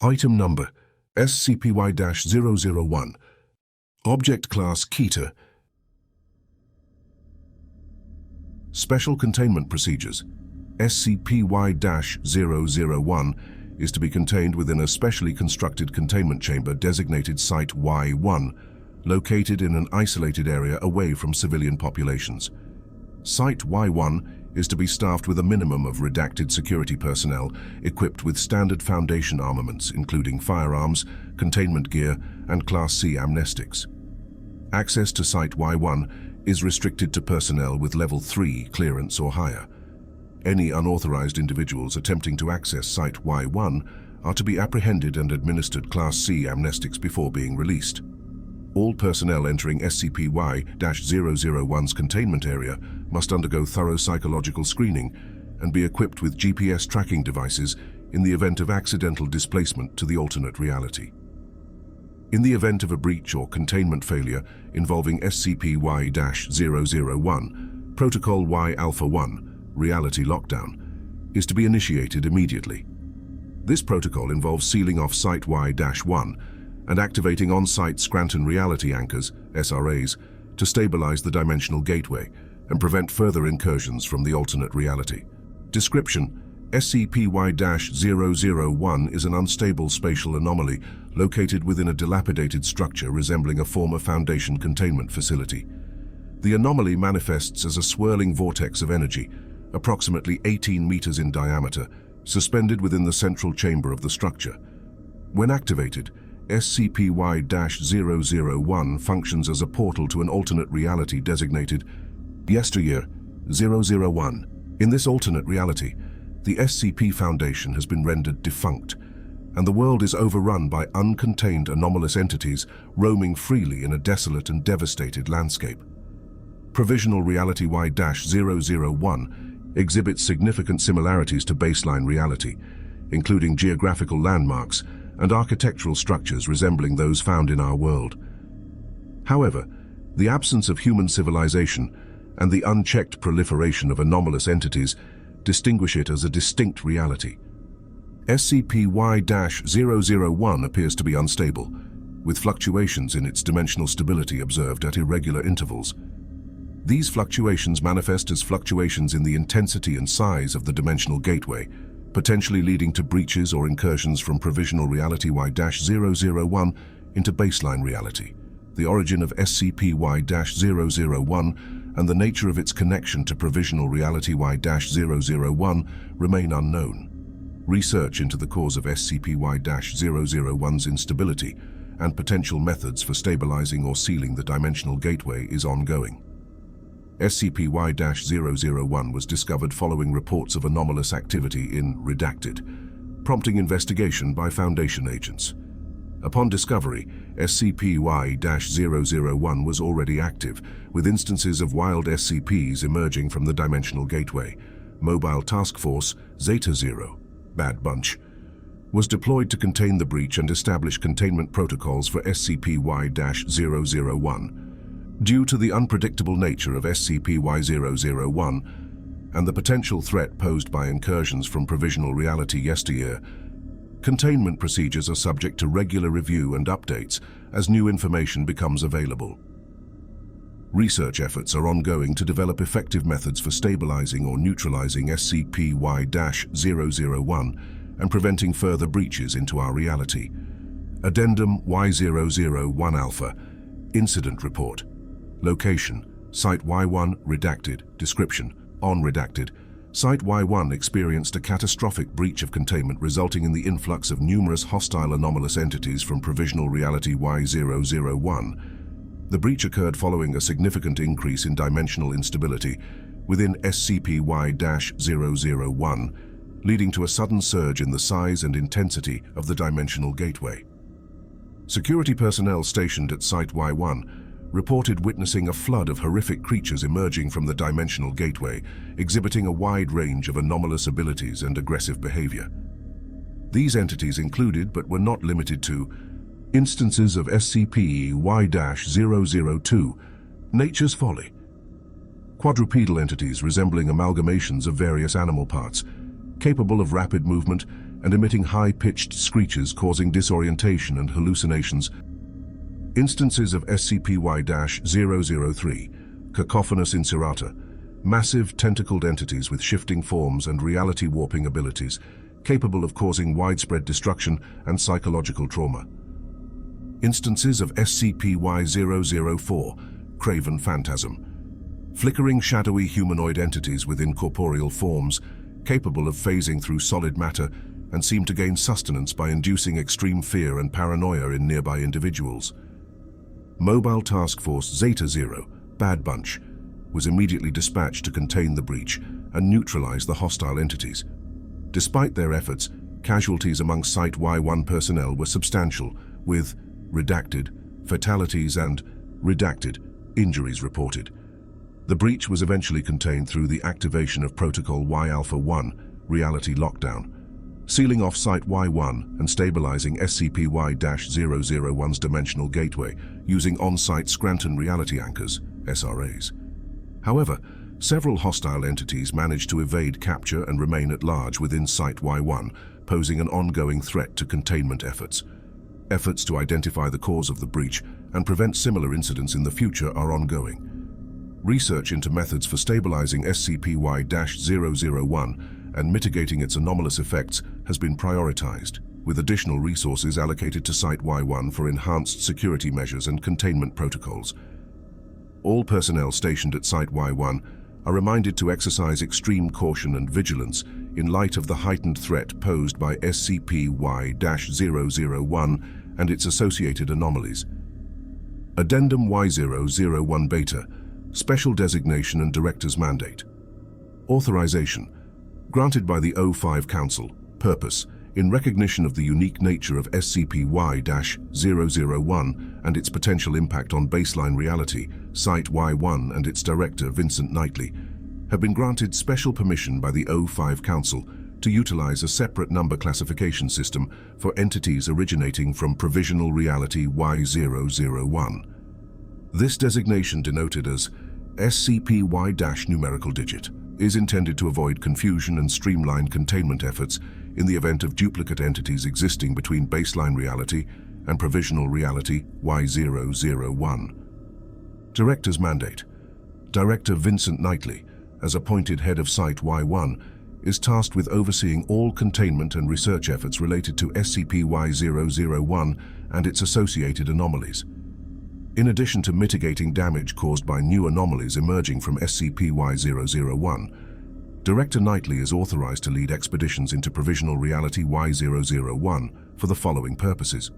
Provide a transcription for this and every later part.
Item Number SCP-Y-001. Object Class Keter. Special Containment Procedures. SCP-Y-001 is to be contained within a specially constructed containment chamber designated Site-Y-1, located in an isolated area away from civilian populations. Site-Y-1 is to be staffed with a minimum of redacted security personnel equipped with standard Foundation armaments, including firearms, containment gear, and Class C amnestics. Access to Site-Y-1 is restricted to personnel with Level 3 clearance or higher. Any unauthorized individuals attempting to access Site-Y-1 are to be apprehended and administered Class C amnestics before being released. All personnel entering SCP-Y-001's containment area must undergo thorough psychological screening and be equipped with GPS tracking devices in the event of accidental displacement to the alternate reality. In the event of a breach or containment failure involving SCP-Y-001, Protocol Y-1, Reality Lockdown, is to be initiated immediately. This protocol involves sealing off Site-Y-1 and activating on-site Scranton Reality Anchors, SRAs, to stabilize the dimensional gateway and prevent further incursions from the alternate reality. Description: SCP-Y-001 is an unstable spatial anomaly located within a dilapidated structure resembling a former Foundation containment facility. The anomaly manifests as a swirling vortex of energy, approximately 18 meters in diameter, suspended within the central chamber of the structure. When activated, SCP-Y-001 functions as a portal to an alternate reality designated Yesteryear 001. In this alternate reality, the SCP Foundation has been rendered defunct, and the world is overrun by uncontained anomalous entities roaming freely in a desolate and devastated landscape. Provisional Reality-Y-001 exhibits significant similarities to baseline reality, including geographical landmarks and architectural structures resembling those found in our world. However, the absence of human civilization and the unchecked proliferation of anomalous entities distinguish it as a distinct reality. SCP-Y-001 appears to be unstable, with fluctuations in its dimensional stability observed at irregular intervals. These fluctuations manifest as fluctuations in the intensity and size of the dimensional gateway, potentially leading to breaches or incursions from Provisional Reality-Y-001 into baseline reality. The origin of SCP-Y-001 and the nature of its connection to Provisional Reality-Y-001 remain unknown. Research into the cause of SCP-Y-001's instability and potential methods for stabilizing or sealing the dimensional gateway is ongoing. SCP-Y-001 was discovered following reports of anomalous activity in Redacted, prompting investigation by Foundation agents. Upon discovery, SCP-Y-001 was already active, with instances of wild SCPs emerging from the dimensional gateway. Mobile Task Force Zeta-0, Bad Bunch, was deployed to contain the breach and establish containment protocols for SCP-Y-001. Due to the unpredictable nature of SCP-Y-001 and the potential threat posed by incursions from Provisional Reality Yesteryear, containment procedures are subject to regular review and updates as new information becomes available. Research efforts are ongoing to develop effective methods for stabilizing or neutralizing SCP-Y-001 and preventing further breaches into our reality. Addendum Y-001 Alpha Incident Report. Location: Site-Y-1 Redacted. Description: On Redacted, Site-Y-1 experienced a catastrophic breach of containment resulting in the influx of numerous hostile anomalous entities from Provisional Reality-Y-001. The breach occurred following a significant increase in dimensional instability within SCP-Y-001, leading to a sudden surge in the size and intensity of the dimensional gateway. Security personnel stationed at Site-Y-1 reported witnessing a flood of horrific creatures emerging from the dimensional gateway, exhibiting a wide range of anomalous abilities and aggressive behavior. These entities included, but were not limited to, instances of SCP-Y-002, Nature's Folly, quadrupedal entities resembling amalgamations of various animal parts, capable of rapid movement and emitting high-pitched screeches causing disorientation and hallucinations. Instances of SCP-Y-003, cacophonous inserata, massive tentacled entities with shifting forms and reality-warping abilities, capable of causing widespread destruction and psychological trauma. Instances of SCP-Y-004, craven phantasm, flickering shadowy humanoid entities with incorporeal forms, capable of phasing through solid matter and seem to gain sustenance by inducing extreme fear and paranoia in nearby individuals. Mobile Task Force Zeta-0, Bad Bunch, was immediately dispatched to contain the breach and neutralize the hostile entities. Despite their efforts, casualties among Site-Y-1 personnel were substantial, with redacted fatalities and redacted injuries reported. The breach was eventually contained through the activation of Protocol Y-1 reality lockdown, sealing off Site-Y-1 and stabilizing SCP-Y-001's dimensional gateway using on-site Scranton reality anchors, SRAs. However, several hostile entities managed to evade capture and remain at large within Site-Y-1, posing an ongoing threat to containment efforts. Efforts to identify the cause of the breach and prevent similar incidents in the future are ongoing. Research into methods for stabilizing SCP-Y-001 and mitigating its anomalous effects has been prioritized, with additional resources allocated to Site-Y-1 for enhanced security measures and containment protocols. All personnel stationed at Site-Y-1 are reminded to exercise extreme caution and vigilance in light of the heightened threat posed by SCP-Y-001 and its associated anomalies. Addendum Y-001 Beta, Special Designation and Director's Mandate. Authorization, granted by the O5 Council. Purpose, in recognition of the unique nature of SCP-Y-001 and its potential impact on baseline reality, Site-Y-1 and its director, Vincent Knightley, have been granted special permission by the O5 Council to utilize a separate number classification system for entities originating from Provisional Reality-Y-1. This designation, denoted as SCP-Y-numerical digit, is intended to avoid confusion and streamline containment efforts in the event of duplicate entities existing between baseline reality and Provisional Reality-Y-001. Director's Mandate. Director Vincent Knightley, as appointed head of Site-Y-1, is tasked with overseeing all containment and research efforts related to SCP-Y-001 and its associated anomalies. In addition to mitigating damage caused by new anomalies emerging from SCP-Y-001, Director Knightley is authorized to lead expeditions into Provisional Reality-Y-001 for the following purposes.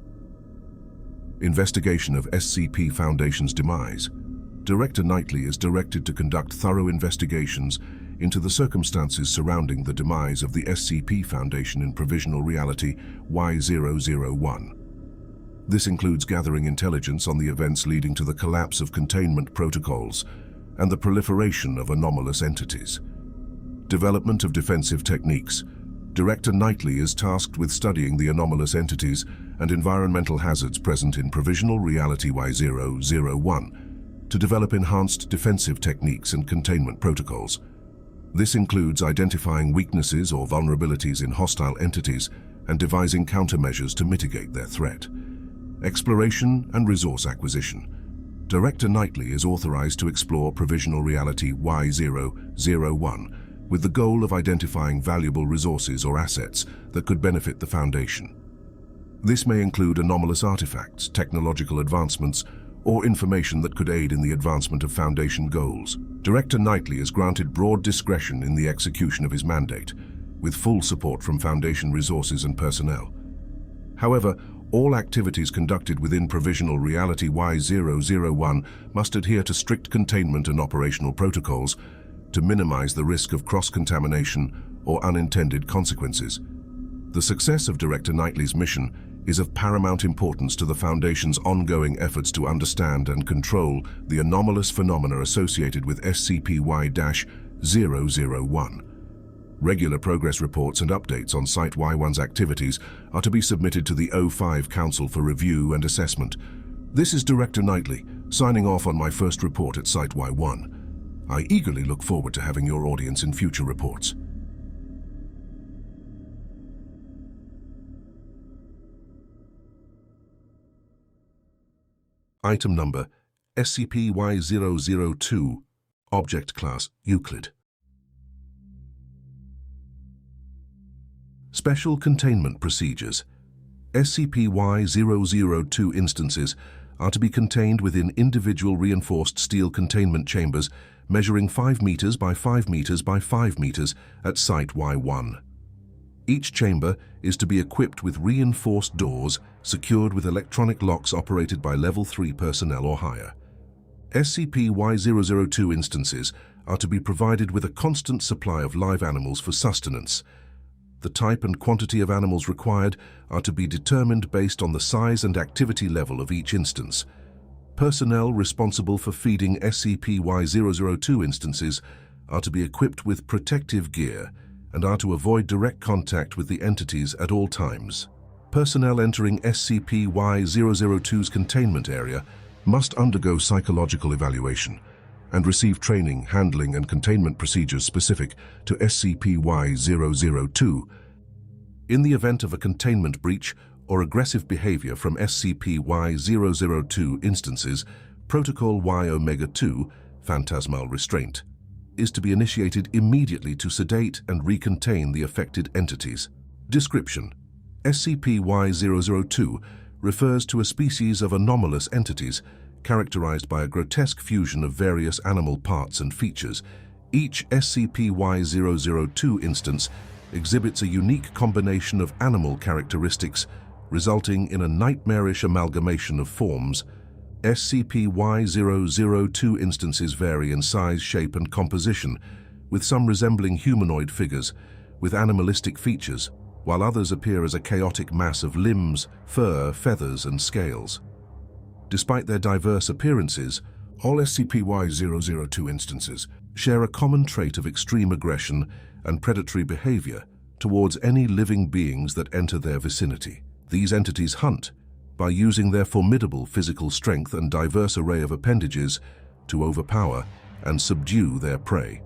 Investigation of SCP Foundation's demise. Director Knightley is directed to conduct thorough investigations into the circumstances surrounding the demise of the SCP Foundation in Provisional Reality-Y-001. This includes gathering intelligence on the events leading to the collapse of containment protocols and the proliferation of anomalous entities. Development of defensive techniques. Director Knightley is tasked with studying the anomalous entities and environmental hazards present in Provisional Reality-Y-001 to develop enhanced defensive techniques and containment protocols. This includes identifying weaknesses or vulnerabilities in hostile entities and devising countermeasures to mitigate their threat. Exploration and resource acquisition. Director Knightley is authorized to explore Provisional Reality-Y-001 with the goal of identifying valuable resources or assets that could benefit the Foundation. This may include anomalous artifacts, technological advancements, or information that could aid in the advancement of Foundation goals. Director Knightley is granted broad discretion in the execution of his mandate, with full support from Foundation resources and personnel. However, all activities conducted within Provisional Reality-Y-001 must adhere to strict containment and operational protocols to minimize the risk of cross-contamination or unintended consequences. The success of Director Knightley's mission is of paramount importance to the Foundation's ongoing efforts to understand and control the anomalous phenomena associated with SCP-Y-001. Regular progress reports and updates on Site-Y-1's activities are to be submitted to the O5 Council for review and assessment. This is Director Knightley, signing off on my first report at Site-Y-1. I eagerly look forward to having your audience in future reports. Item number SCP-Y-002, Object Class Euclid. Special Containment Procedures. SCP-Y-002 instances are to be contained within individual reinforced steel containment chambers measuring 5 meters by 5 meters by 5 meters at Site Y1. Each chamber is to be equipped with reinforced doors secured with electronic locks operated by Level 3 personnel or higher. SCP-Y-002 instances are to be provided with a constant supply of live animals for sustenance. The type and quantity of animals required are to be determined based on the size and activity level of each instance. Personnel responsible for feeding SCP-Y-002 instances are to be equipped with protective gear and are to avoid direct contact with the entities at all times. Personnel entering SCP-Y-002's containment area must undergo psychological evaluation and receive training, handling, and containment procedures specific to SCP-Y-002. In the event of a containment breach or aggressive behavior from SCP-Y-002 instances, Protocol Y-2, Phantasmal Restraint, is to be initiated immediately to sedate and recontain the affected entities. Description: SCP-Y-002 refers to a species of anomalous entities characterized by a grotesque fusion of various animal parts and features. Each SCP-Y-002 instance exhibits a unique combination of animal characteristics, resulting in a nightmarish amalgamation of forms. SCP-Y-002 instances vary in size, shape, and composition, with some resembling humanoid figures with animalistic features, while others appear as a chaotic mass of limbs, fur, feathers, and scales. Despite their diverse appearances, all SCP-Y-002 instances share a common trait of extreme aggression and predatory behavior towards any living beings that enter their vicinity. These entities hunt by using their formidable physical strength and diverse array of appendages to overpower and subdue their prey.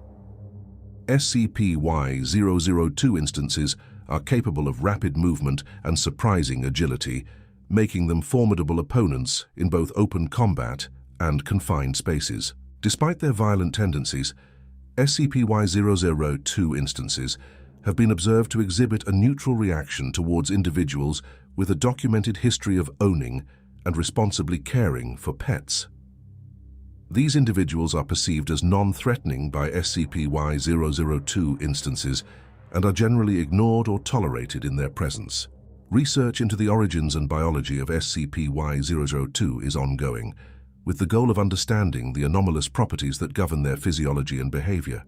SCP-Y-002 instances are capable of rapid movement and surprising agility, making them formidable opponents in both open combat and confined spaces. Despite their violent tendencies, SCP-Y-002 instances have been observed to exhibit a neutral reaction towards individuals with a documented history of owning and responsibly caring for pets. These individuals are perceived as non-threatening by SCP-Y-002 instances and are generally ignored or tolerated in their presence. Research into the origins and biology of SCP-Y-002 is ongoing, with the goal of understanding the anomalous properties that govern their physiology and behavior.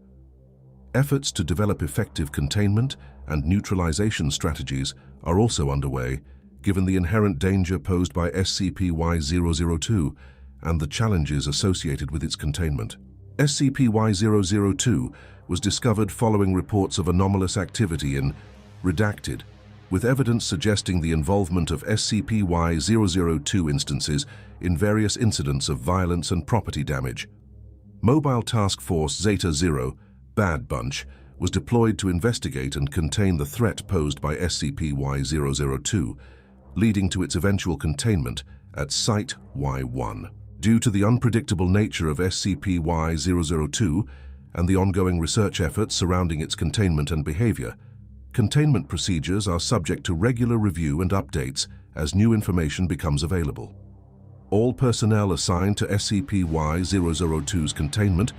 Efforts to develop effective containment and neutralization strategies are also underway, given the inherent danger posed by SCP-Y-002 and the challenges associated with its containment. SCP-Y-002 was discovered following reports of anomalous activity in Redacted, with evidence suggesting the involvement of SCP-Y-002 instances in various incidents of violence and property damage. Mobile Task Force Zeta-0, Bad Bunch, was deployed to investigate and contain the threat posed by SCP-Y-002, leading to its eventual containment at Site Y1. Due to the unpredictable nature of SCP-Y-002 and the ongoing research efforts surrounding its containment and behavior, containment procedures are subject to regular review and updates as new information becomes available. All personnel assigned to SCP-Y-002's containment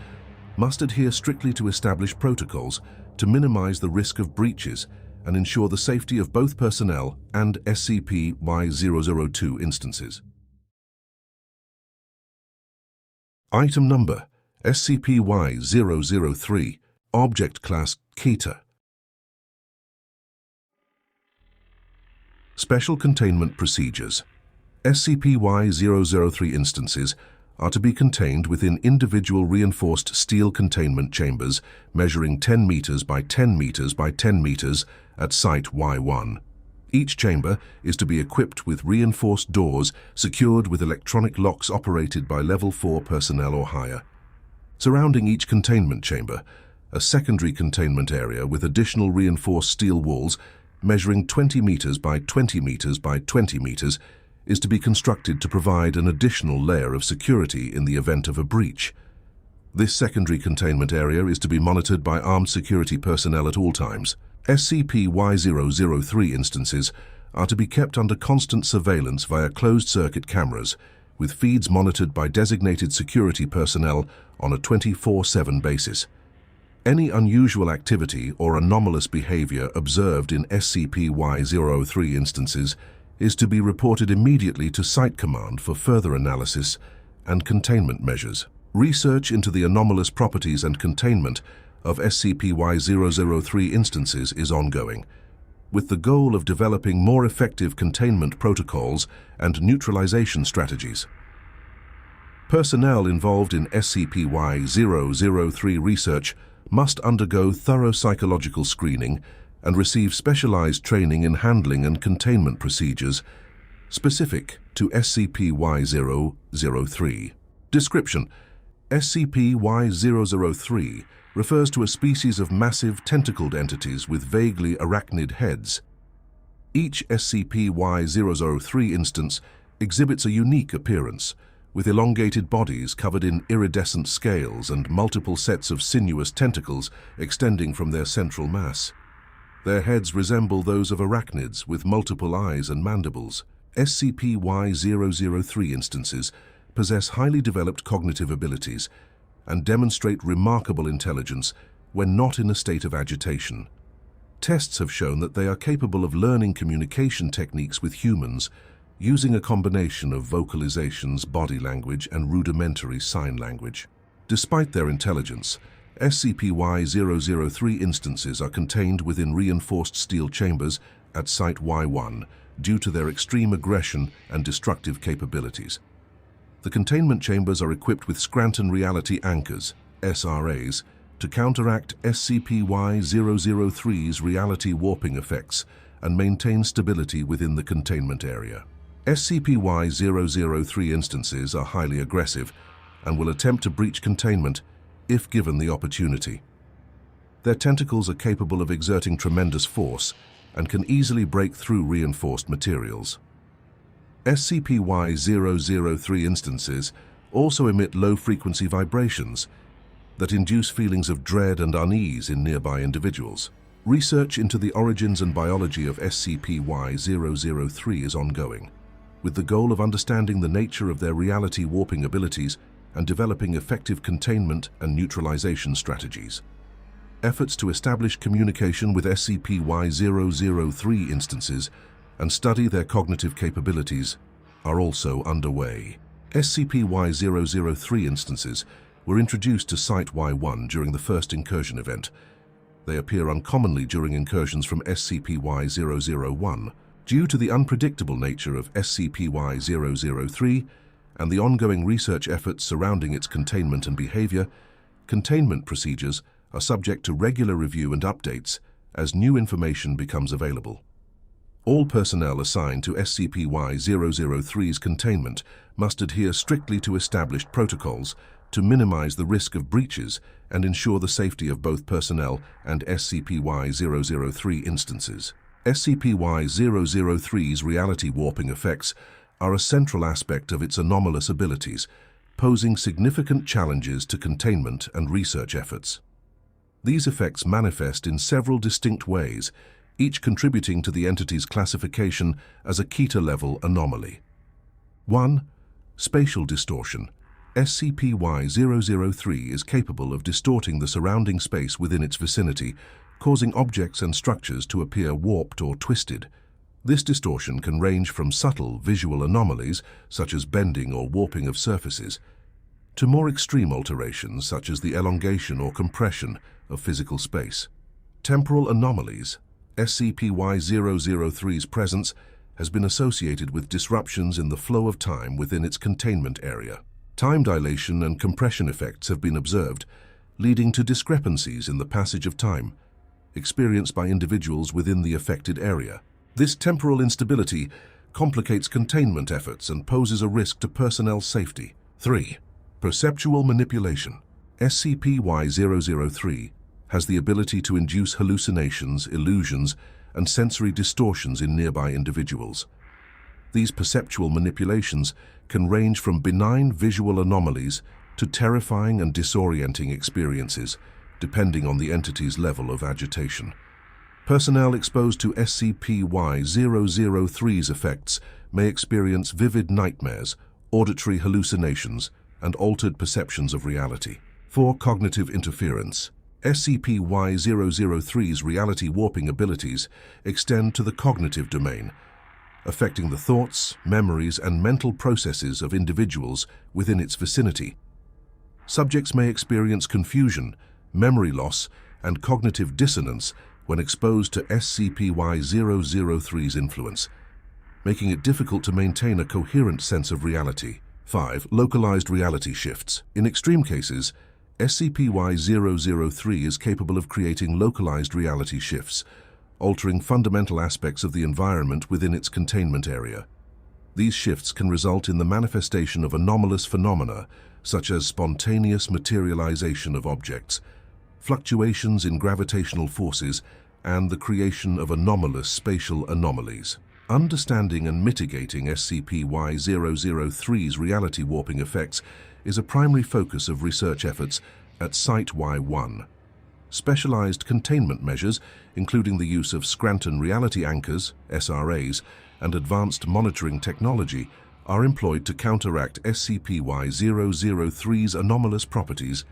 must adhere strictly to established protocols to minimize the risk of breaches and ensure the safety of both personnel and SCP-Y-002 instances. Item number SCP-Y-003, Object Class Keter. Special Containment Procedures. SCP-Y-003 instances are to be contained within individual reinforced steel containment chambers measuring 10 meters by 10 meters by 10 meters at Site Y1. Each chamber is to be equipped with reinforced doors secured with electronic locks operated by Level 4 personnel or higher. Surrounding each containment chamber, a secondary containment area with additional reinforced steel walls measuring 20 meters by 20 meters by 20 meters is to be constructed to provide an additional layer of security in the event of a breach. This secondary containment area is to be monitored by armed security personnel at all times. SCP-Y-003 instances are to be kept under constant surveillance via closed-circuit cameras, with feeds monitored by designated security personnel on a 24/7 basis. Any unusual activity or anomalous behavior observed in SCP-Y-003 instances is to be reported immediately to Site Command for further analysis and containment measures. Research into the anomalous properties and containment of SCP-Y-003 instances is ongoing, with the goal of developing more effective containment protocols and neutralization strategies. Personnel involved in SCP-Y-003 research must undergo thorough psychological screening and receive specialized training in handling and containment procedures specific to SCP-Y-003. Description: SCP-Y-003 refers to a species of massive tentacled entities with vaguely arachnid heads. Each SCP-Y-003 instance exhibits a unique appearance, with elongated bodies covered in iridescent scales and multiple sets of sinuous tentacles extending from their central mass. Their heads resemble those of arachnids with multiple eyes and mandibles. SCP-Y-003 instances possess highly developed cognitive abilities and demonstrate remarkable intelligence when not in a state of agitation. Tests have shown that they are capable of learning communication techniques with humans using a combination of vocalizations, body language, and rudimentary sign language. Despite their intelligence, SCP-Y-003 instances are contained within reinforced steel chambers at Site Y1 due to their extreme aggression and destructive capabilities. The containment chambers are equipped with Scranton Reality Anchors, SRAs, to counteract SCP-Y-003's reality warping effects and maintain stability within the containment area. SCP-Y-003 instances are highly aggressive and will attempt to breach containment if given the opportunity. Their tentacles are capable of exerting tremendous force and can easily break through reinforced materials. SCP-Y-003 instances also emit low-frequency vibrations that induce feelings of dread and unease in nearby individuals. Research into the origins and biology of SCP-Y-003 is ongoing, with the goal of understanding the nature of their reality warping abilities and developing effective containment and neutralization strategies. Efforts to establish communication with SCP-Y-003 instances and study their cognitive capabilities are also underway. SCP-Y-003 instances were introduced to Site Y1 during the first incursion event. They appear uncommonly during incursions from SCP-Y-001. Due to the unpredictable nature of SCP-Y-003 and the ongoing research efforts surrounding its containment and behavior, containment procedures are subject to regular review and updates as new information becomes available. All personnel assigned to SCP-Y-003's containment must adhere strictly to established protocols to minimize the risk of breaches and ensure the safety of both personnel and SCP-Y-003 instances. SCP-Y-003's reality warping effects are a central aspect of its anomalous abilities, posing significant challenges to containment and research efforts. These effects manifest in several distinct ways, each contributing to the entity's classification as a Keter-level anomaly. 1. Spatial distortion. SCP-Y-003 is capable of distorting the surrounding space within its vicinity, causing objects and structures to appear warped or twisted. This distortion can range from subtle visual anomalies, such as bending or warping of surfaces, to more extreme alterations, such as the elongation or compression of physical space. Temporal anomalies. SCP-Y-003's presence has been associated with disruptions in the flow of time within its containment area. Time dilation and compression effects have been observed, leading to discrepancies in the passage of time experienced by individuals within the affected area. This temporal instability complicates containment efforts and poses a risk to personnel safety. 3. Perceptual manipulation. SCP-Y-003 has the ability to induce hallucinations, illusions, and sensory distortions in nearby individuals. These perceptual manipulations can range from benign visual anomalies to terrifying and disorienting experiences, depending on the entity's level of agitation. Personnel exposed to SCP-Y-003's effects may experience vivid nightmares, auditory hallucinations, and altered perceptions of reality. 4. Cognitive interference. SCP-Y-003's reality warping abilities extend to the cognitive domain, affecting the thoughts, memories, and mental processes of individuals within its vicinity. Subjects may experience confusion, memory loss, and cognitive dissonance when exposed to SCP-Y-003's influence, making it difficult to maintain a coherent sense of reality. 5. Localized reality shifts. In extreme cases, SCP-Y-003 is capable of creating localized reality shifts, altering fundamental aspects of the environment within its containment area. These shifts can result in the manifestation of anomalous phenomena, such as spontaneous materialization of objects, fluctuations in gravitational forces, and the creation of anomalous spatial anomalies. Understanding and mitigating SCP-Y-003's reality warping effects is a primary focus of research efforts at Site-Y1. Specialized containment measures, including the use of Scranton Reality Anchors, SRAs, and advanced monitoring technology, are employed to counteract SCP-Y-003's anomalous properties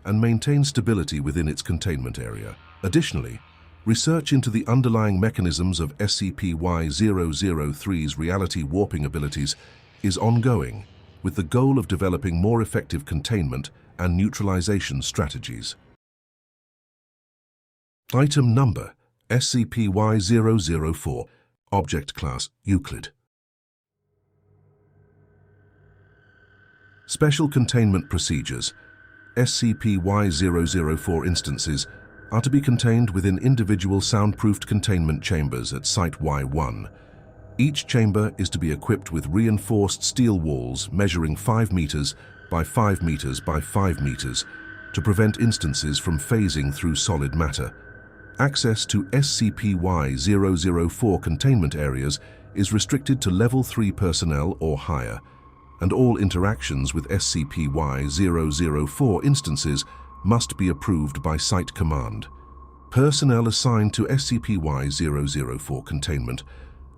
and maintain stability within its containment area. Additionally, research into the underlying mechanisms of SCP-Y-003's reality warping abilities is ongoing, with the goal of developing more effective containment and neutralization strategies. Item Number: SCP-Y-004. Object Class: Euclid. Special Containment Procedures. SCP-Y-004 instances are to be contained within individual soundproofed containment chambers at Site-Y1. Each chamber is to be equipped with reinforced steel walls measuring 5 meters by 5 meters by 5 meters to prevent instances from phasing through solid matter. Access to SCP-Y-004 containment areas is restricted to Level 3 personnel or higher, and all interactions with SCP-Y-004 instances must be approved by Site Command. Personnel assigned to SCP-Y-004 containment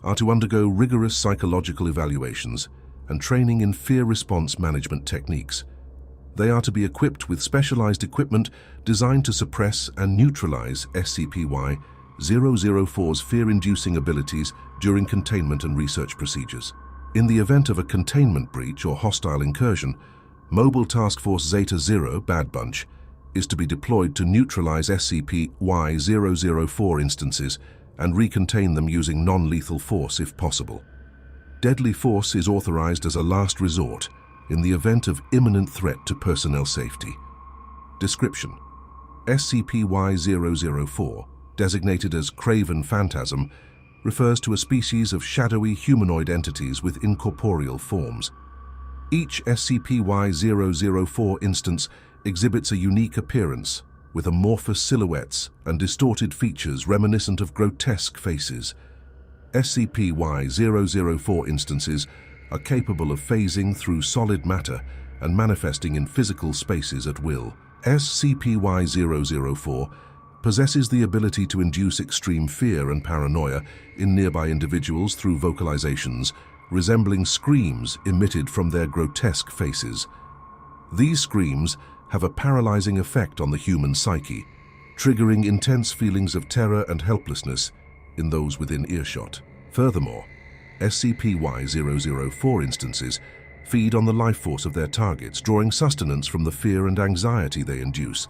are to undergo rigorous psychological evaluations and training in fear response management techniques. They are to be equipped with specialized equipment designed to suppress and neutralize SCP-Y-004's fear-inducing abilities during containment and research procedures. In the event of a containment breach or hostile incursion, Mobile Task Force Zeta-0 Bad Bunch is to be deployed to neutralize SCP-Y-004 instances and recontain them using non-lethal force if possible. Deadly force is authorized as a last resort in the event of imminent threat to personnel safety. Description: SCP-Y-004, designated as Craven Phantasm, refers to a species of shadowy humanoid entities with incorporeal forms. Each SCP-Y-004 instance exhibits a unique appearance, with amorphous silhouettes and distorted features reminiscent of grotesque faces. SCP-Y-004 instances are capable of phasing through solid matter and manifesting in physical spaces at will. SCP-Y-004 possesses the ability to induce extreme fear and paranoia in nearby individuals through vocalizations resembling screams emitted from their grotesque faces. These screams have a paralyzing effect on the human psyche, triggering intense feelings of terror and helplessness in those within earshot. Furthermore, SCP-Y-004 instances feed on the life force of their targets, drawing sustenance from the fear and anxiety they induce.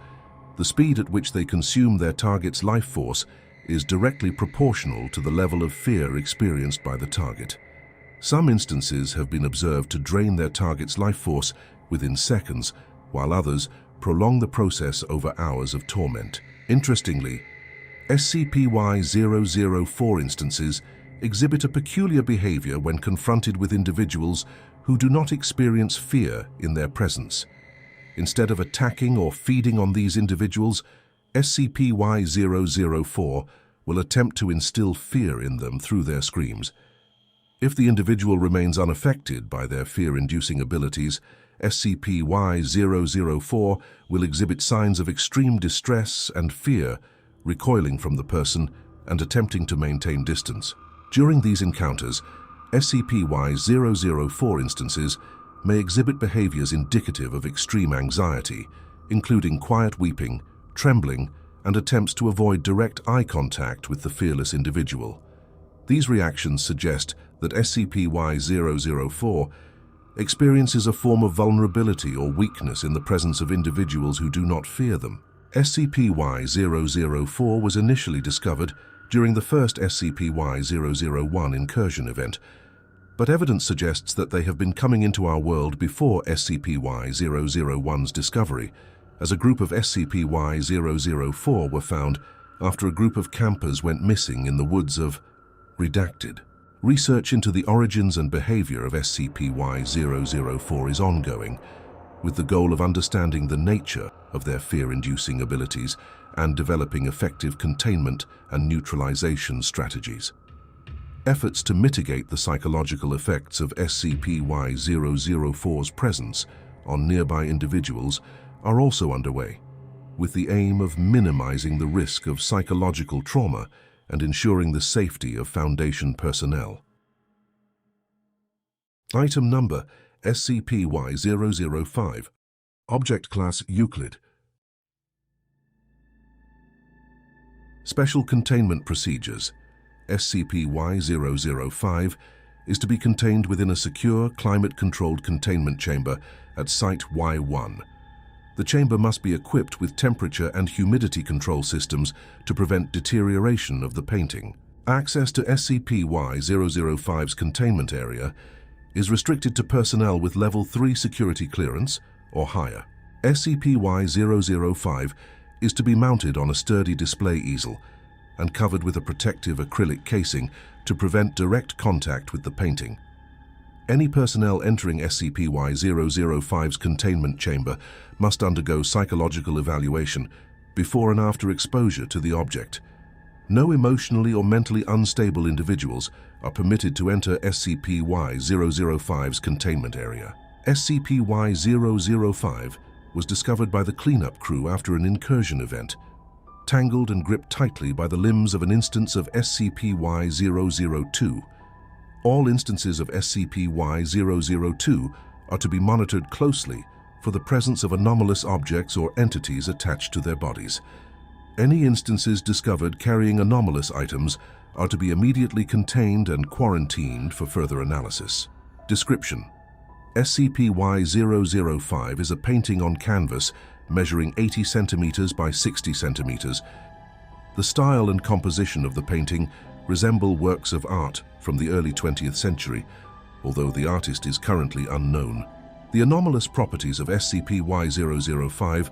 The speed at which they consume their target's life force is directly proportional to the level of fear experienced by the target. Some instances have been observed to drain their target's life force within seconds, while others prolong the process over hours of torment. Interestingly, SCP-Y-004 instances exhibit a peculiar behavior when confronted with individuals who do not experience fear in their presence. Instead of attacking or feeding on these individuals, SCP-Y-004 will attempt to instill fear in them through their screams. If the individual remains unaffected by their fear-inducing abilities, SCP-Y-004 will exhibit signs of extreme distress and fear, recoiling from the person and attempting to maintain distance. During these encounters, SCP-Y-004 instances may exhibit behaviors indicative of extreme anxiety, including quiet weeping, trembling, and attempts to avoid direct eye contact with the fearless individual. These reactions suggest that SCP-Y-004 experiences a form of vulnerability or weakness in the presence of individuals who do not fear them. SCP-Y-004 was initially discovered during the first SCP-Y-001 incursion event, but evidence suggests that they have been coming into our world before SCP-Y-001's discovery, as a group of SCP-Y-004 were found after a group of campers went missing in the woods of Redacted. Research into the origins and behavior of SCP-Y-004 is ongoing, with the goal of understanding the nature of their fear-inducing abilities and developing effective containment and neutralization strategies. Efforts to mitigate the psychological effects of SCP-Y-004's presence on nearby individuals are also underway, with the aim of minimizing the risk of psychological trauma and ensuring the safety of Foundation personnel. Item Number SCP-Y-005. Object Class Euclid. Special Containment Procedures. SCP-Y-005 is to be contained within a secure, climate-controlled containment chamber at Site Y1. The chamber must be equipped with temperature and humidity control systems to prevent deterioration of the painting. Access to SCP-Y-005's containment area is restricted to personnel with Level 3 security clearance or higher. SCP-Y-005 is to be mounted on a sturdy display easel and covered with a protective acrylic casing to prevent direct contact with the painting. Any personnel entering SCP-Y-005's containment chamber must undergo psychological evaluation before and after exposure to the object. No emotionally or mentally unstable individuals are permitted to enter SCP-Y-005's containment area. SCP-Y-005 was discovered by the cleanup crew after an incursion event, tangled and gripped tightly by the limbs of an instance of SCP-Y-002. All instances of SCP-Y-002 are to be monitored closely for the presence of anomalous objects or entities attached to their bodies. Any instances discovered carrying anomalous items are to be immediately contained and quarantined for further analysis. Description: SCP-Y-005 is a painting on canvas measuring 80 centimeters by 60 centimeters. The style and composition of the painting resemble works of art from the early 20th century, although the artist is currently unknown. The anomalous properties of SCP-Y-005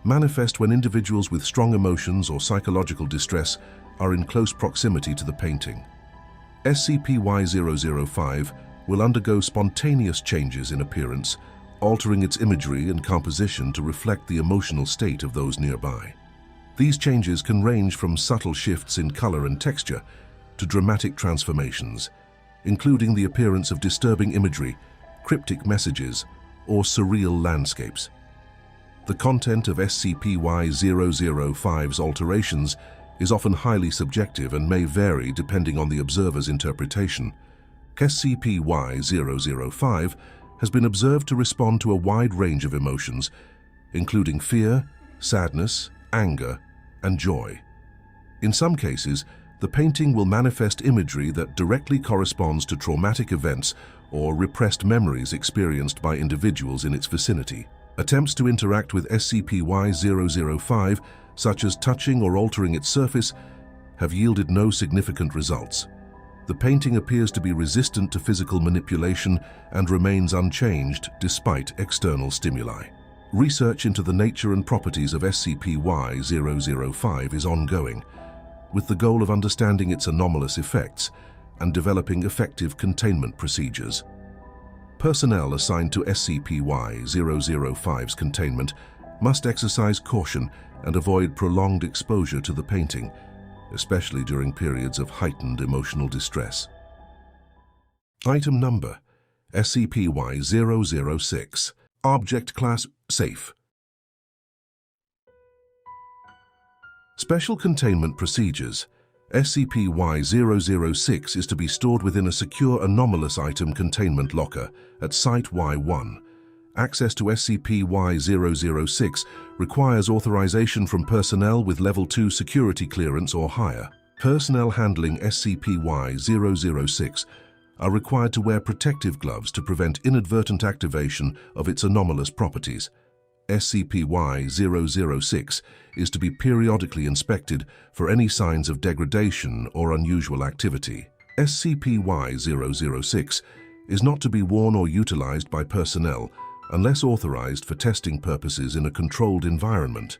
manifest when individuals with strong emotions or psychological distress are in close proximity to the painting. SCP-Y-005 will undergo spontaneous changes in appearance, altering its imagery and composition to reflect the emotional state of those nearby. These changes can range from subtle shifts in color and texture to dramatic transformations, including the appearance of disturbing imagery, cryptic messages, or surreal landscapes. The content of SCP-Y-005's alterations is often highly subjective and may vary depending on the observer's interpretation. SCP-Y-005 has been observed to respond to a wide range of emotions, including fear, sadness, anger, and joy. In some cases, the painting will manifest imagery that directly corresponds to traumatic events or repressed memories experienced by individuals in its vicinity. Attempts to interact with SCP-Y-005, such as touching or altering its surface, have yielded no significant results. The painting appears to be resistant to physical manipulation and remains unchanged despite external stimuli. Research into the nature and properties of SCP-Y-005 is ongoing, with the goal of understanding its anomalous effects and developing effective containment procedures. Personnel assigned to SCP-Y-005's containment must exercise caution and avoid prolonged exposure to the painting, especially during periods of heightened emotional distress. Item Number: SCP-Y-006. Object Class: Safe. Special Containment Procedures. SCP-Y-006 is to be stored within a secure anomalous item containment locker at Site Y1. Access to SCP-Y-006 requires authorization from personnel with Level 2 security clearance or higher. Personnel handling SCP-Y-006 are required to wear protective gloves to prevent inadvertent activation of its anomalous properties. SCP-Y-006 is to be periodically inspected for any signs of degradation or unusual activity. SCP-Y-006 is not to be worn or utilized by personnel unless authorized for testing purposes in a controlled environment.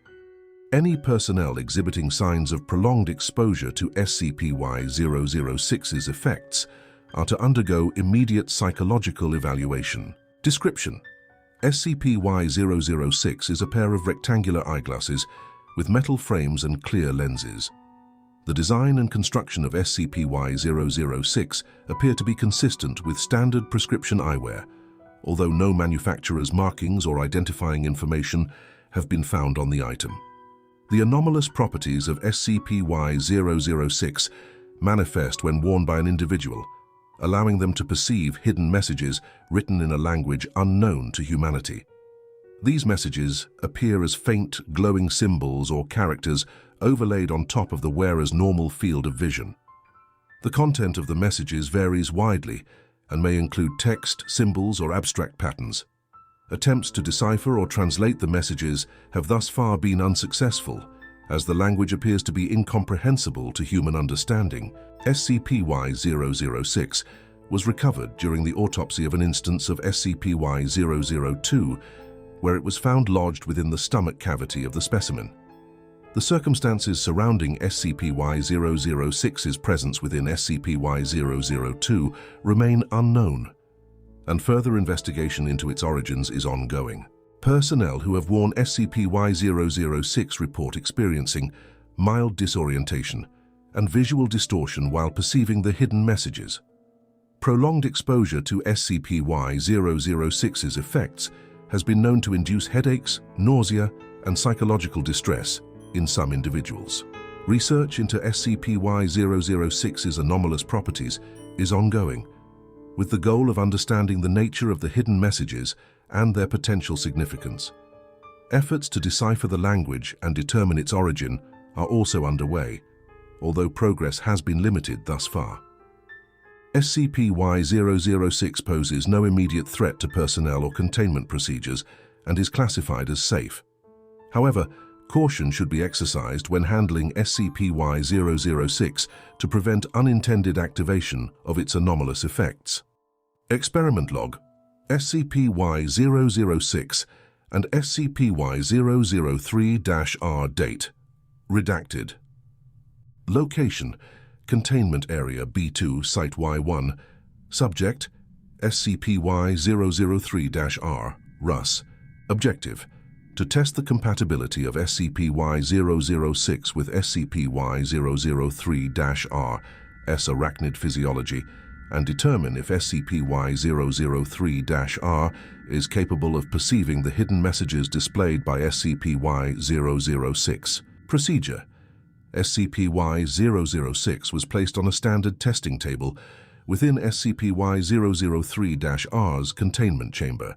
Any personnel exhibiting signs of prolonged exposure to SCP-Y-006's effects are to undergo immediate psychological evaluation. Description: SCP-Y-006 is a pair of rectangular eyeglasses with metal frames and clear lenses. The design and construction of SCP-Y-006 appear to be consistent with standard prescription eyewear, although no manufacturer's markings or identifying information have been found on the item. The anomalous properties of SCP-Y-006 manifest when worn by an individual, allowing them to perceive hidden messages written in a language unknown to humanity. These messages appear as faint, glowing symbols or characters overlaid on top of the wearer's normal field of vision. The content of the messages varies widely and may include text, symbols, or abstract patterns. Attempts to decipher or translate the messages have thus far been unsuccessful, as the language appears to be incomprehensible to human understanding. SCP-Y-006 was recovered during the autopsy of an instance of SCP-Y-002, where it was found lodged within the stomach cavity of the specimen. The circumstances surrounding SCP-Y-006's presence within SCP-Y-002 remain unknown, and further investigation into its origins is ongoing. Personnel who have worn SCP-Y-006 report experiencing mild disorientation and visual distortion while perceiving the hidden messages. Prolonged exposure to SCP-Y-006's effects has been known to induce headaches, nausea, and psychological distress in some individuals. Research into SCP-Y-006's anomalous properties is ongoing, with the goal of understanding the nature of the hidden messages and their potential significance. Efforts to decipher the language and determine its origin are also underway, although progress has been limited thus far. SCP-Y-006 poses no immediate threat to personnel or containment procedures and is classified as safe. However, caution should be exercised when handling SCP-Y-006 to prevent unintended activation of its anomalous effects. Experiment Log: SCP-Y-006 and SCP-Y-003-R date. Redacted. Location: Containment Area B2, Site Y1. Subject: SCP-Y-003-R, Rus. Objective: to test the compatibility of SCP-Y-006 with SCP-Y-003-R, S-arachnid physiology, and determine if SCP-Y-003-R is capable of perceiving the hidden messages displayed by SCP-Y-006. Procedure: SCP-Y-006 was placed on a standard testing table within SCP-Y-003-R's containment chamber.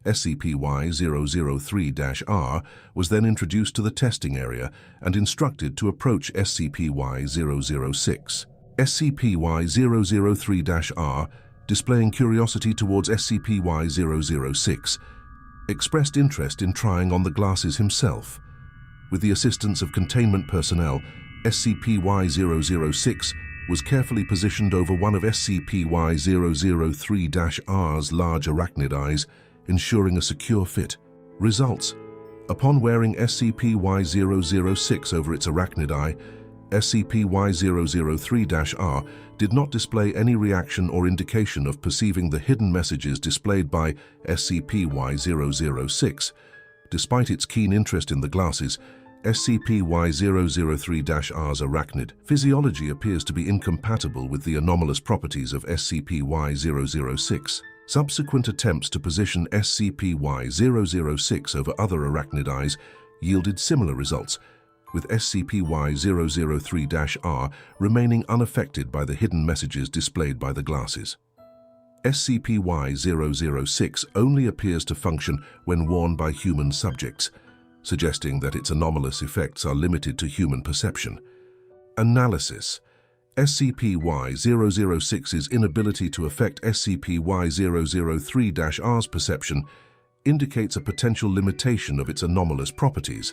SCP-Y-003-R was then introduced to the testing area and instructed to approach SCP-Y-006. SCP-Y-003-R, displaying curiosity towards SCP-Y-006, expressed interest in trying on the glasses himself. With the assistance of containment personnel, SCP-Y-006 was carefully positioned over one of SCP-Y-003-R's large arachnid eyes, ensuring a secure fit. Results: upon wearing SCP-Y-006 over its arachnid eye, SCP-Y-003-R did not display any reaction or indication of perceiving the hidden messages displayed by SCP-Y-006. Despite its keen interest in the glasses, SCP-Y-003-R's arachnid physiology appears to be incompatible with the anomalous properties of SCP-Y-006. Subsequent attempts to position SCP-Y-006 over other arachnids yielded similar results, with SCP-Y-003-R remaining unaffected by the hidden messages displayed by the glasses. SCP-Y-006 only appears to function when worn by human subjects, suggesting that its anomalous effects are limited to human perception. Analysis: SCP-Y-006's inability to affect SCP-Y-003-R's perception indicates a potential limitation of its anomalous properties.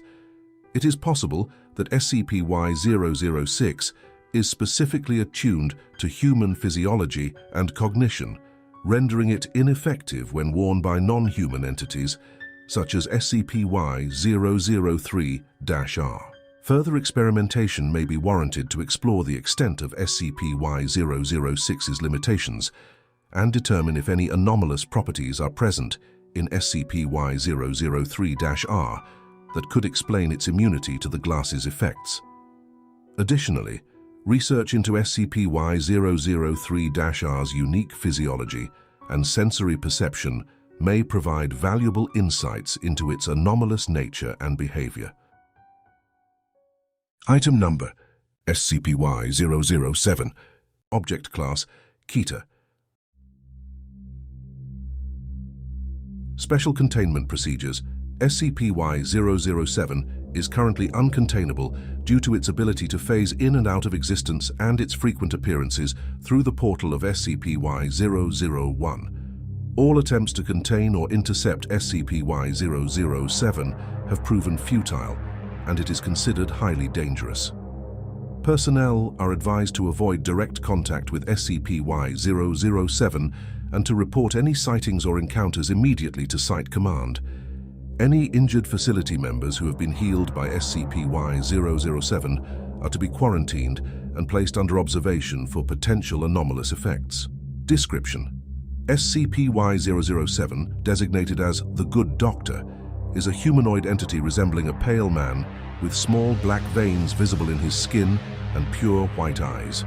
It is possible that SCP-Y-006 is specifically attuned to human physiology and cognition, rendering it ineffective when worn by non-human entities, such as SCP-Y-003-R. Further experimentation may be warranted to explore the extent of SCP-Y-006's limitations and determine if any anomalous properties are present in SCP-Y-003-R that could explain its immunity to the glass's effects. Additionally, research into SCP-Y-003-R's unique physiology and sensory perception may provide valuable insights into its anomalous nature and behavior. Item Number: SCP-Y-007. Object Class: Keter. Special Containment Procedures: SCP-Y-007 is currently uncontainable due to its ability to phase in and out of existence and its frequent appearances through the portal of SCP-Y-001. All attempts to contain or intercept SCP-Y-007 have proven futile, and it is considered highly dangerous. Personnel are advised to avoid direct contact with SCP-Y-007 and to report any sightings or encounters immediately to Site Command. Any injured facility members who have been healed by SCP-Y-007 are to be quarantined and placed under observation for potential anomalous effects. Description: SCP-Y-007, designated as the Good Doctor, is a humanoid entity resembling a pale man with small black veins visible in his skin and pure white eyes.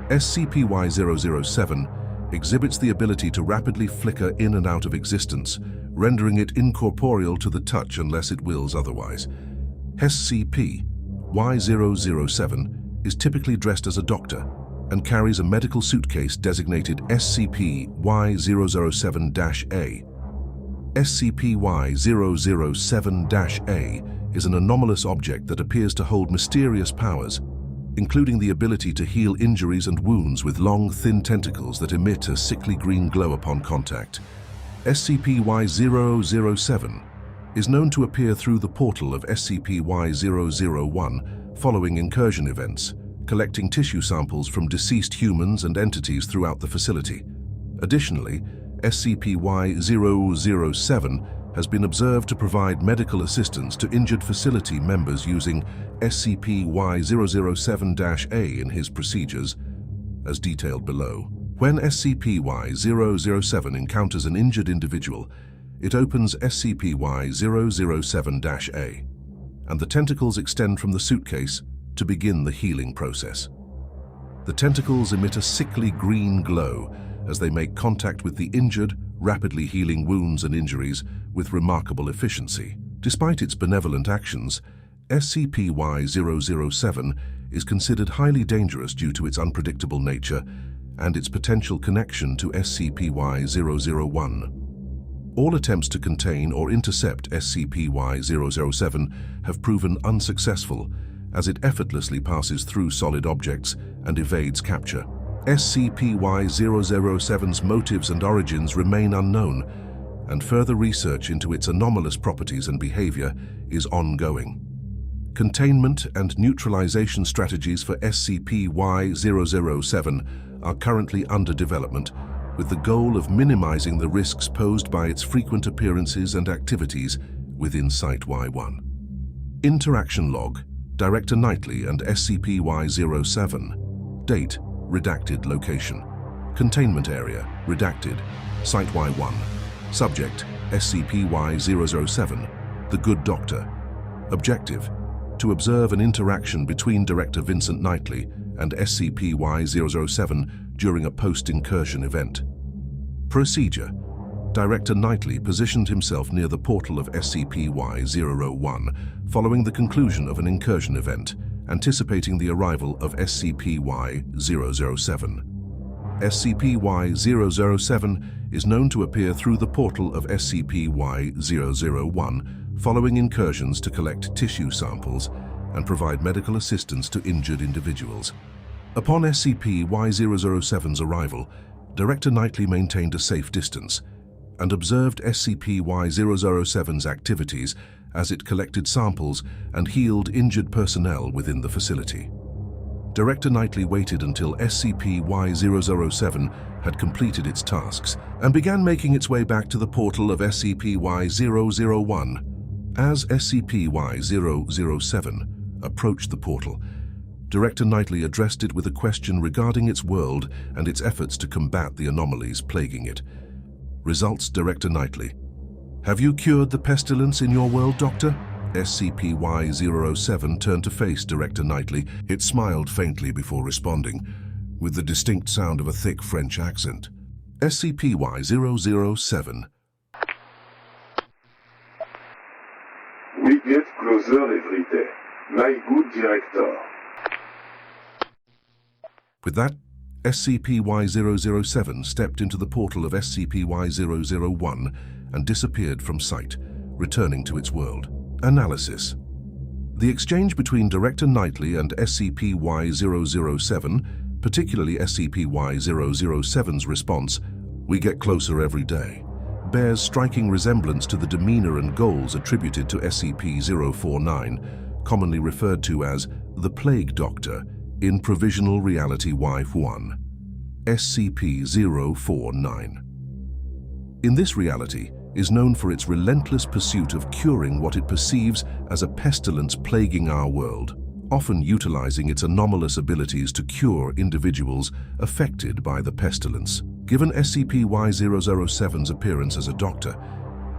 SCP-Y-007 exhibits the ability to rapidly flicker in and out of existence, rendering it incorporeal to the touch unless it wills otherwise. SCP-Y-007 is typically dressed as a doctor and carries a medical suitcase designated SCP-Y-007-A. SCP-Y-007-A is an anomalous object that appears to hold mysterious powers, including the ability to heal injuries and wounds with long, thin tentacles that emit a sickly green glow upon contact. SCP-Y-007 is known to appear through the portal of SCP-Y-001 following incursion events, collecting tissue samples from deceased humans and entities throughout the facility. Additionally, SCP-Y-007 has been observed to provide medical assistance to injured facility members using SCP-Y-007-A in his procedures, as detailed below. When SCP-Y-007 encounters an injured individual, it opens SCP-Y-007-A, and the tentacles extend from the suitcase to begin the healing process. The tentacles emit a sickly green glow as they make contact with the injured, rapidly healing wounds and injuries with remarkable efficiency. Despite its benevolent actions, SCP-Y-007 is considered highly dangerous due to its unpredictable nature and its potential connection to SCP-Y-001. All attempts to contain or intercept SCP-Y-007 have proven unsuccessful, as it effortlessly passes through solid objects and evades capture. SCP-Y-007's motives and origins remain unknown, and further research into its anomalous properties and behavior is ongoing. Containment and neutralization strategies for SCP-Y-007 are currently under development, with the goal of minimizing the risks posed by its frequent appearances and activities within Site-Y1. Interaction Log: Director Knightley and SCP-Y-07. Date: redacted. Location: Containment Area, redacted, Site-Y1. Subject: SCP-Y-007, the Good Doctor. Objective: to observe an interaction between Director Vincent Knightley and SCP-Y-007 during a post-incursion event. Procedure: Director Knightley positioned himself near the portal of SCP-Y-001 following the conclusion of an incursion event, anticipating the arrival of SCP-Y-007. SCP-Y-007 is known to appear through the portal of SCP-Y-001 following incursions to collect tissue samples and provide medical assistance to injured individuals. Upon SCP-Y-007's arrival, Director Knightley maintained a safe distance and observed SCP-Y-007's activities as it collected samples and healed injured personnel within the facility. Director Knightley waited until SCP-Y-007 had completed its tasks and began making its way back to the portal of SCP-Y-001. As SCP-Y-007 approached the portal, Director Knightley addressed it with a question regarding its world and its efforts to combat the anomalies plaguing it. Results: Director Knightley: "Have you cured the pestilence in your world, Doctor?" SCP-Y-007 turned to face Director Knightley. It smiled faintly before responding, with the distinct sound of a thick French accent. SCP-Y-007: "We get closer every day, my good director." With that, SCP-Y-007 stepped into the portal of SCP-Y-001 and disappeared from sight, returning to its world. Analysis: The exchange between Director Knightley and SCP-Y-007, particularly SCP-Y-007's response, "We get closer every day," bears striking resemblance to the demeanor and goals attributed to SCP-049, commonly referred to as the Plague Doctor in Provisional Reality-Y-1. SCP-049. In this reality, is known for its relentless pursuit of curing what it perceives as a pestilence plaguing our world, often utilizing its anomalous abilities to cure individuals affected by the pestilence. Given SCP-Y-007's appearance as a doctor,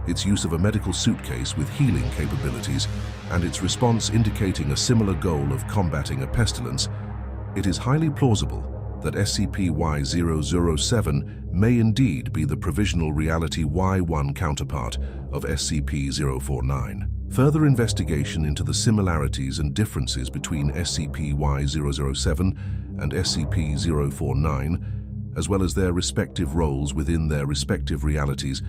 its use of a medical suitcase with healing capabilities, and its response indicating a similar goal of combating a pestilence, it is highly plausible that SCP-Y-007 may indeed be the Provisional Reality-Y-1 counterpart of SCP-049. Further investigation into the similarities and differences between SCP-Y-007 and SCP-049, as well as their respective roles within their respective realities,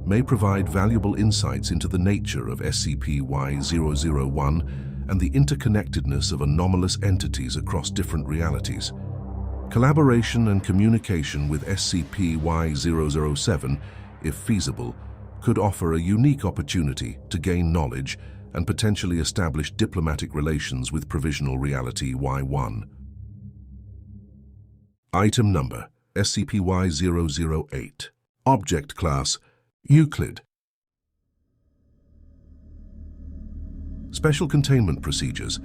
may provide valuable insights into the nature of SCP-Y-001 and the interconnectedness of anomalous entities across different realities. Collaboration and communication with SCP-Y-007, if feasible, could offer a unique opportunity to gain knowledge and potentially establish diplomatic relations with Provisional Reality-Y-1. Item Number: SCP-Y-008. Object Class: Euclid. Special Containment Procedures: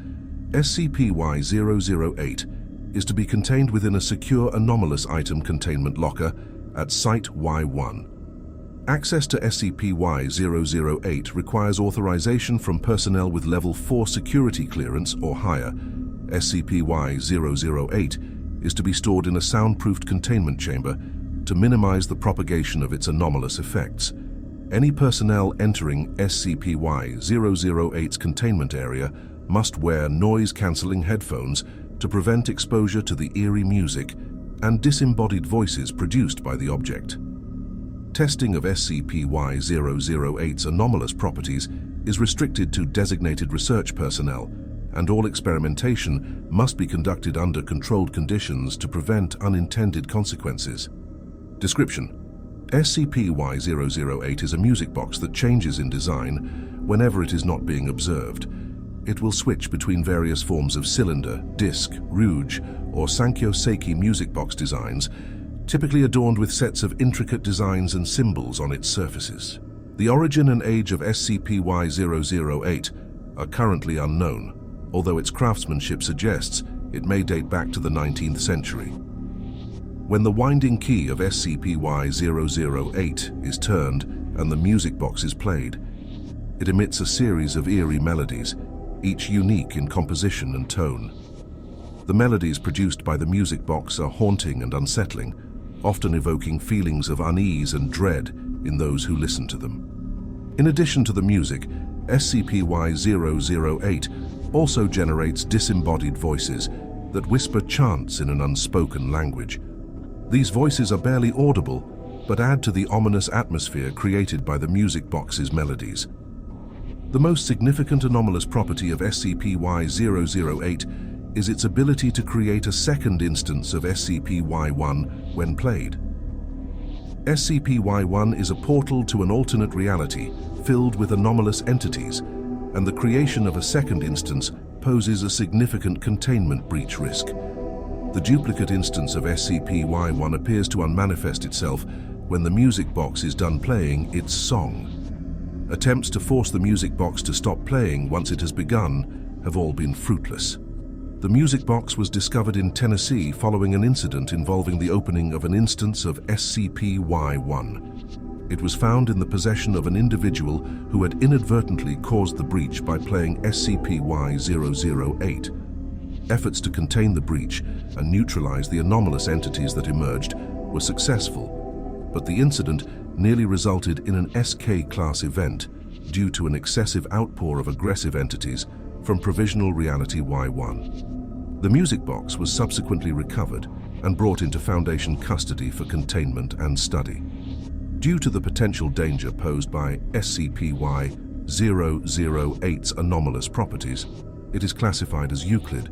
SCP-Y-008 is to be contained within a secure anomalous item containment locker at Site Y1. Access to SCP-Y-008 requires authorization from personnel with Level 4 security clearance or higher. SCP-Y-008 is to be stored in a soundproofed containment chamber to minimize the propagation of its anomalous effects. Any personnel entering SCP-Y-008's containment area must wear noise-canceling headphones to prevent exposure to the eerie music and disembodied voices produced by the object. Testing of SCP-Y-008's anomalous properties is restricted to designated research personnel, and all experimentation must be conducted under controlled conditions to prevent unintended consequences. Description: SCP-Y-008 is a music box that changes in design whenever it is not being observed. It will switch between various forms of cylinder, disc, rouge, or Sankyo Seiki music box designs, typically adorned with sets of intricate designs and symbols on its surfaces. The origin and age of SCP-Y-008 are currently unknown, although its craftsmanship suggests it may date back to the 19th century. When the winding key of SCP-Y-008 is turned and the music box is played, it emits a series of eerie melodies, each unique in composition and tone. The melodies produced by the music box are haunting and unsettling, often evoking feelings of unease and dread in those who listen to them. In addition to the music, SCP-Y-008 also generates disembodied voices that whisper chants in an unspoken language. These voices are barely audible, but add to the ominous atmosphere created by the music box's melodies. The most significant anomalous property of SCP-Y-008 is its ability to create a second instance of SCP-Y-1 when played. SCP-Y-1 is a portal to an alternate reality filled with anomalous entities, and the creation of a second instance poses a significant containment breach risk. The duplicate instance of SCP-Y-1 appears to unmanifest itself when the music box is done playing its song. Attempts to force the music box to stop playing once it has begun have all been fruitless. The music box was discovered in Tennessee following an incident involving the opening of an instance of SCP-Y-1. It was found in the possession of an individual who had inadvertently caused the breach by playing SCP-Y-008. Efforts to contain the breach and neutralize the anomalous entities that emerged were successful, but the incident nearly resulted in an SK-class event due to an excessive outpour of aggressive entities from Provisional Reality-Y-1. The music box was subsequently recovered and brought into Foundation custody for containment and study. Due to the potential danger posed by SCP-Y-008's anomalous properties, it is classified as Euclid,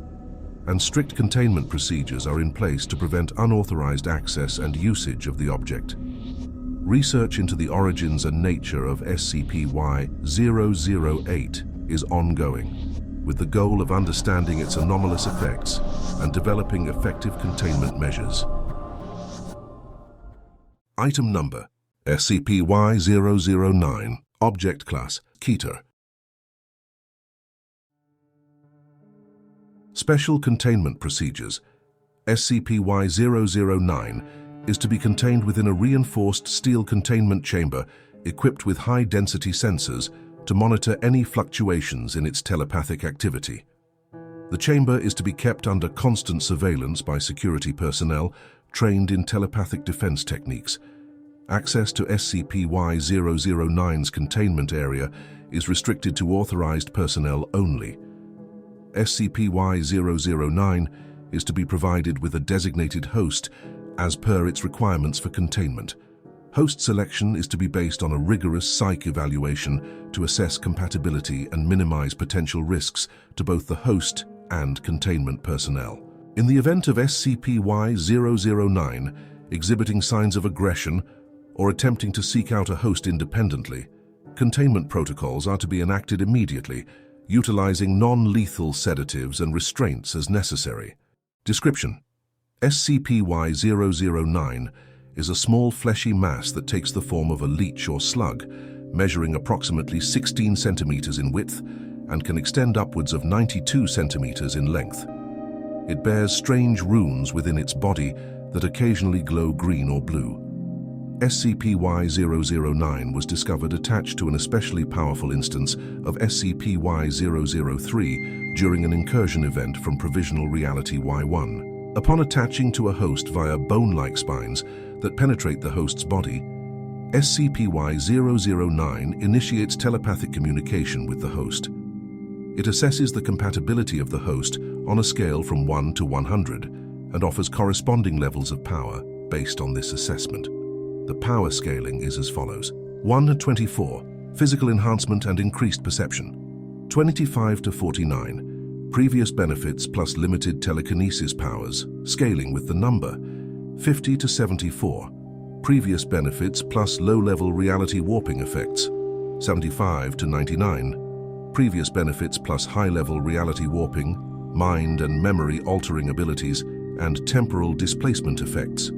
and strict containment procedures are in place to prevent unauthorized access and usage of the object. Research into the origins and nature of SCP-Y-008 is ongoing, with the goal of understanding its anomalous effects and developing effective containment measures. Item Number: SCP-Y-009, Object Class, Keter. Special Containment Procedures. SCP-Y-009 is to be contained within a reinforced steel containment chamber equipped with high-density sensors to monitor any fluctuations in its telepathic activity. The chamber is to be kept under constant surveillance by security personnel trained in telepathic defense techniques. Access to SCP-Y-009's containment area is restricted to authorized personnel only. SCP-Y-009 is to be provided with a designated host as per its requirements for containment. Host selection is to be based on a rigorous psych evaluation to assess compatibility and minimize potential risks to both the host and containment personnel. In the event of SCP-Y-009 exhibiting signs of aggression or attempting to seek out a host independently, containment protocols are to be enacted immediately, utilizing non-lethal sedatives and restraints as necessary. Description: SCP-Y-009 is a small fleshy mass that takes the form of a leech or slug, measuring approximately 16 centimeters in width and can extend upwards of 92 centimeters in length. It bears strange runes within its body that occasionally glow green or blue. SCP-Y-009 was discovered attached to an especially powerful instance of SCP-Y-003 during an incursion event from Provisional Reality-Y-1. Upon attaching to a host via bone-like spines that penetrate the host's body, SCP-Y-009 initiates telepathic communication with the host. It assesses the compatibility of the host on a scale from 1 to 100 and offers corresponding levels of power based on this assessment. The power scaling is as follows: 1 to 24, physical enhancement and increased perception; 25 to 49, previous benefits plus limited telekinesis powers, scaling with the number; 50 to 74, previous benefits plus low-level reality warping effects; 75 to 99, previous benefits plus high-level reality warping, mind and memory altering abilities, and temporal displacement effects.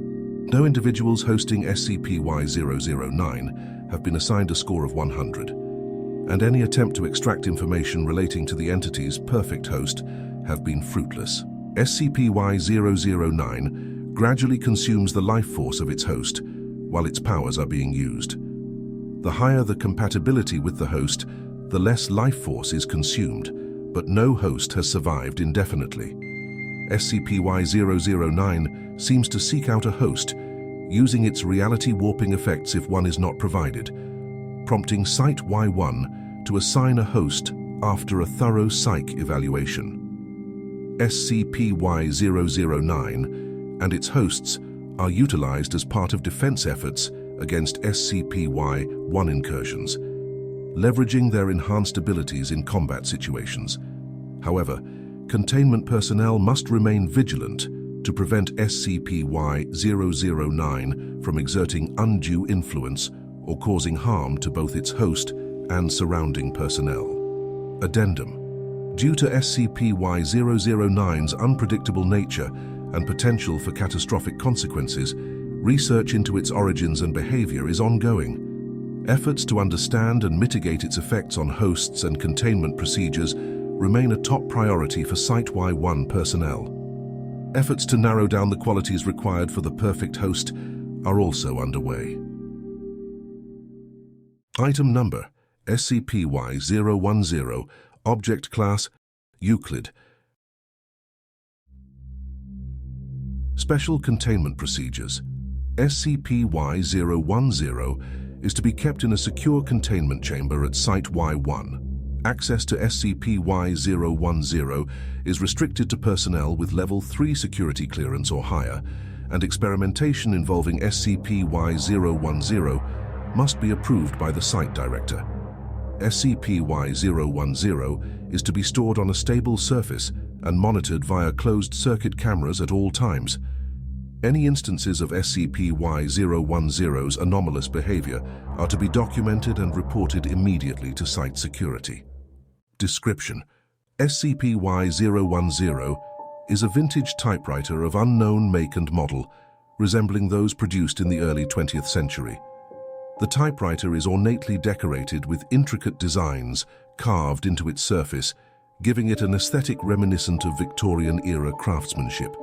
No individuals hosting SCP-Y-009 have been assigned a score of 100, and any attempt to extract information relating to the entity's perfect host have been fruitless. SCP-Y-009 gradually consumes the life force of its host while its powers are being used. The higher the compatibility with the host, the less life force is consumed, but no host has survived indefinitely. SCP-Y-009 seems to seek out a host, using its reality warping effects if one is not provided, prompting Site-Y1 to assign a host after a thorough psych evaluation. SCP-Y-009 and its hosts are utilized as part of defense efforts against SCP-Y-1 incursions, leveraging their enhanced abilities in combat situations. However, containment personnel must remain vigilant to prevent SCP-Y-009 from exerting undue influence or causing harm to both its host and surrounding personnel. Addendum. Due to SCP-Y-009's unpredictable nature and potential for catastrophic consequences, research into its origins and behavior is ongoing. Efforts to understand and mitigate its effects on hosts and containment procedures remain a top priority for Site-Y1 personnel. Efforts to narrow down the qualities required for the perfect host are also underway. Item Number: SCP-Y-010, Object Class: Euclid. Special Containment Procedures. SCP-Y-010 is to be kept in a secure containment chamber at Site-Y1. Access to SCP-Y-010 is restricted to personnel with Level 3 security clearance or higher, and experimentation involving SCP-Y-010 must be approved by the Site Director. SCP-Y-010 is to be stored on a stable surface and monitored via closed-circuit cameras at all times. Any instances of SCP-Y-010's anomalous behavior are to be documented and reported immediately to Site Security. Description: SCP-Y-010 is a vintage typewriter of unknown make and model, resembling those produced in the early 20th century. The typewriter is ornately decorated with intricate designs carved into its surface, giving it an aesthetic reminiscent of Victorian-era craftsmanship.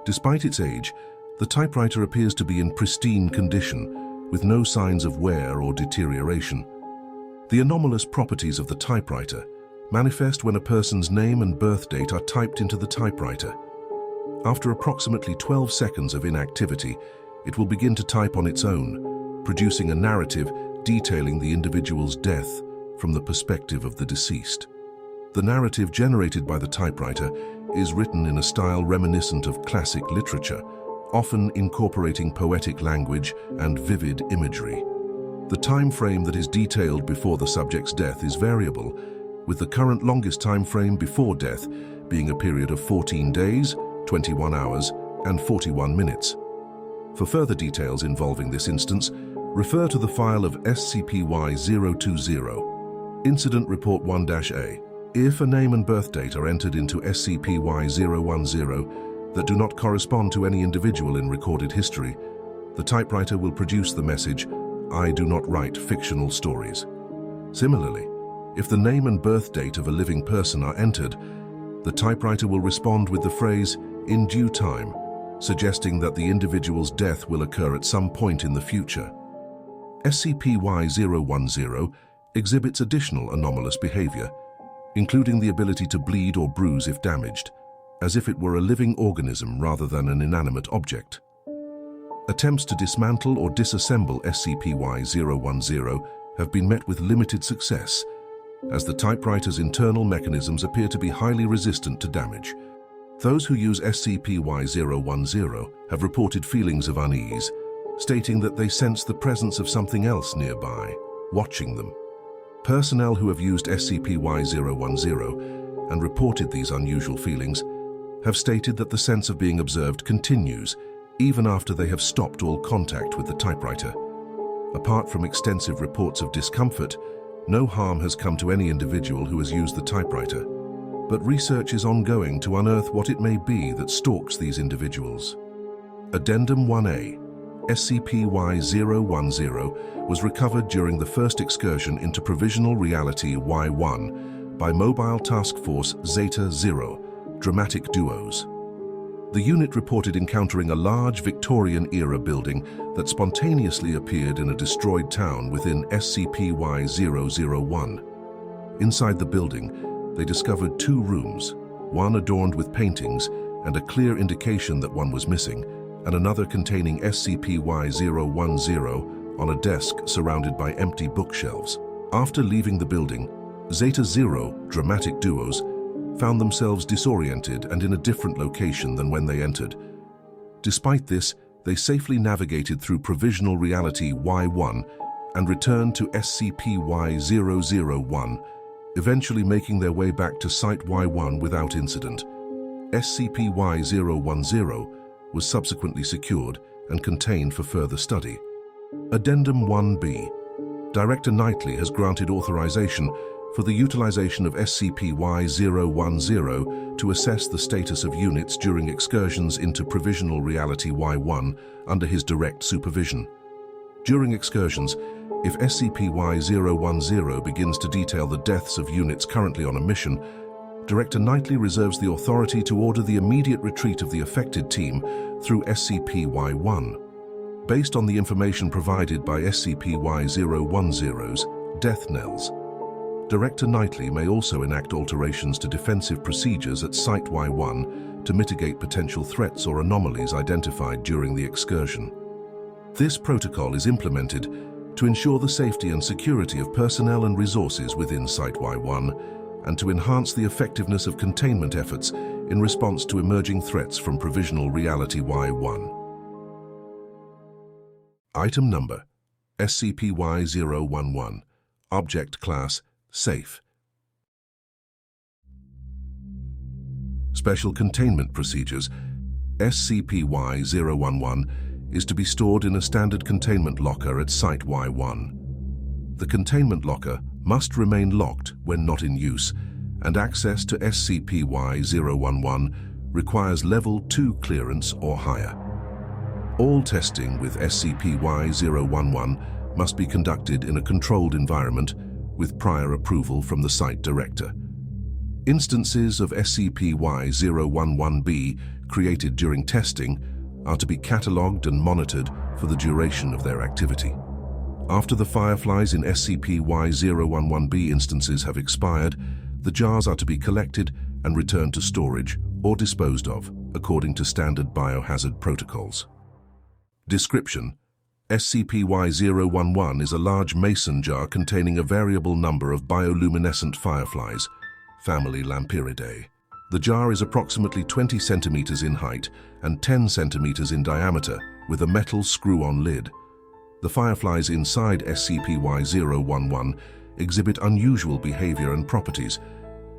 Despite its age, the typewriter appears to be in pristine condition, with no signs of wear or deterioration. The anomalous properties of the typewriter manifest when a person's name and birth date are typed into the typewriter. After approximately 12 seconds of inactivity, it will begin to type on its own, producing a narrative detailing the individual's death from the perspective of the deceased. The narrative generated by the typewriter is written in a style reminiscent of classic literature, often incorporating poetic language and vivid imagery. The time frame that is detailed before the subject's death is variable, with the current longest time frame before death being a period of 14 days, 21 hours, and 41 minutes. For further details involving this instance, refer to the file of SCP-Y-020, Incident Report 1-A. If a name and birth date are entered into SCP-Y-010 that do not correspond to any individual in recorded history, the typewriter will produce the message, "I do not write fictional stories." Similarly, if the name and birth date of a living person are entered, the typewriter will respond with the phrase, "in due time," suggesting that the individual's death will occur at some point in the future. SCP-Y-010 exhibits additional anomalous behavior, including the ability to bleed or bruise if damaged, as if it were a living organism rather than an inanimate object. Attempts to dismantle or disassemble SCP-Y-010 have been met with limited success, as the typewriter's internal mechanisms appear to be highly resistant to damage. Those who use SCP-Y-010 have reported feelings of unease, stating that they sense the presence of something else nearby, watching them. Personnel who have used SCP-Y-010 and reported these unusual feelings have stated that the sense of being observed continues even after they have stopped all contact with the typewriter. Apart from extensive reports of discomfort, no harm has come to any individual who has used the typewriter, but research is ongoing to unearth what it may be that stalks these individuals. Addendum 1-A. SCP-Y-010 was recovered during the first excursion into Provisional Reality-Y-1 by Mobile Task Force Zeta-0, Dramatic Duos. The unit reported encountering a large Victorian-era building that spontaneously appeared in a destroyed town within SCP-Y-001. Inside the building, they discovered 2 rooms, one adorned with paintings and a clear indication that one was missing, and another containing SCP-Y-010 on a desk surrounded by empty bookshelves. After leaving the building, Zeta-Zero, dramatic duos, found themselves disoriented and in a different location than when they entered. Despite this, they safely navigated through Provisional Reality-Y-1 and returned to SCP-Y-001, eventually making their way back to Site Y1 without incident. SCP-Y-010 was subsequently secured and contained for further study. Addendum 1B. Director Knightley has granted authorization for the utilization of SCP-Y-010 to assess the status of units during excursions into Provisional Reality-Y1 under his direct supervision. During excursions, if SCP-Y-010 begins to detail the deaths of units currently on a mission, Director Knightley reserves the authority to order the immediate retreat of the affected team through SCP-Y1. Based on the information provided by SCP-Y-010's death knells, Director Knightley may also enact alterations to defensive procedures at Site Y1 to mitigate potential threats or anomalies identified during the excursion. This protocol is implemented to ensure the safety and security of personnel and resources within Site Y1 and to enhance the effectiveness of containment efforts in response to emerging threats from Provisional Reality-Y1. Item Number: SCP-Y-011. Object Class: Safe. Special Containment Procedures. SCP-Y-011 is to be stored in a standard containment locker at Site Y1. The containment locker must remain locked when not in use, and access to SCP-Y-011 requires Level 2 clearance or higher. All testing with SCP-Y-011 must be conducted in a controlled environment with prior approval from the site director. Instances of SCP-Y-011-B created during testing are to be catalogued and monitored for the duration of their activity. After the fireflies in SCP-Y-011-B instances have expired, the jars are to be collected and returned to storage or disposed of according to standard biohazard protocols. Description: SCP-Y-011 is a large mason jar containing a variable number of bioluminescent fireflies, family Lampyridae. The jar is approximately 20 centimeters in height and 10 centimeters in diameter with a metal screw-on lid. The fireflies inside SCP-Y-011 exhibit unusual behavior and properties,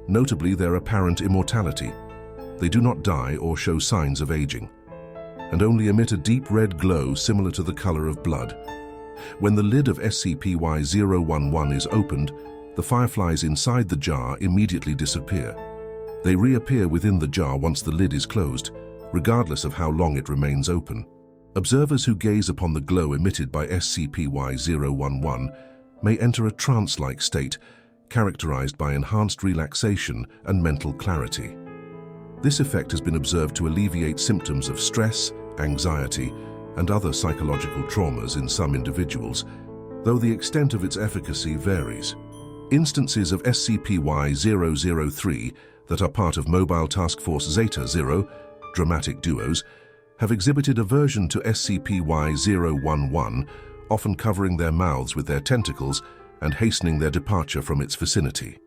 notably their apparent immortality. They do not die or show signs of aging, and only emit a deep red glow similar to the color of blood. When the lid of SCP-Y-011 is opened, the fireflies inside the jar immediately disappear. They reappear within the jar once the lid is closed, regardless of how long it remains open. Observers who gaze upon the glow emitted by SCP-Y-011 may enter a trance-like state, characterized by enhanced relaxation and mental clarity. This effect has been observed to alleviate symptoms of stress, anxiety, and other psychological traumas in some individuals, though the extent of its efficacy varies. Instances of SCP-Y-003 that are part of Mobile Task Force Zeta-Zero, dramatic duos, have exhibited aversion to SCP-Y-011, often covering their mouths with their tentacles and hastening their departure from its vicinity.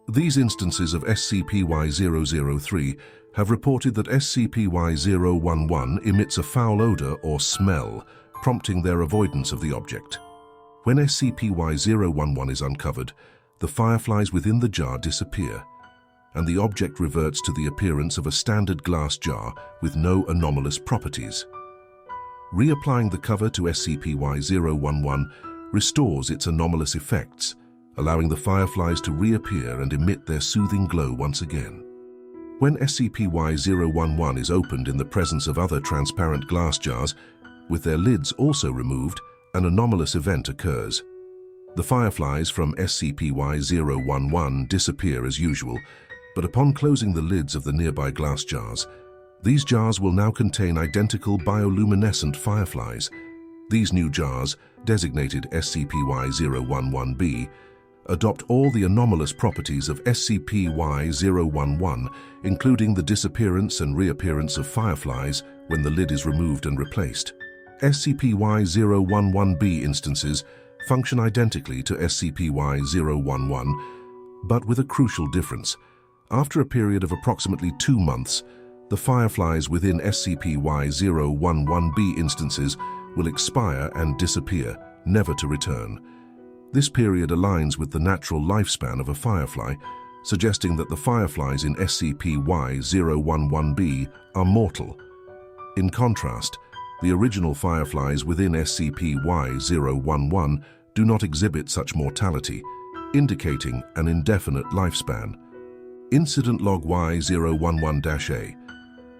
These instances of SCP-Y-003 have reported that SCP-Y-011 emits a foul odor or smell, prompting their avoidance of the object. When SCP-Y-011 is uncovered, the fireflies within the jar disappear, and the object reverts to the appearance of a standard glass jar with no anomalous properties. Reapplying the cover to SCP-Y-011 restores its anomalous effects, allowing the fireflies to reappear and emit their soothing glow once again. When SCP-Y-011 is opened in the presence of other transparent glass jars, with their lids also removed, an anomalous event occurs. The fireflies from SCP-Y-011 disappear as usual, but upon closing the lids of the nearby glass jars, these jars will now contain identical bioluminescent fireflies. These new jars, designated SCP-Y-011-B, adopt all the anomalous properties of SCP-Y-011, including the disappearance and reappearance of fireflies when the lid is removed and replaced. SCP-Y-011b instances function identically to SCP-Y-011, but with a crucial difference. After a period of approximately 2 months, the fireflies within SCP-Y-011b instances will expire and disappear, never to return. This period aligns with the natural lifespan of a firefly, suggesting that the fireflies in SCP-Y-011b are mortal. In contrast, the original fireflies within SCP-Y-011 do not exhibit such mortality, indicating an indefinite lifespan. Incident Log Y-011-A.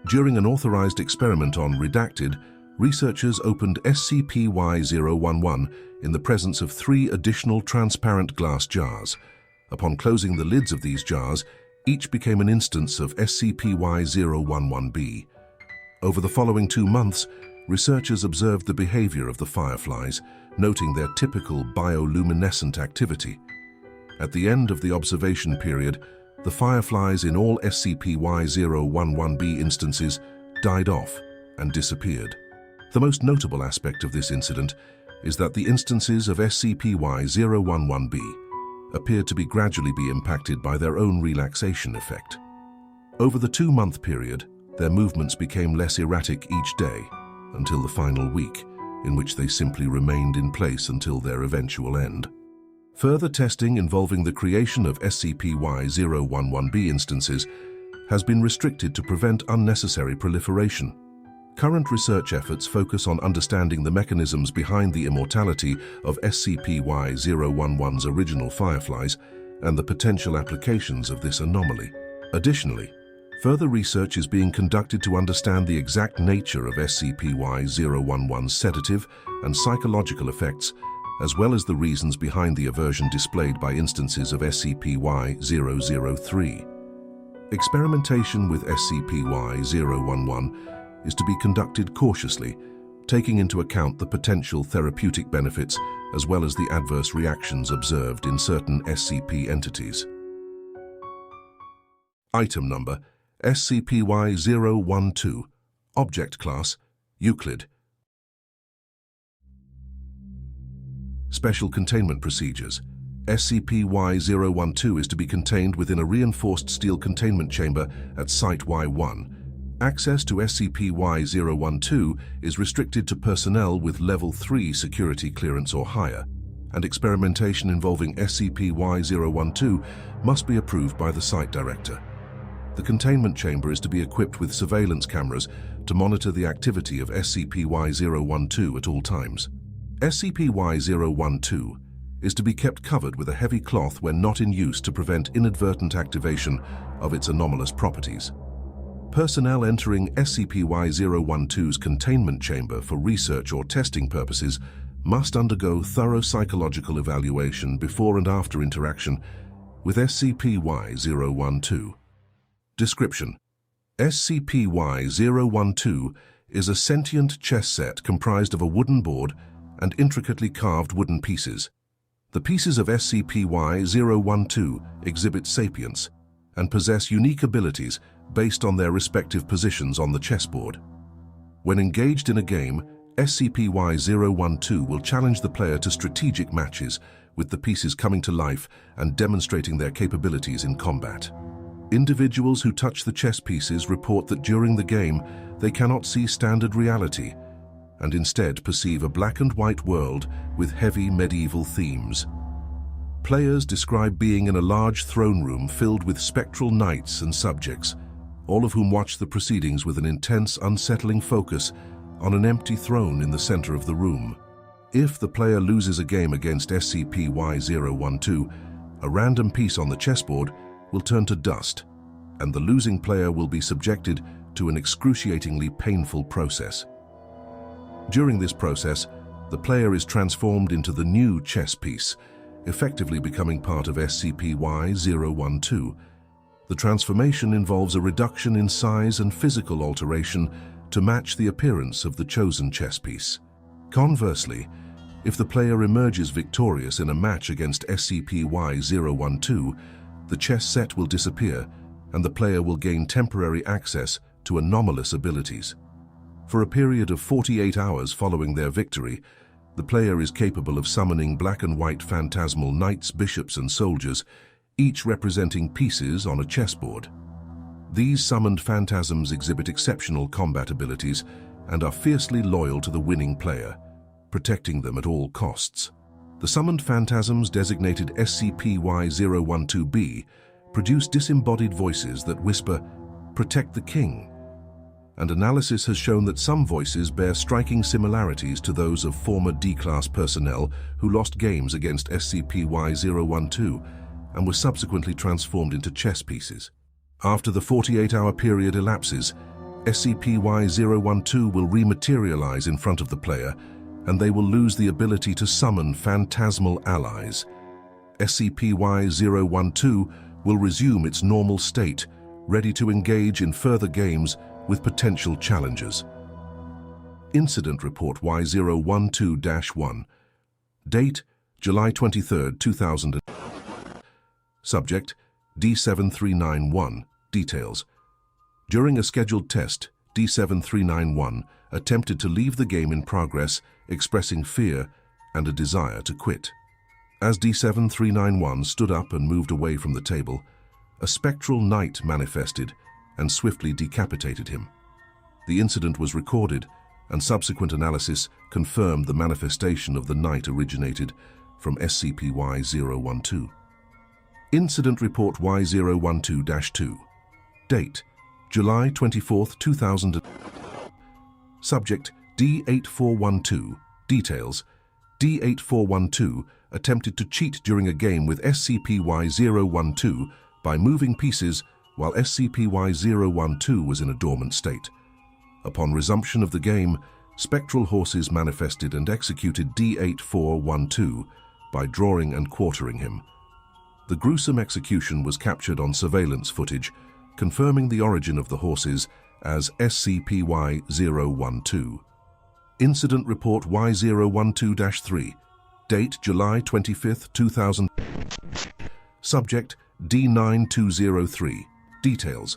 During an authorized experiment on Redacted, researchers opened SCP-Y-011 in the presence of 3 additional transparent glass jars. Upon closing the lids of these jars, each became an instance of SCP-Y-011b. Over the following 2 months, researchers observed the behavior of the fireflies, noting their typical bioluminescent activity. At the end of the observation period, the fireflies in all SCP-Y-011b instances died off and disappeared. The most notable aspect of this incident is that the instances of SCP-Y-011b appeared to be gradually impacted by their own relaxation effect. Over the 2-month period, their movements became less erratic each day until the final week, in which they simply remained in place until their eventual end. Further testing involving the creation of SCP-Y-011b instances has been restricted to prevent unnecessary proliferation. Current research efforts focus on understanding the mechanisms behind the immortality of SCP-Y-011's original fireflies and the potential applications of this anomaly. Additionally, further research is being conducted to understand the exact nature of SCP-Y-011's sedative and psychological effects, as well as the reasons behind the aversion displayed by instances of SCP-Y-003. Experimentation with SCP-Y-011 is to be conducted cautiously, taking into account the potential therapeutic benefits as well as the adverse reactions observed in certain SCP entities. Item Number: SCP-Y-012. Object Class: Euclid. Special Containment Procedures. SCP-Y-012 is to be contained within a reinforced steel containment chamber at Site Y1. Access to SCP-Y-012 is restricted to personnel with Level 3 security clearance or higher, and experimentation involving SCP-Y-012 must be approved by the Site Director. The containment chamber is to be equipped with surveillance cameras to monitor the activity of SCP-Y-012 at all times. SCP-Y-012 is to be kept covered with a heavy cloth when not in use to prevent inadvertent activation of its anomalous properties. Personnel entering SCP-Y-012's containment chamber for research or testing purposes must undergo thorough psychological evaluation before and after interaction with SCP-Y-012. Description: SCP-Y-012 is a sentient chess set comprised of a wooden board and intricately carved wooden pieces. The pieces of SCP-Y-012 exhibit sapience and possess unique abilities based on their respective positions on the chessboard. When engaged in a game, SCP-Y-012 will challenge the player to strategic matches, with the pieces coming to life and demonstrating their capabilities in combat. Individuals who touch the chess pieces report that during the game they cannot see standard reality and instead perceive a black and white world with heavy medieval themes. Players describe being in a large throne room filled with spectral knights and subjects, all of whom watch the proceedings with an intense, unsettling focus on an empty throne in the center of the room. If the player loses a game against SCP-Y-012, a random piece on the chessboard will turn to dust, and the losing player will be subjected to an excruciatingly painful process. During this process, the player is transformed into the new chess piece, effectively becoming part of SCP-Y-012. The transformation involves a reduction in size and physical alteration to match the appearance of the chosen chess piece. Conversely, If the player emerges victorious in a match against SCP-Y-012, the chess set will disappear and the player will gain temporary access to anomalous abilities. For a period of 48 hours following their victory, the player is capable of summoning black and white phantasmal knights, bishops, and soldiers, each representing pieces on a chessboard. These summoned phantasms exhibit exceptional combat abilities and are fiercely loyal to the winning player, protecting them at all costs. The summoned phantasms, designated SCP-Y-012-B, produce disembodied voices that whisper, "Protect the king," and analysis has shown that some voices bear striking similarities to those of former D-Class personnel who lost games against SCP-Y-012 and were subsequently transformed into chess pieces. After the 48-hour period elapses, SCP-Y-012 will rematerialize in front of the player, and they will lose the ability to summon phantasmal allies. SCP-Y-012 will resume its normal state, ready to engage in further games with potential challengers. Incident Report Y012-1. Date: July 23, 2000. Subject: D7391. Details: during a scheduled test, D7391 attempted to leave the game in progress, expressing fear and a desire to quit. As D7391 stood up and moved away from the table, a spectral knight manifested and swiftly decapitated him. The incident was recorded, and subsequent analysis confirmed the manifestation of the knight originated from SCP-Y-012. Incident Report Y012-2. Date: July 24, 2000. Subject: D8412. Details: D8412 attempted to cheat during a game with SCP-Y-012 by moving pieces while SCP-Y-012 was in a dormant state. Upon resumption of the game, spectral horses manifested and executed D8412 by drawing and quartering him. The gruesome execution was captured on surveillance footage, confirming the origin of the horses as SCP-Y-012. Incident Report Y012-3. Date: July 25, 2000. Subject: D9203. Details: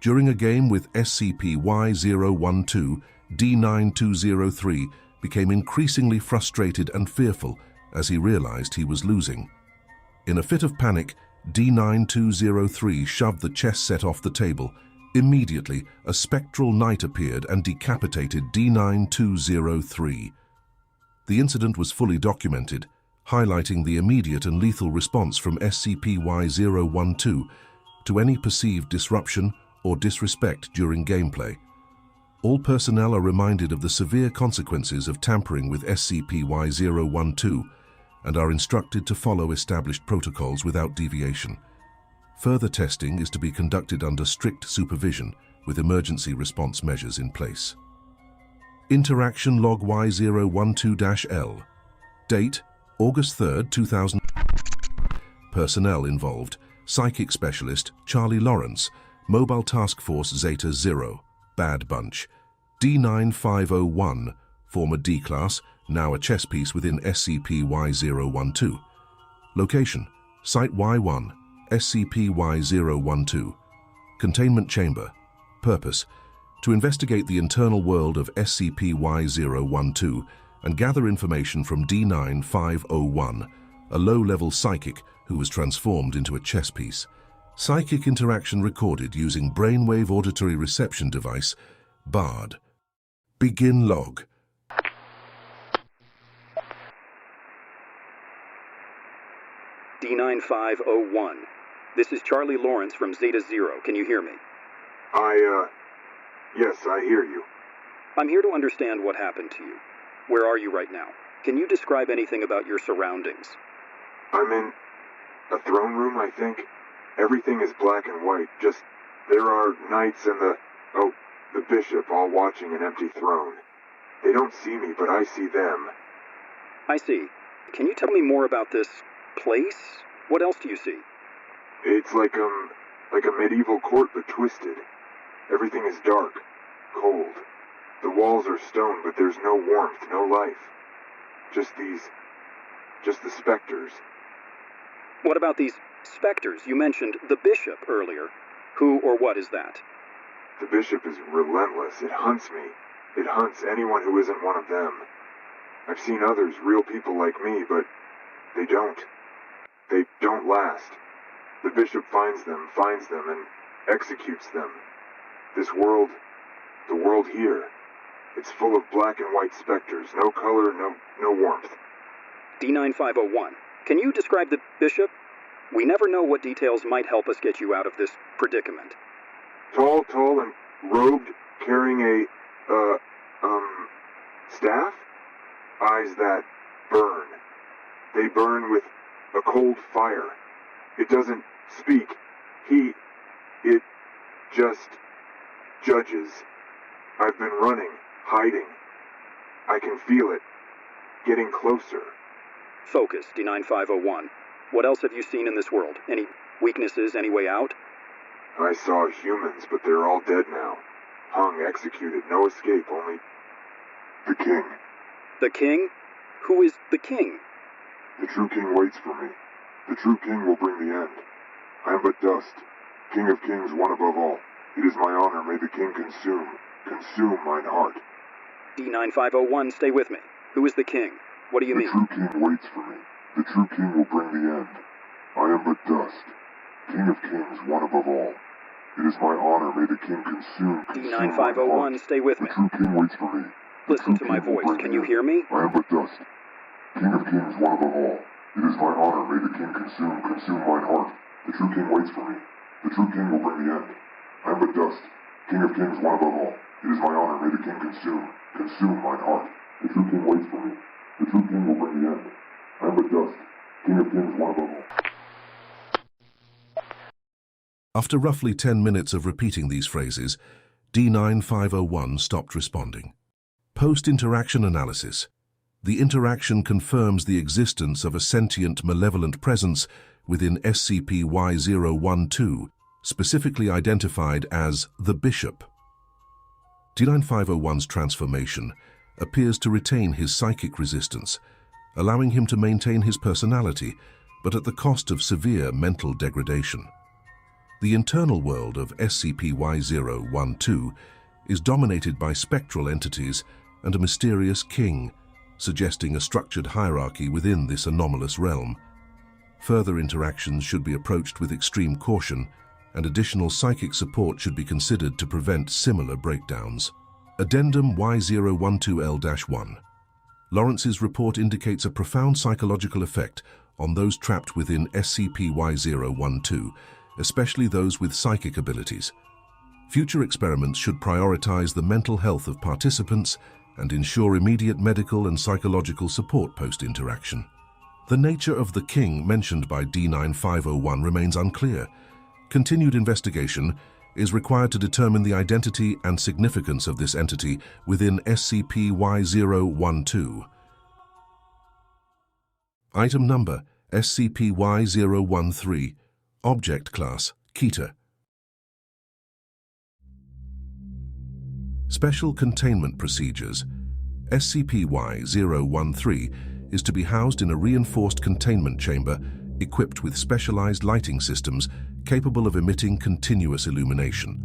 during a game with SCP-Y012, D9203 became increasingly frustrated and fearful as he realized he was losing. In a fit of panic, D9203 shoved the chess set off the table. Immediately, a spectral knight appeared and decapitated D9203. The incident was fully documented, highlighting the immediate and lethal response from SCP-Y-012 to any perceived disruption or disrespect during gameplay. All personnel are reminded of the severe consequences of tampering with SCP-Y-012 and are instructed to follow established protocols without deviation. Further testing is to be conducted under strict supervision with emergency response measures in place. Interaction Log Y012-L. Date: August 3, 2000. Personnel involved: Psychic Specialist Charlie Lawrence, Mobile Task Force Zeta 0, Bad Bunch. D9501, former D-Class, now a chess piece within SCP-Y-012. Location: Site Y1, SCP-Y-012. Containment Chamber. Purpose: to investigate the internal world of SCP-Y-012 and gather information from D9501, a low-level psychic who was transformed into a chess piece. Psychic interaction recorded using brainwave auditory reception device, BARD. Begin log. D9501. This is Charlie Lawrence from Zeta 0. Can you hear me? Yes, I hear you. I'm here to understand what happened to you. Where are you right now? Can you describe anything about your surroundings? I'm in a throne room, I think. Everything is black and white, just there are knights and the bishop all watching an empty throne. They don't see me, but I see them. I see. Can you tell me more about this place? What else do you see? It's like a medieval court, but twisted. Everything is dark, cold. The walls are stone, but there's no warmth, no life. Just the specters. What about these specters? You mentioned the bishop earlier. Who or what is that? The bishop is relentless. It hunts me. It hunts anyone who isn't one of them. I've seen others, real people like me, but they don't. They don't last. The bishop finds them, and executes them. This world, the world here, it's full of black and white specters. No color, no warmth. D9501, can you describe the bishop? We never know what details might help us get you out of this predicament. Tall and robed, carrying a, staff? Eyes that burn. They burn with a cold fire. It doesn't speak. It just judges. I've been running, hiding. I can feel it. Getting closer. Focus, D9501. What else have you seen in this world? Any weaknesses, any way out? I saw humans, but they're all dead now. Hung, executed, no escape, only the king. The king? Who is the king? The true king waits for me. The true king will bring the end. I am but dust. King of kings, one above all. It is my honor, may the king consume mine heart. D9501, stay with me. Who is the king? What do you mean? The true king waits for me. The true king will bring the end. I am but dust. King of kings, one above all. It is my honor, may the king consume D9501, stay with me. The true king waits for me. Listen to my voice. Can you hear me? I am but dust. King of kings, one above all. It is my honor, may the king consume mine heart. The true king waits for me. The true king will bring the end. I am but dust. King of kings, one above all. It is my honor, may the king consume mine heart. The true king waits for me. The true king will bring the end. I am but dust. King of kings, one above all. After roughly 10 minutes of repeating these phrases, D9501 stopped responding. Post-interaction analysis. The interaction confirms the existence of a sentient, malevolent presence within SCP-Y-012, specifically identified as the Bishop. D9501's transformation appears to retain his psychic resistance, allowing him to maintain his personality, but at the cost of severe mental degradation. The internal world of SCP-Y-012 is dominated by spectral entities and a mysterious king, suggesting a structured hierarchy within this anomalous realm. Further interactions should be approached with extreme caution, and additional psychic support should be considered to prevent similar breakdowns. Addendum Y012L-1. Lawrence's report indicates a profound psychological effect on those trapped within SCP-Y-012, especially those with psychic abilities. Future experiments should prioritize the mental health of participants and ensure immediate medical and psychological support post-interaction. The nature of the king mentioned by D9501 remains unclear. Continued investigation is required to determine the identity and significance of this entity within SCP-Y-012. Item number SCP-Y-013. Object Class Keter. Special Containment Procedures. SCP-Y-013 is to be housed in a reinforced containment chamber equipped with specialized lighting systems capable of emitting continuous illumination.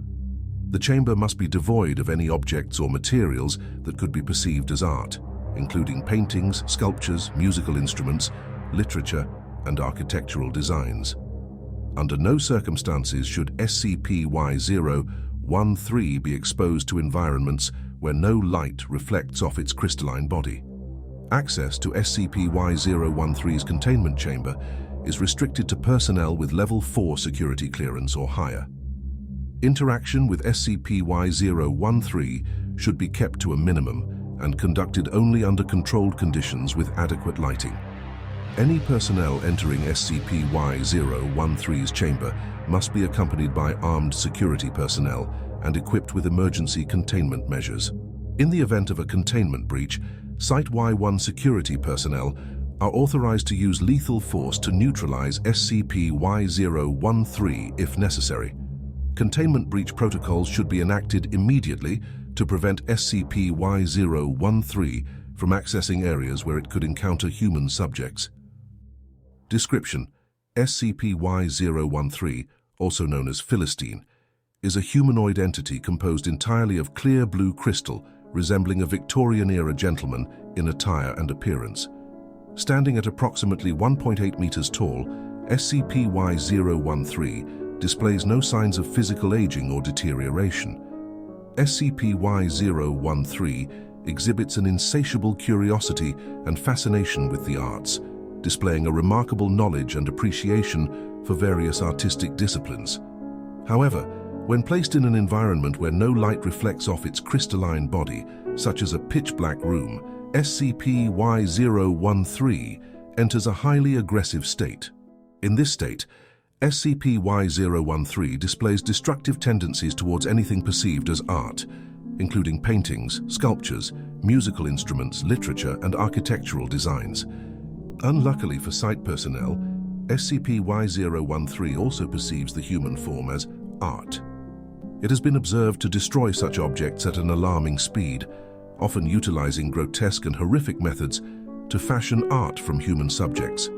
The chamber must be devoid of any objects or materials that could be perceived as art, including paintings, sculptures, musical instruments, literature, and architectural designs. Under no circumstances should SCP-Y-013 be exposed to environments where no light reflects off its crystalline body. Access to SCP-Y-013's containment chamber is restricted to personnel with Level 4 security clearance or higher. Interaction with SCP-Y-013 should be kept to a minimum and conducted only under controlled conditions with adequate lighting. Any personnel entering SCP-Y-013's chamber must be accompanied by armed security personnel and equipped with emergency containment measures. In the event of a containment breach, Site-Y1 security personnel are authorized to use lethal force to neutralize SCP-Y-013 if necessary. Containment breach protocols should be enacted immediately to prevent SCP-Y-013 from accessing areas where it could encounter human subjects. Description: SCP-Y-013, also known as Philistine, is a humanoid entity composed entirely of clear blue crystal resembling a Victorian-era gentleman in attire and appearance. Standing at approximately 1.8 meters tall, SCP-Y-013 displays no signs of physical aging or deterioration. SCP-Y-013 exhibits an insatiable curiosity and fascination with the arts, displaying a remarkable knowledge and appreciation for various artistic disciplines. However, when placed in an environment where no light reflects off its crystalline body, such as a pitch-black room, SCP-Y-013 enters a highly aggressive state. In this state, SCP-Y-013 displays destructive tendencies towards anything perceived as art, including paintings, sculptures, musical instruments, literature, and architectural designs. Unluckily for site personnel, SCP-Y-013 also perceives the human form as art. It has been observed to destroy such objects at an alarming speed, often utilizing grotesque and horrific methods to fashion art from human subjects.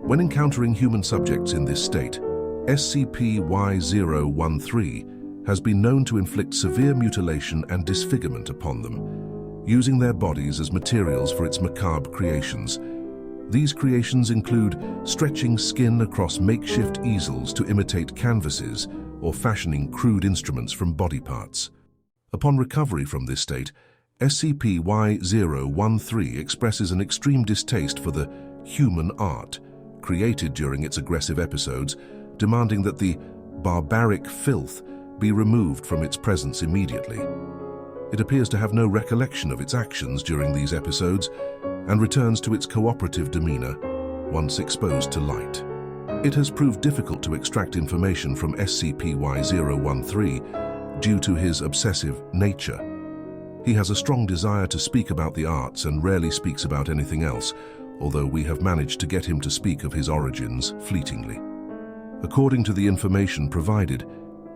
When encountering human subjects in this state, SCP-Y-013 has been known to inflict severe mutilation and disfigurement upon them, using their bodies as materials for its macabre creations. These creations include stretching skin across makeshift easels to imitate canvases or fashioning crude instruments from body parts. Upon recovery from this state, SCP-Y-013 expresses an extreme distaste for the human art created during its aggressive episodes, demanding that the barbaric filth be removed from its presence immediately. It appears to have no recollection of its actions during these episodes and returns to its cooperative demeanor once exposed to light. It has proved difficult to extract information from SCP-Y-013 due to his obsessive nature. He has a strong desire to speak about the arts and rarely speaks about anything else, although we have managed to get him to speak of his origins fleetingly. According to the information provided,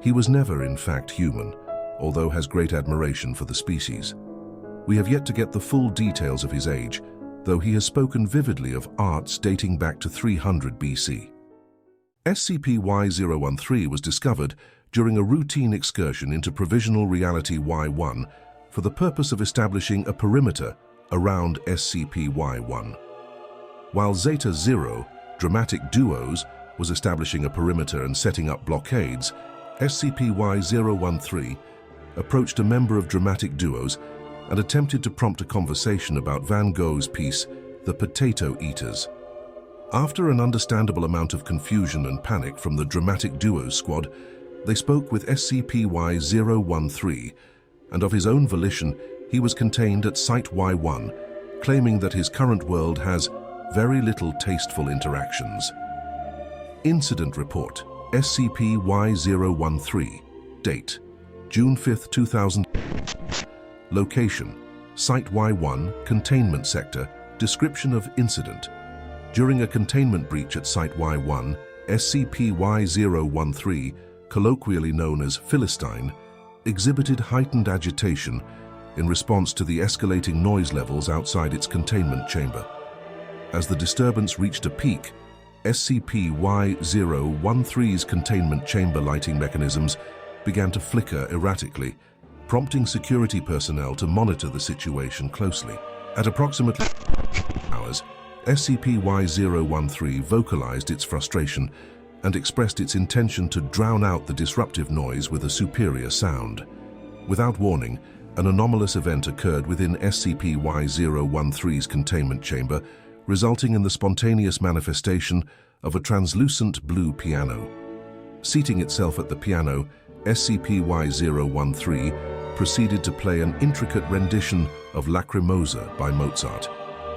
he was never in fact human, although has great admiration for the species. We have yet to get the full details of his age, though he has spoken vividly of arts dating back to 300 BC. SCP-Y-013 was discovered during a routine excursion into Provisional Reality-Y-1 for the purpose of establishing a perimeter around SCP-Y-1. While Zeta-0, Dramatic Duos, was establishing a perimeter and setting up blockades, SCP-Y-013 approached a member of Dramatic Duos and attempted to prompt a conversation about Van Gogh's piece, The Potato Eaters. After an understandable amount of confusion and panic from the Dramatic Duos squad, they spoke with SCP-Y-013, and of his own volition, he was contained at Site Y1, claiming that his current world has very little tasteful interactions. Incident Report, SCP-Y-013. Date: June 5, 2000. Location: Site Y1, Containment Sector. Description of incident: during a containment breach at Site Y1, SCP-Y-013, colloquially known as Philistine, exhibited heightened agitation in response to the escalating noise levels outside its containment chamber. As the disturbance reached a peak, SCP-Y-013's containment chamber lighting mechanisms began to flicker erratically, prompting security personnel to monitor the situation closely. At approximately hours, SCP-Y-013 vocalized its frustration and expressed its intention to drown out the disruptive noise with a superior sound. Without warning, an anomalous event occurred within SCP-Y-013's containment chamber, resulting in the spontaneous manifestation of a translucent blue piano. Seating itself at the piano, SCP-Y-013 proceeded to play an intricate rendition of Lacrimosa by Mozart,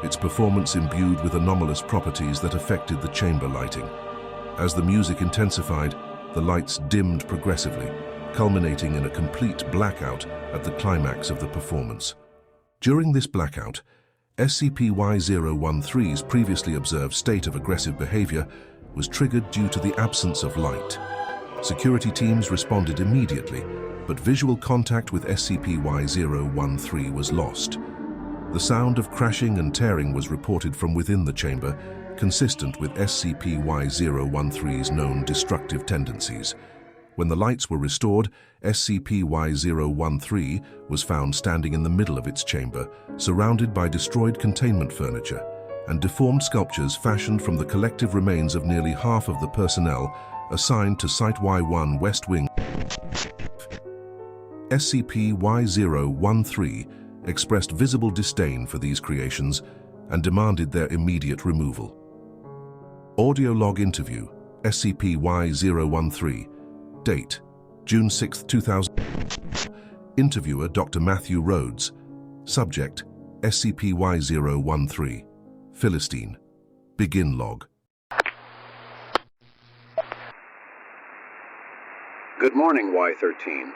its performance imbued with anomalous properties that affected the chamber lighting. As the music intensified, the lights dimmed progressively, culminating in a complete blackout at the climax of the performance. During this blackout, SCP-Y-013's previously observed state of aggressive behavior was triggered due to the absence of light. Security teams responded immediately, but visual contact with SCP-Y-013 was lost. The sound of crashing and tearing was reported from within the chamber, consistent with SCP-Y-013's known destructive tendencies. When the lights were restored, SCP-Y-013 was found standing in the middle of its chamber, surrounded by destroyed containment furniture and deformed sculptures fashioned from the collective remains of nearly half of the personnel assigned to Site Y1 West Wing. SCP-Y-013 expressed visible disdain for these creations and demanded their immediate removal. Audio log interview, SCP-Y-013. Date, June 6, 2000. Interviewer, Dr. Matthew Rhodes. Subject, SCP-Y-013. Philistine. Begin log. Good morning, Y-13.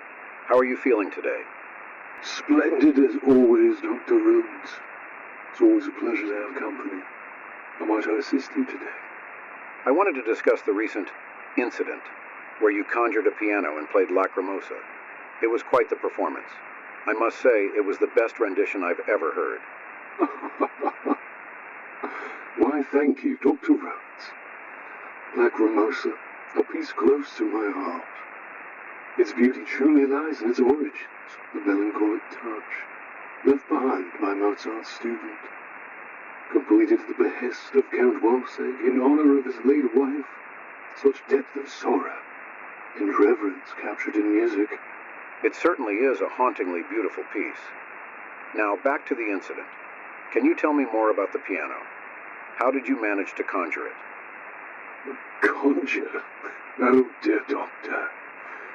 How are you feeling today? Splendid as always, Dr. Rhodes. It's always a pleasure to have company. How might I assist you today? I wanted to discuss the recent incident where you conjured a piano and played Lacrimosa. It was quite the performance. I must say, it was the best rendition I've ever heard. Why, thank you, Dr. Rhodes. Lacrimosa, a piece close to my heart. Its beauty truly lies in its origins, the melancholic touch, left behind by Mozart's student. Completed at the behest of Count Walsegg in honor of his late wife, such depth of sorrow and reverence captured in music. It certainly is a hauntingly beautiful piece. Now, back to the incident. Can you tell me more about the piano? How did you manage to conjure it? Conjure? Oh, dear doctor.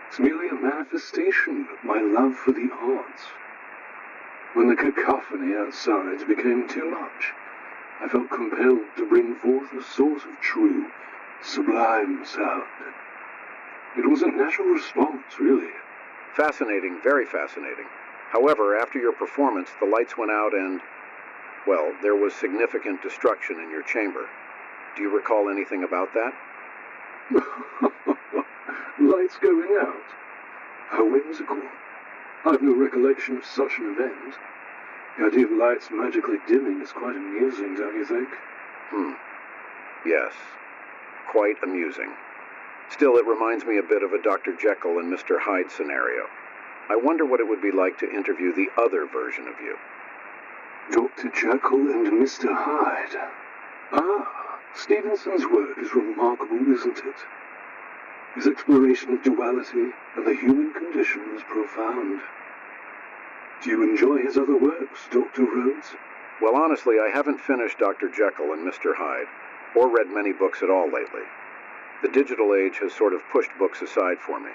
It's merely a manifestation of my love for the arts. When the cacophony outside became too much, I felt compelled to bring forth a source of true, sublime sound. It was a natural response, really. Fascinating, very fascinating. However, after your performance, the lights went out and, well, there was significant destruction in your chamber. Do you recall anything about that? Lights going out? How whimsical. I've no recollection of such an event. The idea of lights magically dimming is quite amusing, don't you think? Yes. Quite amusing. Still, it reminds me a bit of a Dr. Jekyll and Mr. Hyde scenario. I wonder what it would be like to interview the other version of you. Dr. Jekyll and Mr. Hyde. Ah, Stevenson's work is remarkable, isn't it? His exploration of duality and the human condition is profound. Do you enjoy his other works, Dr. Rhodes? Well, honestly, I haven't finished Dr. Jekyll and Mr. Hyde, or read many books at all lately. The digital age has sort of pushed books aside for me.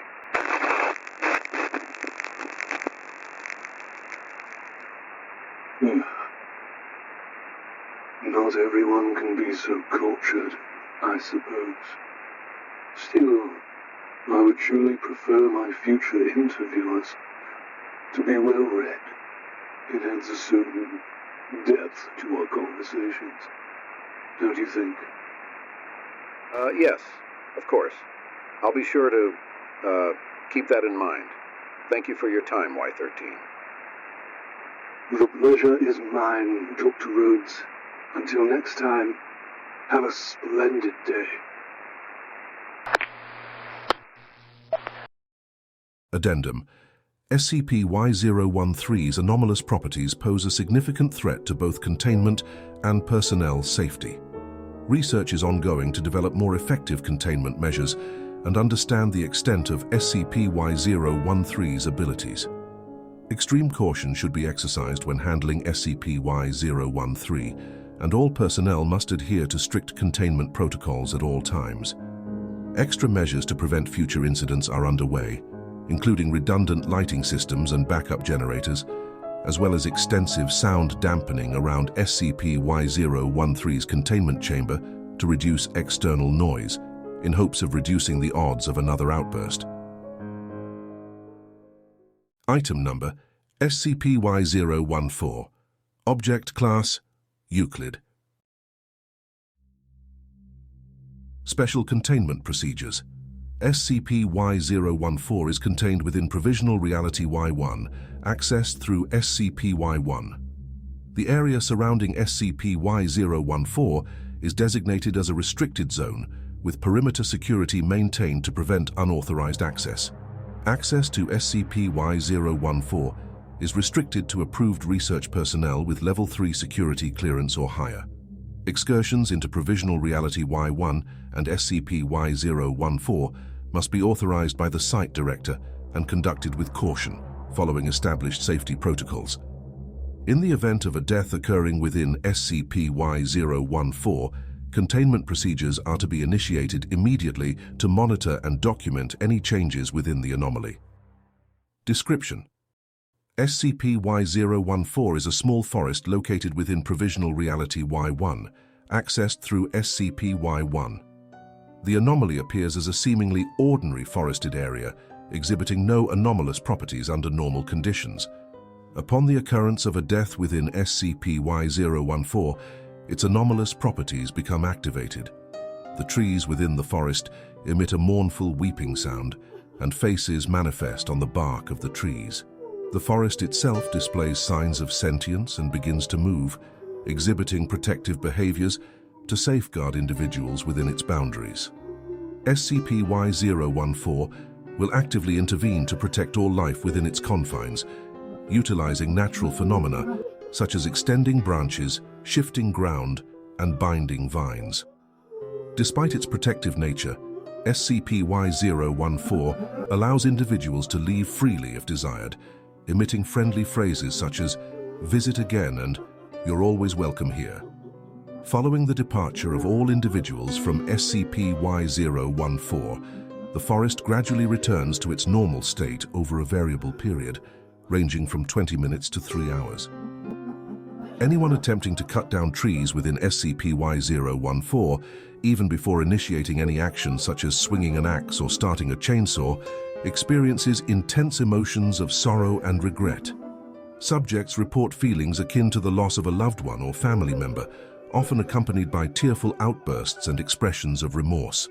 Not everyone can be so cultured, I suppose. Still, I would surely prefer my future interviewers to be well-read. It adds a certain depth to our conversations. Don't you think? Yes, of course. I'll be sure to, keep that in mind. Thank you for your time, Y-13. The pleasure is mine, Dr. Rhodes. Until next time, have a splendid day. Addendum. SCP-Y-013's anomalous properties pose a significant threat to both containment and personnel safety. Research is ongoing to develop more effective containment measures and understand the extent of SCP-Y-013's abilities. Extreme caution should be exercised when handling SCP-Y-013, and all personnel must adhere to strict containment protocols at all times. Extra measures to prevent future incidents are underway, including redundant lighting systems and backup generators, as well as extensive sound dampening around SCP-Y-013's containment chamber to reduce external noise, in hopes of reducing the odds of another outburst. Item Number SCP-Y-014. Object Class Euclid. Special Containment Procedures. SCP-Y-014 is contained within Provisional Reality-Y-1, accessed through SCP-Y-1. The area surrounding SCP-Y-014 is designated as a restricted zone, with perimeter security maintained to prevent unauthorized access. Access to SCP-Y-014 is restricted to approved research personnel with Level 3 security clearance or higher. Excursions into Provisional Reality-Y-1 and SCP-Y-014 must be authorized by the Site Director and conducted with caution, following established safety protocols. In the event of a death occurring within SCP-Y-014, containment procedures are to be initiated immediately to monitor and document any changes within the anomaly. Description: SCP-Y-014 is a small forest located within Provisional Reality-Y-1, accessed through SCP-Y-1. The anomaly appears as a seemingly ordinary forested area, exhibiting no anomalous properties under normal conditions. Upon the occurrence of a death within SCP-Y-014, its anomalous properties become activated. The trees within the forest emit a mournful weeping sound, and faces manifest on the bark of the trees. The forest itself displays signs of sentience and begins to move, exhibiting protective behaviors to safeguard individuals within its boundaries. SCP-Y-014 will actively intervene to protect all life within its confines, utilizing natural phenomena such as extending branches, shifting ground, and binding vines. Despite its protective nature, SCP-Y-014 allows individuals to leave freely if desired, emitting friendly phrases such as "visit again" and "you're always welcome here." Following the departure of all individuals from SCP-Y-014, the forest gradually returns to its normal state over a variable period, ranging from 20 minutes to 3 hours. Anyone attempting to cut down trees within SCP-Y-014, even before initiating any action such as swinging an axe or starting a chainsaw, experiences intense emotions of sorrow and regret. Subjects report feelings akin to the loss of a loved one or family member, often accompanied by tearful outbursts and expressions of remorse.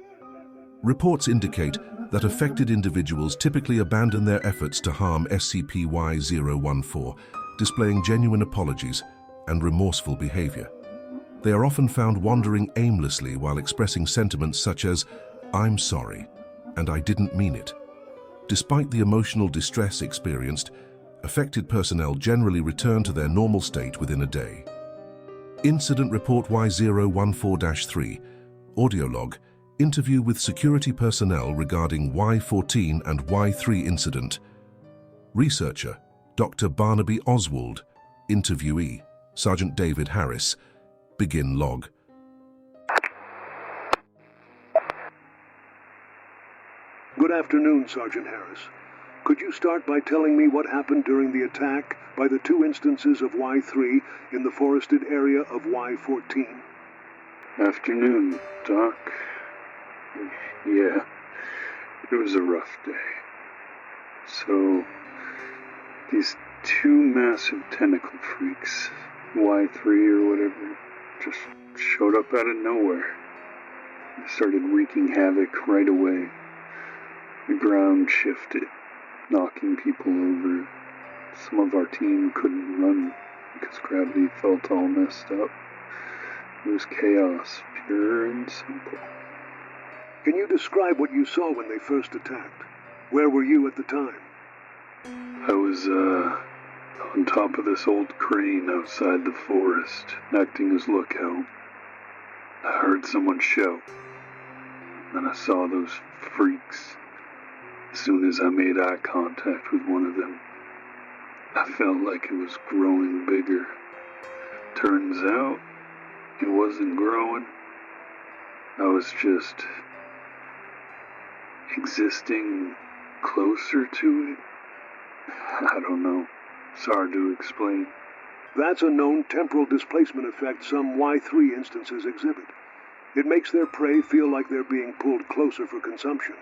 Reports indicate that affected individuals typically abandon their efforts to harm SCP-Y-014, displaying genuine apologies and remorseful behavior. They are often found wandering aimlessly while expressing sentiments such as, "I'm sorry," and "I didn't mean it." Despite the emotional distress experienced, affected personnel generally return to their normal state within a day. Incident Report Y-014-3, Audio Log, Interview with security personnel regarding Y-14 and Y-3 incident. Researcher, Dr. Barnaby Oswald. Interviewee, Sergeant David Harris. Begin log. Good afternoon, Sergeant Harris. Could you start by telling me what happened during the attack by the 2 instances of Y-3 in the forested area of Y-14? Afternoon, Doc. Yeah, it was a rough day. So, these 2 massive tentacle freaks, Y3 or whatever, just showed up out of nowhere. They started wreaking havoc right away. The ground shifted, knocking people over. Some of our team couldn't run because gravity felt all messed up. It was chaos, pure and simple. Can you describe what you saw when they first attacked? Where were you at the time? I was, on top of this old crane outside the forest, acting as lookout. I heard someone shout. Then I saw those freaks. As soon as I made eye contact with one of them, I felt like it was growing bigger. Turns out, it wasn't growing. I was just existing closer to it. I don't know. It's hard to explain. That's a known temporal displacement effect some Y3 instances exhibit. It makes their prey feel like they're being pulled closer for consumption.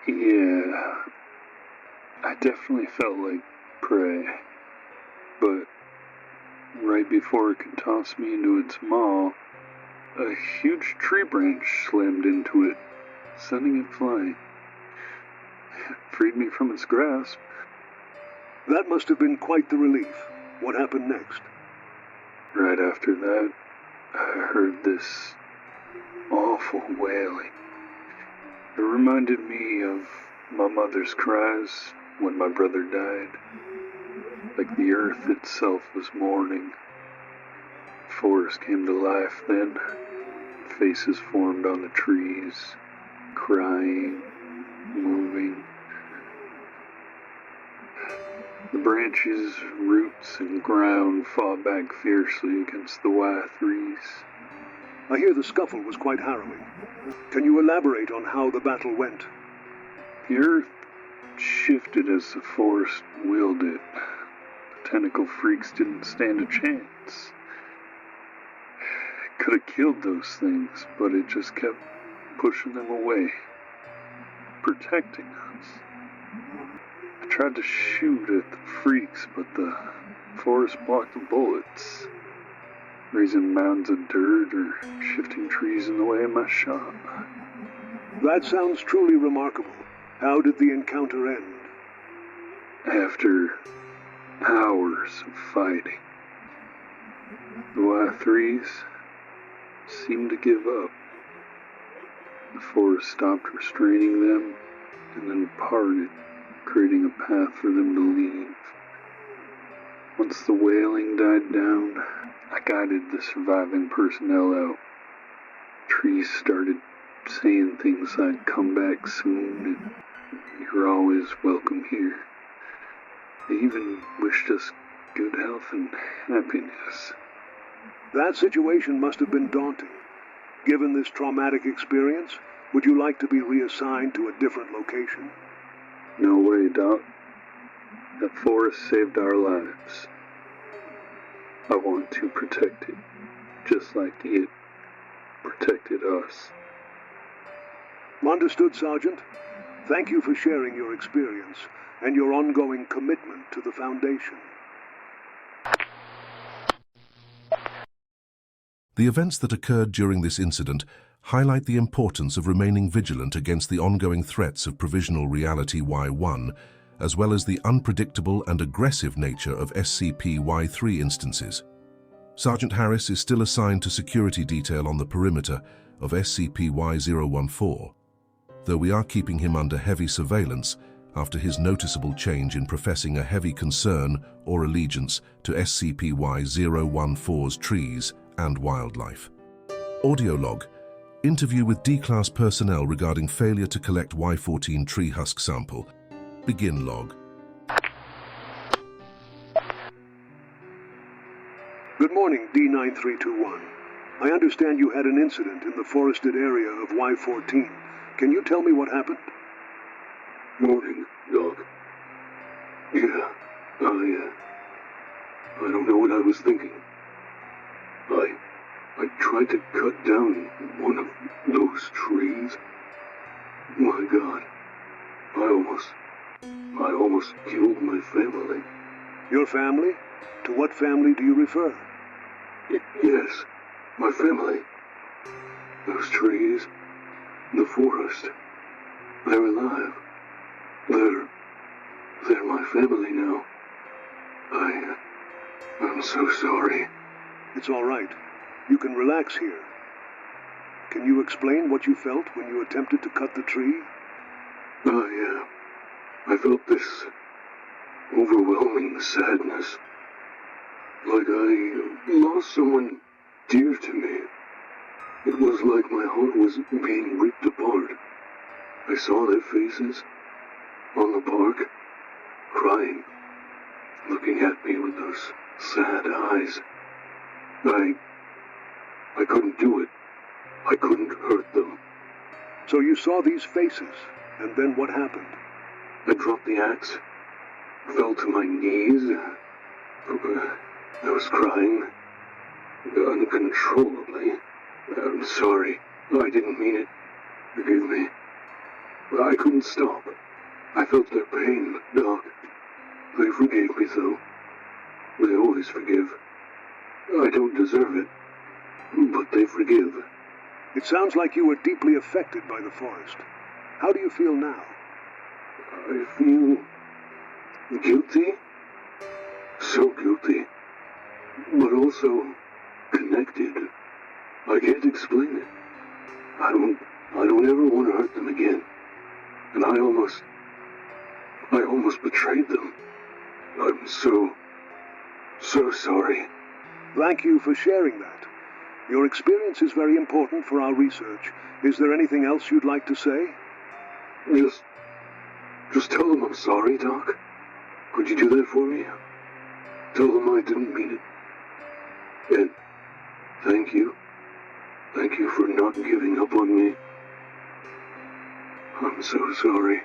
Yeah, I definitely felt like prey. But right before it could toss me into its maw, a huge tree branch slammed into it, sending it flying. It freed me from its grasp. That must have been quite the relief. What happened next? Right after that, I heard this awful wailing. It reminded me of my mother's cries when my brother died. Like the earth itself was mourning. The forest came to life then. Faces formed on the trees, crying, moving. The branches, roots, and ground fought back fiercely against the Y3s. I hear the scuffle was quite harrowing. Can you elaborate on how the battle went? The earth shifted as the forest willed it. The tentacle freaks didn't stand a chance. It could have killed those things, but it just kept pushing them away, protecting us. I tried to shoot at the freaks, but the forest blocked the bullets, raising mounds of dirt or shifting trees in the way of my shot. That sounds truly remarkable. How did the encounter end? After hours of fighting, the Y3s seemed to give up. The forest stopped restraining them and then parted, creating a path for them to leave. Once the wailing died down, I guided the surviving personnel out. Trees started saying things like, "Come back soon," and "You're always welcome here." They even wished us good health and happiness. That situation must have been daunting. Given this traumatic experience, would you like to be reassigned to a different location? No way, Doc. That forest saved our lives. I want to protect it, just like it protected us. Understood, Sergeant. Thank you for sharing your experience and your ongoing commitment to the Foundation. The events that occurred during this incident highlight the importance of remaining vigilant against the ongoing threats of Provisional Reality-Y-1, as well as the unpredictable and aggressive nature of SCP-Y3 instances. Sergeant Harris is still assigned to security detail on the perimeter of SCP-Y-014, though we are keeping him under heavy surveillance after his noticeable change in professing a heavy concern or allegiance to SCP-Y-014's trees and wildlife. Audio log. Interview with D-Class personnel regarding failure to collect Y14 tree husk sample. Begin log. Good morning, D9321. I understand you had an incident in the forested area of Y14. Can you tell me what happened? Morning, Doc. Yeah, I don't know what I was thinking. I tried to cut down one of those trees. My God, I almost killed my family. Your family? To what family do you refer? Yes, my family. Those trees, the forest, they're alive. They're my family now. I'm so sorry. It's all right. You can relax here. Can you explain what you felt when you attempted to cut the tree? I felt this overwhelming sadness. Like I lost someone dear to me. It was like my heart was being ripped apart. I saw their faces on the bark, crying, looking at me with those sad eyes. I couldn't do it. I couldn't hurt them. So you saw these faces, and then what happened? I dropped the axe, fell to my knees. I was crying uncontrollably. I'm sorry. I didn't mean it. Forgive me. I couldn't stop. I felt their pain, Doc. They forgave me, though. They always forgive. I don't deserve it, but they forgive. It sounds like you were deeply affected by the forest. How do you feel now? I feel guilty so guilty, but also connected. I can't explain it. I don't ever want to hurt them again. And I almost betrayed them. I'm so sorry. Thank you for sharing that. Your experience is very important for our research. Is there anything else you'd like to say? Just tell them I'm sorry, Doc. Could you do that for me? Tell them I didn't mean it. And thank you. Thank you for not giving up on me. I'm so sorry.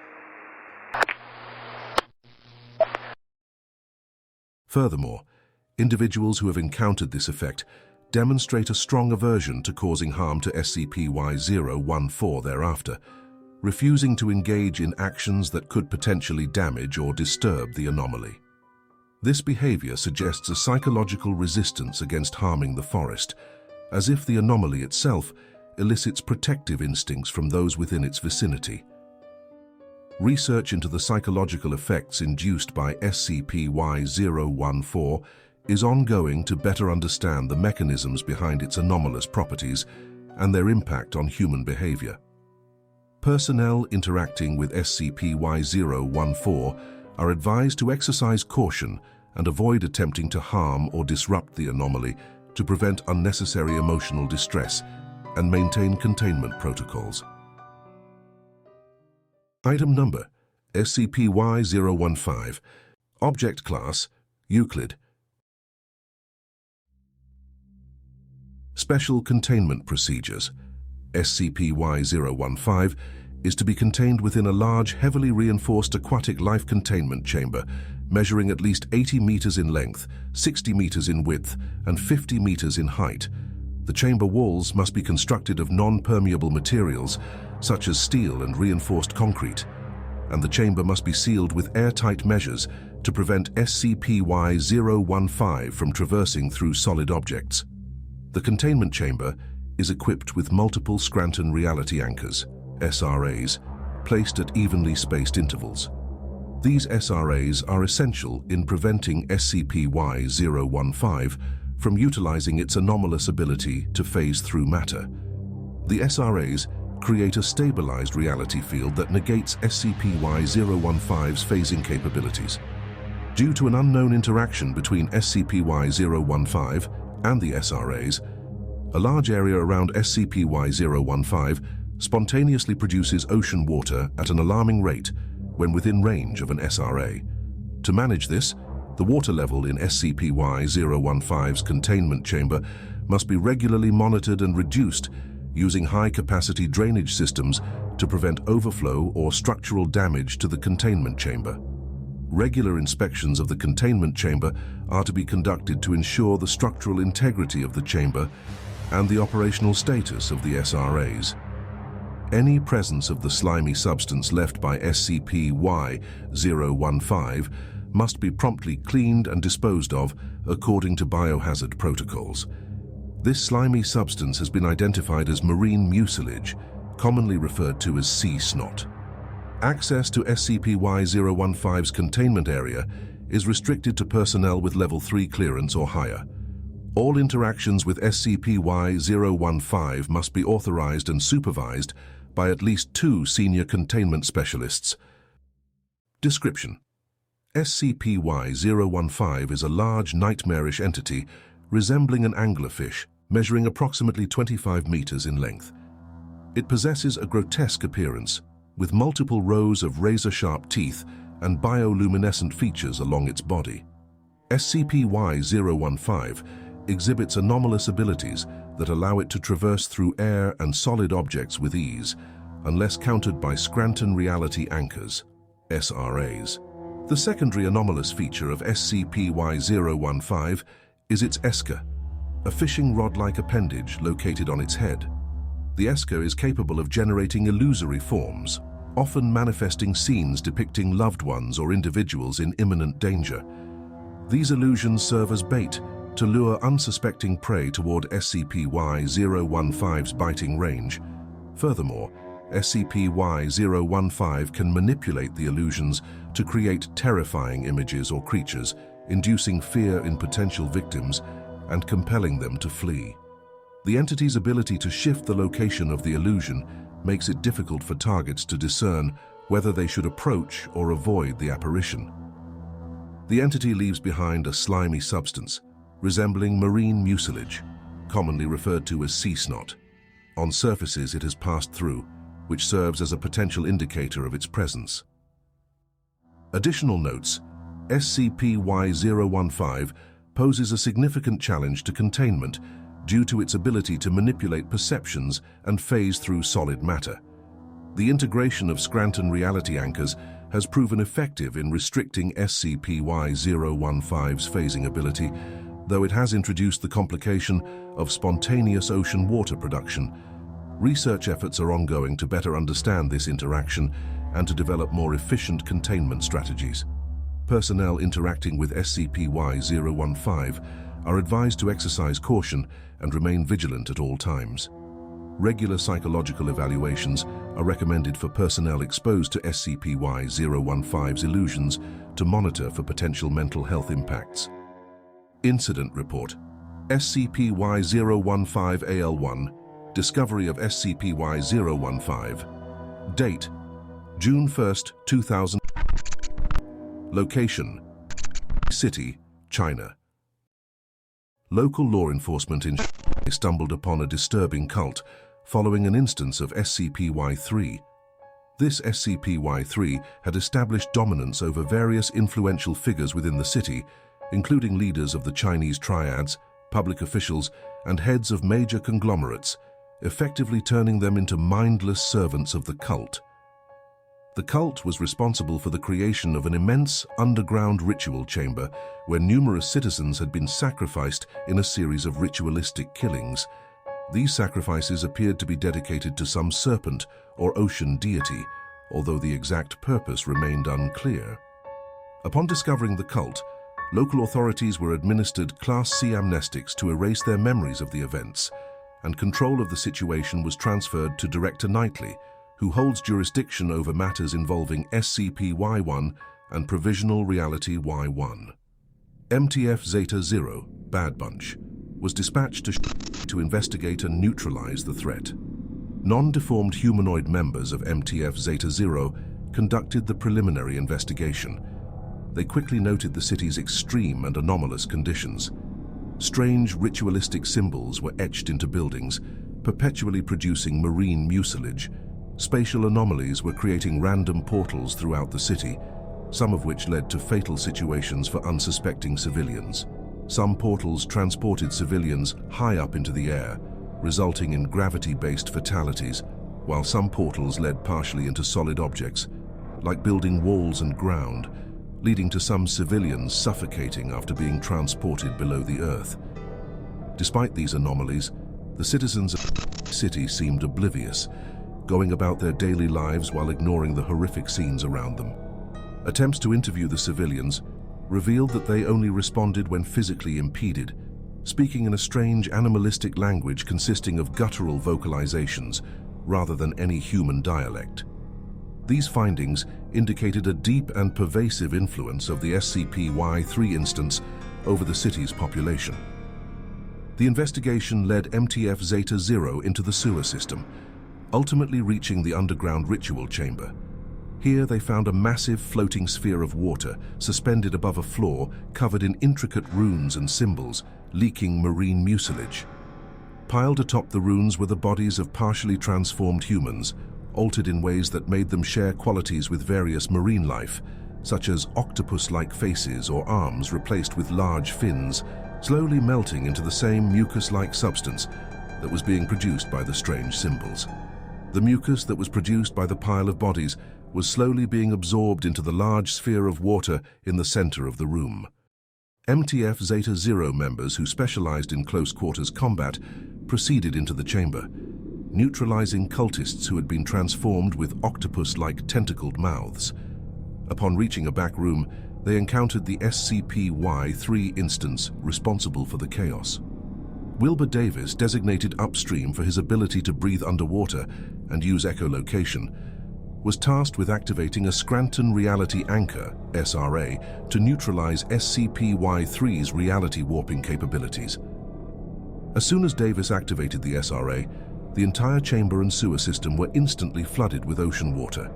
Furthermore, individuals who have encountered this effect demonstrate a strong aversion to causing harm to SCP-Y-014 thereafter, refusing to engage in actions that could potentially damage or disturb the anomaly. This behavior suggests a psychological resistance against harming the forest, as if the anomaly itself elicits protective instincts from those within its vicinity. Research into the psychological effects induced by SCP-Y-014 is ongoing to better understand the mechanisms behind its anomalous properties and their impact on human behavior. Personnel interacting with SCP-Y-014 are advised to exercise caution and avoid attempting to harm or disrupt the anomaly to prevent unnecessary emotional distress and maintain containment protocols. Item Number: SCP-Y-015. Object Class: Euclid. Special Containment Procedures. SCP-Y-015 is to be contained within a large, heavily reinforced aquatic life containment chamber measuring at least 80 meters in length, 60 meters in width, and 50 meters in height. The chamber walls must be constructed of non-permeable materials, such as steel and reinforced concrete, and the chamber must be sealed with airtight measures to prevent SCP-Y-015 from traversing through solid objects. The containment chamber is equipped with multiple Scranton reality anchors, SRAs, placed at evenly spaced intervals. These SRAs are essential in preventing SCP-Y-015 from utilizing its anomalous ability to phase through matter. The SRAs create a stabilized reality field that negates SCP-Y-015's phasing capabilities. Due to an unknown interaction between SCP-Y-015 and the SRAs, a large area around SCP-Y-015 spontaneously produces ocean water at an alarming rate when within range of an SRA. To manage this, the water level in SCP-Y-015's containment chamber must be regularly monitored and reduced using high-capacity drainage systems to prevent overflow or structural damage to the containment chamber. Regular inspections of the containment chamber are to be conducted to ensure the structural integrity of the chamber and the operational status of the SRAs. Any presence of the slimy substance left by SCP-Y-015 must be promptly cleaned and disposed of according to biohazard protocols. This slimy substance has been identified as marine mucilage, commonly referred to as sea snot. Access to SCP-Y-015's containment area is restricted to personnel with Level 3 clearance or higher. All interactions with SCP-Y-015 must be authorized and supervised by at least 2 senior containment specialists. Description: SCP-Y-015 is a large, nightmarish entity resembling an anglerfish, measuring approximately 25 meters in length. It possesses a grotesque appearance, with multiple rows of razor-sharp teeth and bioluminescent features along its body. SCP-Y-015 exhibits anomalous abilities that allow it to traverse through air and solid objects with ease, unless countered by Scranton reality anchors, SRAs. The secondary anomalous feature of SCP-Y-015 is its esker, a fishing rod-like appendage located on its head. The esker is capable of generating illusory forms, often manifesting scenes depicting loved ones or individuals in imminent danger. These illusions serve as bait to lure unsuspecting prey toward SCP-Y-015's biting range. Furthermore, SCP-Y-015 can manipulate the illusions to create terrifying images or creatures, inducing fear in potential victims and compelling them to flee. The entity's ability to shift the location of the illusion makes it difficult for targets to discern whether they should approach or avoid the apparition. The entity leaves behind a slimy substance, resembling marine mucilage, commonly referred to as sea snot. On surfaces it has passed through, which serves as a potential indicator of its presence. Additional notes: SCP-Y-015 poses a significant challenge to containment due to its ability to manipulate perceptions and phase through solid matter. The integration of Scranton reality anchors has proven effective in restricting SCP-Y-015's phasing ability, though it has introduced the complication of spontaneous ocean water production. Research efforts are ongoing to better understand this interaction and to develop more efficient containment strategies. Personnel interacting with SCP-Y-015 are advised to exercise caution and remain vigilant at all times. Regular psychological evaluations are recommended for personnel exposed to SCP-Y-015's illusions to monitor for potential mental health impacts. Incident Report: SCP-Y-015-AL1, Discovery of SCP-Y-015. Date: June 1, 2000. Location: City, China. Local law enforcement in Shanghai stumbled upon a disturbing cult following an instance of SCP-Y3. This SCP-Y3 had established dominance over various influential figures within the city, including leaders of the Chinese triads, public officials, and heads of major conglomerates, effectively turning them into mindless servants of the cult. The cult was responsible for the creation of an immense underground ritual chamber where numerous citizens had been sacrificed in a series of ritualistic killings. These sacrifices appeared to be dedicated to some serpent or ocean deity, although the exact purpose remained unclear. Upon discovering the cult, local authorities were administered Class C amnestics to erase their memories of the events, and control of the situation was transferred to Director Knightley, who holds jurisdiction over matters involving SCP-Y1 and Provisional Reality-Y-1. MTF Zeta-0, Bad Bunch, was dispatched to investigate and neutralize the threat. Non-deformed humanoid members of MTF Zeta-0 conducted the preliminary investigation. They quickly noted the city's extreme and anomalous conditions. Strange ritualistic symbols were etched into buildings, perpetually producing marine mucilage. Spatial anomalies were creating random portals throughout the city, some of which led to fatal situations for unsuspecting civilians. Some portals transported civilians high up into the air, resulting in gravity-based fatalities, while some portals led partially into solid objects, like building walls and ground, leading to some civilians suffocating after being transported below the earth. Despite these anomalies, the citizens of the city seemed oblivious, going about their daily lives while ignoring the horrific scenes around them. Attempts to interview the civilians revealed that they only responded when physically impeded, speaking in a strange animalistic language consisting of guttural vocalizations rather than any human dialect. These findings indicated a deep and pervasive influence of the SCP-Y3 instance over the city's population. The investigation led MTF Zeta-0 into the sewer system, ultimately reaching the underground ritual chamber. Here they found a massive floating sphere of water suspended above a floor covered in intricate runes and symbols, leaking marine mucilage. Piled atop the runes were the bodies of partially transformed humans, altered in ways that made them share qualities with various marine life, such as octopus-like faces or arms replaced with large fins, slowly melting into the same mucus-like substance that was being produced by the strange symbols. The mucus that was produced by the pile of bodies was slowly being absorbed into the large sphere of water in the center of the room. MTF Zeta-0 members who specialized in close-quarters combat proceeded into the chamber, neutralizing cultists who had been transformed with octopus-like tentacled mouths. Upon reaching a back room, they encountered the SCP-Y3 instance responsible for the chaos. Wilbur Davis, designated upstream for his ability to breathe underwater and use echolocation, was tasked with activating a Scranton Reality Anchor, SRA, to neutralize SCP-Y-3's reality warping capabilities. As soon as Davis activated the SRA, the entire chamber and sewer system were instantly flooded with ocean water.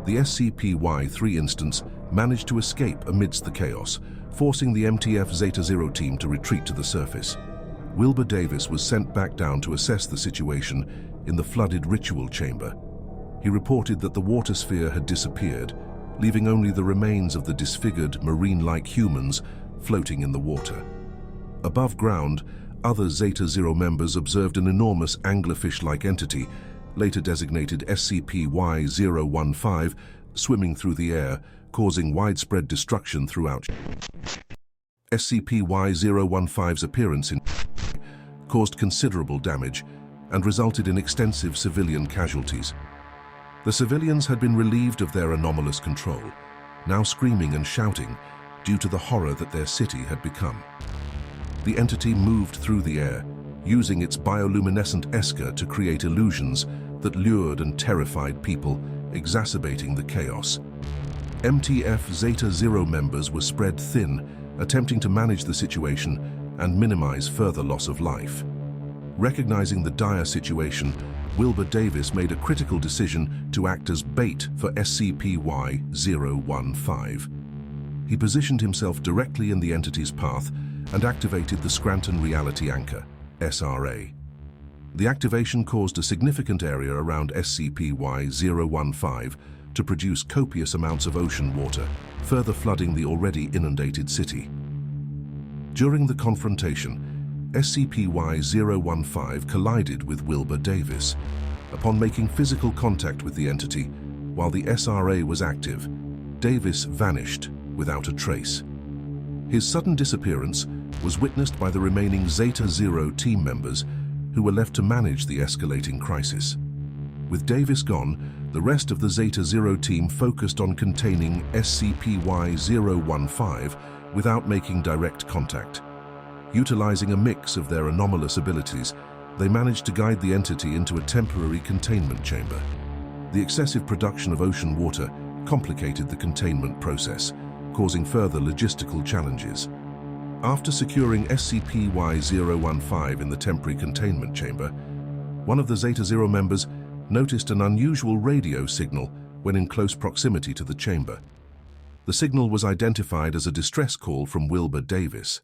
The SCP-Y-3 instance managed to escape amidst the chaos, forcing the MTF Zeta-0 team to retreat to the surface. Wilbur Davis was sent back down to assess the situation in the flooded ritual chamber. He reported that the water sphere had disappeared, leaving only the remains of the disfigured, marine-like humans floating in the water. Above ground, other Zeta-0 members observed an enormous anglerfish-like entity, later designated SCP-Y-001, swimming through the air, causing widespread destruction throughout. SCP-Y-015's appearance in caused considerable damage and resulted in extensive civilian casualties. The civilians had been relieved of their anomalous control, now screaming and shouting due to the horror that their city had become. The entity moved through the air, using its bioluminescent esker to create illusions that lured and terrified people, exacerbating the chaos. MTF Zeta-0 members were spread thin, attempting to manage the situation and minimize further loss of life. Recognizing the dire situation, Wilbur Davis made a critical decision to act as bait for SCP-Y-015. He positioned himself directly in the entity's path and activated the Scranton Reality Anchor, SRA. The activation caused a significant area around SCP-Y-015 to produce copious amounts of ocean water, further flooding the already inundated city. During the confrontation, SCP-Y-015 collided with Wilbur Davis. Upon making physical contact with the entity, while the SRA was active, Davis vanished without a trace. His sudden disappearance was witnessed by the remaining Zeta-0 team members who were left to manage the escalating crisis. With Davis gone, the rest of the Zeta-0 team focused on containing SCP-Y-015 without making direct contact. Utilizing a mix of their anomalous abilities, they managed to guide the entity into a temporary containment chamber. The excessive production of ocean water complicated the containment process, causing further logistical challenges. After securing SCP-Y-015 in the temporary containment chamber, one of the Zeta-0 members noticed an unusual radio signal when in close proximity to the chamber. The signal was identified as a distress call from Wilbur Davis.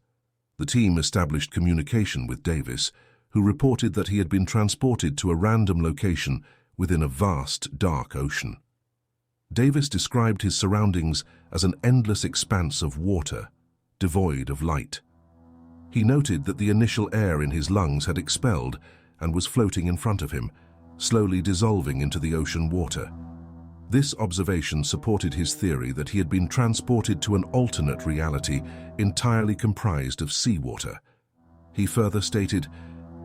The team established communication with Davis, who reported that he had been transported to a random location within a vast, dark ocean. Davis described his surroundings as an endless expanse of water, devoid of light. He noted that the initial air in his lungs had expelled and was floating in front of him, slowly dissolving into the ocean water. This observation supported his theory that he had been transported to an alternate reality entirely comprised of seawater. He further stated,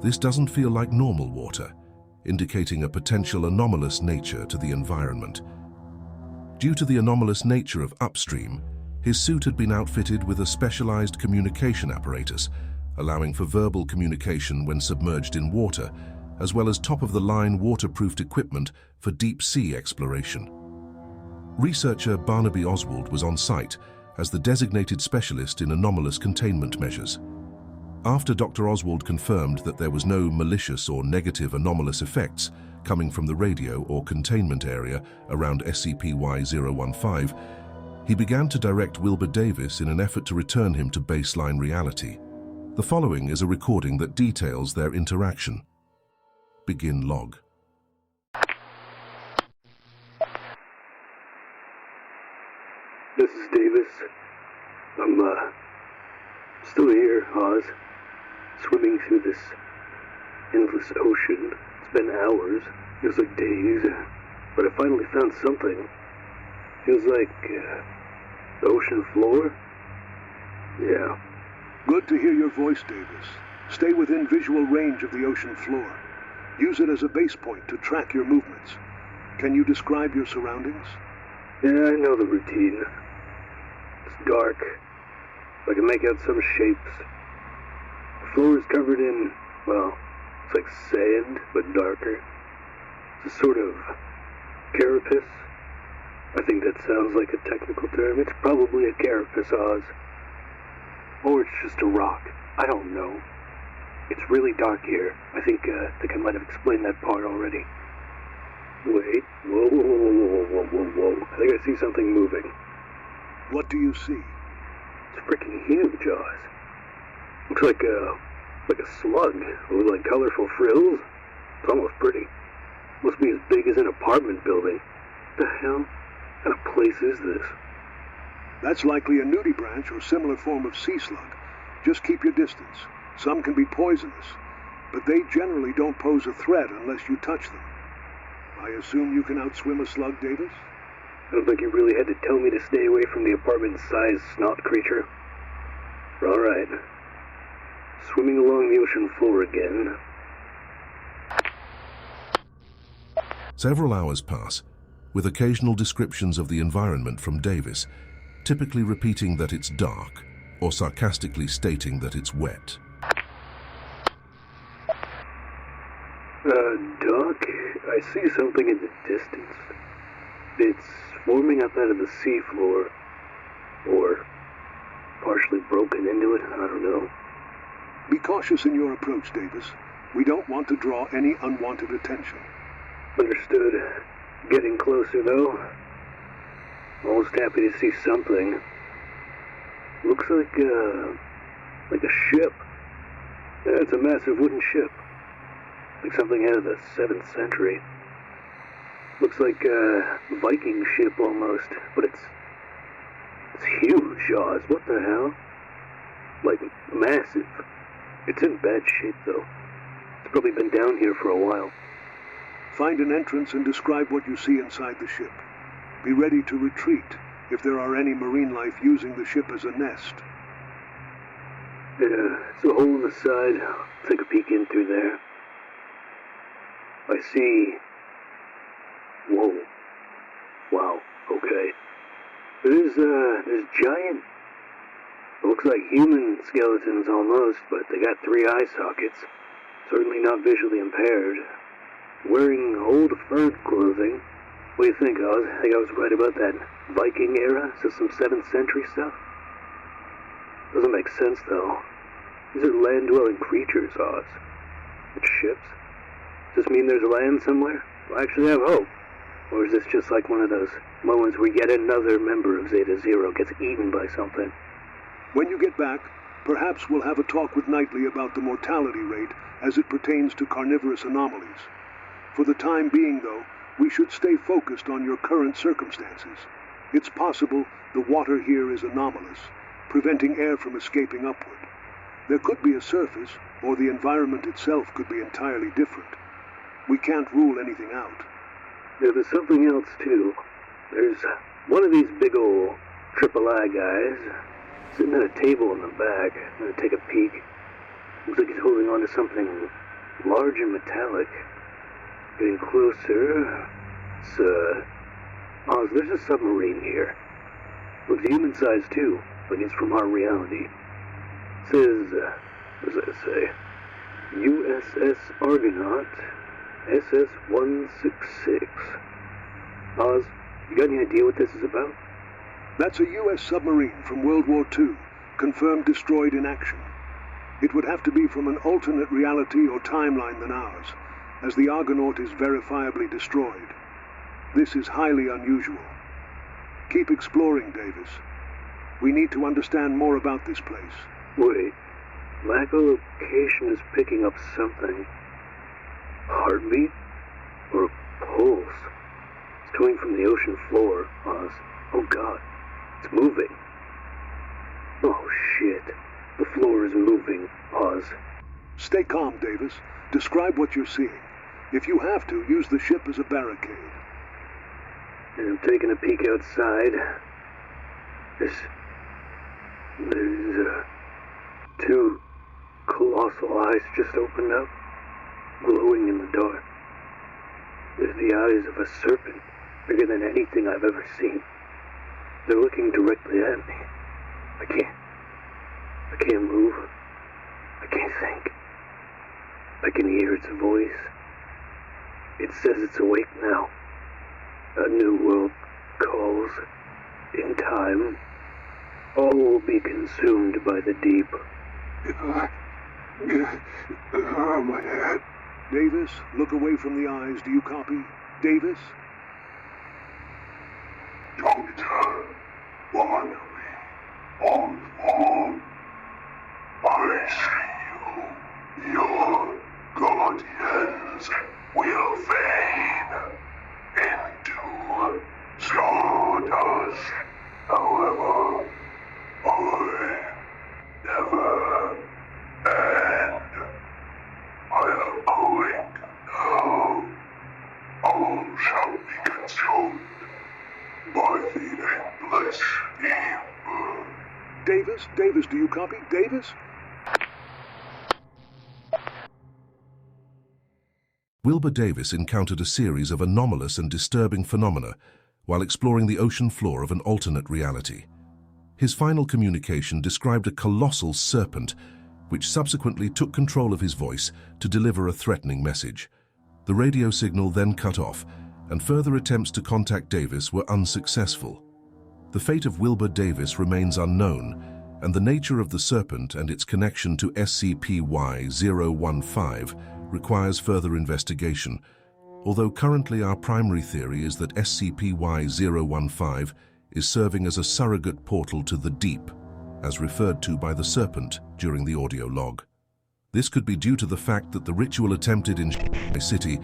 "This doesn't feel like normal water," indicating a potential anomalous nature to the environment. Due to the anomalous nature of upstream, his suit had been outfitted with a specialized communication apparatus, allowing for verbal communication when submerged in water, as well as top-of-the-line waterproofed equipment for deep-sea exploration. Researcher Barnaby Oswald was on site as the designated specialist in anomalous containment measures. After Dr. Oswald confirmed that there was no malicious or negative anomalous effects coming from the radio or containment area around SCP-Y-015, he began to direct Wilbur Davis in an effort to return him to baseline reality. The following is a recording that details their interaction. Begin log. This is Davis. I'm, still here, Oz. Swimming through this endless ocean. It's been hours. Feels like days. But I finally found something. Feels like, the ocean floor? Yeah. Good to hear your voice, Davis. Stay within visual range of the ocean floor. Use it as a base point to track your movements. Can you describe your surroundings? Yeah, I know the routine. It's dark. I can make out some shapes. The floor is covered in, well, it's like sand, but darker. It's a sort of carapace, I think that sounds like a technical term. It's probably a carapace, Oz. Or it's just a rock. I don't know. It's really dark here. I think I might have explained that part already. Wait. Whoa. I think I see something moving. What do you see? It's freaking huge, Oz. Looks like a slug with like colorful frills. It's almost pretty. Must be as big as an apartment building. What the hell? What kind of place is this? That's likely a nudibranch or similar form of sea slug. Just keep your distance. Some can be poisonous, but they generally don't pose a threat unless you touch them. I assume you can outswim a slug, Davis? I don't think you really had to tell me to stay away from the apartment-sized snot creature. All right. Swimming along the ocean floor again. Several hours pass, with occasional descriptions of the environment from Davis, typically repeating that it's dark, or sarcastically stating that it's wet. Doc, I see something in the distance. It's forming up out of the seafloor, or partially broken into it, I don't know. Be cautious in your approach, Davis. We don't want to draw any unwanted attention. Understood. Getting closer, though. Almost happy to see something. Looks like a ship. Yeah, it's a massive wooden ship. Like something out of the 7th century. Looks like a Viking ship almost, but it's huge, Oz. What the hell? Like, massive. It's in bad shape, though. It's probably been down here for a while. Find an entrance and describe what you see inside the ship. Be ready to retreat if there are any marine life using the ship as a nest. Yeah, it's a hole in the side. I'll take a peek in through there. I see... Whoa. Wow, okay. There's giant... It looks like human skeletons almost, but they got 3 eye sockets. Certainly not visually impaired. Wearing old furred clothing. What do you think, Oz? I think I was right about that Viking era? Is this some 7th century stuff? Doesn't make sense, though. These are land-dwelling creatures, Oz. It's ships. Does this mean there's land somewhere? Do I actually have hope? Or is this just like one of those moments where yet another member of Zeta Zero gets eaten by something? When you get back, perhaps we'll have a talk with Knightley about the mortality rate as it pertains to carnivorous anomalies. For the time being, though, we should stay focused on your current circumstances. It's possible the water here is anomalous, preventing air from escaping upward. There could be a surface, or the environment itself could be entirely different. We can't rule anything out. Yeah, there's something else, too. There's one of these big ol' III guys sitting at a table in the back. I'm gonna take a peek. Looks like he's holding on to something large and metallic. Getting closer. It's, Oz, there's a submarine here. Looks human-sized, too, like it's from our reality. It says, what does that say? USS Argonaut, SS-166. Oz, you got any idea what this is about? That's a U.S. submarine from World War II, confirmed destroyed in action. It would have to be from an alternate reality or timeline than ours, as the Argonaut is verifiably destroyed. This is highly unusual. Keep exploring, Davis. We need to understand more about this place. Wait, echolocation is picking up something. Heartbeat? Or a pulse? It's coming from the ocean floor, Oz. Oh God, it's moving. Oh shit, the floor is moving, Oz. Stay calm, Davis. Describe what you're seeing. If you have to, use the ship as a barricade. And I'm taking a peek outside. There's 2 colossal eyes just opened up, glowing in the dark. They're the eyes of a serpent, bigger than anything I've ever seen. They're looking directly at me. I can't move. I can't think. I can hear its voice. It says it's awake now. A new world calls in time, all will be consumed by the deep. My head. Davis, look away from the eyes. Do you copy? Davis? Doctor, finally, on form. I see you. Your guardians will fade into stardust. However, I never end. I am going now. All shall be consumed by the endless evil. Davis, do you copy? Davis? Wilbur Davis encountered a series of anomalous and disturbing phenomena while exploring the ocean floor of an alternate reality. His final communication described a colossal serpent, which subsequently took control of his voice to deliver a threatening message. The radio signal then cut off, and further attempts to contact Davis were unsuccessful. The fate of Wilbur Davis remains unknown, and the nature of the serpent and its connection to SCP-Y-015 requires further investigation, although currently our primary theory is that SCP-Y-015 is serving as a surrogate portal to the deep, as referred to by the serpent during the audio log. This could be due to the fact that the ritual attempted in City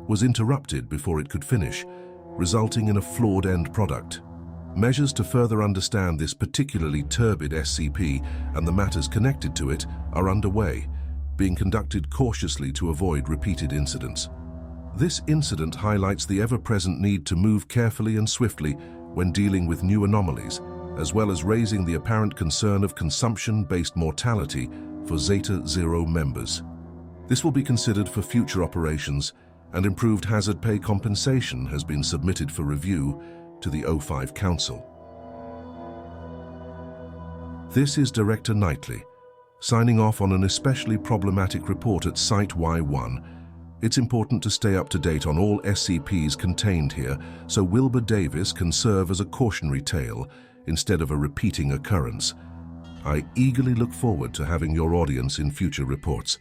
was interrupted before it could finish, resulting in a flawed end product. Measures to further understand this particularly turbid SCP and the matters connected to it are underway, being conducted cautiously to avoid repeated incidents. This incident highlights the ever-present need to move carefully and swiftly when dealing with new anomalies, as well as raising the apparent concern of consumption-based mortality for Zeta-0 members. This will be considered for future operations, and improved hazard pay compensation has been submitted for review to the O5 Council. This is Director Knightley, signing off on an especially problematic report at Site-Y-1. It's important to stay up to date on all SCPs contained here, so Wilbur Davis can serve as a cautionary tale instead of a repeating occurrence. I eagerly look forward to having your audience in future reports.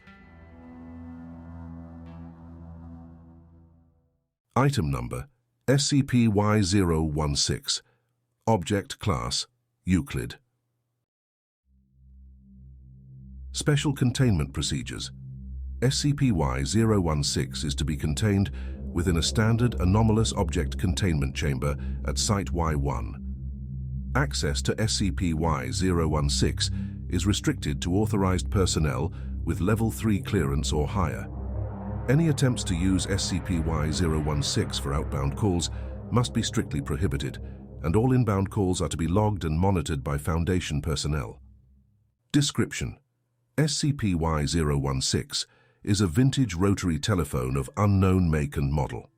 Item Number: SCP-Y-016. Object Class: Euclid. Special Containment Procedures. SCP-Y-016 is to be contained within a standard anomalous object containment chamber at Site-Y-1. Access to SCP-Y-016 is restricted to authorized personnel with Level 3 clearance or higher. Any attempts to use SCP-Y-016 for outbound calls must be strictly prohibited, and all inbound calls are to be logged and monitored by Foundation personnel. Description: SCP-Y-016 is a vintage rotary telephone of unknown make and model.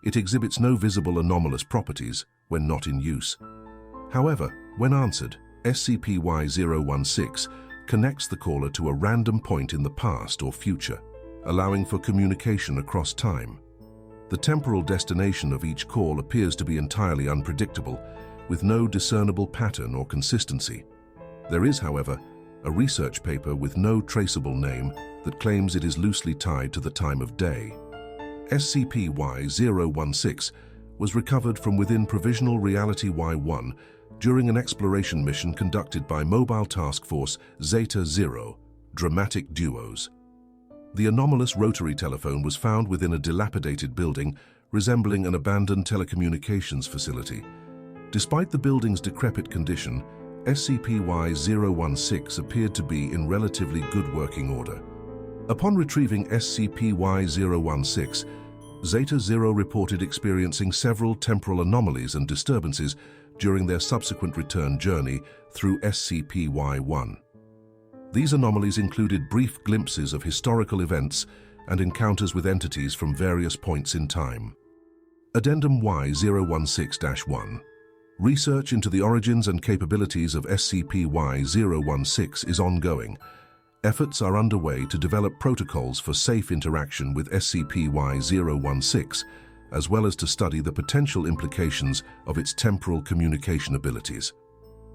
It exhibits no visible anomalous properties when not in use. However, when answered, SCP-Y-016 connects the caller to a random point in the past or future, allowing for communication across time. The temporal destination of each call appears to be entirely unpredictable, with no discernible pattern or consistency. There is, however, a research paper with no traceable name that claims it is loosely tied to the time of day. SCP-Y-016 was recovered from within Provisional Reality-Y-1 during an exploration mission conducted by Mobile Task Force Zeta-0, Dramatic Duos. The anomalous rotary telephone was found within a dilapidated building resembling an abandoned telecommunications facility. Despite the building's decrepit condition, SCP-Y-016 appeared to be in relatively good working order. Upon retrieving SCP-Y-016, Zeta-0 reported experiencing several temporal anomalies and disturbances during their subsequent return journey through SCP-Y-1. These anomalies included brief glimpses of historical events and encounters with entities from various points in time. Addendum Y-016-1. Research into the origins and capabilities of SCP-Y-016 is ongoing. Efforts are underway to develop protocols for safe interaction with SCP-Y-016 as well as to study the potential implications of its temporal communication abilities.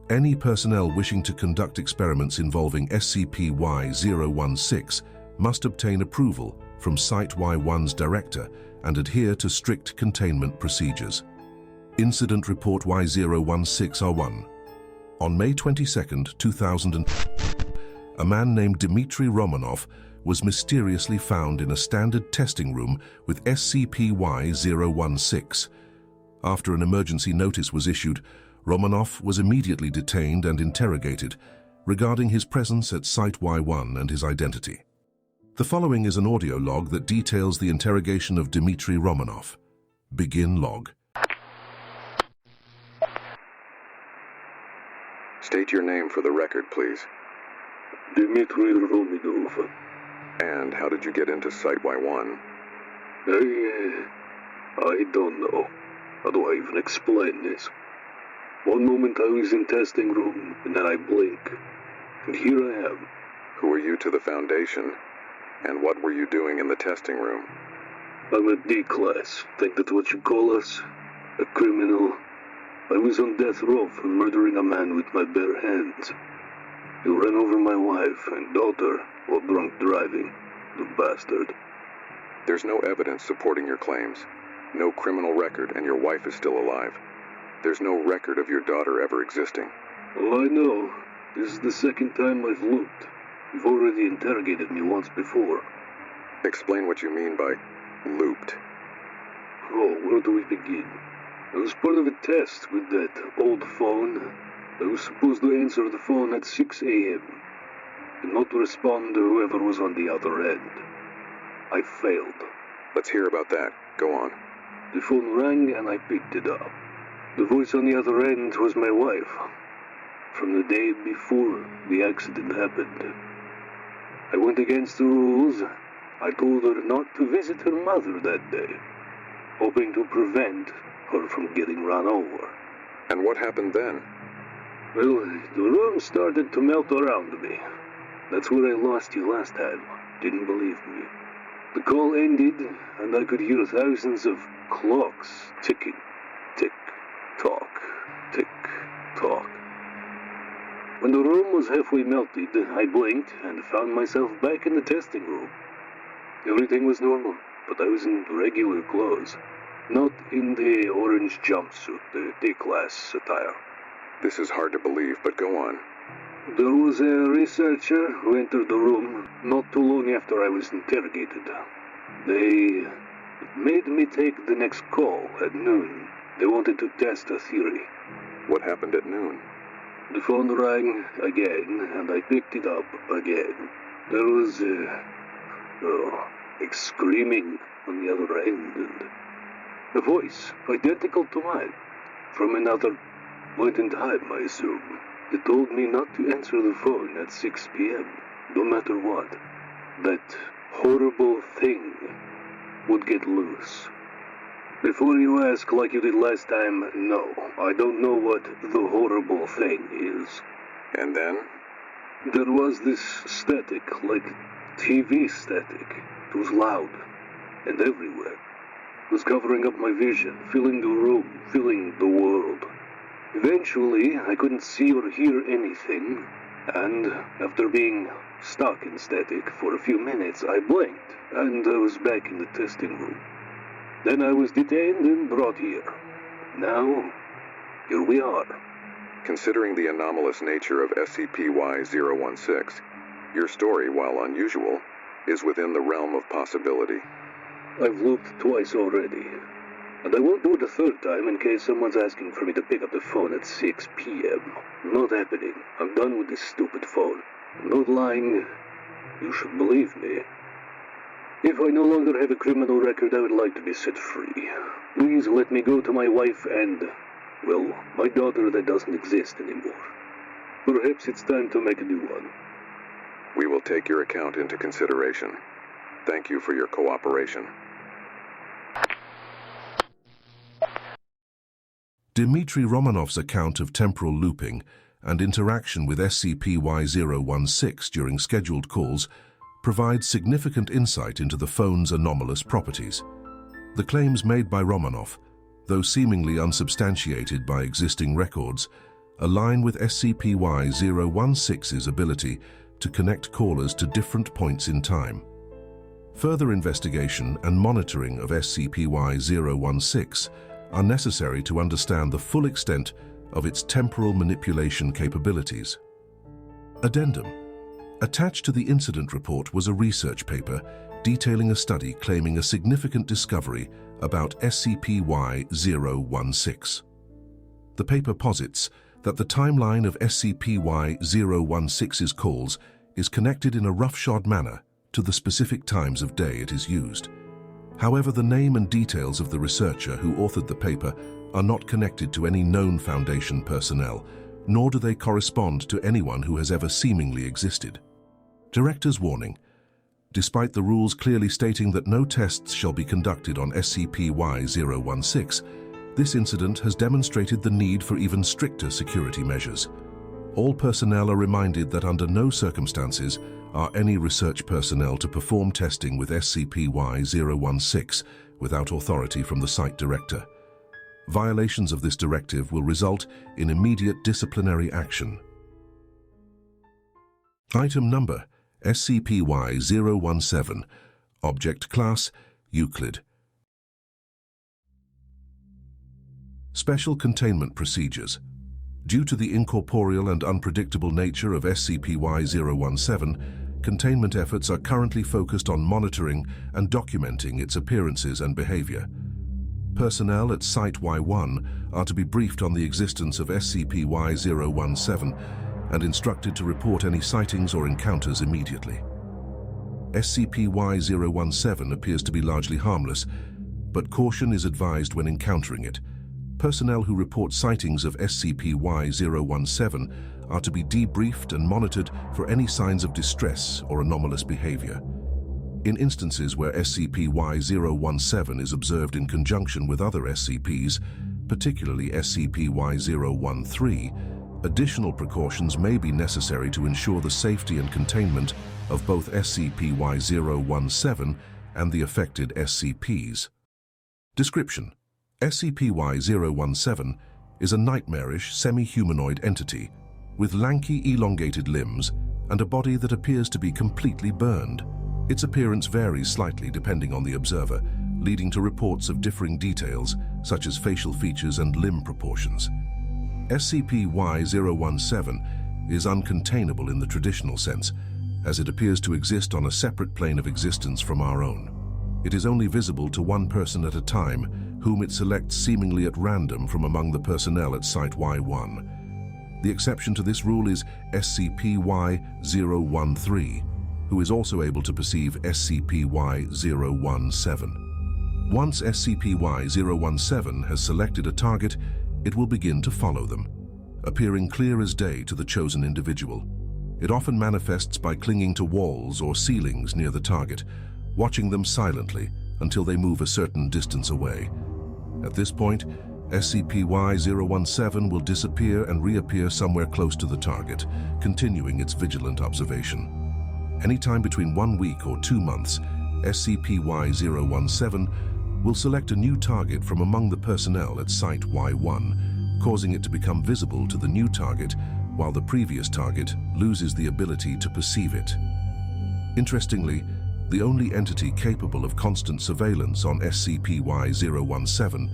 Any personnel wishing to conduct experiments involving SCP-Y-016 must obtain approval from Site-Y-1's director and adhere to strict containment procedures. Incident Report Y-016-R1. On May 22, 2000, a man named Dmitry Romanov was mysteriously found in a standard testing room with SCP-Y-016. After an emergency notice was issued, Romanov was immediately detained and interrogated regarding his presence at Site-Y-1 and his identity. The following is an audio log that details the interrogation of Dmitry Romanov. Begin log. State your name for the record, please. Dmitry Romanov. And how did you get into Site-Y-1? I don't know. How do I even explain this? One moment I was in testing room, and then I blink. And here I am. Who are you to the Foundation? And what were you doing in the testing room? I'm a D-class. Think that's what you call us? A criminal. I was on death row for murdering a man with my bare hands. He ran over my wife and daughter while drunk driving. The bastard. There's no evidence supporting your claims. No criminal record, and your wife is still alive. There's no record of your daughter ever existing. Oh, I know. This is the second time I've looped. You've already interrogated me once before. Explain what you mean by looped. Oh, where do we begin? I was part of a test with that old phone. I was supposed to answer the phone at 6 a.m. and not respond to whoever was on the other end. I failed. Let's hear about that. Go on. The phone rang and I picked it up. The voice on the other end was my wife. From the day before the accident happened. I went against the rules. I told her not to visit her mother that day, hoping to prevent her from getting run over. And what happened then? Well, the room started to melt around me. That's where I lost you last time. Didn't believe me. The call ended, and I could hear thousands of clocks ticking. Tick, tock, tick, tock. When the room was halfway melted, I blinked and found myself back in the testing room. Everything was normal, but I was in regular clothes. Not in the orange jumpsuit, the D-class attire. This is hard to believe, but go on. There was a researcher who entered the room not too long after I was interrogated. They made me take the next call at noon. They wanted to test a theory. What happened at noon? The phone rang again, and I picked it up again. There was, screaming on the other end, and a voice identical to mine, from another point in time, I assume. It told me not to answer the phone at 6 p.m., no matter what. That horrible thing would get loose. Before you ask like you did last time, no, I don't know what the horrible thing is. And then? There was this static, like TV static. It was loud, and everywhere. It was covering up my vision, filling the room, filling the world. Eventually, I couldn't see or hear anything, and after being stuck in static for a few minutes, I blinked, and I was back in the testing room. Then I was detained and brought here. Now, here we are. Considering the anomalous nature of SCP-Y-016, your story, while unusual, is within the realm of possibility. I've looped twice already, and I won't do it a third time in case someone's asking for me to pick up the phone at 6 p.m. Not happening. I'm done with this stupid phone. I'm not lying. You should believe me. If I no longer have a criminal record, I would like to be set free. Please let me go to my wife and, well, my daughter that doesn't exist anymore. Perhaps it's time to make a new one. We will take your account into consideration. Thank you for your cooperation. Dmitry Romanov's account of temporal looping and interaction with SCP-Y-016 during scheduled calls provides significant insight into the phone's anomalous properties. The claims made by Romanov, though seemingly unsubstantiated by existing records, align with SCP-Y-016's ability to connect callers to different points in time. Further investigation and monitoring of SCP-Y-016 are necessary to understand the full extent of its temporal manipulation capabilities. Addendum. Attached to the incident report was a research paper detailing a study claiming a significant discovery about SCP-Y-016. The paper posits that the timeline of SCP-Y-016's calls is connected in a roughshod manner to the specific times of day it is used. However, the name and details of the researcher who authored the paper are not connected to any known Foundation personnel, nor do they correspond to anyone who has ever seemingly existed. Director's warning. Despite the rules clearly stating that no tests shall be conducted on SCP-Y-016, this incident has demonstrated the need for even stricter security measures. All personnel are reminded that under no circumstances are any research personnel to perform testing with SCP-Y-016 without authority from the site director. Violations of this directive will result in immediate disciplinary action. Item Number SCP-Y-017. Object Class Euclid. Special Containment Procedures. Due to the incorporeal and unpredictable nature of SCP-Y-017, containment efforts are currently focused on monitoring and documenting its appearances and behavior. Personnel at Site Y1 are to be briefed on the existence of SCP-Y-017 and instructed to report any sightings or encounters immediately. SCP-Y-017 appears to be largely harmless, but caution is advised when encountering it. Personnel who report sightings of SCP-Y-017 are to be debriefed and monitored for any signs of distress or anomalous behavior. In instances where SCP-Y-017 is observed in conjunction with other SCPs, particularly SCP-Y-013, additional precautions may be necessary to ensure the safety and containment of both SCP-Y-017 and the affected SCPs. Description: SCP-Y-017 is a nightmarish, semi-humanoid entity with lanky, elongated limbs and a body that appears to be completely burned. Its appearance varies slightly depending on the observer, leading to reports of differing details, such as facial features and limb proportions. SCP-Y-017 is uncontainable in the traditional sense, as it appears to exist on a separate plane of existence from our own. It is only visible to one person at a time, whom it selects seemingly at random from among the personnel at Site Y1. The exception to this rule is SCP-Y-013, who is also able to perceive SCP-Y-017. Once SCP-Y-017 has selected a target, it will begin to follow them, appearing clear as day to the chosen individual. It often manifests by clinging to walls or ceilings near the target, watching them silently until they move a certain distance away. At this point, SCP-Y-017 will disappear and reappear somewhere close to the target, continuing its vigilant observation. Anytime between 1 week or 2 months, SCP-Y-017 will select a new target from among the personnel at Site Y1, causing it to become visible to the new target while the previous target loses the ability to perceive it. Interestingly, the only entity capable of constant surveillance on SCP-Y-017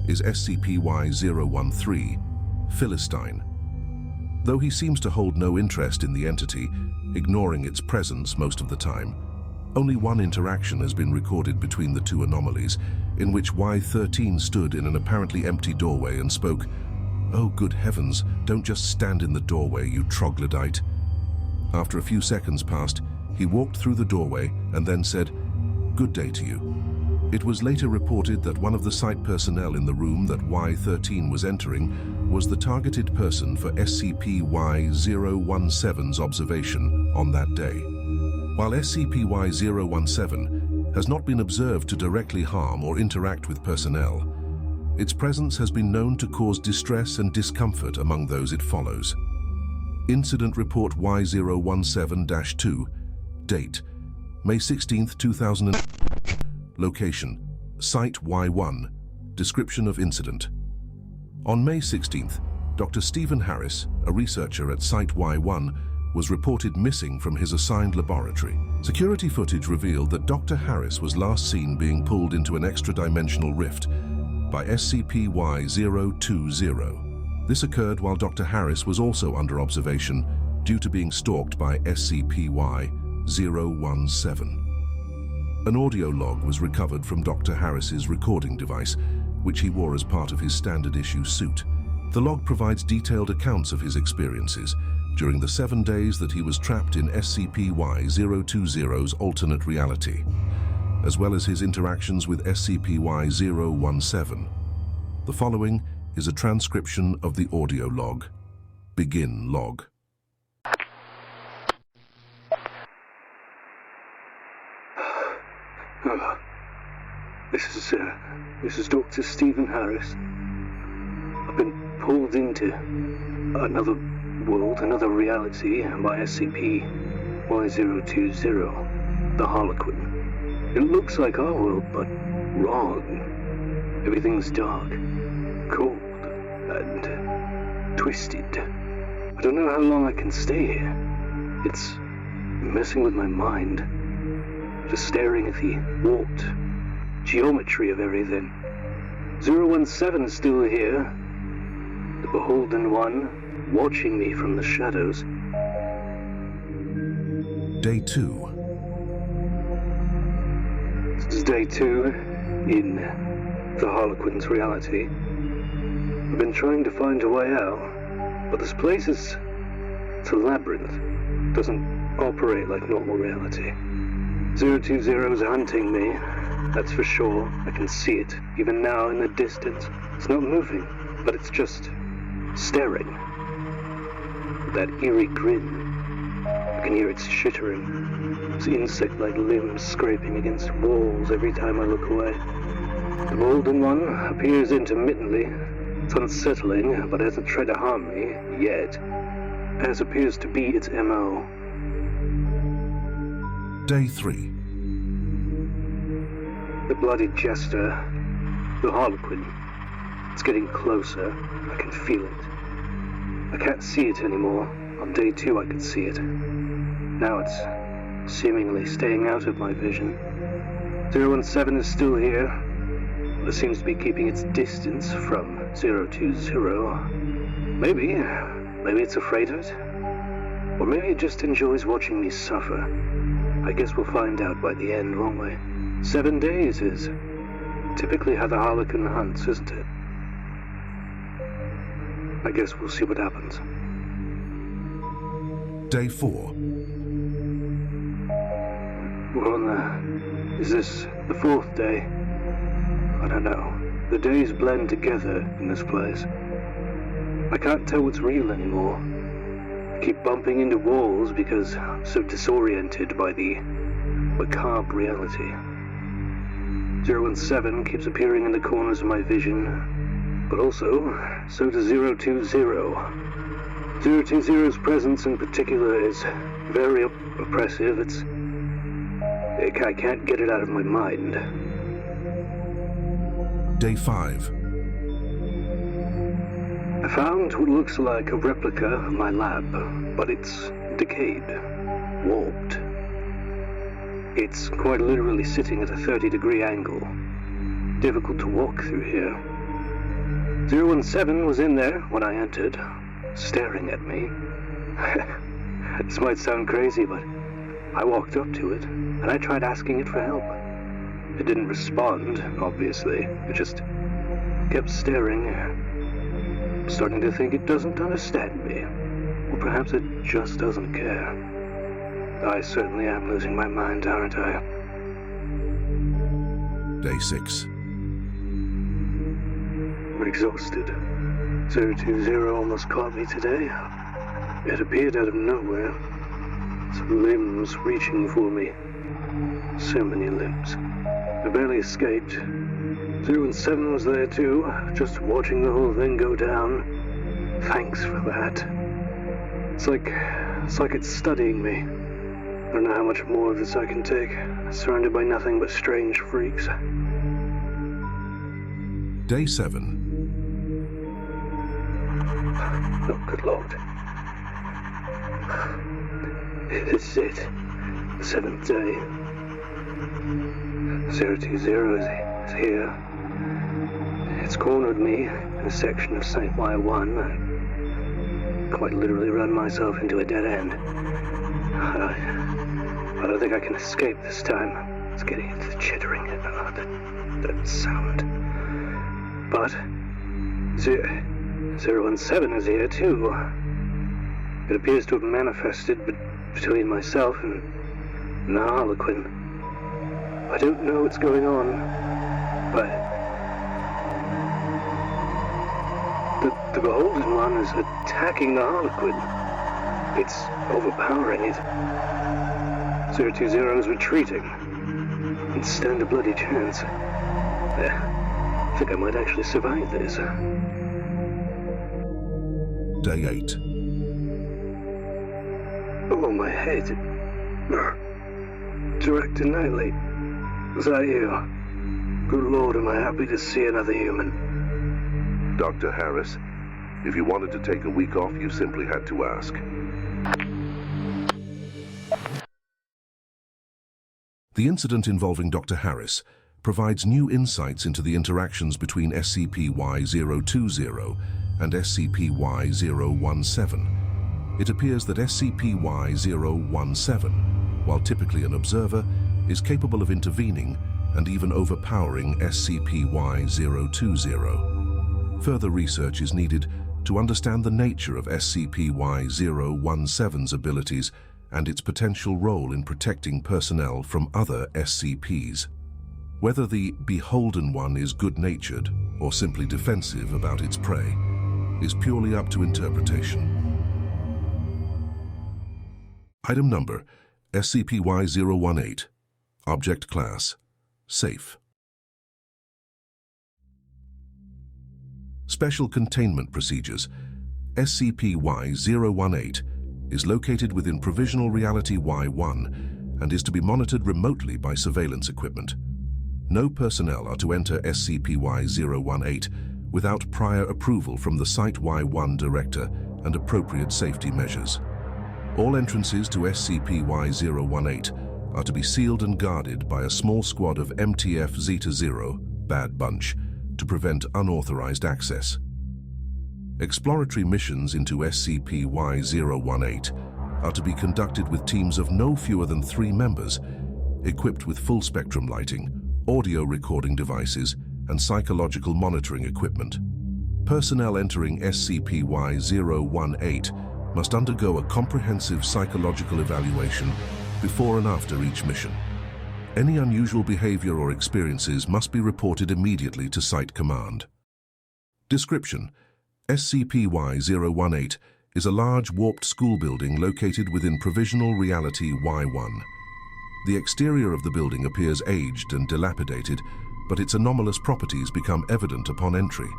is SCP-Y-013, Philistine. Though he seems to hold no interest in the entity, ignoring its presence most of the time, only one interaction has been recorded between the two anomalies, in which Y-13 stood in an apparently empty doorway and spoke, "Oh, good heavens, don't just stand in the doorway, you troglodyte." After a few seconds passed, he walked through the doorway and then said, "Good day to you." It was later reported that one of the site personnel in the room that Y-13 was entering was the targeted person for SCP-Y-017's observation on that day. While SCP-Y-017 has not been observed to directly harm or interact with personnel, its presence has been known to cause distress and discomfort among those it follows. Incident Report Y017-2. Date: May 16, 2000. Location: Site Y1. Description of incident. On May 16th, Dr. Stephen Harris, a researcher at Site Y1, was reported missing from his assigned laboratory. Security footage revealed that Dr. Harris was last seen being pulled into an extra-dimensional rift by SCP-Y-020. This occurred while Dr. Harris was also under observation due to being stalked by SCP-Y-017. An audio log was recovered from Dr. Harris's recording device, which he wore as part of his standard-issue suit. The log provides detailed accounts of his experiences during the 7 days that he was trapped in SCP-Y-020's alternate reality, as well as his interactions with SCP-Y-017. The following is a transcription of the audio log. Begin log. This is Dr. Stephen Harris. I've been pulled into another world, another reality by SCP-Y020, the Harlequin. It looks like our world, but wrong. Everything's dark, cold, and twisted. I don't know how long I can stay here. It's messing with my mind. Just staring at the warped geometry of everything. 017 is still here. The beholden one, watching me from the shadows. Day 2. This is day 2 in the Harlequin's reality. I've been trying to find a way out, but this place it's a labyrinth. It doesn't operate like normal reality. 020 is hunting me, that's for sure. I can see it, even now in the distance. It's not moving, but it's just staring. That eerie grin. I can hear its chittering, its insect-like limbs scraping against walls every time I look away. The golden one appears intermittently. It's unsettling, but hasn't tried to harm me, yet. As appears to be its MO. Day 3. The bloody jester, the Harlequin. It's getting closer. I can feel it. I can't see it anymore. On day 2 I could see it. Now it's seemingly staying out of my vision. 017 is still here, but it seems to be keeping its distance from 020. Maybe it's afraid of it. Or maybe it just enjoys watching me suffer. I guess we'll find out by the end, won't we? 7 days is typically how the Harlequin hunts, isn't it? I guess we'll see what happens. Day 4. We're on is this the 4th day? I don't know. The days blend together in this place. I can't tell what's real anymore. I keep bumping into walls because I'm so disoriented by the macabre reality. 017 keeps appearing in the corners of my vision, but also, so does 020. 020's presence in particular is very oppressive. I can't get it out of my mind. Day 5. I found what looks like a replica of my lab, but it's decayed, warped. It's quite literally sitting at a 30-degree angle. Difficult to walk through here. 017 was in there when I entered, staring at me. This might sound crazy, but I walked up to it, and I tried asking it for help. It didn't respond, obviously. It just kept staring. I'm starting to think it doesn't understand me. Or perhaps it just doesn't care. I certainly am losing my mind, aren't I? Day 6. I'm exhausted. 020 almost caught me today. It appeared out of nowhere. Some limbs reaching for me. So many limbs. I barely escaped. 017 was there too, just watching the whole thing go down. Thanks for that. It's like it's studying me. I don't know how much more of this I can take. Surrounded by nothing but strange freaks. Day 7. Oh, good Lord. This is it. The 7th day. 020 is here. It's cornered me in a section of Site Y-1. I quite literally run myself into a dead end. I don't think I can escape this time. It's getting into the chittering, that sound. But 017 is here too. It appears to have manifested between myself and the Harlequin. I don't know what's going on, but the Beholden One is attacking the Harlequin. It's overpowering it. 020 is retreating. And stand a bloody chance. I think I might actually survive this. Day 8. Oh, my head. Director Knightley, is that you? Good Lord, am I happy to see another human. Dr. Harris, if you wanted to take a week off, you simply had to ask. The incident involving Dr. Harris provides new insights into the interactions between SCP-Y-020 and SCP-Y-017. It appears that SCP-Y-017, while typically an observer, is capable of intervening and even overpowering SCP-Y-020. Further research is needed to understand the nature of SCP-Y-017's abilities and its potential role in protecting personnel from other SCPs. Whether the Beholden One is good-natured or simply defensive about its prey is purely up to interpretation. Item number, SCP-Y-018. Object Class, Safe. Special Containment Procedures. SCP-Y-018 is located within Provisional Reality-Y-1 and is to be monitored remotely by surveillance equipment. No personnel are to enter SCP-Y-018 without prior approval from the Site Y-1 Director and appropriate safety measures. All entrances to SCP-Y-018 are to be sealed and guarded by a small squad of MTF Zeta-0, Bad Bunch, to prevent unauthorized access. Exploratory missions into SCP-Y-018 are to be conducted with teams of no fewer than 3 members, equipped with full-spectrum lighting, audio recording devices, and psychological monitoring equipment. Personnel entering SCP-Y-018 must undergo a comprehensive psychological evaluation before and after each mission. Any unusual behavior or experiences must be reported immediately to Site Command. Description: SCP-Y-018 is a large warped school building located within Provisional Reality-Y-1. The exterior of the building appears aged and dilapidated, but its anomalous properties become evident upon entry.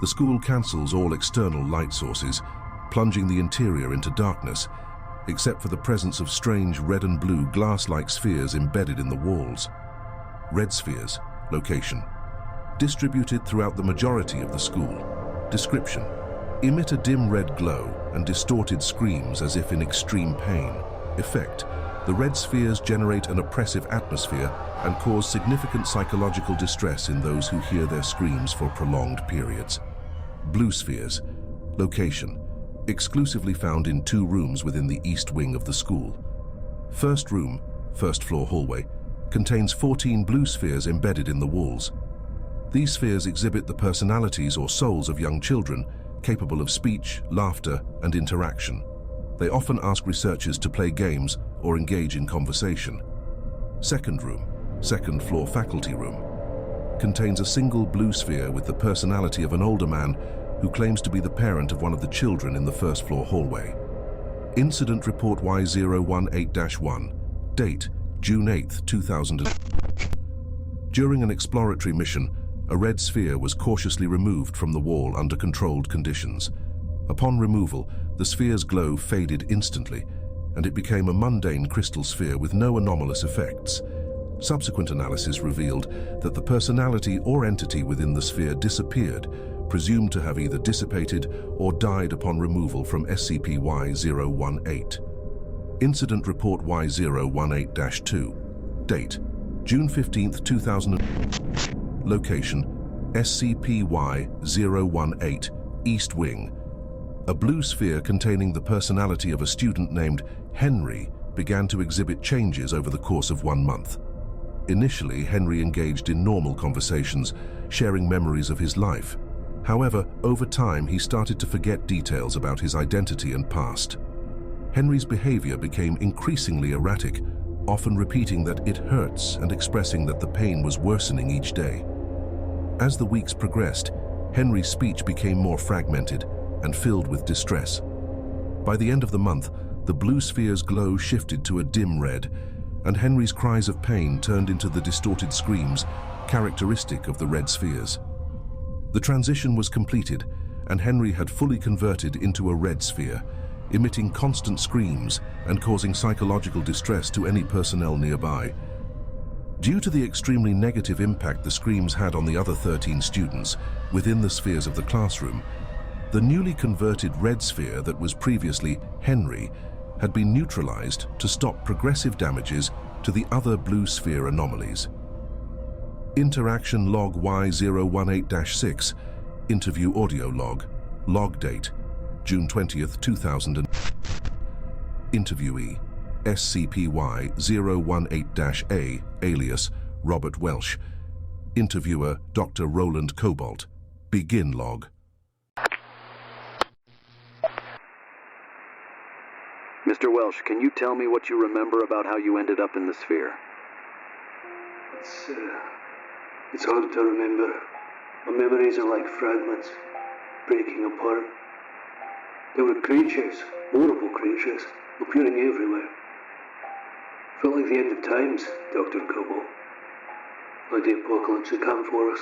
The school cancels all external light sources, plunging the interior into darkness, except for the presence of strange red and blue glass-like spheres embedded in the walls. Red spheres. Location: distributed throughout the majority of the school. Description: emit a dim red glow and distorted screams as if in extreme pain. Effect: the red spheres generate an oppressive atmosphere and cause significant psychological distress in those who hear their screams for prolonged periods. Blue spheres. Location: exclusively found in 2 rooms within the east wing of the school. First room, first floor hallway, contains 14 blue spheres embedded in the walls. These spheres exhibit the personalities or souls of young children capable of speech, laughter, and interaction. They often ask researchers to play games or engage in conversation. Second room, second floor faculty room, contains a single blue sphere with the personality of an older man who claims to be the parent of one of the children in the first floor hallway. Incident Report Y018-1. Date: June 8, 2000. During an exploratory mission, a red sphere was cautiously removed from the wall under controlled conditions. Upon removal, the sphere's glow faded instantly, and it became a mundane crystal sphere with no anomalous effects. Subsequent analysis revealed that the personality or entity within the sphere disappeared, presumed to have either dissipated or died upon removal from SCP-Y-018. Incident Report Y-018-2. Date: June 15, 2000. Location: SCP-Y-018, East Wing. A blue sphere containing the personality of a student named Henry began to exhibit changes over the course of 1 month. Initially, Henry engaged in normal conversations, sharing memories of his life. However, over time, he started to forget details about his identity and past. Henry's behavior became increasingly erratic, often repeating that it hurts and expressing that the pain was worsening each day. As the weeks progressed, Henry's speech became more fragmented and filled with distress. By the end of the month, the blue sphere's glow shifted to a dim red, and Henry's cries of pain turned into the distorted screams characteristic of the red spheres. The transition was completed, and Henry had fully converted into a red sphere, emitting constant screams and causing psychological distress to any personnel nearby. Due to the extremely negative impact the screams had on the other 13 students within the spheres of the classroom, the newly converted red sphere that was previously Henry had been neutralized to stop progressive damages to the other blue sphere anomalies. Interaction Log Y018-6, Interview Audio Log, Log Date, June 20th, 2000. Interviewee, SCP-Y-018-A, alias Robert Welsh. Interviewer, Dr. Roland Cobalt. Begin log. Mr. Welsh, can you tell me what you remember about how you ended up in the sphere? It's hard to remember. My memories are like fragments, breaking apart. There were creatures, horrible creatures, appearing everywhere. Felt like the end of times, Dr. Cobalt. Like the apocalypse had come for us.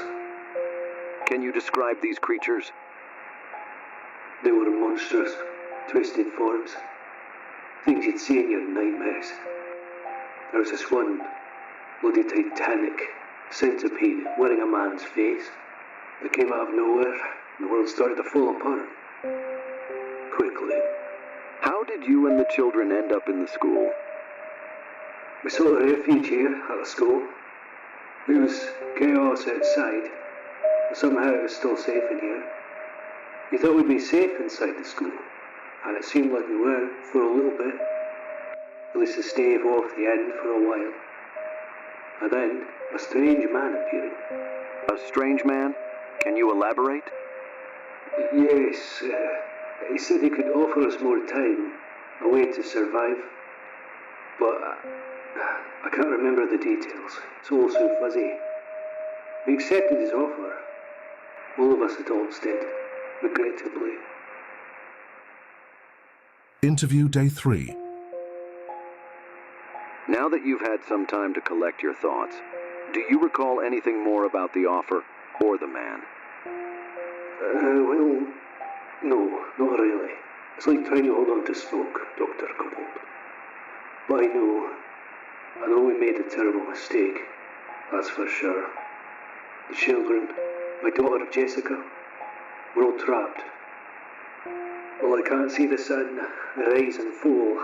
Can you describe these creatures? They were monstrous, twisted forms. Things you'd see in your nightmares. There was this one bloody titanic centipede wearing a man's face that came out of nowhere, and the world started to fall apart. Quickly. How did you and the children end up in the school? We sought a refuge here at the school. There was chaos outside, but somehow it was still safe in here. We thought we'd be safe inside the school, and it seemed like we were for a little bit. At least to stave off the end for a while. And then, a strange man appeared. A strange man? Can you elaborate? Yes, he said he could offer us more time, a way to survive. But I can't remember the details. It's all so fuzzy. We accepted his offer. All of us adults did, regrettably. Interview Day 3. Now that you've had some time to collect your thoughts, do you recall anything more about the offer or the man? Well, no, not really. It's like trying to hold on to smoke, Dr. Cobalt. But I know we made a terrible mistake, that's for sure. The children, my daughter Jessica, we're all trapped. Well, I can't see the sun rise and fall.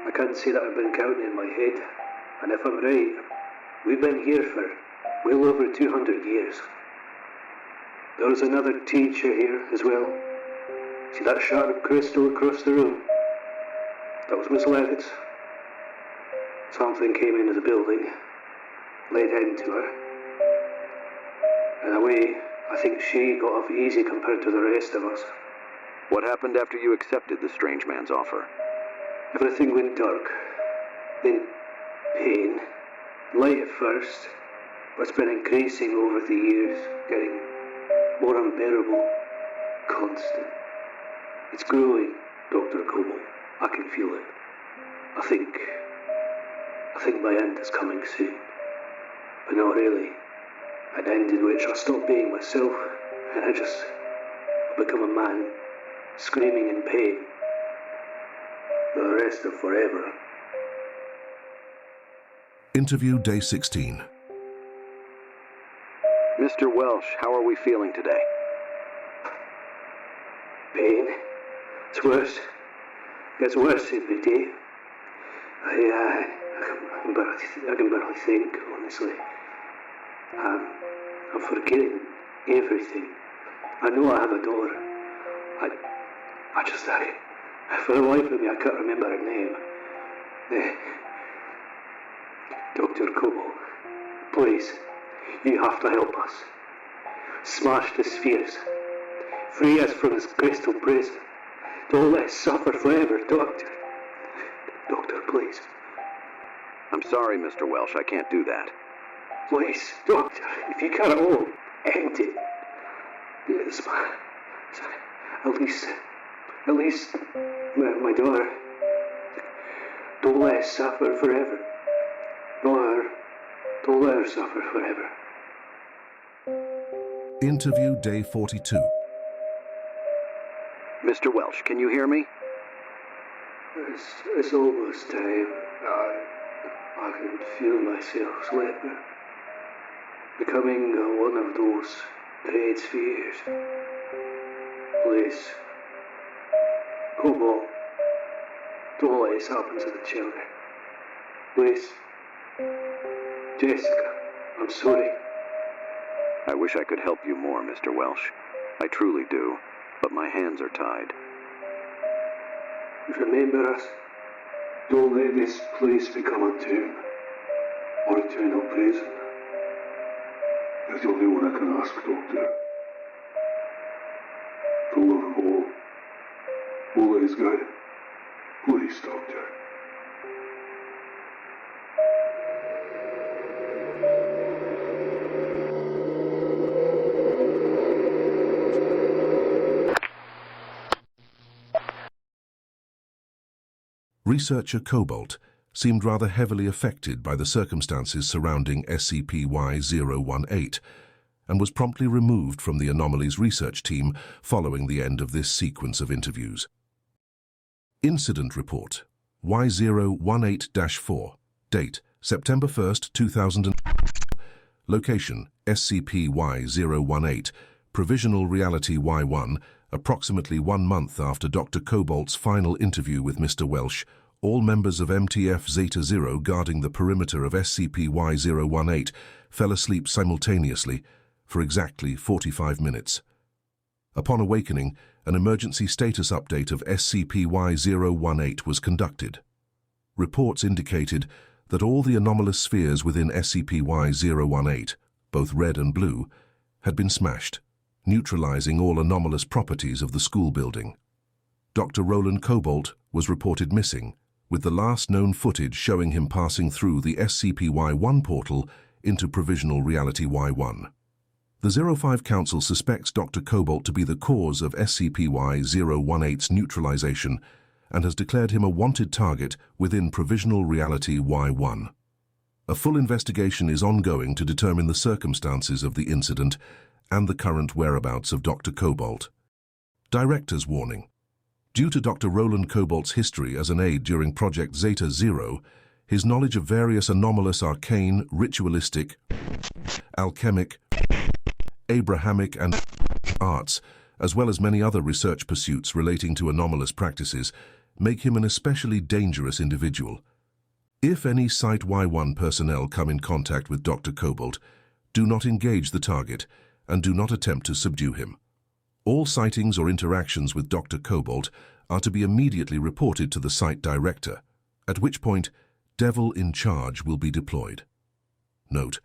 I can't say that I've been counting in my head, and if I'm right, we've been here for well over 200 years. There was another teacher here as well. See that sharp crystal across the room? That was Miss Levitt's. Something came into the building, laid into her. In a way, I think she got off easy compared to the rest of us. What happened after you accepted the strange man's offer? Everything went dark. Then pain. Light at first, but it's been increasing over the years, getting more unbearable, constant. It's growing, Dr. Cobalt. I can feel it. I think my end is coming soon. But not really. An end in which I stop being myself, and I become a man, screaming in pain. For the rest of forever. Interview Day 16. Mr. Welsh, how are we feeling today? Pain. It's worse. Gets worse every day. I can barely think, honestly. I'm forgetting everything. I know I have a daughter. For the life of me, I can't remember her name. Dr. Kobo, please, you have to help us. Smash the spheres. Free us from this crystal prison. Don't let us suffer forever, Doctor. Doctor, please. I'm sorry, Mr. Welsh, I can't do that. Please, Doctor, if you can't all end it. Yes, at least, my daughter. Don't let us suffer forever. Don't let her suffer forever. Interview Day 42. Mr. Welsh, can you hear me? It's almost time. I can feel myself slipping. Becoming one of those dread spheres. Please. Kobo, don't let this happen to the children. Please. Jessica, I'm sorry. I wish I could help you more, Mr. Welsh. I truly do, but my hands are tied. Remember us. Don't let this place become a tomb or eternal prison. You're the only one I can ask, Doctor. For love of all that is good. Please, Doctor. Researcher Cobalt seemed rather heavily affected by the circumstances surrounding SCP-Y-018 and was promptly removed from the Anomalies research team following the end of this sequence of interviews. Incident Report Y018-4. Date September 1st, 2000. Location SCP-Y-018. Provisional Reality-Y-1. Approximately 1 month after Dr. Cobalt's final interview with Mr. Welsh, all members of MTF Zeta 0 guarding the perimeter of SCP-Y-018 fell asleep simultaneously for exactly 45 minutes. Upon awakening, an emergency status update of SCP-Y-018 was conducted. Reports indicated that all the anomalous spheres within SCP-Y-018, both red and blue, had been smashed, neutralizing all anomalous properties of the school building. Dr. Roland Cobalt was reported missing, with the last known footage showing him passing through the SCP-Y1 portal into Provisional Reality-Y-1. The 05 Council suspects Dr. Cobalt to be the cause of SCP-Y-018's neutralization and has declared him a wanted target within Provisional Reality-Y-1. A full investigation is ongoing to determine the circumstances of the incident and the current whereabouts of Dr. Cobalt. Director's warning. Due to Dr. Roland Cobalt's history as an aide during Project Zeta 0, his knowledge of various anomalous arcane, ritualistic, alchemic, Abrahamic and arts, as well as many other research pursuits relating to anomalous practices, make him an especially dangerous individual. If any Site-Y1 personnel come in contact with Dr. Cobalt, do not engage the target and do not attempt to subdue him. All sightings or interactions with Dr. Cobalt are to be immediately reported to the site director, at which point Devil in Charge will be deployed. Note: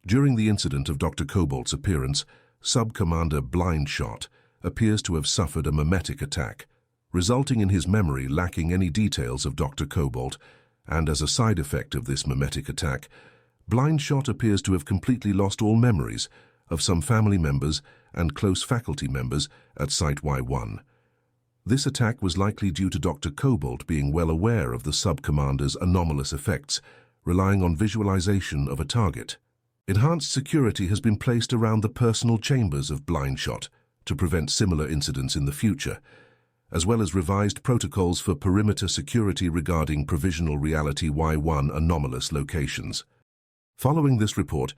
during the incident of Dr. Cobalt's appearance, Sub-Commander Blindshot appears to have suffered a memetic attack, resulting in his memory lacking any details of Dr. Cobalt, and as a side effect of this memetic attack, Blindshot appears to have completely lost all memories of some family members and close faculty members at Site-Y1. This attack was likely due to Dr. Cobalt being well aware of the Sub-Commander's anomalous effects, relying on visualization of a target. Enhanced security has been placed around the personal chambers of Blindshot to prevent similar incidents in the future, as well as revised protocols for perimeter security regarding Provisional Reality-Y-1 anomalous locations. Following this report,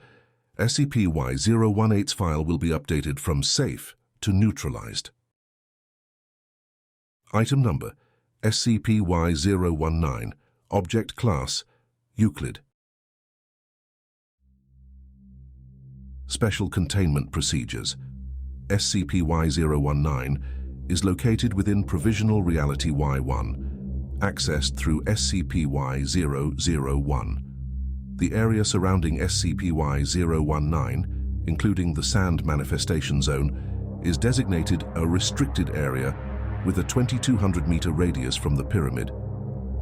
SCP-Y-018's file will be updated from safe to neutralized. Item number: SCP-Y-019. Object Class: Euclid. Special Containment Procedures. SCP-Y-019 is located within Provisional Reality-Y-1, accessed through SCP-Y-001. The area surrounding SCP-Y-019, including the Sand Manifestation Zone, is designated a restricted area with a 2,200-meter radius from the pyramid.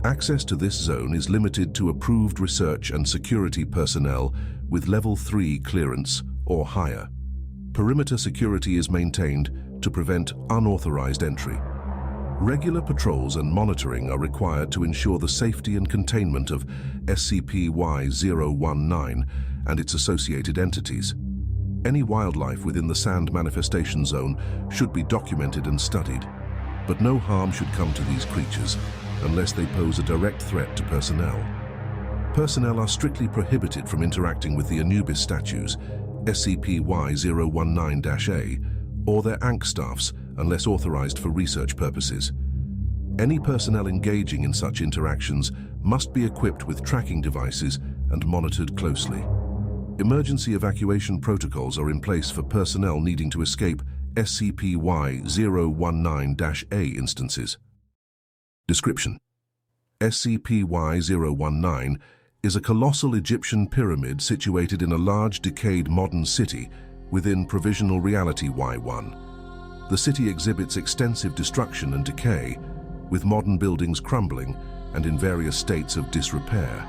Access to this zone is limited to approved research and security personnel with Level 3 clearance or higher. Perimeter security is maintained to prevent unauthorized entry. Regular patrols and monitoring are required to ensure the safety and containment of SCP-Y-019 and its associated entities. Any wildlife within the Sand Manifestation Zone should be documented and studied, but no harm should come to these creatures unless they pose a direct threat to personnel. Personnel are strictly prohibited from interacting with the Anubis statues, SCP-Y-019-A, or their ANC staffs unless authorized for research purposes. Any personnel engaging in such interactions must be equipped with tracking devices and monitored closely. Emergency evacuation protocols are in place for personnel needing to escape SCP-Y-019-A instances. Description: SCP-Y-019 is a colossal Egyptian pyramid situated in a large decayed modern city within Provisional Reality-Y-1. The city exhibits extensive destruction and decay, with modern buildings crumbling and in various states of disrepair.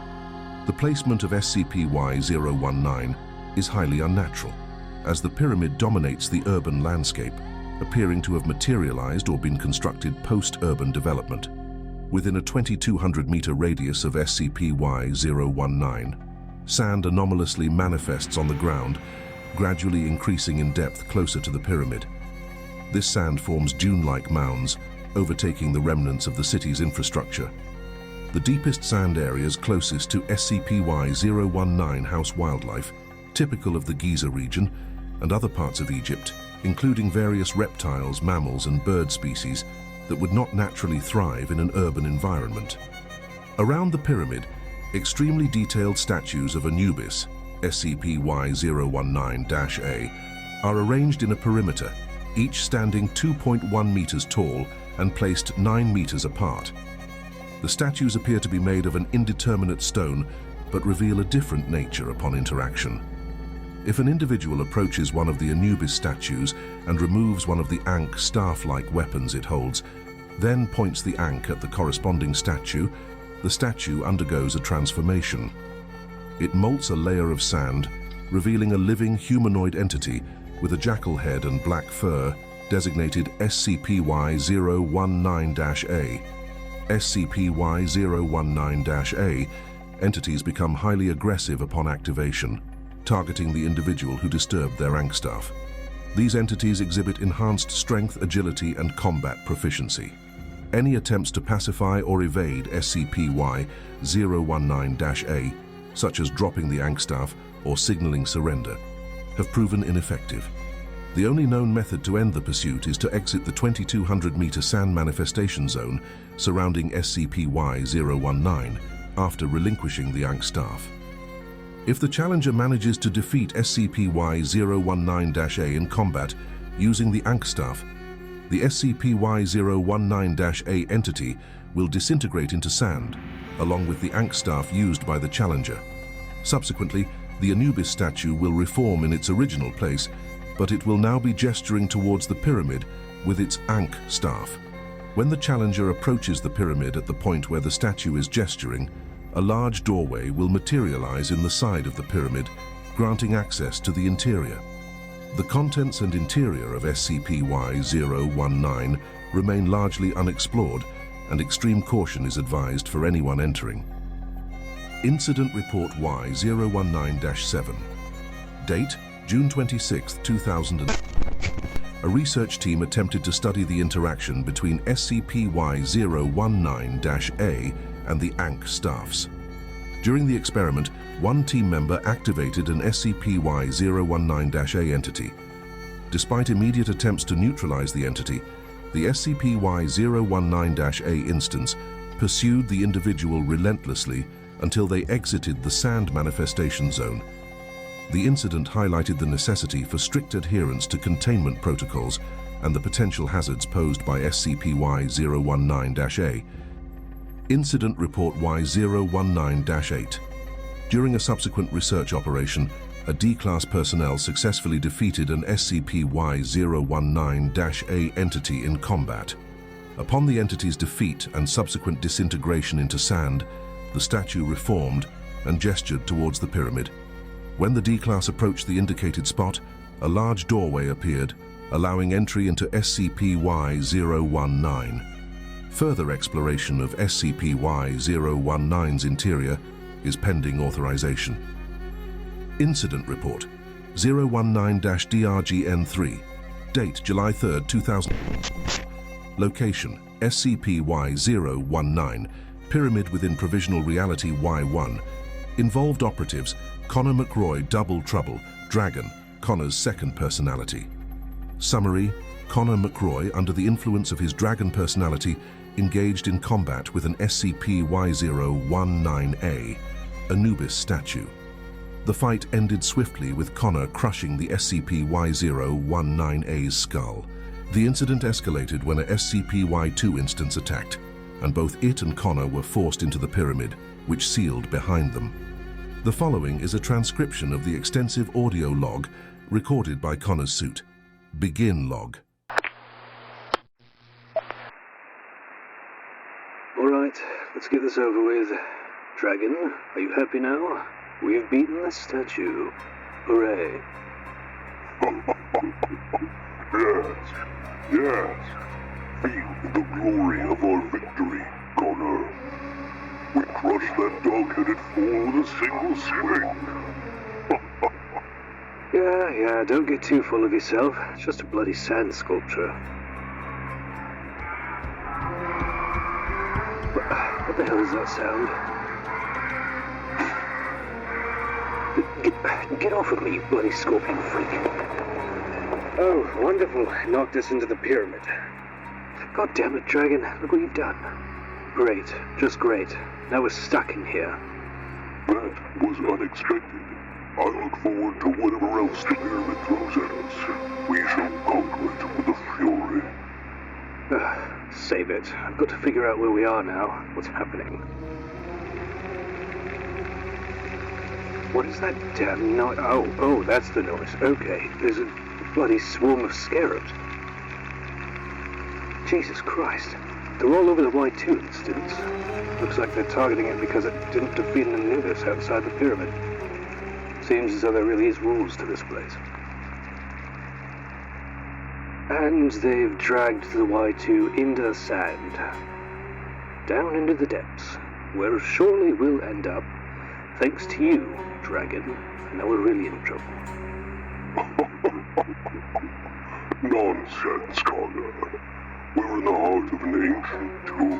The placement of SCP-Y-019 is highly unnatural, as the pyramid dominates the urban landscape, appearing to have materialized or been constructed post-urban development. Within a 2,200-meter radius of SCP-Y-019, sand anomalously manifests on the ground, gradually increasing in depth closer to the pyramid. This sand forms dune-like mounds, overtaking the remnants of the city's infrastructure. The deepest sand areas closest to SCP-Y-019 house wildlife, typical of the Giza region and other parts of Egypt, including various reptiles, mammals, and bird species that would not naturally thrive in an urban environment. Around the pyramid, extremely detailed statues of Anubis, SCP-Y-019-A, are arranged in a perimeter, each standing 2.1 meters tall and placed 9 meters apart. The statues appear to be made of an indeterminate stone, but reveal a different nature upon interaction. If an individual approaches one of the Anubis statues and removes one of the ANC staff-like weapons it holds, then points the ANC at the corresponding statue, the statue undergoes a transformation. It molts a layer of sand, revealing a living humanoid entity with a jackal head and black fur, designated SCP-Y-019-A. SCP-Y-019-A entities become highly aggressive upon activation, targeting the individual who disturbed their ANC staff. These entities exhibit enhanced strength, agility, and combat proficiency. Any attempts to pacify or evade SCP-Y-019-A, such as dropping the ANC staff or signaling surrender, have proven ineffective. The only known method to end the pursuit is to exit the 2,200-meter sand manifestation zone surrounding SCP-Y-019 after relinquishing the ANC staff. If the challenger manages to defeat SCP-Y-019-A in combat using the ANC staff, the SCP-Y-019-A entity will disintegrate into sand, along with the ANC staff used by the challenger. Subsequently, the Anubis statue will reform in its original place, but it will now be gesturing towards the pyramid with its ANC staff. When the challenger approaches the pyramid at the point where the statue is gesturing, a large doorway will materialize in the side of the pyramid, granting access to the interior. The contents and interior of SCP-Y-019 remain largely unexplored, and extreme caution is advised for anyone entering. Incident Report Y-019-7. Date: June 26, 2000. A research team attempted to study the interaction between SCP-Y-019-A and the ANC staffs. During the experiment, one team member activated an SCP-Y-019-A entity. Despite immediate attempts to neutralize the entity, the SCP-Y-019-A instance pursued the individual relentlessly until they exited the sand manifestation zone. The incident highlighted the necessity for strict adherence to containment protocols and the potential hazards posed by SCP-Y-019-A. Incident Report Y-019-8. During a subsequent research operation, a D-Class personnel successfully defeated an SCP-Y-019-A entity in combat. Upon the entity's defeat and subsequent disintegration into sand, the statue reformed and gestured towards the pyramid. When the D-Class approached the indicated spot, a large doorway appeared, allowing entry into SCP-Y-019. Further exploration of SCP-Y-019's interior is pending authorization. Incident Report 019-DRGN3. Date July 3, 2000. Location SCP-Y-019. Pyramid within Provisional Reality-Y-1. Involved operatives Connor McRoy, Double Trouble, Dragon, Connor's second personality. Summary: Connor McRoy, under the influence of his Dragon personality, engaged in combat with an SCP-Y-019-A, Anubis statue. The fight ended swiftly with Connor crushing the SCP-Y-019-A's skull. The incident escalated when a SCP-Y-2 instance attacked, and both it and Connor were forced into the pyramid, which sealed behind them. The following is a transcription of the extensive audio log recorded by Connor's suit. Begin log. Alright, let's get this over with. Dragon, are you happy now? We've beaten the statue. Hooray. Yes. Feel the glory of our victory, Connor. We crushed that dog-headed fool with a single swing. Yeah, don't get too full of yourself. It's just a bloody sand sculpture. What the hell is that sound? Get off of me, you bloody scorpion freak. Oh, wonderful. Knocked us into the pyramid. God damn it, Dragon. Look what you've done. Great. Just great. Now we're stuck in here. That was unexpected. I look forward to whatever else the pyramid throws at us. We shall conquer it with a fury. Save it. I've got to figure out where we are now. What's happening? What is that damn noise? Oh, that's the noise. Okay, there's a bloody swarm of scarabs. Jesus Christ. They're all over the Y2 instance. Looks like they're targeting it because it didn't defeat an Anubis outside the pyramid. Seems as though there really is rules to this place. And they've dragged the Y2 into the sand. Down into the depths, where surely we'll end up, thanks to you, Dragon. Now we're really in trouble. Nonsense, Connor. We're in the heart of an ancient tomb.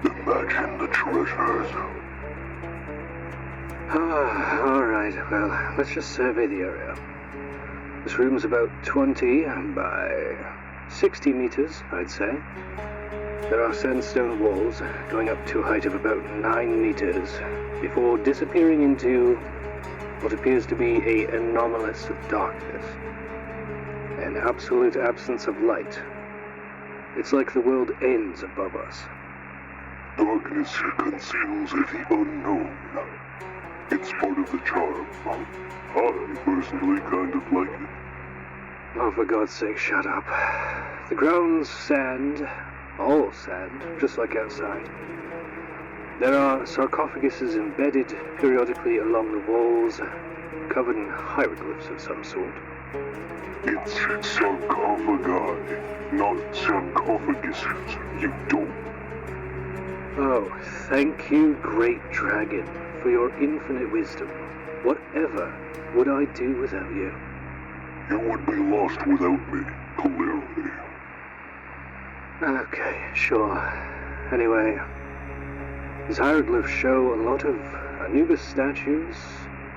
Imagine the treasures. Alright, well, let's just survey the area. This room's about 20 by 60 meters, I'd say. There are sandstone walls going up to a height of about 9 meters before disappearing into what appears to be an anomalous darkness. An absolute absence of light. It's like the world ends above us. Darkness conceals the unknown. It's part of the charm. I personally kind of like it. Oh, for God's sake, shut up. The ground's sand, all sand, just like outside. There are sarcophaguses embedded periodically along the walls, covered in hieroglyphs of some sort. It's sarcophagi, not sarcophaguses, you dope. Oh, thank you, Great Dragon, for your infinite wisdom. Whatever would I do without you? You would be lost without me, clearly. Okay, sure. Anyway, these hieroglyphs show a lot of Anubis statues,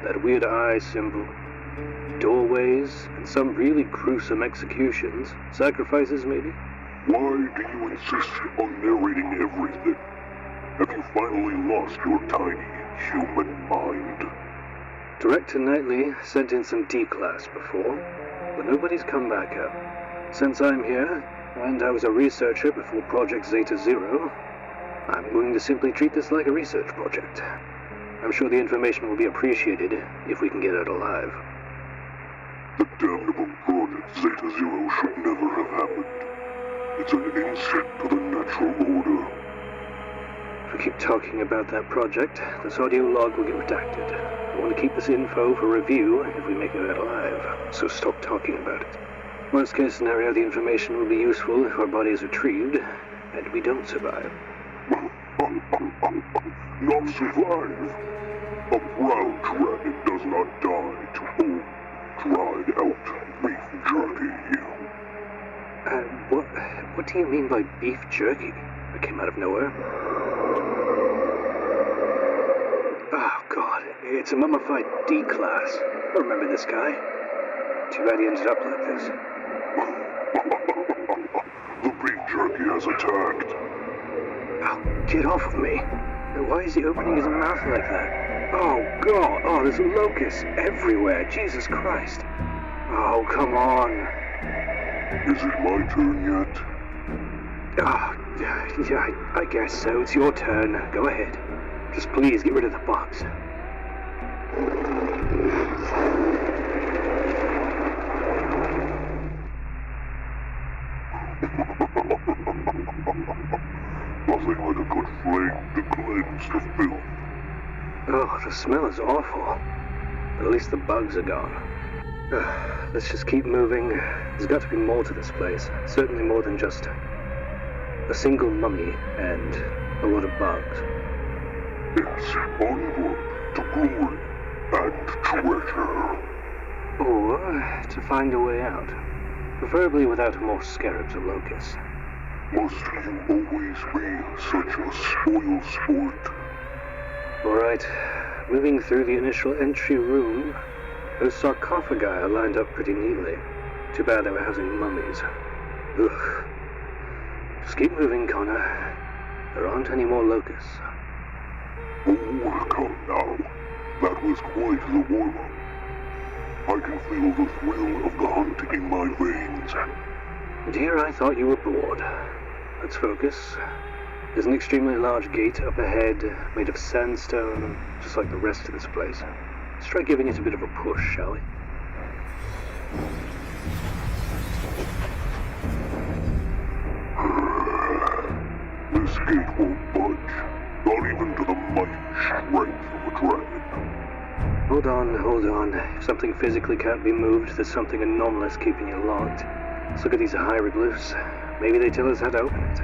that weird eye symbol, doorways, and some really gruesome executions. Sacrifices, maybe? Why do you insist on narrating everything? Have you finally lost your tiny human mind? Director Knightley sent in some D-class before, but nobody's come back up. Since I'm here, and I was a researcher before Project Zeta Zero, I'm going to simply treat this like a research project. I'm sure the information will be appreciated if we can get out alive. The damnable Project Zeta Zero should never have happened. It's an insult to the natural order. If we keep talking about that project, this audio log will get redacted. I want to keep this info for review if we make it out alive, so stop talking about it. Worst case scenario, the information will be useful if our body is retrieved, and we don't survive. Not survive? A brown dragon does not die to old, dried out beef jerky. What do you mean by beef jerky? That came out of nowhere. Oh, God. It's a mummified D-class. I remember this guy. Too bad he ended up like this. The beef jerky has attacked. Oh, get off of me. Why is he opening his mouth like that? Oh, God. Oh, there's locusts everywhere. Jesus Christ. Oh, come on. Is it my turn yet? Oh, yeah, I guess so. It's your turn. Go ahead. Just please get rid of the box. Nothing like a good flame to cleanse the filth. Oh, the smell is awful. But at least the bugs are gone. Let's just keep moving. There's got to be more to this place. Certainly more than just a single mummy and a lot of bugs. Yes, onward to glory and treasure. Or to find a way out. Preferably without more scarabs or locusts. Must you always be such a spoil sport? Alright, moving through the initial entry room, those sarcophagi are lined up pretty neatly. Too bad they were housing mummies. Ugh. Just keep moving, Connor. There aren't any more locusts. Oh, come now. That was quite the warm-up. I can feel the thrill of the hunt in my veins. And here I thought you were bored. Let's focus. There's an extremely large gate up ahead, made of sandstone, just like the rest of this place. Let's try giving it a bit of a push, shall we? This gate won't budge, not even to the mighty strength of a dragon. Hold on. If something physically can't be moved, there's something anomalous keeping it locked. Let's look at these hieroglyphs. Maybe they tell us how to open it.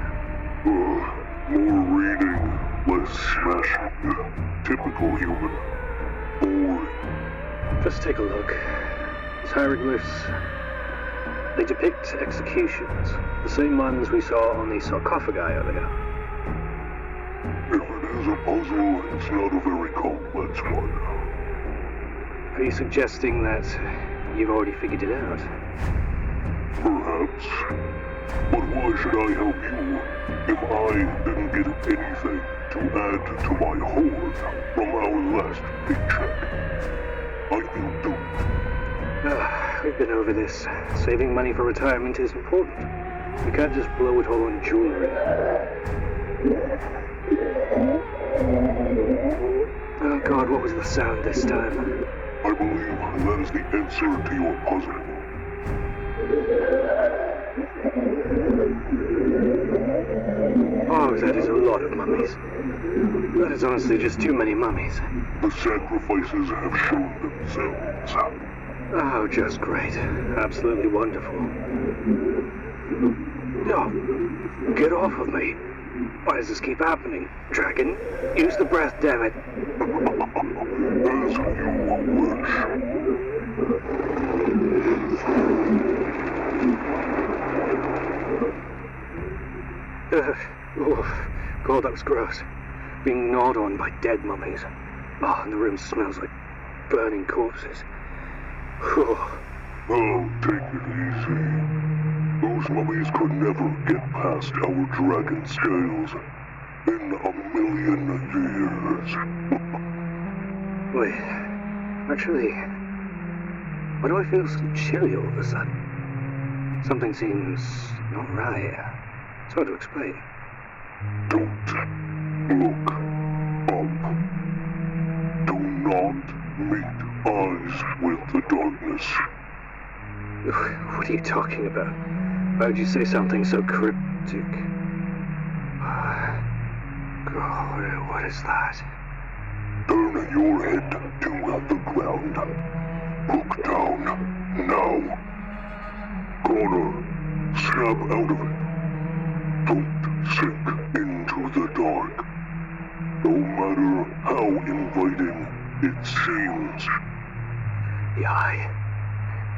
More reading, less smashing. Typical human. Boring. Just take a look. These hieroglyphs, they depict executions. The same ones we saw on the sarcophagi earlier. If it is a puzzle, it's not a very complex one. Are you suggesting that you've already figured it out? Perhaps. But why should I help you if I didn't get anything to add to my hoard from our last paycheck? I feel doomed. We've been over this. Saving money for retirement is important. We can't just blow it all on jewelry. Oh God, what was the sound this time? I believe that is the answer to your puzzle. Oh, that is a lot of mummies. That is honestly just too many mummies. The sacrifices have shown themselves. Oh, just great. Absolutely wonderful. Oh, get off of me. Why does this keep happening? Dragon, use the breath, damn it. As you wish. Oh, God, that was gross. Being gnawed on by dead mummies. Oh, and the room smells like burning corpses. Oh. Oh, take it easy. Those mummies could never get past our dragon scales in a million years. Wait, actually, why do I feel so chilly all of a sudden? Something seems not right. It's hard to explain. Don't look up. Do not meet eyes with the darkness. What are you talking about? Why would you say something so cryptic? God, what is that? Turn your head to the ground. Look down, now. Connor, snap out of it. Don't sink into the dark. No matter how inviting it seems. The eye.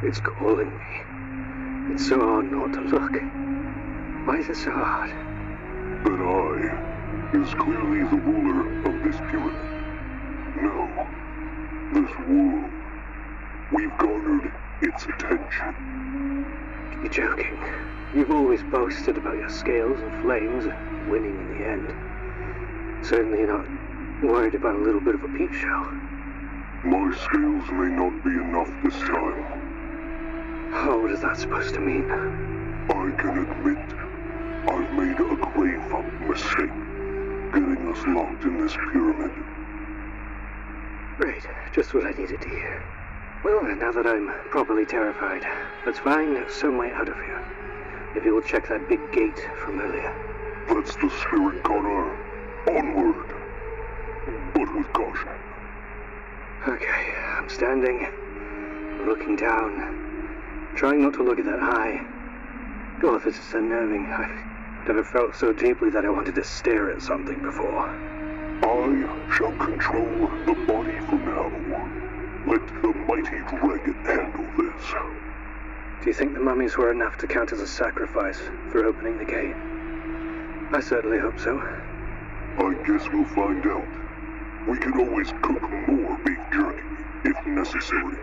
It's calling me. It's so hard not to look. Why is it so hard? That eye is clearly the ruler of this pyramid. No, this world. We've garnered its attention. You're joking. You've always boasted about your scales and flames winning in the end. Certainly you're not worried about a little bit of a peep show. My scales may not be enough this time. Oh, what is that supposed to mean? I can admit I've made a grave mistake getting us locked in this pyramid. Great, just what I needed to hear. Well, now that I'm properly terrified, let's find some way out of here. If you will check that big gate from earlier. That's the spirit, Connor. Onward. But with caution. Okay, I'm standing, looking down, trying not to look at that eye. God, this is unnerving. I've never felt so deeply that I wanted to stare at something before. I shall control the body for now. Let the mighty dragon handle this. Do you think the mummies were enough to count as a sacrifice for opening the gate? I certainly hope so. I guess we'll find out. We can always cook more beef jerky if necessary.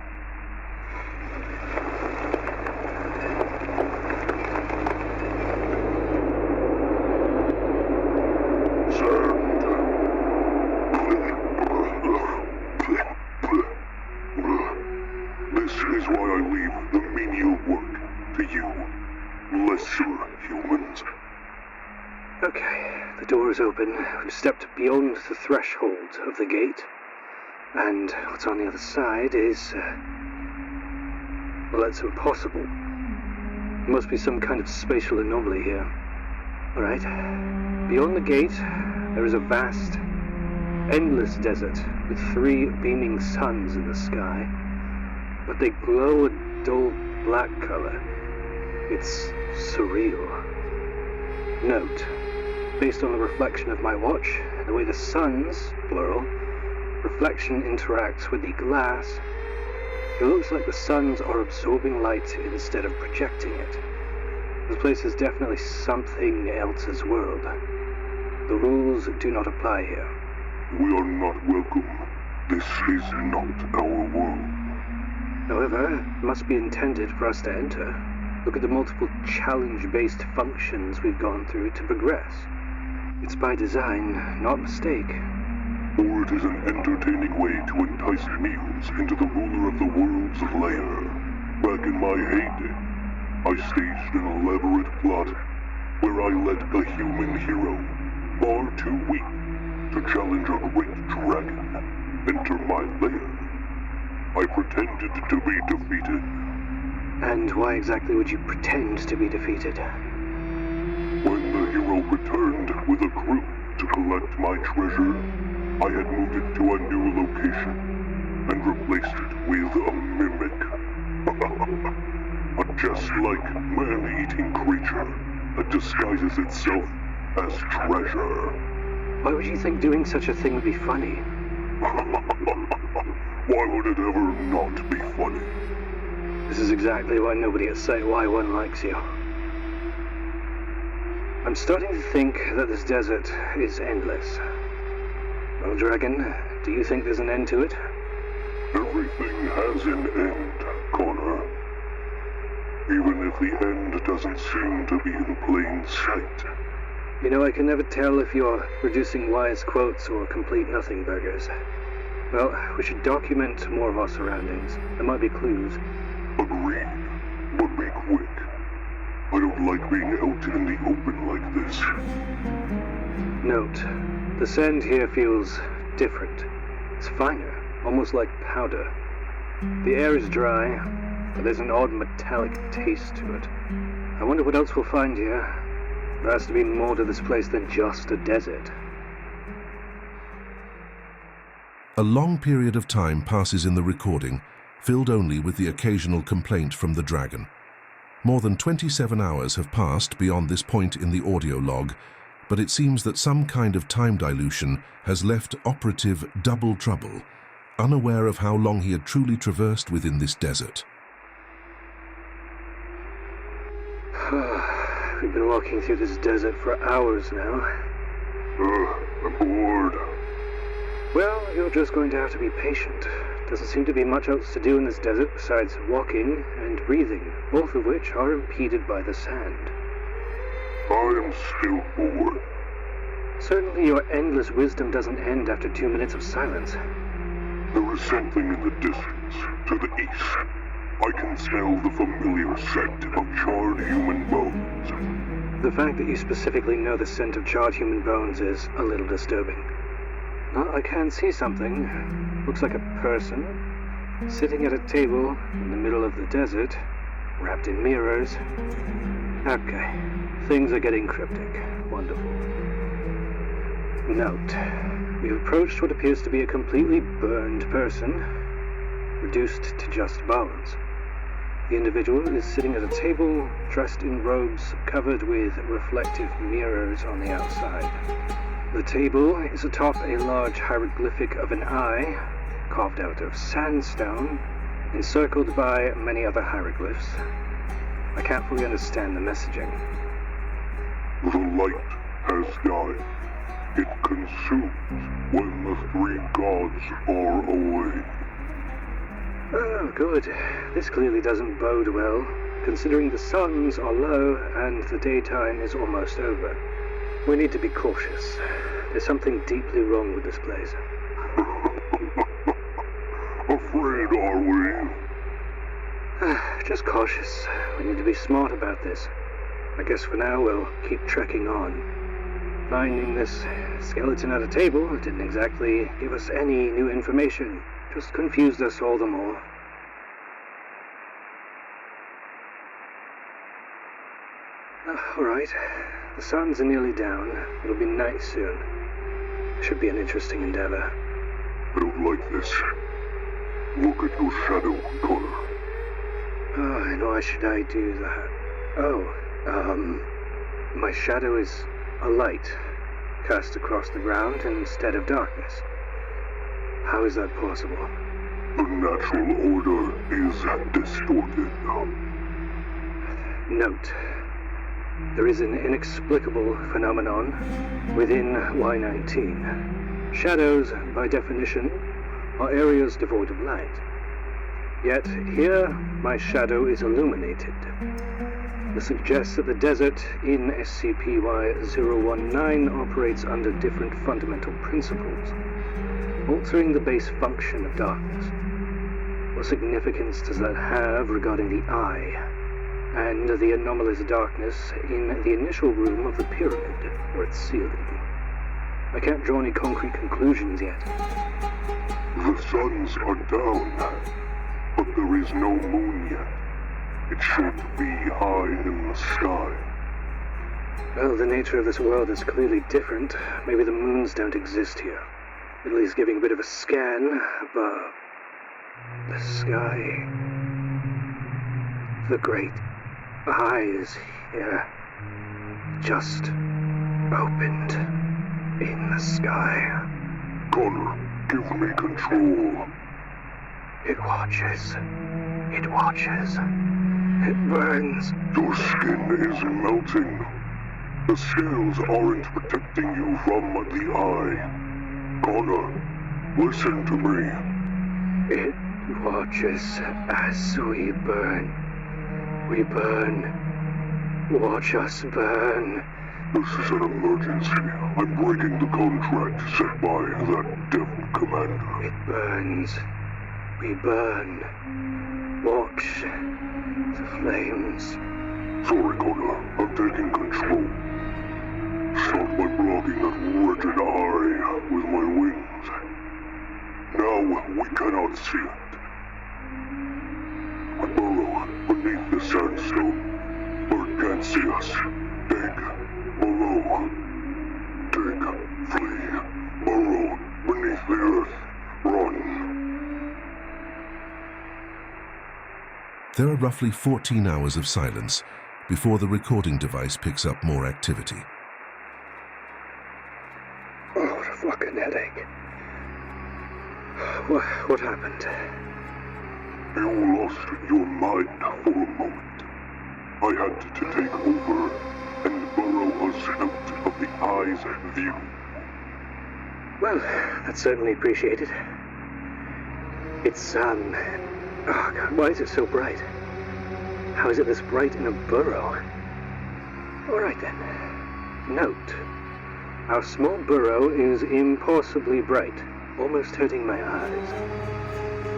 This is why I leave the menial work to you, lesser humans. Okay, the door is open. We've stepped beyond the threshold of the gate. And what's on the other side is... well, that's impossible. There must be some kind of spatial anomaly here. Alright. Beyond the gate, there is a vast, endless desert with 3 beaming suns in the sky. But they glow a dull black color. It's surreal. Note, based on the reflection of my watch, and the way the suns, plural, reflection interacts with the glass, it looks like the suns are absorbing light instead of projecting it. This place is definitely something else's world. The rules do not apply here. We are not welcome. This is not our world. However, it must be intended for us to enter. Look at the multiple challenge-based functions we've gone through to progress. It's by design, not mistake. Or it is an entertaining way to entice meals into the ruler of the world's lair. Back in my heyday, I staged an elaborate plot where I let a human hero, far too weak to challenge a great dragon, enter my lair. I pretended to be defeated. And why exactly would you pretend to be defeated? When the hero returned with a crew to collect my treasure, I had moved it to a new location and replaced it with a mimic. A just-like man-eating creature that disguises itself as treasure. Why would you think doing such a thing would be funny? Why would it ever not be funny? This is exactly why nobody at SCP-Y-1 likes you. I'm starting to think that this desert is endless. Well, Dragon, Do you think there's an end to it? Everything has an end, Connor. Even if the end doesn't seem to be in plain sight. You know, I can never tell if you're producing wise quotes or complete nothing burgers. Well, we should document more of our surroundings. There might be clues. Agreed, but be quick. I don't like being out in the open like this. Note, the sand here feels different. It's finer, almost like powder. The air is dry, but there's an odd metallic taste to it. I wonder what else we'll find here. There has to be more to this place than just a desert. A long period of time passes in the recording, filled only with the occasional complaint from the dragon. More than 27 hours have passed beyond this point in the audio log, but it seems that some kind of time dilution has left Operative Double Trouble, unaware of how long he had truly traversed within this desert. We've been walking through this desert for hours now. I'm bored. Well, you're just going to have to be patient. Doesn't seem to be much else to do in this desert besides walking and breathing, both of which are impeded by the sand. I am still bored. Certainly your endless wisdom doesn't end after 2 minutes of silence. There is something in the distance, to the east. I can smell the familiar scent of charred human bones. The fact that you specifically know the scent of charred human bones is a little disturbing. I can see something. Looks like a person, sitting at a table in the middle of the desert, wrapped in mirrors. Okay, things are getting cryptic. Wonderful. Note, we've approached what appears to be a completely burned person, reduced to just bones. The individual is sitting at a table, dressed in robes covered with reflective mirrors on the outside. The table is atop a large hieroglyphic of an eye, carved out of sandstone, encircled by many other hieroglyphs. I can't fully understand the messaging. The light has died. It consumes when the three gods are away. Oh, good. This clearly doesn't bode well, considering the suns are low and the daytime is almost over. We need to be cautious. There's something deeply wrong with this place. Afraid, are we? Just cautious. We need to be smart about this. I guess for now we'll keep trekking on. Finding this skeleton at a table didn't exactly give us any new information. Just confused us all the more. Alright. The suns are nearly down. It'll be night soon. Should be an interesting endeavor. I don't like this. Look at your shadow, Connor. Oh, and why should I do that? My shadow is a light cast across the ground instead of darkness. How is that possible? The natural order is distorted. Note. There is an inexplicable phenomenon within Y-19. Shadows, by definition, are areas devoid of light. Yet, here, my shadow is illuminated. This suggests that the desert in SCP-Y-019 operates under different fundamental principles, altering the base function of darkness. What significance does that have regarding the eye, and the anomalous darkness in the initial room of the pyramid, or its ceiling? I can't draw any concrete conclusions yet. The suns are down, but there is no moon yet. It should be high in the sky. Well, the nature of this world is clearly different. Maybe the moons don't exist here. At least giving a bit of a scan above the sky. The great eyes here just opened in the sky. Connor, give me control. It watches. It watches. It burns. Your skin is melting. The scales aren't protecting you from the eye. Connor, Listen to me. It watches as we burn. We burn. Watch us burn. This is an emergency. I'm breaking the contract set by that devil commander. It burns. We burn. Watch the flames. Sorry, Connor. I'm taking control. Start by blocking that wretched eye with my wings. Now we cannot see it. We burrow beneath the sandstone. Bird can't see us. Dig. Burrow. Dig. Flee. Burrow beneath the earth. Run. There are roughly 14 hours of silence before the recording device picks up more activity. Oh, what a fucking headache. What happened? You lost your mind for a moment. I had to take over and burrow us out of the eye's view. Well, that's certainly appreciated. It's, oh God, why is it so bright? How is it this bright in a burrow? Alright then. Note. Our small burrow is impossibly bright, almost hurting my eyes.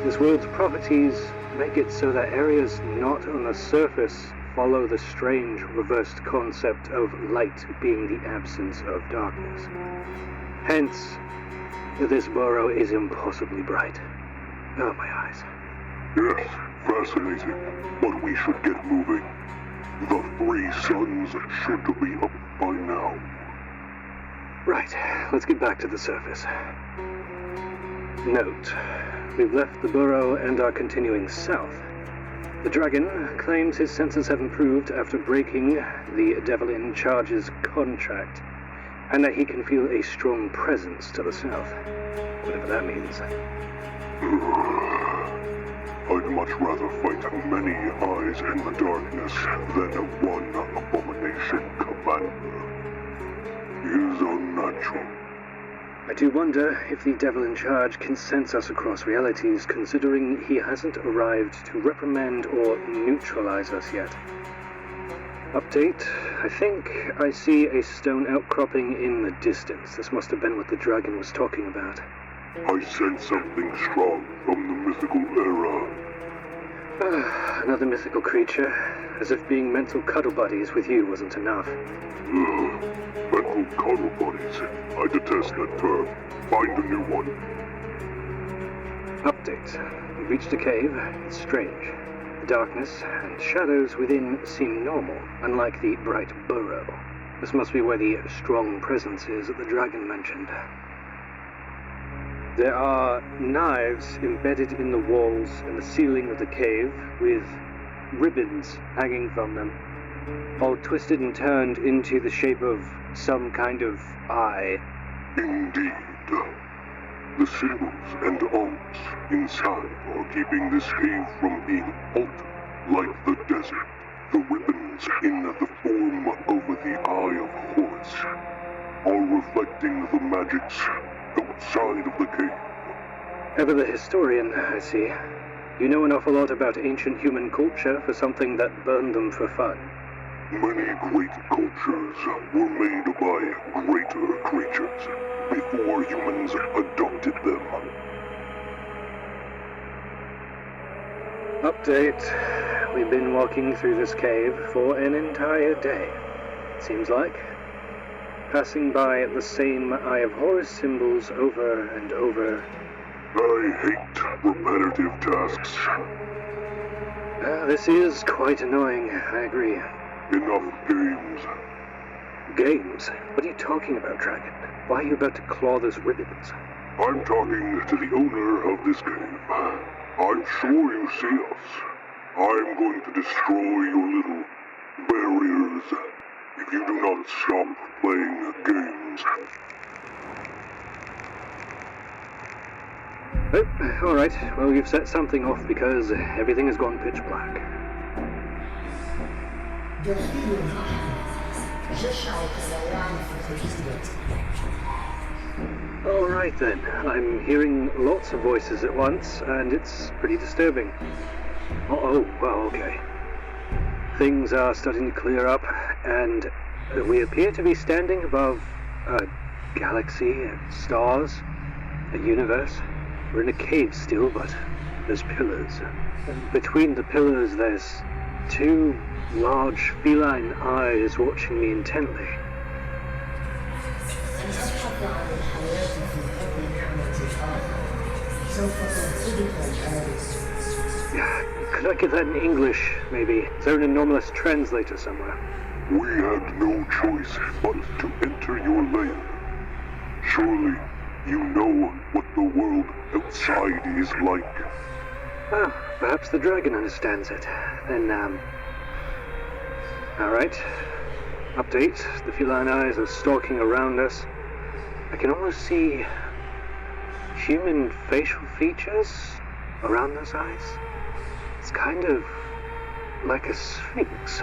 This world's properties make it so that areas not on the surface follow the strange reversed concept of light being the absence of darkness. Hence, this burrow is impossibly bright. Oh, my eyes. Yes, fascinating. But we should get moving. The 3 suns should be up by now. Right, let's get back to the surface. Note, we've left the burrow and are continuing south. The dragon claims his senses have improved after breaking the Devil in Charge's contract, and that he can feel a strong presence to the south, whatever that means. I'd much rather fight many eyes in the darkness than one abomination commander. He is unnatural. I do wonder if the Devil in Charge can sense us across realities, considering he hasn't arrived to reprimand or neutralize us yet. Update, I think I see a stone outcropping in the distance. This must have been what the dragon was talking about. I sense something strong from the mythical era. Another mythical creature, as if being mental cuddle buddies with you wasn't enough. Mental cuddle buddies. I detest that term. Find a new one. Update. We reached a cave. It's strange. The darkness and shadows within seem normal, unlike the bright burrow. This must be where the strong presence is that the dragon mentioned. There are knives embedded in the walls and the ceiling of the cave, with ribbons hanging from them, all twisted and turned into the shape of some kind of eye. Indeed. The symbols and arts inside are keeping this cave from being altered, like the desert. The ribbons in the form of the Eye of Horus are reflecting the magics outside of the cave. Ever the historian, I see. You know an awful lot about ancient human culture for something that burned them for fun. Many great cultures were made by greater creatures before humans adopted them. Update. We've been walking through this cave for an entire day, seems like. Passing by the same Eye of Horus symbols over and over. I hate repetitive tasks. This is quite annoying, I agree. Enough games. Games? What are you talking about, Dragon? Why are you about to claw those ribbons? I'm talking to the owner of this cave. I'm sure you see us. I'm going to destroy your little barriers if you do not stop playing games. Oh, alright. Well, you've set something off because everything has gone pitch black. Alright then, I'm hearing lots of voices at once, and it's pretty disturbing. Oh, well, okay. Things are starting to clear up, and we appear to be standing above a galaxy, stars, a universe. We're in a cave still, but there's pillars. And between the pillars there's two large feline eyes watching me intently. Could I get that in English, maybe? Is there an anomalous translator somewhere? We had no choice but to enter your lair. Surely you know what the world outside is like. Ah, perhaps the dragon understands it. Then, alright. Update. The feline eyes are stalking around us. I can almost see human facial features around those eyes. It's kind of like a sphinx.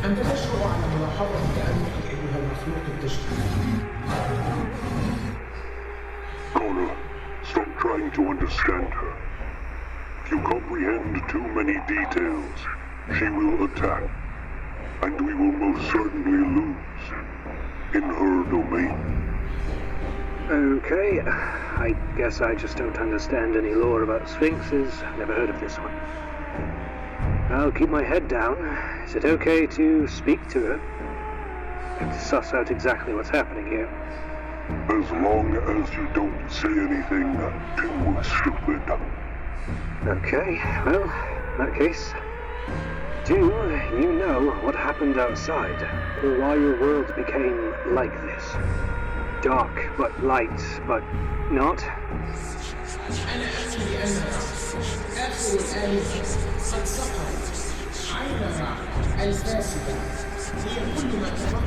أنت تشعر على ملاحظة تألق أيها المخلوق التشكيلي. Connor, stop trying to understand her. If you comprehend too many details, she will attack, and we will most certainly lose in her domain. Okay, I guess I just don't understand any lore about sphinxes. Never heard of this one. I'll keep my head down. Is it okay to speak to her? I have to suss out exactly what's happening here. As long as you don't say anything too stupid. Okay, well, in that case, do you know what happened outside? Or why your world became like this? Dark, but light, but not? أنا أحكي لأنها آخر الآلهة قد سقطت. عينها الفاسدة هي كل ما تبقى،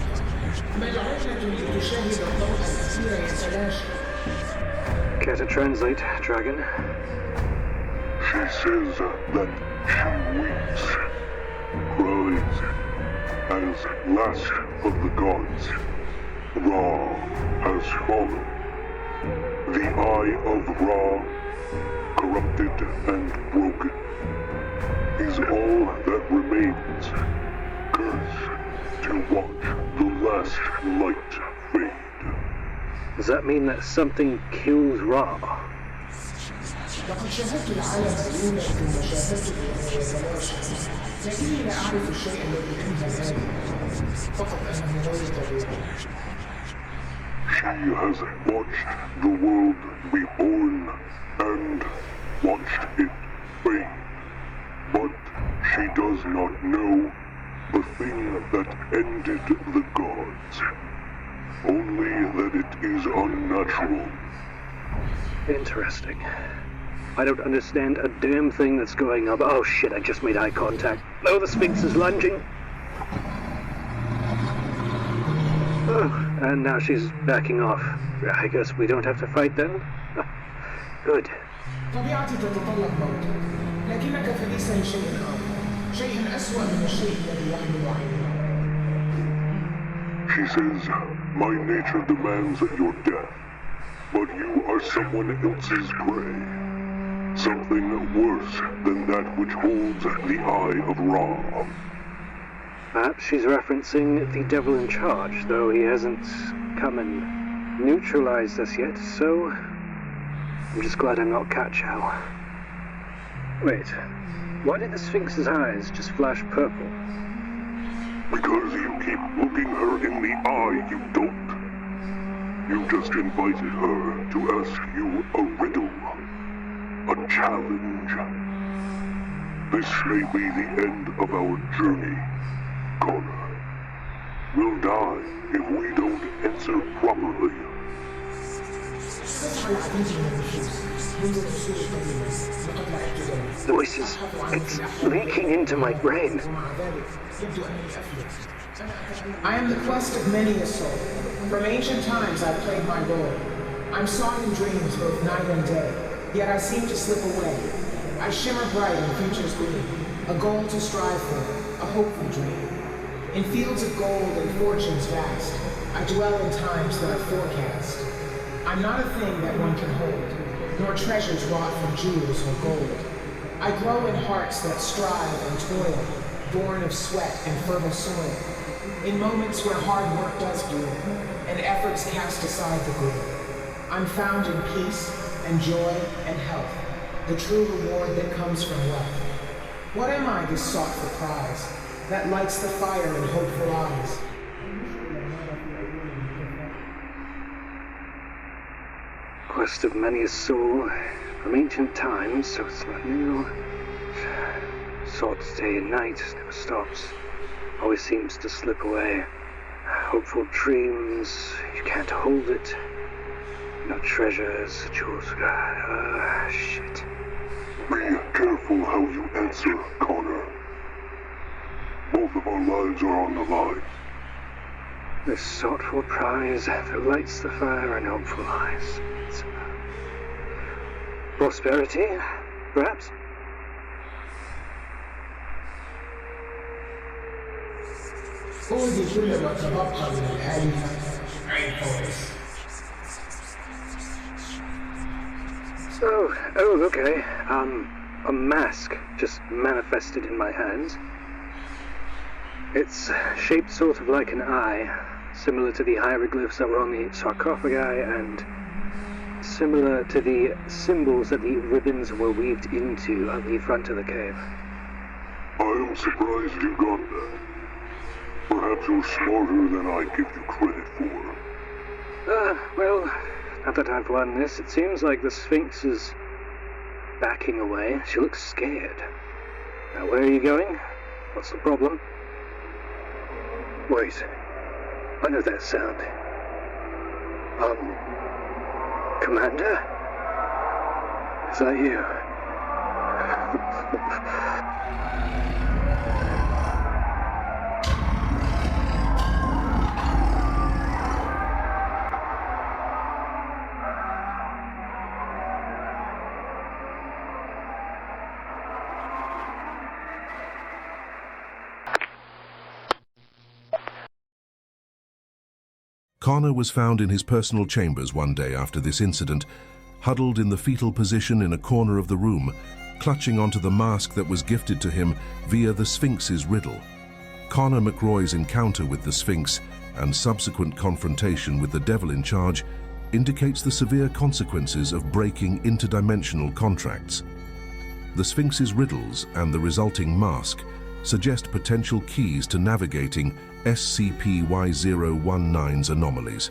ملعونة لتشاهد الضوء الأخير يتلاشى. Care to translate, Dragon? She says that she weeps, cries, as last of the gods. Ra has fallen. The eye of Ra, corrupted and broken, is all that remains. Cursed to watch the last light fade. Does that mean that something kills Ra? لقد شاهدت العالم أيولا ثم شاهدت الأمور يتلاشى، لكني لا أعرف الشيء الذي أنهى ذلك، فقط أنه غير طبيعي. She has watched the world be born and watched it fade. But she does not know the thing that ended the gods. Only that it is unnatural. Interesting. I don't understand a damn thing that's going on. Oh shit, I just made eye contact. Oh, the Sphinx is lunging. Oh, and now she's backing off. I guess we don't have to fight then? Good. طبيعتي تتطلب موتك، لكنك فليس لشيء آخر، شيء أسوأ من الشيء الذي يحمل عينك. She says, my nature demands your death, but you are someone else's prey. Something worse than that which holds the eye of Ra. Perhaps she's referencing the devil in charge, though he hasn't come and neutralized us yet, so I'm just glad I'm not Cat Chow. Wait, why did the Sphinx's eyes just flash purple? Because you keep looking her in the eye, you dolt. You just invited her to ask you a riddle. A challenge. This may be the end of our journey, Connor. We'll die if we don't answer properly. Voices, it's leaking into my brain. I am the quest of many a soul. From ancient times I've played my role. I'm sought in dreams both night and day, yet I seem to slip away. I shimmer bright in future's gleam, a goal to strive for, a hopeful dream. In fields of gold and fortunes vast, I dwell in times that I forecast. I'm not a thing that one can hold, nor treasures wrought from jewels or gold. I grow in hearts that strive and toil, born of sweat and fertile soil, in moments where hard work does bloom, and efforts cast aside the gloom. I'm found in peace and joy and health, the true reward that comes from wealth. What am I, this sought-for prize, that lights the fire in hopeful eyes? Quest of many a soul, from ancient times, so it's not new. Sought day and night, never stops, always seems to slip away. Hopeful dreams, you can't hold it. No treasures, jewels, shit. Be careful how you answer, Connor. Both of our lives are on the line. This sought-for prize that lights the fire in hopeful eyes. It's, prosperity, perhaps? Oh, okay. A mask just manifested in my hands. It's shaped sort of like an eye, similar to the hieroglyphs that were on the sarcophagi, and similar to the symbols that the ribbons were weaved into at the front of the cave. I am surprised you got that. Perhaps you're smarter than I give you credit for. Well, now that I've won this, it seems like the Sphinx is backing away. She looks scared. Now, where are you going? What's the problem? Wait. I know that sound. Commander? Is that you? Connor was found in his personal chambers one day after this incident, huddled in the fetal position in a corner of the room, clutching onto the mask that was gifted to him via the Sphinx's riddle. Connor McRoy's encounter with the Sphinx and subsequent confrontation with the devil in charge indicates the severe consequences of breaking interdimensional contracts. The Sphinx's riddles and the resulting mask suggest potential keys to navigating SCP-Y-019's anomalies.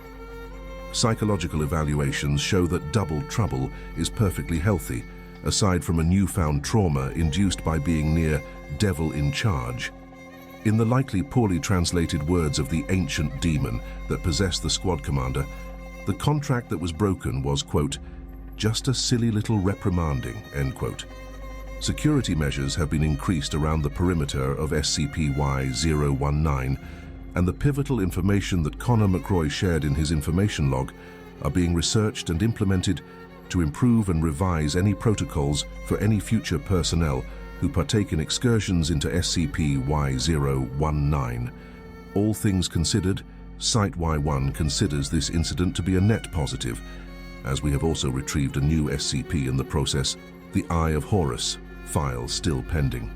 Psychological evaluations show that Double Trouble is perfectly healthy, aside from a newfound trauma induced by being near Devil in Charge. In the likely poorly translated words of the ancient demon that possessed the squad commander, the contract that was broken was, quote, just a silly little reprimanding, end quote. Security measures have been increased around the perimeter of SCP-Y-019, and the pivotal information that Connor McRoy shared in his information log are being researched and implemented to improve and revise any protocols for any future personnel who partake in excursions into SCP-Y-019. All things considered, Site-Y1 considers this incident to be a net positive, as we have also retrieved a new SCP in the process, the Eye of Horus, file still pending.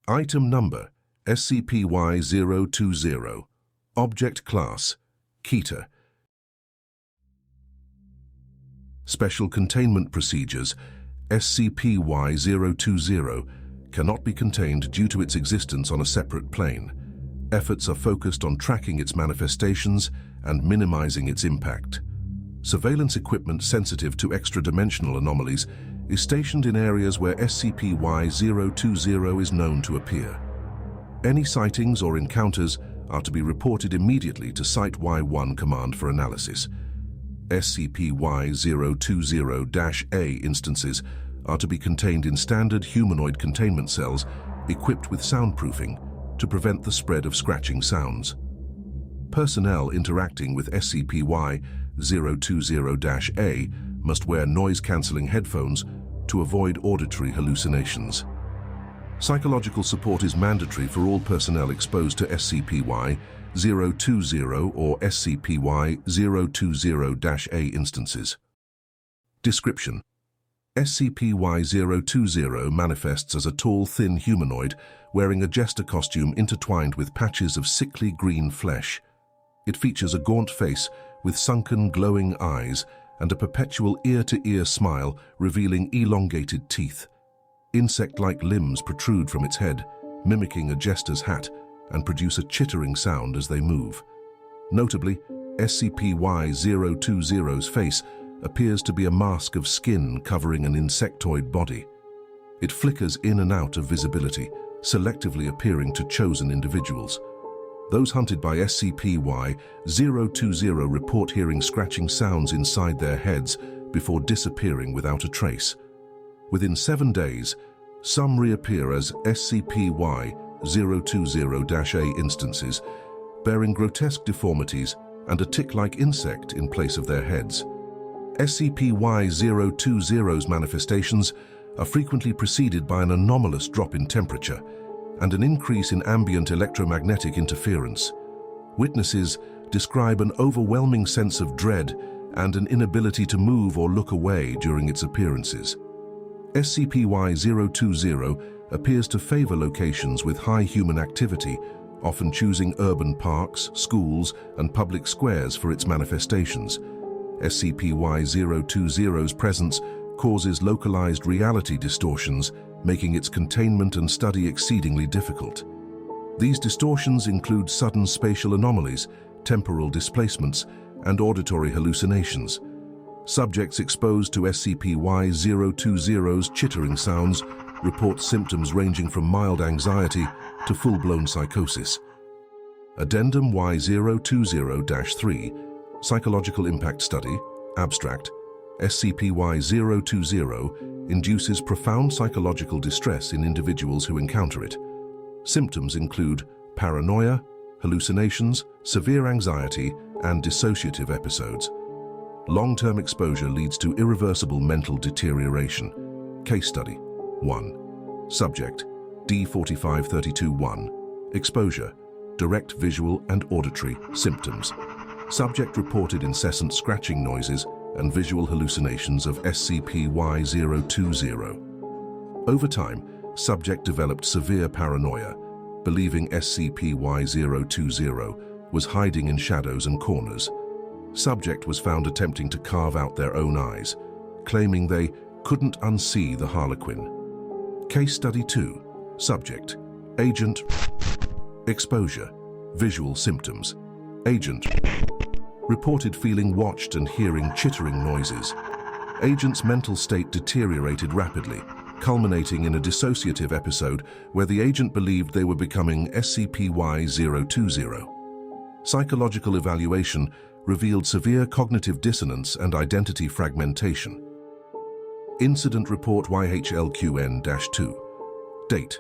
Item number SCP-Y-020. Object Class Keter. Special Containment Procedures SCP-Y-020 cannot be contained due to its existence on a separate plane. Efforts are focused on tracking its manifestations and minimizing its impact. Surveillance equipment sensitive to extra-dimensional anomalies is stationed in areas where SCP-Y-020 is known to appear. Any sightings or encounters are to be reported immediately to Site-Y1 Command for analysis. SCP-Y-020-A instances are to be contained in standard humanoid containment cells equipped with soundproofing to prevent the spread of scratching sounds. Personnel interacting with SCP-Y-020-A must wear noise-cancelling headphones to avoid auditory hallucinations. Psychological support is mandatory for all personnel exposed to SCP-Y SCP-Y-020 or SCP-Y-020-A instances. Description: SCP-Y-020 manifests as a tall, thin humanoid wearing a jester costume intertwined with patches of sickly green flesh. It features a gaunt face with sunken, glowing eyes and a perpetual ear-to-ear smile revealing elongated teeth. Insect-like limbs protrude from its head, mimicking a jester's hat, and produce a chittering sound as they move. Notably, SCP-Y-020's face appears to be a mask of skin covering an insectoid body. It flickers in and out of visibility, selectively appearing to chosen individuals. Those hunted by SCP-Y-020 report hearing scratching sounds inside their heads before disappearing without a trace. Within 7 days, some reappear as SCP-Y-020-A instances, bearing grotesque deformities and a tick-like insect in place of their heads. SCP-Y-020's manifestations are frequently preceded by an anomalous drop in temperature and an increase in ambient electromagnetic interference. Witnesses describe an overwhelming sense of dread and an inability to move or look away during its appearances. SCP-Y-020 appears to favor locations with high human activity, often choosing urban parks, schools, and public squares for its manifestations. SCP-Y-020's presence causes localized reality distortions, making its containment and study exceedingly difficult. These distortions include sudden spatial anomalies, temporal displacements, and auditory hallucinations. Subjects exposed to SCP-Y-020's chittering sounds report symptoms ranging from mild anxiety to full-blown psychosis. Addendum Y020-3, Psychological Impact Study, Abstract, SCP-Y-020 induces profound psychological distress in individuals who encounter it. Symptoms include paranoia, hallucinations, severe anxiety, and dissociative episodes. Long-term exposure leads to irreversible mental deterioration. Case study 1. Subject D4532-1. Exposure: direct visual and auditory symptoms. Subject reported incessant scratching noises and visual hallucinations of SCP-Y-020. Over time, subject developed severe paranoia, believing SCP-Y-020 was hiding in shadows and corners. Subject was found attempting to carve out their own eyes, claiming they couldn't unsee the Harlequin. Case Study 2. Subject Agent. Exposure: visual symptoms. Agent reported feeling watched and hearing chittering noises. Agent's mental state deteriorated rapidly, culminating in a dissociative episode where the agent believed they were becoming SCP-Y-020. Psychological evaluation revealed severe cognitive dissonance and identity fragmentation. Incident Report YHLQN-2. Date: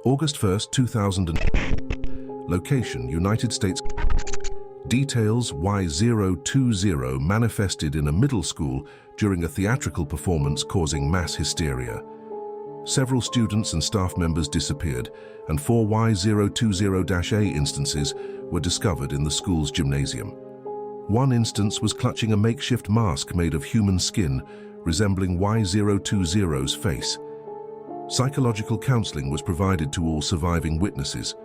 August 1, 2000. Location: United States. Details: Y020 manifested in a middle school during a theatrical performance causing mass hysteria. Several students and staff members disappeared, and 4 Y020-A instances were discovered in the school's gymnasium. One instance was clutching a makeshift mask made of human skin, resembling Y020's face. Psychological counseling was provided to all surviving witnesses.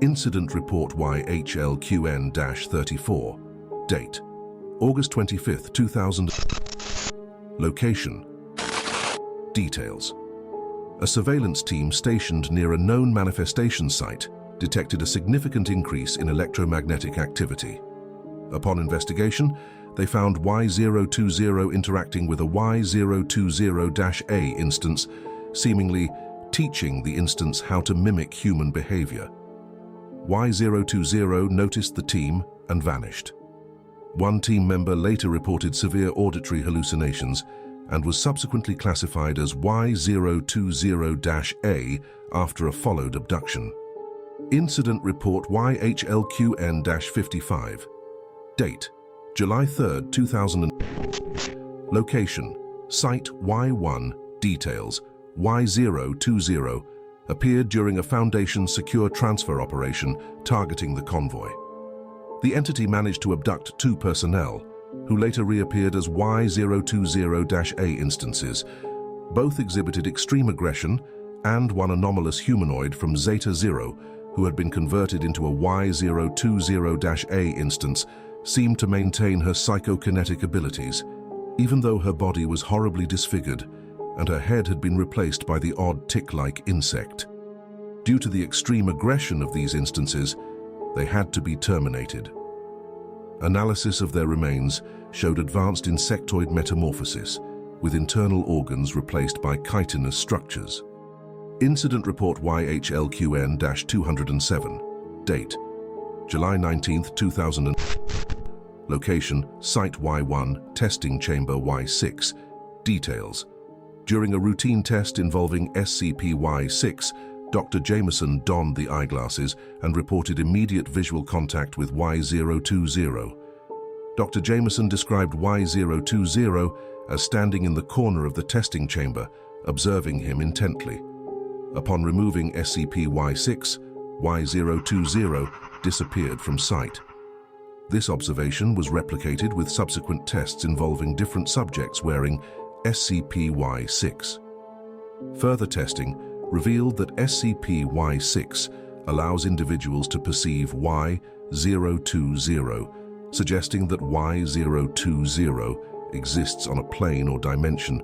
Incident Report YHLQN-34. Date: August 25, 2000. Location. Details: a surveillance team stationed near a known manifestation site detected a significant increase in electromagnetic activity. Upon investigation, they found Y020 interacting with a Y020-A instance, seemingly teaching the instance how to mimic human behavior. Y020 noticed the team and vanished. One team member later reported severe auditory hallucinations and was subsequently classified as Y020-A after a followed abduction. Incident Report YHLQN-55. Date: July 3, 2000. Location: Site Y1. Details: Y020 appeared during a Foundation secure transfer operation targeting the convoy. The entity managed to abduct 2 personnel, who later reappeared as Y-020-A instances. Both exhibited extreme aggression, and one anomalous humanoid from Zeta 0, who had been converted into a Y-020-A instance, seemed to maintain her psychokinetic abilities, even though her body was horribly disfigured and her head had been replaced by the odd tick-like insect. Due to the extreme aggression of these instances, they had to be terminated. Analysis of their remains showed advanced insectoid metamorphosis, with internal organs replaced by chitinous structures. Incident Report YHLQN-207. Date: July 19, 2000. Location: Site Y1, Testing Chamber Y6. Details: during a routine test involving SCP-Y6, Dr. Jameson donned the eyeglasses and reported immediate visual contact with Y-020. Dr. Jameson described Y-020 as standing in the corner of the testing chamber, observing him intently. Upon removing SCP-Y6, Y-020 disappeared from sight. This observation was replicated with subsequent tests involving different subjects wearing SCP-Y6. Further testing revealed that SCP-Y6 allows individuals to perceive Y-020, suggesting that Y-020 exists on a plane or dimension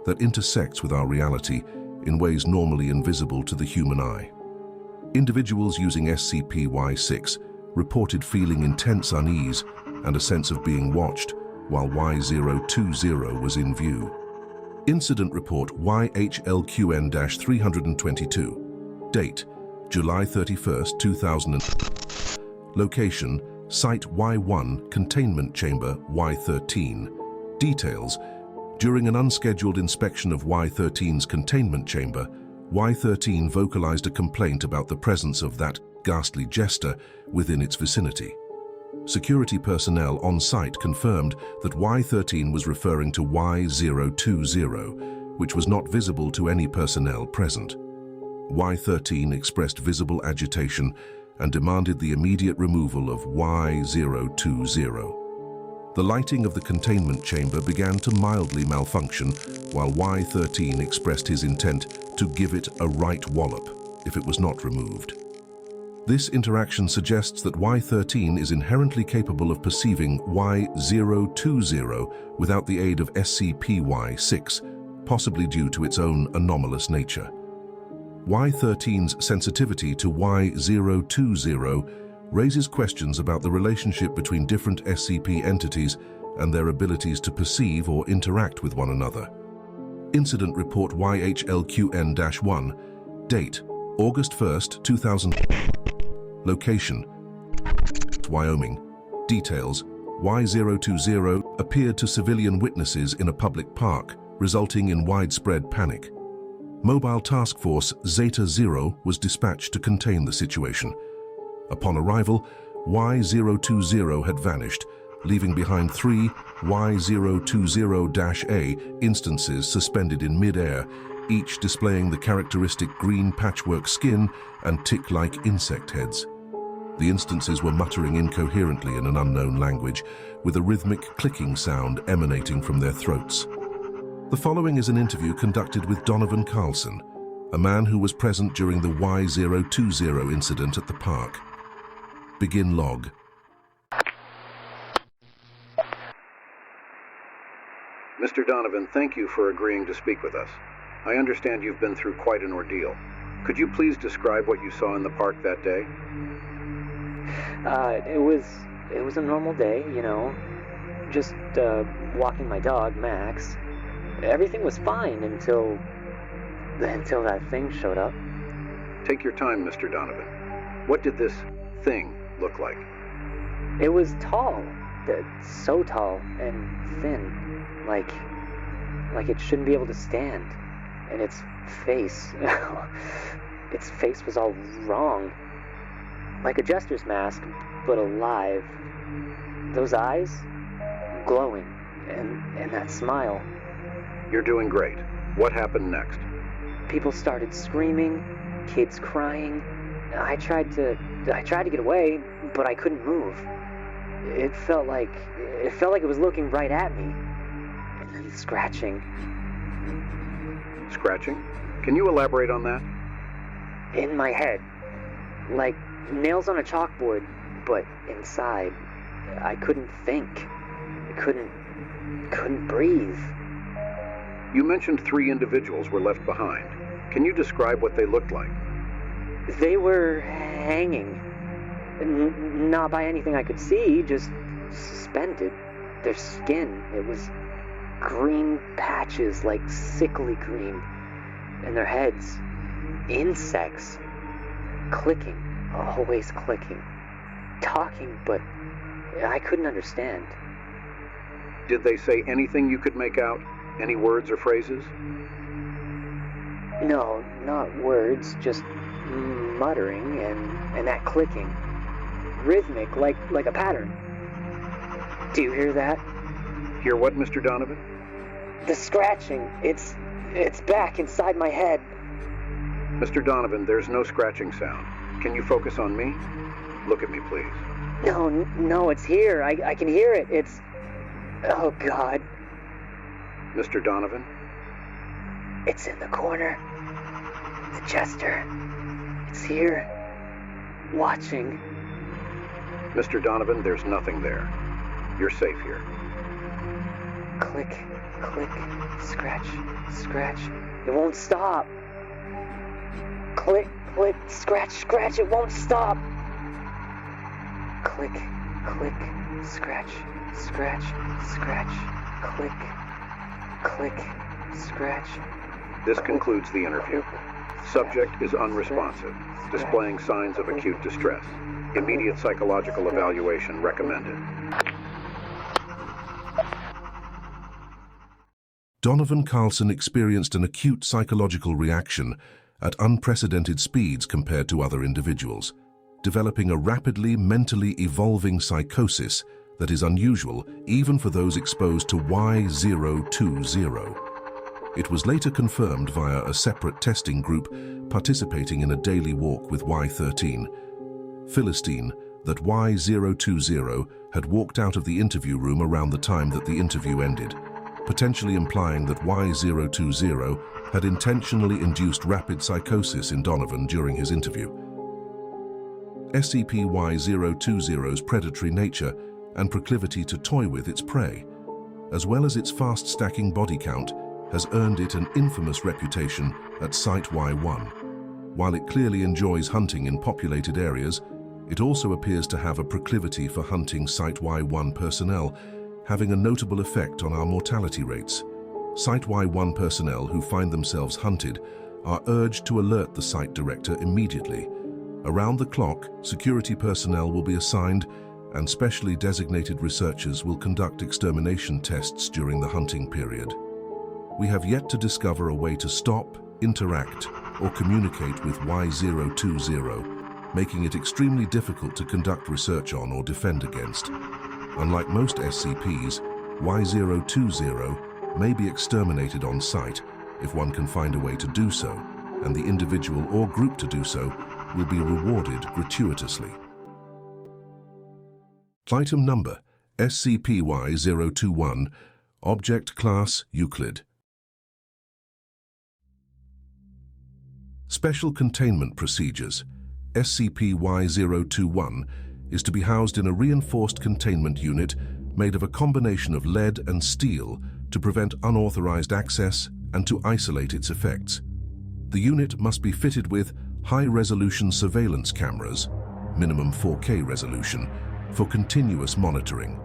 that intersects with our reality in ways normally invisible to the human eye. Individuals using SCP-Y6 reported feeling intense unease and a sense of being watched while Y-020 was in view. Incident Report YHLQN-322. Date: July 31, 2000. Location: Site Y1, Containment Chamber Y13. Details: during an unscheduled inspection of Y13's containment chamber, Y13 vocalized a complaint about the presence of that ghastly jester within its vicinity. Security personnel on site confirmed that Y13 was referring to Y-020, which was not visible to any personnel present. Y13 expressed visible agitation and demanded the immediate removal of Y-020. The lighting of the containment chamber began to mildly malfunction, while Y13 expressed his intent to give it a right wallop if it was not removed. This interaction suggests that Y13 is inherently capable of perceiving Y-020 without the aid of SCP-Y6, possibly due to its own anomalous nature. Y13's sensitivity to Y-020 raises questions about the relationship between different SCP entities and their abilities to perceive or interact with one another. Incident Report YHLQN-1. Date: August 1, 2000. Location: Wyoming. Details: Y-020 appeared to civilian witnesses in a public park, resulting in widespread panic. Mobile Task Force Zeta 0 was dispatched to contain the situation. Upon arrival, Y-020 had vanished, leaving behind 3 Y-020-A instances suspended in mid-air, each displaying the characteristic green patchwork skin and tick-like insect heads. The instances were muttering incoherently in an unknown language, with a rhythmic clicking sound emanating from their throats. The following is an interview conducted with Donovan Carlson, a man who was present during the Y-020 incident at the park. Begin log. Mr. Donovan, thank you for agreeing to speak with us. I understand you've been through quite an ordeal. Could you please describe what you saw in the park that day? It was a normal day, you know. Just walking my dog, Max. Everything was fine until that thing showed up. Take your time, Mr. Donovan. What did this thing look like? It was tall. So tall and thin. Like it shouldn't be able to stand. And its face was all wrong. Like a jester's mask, but alive. Those eyes, glowing, and that smile. You're doing great. What happened next? People started screaming, kids crying. I tried to get away, but I couldn't move. It felt like it was looking right at me. And then scratching. Scratching? Can you elaborate on that? In my head. Like nails on a chalkboard, but inside. I couldn't think. I couldn't breathe. You mentioned 3 individuals were left behind. Can you describe what they looked like? They were hanging. Not by anything I could see, just suspended. Their skin, it was green patches, like sickly green. And their heads, insects. Clicking, always clicking. Talking, but I couldn't understand. Did they say anything you could make out? Any words or phrases? No, not words, just muttering and that clicking. Rhythmic, like a pattern. Do you hear that? Hear what, Mr. Donovan? The scratching. It's back inside my head. Mr. Donovan, there's no scratching sound. Can you focus on me? Look at me, please. No, it's here. I can hear it. It's... Oh, God. Mr. Donovan? It's in the corner. The jester. It's here. Watching. Mr. Donovan, there's nothing there. You're safe here. Click, click, scratch, scratch. It won't stop. Click, click, scratch, scratch. It won't stop. Click, click, scratch, scratch, scratch, click, click, scratch. This concludes the interview. Subject is unresponsive, displaying signs of acute distress. Immediate psychological evaluation recommended. Donovan Carlson experienced an acute psychological reaction at unprecedented speeds compared to other individuals, developing a rapidly mentally evolving psychosis that is unusual even for those exposed to Y-020. It was later confirmed via a separate testing group participating in a daily walk with Y-13, Philistine, that Y-020 had walked out of the interview room around the time that the interview ended, potentially implying that Y-020 had intentionally induced rapid psychosis in Donovan during his interview. SCP-Y-020's predatory nature and proclivity to toy with its prey, as well as its fast-stacking body count, has earned it an infamous reputation at Site-Y-1. While it clearly enjoys hunting in populated areas, it also appears to have a proclivity for hunting Site-Y-1 personnel, having a notable effect on our mortality rates. Site-Y-1 personnel who find themselves hunted are urged to alert the site director immediately. Around the clock, security personnel will be assigned, and specially designated researchers will conduct extermination tests during the hunting period. We have yet to discover a way to stop, interact, or communicate with Y-020, making it extremely difficult to conduct research on or defend against. Unlike most SCPs, Y-020 may be exterminated on site if one can find a way to do so, and the individual or group to do so will be rewarded gratuitously. Item Number SCP-Y-021, Object Class Euclid. Special Containment Procedures. SCP-Y-021 is to be housed in a reinforced containment unit made of a combination of lead and steel to prevent unauthorized access and to isolate its effects. The unit must be fitted with high-resolution surveillance cameras, minimum 4K resolution, for continuous monitoring,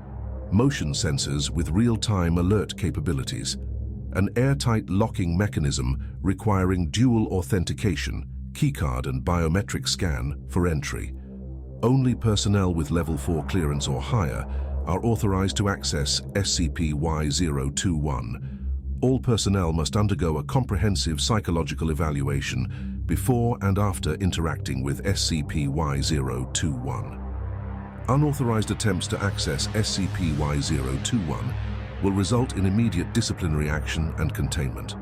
motion sensors with real-time alert capabilities, an airtight locking mechanism requiring dual authentication, keycard and biometric scan for entry. Only personnel with Level 4 clearance or higher are authorized to access SCP-Y-021. All personnel must undergo a comprehensive psychological evaluation before and after interacting with SCP-Y-021. Unauthorized attempts to access SCP-Y-021 will result in immediate disciplinary action and containment.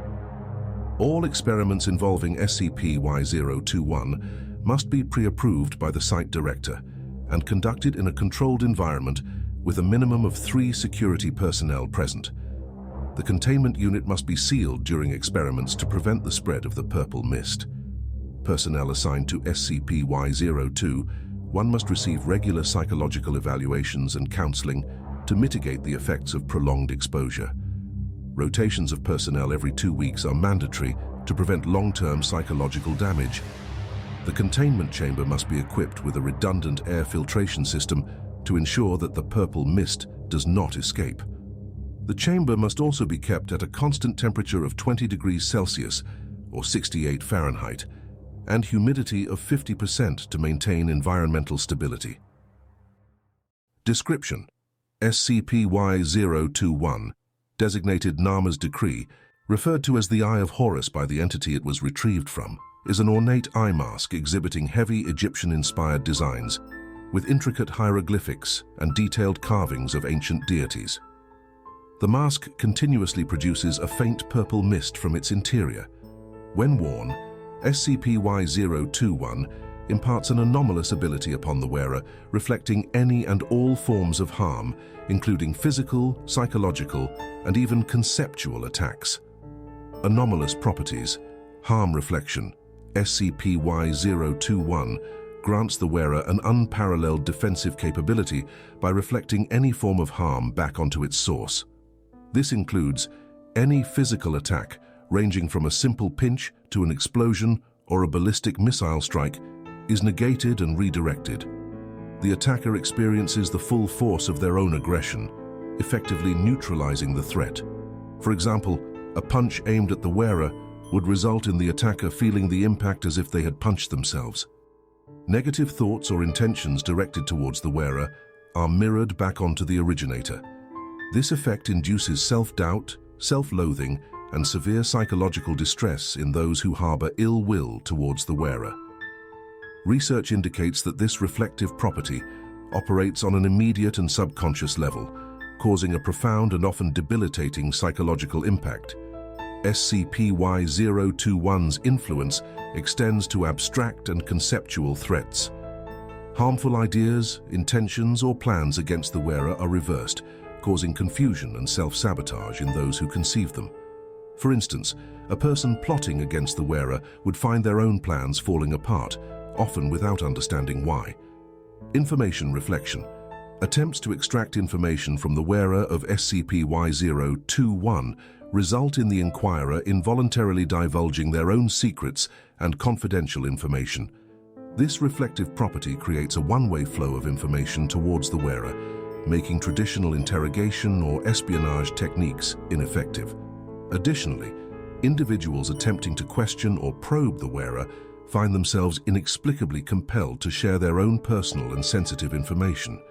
All experiments involving SCP-Y-021 must be pre-approved by the site director and conducted in a controlled environment with a minimum of 3 security personnel present. The containment unit must be sealed during experiments to prevent the spread of the purple mist. Personnel assigned to SCP-Y-001 must receive regular psychological evaluations and counseling to mitigate the effects of prolonged exposure. Rotations of personnel every 2 weeks are mandatory to prevent long-term psychological damage. The containment chamber must be equipped with a redundant air filtration system to ensure that the purple mist does not escape. The chamber must also be kept at a constant temperature of 20 degrees Celsius or 68 Fahrenheit and humidity of 50% to maintain environmental stability. Description: SCP-Y-001, designated Nama's Decree, referred to as the Eye of Horus by the entity it was retrieved from, is an ornate eye mask exhibiting heavy Egyptian-inspired designs with intricate hieroglyphics and detailed carvings of ancient deities. The mask continuously produces a faint purple mist from its interior. When worn, SCP-Y-001 imparts an anomalous ability upon the wearer, reflecting any and all forms of harm, including physical, psychological, and even conceptual attacks. Anomalous properties: harm reflection. SCP-Y-001 grants the wearer an unparalleled defensive capability by reflecting any form of harm back onto its source. This includes any physical attack, ranging from a simple pinch to an explosion or a ballistic missile strike, is negated and redirected. The attacker experiences the full force of their own aggression, effectively neutralizing the threat. For example, a punch aimed at the wearer would result in the attacker feeling the impact as if they had punched themselves. Negative thoughts or intentions directed towards the wearer are mirrored back onto the originator. This effect induces self-doubt, self-loathing, and severe psychological distress in those who harbor ill will towards the wearer. Research indicates that this reflective property operates on an immediate and subconscious level, causing a profound and often debilitating psychological impact. SCP-Y-021's influence extends to abstract and conceptual threats. Harmful ideas, intentions, or plans against the wearer are reversed, causing confusion and self-sabotage in those who conceive them. For instance, a person plotting against the wearer would find their own plans falling apart, often without understanding why. Information reflection. Attempts to extract information from the wearer of SCP-Y-021 result in the inquirer involuntarily divulging their own secrets and confidential information. This reflective property creates a one-way flow of information towards the wearer, making traditional interrogation or espionage techniques ineffective. Additionally, individuals attempting to question or probe the wearer find themselves inexplicably compelled to share their own personal and sensitive information.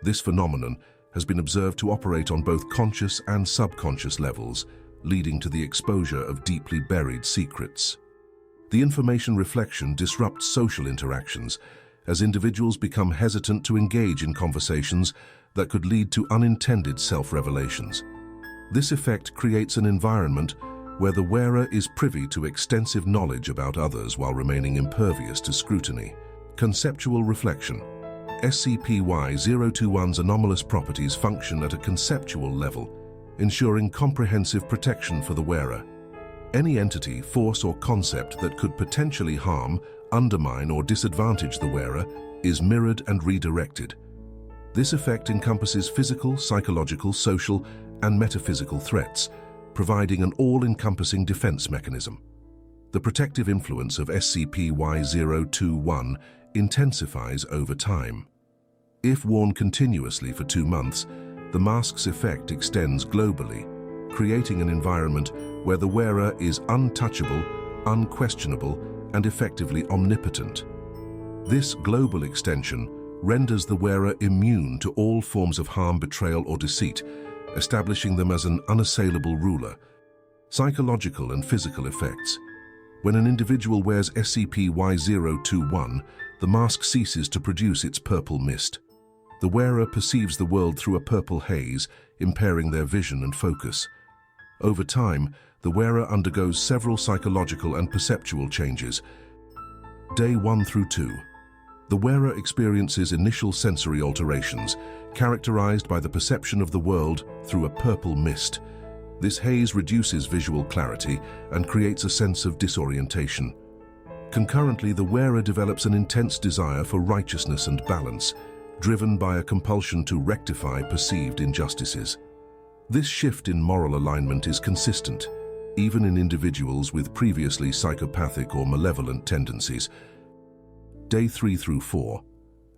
This phenomenon has been observed to operate on both conscious and subconscious levels, leading to the exposure of deeply buried secrets. The information reflection disrupts social interactions, as individuals become hesitant to engage in conversations that could lead to unintended self-revelations. This effect creates an environment where the wearer is privy to extensive knowledge about others while remaining impervious to scrutiny. Conceptual reflection. SCP-Y-021's anomalous properties function at a conceptual level, ensuring comprehensive protection for the wearer. Any entity, force, or concept that could potentially harm, undermine, or disadvantage the wearer is mirrored and redirected. This effect encompasses physical, psychological, social, and metaphysical threats, providing an all-encompassing defense mechanism. The protective influence of SCP-Y-021 intensifies over time. If worn continuously for 2 months, the mask's effect extends globally, creating an environment where the wearer is untouchable, unquestionable, and effectively omnipotent. This global extension renders the wearer immune to all forms of harm, betrayal, or deceit, establishing them as an unassailable ruler. Psychological and physical effects. When an individual wears SCP-Y-021, the mask ceases to produce its purple mist. The wearer perceives the world through a purple haze, impairing their vision and focus. Over time, the wearer undergoes several psychological and perceptual changes. Day 1 through 2. The wearer experiences initial sensory alterations, characterized by the perception of the world through a purple mist. This haze reduces visual clarity and creates a sense of disorientation. Concurrently, the wearer develops an intense desire for righteousness and balance, driven by a compulsion to rectify perceived injustices. This shift in moral alignment is consistent, even in individuals with previously psychopathic or malevolent tendencies. Day 3 through 4.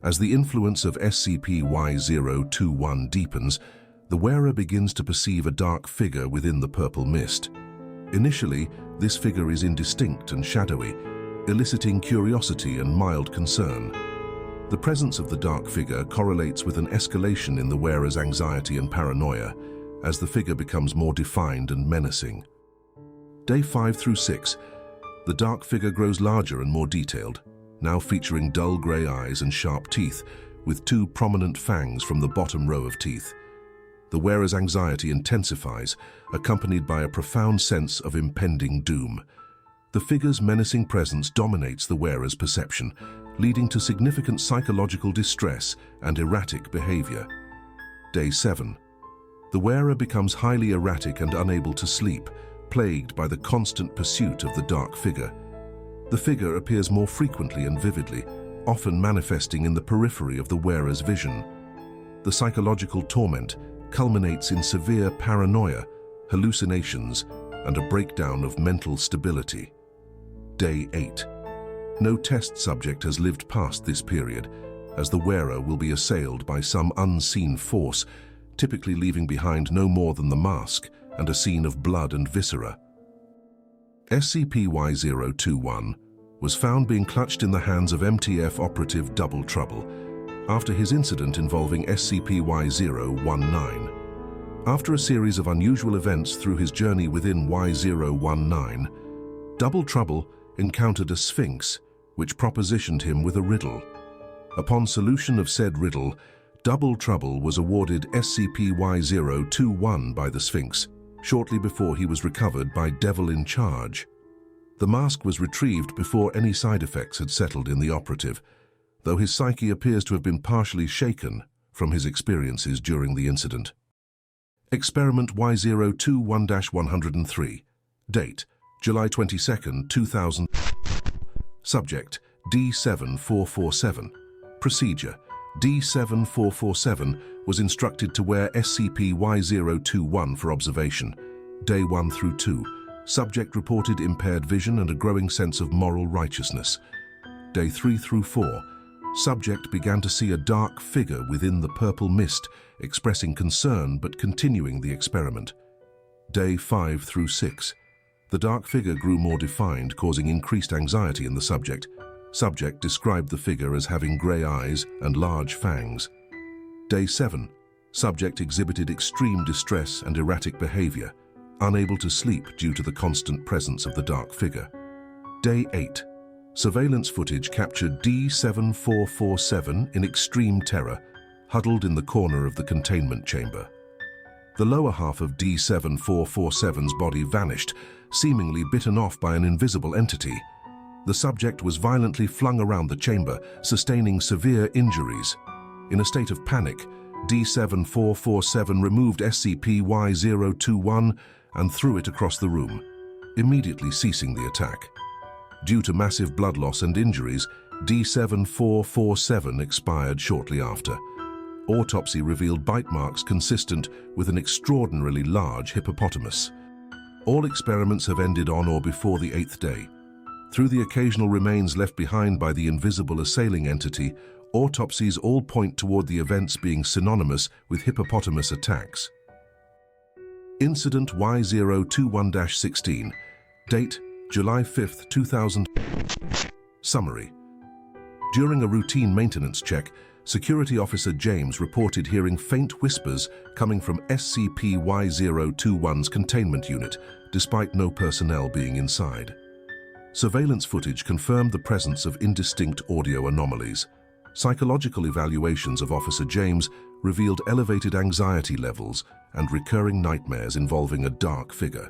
As the influence of SCP-Y-001 deepens, the wearer begins to perceive a dark figure within the purple mist. Initially, this figure is indistinct and shadowy, eliciting curiosity and mild concern. The presence of the dark figure correlates with an escalation in the wearer's anxiety and paranoia, as the figure becomes more defined and menacing. Day 5 through 6. The dark figure grows larger and more detailed, now featuring dull grey eyes and sharp teeth, with 2 prominent fangs from the bottom row of teeth. The wearer's anxiety intensifies, accompanied by a profound sense of impending doom. The figure's menacing presence dominates the wearer's perception, leading to significant psychological distress and erratic behavior. Day 7. The wearer becomes highly erratic and unable to sleep, plagued by the constant pursuit of the dark figure. The figure appears more frequently and vividly, often manifesting in the periphery of the wearer's vision. The psychological torment culminates in severe paranoia, hallucinations, and a breakdown of mental stability. Day 8. No test subject has lived past this period, as the wearer will be assailed by some unseen force, typically leaving behind no more than the mask and a scene of blood and viscera. SCP-Y-001 was found being clutched in the hands of MTF operative Double Trouble after his incident involving SCP-Y-019. After a series of unusual events through his journey within Y-019, Double Trouble encountered a Sphinx, which propositioned him with a riddle. Upon solution of said riddle, Double Trouble was awarded SCP-Y-021 by the Sphinx, shortly before he was recovered by Devil in Charge. The mask was retrieved before any side effects had settled in the operative, though his psyche appears to have been partially shaken from his experiences during the incident. Experiment Y-021-103. Date: July 22, 2000. Subject: D7447. Procedure: D7447 was instructed to wear SCP-Y-021 for observation. Day 1 through 2. Subject reported impaired vision and a growing sense of moral righteousness. Day 3 through 4. Subject began to see a dark figure within the purple mist, expressing concern but continuing the experiment. Day 5 through 6. The dark figure grew more defined, causing increased anxiety in the subject. Subject described the figure as having grey eyes and large fangs. Day 7. Subject exhibited extreme distress and erratic behavior, unable to sleep due to the constant presence of the dark figure. Day 8. Surveillance footage captured D7447 in extreme terror, huddled in the corner of the containment chamber. The lower half of D7447's body vanished, seemingly bitten off by an invisible entity. The subject was violently flung around the chamber, sustaining severe injuries. In a state of panic, D7447 removed SCP-Y-021 and threw it across the room, immediately ceasing the attack. Due to massive blood loss and injuries, D7447 expired shortly after. Autopsy revealed bite marks consistent with an extraordinarily large hippopotamus. All experiments have ended on or before the 8th day. Through the occasional remains left behind by the invisible assailing entity, autopsies all point toward the events being synonymous with hippopotamus attacks. Incident Y-021-16. Date: July 5, 2000. Summary. During a routine maintenance check, Security Officer James reported hearing faint whispers coming from SCP-Y-021's containment unit, despite no personnel being inside. Surveillance footage confirmed the presence of indistinct audio anomalies. Psychological evaluations of Officer James revealed elevated anxiety levels and recurring nightmares involving a dark figure.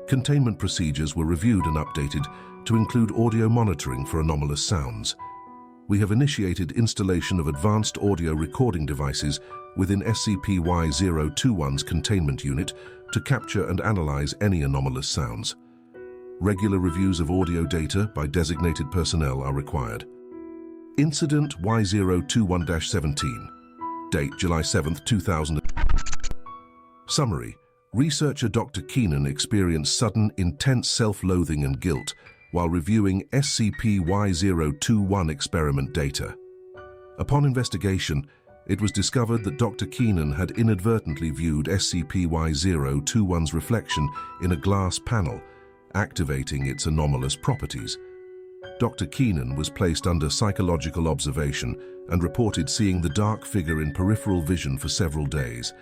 Containment procedures were reviewed and updated to include audio monitoring for anomalous sounds. we have initiated installation of advanced audio recording devices within SCP-Y-001's containment unit to capture and analyze any anomalous sounds. Regular reviews of audio data by designated personnel are required. Incident Y021-17. Date July 7, 2000. Summary. Researcher Dr. Keenan experienced sudden, intense self-loathing and guilt while reviewing SCP-Y-021 experiment data. Upon investigation, it was discovered that Dr. Keenan had inadvertently viewed SCP-Y-021's reflection in a glass panel, activating its anomalous properties. Dr. Keenan was placed under psychological observation and reported seeing the dark figure in peripheral vision for several days.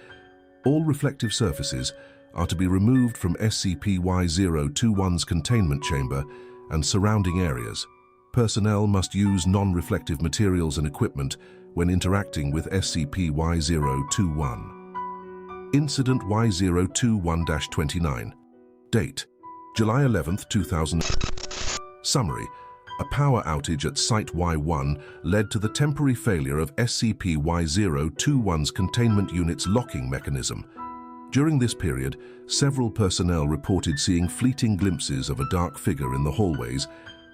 All reflective surfaces are to be removed from SCP-Y-021's containment chamber and surrounding areas. Personnel must use non-reflective materials and equipment when interacting with SCP-Y-021. Incident Y021-29. Date: July 11, 2000. Summary. A power outage at Site Y1 led to the temporary failure of SCP-Y-021's containment unit's locking mechanism. During this period, several personnel reported seeing fleeting glimpses of a dark figure in the hallways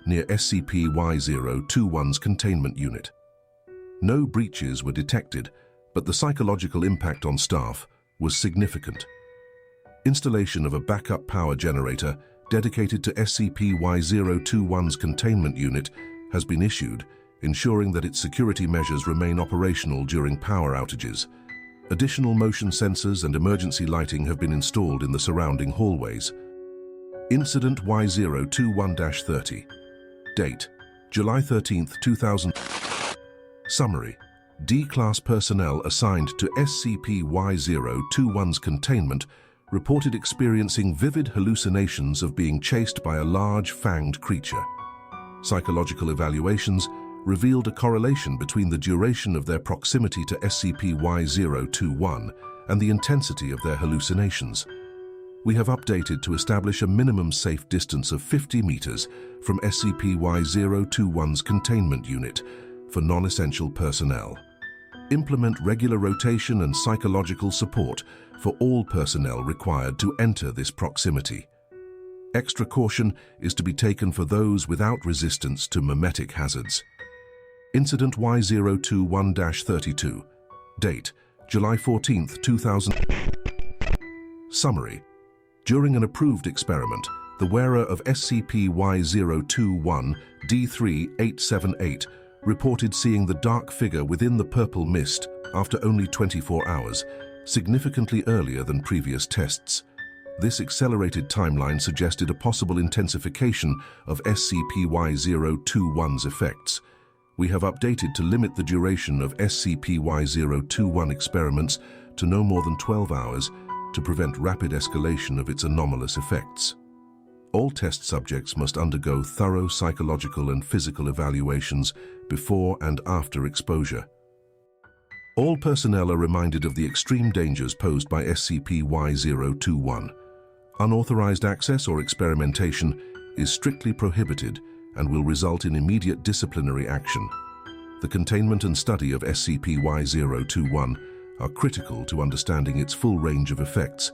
near SCP-Y-021's containment unit. No breaches were detected, but the psychological impact on staff was significant. Installation of a backup power generator dedicated to SCP-Y-021's containment unit has been issued, ensuring that its security measures remain operational during power outages. Additional motion sensors and emergency lighting have been installed in the surrounding hallways. Incident Y021-30. Date: July 13, 2000. Summary. D-Class personnel assigned to SCP-Y-021's containment reported experiencing vivid hallucinations of being chased by a large, fanged creature. Psychological evaluations revealed a correlation between the duration of their proximity to SCP-Y-021 and the intensity of their hallucinations. We have updated to establish a minimum safe distance of 50 meters from SCP-Y-021's containment unit for non-essential personnel. Implement regular rotation and psychological support for all personnel required to enter this proximity. Extra caution is to be taken for those without resistance to memetic hazards. Incident Y021-32. Date: July 14, 2000. Summary. During an approved experiment, the wearer of SCP-Y021 D3878 reported seeing the dark figure within the purple mist after only 24 hours, significantly earlier than previous tests. This accelerated timeline suggested a possible intensification of SCP-Y021's effects. We have updated to limit the duration of SCP-Y021 experiments to no more than 12 hours to prevent rapid escalation of its anomalous effects. All test subjects must undergo thorough psychological and physical evaluations before and after exposure. All personnel are reminded of the extreme dangers posed by SCP-Y021. Unauthorized access or experimentation is strictly prohibited and will result in immediate disciplinary action. The containment and study of SCP-Y021 are critical to understanding its full range of effects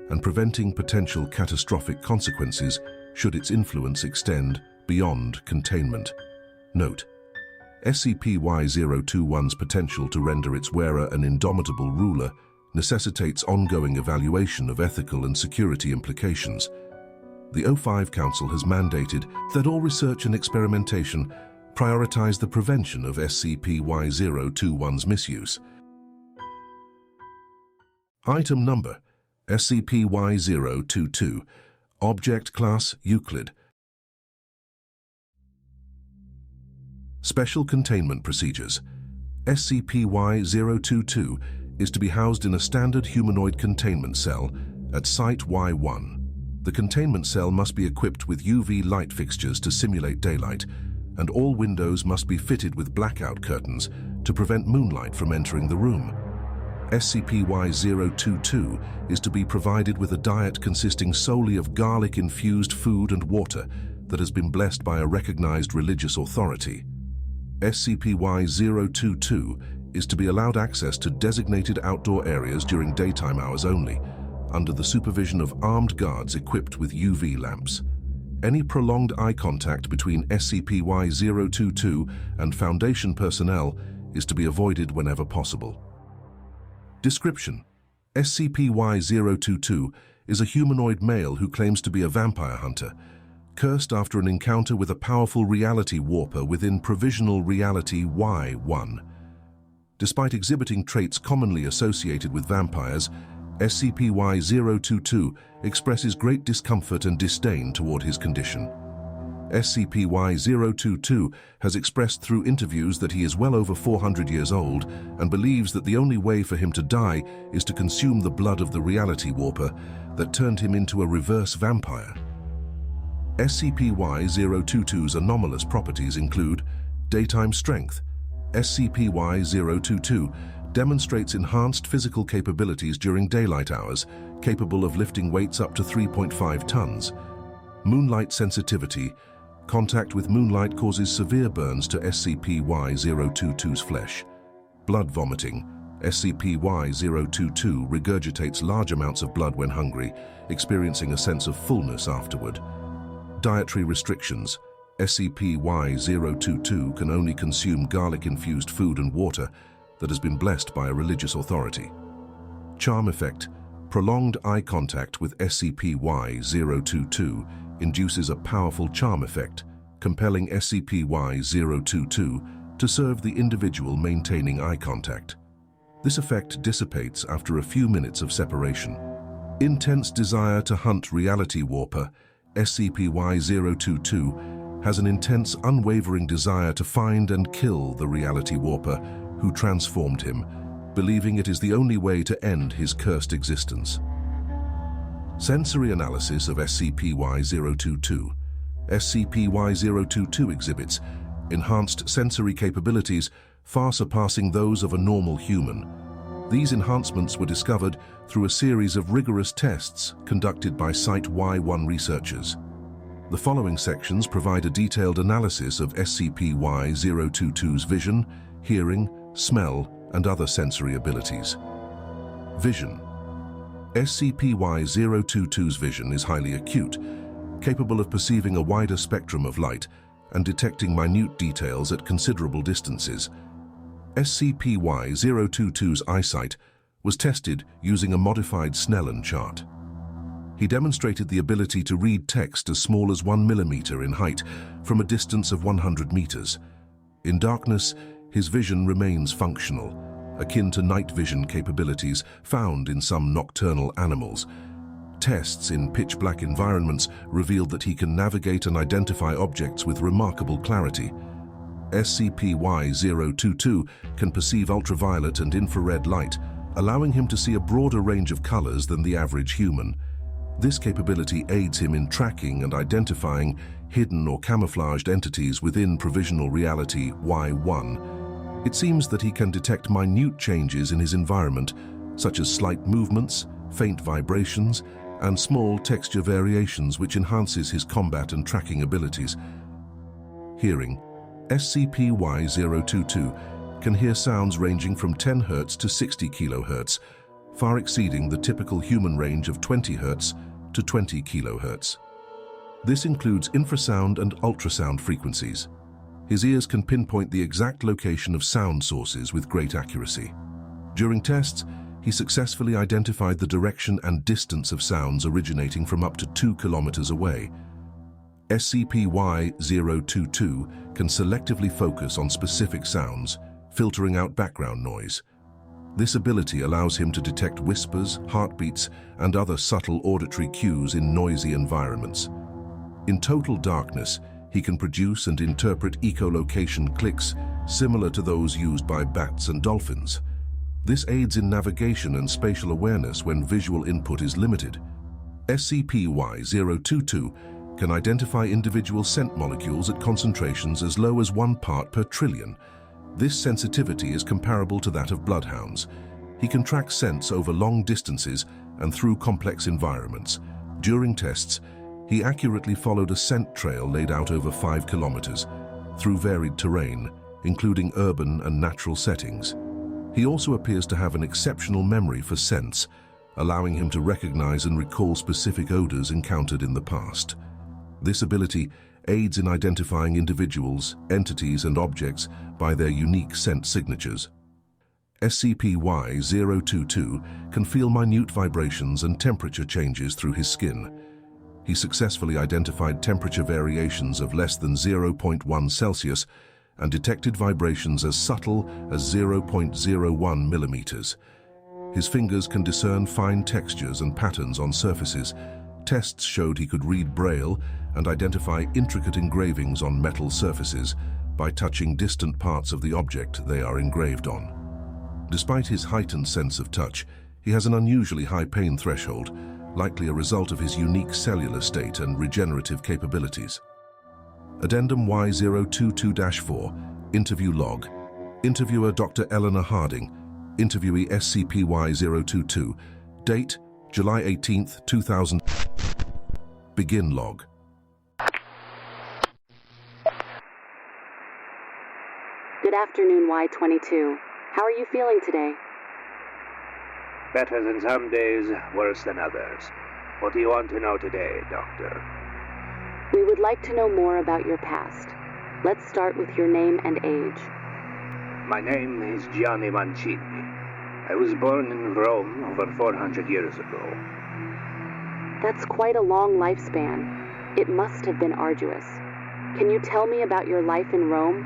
and preventing potential catastrophic consequences should its influence extend beyond containment. Note: SCP-Y021's potential to render its wearer an indomitable ruler necessitates ongoing evaluation of ethical and security implications. The O5 Council has mandated that all research and experimentation prioritize the prevention of SCP-Y021's misuse. Item Number: SCP-Y022. Object Class: Euclid. Special Containment Procedures. SCP-Y022 is to be housed in a standard humanoid containment cell at Site Y1. The containment cell must be equipped with UV light fixtures to simulate daylight, and all windows must be fitted with blackout curtains to prevent moonlight from entering the room. SCP-Y022 is to be provided with a diet consisting solely of garlic-infused food and water that has been blessed by a recognized religious authority. SCP-Y-022 is to be allowed access to designated outdoor areas during daytime hours only, under the supervision of armed guards equipped with UV lamps. Any prolonged eye contact between SCP-Y-022 and Foundation personnel is to be avoided whenever possible. Description: SCP-Y-022 is a humanoid male who claims to be a vampire hunter, cursed after an encounter with a powerful reality warper within Provisional Reality-Y-1. Despite exhibiting traits commonly associated with vampires, SCP-Y-022 expresses great discomfort and disdain toward his condition. SCP-Y-022 has expressed through interviews that he is well over 400 years old and believes that the only way for him to die is to consume the blood of the reality warper that turned him into a reverse vampire. SCP-Y-022's anomalous properties include daytime strength. SCP-Y-022 demonstrates enhanced physical capabilities during daylight hours, capable of lifting weights up to 3.5 tons. Moonlight sensitivity. Contact with moonlight causes severe burns to SCP-Y-022's flesh. Blood vomiting. SCP-Y-022 regurgitates large amounts of blood when hungry, experiencing a sense of fullness afterward. Dietary restrictions. SCP-Y-022 can only consume garlic-infused food and water that has been blessed by a religious authority. Charm effect. Prolonged eye contact with SCP-Y-022 induces a powerful charm effect, compelling SCP-Y-022 to serve the individual maintaining eye contact. This effect dissipates after a few minutes of separation. Intense desire to hunt reality warper. SCP-Y-022 has an intense, unwavering desire to find and kill the reality warper who transformed him, believing it is the only way to end his cursed existence. Sensory analysis of SCP-Y-022. SCP-Y-022 exhibits enhanced sensory capabilities far surpassing those of a normal human. These enhancements were discovered through a series of rigorous tests conducted by Site-Y1 researchers. The following sections provide a detailed analysis of SCP-Y-022's vision, hearing, smell, and other sensory abilities. Vision. SCP-Y-022's vision is highly acute, capable of perceiving a wider spectrum of light and detecting minute details at considerable distances. SCP-Y-022's eyesight was tested using a modified Snellen chart. He demonstrated the ability to read text as small as 1 millimeter in height from a distance of 100 meters. In darkness, his vision remains functional, akin to night vision capabilities found in some nocturnal animals. Tests in pitch-black environments revealed that he can navigate and identify objects with remarkable clarity. SCP-Y-022 can perceive ultraviolet and infrared light, allowing him to see a broader range of colors than the average human. This capability aids him in tracking and identifying hidden or camouflaged entities within Provisional Reality-Y-1. It seems that he can detect minute changes in his environment, such as slight movements, faint vibrations, and small texture variations, which enhances his combat and tracking abilities. Hearing. SCP-Y-022 can hear sounds ranging from 10 Hz to 60 kHz, far exceeding the typical human range of 20 Hz to 20 kHz. This includes infrasound and ultrasound frequencies. His ears can pinpoint the exact location of sound sources with great accuracy. During tests, he successfully identified the direction and distance of sounds originating from up to 2 kilometers away. SCP-Y-022 can selectively focus on specific sounds, filtering out background noise. This ability allows him to detect whispers, heartbeats, and other subtle auditory cues in noisy environments. In total darkness, he can produce and interpret echolocation clicks similar to those used by bats and dolphins. This aids in navigation and spatial awareness when visual input is limited. SCP-Y-022 can identify individual scent molecules at concentrations as low as 1 part per trillion. This sensitivity is comparable to that of bloodhounds. He can track scents over long distances and through complex environments. During tests, he accurately followed a scent trail laid out over 5 kilometers. Through varied terrain, including urban and natural settings. He also appears to have an exceptional memory for scents, allowing him to recognize and recall specific odors encountered in the past. This ability aids in identifying individuals, entities, and objects by their unique scent signatures. SCP-Y-022 can feel minute vibrations and temperature changes through his skin. He successfully identified temperature variations of less than 0.1 Celsius and detected vibrations as subtle as 0.01 millimeters. His fingers can discern fine textures and patterns on surfaces. Tests showed he could read Braille and identify intricate engravings on metal surfaces by touching distant parts of the object they are engraved on. Despite his heightened sense of touch, he has an unusually high pain threshold, likely a result of his unique cellular state and regenerative capabilities. Addendum Y022-4, Interview Log. Interviewer Dr. Eleanor Harding. Interviewee SCP-Y022. Date, July 18th, 2000. Begin log. Good afternoon, Y22. How are you feeling today? Better than some days, worse than others. What do you want to know today, Doctor? We would like to know more about your past. Let's start with your name and age. My name is Gianni Mancini. I was born in Rome over 400 years ago. That's quite a long lifespan. It must have been arduous. Can you tell me about your life in Rome?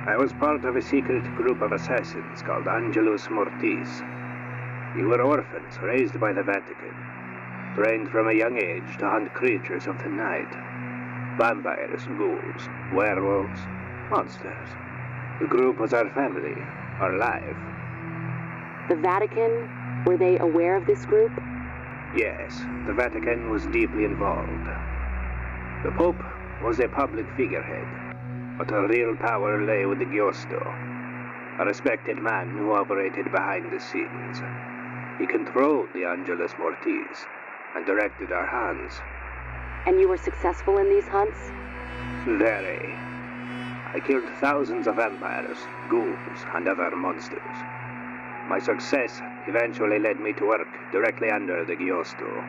I was part of a secret group of assassins called Angelus Mortis. We were orphans raised by the Vatican, trained from a young age to hunt creatures of the night. Vampires, ghouls, werewolves, monsters. The group was our family, our life. The Vatican? Were they aware of this group? Yes, the Vatican was deeply involved. The Pope was a public figurehead, but her real power lay with the Giosto, a respected man who operated behind the scenes. He controlled the Angelus Mortis and directed our hunts. And you were successful in these hunts? Very. I killed thousands of vampires, ghouls, and other monsters. My success eventually led me to work directly under the Giosto.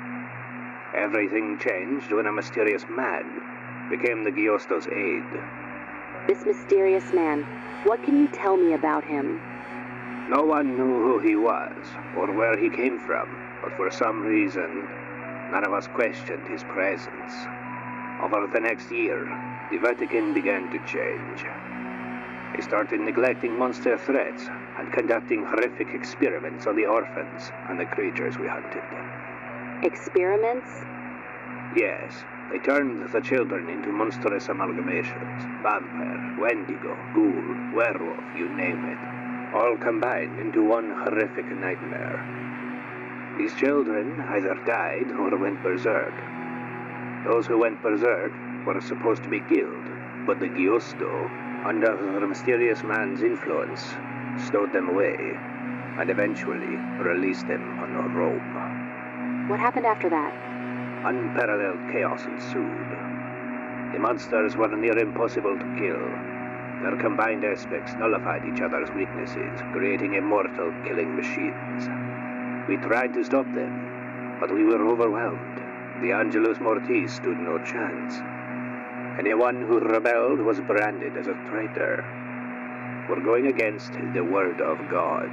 Everything changed when a mysterious man became the Giosto's aide. This mysterious man, what can you tell me about him? No one knew who he was or where he came from, but for some reason, none of us questioned his presence. Over the next year, the Vatican began to change. They started neglecting monster threats and conducting horrific experiments on the orphans and the creatures we hunted. Experiments? Yes, they turned the children into monstrous amalgamations. Vampire, Wendigo, ghoul, werewolf, you name it. All combined into one horrific nightmare. These children either died or went berserk. Those who went berserk were supposed to be killed, but the Giosto, under the mysterious man's influence, stowed them away, and eventually released them on Rome. What happened after that? Unparalleled chaos ensued. The monsters were near impossible to kill. Their combined aspects nullified each other's weaknesses, creating immortal killing machines. We tried to stop them, but we were overwhelmed. The Angelus Mortis stood no chance. Anyone who rebelled was branded as a traitor. We're going against the word of God.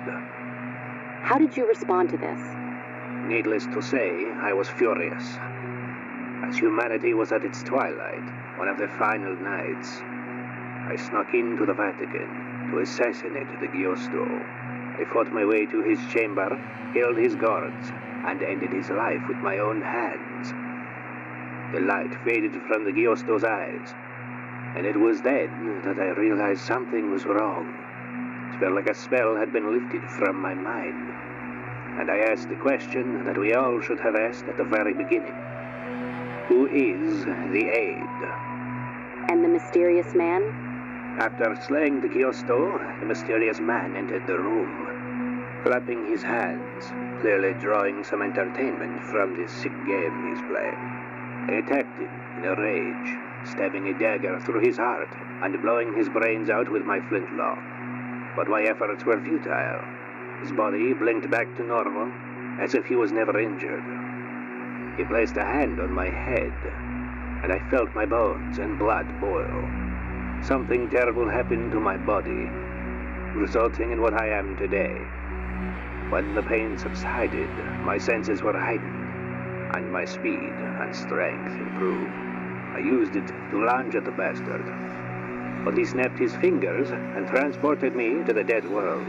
How did you respond to this? Needless to say, I was furious. As humanity was at its twilight, one of the final nights, I snuck into the Vatican to assassinate the Giosto. I fought my way to his chamber, killed his guards, and ended his life with my own hands. The light faded from the Giosto's eyes, and it was then that I realized something was wrong. It felt like a spell had been lifted from my mind, and I asked the question that we all should have asked at the very beginning. Who is the aide? And the mysterious man? After slaying the Giosto, the mysterious man entered the room, clapping his hands, clearly drawing some entertainment from this sick game he's playing. I attacked him in a rage, stabbing a dagger through his heart and blowing his brains out with my flintlock. But my efforts were futile. His body blinked back to normal, as if he was never injured. He placed a hand on my head, and I felt my bones and blood boil. Something terrible happened to my body, resulting in what I am today. When the pain subsided, my senses were heightened, and my speed and strength improved. I used it to lunge at the bastard, but he snapped his fingers and transported me to the dead world.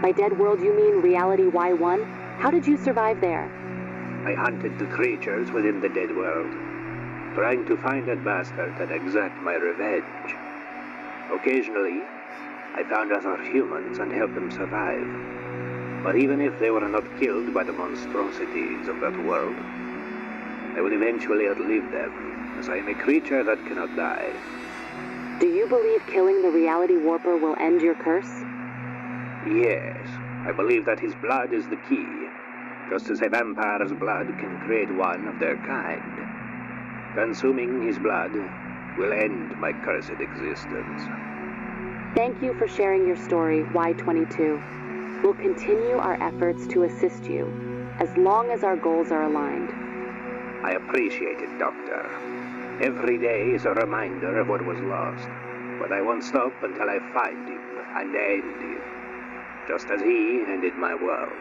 By dead world, you mean Reality-Y-1? How did you survive there? I hunted the creatures within the dead world, trying to find that bastard and exact my revenge. Occasionally, I found other humans and helped them survive. But even if they were not killed by the monstrosities of that world, I will eventually outlive them, as I am a creature that cannot die. Do you believe killing the Reality Warper will end your curse? Yes, I believe that his blood is the key, just as a vampire's blood can create one of their kind. Consuming his blood will end my cursed existence. Thank you for sharing your story, Y-22. We'll continue our efforts to assist you, as long as our goals are aligned. I appreciate it, Doctor. Every day is a reminder of what was lost, but I won't stop until I find him and end him, just as he ended my world.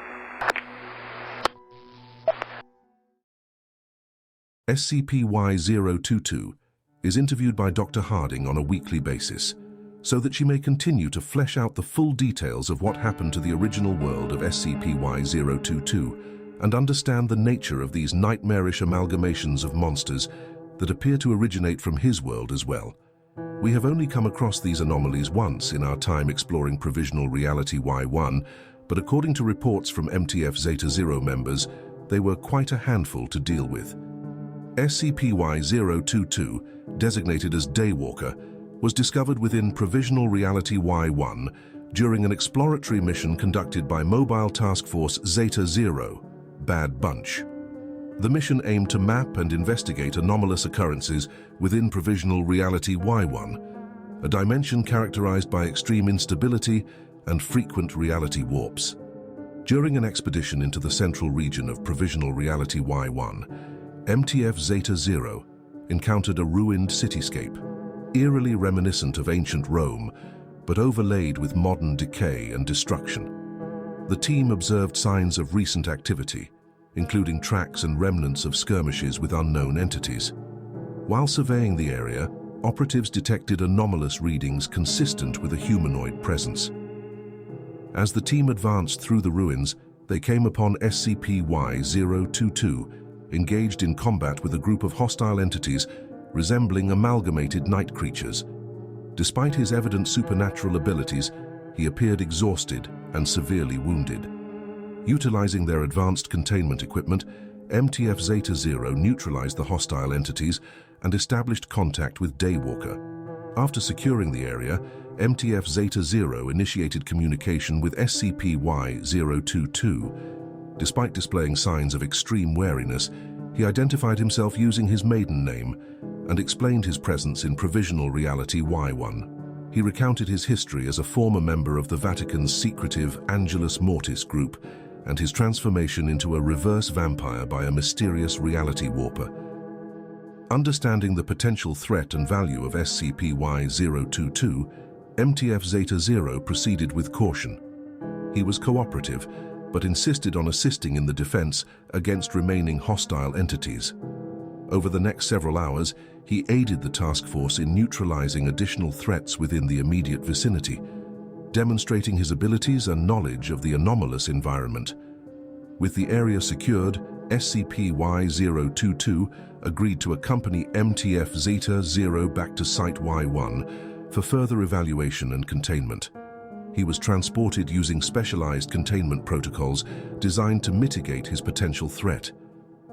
SCP-Y-022 is interviewed by Dr. Harding on a weekly basis, so that she may continue to flesh out the full details of what happened to the original world of SCP-Y-022 and understand the nature of these nightmarish amalgamations of monsters that appear to originate from his world as well. We have only come across these anomalies once in our time exploring Provisional Reality-Y-1, but according to reports from MTF Zeta-0 members, they were quite a handful to deal with. SCP-Y-022, designated as Daywalker, was discovered within Provisional Reality-Y-1 during an exploratory mission conducted by Mobile Task Force Zeta-0, Bad Bunch. The mission aimed to map and investigate anomalous occurrences within Provisional Reality-Y-1, a dimension characterized by extreme instability and frequent reality warps. During an expedition into the central region of Provisional Reality-Y-1, MTF Zeta-0 encountered a ruined cityscape, eerily reminiscent of ancient Rome, but overlaid with modern decay and destruction. The team observed signs of recent activity, including tracks and remnants of skirmishes with unknown entities. While surveying the area, operatives detected anomalous readings consistent with a humanoid presence. As the team advanced through the ruins, they came upon SCP-Y-022, engaged in combat with a group of hostile entities resembling amalgamated night creatures. Despite his evident supernatural abilities, he appeared exhausted and severely wounded. Utilizing their advanced containment equipment, MTF Zeta-0 neutralized the hostile entities and established contact with Daywalker. After securing the area, MTF Zeta-0 initiated communication with SCP-Y-022. Despite displaying signs of extreme wariness, he identified himself using his maiden name and explained his presence in Provisional Reality-Y-1. He recounted his history as a former member of the Vatican's secretive Angelus Mortis group and his transformation into a reverse vampire by a mysterious reality warper. Understanding the potential threat and value of SCP-Y-022, MTF Zeta-0 proceeded with caution. He was cooperative, but insisted on assisting in the defense against remaining hostile entities. Over the next several hours, he aided the task force in neutralizing additional threats within the immediate vicinity, demonstrating his abilities and knowledge of the anomalous environment. With the area secured, SCP-Y-022 agreed to accompany MTF Zeta-0 back to Site Y1 for further evaluation and containment. He was transported using specialized containment protocols designed to mitigate his potential threat.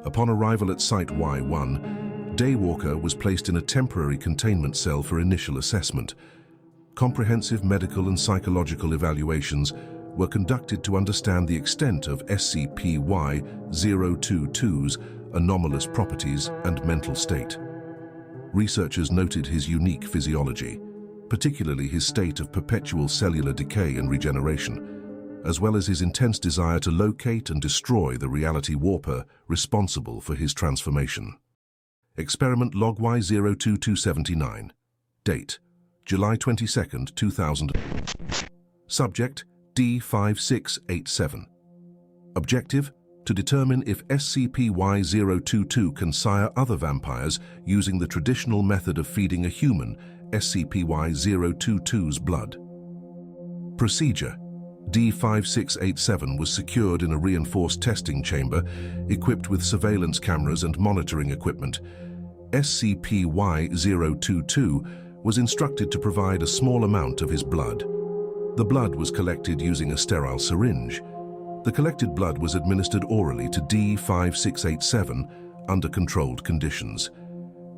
Upon arrival at Site Y1, Daywalker was placed in a temporary containment cell for initial assessment. Comprehensive medical and psychological evaluations were conducted to understand the extent of SCP-Y-022's anomalous properties and mental state. Researchers noted his unique physiology, particularly his state of perpetual cellular decay and regeneration, as well as his intense desire to locate and destroy the reality warper responsible for his transformation. Experiment Log Y-02279. Date: July 22, 2000. Subject: D5687. Objective: to determine if SCP-Y-022 can sire other vampires using the traditional method of feeding a human SCP-Y-022's blood. Procedure: D5687 was secured in a reinforced testing chamber equipped with surveillance cameras and monitoring equipment. SCP-Y-022 was instructed to provide a small amount of his blood. The blood was collected using a sterile syringe. The collected blood was administered orally to D5687 under controlled conditions.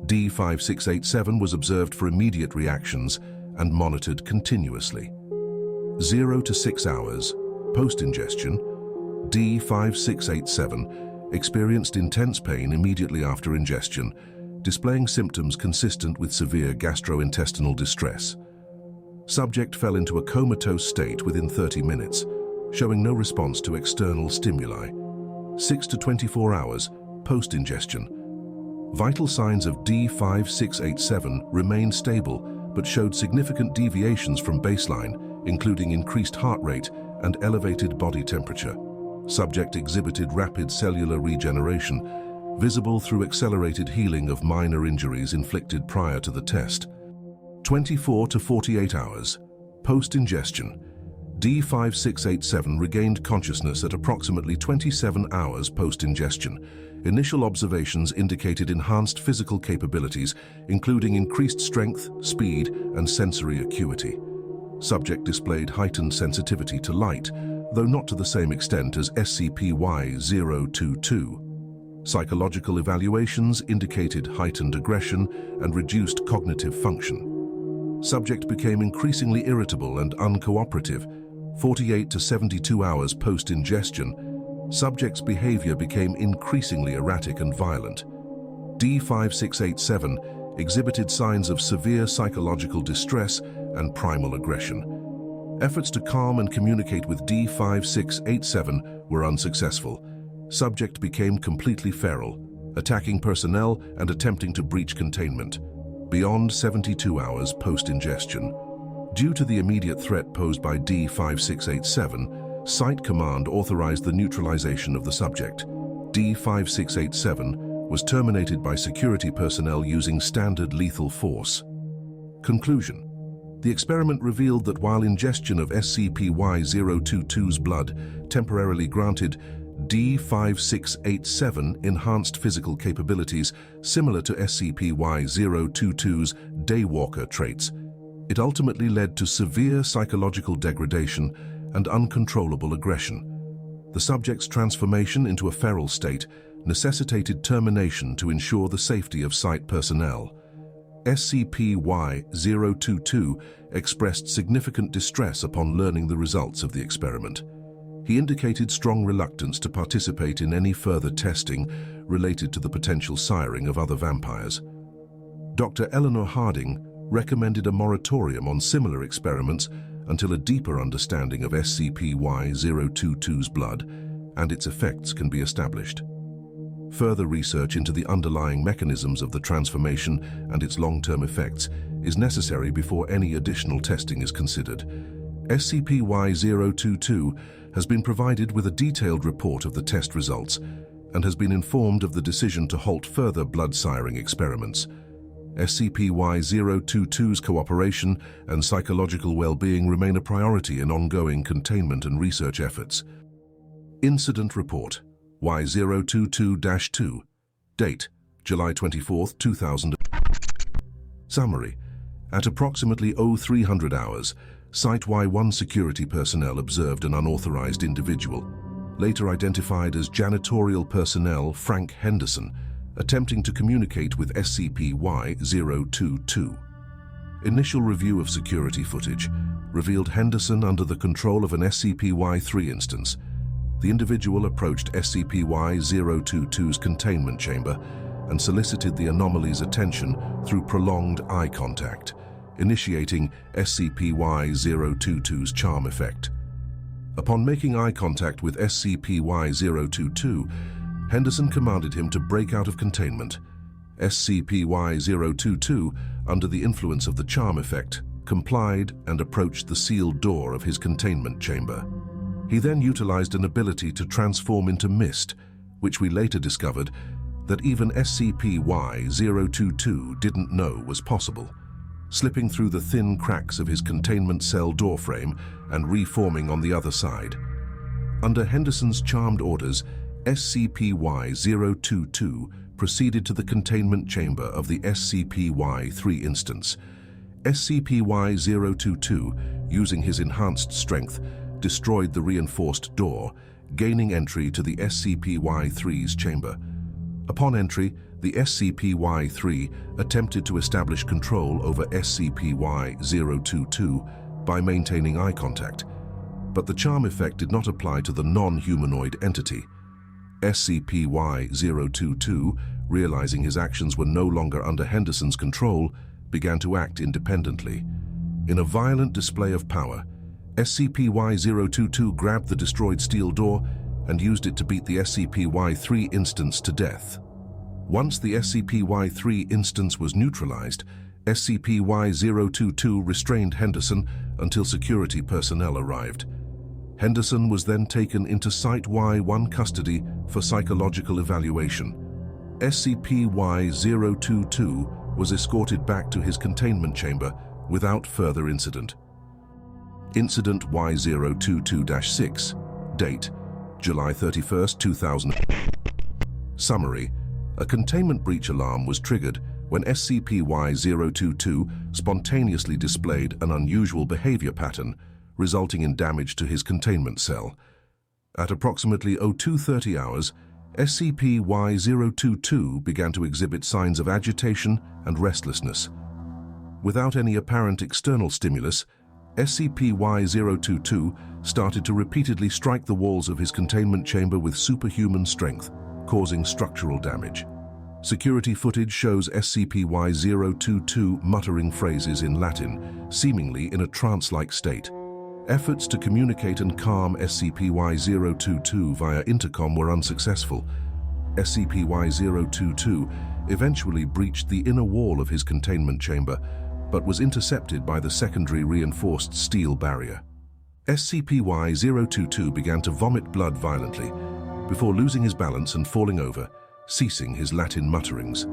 D5687 was observed for immediate reactions and monitored continuously. 0 to 6 hours post-ingestion, D5687 experienced intense pain immediately after ingestion, displaying symptoms consistent with severe gastrointestinal distress. Subject fell into a comatose state within 30 minutes, showing no response to external stimuli. 6 to 24 hours post-ingestion. Vital signs of D5687 remained stable but showed significant deviations from baseline, including increased heart rate and elevated body temperature. Subject exhibited rapid cellular regeneration, visible through accelerated healing of minor injuries inflicted prior to the test. 24 to 48 hours post-ingestion. D5687 regained consciousness at approximately 27 hours post-ingestion. Initial observations indicated enhanced physical capabilities, including increased strength, speed, and sensory acuity. Subject displayed heightened sensitivity to light, though not to the same extent as SCP-Y-022. Psychological evaluations indicated heightened aggression and reduced cognitive function. Subject became increasingly irritable and uncooperative. 48 to 72 hours post-ingestion, subject's behavior became increasingly erratic and violent. D5687 exhibited signs of severe psychological distress and primal aggression. Efforts to calm and communicate with D5687 were unsuccessful. Subject became completely feral, attacking personnel and attempting to breach containment. Beyond 72 hours post-ingestion. Due to the immediate threat posed by D5687, Site Command authorized the neutralization of the subject. D5687 was terminated by security personnel using standard lethal force. Conclusion: the experiment revealed that while ingestion of SCP-Y-022's blood temporarily granted D5687 enhanced physical capabilities similar to SCP-Y-022's daywalker traits, it ultimately led to severe psychological degradation and uncontrollable aggression. The subject's transformation into a feral state necessitated termination to ensure the safety of site personnel. SCP-Y-022 expressed significant distress upon learning the results of the experiment. He indicated strong reluctance to participate in any further testing related to the potential siring of other vampires. Dr. Eleanor Harding recommended a moratorium on similar experiments until a deeper understanding of SCP-Y-022's blood and its effects can be established. Further research into the underlying mechanisms of the transformation and its long-term effects is necessary before any additional testing is considered. SCP-Y-022 has been provided with a detailed report of the test results and has been informed of the decision to halt further blood siring experiments. SCP-Y-022's cooperation and psychological well-being remain a priority in ongoing containment and research efforts. Incident Report Y-022-2. Date: July 24, 2000. Summary: at approximately 0300 hours, Site-Y-1 security personnel observed an unauthorized individual, later identified as janitorial personnel Frank Henderson, attempting to communicate with SCP-Y-022. Initial review of security footage revealed Henderson under the control of an SCP-Y3 instance. The individual approached SCP-Y-022's containment chamber and solicited the anomaly's attention through prolonged eye contact, initiating SCP-Y-022's charm effect. Upon making eye contact with SCP-Y-022, Henderson commanded him to break out of containment. SCP-Y-022, under the influence of the charm effect, complied and approached the sealed door of his containment chamber. He then utilized an ability to transform into mist, which we later discovered that even SCP-Y-022 didn't know was possible, slipping through the thin cracks of his containment cell doorframe and reforming on the other side. Under Henderson's charmed orders, SCP-Y-022 proceeded to the containment chamber of the SCP-Y-3 instance. SCP-Y-022, using his enhanced strength, destroyed the reinforced door, gaining entry to the SCP-Y-3's chamber. Upon entry, the SCP-Y-3 attempted to establish control over SCP-Y-022 by maintaining eye contact, but the charm effect did not apply to the non-humanoid entity. SCP-Y-022, realizing his actions were no longer under Henderson's control, began to act independently. In a violent display of power, SCP-Y-022 grabbed the destroyed steel door and used it to beat the SCP-Y-3 instance to death. Once the SCP-Y-3 instance was neutralized, SCP-Y-022 restrained Henderson until security personnel arrived. Henderson was then taken into Site-Y-1 custody for psychological evaluation. SCP-Y-022 was escorted back to his containment chamber without further incident. Incident Y-022-6, date, July 31, 2000. Summary: a containment breach alarm was triggered when SCP-Y-022 spontaneously displayed an unusual behavior pattern, resulting in damage to his containment cell. At approximately 0230 hours, SCP-Y-022 began to exhibit signs of agitation and restlessness. Without any apparent external stimulus, SCP-Y-022 started to repeatedly strike the walls of his containment chamber with superhuman strength, causing structural damage. Security footage shows SCP-Y-022 muttering phrases in Latin, seemingly in a trance-like state. Efforts to communicate and calm SCP-Y-022 via intercom were unsuccessful. SCP-Y-022 eventually breached the inner wall of his containment chamber, but was intercepted by the secondary reinforced steel barrier. SCP-Y-022 began to vomit blood violently, before losing his balance and falling over, ceasing his Latin mutterings.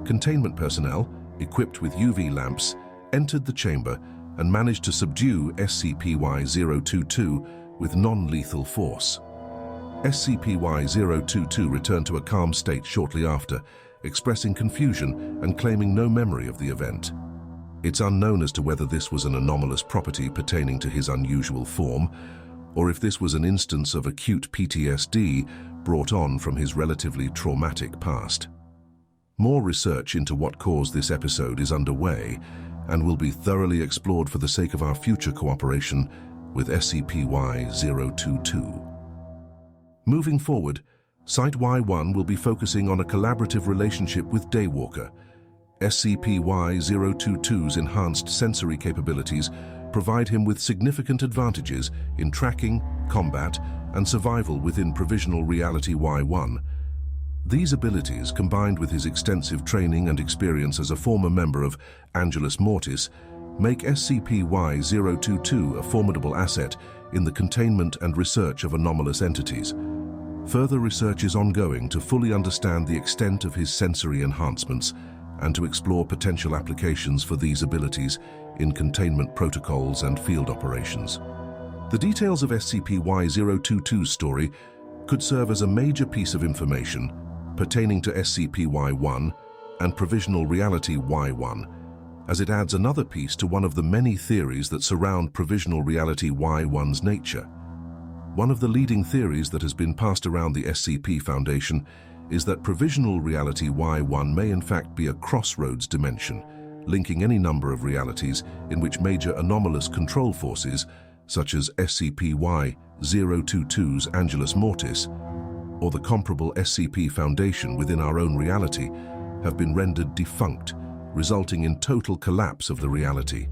Containment personnel, equipped with UV lamps, entered the chamber and managed to subdue SCP-Y-022 with non-lethal force. SCP-Y-022 returned to a calm state shortly after, expressing confusion and claiming no memory of the event. It's unknown as to whether this was an anomalous property pertaining to his unusual form, or if this was an instance of acute PTSD brought on from his relatively traumatic past. More research into what caused this episode is underway and will be thoroughly explored for the sake of our future cooperation with SCP-Y-022. Moving forward, Site-Y-1 will be focusing on a collaborative relationship with Daywalker. SCP-Y-022's enhanced sensory capabilities provide him with significant advantages in tracking, combat, and survival within Provisional Reality-Y-1. These abilities, combined with his extensive training and experience as a former member of Angelus Mortis, make SCP-Y-022 a formidable asset in the containment and research of anomalous entities. Further research is ongoing to fully understand the extent of his sensory enhancements and to explore potential applications for these abilities in containment protocols and field operations. The details of SCP-Y-022's story could serve as a major piece of information pertaining to SCP-Y-1 and Provisional Reality-Y-1, as it adds another piece to one of the many theories that surround Provisional Reality-Y-1's nature. One of the leading theories that has been passed around the SCP Foundation is that Provisional Reality-Y-1 may in fact be a crossroads dimension, linking any number of realities in which major anomalous control forces, such as SCP-Y-022's Angelus Mortis, or the comparable SCP Foundation within our own reality, have been rendered defunct, resulting in total collapse of the reality.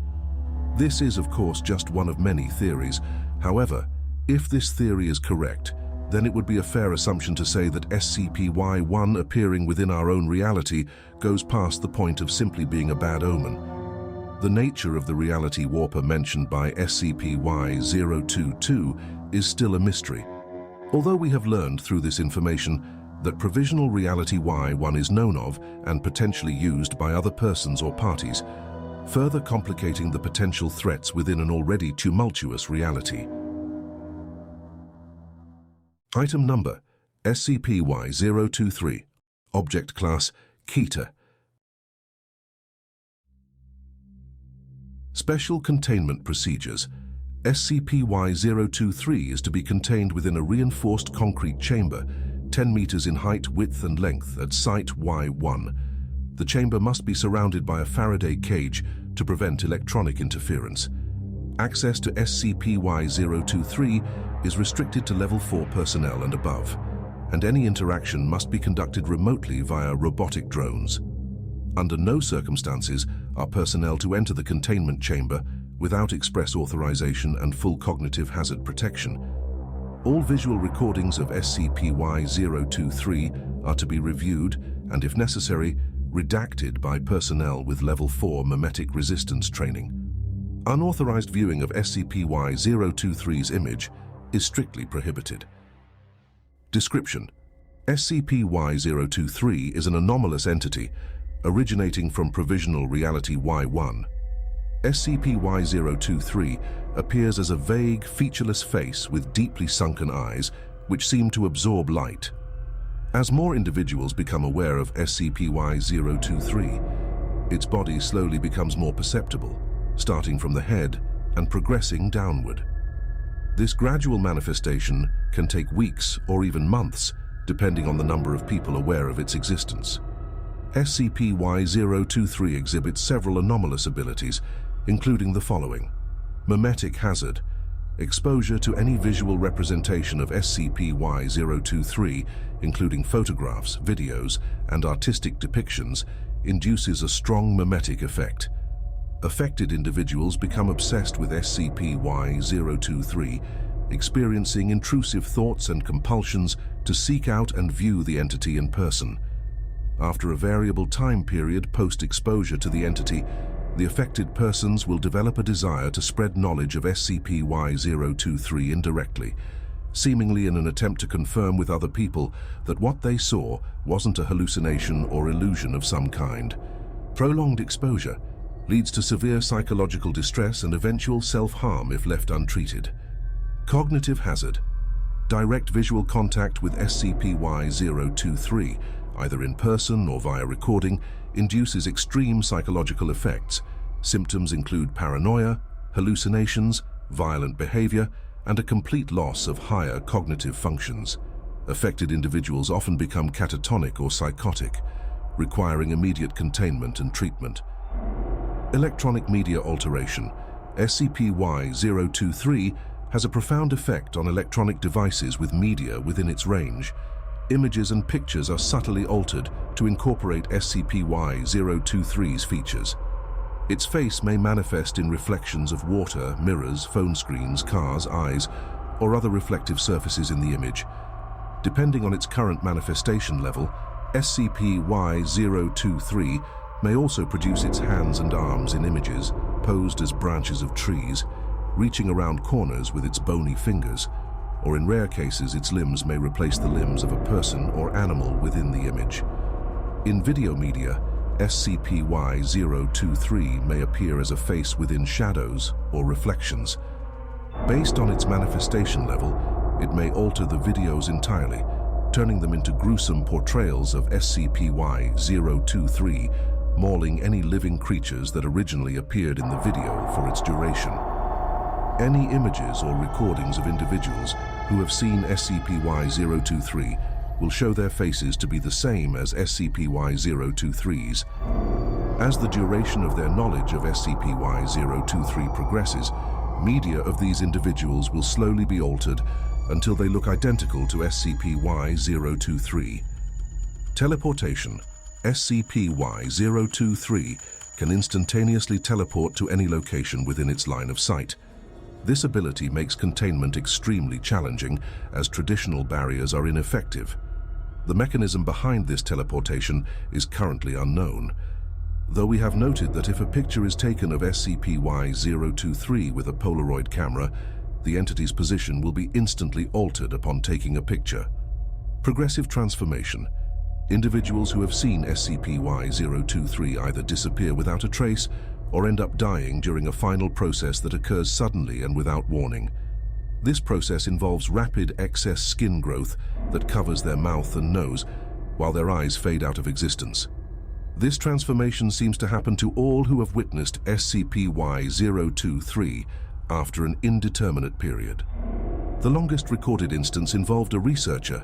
This is, of course, just one of many theories. However, if this theory is correct, then it would be a fair assumption to say that SCP-Y-1 appearing within our own reality goes past the point of simply being a bad omen. The nature of the reality warper mentioned by SCP-Y-022 is still a mystery. Although we have learned through this information that Provisional Reality-Y-1 is known of and potentially used by other persons or parties, further complicating the potential threats within an already tumultuous reality. Item number, SCP-Y-023. Object class, Keter. Special Containment Procedures. SCP-Y-023 is to be contained within a reinforced concrete chamber, 10 meters in height, width, and length at Site Y1. The chamber must be surrounded by a Faraday cage to prevent electronic interference. Access to SCP-Y-023 is restricted to Level 4 personnel and above, and any interaction must be conducted remotely via robotic drones. Under no circumstances are personnel to enter the containment chamber without express authorization and full cognitive hazard protection. All visual recordings of SCP-Y-023 are to be reviewed and, if necessary, redacted by personnel with Level 4 memetic resistance training. Unauthorized viewing of SCP-Y-023's image is strictly prohibited. Description: SCP-Y-023 is an anomalous entity originating from Provisional Reality-Y-1. SCP-Y-023 appears as a vague, featureless face with deeply sunken eyes which seem to absorb light. As more individuals become aware of SCP-Y-023, its body slowly becomes more perceptible, starting from the head and progressing downward. This gradual manifestation can take weeks or even months, depending on the number of people aware of its existence. SCP-Y-023 exhibits several anomalous abilities, including the following: memetic hazard. Exposure to any visual representation of SCP-Y-023, including photographs, videos, and artistic depictions, induces a strong memetic effect. Affected individuals become obsessed with SCP-Y-023, experiencing intrusive thoughts and compulsions to seek out and view the entity in person. After a variable time period post-exposure to the entity, the affected persons will develop a desire to spread knowledge of SCP-Y-023 indirectly, seemingly in an attempt to confirm with other people that what they saw wasn't a hallucination or illusion of some kind. Prolonged exposure leads to severe psychological distress and eventual self-harm if left untreated. Cognitive hazard. Direct visual contact with SCP-Y-023, either in person or via recording, induces extreme psychological effects. Symptoms include paranoia, hallucinations, violent behavior, and a complete loss of higher cognitive functions. Affected individuals often become catatonic or psychotic, requiring immediate containment and treatment. Electronic media alteration. SCP-Y-023 has a profound effect on electronic devices with media within its range. Images and pictures are subtly altered to incorporate SCP-Y-023's features. Its face may manifest in reflections of water, mirrors, phone screens, cars, eyes, or other reflective surfaces in the image. Depending on its current manifestation level, SCP-Y-023 may also produce its hands and arms in images posed as branches of trees, reaching around corners with its bony fingers, or in rare cases its limbs may replace the limbs of a person or animal within the image. In video media, SCP-Y-023 may appear as a face within shadows or reflections. Based on its manifestation level, it may alter the videos entirely, turning them into gruesome portrayals of SCP-Y-023, mauling any living creatures that originally appeared in the video for its duration. Any images or recordings of individuals who have seen SCP-Y-023 will show their faces to be the same as SCP-Y-023's. As the duration of their knowledge of SCP-Y-023 progresses, media of these individuals will slowly be altered until they look identical to SCP-Y-023. Teleportation. SCP-Y-023 can instantaneously teleport to any location within its line of sight. This ability makes containment extremely challenging, as traditional barriers are ineffective. The mechanism behind this teleportation is currently unknown, though we have noted that if a picture is taken of SCP-Y-023 with a Polaroid camera, the entity's position will be instantly altered upon taking a picture. Progressive transformation. Individuals who have seen SCP-Y-023 either disappear without a trace or end up dying during a final process that occurs suddenly and without warning. This process involves rapid excess skin growth that covers their mouth and nose, while their eyes fade out of existence. This transformation seems to happen to all who have witnessed SCP-Y-023 after an indeterminate period. The longest recorded instance involved a researcher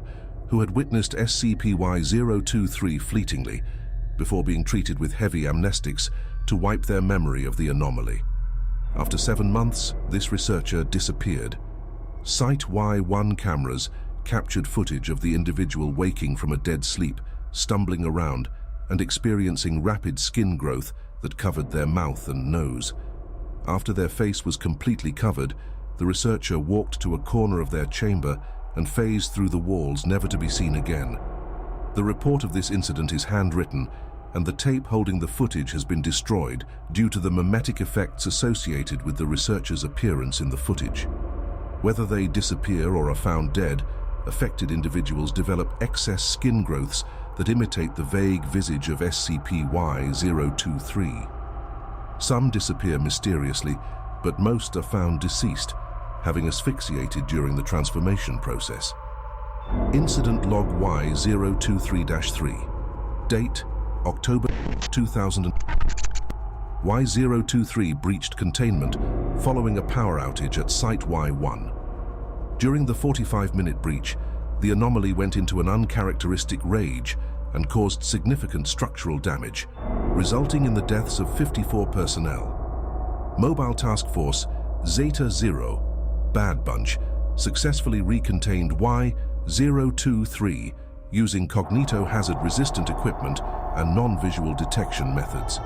who had witnessed SCP-Y-023 fleetingly before being treated with heavy amnestics to wipe their memory of the anomaly. After 7 months, this researcher disappeared. Site-Y-1 cameras captured footage of the individual waking from a dead sleep, stumbling around, and experiencing rapid skin growth that covered their mouth and nose. After their face was completely covered, the researcher walked to a corner of their chamber and phased through the walls, never to be seen again. The report of this incident is handwritten, and the tape holding the footage has been destroyed due to the mimetic effects associated with the researcher's appearance in the footage. Whether they disappear or are found dead, affected individuals develop excess skin growths that imitate the vague visage of SCP-Y-023. Some disappear mysteriously, but most are found deceased, having asphyxiated during the transformation process. Incident Log Y-023-3. Date: October 2000. Y-023 breached containment following a power outage at Site Y-1. During the 45-minute breach, the anomaly went into an uncharacteristic rage and caused significant structural damage, resulting in the deaths of 54 personnel. Mobile Task Force Zeta-0, Bad Bunch, successfully recontained Y-023 using cognito-hazard-resistant equipment and non-visual detection methods.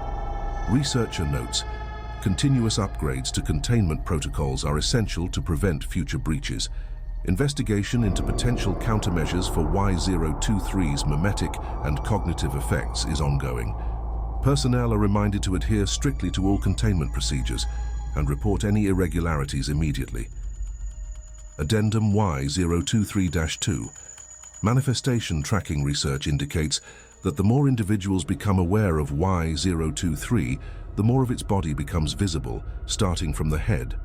Researcher notes, continuous upgrades to containment protocols are essential to prevent future breaches. Investigation into potential countermeasures for Y-023's mimetic and cognitive effects is ongoing. Personnel are reminded to adhere strictly to all containment procedures and report any irregularities immediately. Addendum Y-023-2. Manifestation tracking research indicates that the more individuals become aware of Y-023, the more of its body becomes visible, starting from the head.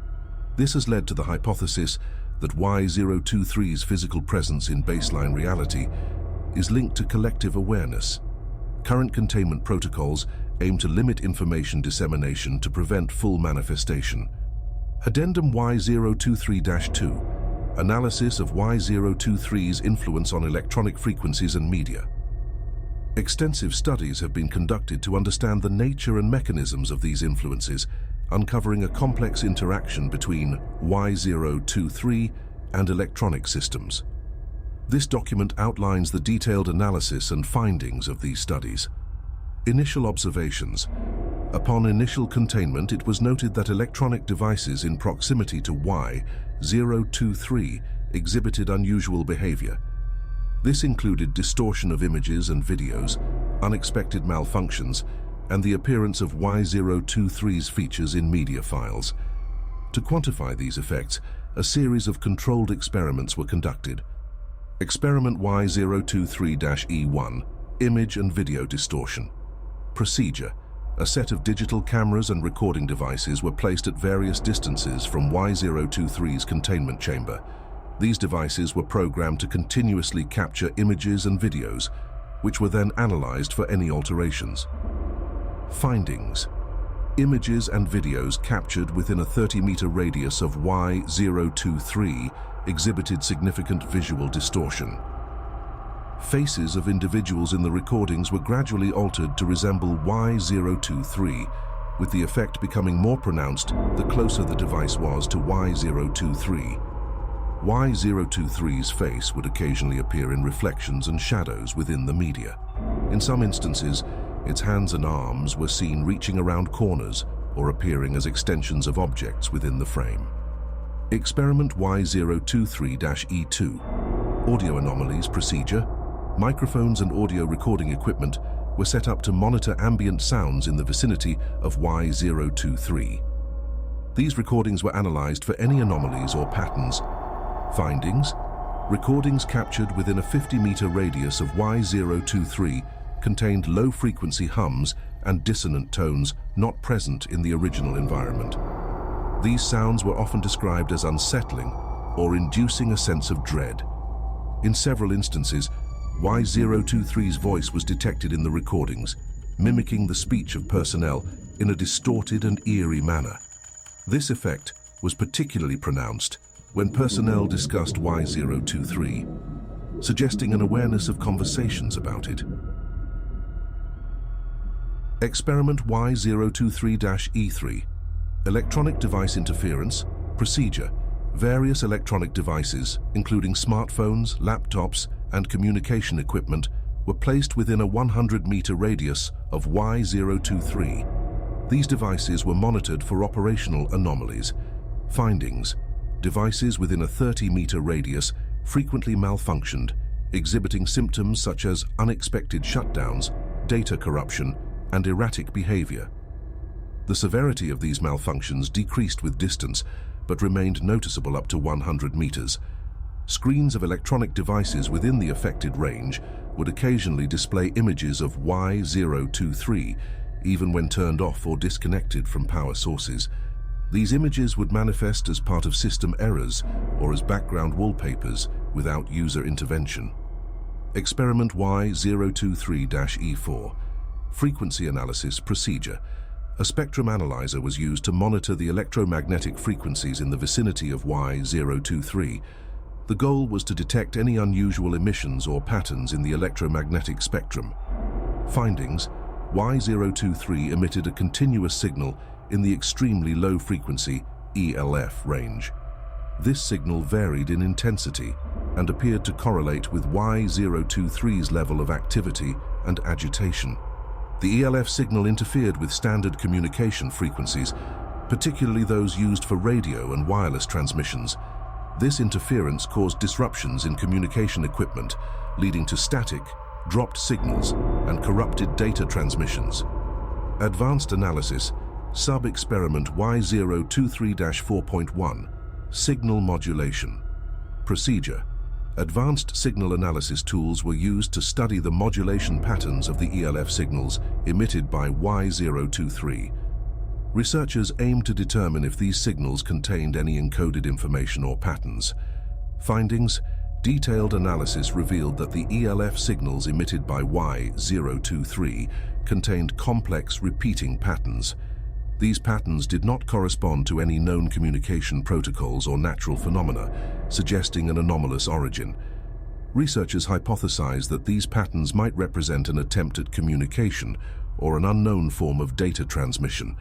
This has led to the hypothesis that Y-023's physical presence in baseline reality is linked to collective awareness. Current containment protocols aim to limit information dissemination to prevent full manifestation. Addendum Y-023-2. Analysis of Y-023's influence on electronic frequencies and media. Extensive studies have been conducted to understand the nature and mechanisms of these influences, uncovering a complex interaction between Y-023 and electronic systems. This document outlines the detailed analysis and findings of these studies. Initial observations. Upon initial containment, it was noted that electronic devices in proximity to Y-023 exhibited unusual behavior. This included distortion of images and videos, unexpected malfunctions, and the appearance of Y-023's features in media files. To quantify these effects, a series of controlled experiments were conducted. Experiment Y-023-E1, Image and Video Distortion. Procedure. A set of digital cameras and recording devices were placed at various distances from Y-023's containment chamber. These devices were programmed to continuously capture images and videos, which were then analyzed for any alterations. Findings. Images and videos captured within a 30-meter radius of Y-023 exhibited significant visual distortion. Faces of individuals in the recordings were gradually altered to resemble Y-023, with the effect becoming more pronounced the closer the device was to Y-023. Y-023's face would occasionally appear in reflections and shadows within the media. In some instances, its hands and arms were seen reaching around corners or appearing as extensions of objects within the frame. Experiment Y-023-E2. Audio anomalies procedure. Microphones and audio recording equipment were set up to monitor ambient sounds in the vicinity of Y-023. These recordings were analyzed for any anomalies or patterns. Findings: recordings captured within a 50-meter radius of Y-023 contained low-frequency hums and dissonant tones not present in the original environment. These sounds were often described as unsettling or inducing a sense of dread. In several instances, Y-023's voice was detected in the recordings, mimicking the speech of personnel in a distorted and eerie manner. This effect was particularly pronounced when personnel discussed Y-023, suggesting an awareness of conversations about it. Experiment Y-023-E3. Electronic device interference. Procedure: various electronic devices, including smartphones, laptops, and communication equipment, were placed within a 100-meter radius of Y-023. These devices were monitored for operational anomalies. Findings: devices within a 30-meter radius frequently malfunctioned, exhibiting symptoms such as unexpected shutdowns, data corruption, and erratic behavior. The severity of these malfunctions decreased with distance, but remained noticeable up to 100 meters. Screens of electronic devices within the affected range would occasionally display images of Y-023, even when turned off or disconnected from power sources. These images would manifest as part of system errors or as background wallpapers without user intervention. Experiment Y-023-E4. Frequency analysis procedure. A spectrum analyzer was used to monitor the electromagnetic frequencies in the vicinity of Y-023. The goal was to detect any unusual emissions or patterns in the electromagnetic spectrum. Findings: Y-023 emitted a continuous signal in the extremely low frequency ELF range. This signal varied in intensity and appeared to correlate with Y-023's level of activity and agitation. The ELF signal interfered with standard communication frequencies, particularly those used for radio and wireless transmissions. This interference caused disruptions in communication equipment, leading to static, dropped signals, and corrupted data transmissions. Advanced analysis. Sub-experiment Y-023-4.1. Signal modulation. Procedure: advanced signal analysis tools were used to study the modulation patterns of the ELF signals emitted by Y-023. Researchers aimed to determine if these signals contained any encoded information or patterns. Findings: detailed analysis revealed that the ELF signals emitted by Y-023 contained complex repeating patterns. These patterns did not correspond to any known communication protocols or natural phenomena, suggesting an anomalous origin. Researchers hypothesized that these patterns might represent an attempt at communication or an unknown form of data transmission.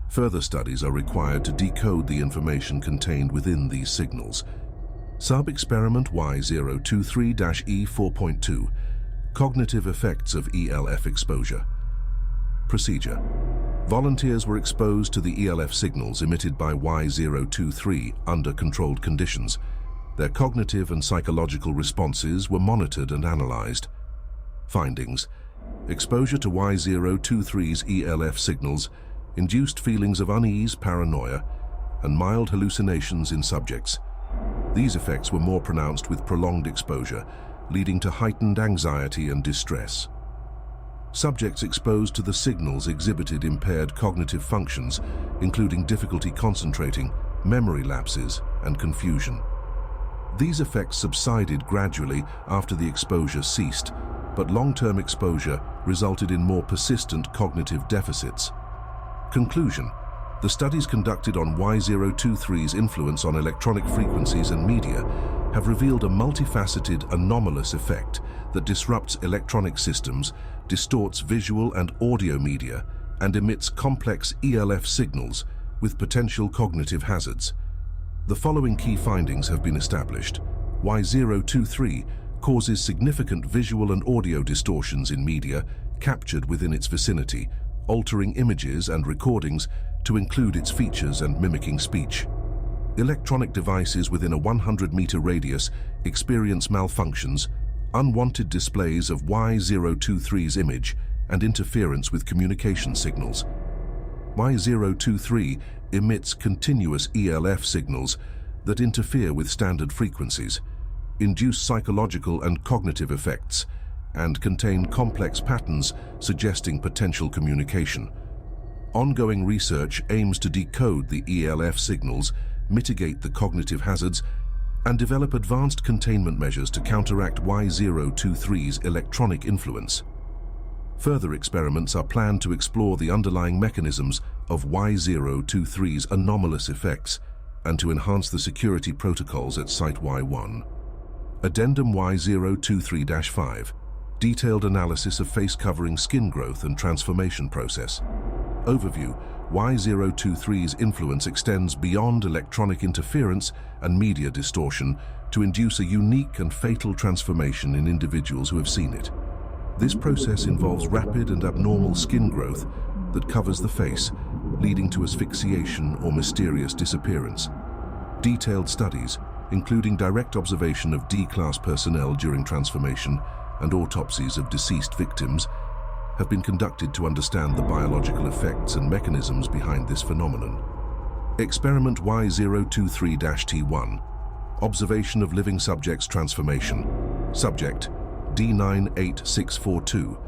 Further studies are required to decode the information contained within these signals. Sub-experiment Y-023-E4.2. Cognitive effects of ELF exposure. Procedure: volunteers were exposed to the ELF signals emitted by Y-023 under controlled conditions. Their cognitive and psychological responses were monitored and analyzed. Findings: exposure to Y-023's ELF signals induced feelings of unease, paranoia, and mild hallucinations in subjects. These effects were more pronounced with prolonged exposure, leading to heightened anxiety and distress. Subjects exposed to the signals exhibited impaired cognitive functions, including difficulty concentrating, memory lapses, and confusion. These effects subsided gradually after the exposure ceased, but long-term exposure resulted in more persistent cognitive deficits. Conclusion: the studies conducted on Y-023's influence on electronic frequencies and media have revealed a multifaceted, anomalous effect that disrupts electronic systems, distorts visual and audio media, and emits complex ELF signals with potential cognitive hazards. The following key findings have been established. Y-023 causes significant visual and audio distortions in media captured within its vicinity, altering images and recordings to include its features and mimicking speech. Electronic devices within a 100-meter radius experience malfunctions, unwanted displays of Y-023's image, and interference with communication signals. Y-023 emits continuous ELF signals that interfere with standard frequencies, induce psychological and cognitive effects, and contain complex patterns suggesting potential communication. Ongoing research aims to decode the ELF signals, mitigate the cognitive hazards, and develop advanced containment measures to counteract Y-023's electronic influence. Further experiments are planned to explore the underlying mechanisms of Y-023's anomalous effects and to enhance the security protocols at Site Y1. Addendum Y-023-5. Detailed analysis of face covering skin growth and transformation process. Overview. Y-023's influence extends beyond electronic interference and media distortion to induce a unique and fatal transformation in individuals who have seen it. This process involves rapid and abnormal skin growth that covers the face, leading to asphyxiation or mysterious disappearance. Detailed studies, including direct observation of D-class personnel during transformation and autopsies of deceased victims, have been conducted to understand the biological effects and mechanisms behind this phenomenon. Experiment Y-023-T1. Observation of living subjects transformation. Subject, D98642,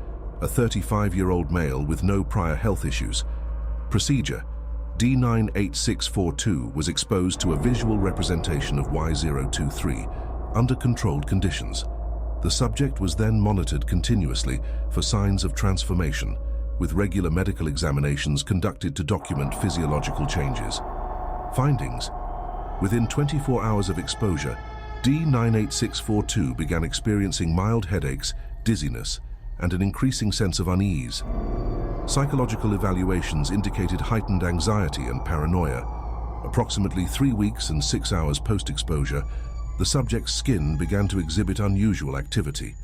a 35-year-old male with no prior health issues. Procedure. D98642 was exposed to a visual representation of Y-023 under controlled conditions. The subject was then monitored continuously for signs of transformation, with regular medical examinations conducted to document physiological changes. Findings. Within 24 hours of exposure, D98642 began experiencing mild headaches, dizziness, and an increasing sense of unease. Psychological evaluations indicated heightened anxiety and paranoia. Approximately 3 weeks and 6 hours post-exposure, the subject's skin began to exhibit unusual activity.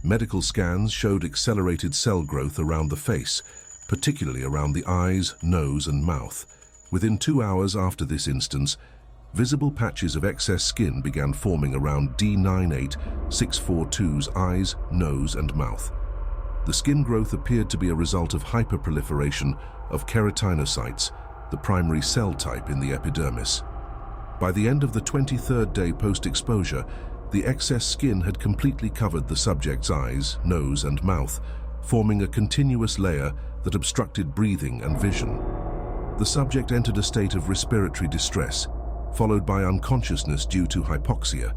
Medical scans showed accelerated cell growth around the face, particularly around the eyes, nose, and mouth. Within 2 hours after this instance, visible patches of excess skin began forming around D98642's eyes, nose, and mouth. The skin growth appeared to be a result of hyperproliferation of keratinocytes, the primary cell type in the epidermis. By the end of the 23rd day post-exposure, the excess skin had completely covered the subject's eyes, nose, and mouth, forming a continuous layer that obstructed breathing and vision. The subject entered a state of respiratory distress, followed by unconsciousness due to hypoxia.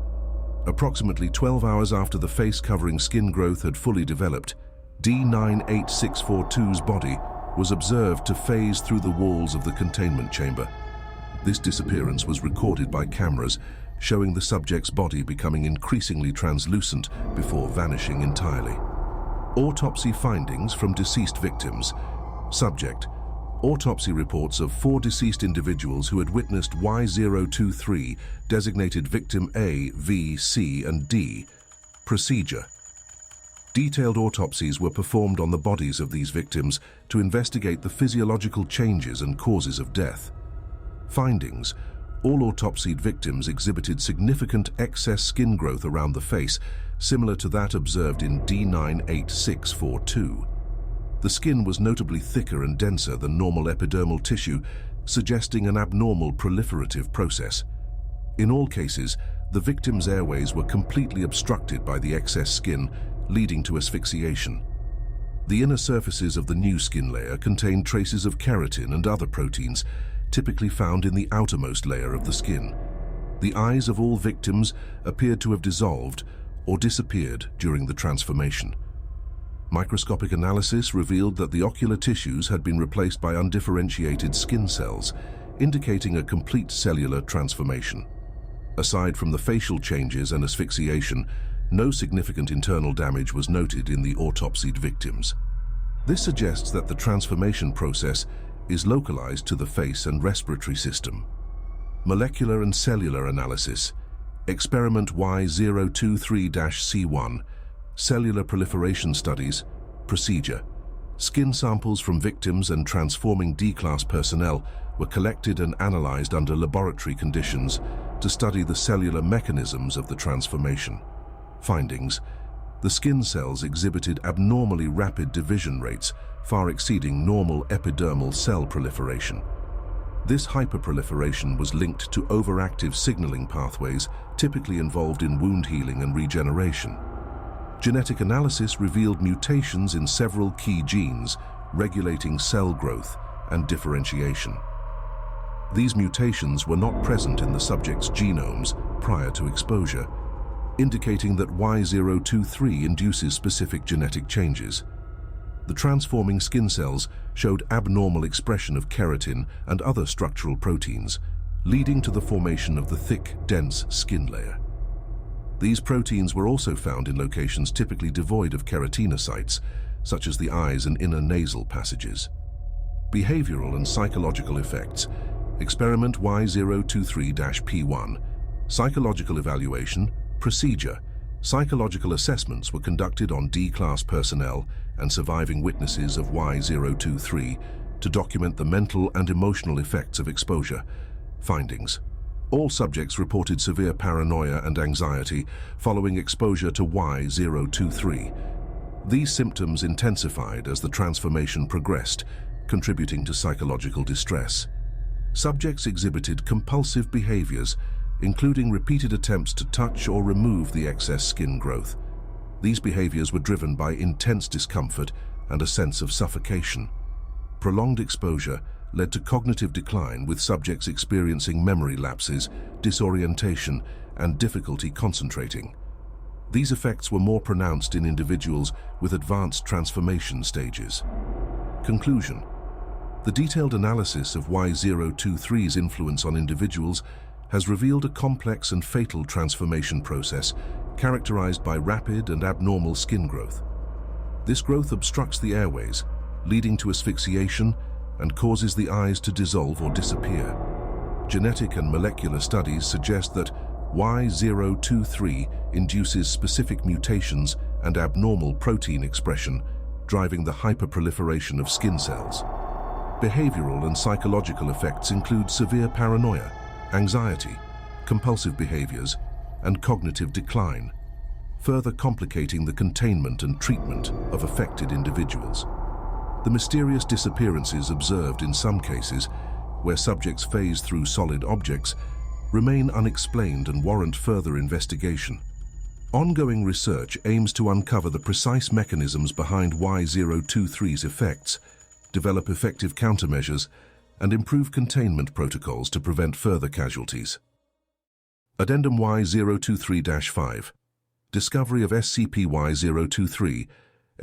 Approximately 12 hours after the face-covering skin growth had fully developed, D98642's body was observed to phase through the walls of the containment chamber. This disappearance was recorded by cameras, showing the subject's body becoming increasingly translucent before vanishing entirely. Autopsy findings from deceased victims. Subject. Autopsy reports of 4 deceased individuals who had witnessed Y-023, designated victim A, V, C, and D. Procedure. Detailed autopsies were performed on the bodies of these victims to investigate the physiological changes and causes of death. Findings. All autopsied victims exhibited significant excess skin growth around the face, similar to that observed in D98642. The skin was notably thicker and denser than normal epidermal tissue, suggesting an abnormal proliferative process. In all cases, the victims' airways were completely obstructed by the excess skin, leading to asphyxiation. The inner surfaces of the new skin layer contained traces of keratin and other proteins, typically found in the outermost layer of the skin. The eyes of all victims appeared to have dissolved or disappeared during the transformation. Microscopic analysis revealed that the ocular tissues had been replaced by undifferentiated skin cells, indicating a complete cellular transformation. Aside from the facial changes and asphyxiation, no significant internal damage was noted in the autopsied victims. This suggests that the transformation process is localized to the face and respiratory system. Molecular and cellular analysis. Experiment Y-023-C1. Cellular proliferation studies. Procedure. Skin samples from victims and transforming D-class personnel were collected and analyzed under laboratory conditions to study the cellular mechanisms of the transformation. Findings. The skin cells exhibited abnormally rapid division rates, far exceeding normal epidermal cell proliferation. This hyperproliferation was linked to overactive signaling pathways typically involved in wound healing and regeneration. Genetic analysis revealed mutations in several key genes regulating cell growth and differentiation. These mutations were not present in the subject's genomes prior to exposure, indicating that Y023 induces specific genetic changes. The transforming skin cells showed abnormal expression of keratin and other structural proteins, leading to the formation of the thick, dense skin layer. These proteins were also found in locations typically devoid of keratinocytes, such as the eyes and inner nasal passages. Behavioral and psychological effects. Experiment Y023-P1. Psychological evaluation. Procedure. Psychological assessments were conducted on D-class personnel and surviving witnesses of Y023 to document the mental and emotional effects of exposure. Findings. All subjects reported severe paranoia and anxiety following exposure to Y023. These symptoms intensified as the transformation progressed, contributing to psychological distress. Subjects exhibited compulsive behaviors, including repeated attempts to touch or remove the excess skin growth. These behaviors were driven by intense discomfort and a sense of suffocation. Prolonged exposure led to cognitive decline, with subjects experiencing memory lapses, disorientation, and difficulty concentrating. These effects were more pronounced in individuals with advanced transformation stages. Conclusion. The detailed analysis of Y023's influence on individuals has revealed a complex and fatal transformation process characterized by rapid and abnormal skin growth. This growth obstructs the airways, leading to asphyxiation and causes the eyes to dissolve or disappear. Genetic and molecular studies suggest that Y023 induces specific mutations and abnormal protein expression, driving the hyperproliferation of skin cells. Behavioral and psychological effects include severe paranoia, anxiety, compulsive behaviors, and cognitive decline, further complicating the containment and treatment of affected individuals. The mysterious disappearances observed in some cases, where subjects phase through solid objects, remain unexplained and warrant further investigation. Ongoing research aims to uncover the precise mechanisms behind Y023's effects, develop effective countermeasures, and improve containment protocols to prevent further casualties. Addendum Y023-5. Discovery of SCP-Y023.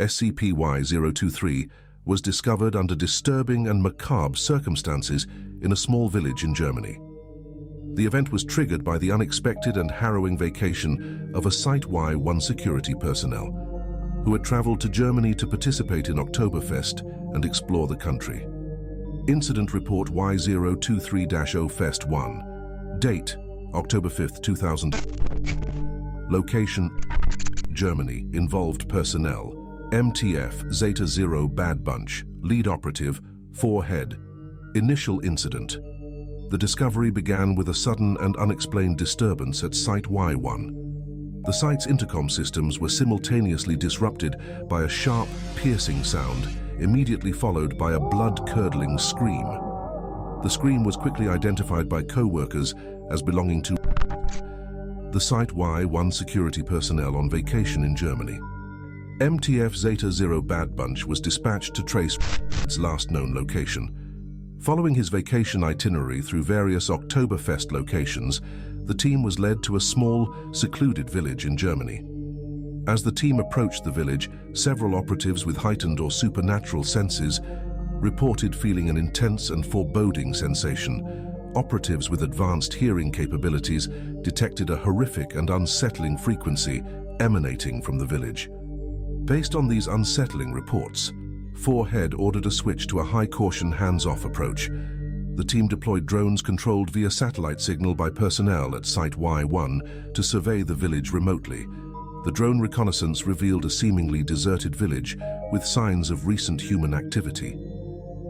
SCP-Y023 was discovered under disturbing and macabre circumstances in a small village in Germany. The event was triggered by the unexpected and harrowing vacation of a Site-Y-1 security personnel, who had traveled to Germany to participate in Oktoberfest and explore the country. Incident Report Y023-0 Fest 1. Date: October 5, 2000. Location: Germany. Involved personnel: MTF Zeta 0 Bad Bunch. Lead operative: 4 Head. Initial incident: the discovery began with a sudden and unexplained disturbance at Site-Y-1. The site's intercom systems were simultaneously disrupted by a sharp, piercing sound, immediately followed by a blood-curdling scream. The scream was quickly identified by co-workers as belonging to the Site-Y-1 security personnel on vacation in Germany. MTF Zeta 0 Bad Bunch was dispatched to trace its last known location. Following his vacation itinerary through various Oktoberfest locations, the team was led to a small, secluded village in Germany. As the team approached the village, several operatives with heightened or supernatural senses reported feeling an intense and foreboding sensation. Operatives with advanced hearing capabilities detected a horrific and unsettling frequency emanating from the village. Based on these unsettling reports, 4 Head ordered a switch to a high-caution hands-off approach. The team deployed drones controlled via satellite signal by personnel at Site Y1 to survey the village remotely. The drone reconnaissance revealed a seemingly deserted village with signs of recent human activity.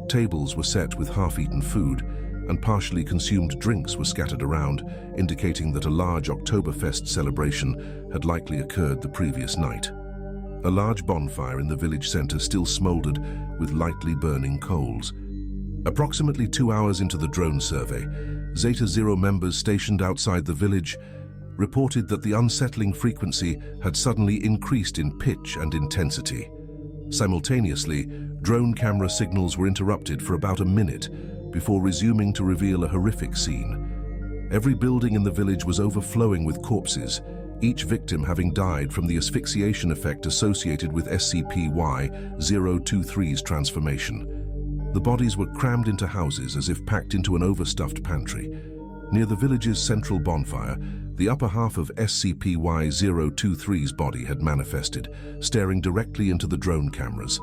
Tables were set with half-eaten food, and partially consumed drinks were scattered around, indicating that a large Oktoberfest celebration had likely occurred the previous night. A large bonfire in the village center still smoldered with lightly burning coals. Approximately 2 hours into the drone survey, Zeta-0 members stationed outside the village reported that the unsettling frequency had suddenly increased in pitch and intensity. Simultaneously, drone camera signals were interrupted for about a minute before resuming to reveal a horrific scene. Every building in the village was overflowing with corpses, each victim having died from the asphyxiation effect associated with SCP-Y-023's transformation. The bodies were crammed into houses as if packed into an overstuffed pantry. Near the village's central bonfire, the upper half of SCP-Y-023's body had manifested, staring directly into the drone cameras.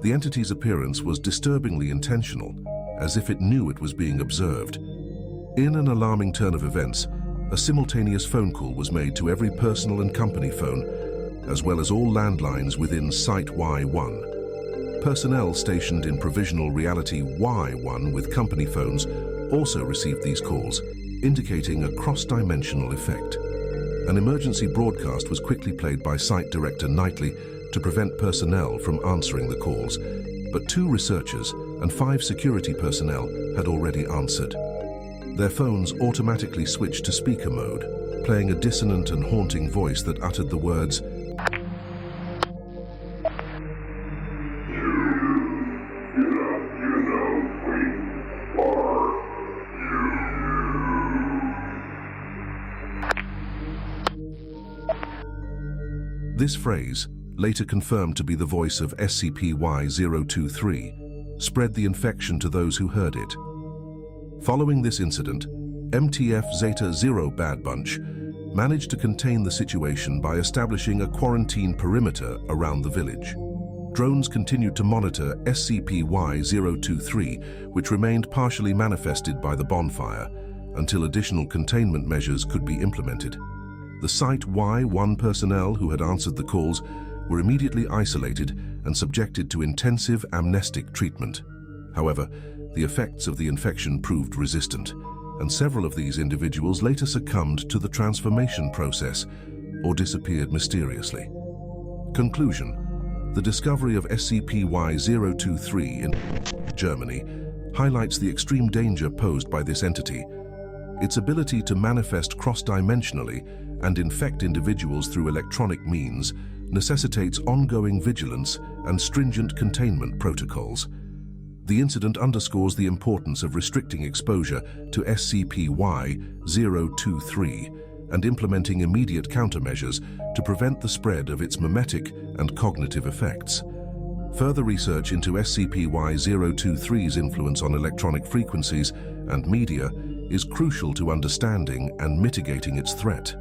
The entity's appearance was disturbingly intentional, as if it knew it was being observed. In an alarming turn of events, a simultaneous phone call was made to every personal and company phone, as well as all landlines within Site Y1. Personnel stationed in Provisional Reality-Y-1 with company phones also received these calls, indicating a cross-dimensional effect. An emergency broadcast was quickly played by Site Director Knightley to prevent personnel from answering the calls, but 2 researchers and 5 security personnel had already answered. Their phones automatically switched to speaker mode, playing a dissonant and haunting voice that uttered the words, This phrase, later confirmed to be the voice of SCP-Y-023, spread the infection to those who heard it. Following this incident, MTF Zeta-0 Bad Bunch managed to contain the situation by establishing a quarantine perimeter around the village. Drones continued to monitor SCP-Y-023, which remained partially manifested by the bonfire, until additional containment measures could be implemented. The Site Y1 personnel who had answered the calls were immediately isolated and subjected to intensive amnestic treatment. However, the effects of the infection proved resistant, and several of these individuals later succumbed to the transformation process or disappeared mysteriously. Conclusion: the discovery of SCP-Y-023 in Germany highlights the extreme danger posed by this entity. Its ability to manifest cross-dimensionally and infect individuals through electronic means necessitates ongoing vigilance and stringent containment protocols. The incident underscores the importance of restricting exposure to SCP-Y-023 and implementing immediate countermeasures to prevent the spread of its memetic and cognitive effects. Further research into SCP-Y-023's influence on electronic frequencies and media is crucial to understanding and mitigating its threat.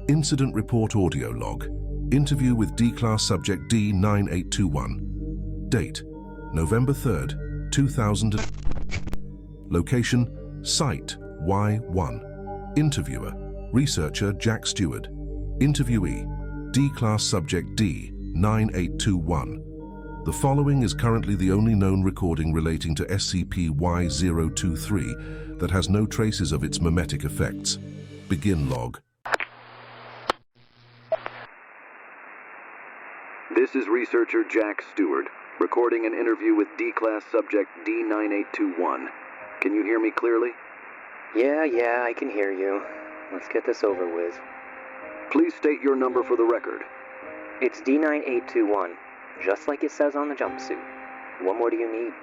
Incident Report Audio Log. Interview with D-Class Subject D9821. Date: November 3rd, 2000. Location: Site Y1. Interviewer: Researcher Jack Stewart. Interviewee: D-Class Subject D9821. The following is currently the only known recording relating to SCP-Y-023 that has no traces of its memetic effects. Begin log. This is researcher Jack Stewart, recording an interview with D-Class Subject D9821. Can you hear me clearly? Yeah, I can hear you. Let's get this over with. Please state your number for the record. It's D9821, just like it says on the jumpsuit. What more do you need?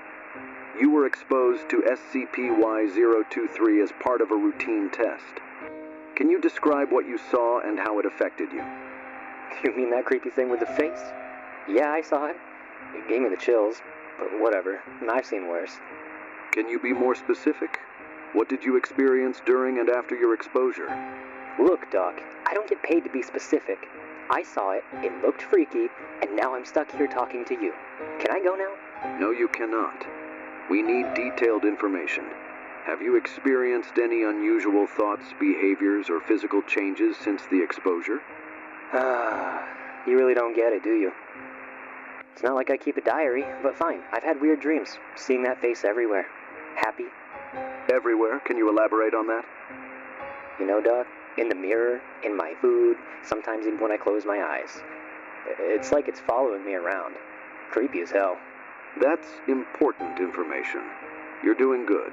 You were exposed to SCP-Y-023 as part of a routine test. Can you describe what you saw and how it affected you? You mean that creepy thing with the face? Yeah, I saw it. It gave me the chills, but whatever. I've seen worse. Can you be more specific? What did you experience during and after your exposure? Look, Doc, I don't get paid to be specific. I saw it, it looked freaky, and now I'm stuck here talking to you. Can I go now? No, you cannot. We need detailed information. Have you experienced any unusual thoughts, behaviors, or physical changes since the exposure? You really don't get it, do you? It's not like I keep a diary, but fine. I've had weird dreams, seeing that face everywhere. Happy. Everywhere? Can you elaborate on that? You know, Doc, in the mirror, in my food, sometimes even when I close my eyes. It's like it's following me around. Creepy as hell. That's important information. You're doing good.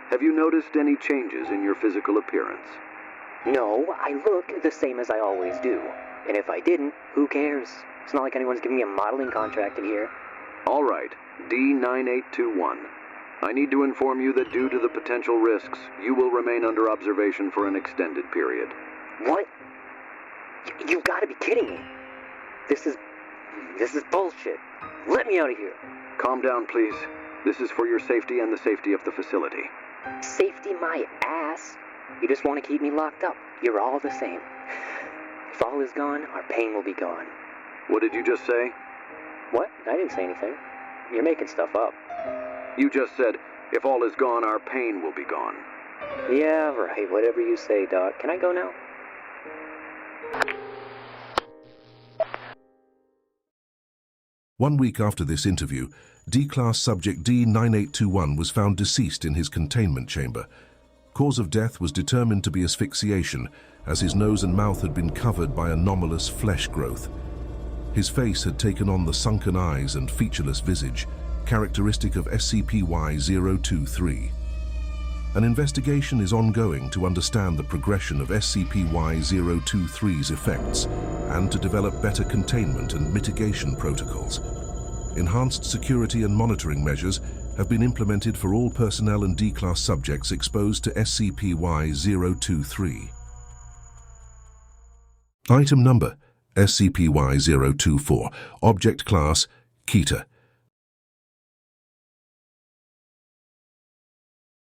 Have you noticed any changes in your physical appearance? No, I look the same as I always do. And if I didn't, who cares? It's not like anyone's giving me a modeling contract in here. All right, D9821. I need to inform you that due to the potential risks, you will remain under observation for an extended period. What? You've got to be kidding me. This is bullshit. Let me out of here. Calm down, please. This is for your safety and the safety of the facility. Safety my ass? You just want to keep me locked up. You're all the same. If all is gone, our pain will be gone. What did you just say? What? I didn't say anything. You're making stuff up. You just said, if all is gone, our pain will be gone. Yeah, right. Whatever you say, Doc. Can I go now? One week after this interview, D-Class subject D9821 was found deceased in his containment chamber. Cause of death was determined to be asphyxiation, as his nose and mouth had been covered by anomalous flesh growth. His face had taken on the sunken eyes and featureless visage, characteristic of SCP-Y-023. An investigation is ongoing to understand the progression of SCP-Y-023's effects and to develop better containment and mitigation protocols. Enhanced security and monitoring measures have been implemented for all personnel and D-Class subjects exposed to SCP-Y-023. Item Number: SCP-Y-024. Object Class: Keter.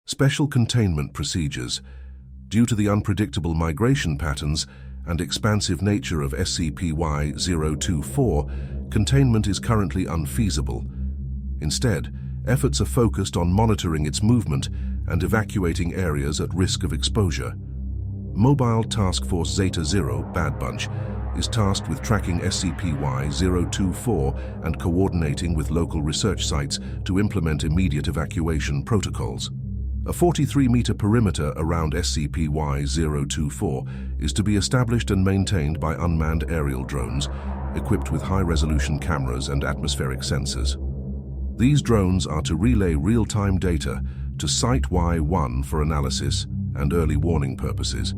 Special Containment Procedures. Due to the unpredictable migration patterns and expansive nature of SCP-Y-024, containment is currently unfeasible. Instead, efforts are focused on monitoring its movement and evacuating areas at risk of exposure. Mobile Task Force Zeta-0, Bad Bunch, is tasked with tracking SCP-Y-024 and coordinating with local research sites to implement immediate evacuation protocols. A 43-meter perimeter around SCP-Y-024 is to be established and maintained by unmanned aerial drones, equipped with high-resolution cameras and atmospheric sensors. These drones are to relay real-time data to Site-Y-1 for analysis and early warning purposes.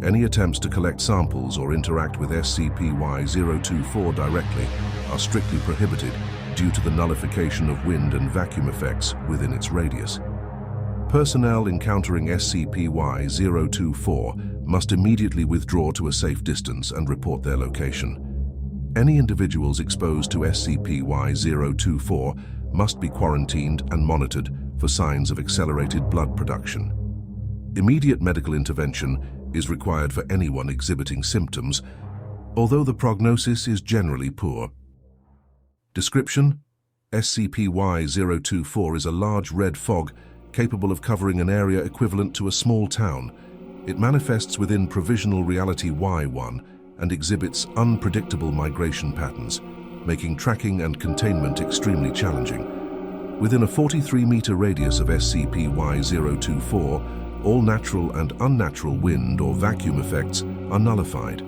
Any attempts to collect samples or interact with SCP-Y-024 directly are strictly prohibited due to the nullification of wind and vacuum effects within its radius. Personnel encountering SCP-Y-024 must immediately withdraw to a safe distance and report their location. Any individuals exposed to SCP-Y-024 must be quarantined and monitored for signs of accelerated blood production. Immediate medical intervention is required for anyone exhibiting symptoms, although the prognosis is generally poor. Description: SCP-Y-024 is a large red fog capable of covering an area equivalent to a small town. It manifests within Provisional Reality-Y-1 and exhibits unpredictable migration patterns, making tracking and containment extremely challenging. Within a 43-meter radius of SCP-Y-024, all natural and unnatural wind or vacuum effects are nullified.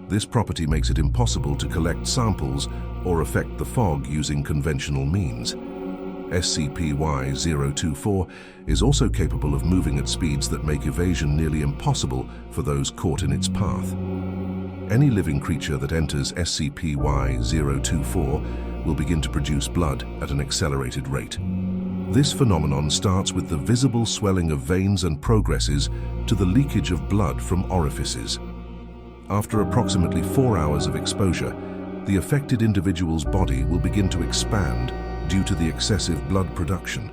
This property makes it impossible to collect samples or affect the fog using conventional means. SCP-Y-024 is also capable of moving at speeds that make evasion nearly impossible for those caught in its path. Any living creature that enters SCP-Y-024 will begin to produce blood at an accelerated rate. This phenomenon starts with the visible swelling of veins and progresses to the leakage of blood from orifices. After approximately 4 hours of exposure, the affected individual's body will begin to expand due to the excessive blood production.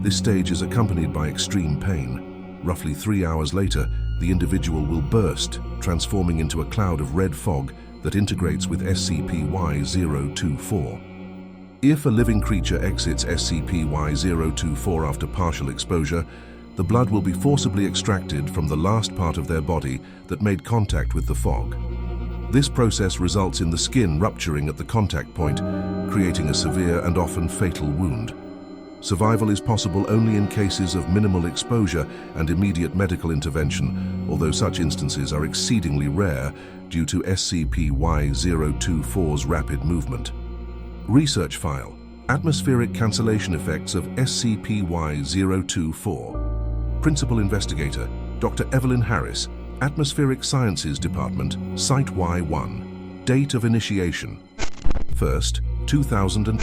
This stage is accompanied by extreme pain. Roughly 3 hours later, the individual will burst, transforming into a cloud of red fog that integrates with SCP-Y-024. If a living creature exits SCP-Y-024 after partial exposure, the blood will be forcibly extracted from the last part of their body that made contact with the fog. This process results in the skin rupturing at the contact point, creating a severe and often fatal wound. Survival is possible only in cases of minimal exposure and immediate medical intervention, although such instances are exceedingly rare due to SCP-Y-024's rapid movement. Research file: Atmospheric cancellation effects of SCP-Y-024. Principal Investigator, Dr. Evelyn Harris, Atmospheric Sciences Department, Site Y1. Date of initiation: 1st, 2000.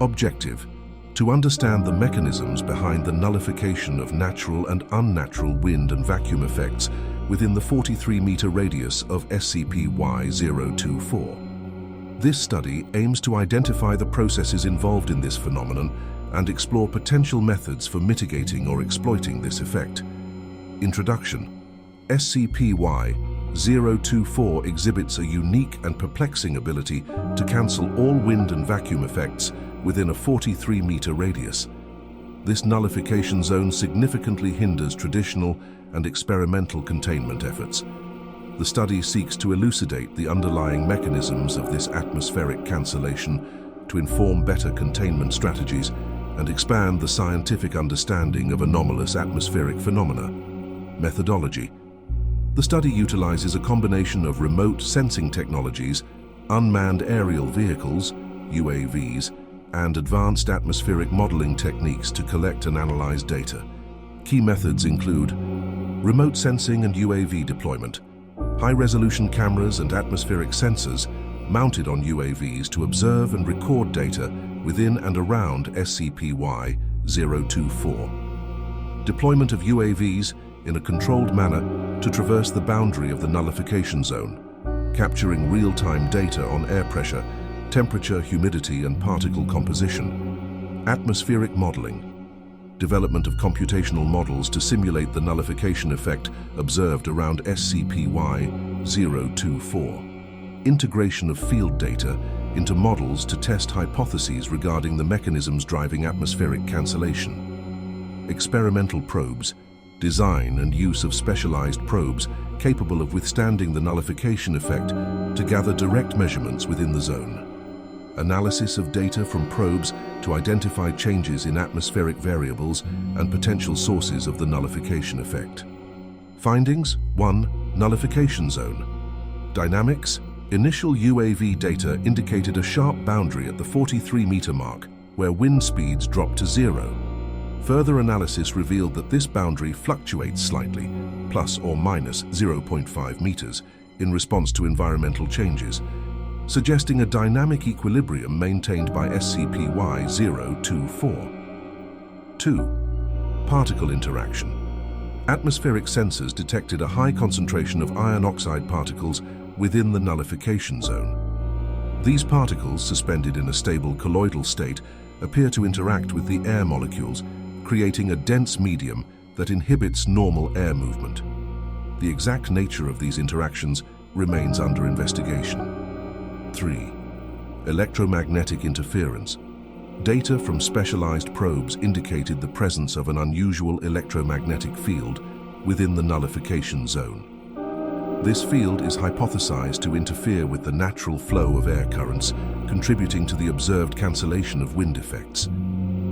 Objective: to understand the mechanisms behind the nullification of natural and unnatural wind and vacuum effects within the 43-meter radius of SCP-Y-024. This study aims to identify the processes involved in this phenomenon and explore potential methods for mitigating or exploiting this effect. Introduction: SCP-Y-024 exhibits a unique and perplexing ability to cancel all wind and vacuum effects within a 43-meter radius. This nullification zone significantly hinders traditional and experimental containment efforts. The study seeks to elucidate the underlying mechanisms of this atmospheric cancellation to inform better containment strategies and expand the scientific understanding of anomalous atmospheric phenomena. Methodology: the study utilizes a combination of remote sensing technologies, unmanned aerial vehicles, UAVs, and advanced atmospheric modeling techniques to collect and analyze data. Key methods include remote sensing and UAV deployment, high-resolution cameras and atmospheric sensors mounted on UAVs to observe and record data within and around SCP-Y-024. Deployment of UAVs in a controlled manner to traverse the boundary of the nullification zone, capturing real-time data on air pressure, temperature, humidity, and particle composition. Atmospheric modeling: development of computational models to simulate the nullification effect observed around SCP-Y-024. Integration of field data into models to test hypotheses regarding the mechanisms driving atmospheric cancellation. Experimental probes: design and use of specialized probes capable of withstanding the nullification effect to gather direct measurements within the zone. Analysis of data from probes to identify changes in atmospheric variables and potential sources of the nullification effect. Findings: 1. Nullification zone. Dynamics: initial UAV data indicated a sharp boundary at the 43-meter mark where wind speeds dropped to 0. Further analysis revealed that this boundary fluctuates slightly, plus or minus 0.5 meters, in response to environmental changes, suggesting a dynamic equilibrium maintained by SCP-Y-024. 2. Particle interaction. Atmospheric sensors detected a high concentration of iron oxide particles within the nullification zone. These particles, suspended in a stable colloidal state, appear to interact with the air molecules, creating a dense medium that inhibits normal air movement. The exact nature of these interactions remains under investigation. 3. Electromagnetic interference. Data from specialized probes indicated the presence of an unusual electromagnetic field within the nullification zone. This field is hypothesized to interfere with the natural flow of air currents, contributing to the observed cancellation of wind effects.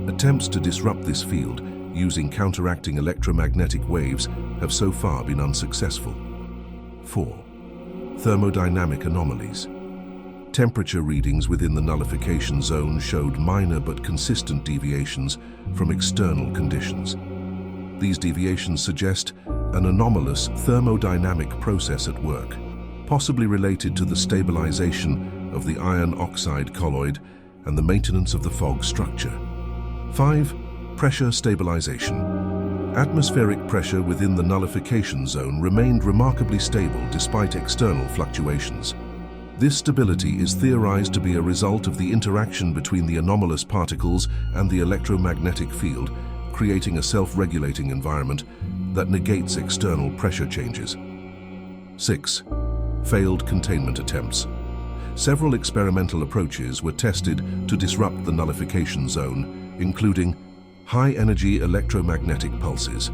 Attempts to disrupt this field using counteracting electromagnetic waves have so far been unsuccessful. 4. Thermodynamic anomalies. Temperature readings within the nullification zone showed minor but consistent deviations from external conditions. These deviations suggest an anomalous thermodynamic process at work, possibly related to the stabilization of the iron oxide colloid and the maintenance of the fog structure. 5. Pressure stabilization. Atmospheric pressure within the nullification zone remained remarkably stable despite external fluctuations. This stability is theorized to be a result of the interaction between the anomalous particles and the electromagnetic field, creating a self-regulating environment that negates external pressure changes. 6. Failed containment attempts. Several experimental approaches were tested to disrupt the nullification zone, including high-energy electromagnetic pulses,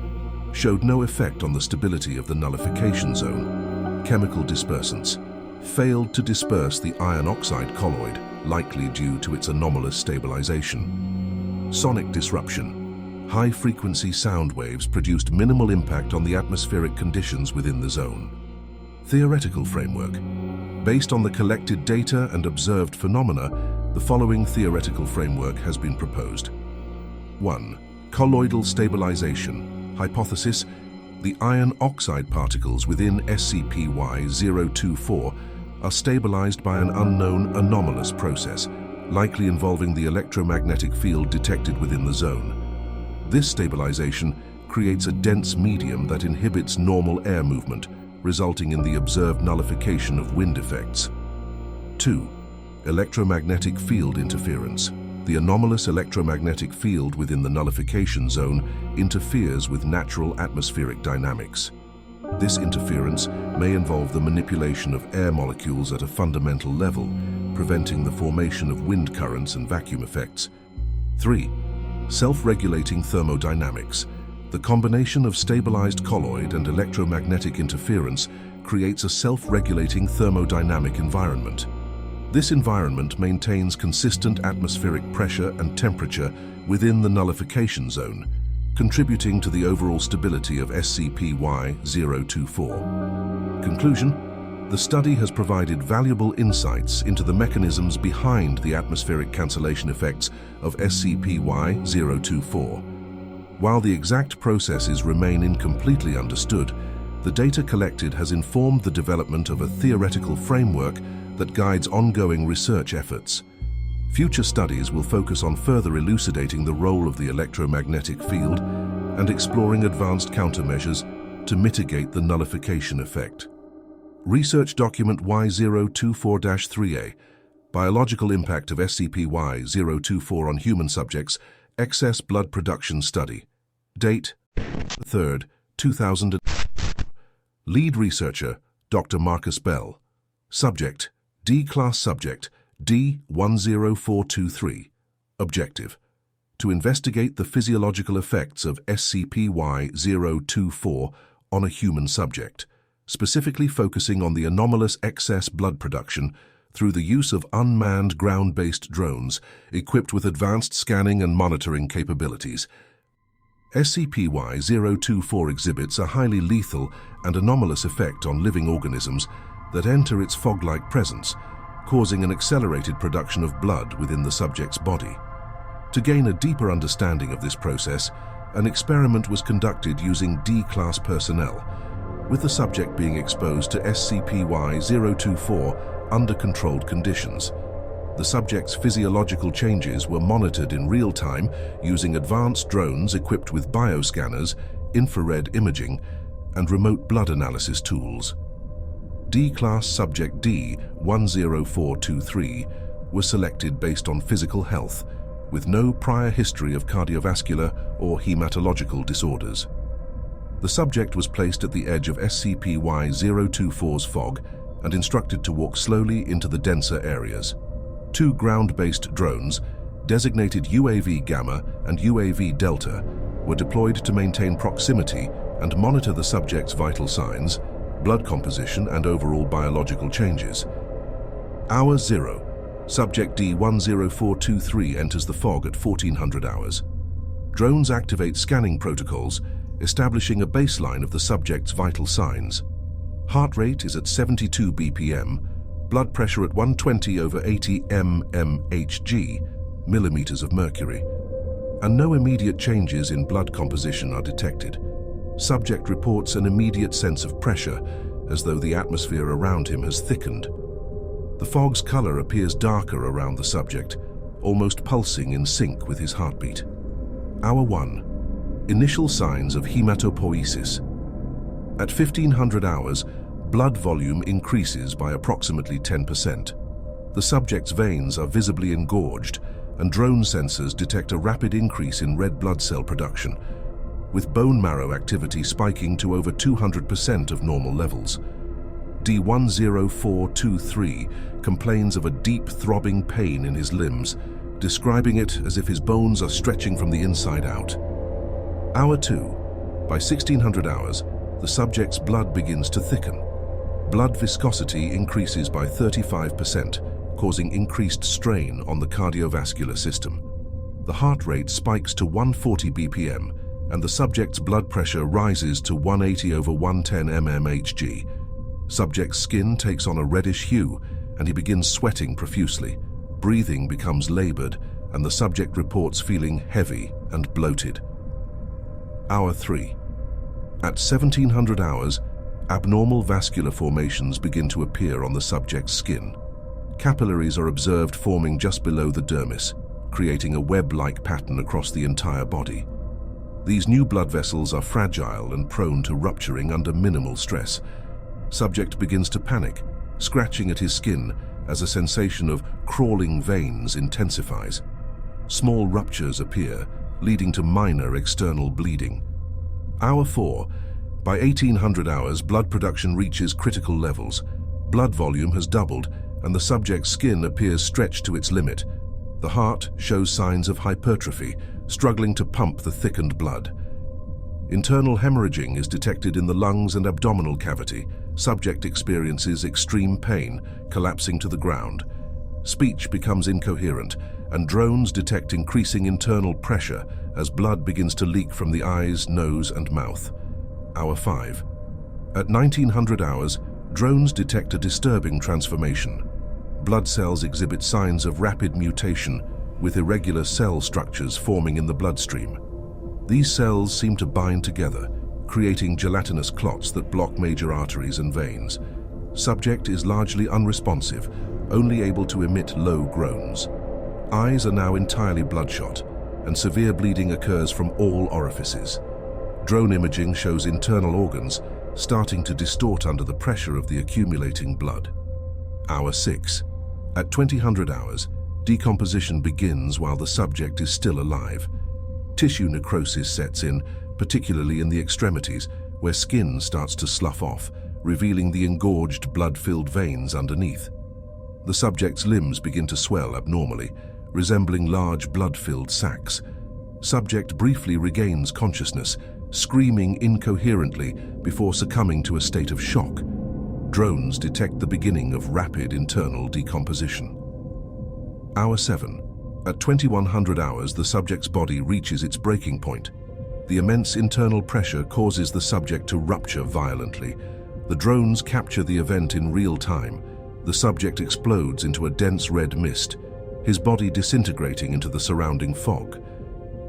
showed no effect on the stability of the nullification zone. Chemical dispersants failed to disperse the iron oxide colloid, likely due to its anomalous stabilization. Sonic disruption. High-frequency sound waves produced minimal impact on the atmospheric conditions within the zone. Theoretical framework. Based on the collected data and observed phenomena, the following theoretical framework has been proposed. 1. Colloidal stabilization. Hypothesis: the iron oxide particles within SCP-Y-024 are stabilized by an unknown anomalous process, likely involving the electromagnetic field detected within the zone. This stabilization creates a dense medium that inhibits normal air movement, resulting in the observed nullification of wind effects. 2. Electromagnetic field interference. The anomalous electromagnetic field within the nullification zone interferes with natural atmospheric dynamics. This interference may involve the manipulation of air molecules at a fundamental level, preventing the formation of wind currents and vacuum effects. 3. Self-regulating thermodynamics. The combination of stabilized colloid and electromagnetic interference creates a self-regulating thermodynamic environment. This environment maintains consistent atmospheric pressure and temperature within the nullification zone, contributing to the overall stability of SCP-Y-024. Conclusion: the study has provided valuable insights into the mechanisms behind the atmospheric cancellation effects of SCP-Y-024. While the exact processes remain incompletely understood, the data collected has informed the development of a theoretical framework that guides ongoing research efforts. Future studies will focus on further elucidating the role of the electromagnetic field and exploring advanced countermeasures to mitigate the nullification effect. Research Document Y024-3A, Biological Impact of SCP-Y-024 on Human Subjects, Excess Blood Production Study. Date: 3rd, 2000. Lead Researcher, Dr. Marcus Bell. Subject: D-Class Subject, D-10423. Objective: to investigate the physiological effects of SCP-Y-024 on a human subject, specifically focusing on the anomalous excess blood production through the use of unmanned ground-based drones equipped with advanced scanning and monitoring capabilities. SCP-Y-024 exhibits a highly lethal and anomalous effect on living organisms that enter its fog-like presence, causing an accelerated production of blood within the subject's body. To gain a deeper understanding of this process, an experiment was conducted using D-Class personnel, with the subject being exposed to SCP-Y-024 under controlled conditions. The subject's physiological changes were monitored in real time using advanced drones equipped with bioscanners, infrared imaging, and remote blood analysis tools. D-Class Subject D-10423 was selected based on physical health, with no prior history of cardiovascular or hematological disorders. The subject was placed at the edge of SCP-Y-024's fog and instructed to walk slowly into the denser areas. 2 ground-based drones, designated UAV Gamma and UAV Delta, were deployed to maintain proximity and monitor the subject's vital signs, blood composition, and overall biological changes. Hour 0. Subject D-10423 enters the fog at 1400 hours. Drones activate scanning protocols, establishing a baseline of the subject's vital signs. Heart rate is at 72 BPM, blood pressure at 120/80 mmHg, millimeters of mercury, and no immediate changes in blood composition are detected. Subject reports an immediate sense of pressure, as though the atmosphere around him has thickened. The fog's color appears darker around the subject, almost pulsing in sync with his heartbeat. Hour 1. Initial signs of hematopoiesis. At 1500 hours, blood volume increases by approximately 10%. The subject's veins are visibly engorged, and drone sensors detect a rapid increase in red blood cell production, with bone marrow activity spiking to over 200% of normal levels. D-10423 complains of a deep throbbing pain in his limbs, describing it as if his bones are stretching from the inside out. Hour 2. By 1600 hours, the subject's blood begins to thicken. Blood viscosity increases by 35%, causing increased strain on the cardiovascular system. The heart rate spikes to 140 BPM, and the subject's blood pressure rises to 180/110 mmHg. Subject's skin takes on a reddish hue, and he begins sweating profusely. Breathing becomes labored, and the subject reports feeling heavy and bloated. Hour 3. At 1700 hours, abnormal vascular formations begin to appear on the subject's skin. Capillaries are observed forming just below the dermis, creating a web-like pattern across the entire body. These new blood vessels are fragile and prone to rupturing under minimal stress. Subject begins to panic, scratching at his skin as a sensation of crawling veins intensifies. Small ruptures appear, leading to minor external bleeding. Hour 4. By 1800 hours, blood production reaches critical levels. Blood volume has doubled, and the subject's skin appears stretched to its limit. The heart shows signs of hypertrophy, struggling to pump the thickened blood. Internal hemorrhaging is detected in the lungs and abdominal cavity. Subject experiences extreme pain, collapsing to the ground. Speech becomes incoherent, and drones detect increasing internal pressure as blood begins to leak from the eyes, nose, and mouth. Hour 5. At 1900 hours, drones detect a disturbing transformation. Blood cells exhibit signs of rapid mutation, with irregular cell structures forming in the bloodstream. These cells seem to bind together, creating gelatinous clots that block major arteries and veins. Subject is largely unresponsive, only able to emit low groans. Eyes are now entirely bloodshot, and severe bleeding occurs from all orifices. Drone imaging shows internal organs starting to distort under the pressure of the accumulating blood. Hour 6. At 2000 hours, decomposition begins while the subject is still alive. Tissue necrosis sets in, particularly in the extremities, where skin starts to slough off, revealing the engorged, blood-filled veins underneath. The subject's limbs begin to swell abnormally, resembling large blood-filled sacs. Subject briefly regains consciousness, screaming incoherently before succumbing to a state of shock. Drones detect the beginning of rapid internal decomposition. Hour 7. At 2100 hours, the subject's body reaches its breaking point. The immense internal pressure causes the subject to rupture violently. The drones capture the event in real time. The subject explodes into a dense red mist, his body disintegrating into the surrounding fog.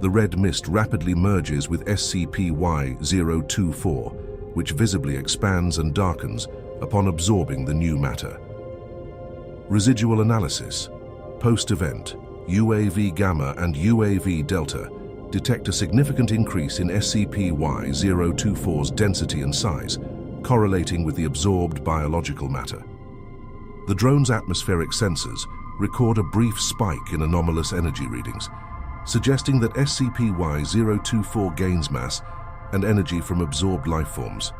The red mist rapidly merges with SCP-Y-024, which visibly expands and darkens upon absorbing the new matter. Residual analysis. Post-event, UAV Gamma and UAV Delta detect a significant increase in SCP-Y-024's density and size, correlating with the absorbed biological matter. The drone's atmospheric sensors record a brief spike in anomalous energy readings, suggesting that SCP-Y-024 gains mass and energy from absorbed lifeforms.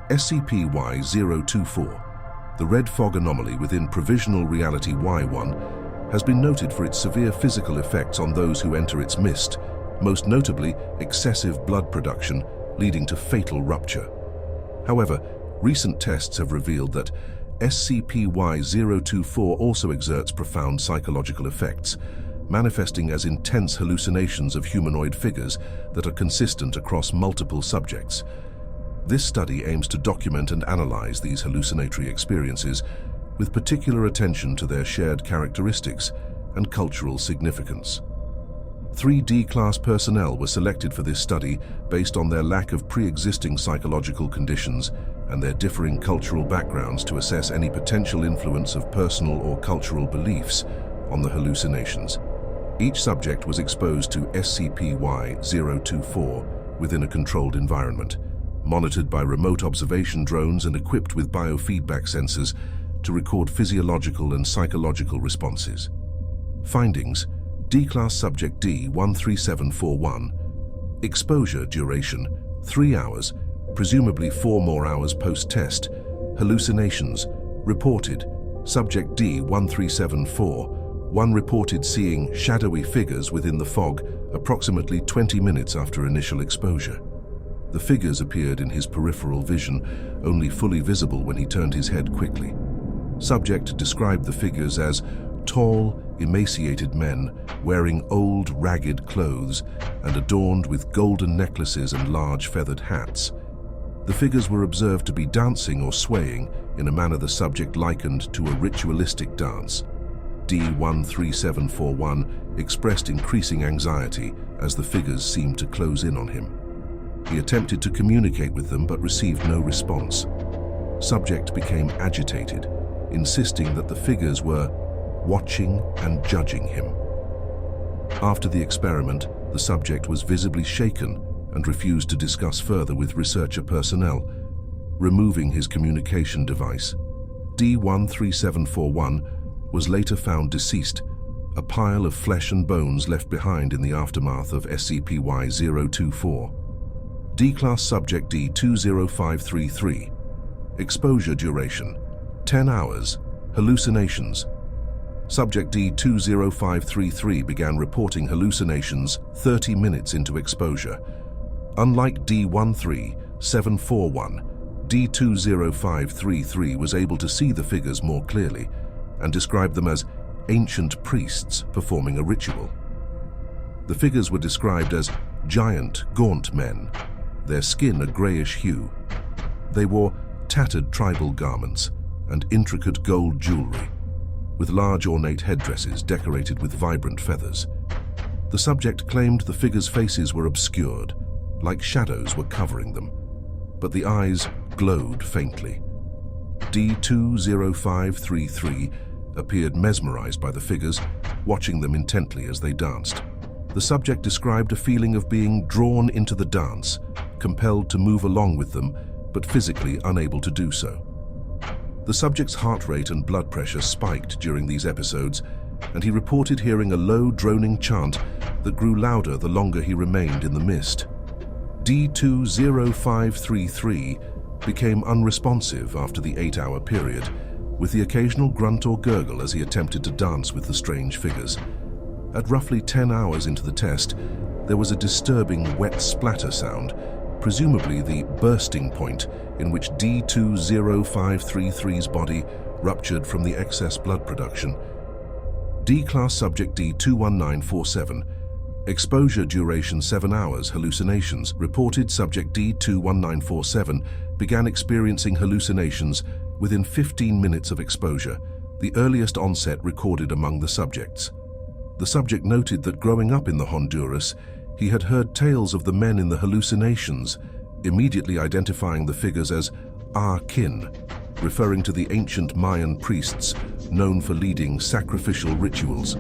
SCP-Y-024, the red fog anomaly within Provisional Reality-Y-1, has been noted for its severe physical effects on those who enter its mist, most notably excessive blood production, leading to fatal rupture. However, recent tests have revealed that SCP-Y-024 also exerts profound psychological effects, manifesting as intense hallucinations of humanoid figures that are consistent across multiple subjects. This study aims to document and analyze these hallucinatory experiences, with particular attention to their shared characteristics and cultural significance. 3 D-class personnel were selected for this study based on their lack of pre-existing psychological conditions and their differing cultural backgrounds to assess any potential influence of personal or cultural beliefs on the hallucinations. Each subject was exposed to SCP-Y-024 within a controlled environment, monitored by remote observation drones and equipped with biofeedback sensors to record physiological and psychological responses. Findings: D-Class Subject D-13741. Exposure duration: 3 hours, presumably 4 more hours post-test. Hallucinations: reported. Subject D-1374, One reported seeing shadowy figures within the fog approximately 20 minutes after initial exposure. The figures appeared in his peripheral vision, only fully visible when he turned his head quickly. Subject described the figures as tall, emaciated men wearing old, ragged clothes and adorned with golden necklaces and large feathered hats. The figures were observed to be dancing or swaying in a manner the subject likened to a ritualistic dance. D-13741 expressed increasing anxiety as the figures seemed to close in on him. He attempted to communicate with them but received no response. Subject became agitated, insisting that the figures were watching and judging him. After the experiment, the subject was visibly shaken and refused to discuss further with researcher personnel, removing his communication device. D-13741 was later found deceased, a pile of flesh and bones left behind in the aftermath of SCP-Y-024. D-Class Subject D-20533. Exposure duration: 10 hours. Hallucinations. Subject D-20533 began reporting hallucinations 30 minutes into exposure. Unlike D-13741, D-20533 was able to see the figures more clearly and described them as ancient priests performing a ritual. The figures were described as giant, gaunt men, their skin a grayish hue. They wore tattered tribal garments and intricate gold jewelry, with large ornate headdresses decorated with vibrant feathers. The subject claimed the figures' faces were obscured, like shadows were covering them, but the eyes glowed faintly. D-20533 appeared mesmerized by the figures, watching them intently as they danced. The subject described a feeling of being drawn into the dance, compelled to move along with them, but physically unable to do so. The subject's heart rate and blood pressure spiked during these episodes, and he reported hearing a low, droning chant that grew louder the longer he remained in the mist. D-20533 became unresponsive after the 8-hour period, with the occasional grunt or gurgle as he attempted to dance with the strange figures. At roughly 10 hours into the test, there was a disturbing wet splatter sound, presumably the bursting point in which D-20533's body ruptured from the excess blood production. D-Class Subject D-21947. Exposure duration 7 hours. Hallucinations. Reported Subject D-21947 began experiencing hallucinations within 15 minutes of exposure, the earliest onset recorded among the subjects. The subject noted that growing up in the Honduras, he had heard tales of the men in the hallucinations, immediately identifying the figures as our kin, referring to the ancient Mayan priests known for leading sacrificial rituals.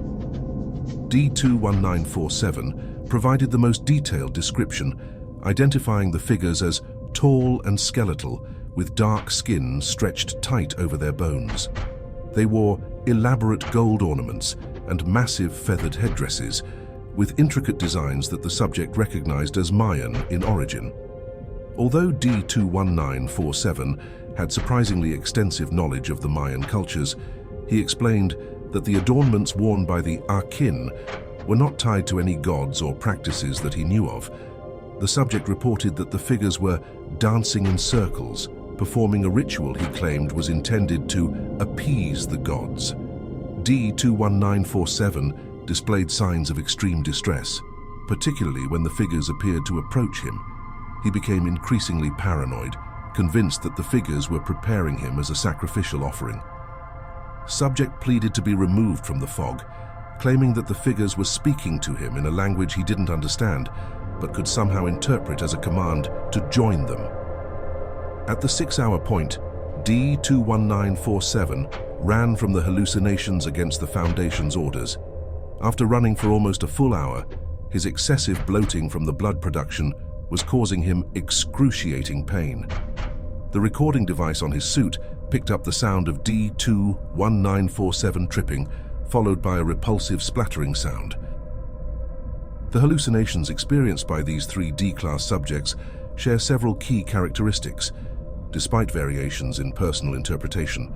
D-21947 provided the most detailed description, identifying the figures as tall and skeletal, with dark skin stretched tight over their bones. They wore elaborate gold ornaments and massive feathered headdresses, with intricate designs that the subject recognized as Mayan in origin. Although D-21947 had surprisingly extensive knowledge of the Mayan cultures, he explained that the adornments worn by the Akin were not tied to any gods or practices that he knew of. The subject reported that the figures were dancing in circles, performing a ritual he claimed was intended to appease the gods. D-21947 displayed signs of extreme distress, particularly when the figures appeared to approach him. He became increasingly paranoid, convinced that the figures were preparing him as a sacrificial offering. Subject pleaded to be removed from the fog, claiming that the figures were speaking to him in a language he didn't understand, but could somehow interpret as a command to join them. At the 6-hour point, D-21947 ran from the hallucinations against the Foundation's orders. After running for almost a full hour, his excessive bloating from the blood production was causing him excruciating pain. The recording device on his suit picked up the sound of D-21947 tripping, followed by a repulsive splattering sound. The hallucinations experienced by these 3 D-Class subjects share several key characteristics, despite variations in personal interpretation.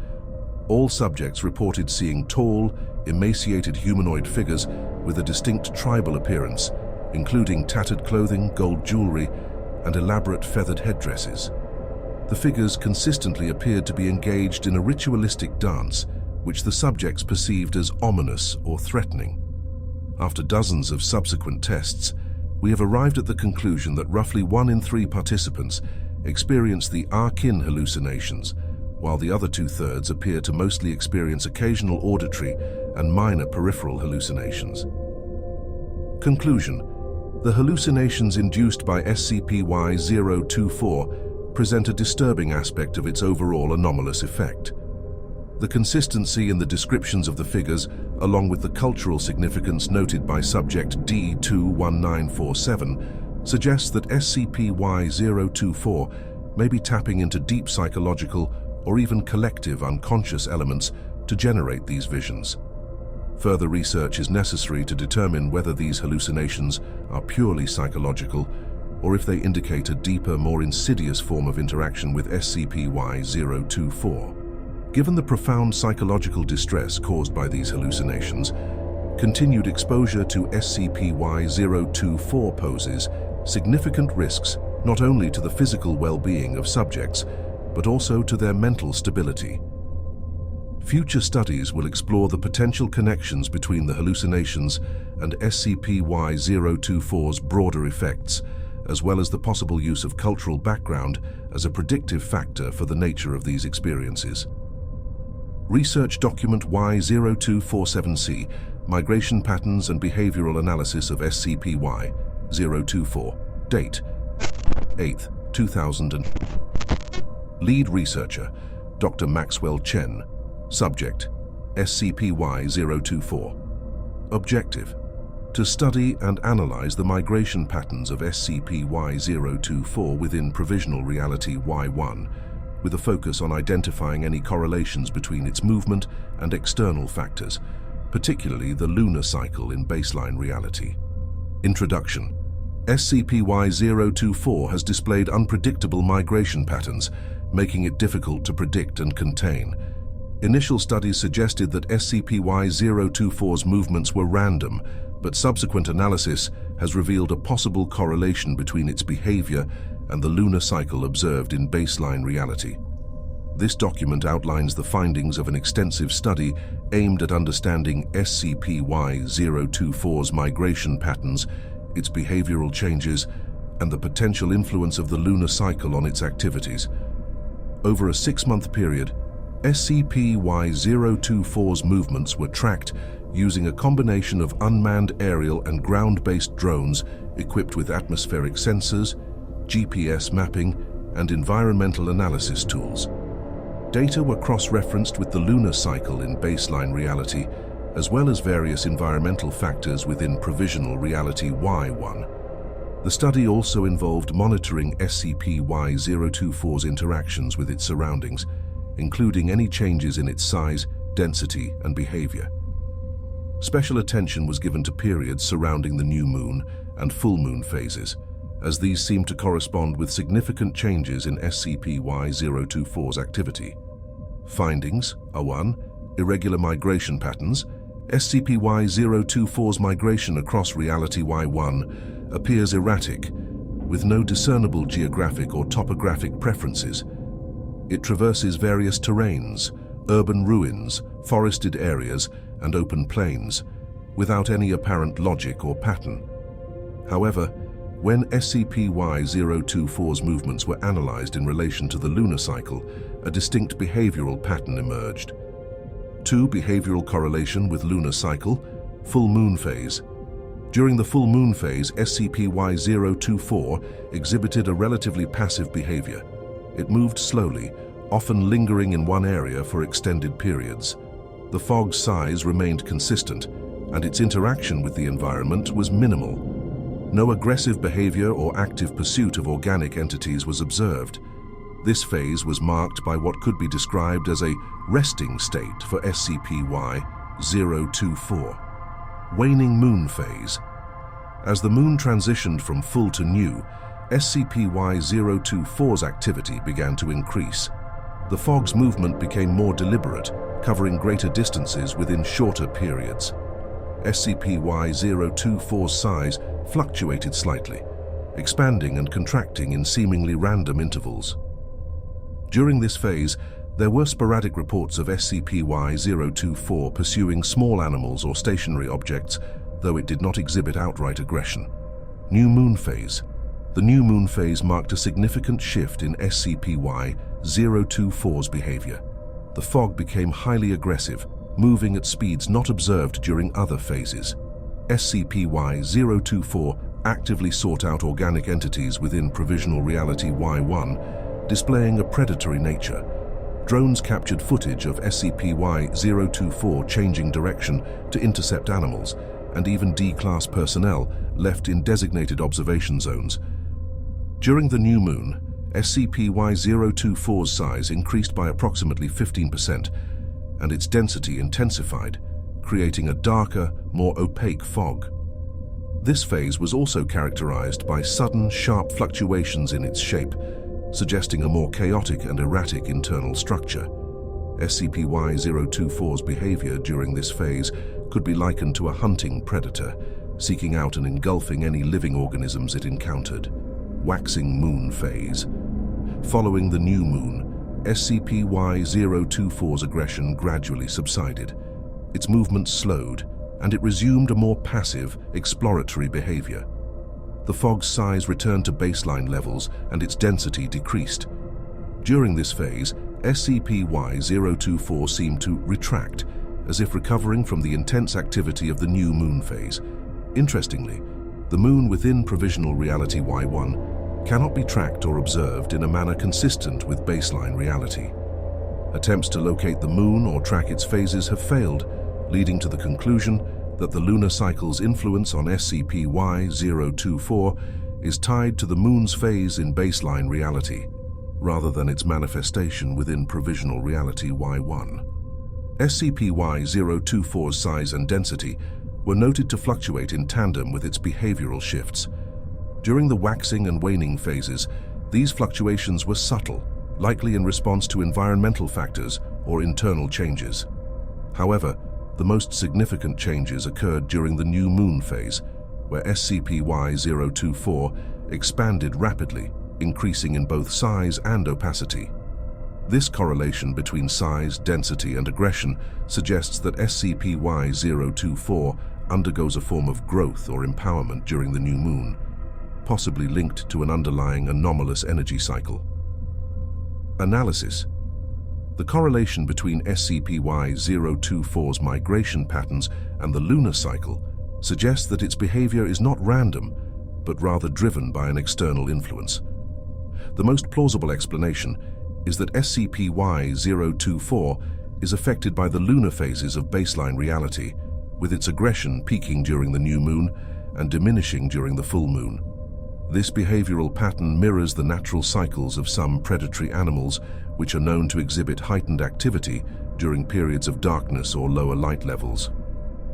All subjects reported seeing tall, emaciated humanoid figures with a distinct tribal appearance, including tattered clothing, gold jewelry, and elaborate feathered headdresses. The figures consistently appeared to be engaged in a ritualistic dance, which the subjects perceived as ominous or threatening. After dozens of subsequent tests, we have arrived at the conclusion that roughly 1 in 3 participants experience the Arkin hallucinations, while the other 2/3 appear to mostly experience occasional auditory and minor peripheral hallucinations. Conclusion: the hallucinations induced by SCP-Y-024 present a disturbing aspect of its overall anomalous effect. The consistency in the descriptions of the figures, along with the cultural significance noted by Subject D21947, suggests that SCP-Y-024 may be tapping into deep psychological or even collective unconscious elements to generate these visions. Further research is necessary to determine whether these hallucinations are purely psychological or if they indicate a deeper, more insidious form of interaction with SCP-Y-024. Given the profound psychological distress caused by these hallucinations, continued exposure to SCP-Y-024 poses significant risks not only to the physical well-being of subjects, but also to their mental stability. Future studies will explore the potential connections between the hallucinations and SCP-Y-024's broader effects, as well as the possible use of cultural background as a predictive factor for the nature of these experiences. Research document Y-0247C, Migration Patterns and Behavioral Analysis of SCP-Y-024, date 8th, 2000. Lead researcher, Dr. Maxwell Chen. Subject, SCP-Y-024. Objective, to study and analyze the migration patterns of SCP-Y-024 within Provisional Reality-Y-1, with a focus on identifying any correlations between its movement and external factors, particularly the lunar cycle in baseline reality. Introduction. SCP-Y-024 has displayed unpredictable migration patterns, making it difficult to predict and contain. Initial studies suggested that SCP-Y-024's movements were random, but subsequent analysis has revealed a possible correlation between its behavior and the lunar cycle observed in baseline reality. This document outlines the findings of an extensive study aimed at understanding SCP-Y-024's migration patterns, its behavioral changes, and the potential influence of the lunar cycle on its activities. Over a 6-month period, SCP-Y-024's movements were tracked using a combination of unmanned aerial and ground-based drones equipped with atmospheric sensors, GPS mapping, and environmental analysis tools. Data were cross-referenced with the lunar cycle in baseline reality, as well as various environmental factors within Provisional Reality-Y-1. The study also involved monitoring SCP-Y-024's interactions with its surroundings, including any changes in its size, density, and behavior. Special attention was given to periods surrounding the new moon and full moon phases, as these seem to correspond with significant changes in SCP-Y-024's activity. Findings are 1. Irregular migration patterns. SCP-Y-024's migration across Reality-Y-1 appears erratic, with no discernible geographic or topographic preferences. It traverses various terrains, urban ruins, forested areas, and open plains, without any apparent logic or pattern. However, when SCP-Y-024's movements were analyzed in relation to the lunar cycle, a distinct behavioral pattern emerged. 2. Behavioral correlation with lunar cycle, full moon phase. During the full moon phase, SCP-Y-024 exhibited a relatively passive behavior. It moved slowly, often lingering in one area for extended periods. The fog's size remained consistent, and its interaction with the environment was minimal. No aggressive behavior or active pursuit of organic entities was observed. This phase was marked by what could be described as a resting state for SCP-Y-024. Waning moon phase. As the moon transitioned from full to new, SCP-Y-024's activity began to increase. the fog's movement became more deliberate, covering greater distances within shorter periods. SCP-Y-024's size fluctuated slightly, expanding and contracting in seemingly random intervals. During this phase, there were sporadic reports of SCP-Y-024 pursuing small animals or stationary objects, though it did not exhibit outright aggression. New Moon Phase. The New Moon Phase marked a significant shift in SCP-Y-024's behavior. The fog became highly aggressive, moving at speeds not observed during other phases. SCP-Y-024 actively sought out organic entities within Provisional Reality-Y-1, displaying a predatory nature. Drones captured footage of SCP-Y-024 changing direction to intercept animals, and even D-Class personnel left in designated observation zones. During the new moon, SCP-Y-024's size increased by approximately 15%, and its density intensified, creating a darker, more opaque fog. This phase was also characterized by sudden, sharp fluctuations in its shape, suggesting a more chaotic and erratic internal structure. SCP-Y-024's behavior during this phase could be likened to a hunting predator, seeking out and engulfing any living organisms it encountered. Waxing Moon Phase. Following the new moon, SCP-Y-024's aggression gradually subsided. Its movements slowed, and it resumed a more passive, exploratory behavior. The fog's size returned to baseline levels, and its density decreased. During this phase, SCP-Y-024 seemed to retract, as if recovering from the intense activity of the new moon phase. Interestingly, the moon within Provisional Reality-Y-1 cannot be tracked or observed in a manner consistent with baseline reality. Attempts to locate the moon or track its phases have failed, leading to the conclusion that the lunar cycle's influence on SCP-Y-024 is tied to the moon's phase in baseline reality, rather than its manifestation within Provisional Reality-Y-1. SCP-Y-024's size and density were noted to fluctuate in tandem with its behavioral shifts. During the waxing and waning phases, these fluctuations were subtle, likely in response to environmental factors or internal changes. However, the most significant changes occurred during the new moon phase, where SCP-Y-024 expanded rapidly, increasing in both size and opacity. This correlation between size, density, and aggression suggests that SCP-Y-024 undergoes a form of growth or empowerment during the new moon, possibly linked to an underlying anomalous energy cycle. Analysis. The correlation between SCP-Y-024's migration patterns and the lunar cycle suggests that its behavior is not random, but rather driven by an external influence. The most plausible explanation is that SCP-Y-024 is affected by the lunar phases of baseline reality, with its aggression peaking during the new moon and diminishing during the full moon. This behavioral pattern mirrors the natural cycles of some predatory animals, which are known to exhibit heightened activity during periods of darkness or lower light levels.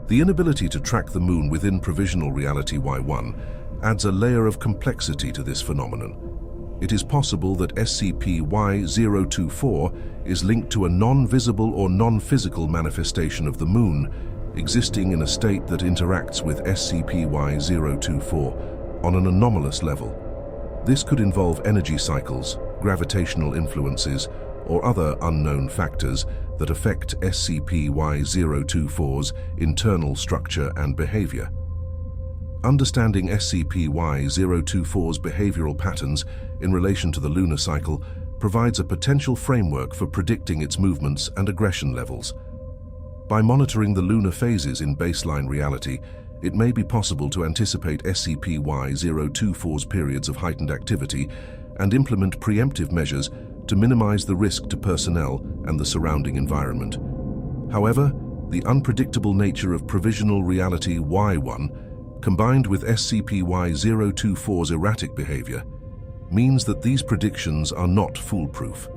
The inability to track the moon within Provisional Reality-Y-1 adds a layer of complexity to this phenomenon. It is possible that SCP-Y-024 is linked to a non-visible or non-physical manifestation of the moon, existing in a state that interacts with SCP-Y-024 on an anomalous level. This could involve energy cycles, gravitational influences, or other unknown factors that affect SCP-Y-024's internal structure and behavior. Understanding SCP-Y-024's behavioral patterns in relation to the lunar cycle provides a potential framework for predicting its movements and aggression levels. By monitoring the lunar phases in baseline reality, it may be possible to anticipate SCP-Y-024's periods of heightened activity and implement preemptive measures to minimize the risk to personnel and the surrounding environment. However, the unpredictable nature of Provisional Reality-Y-1, combined with SCP-Y-024's erratic behavior, means that these predictions are not foolproof.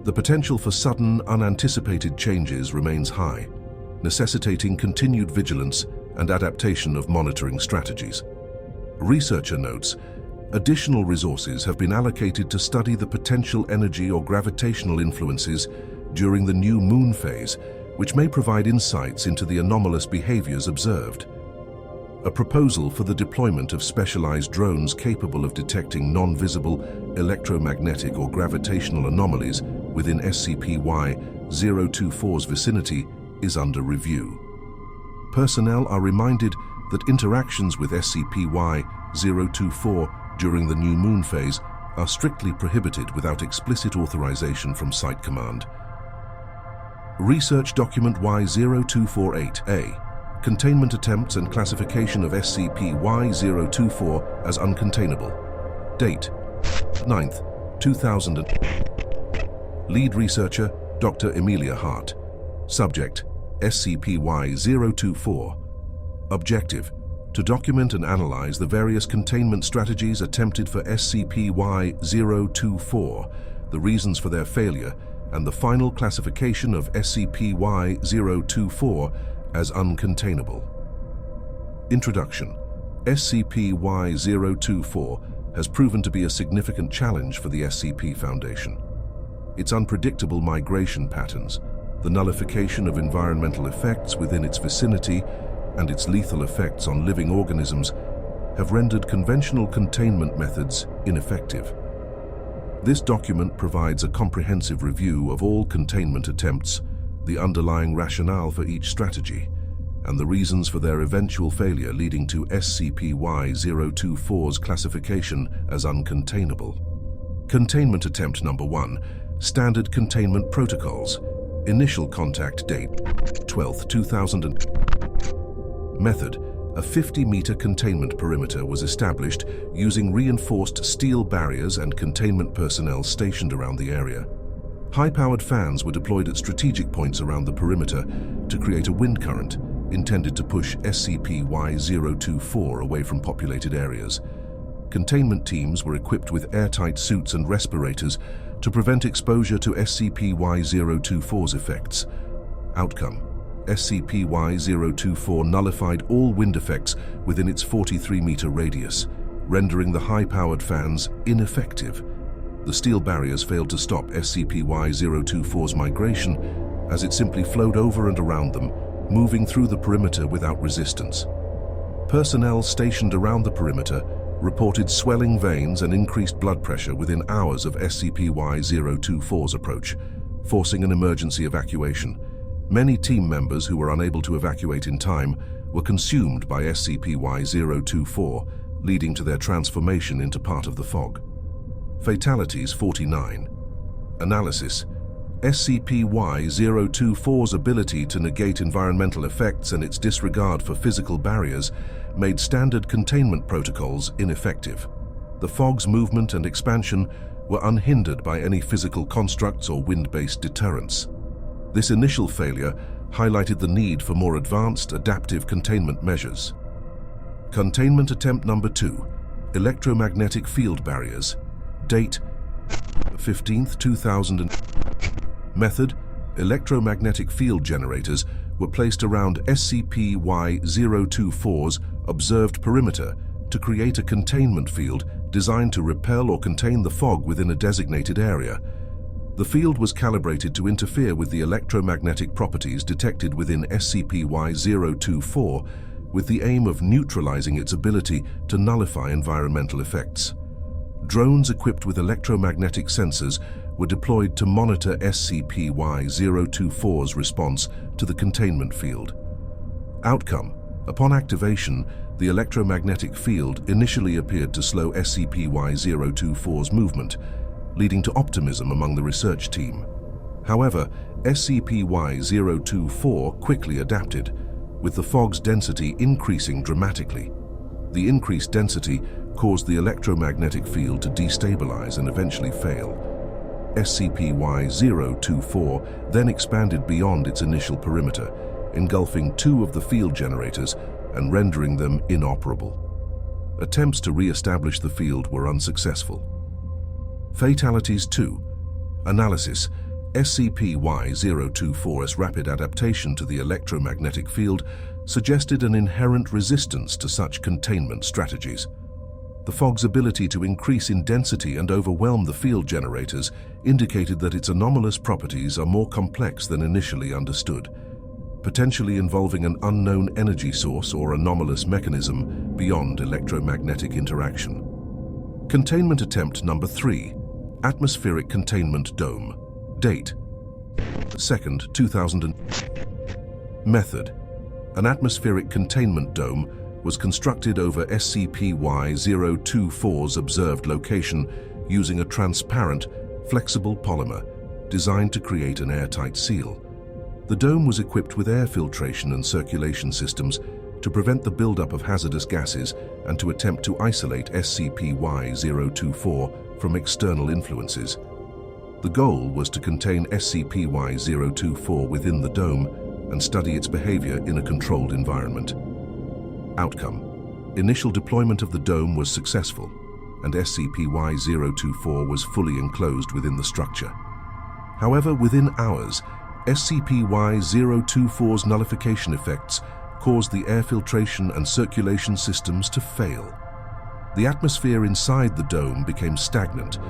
The potential for sudden, unanticipated changes remains high, necessitating continued vigilance and adaptation of monitoring strategies. Researcher notes, Additional resources have been allocated to study the potential energy or gravitational influences during the new moon phase, which may provide insights into the anomalous behaviors observed. A proposal for the deployment of specialized drones capable of detecting non-visible electromagnetic or gravitational anomalies within SCP-Y-024's vicinity is under review. Personnel are reminded that interactions with SCP-Y-024 during the new moon phase are strictly prohibited without explicit authorization from Site Command. Research Document Y-0248-A, Containment Attempts and Classification of SCP-Y-024 as Uncontainable. Date: 9th, 2000. Lead Researcher, Dr. Emilia Hart. Subject: SCP-Y-024. Objective: to document and analyze the various containment strategies attempted for SCP-Y-024, the reasons for their failure, and the final classification of SCP-Y-024 as uncontainable. Introduction. SCP-Y-024 has proven to be a significant challenge for the SCP Foundation. Its unpredictable migration patterns, the nullification of environmental effects within its vicinity, and its lethal effects on living organisms have rendered conventional containment methods ineffective. This document provides a comprehensive review of all containment attempts, the underlying rationale for each strategy, and the reasons for their eventual failure, leading to SCP-Y-024's classification as uncontainable. Containment Attempt Number 1. Standard Containment Protocols. Initial Contact Date: 12th, 2000. Method: a 50-meter containment perimeter was established using reinforced steel barriers and containment personnel stationed around the area. High-powered fans were deployed at strategic points around the perimeter to create a wind current intended to push SCP-Y-024 away from populated areas. Containment teams were equipped with airtight suits and respirators to prevent exposure to SCP-Y-024's effects. Outcome: SCP-Y-024 nullified all wind effects within its 43-meter radius, rendering the high-powered fans ineffective. The steel barriers failed to stop SCP-Y-024's migration, as it simply flowed over and around them, moving through the perimeter without resistance. Personnel stationed around the perimeter reported swelling veins and increased blood pressure within hours of SCP-Y-024's approach, forcing an emergency evacuation. Many team members who were unable to evacuate in time were consumed by SCP-Y-024, leading to their transformation into part of the fog. Fatalities 49. Analysis: SCP-Y-024's ability to negate environmental effects and its disregard for physical barriers made standard containment protocols ineffective. The fog's movement and expansion were unhindered by any physical constructs or wind-based deterrents. This initial failure highlighted the need for more advanced adaptive containment measures. Containment Attempt Number 2. Electromagnetic Field Barriers. Date: 15th, 2000. Method: electromagnetic field generators were placed around SCP-Y-024's observed perimeter to create a containment field designed to repel or contain the fog within a designated area. The field was calibrated to interfere with the electromagnetic properties detected within SCP-Y-024 with the aim of neutralizing its ability to nullify environmental effects. Drones equipped with electromagnetic sensors were deployed to monitor SCP-Y-024's response to the containment field. Outcome: upon activation, the electromagnetic field initially appeared to slow SCP-Y-024's movement, leading to optimism among the research team. However, SCP-Y-024 quickly adapted, with the fog's density increasing dramatically. The increased density caused the electromagnetic field to destabilize and eventually fail. SCP-Y-024 then expanded beyond its initial perimeter, engulfing 2 of the field generators and rendering them inoperable. Attempts to re-establish the field were unsuccessful. Fatalities 2. Analysis: SCP-Y-024's rapid adaptation to the electromagnetic field suggested an inherent resistance to such containment strategies. The fog's ability to increase in density and overwhelm the field generators indicated that its anomalous properties are more complex than initially understood, potentially involving an unknown energy source or anomalous mechanism beyond electromagnetic interaction. Containment Attempt Number 3. Atmospheric Containment Dome. Date: 2nd, 2000. Method: an atmospheric containment dome was constructed over SCP-Y-024's observed location using a transparent, flexible polymer designed to create an airtight seal. The dome was equipped with air filtration and circulation systems to prevent the buildup of hazardous gases and to attempt to isolate SCP-Y-024 from external influences. The goal was to contain SCP-Y-024 within the dome and study its behavior in a controlled environment. Outcome: initial deployment of the dome was successful, and SCP-Y-024 was fully enclosed within the structure. However, within hours, SCP-Y-024's nullification effects caused the air filtration and circulation systems to fail. The atmosphere inside the dome became stagnant,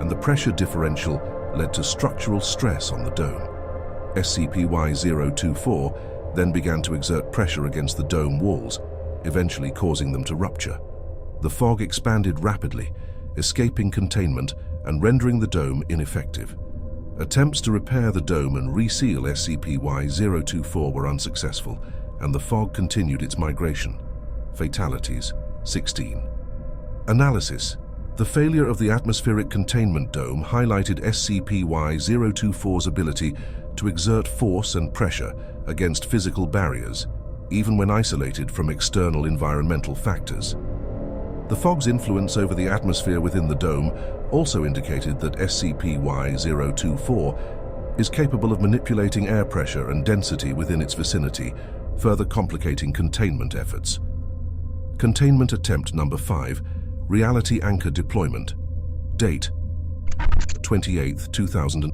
and the pressure differential led to structural stress on the dome. SCP-Y-024 then began to exert pressure against the dome walls, eventually causing them to rupture. The fog expanded rapidly, escaping containment and rendering the dome ineffective. Attempts to repair the dome and reseal SCP-Y-024 were unsuccessful, and the fog continued its migration. Fatalities: 16. Analysis: the failure of the atmospheric containment dome highlighted SCP-Y-024's ability to exert force and pressure against physical barriers, even when isolated from external environmental factors. The fog's influence over the atmosphere within the dome also indicated that SCP-Y-024 is capable of manipulating air pressure and density within its vicinity, further complicating containment efforts. Containment Attempt Number 5. Reality Anchor Deployment. Date: 28th, 2000.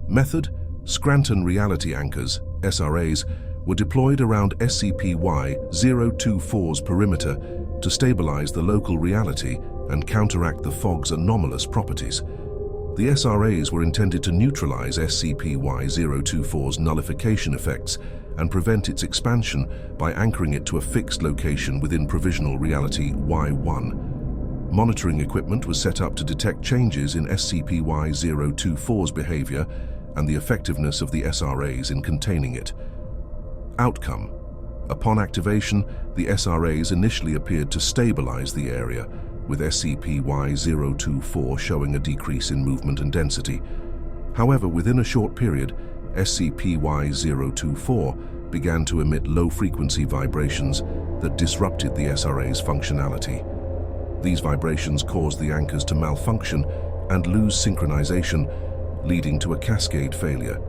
Method: Scranton Reality Anchors, SRAs, were deployed around SCP-Y-024's perimeter to stabilize the local reality and counteract the fog's anomalous properties. The SRAs were intended to neutralize SCP-Y-024's nullification effects and prevent its expansion by anchoring it to a fixed location within Provisional Reality-Y-1. Monitoring equipment was set up to detect changes in SCP-Y-024's behavior and the effectiveness of the SRAs in containing it. Outcome: upon activation, the SRAs initially appeared to stabilize the area, with SCP-Y-024 showing a decrease in movement and density. However, within a short period, SCP-Y-024 began to emit low-frequency vibrations that disrupted the SRA's functionality. These vibrations caused the anchors to malfunction and lose synchronization, leading to a cascade failure.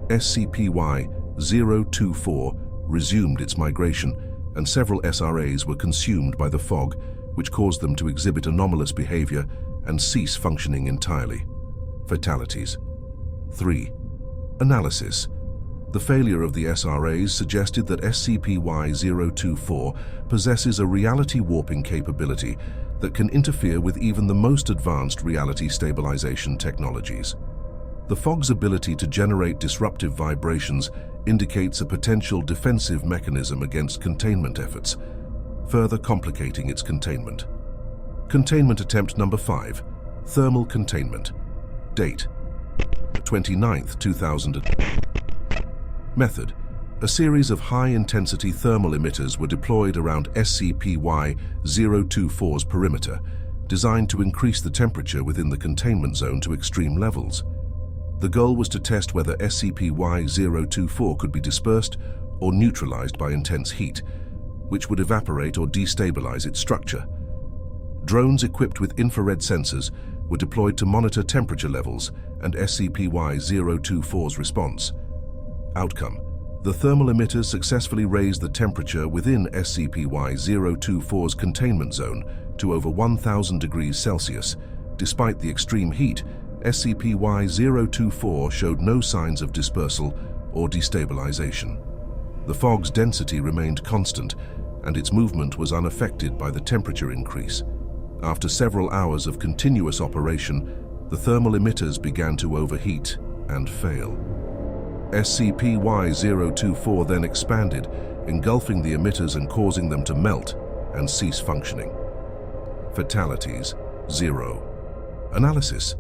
SCP-Y-024 resumed its migration, and several SRAs were consumed by the fog, which caused them to exhibit anomalous behavior and cease functioning entirely. Fatalities. 3. Analysis. The failure of the SRAs suggested that SCP-Y-024 possesses a reality warping capability that can interfere with even the most advanced reality stabilization technologies. The fog's ability to generate disruptive vibrations indicates a potential defensive mechanism against containment efforts, further complicating its containment. Containment Attempt Number 5. Thermal Containment. Date: 29th, 2000. Method. A series of high-intensity thermal emitters were deployed around SCP-Y-024's perimeter, designed to increase the temperature within the containment zone to extreme levels. The goal was to test whether SCP-Y-024 could be dispersed or neutralized by intense heat, which would evaporate or destabilize its structure. Drones equipped with infrared sensors were deployed to monitor temperature levels and SCP-Y-024's response. Outcome. The thermal emitters successfully raised the temperature within SCP-Y-024's containment zone to over 1,000 degrees Celsius. Despite the extreme heat, SCP-Y-024 showed no signs of dispersal or destabilization. The fog's density remained constant, and its movement was unaffected by the temperature increase. After several hours of continuous operation, the thermal emitters began to overheat and fail. SCP-Y-024 then expanded, engulfing the emitters and causing them to melt and cease functioning. Fatalities, 0. Analysis.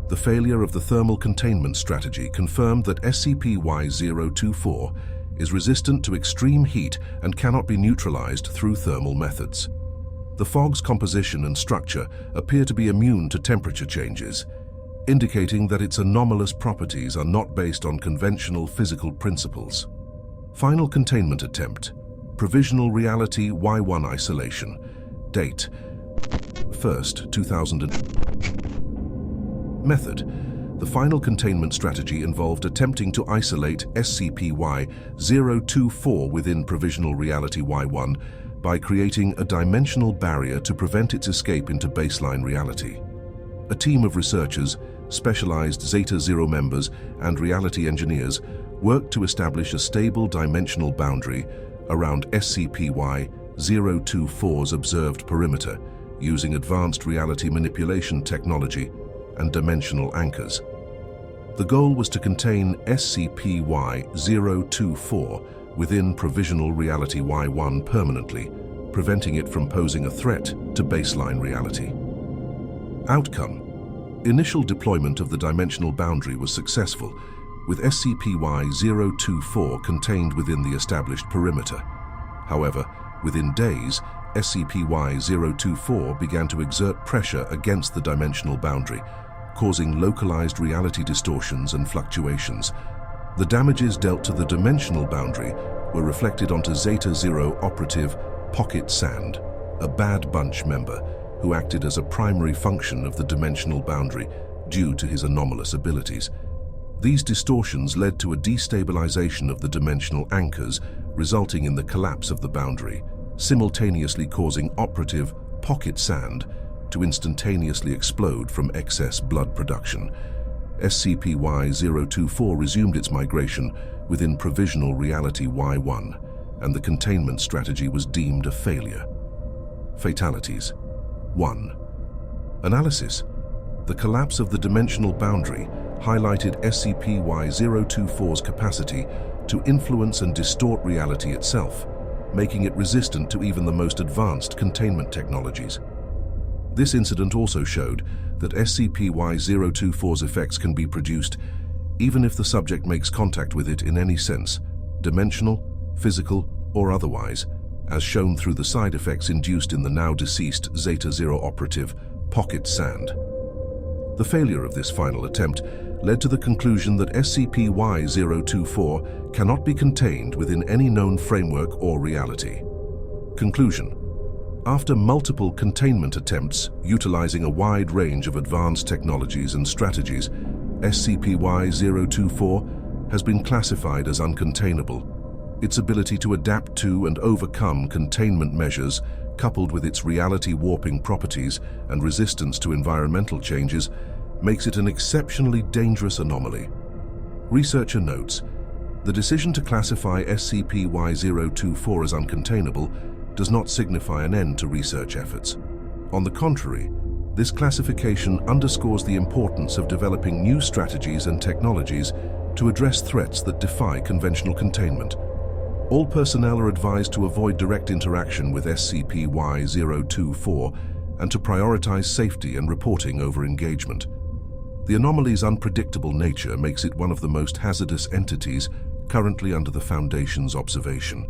The failure of the thermal containment strategy confirmed that SCP-Y-024 is resistant to extreme heat and cannot be neutralized through thermal methods. The fog's composition and structure appear to be immune to temperature changes, indicating that its anomalous properties are not based on conventional physical principles. Final containment attempt. Provisional Reality-Y-1 isolation. Date: 1st, 2000. Method. The final containment strategy involved attempting to isolate SCP-Y-024 within Provisional Reality-Y-1 by creating a dimensional barrier to prevent its escape into baseline reality. A team of researchers, specialized Zeta-0 members, and reality engineers worked to establish a stable dimensional boundary around SCP-Y-024's observed perimeter using advanced reality manipulation technology and dimensional anchors. The goal was to contain SCP-Y-024 within Provisional Reality-Y-1 permanently, preventing it from posing a threat to baseline reality. Outcome. Initial deployment of the dimensional boundary was successful, with SCP-Y-024 contained within the established perimeter. However, within days, SCP-Y-024 began to exert pressure against the dimensional boundary, causing localized reality distortions and fluctuations. The damages dealt to the dimensional boundary were reflected onto Zeta-0 operative Pocket Sand, a Bad Bunch member who acted as a primary function of the dimensional boundary due to his anomalous abilities. These distortions led to a destabilization of the dimensional anchors, resulting in the collapse of the boundary, simultaneously causing operative Pocket Sand to instantaneously explode from excess blood production. SCP-Y-024 resumed its migration within Provisional Reality-Y-1, and the containment strategy was deemed a failure. Fatalities. 1. Analysis. The collapse of the dimensional boundary highlighted SCP-Y-024's capacity to influence and distort reality itself, making it resistant to even the most advanced containment technologies. This incident also showed that SCP-Y-024's effects can be produced even if the subject makes contact with it in any sense, dimensional, physical, or otherwise, as shown through the side effects induced in the now-deceased Zeta-0 operative Pocket Sand. The failure of this final attempt led to the conclusion that SCP-Y-024 cannot be contained within any known framework or reality. Conclusion. After multiple containment attempts utilizing a wide range of advanced technologies and strategies, SCP-Y-024 has been classified as uncontainable. Its ability to adapt to and overcome containment measures, coupled with its reality warping properties and resistance to environmental changes, makes it an exceptionally dangerous anomaly. Researcher notes, the decision to classify SCP-Y-024 as uncontainable does not signify an end to research efforts. On the contrary, this classification underscores the importance of developing new strategies and technologies to address threats that defy conventional containment. All personnel are advised to avoid direct interaction with SCP-Y-024 and to prioritize safety and reporting over engagement. The anomaly's unpredictable nature makes it one of the most hazardous entities currently under the Foundation's observation.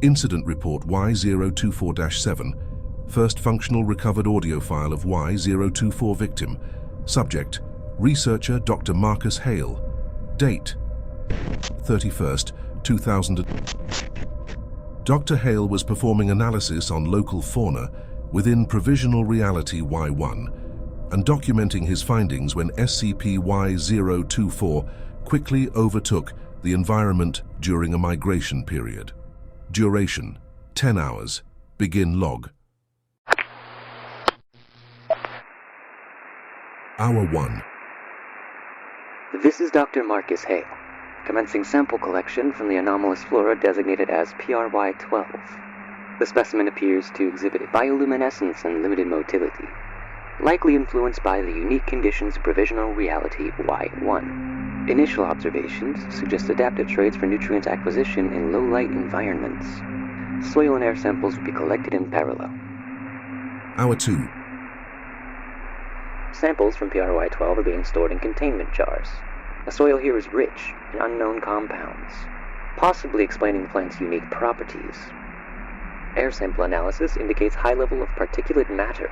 Incident Report Y-024-7, first functional recovered audio file of Y-024 victim. Subject, Researcher Dr. Marcus Hale. Date, 31st, 2000. Dr. Hale was performing analysis on local fauna within Provisional Reality-Y-1 and documenting his findings when SCP-Y-024 quickly overtook the environment during a migration period. Duration, 10 hours. Begin log. Hour 1. This is Dr. Marcus Hale. commencing sample collection from the anomalous flora designated as PRY-12. The specimen appears to exhibit bioluminescence and limited motility, likely influenced by the unique conditions of Provisional Reality-Y-1. Initial observations suggest adaptive traits for nutrient acquisition in low-light environments. Soil and air samples will be collected in parallel. Hour 2. Samples from PRY-12 are being stored in containment jars. The soil here is rich in unknown compounds, possibly explaining the plant's unique properties. Air sample analysis indicates high level of particulate matter,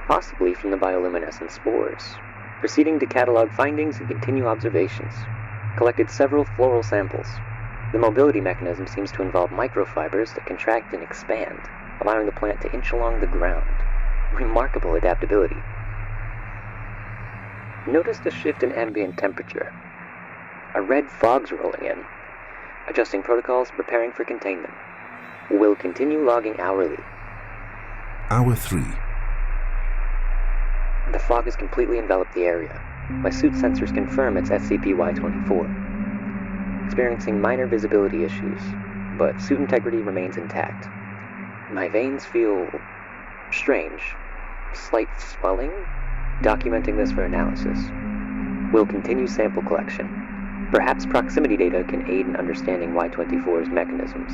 possibly from the bioluminescent spores. Proceeding to catalog findings and continue observations. Collected several floral samples. The mobility mechanism seems to involve microfibers that contract and expand, allowing the plant to inch along the ground. Remarkable adaptability. Noticed a shift in ambient temperature. A red fog's rolling in. Adjusting protocols, preparing for containment. Will continue logging hourly. Hour 3. The fog has completely enveloped the area. My suit sensors confirm it's SCP-Y-24. Experiencing minor visibility issues, but suit integrity remains intact. My veins feel strange. Slight swelling? Documenting this for analysis. We'll continue sample collection. Perhaps proximity data can aid in understanding Y-24's mechanisms.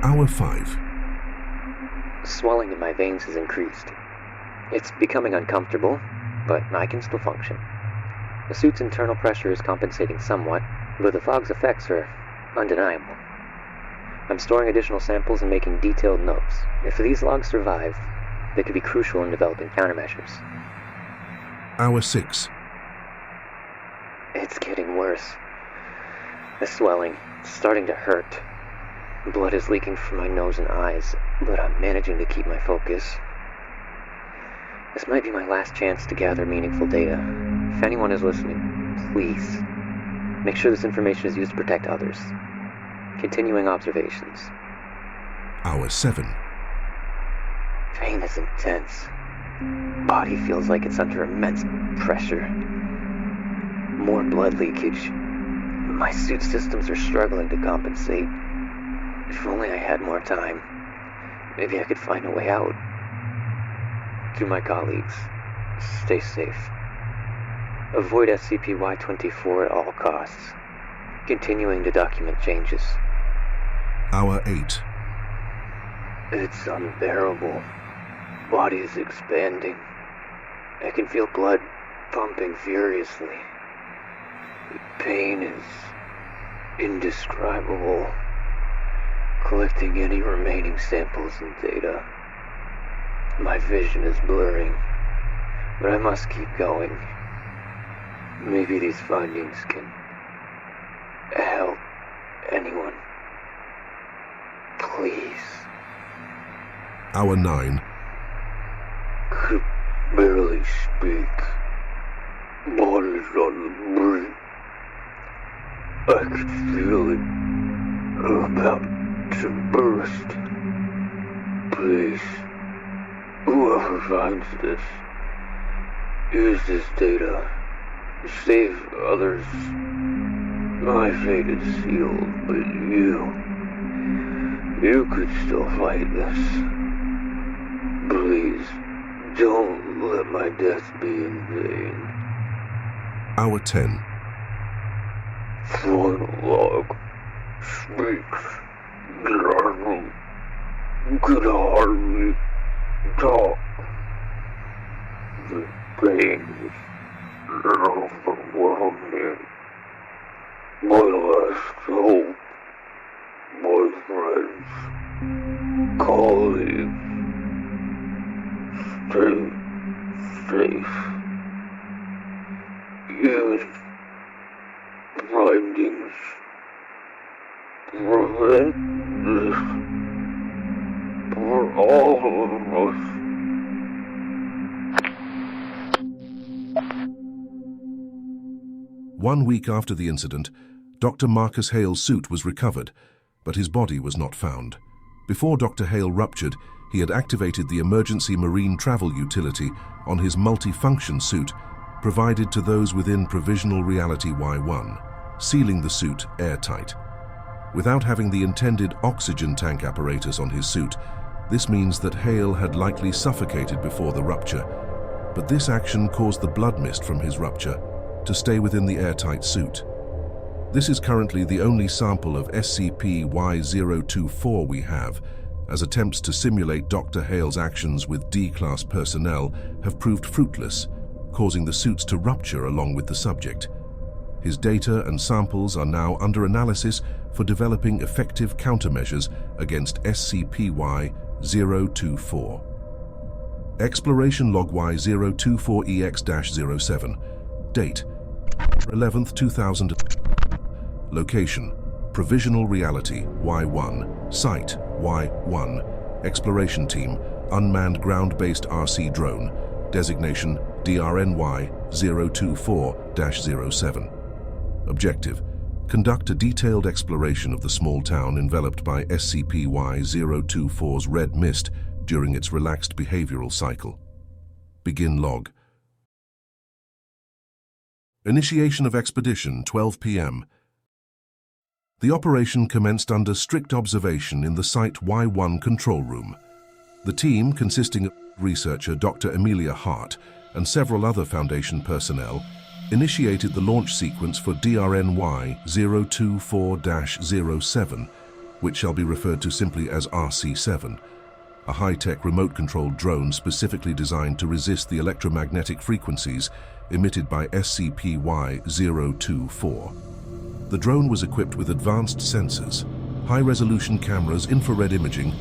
Hour 5. Swelling in my veins has increased. It's becoming uncomfortable, but I can still function. The suit's internal pressure is compensating somewhat, but the fog's effects are undeniable. I'm storing additional samples and making detailed notes. If these logs survive, they could be crucial in developing countermeasures. Hour 6. It's getting worse. The swelling is starting to hurt. Blood is leaking from my nose and eyes, but I'm managing to keep my focus. This might be my last chance to gather meaningful data. If anyone is listening, please, make sure this information is used to protect others. Continuing observations. Hour 7. Pain is intense. Body feels like it's under immense pressure. More blood leakage. My suit systems are struggling to compensate. If only I had more time, maybe I could find a way out. To my colleagues, stay safe. Avoid SCP-Y-24 at all costs. Continuing to document changes. Hour 8. It's unbearable. Body is expanding. I can feel blood pumping furiously. The pain is indescribable. Collecting any remaining samples and data. My vision is blurring, but I must keep going. Maybe these findings can help anyone. Please. Hour 9. Could barely speak. Body's on the brink. I could feel it about to burst. Please, whoever finds this, use this data. Save others. My fate is sealed, but you could still fight this. Please, don't let my death be in vain. Hour 10. Final log speaks. Could hardly talk. The pain is overwhelming. My last hope, my friends, colleagues, stay safe. Use findings. Prevent this for all of us. One week after the incident, Dr. Marcus Hale's suit was recovered, but his body was not found. Before Dr. Hale ruptured, he had activated the emergency marine travel utility on his multifunction suit provided to those within Provisional Reality-Y-1. sealing the suit airtight. Without having the intended oxygen tank apparatus on his suit, this means that Hale had likely suffocated before the rupture, but this action caused the blood mist from his rupture to stay within the airtight suit. This is currently the only sample of SCP-Y-024 we have, as attempts to simulate Dr. Hale's actions with D-Class personnel have proved fruitless, causing the suits to rupture along with the subject. His data and samples are now under analysis for developing effective countermeasures against SCP-Y-024. Exploration Log Y024EX-07. Date: 11th, 2000. Location: Provisional Reality-Y-1. Site: Y1. Exploration Team: Unmanned Ground-Based RC Drone. Designation: DRNY-024-07. Objective: conduct a detailed exploration of the small town enveloped by SCP-Y-024's red mist during its relaxed behavioral cycle. Begin log. Initiation of expedition, 12 p.m. The operation commenced under strict observation in the Site Y1 control room. The team, consisting of researcher Dr. Amelia Hart and several other Foundation personnel, initiated the launch sequence for DRNY-024-07, which shall be referred to simply as RC-7, a high-tech remote-controlled drone specifically designed to resist the electromagnetic frequencies emitted by SCP-Y-024. The drone was equipped with advanced sensors, high-resolution cameras, infrared imaging,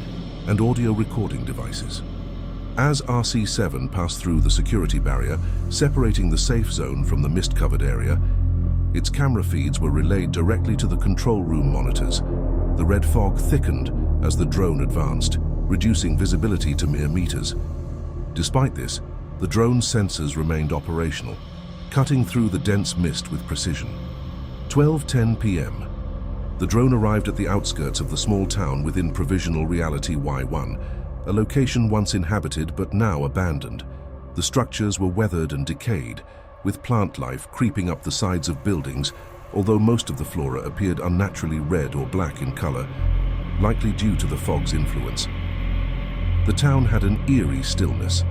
and audio recording devices. As RC-7 passed through the security barrier, separating the safe zone from the mist-covered area, its camera feeds were relayed directly to the control room monitors. The red fog thickened as the drone advanced, reducing visibility to mere meters. Despite this, the drone's sensors remained operational, cutting through the dense mist with precision. 12:10 p.m. The drone arrived at the outskirts of the small town within Provisional Reality-Y-1, a location once inhabited but now abandoned. The structures were weathered and decayed, with plant life creeping up the sides of buildings, although most of the flora appeared unnaturally red or black in color, likely due to the fog's influence. The town had an eerie stillness.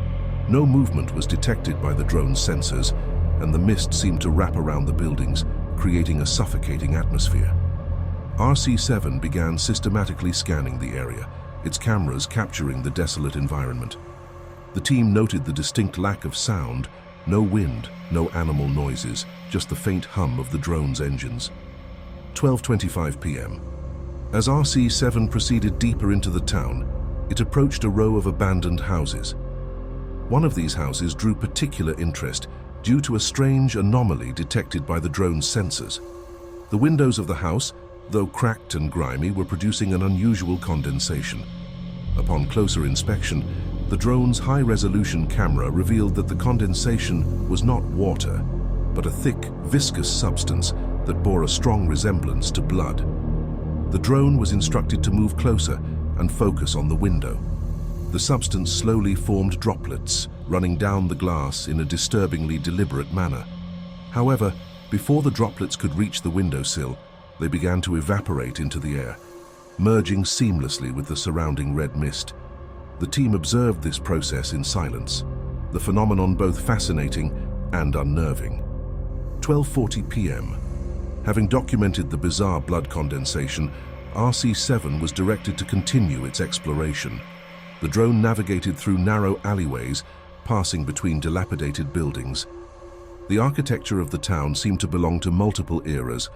No movement was detected by the drone's sensors, and the mist seemed to wrap around the buildings, creating a suffocating atmosphere. RC-7 began systematically scanning the area, its cameras capturing the desolate environment. The team noted the distinct lack of sound, no wind, no animal noises, just the faint hum of the drone's engines. 12:25 p.m. As RC-7 proceeded deeper into the town, it approached a row of abandoned houses. One of these houses drew particular interest due to a strange anomaly detected by the drone's sensors. The windows of the house, though cracked and grimy, were producing an unusual condensation. Upon closer inspection, the drone's high-resolution camera revealed that the condensation was not water, but a thick, viscous substance that bore a strong resemblance to blood. The drone was instructed to move closer and focus on the window. The substance slowly formed droplets, running down the glass in a disturbingly deliberate manner. However, before the droplets could reach the windowsill, they began to evaporate into the air, merging seamlessly with the surrounding red mist. The team observed this process in silence, the phenomenon both fascinating and unnerving. 12:40 p.m. Having documented the bizarre blood condensation, RC-7 was directed to continue its exploration. The drone navigated through narrow alleyways, passing between dilapidated buildings. The architecture of the town seemed to belong to multiple eras,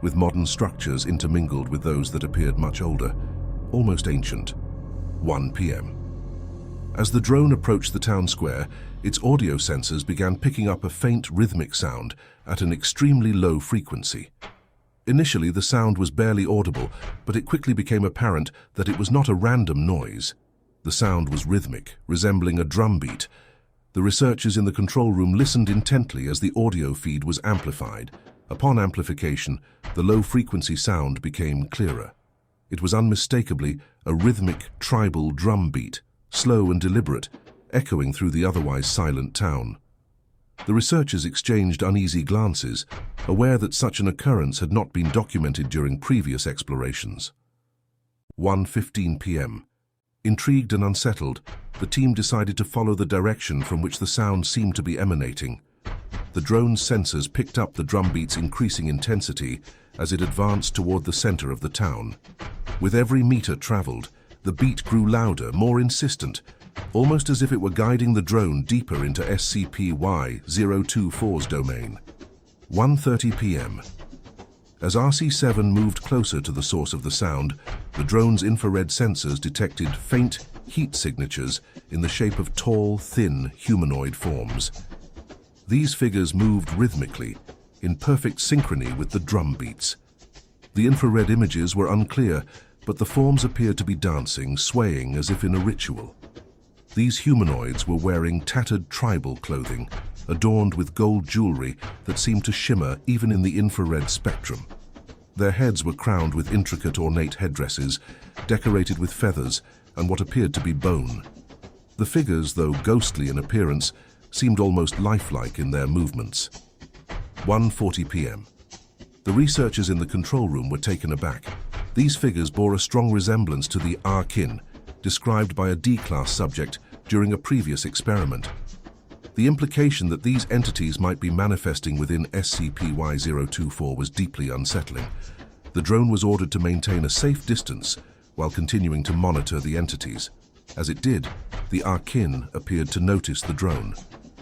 with modern structures intermingled with those that appeared much older, almost ancient. 1 p.m. As the drone approached the town square, its audio sensors began picking up a faint rhythmic sound at an extremely low frequency. Initially, the sound was barely audible, but it quickly became apparent that it was not a random noise. The sound was rhythmic, resembling a drum beat. The researchers in the control room listened intently as the audio feed was amplified. Upon amplification, the low-frequency sound became clearer. It was unmistakably a rhythmic, tribal drum beat, slow and deliberate, echoing through the otherwise silent town. The researchers exchanged uneasy glances, aware that such an occurrence had not been documented during previous explorations. 1:15 p.m. Intrigued and unsettled, the team decided to follow the direction from which the sound seemed to be emanating. The drone's sensors picked up the drumbeat's increasing intensity as it advanced toward the center of the town. With every meter traveled, the beat grew louder, more insistent, almost as if it were guiding the drone deeper into SCP-Y-024's domain. 1:30 p.m. As RC-7 moved closer to the source of the sound, the drone's infrared sensors detected faint heat signatures in the shape of tall, thin humanoid forms. These figures moved rhythmically, in perfect synchrony with the drum beats. The infrared images were unclear, but the forms appeared to be dancing, swaying as if in a ritual. These humanoids were wearing tattered tribal clothing, adorned with gold jewelry that seemed to shimmer even in the infrared spectrum. Their heads were crowned with intricate ornate headdresses, decorated with feathers and what appeared to be bone. The figures, though ghostly in appearance, seemed almost lifelike in their movements. 1:40 p.m. The researchers in the control room were taken aback. These figures bore a strong resemblance to the Arkin, described by a D-class subject during a previous experiment. The implication that these entities might be manifesting within SCP-Y-024 was deeply unsettling. The drone was ordered to maintain a safe distance while continuing to monitor the entities. As it did, the Arkin appeared to notice the drone.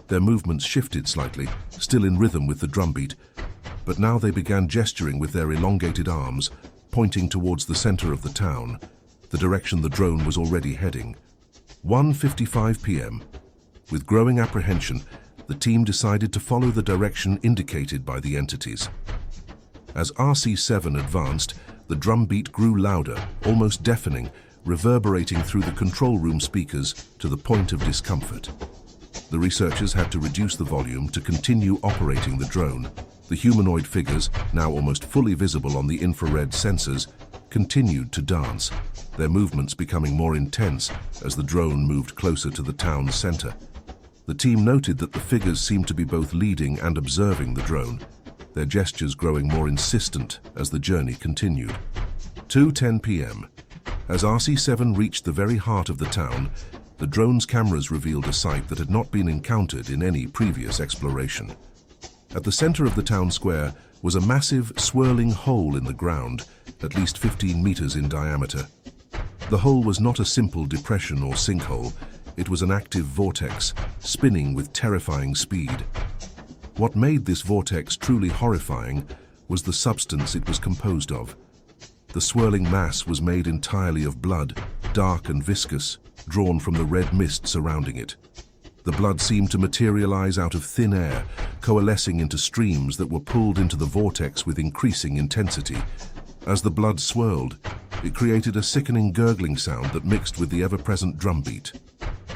Their movements shifted slightly, still in rhythm with the drumbeat, but now they began gesturing with their elongated arms, pointing towards the center of the town, the direction the drone was already heading. 1:55 p.m. With growing apprehension, the team decided to follow the direction indicated by the entities. As RC-7 advanced, the drumbeat grew louder, almost deafening, reverberating through the control room speakers to the point of discomfort. The researchers had to reduce the volume to continue operating the drone. The humanoid figures, now almost fully visible on the infrared sensors, continued to dance, their movements becoming more intense as the drone moved closer to the town's center. The team noted that the figures seemed to be both leading and observing the drone, their gestures growing more insistent as the journey continued. 2:10 p.m. As RC-7 reached the very heart of the town, the drone's cameras revealed a sight that had not been encountered in any previous exploration. At the center of the town square was a massive, swirling hole in the ground, at least 15 meters in diameter. The hole was not a simple depression or sinkhole. It was an active vortex, spinning with terrifying speed. What made this vortex truly horrifying was the substance it was composed of. The swirling mass was made entirely of blood, dark and viscous, drawn from the red mist surrounding it. The blood seemed to materialize out of thin air, coalescing into streams that were pulled into the vortex with increasing intensity. As the blood swirled, it created a sickening gurgling sound that mixed with the ever-present drumbeat.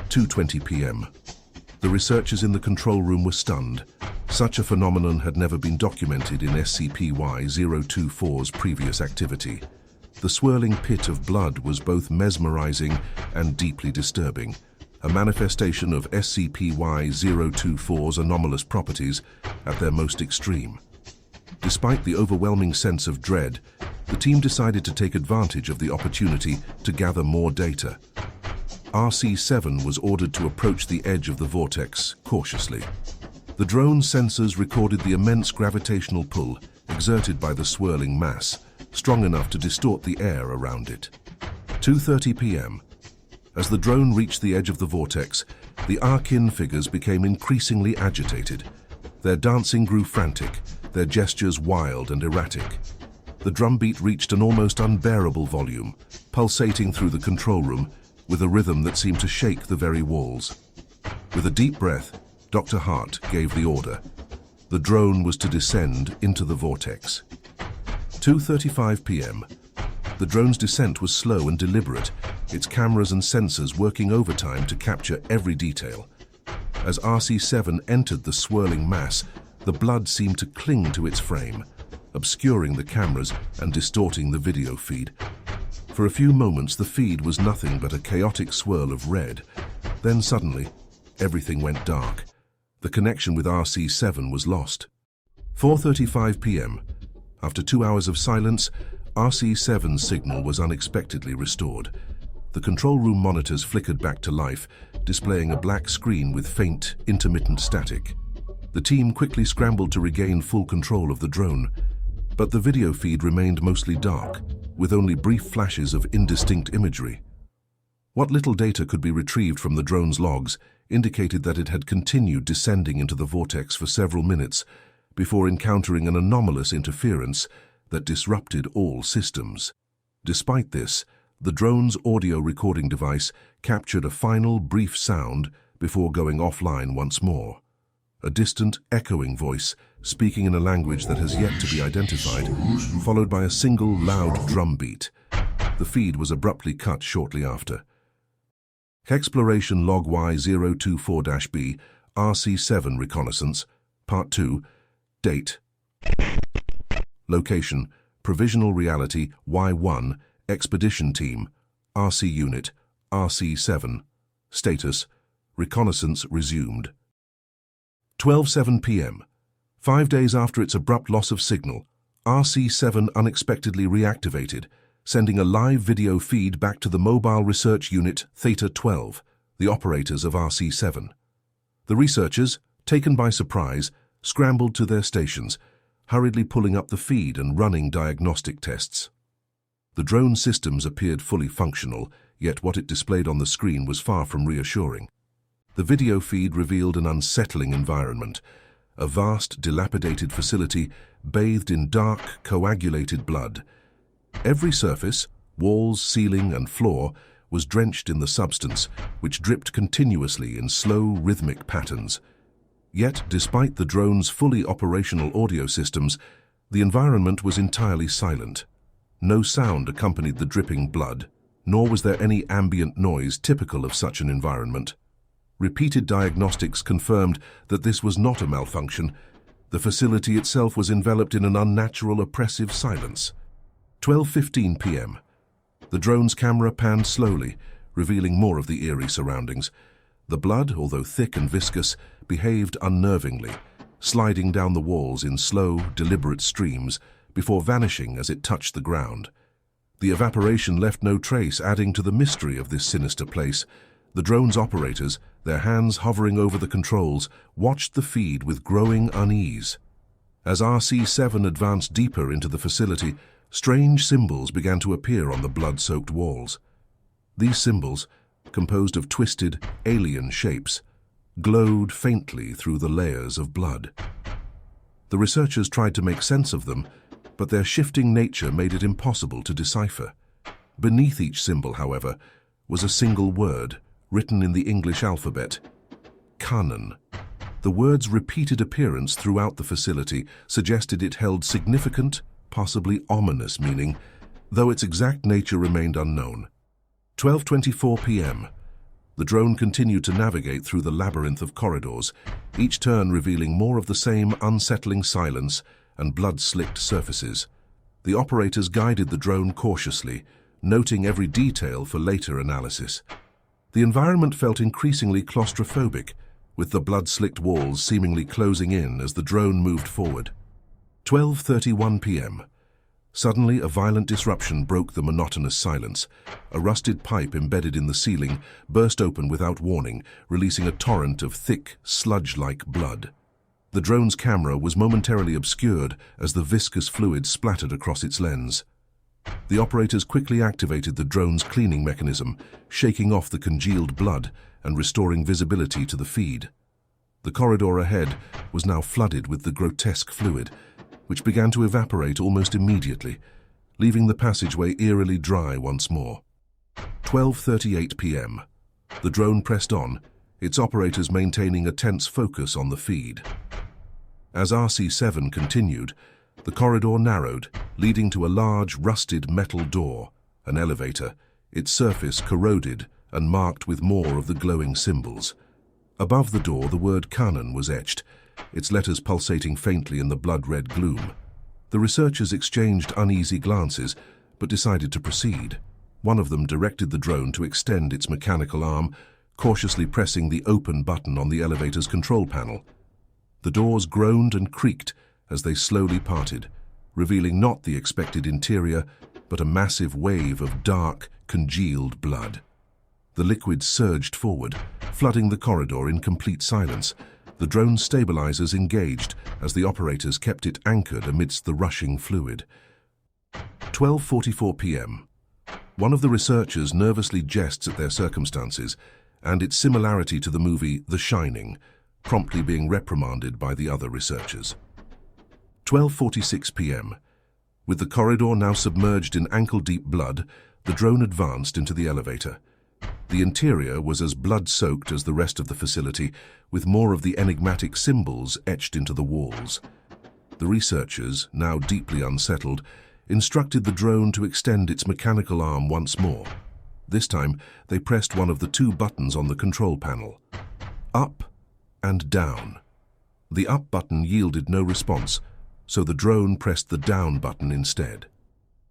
2:20 p.m. The researchers in the control room were stunned. Such a phenomenon had never been documented in SCP-Y-024's previous activity. The swirling pit of blood was both mesmerizing and deeply disturbing, a manifestation of SCP-Y-024's anomalous properties at their most extreme. Despite the overwhelming sense of dread, the team decided to take advantage of the opportunity to gather more data. RC-7 was ordered to approach the edge of the vortex cautiously. The drone's sensors recorded the immense gravitational pull exerted by the swirling mass, strong enough to distort the air around it. 2:30 p.m. As the drone reached the edge of the vortex, the Arkin figures became increasingly agitated. Their dancing grew frantic, their gestures wild and erratic. The drumbeat reached an almost unbearable volume, pulsating through the control room with a rhythm that seemed to shake the very walls. With a deep breath, Dr. Hart gave the order. The drone was to descend into the vortex. 2:35 p.m. The drone's descent was slow and deliberate, its cameras and sensors working overtime to capture every detail. As RC-7 entered the swirling mass, the blood seemed to cling to its frame, obscuring the cameras and distorting the video feed. For a few moments, the feed was nothing but a chaotic swirl of red. Then suddenly, everything went dark. The connection with RC-7 was lost. 4:35 p.m. After 2 hours of silence, RC-7's signal was unexpectedly restored. The control room monitors flickered back to life, displaying a black screen with faint, intermittent static. The team quickly scrambled to regain full control of the drone, but the video feed remained mostly dark, with only brief flashes of indistinct imagery. What little data could be retrieved from the drone's logs indicated that it had continued descending into the vortex for several minutes before encountering an anomalous interference that disrupted all systems. Despite this, the drone's audio recording device captured a final brief sound before going offline once more. A distant, echoing voice, speaking in a language that has yet to be identified, followed by a single loud drum beat. The feed was abruptly cut shortly after. Exploration Log Y-024-B, RC-7 Reconnaissance, Part 2, Date. Location, Provisional Reality-Y-1, Expedition Team, RC Unit, RC-7. Status, Reconnaissance resumed. 12:07 p.m. 5 days after its abrupt loss of signal, RC-7 unexpectedly reactivated, sending a live video feed back to the Mobile Research Unit Theta-12, the operators of RC-7. The researchers, taken by surprise, scrambled to their stations, hurriedly pulling up the feed and running diagnostic tests. The drone systems appeared fully functional, yet what it displayed on the screen was far from reassuring. The video feed revealed an unsettling environment, a vast, dilapidated facility bathed in dark, coagulated blood. Every surface, walls, ceiling, and floor, was drenched in the substance, which dripped continuously in slow, rhythmic patterns. Yet, despite the drone's fully operational audio systems, the environment was entirely silent. No sound accompanied the dripping blood, nor was there any ambient noise typical of such an environment. Repeated diagnostics confirmed that this was not a malfunction. The facility itself was enveloped in an unnatural, oppressive silence. 12:15 p.m. The drone's camera panned slowly, revealing more of the eerie surroundings. The blood, although thick and viscous, behaved unnervingly, sliding down the walls in slow, deliberate streams before vanishing as it touched the ground. The evaporation left no trace, adding to the mystery of this sinister place. The drone's operators, their hands hovering over the controls, watched the feed with growing unease. As RC-7 advanced deeper into the facility, strange symbols began to appear on the blood-soaked walls. These symbols, composed of twisted, alien shapes, glowed faintly through the layers of blood. The researchers tried to make sense of them, but their shifting nature made it impossible to decipher. Beneath each symbol, however, was a single word, written in the English alphabet: Kanan. The word's repeated appearance throughout the facility suggested it held significant, possibly ominous meaning, though its exact nature remained unknown. 12:24 p.m. The drone continued to navigate through the labyrinth of corridors, each turn revealing more of the same unsettling silence and blood-slicked surfaces. The operators guided the drone cautiously, noting every detail for later analysis. The environment felt increasingly claustrophobic, with the blood-slicked walls seemingly closing in as the drone moved forward. 12:31 p.m. Suddenly, a violent disruption broke the monotonous silence. A rusted pipe embedded in the ceiling burst open without warning, releasing a torrent of thick, sludge-like blood. The drone's camera was momentarily obscured as the viscous fluid splattered across its lens. The operators quickly activated the drone's cleaning mechanism, shaking off the congealed blood and restoring visibility to the feed. The corridor ahead was now flooded with the grotesque fluid, which began to evaporate almost immediately, leaving the passageway eerily dry once more. 12:38 p.m. The drone pressed on, its operators maintaining a tense focus on the feed. As RC-7 continued, the corridor narrowed, leading to a large, rusted metal door, an elevator, its surface corroded and marked with more of the glowing symbols. Above the door, the word Kanan was etched, its letters pulsating faintly in the blood-red gloom. The researchers exchanged uneasy glances, but decided to proceed. One of them directed the drone to extend its mechanical arm, cautiously pressing the open button on the elevator's control panel. The doors groaned and creaked as they slowly parted, revealing not the expected interior, but a massive wave of dark, congealed blood. The liquid surged forward, flooding the corridor in complete silence. The drone stabilizers engaged as the operators kept it anchored amidst the rushing fluid. 12:44 p.m. One of the researchers nervously jests at their circumstances and its similarity to the movie The Shining, promptly being reprimanded by the other researchers. 12:46 p.m. With the corridor now submerged in ankle-deep blood, the drone advanced into the elevator. The interior was as blood-soaked as the rest of the facility, with more of the enigmatic symbols etched into the walls. The researchers, now deeply unsettled, instructed the drone to extend its mechanical arm once more. This time, they pressed one of the two buttons on the control panel. Up and down. The up button yielded no response, so the drone pressed the down button instead.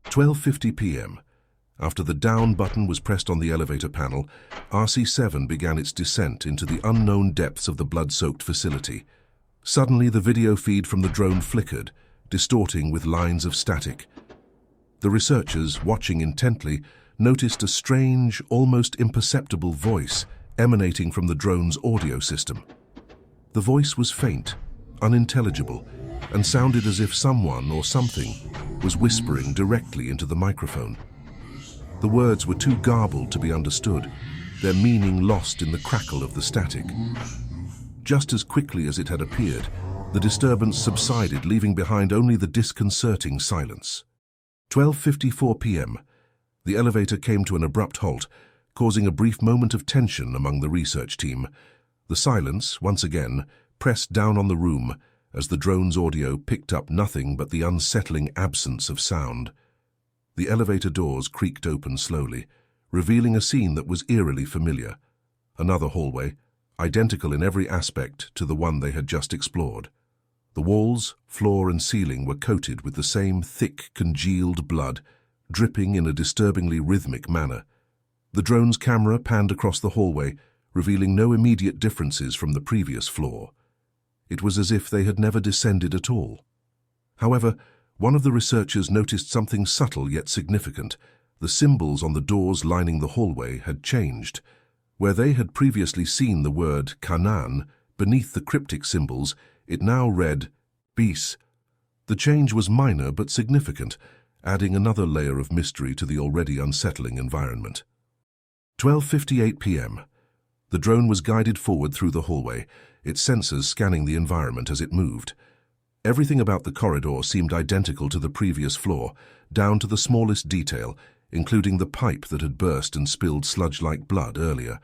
12:50 p.m. After the down button was pressed on the elevator panel, RC-7 began its descent into the unknown depths of the blood-soaked facility. Suddenly, the video feed from the drone flickered, distorting with lines of static. The researchers, watching intently, noticed a strange, almost imperceptible voice emanating from the drone's audio system. The voice was faint, unintelligible, and sounded as if someone or something was whispering directly into the microphone. The words were too garbled to be understood, their meaning lost in the crackle of the static. Just as quickly as it had appeared, the disturbance subsided, leaving behind only the disconcerting silence. 12:54 p.m. The elevator came to an abrupt halt, causing a brief moment of tension among the research team. The silence, once again, pressed down on the room as the drone's audio picked up nothing but the unsettling absence of sound. The elevator doors creaked open slowly, revealing a scene that was eerily familiar. Another hallway, identical in every aspect to the one they had just explored. The walls, floor, and ceiling were coated with the same thick, congealed blood, dripping in a disturbingly rhythmic manner. The drone's camera panned across the hallway, revealing no immediate differences from the previous floor. It was as if they had never descended at all. However, one of the researchers noticed something subtle yet significant. The symbols on the doors lining the hallway had changed. Where they had previously seen the word Canaan, beneath the cryptic symbols, it now read Bis. The change was minor but significant, adding another layer of mystery to the already unsettling environment. 12:58 p.m. The drone was guided forward through the hallway, its sensors scanning the environment as it moved. Everything about the corridor seemed identical to the previous floor, down to the smallest detail, including the pipe that had burst and spilled sludge-like blood earlier.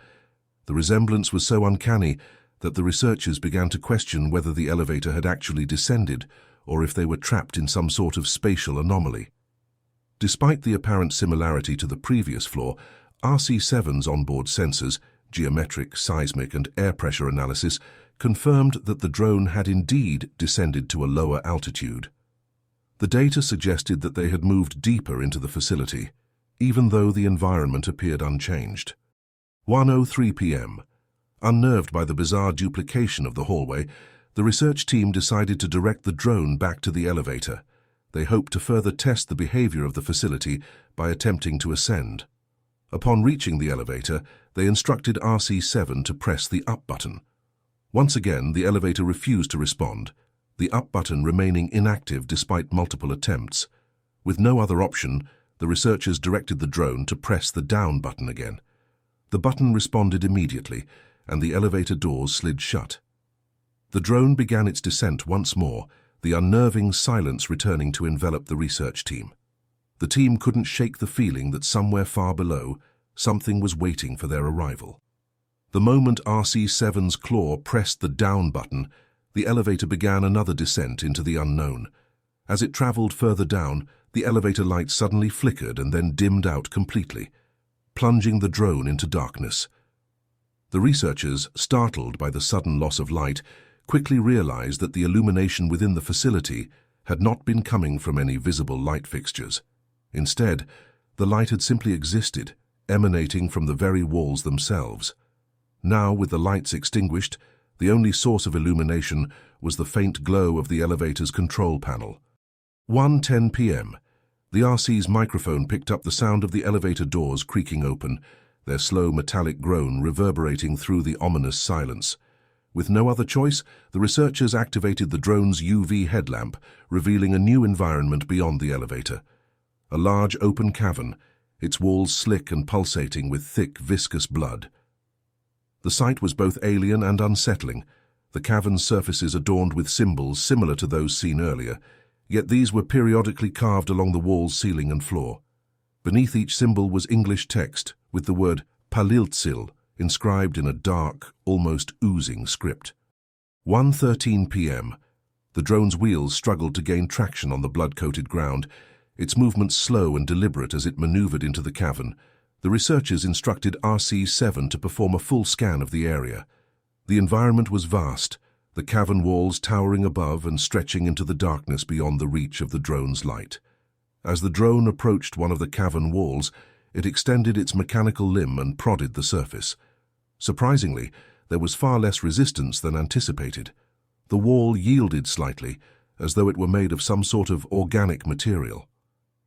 The resemblance was so uncanny that the researchers began to question whether the elevator had actually descended or if they were trapped in some sort of spatial anomaly. Despite the apparent similarity to the previous floor, RC-7's onboard sensors, geometric, seismic, and air pressure analysis confirmed that the drone had indeed descended to a lower altitude. The data suggested that they had moved deeper into the facility, even though the environment appeared unchanged. 1:03 p.m. Unnerved by the bizarre duplication of the hallway, the research team decided to direct the drone back to the elevator. They hoped to further test the behavior of the facility by attempting to ascend. Upon reaching the elevator, they instructed RC-7 to press the up button. Once again, the elevator refused to respond, the up button remaining inactive despite multiple attempts. With no other option, the researchers directed the drone to press the down button again. The button responded immediately, and the elevator doors slid shut. The drone began its descent once more, the unnerving silence returning to envelop the research team. The team couldn't shake the feeling that somewhere far below, something was waiting for their arrival. The moment RC-7's claw pressed the down button, the elevator began another descent into the unknown. As it traveled further down, the elevator light suddenly flickered and then dimmed out completely, plunging the drone into darkness. The researchers, startled by the sudden loss of light, quickly realized that the illumination within the facility had not been coming from any visible light fixtures. Instead, the light had simply existed, emanating from the very walls themselves. Now, with the lights extinguished, the only source of illumination was the faint glow of the elevator's control panel. 1:10 p.m. The RC's microphone picked up the sound of the elevator doors creaking open, their slow metallic groan reverberating through the ominous silence. With no other choice, the researchers activated the drone's UV headlamp, revealing a new environment beyond the elevator. A large open cavern, its walls slick and pulsating with thick, viscous blood. The sight was both alien and unsettling, the cavern's surfaces adorned with symbols similar to those seen earlier, yet these were periodically carved along the walls, ceiling and floor. Beneath each symbol was English text, with the word Paliltsil inscribed in a dark, almost oozing script. 1:13 p.m. The drone's wheels struggled to gain traction on the blood-coated ground, its movements slow and deliberate as it maneuvered into the cavern. The researchers instructed RC-7 to perform a full scan of the area. The environment was vast, the cavern walls towering above and stretching into the darkness beyond the reach of the drone's light. As the drone approached one of the cavern walls, it extended its mechanical limb and prodded the surface. Surprisingly, there was far less resistance than anticipated. The wall yielded slightly, as though it were made of some sort of organic material.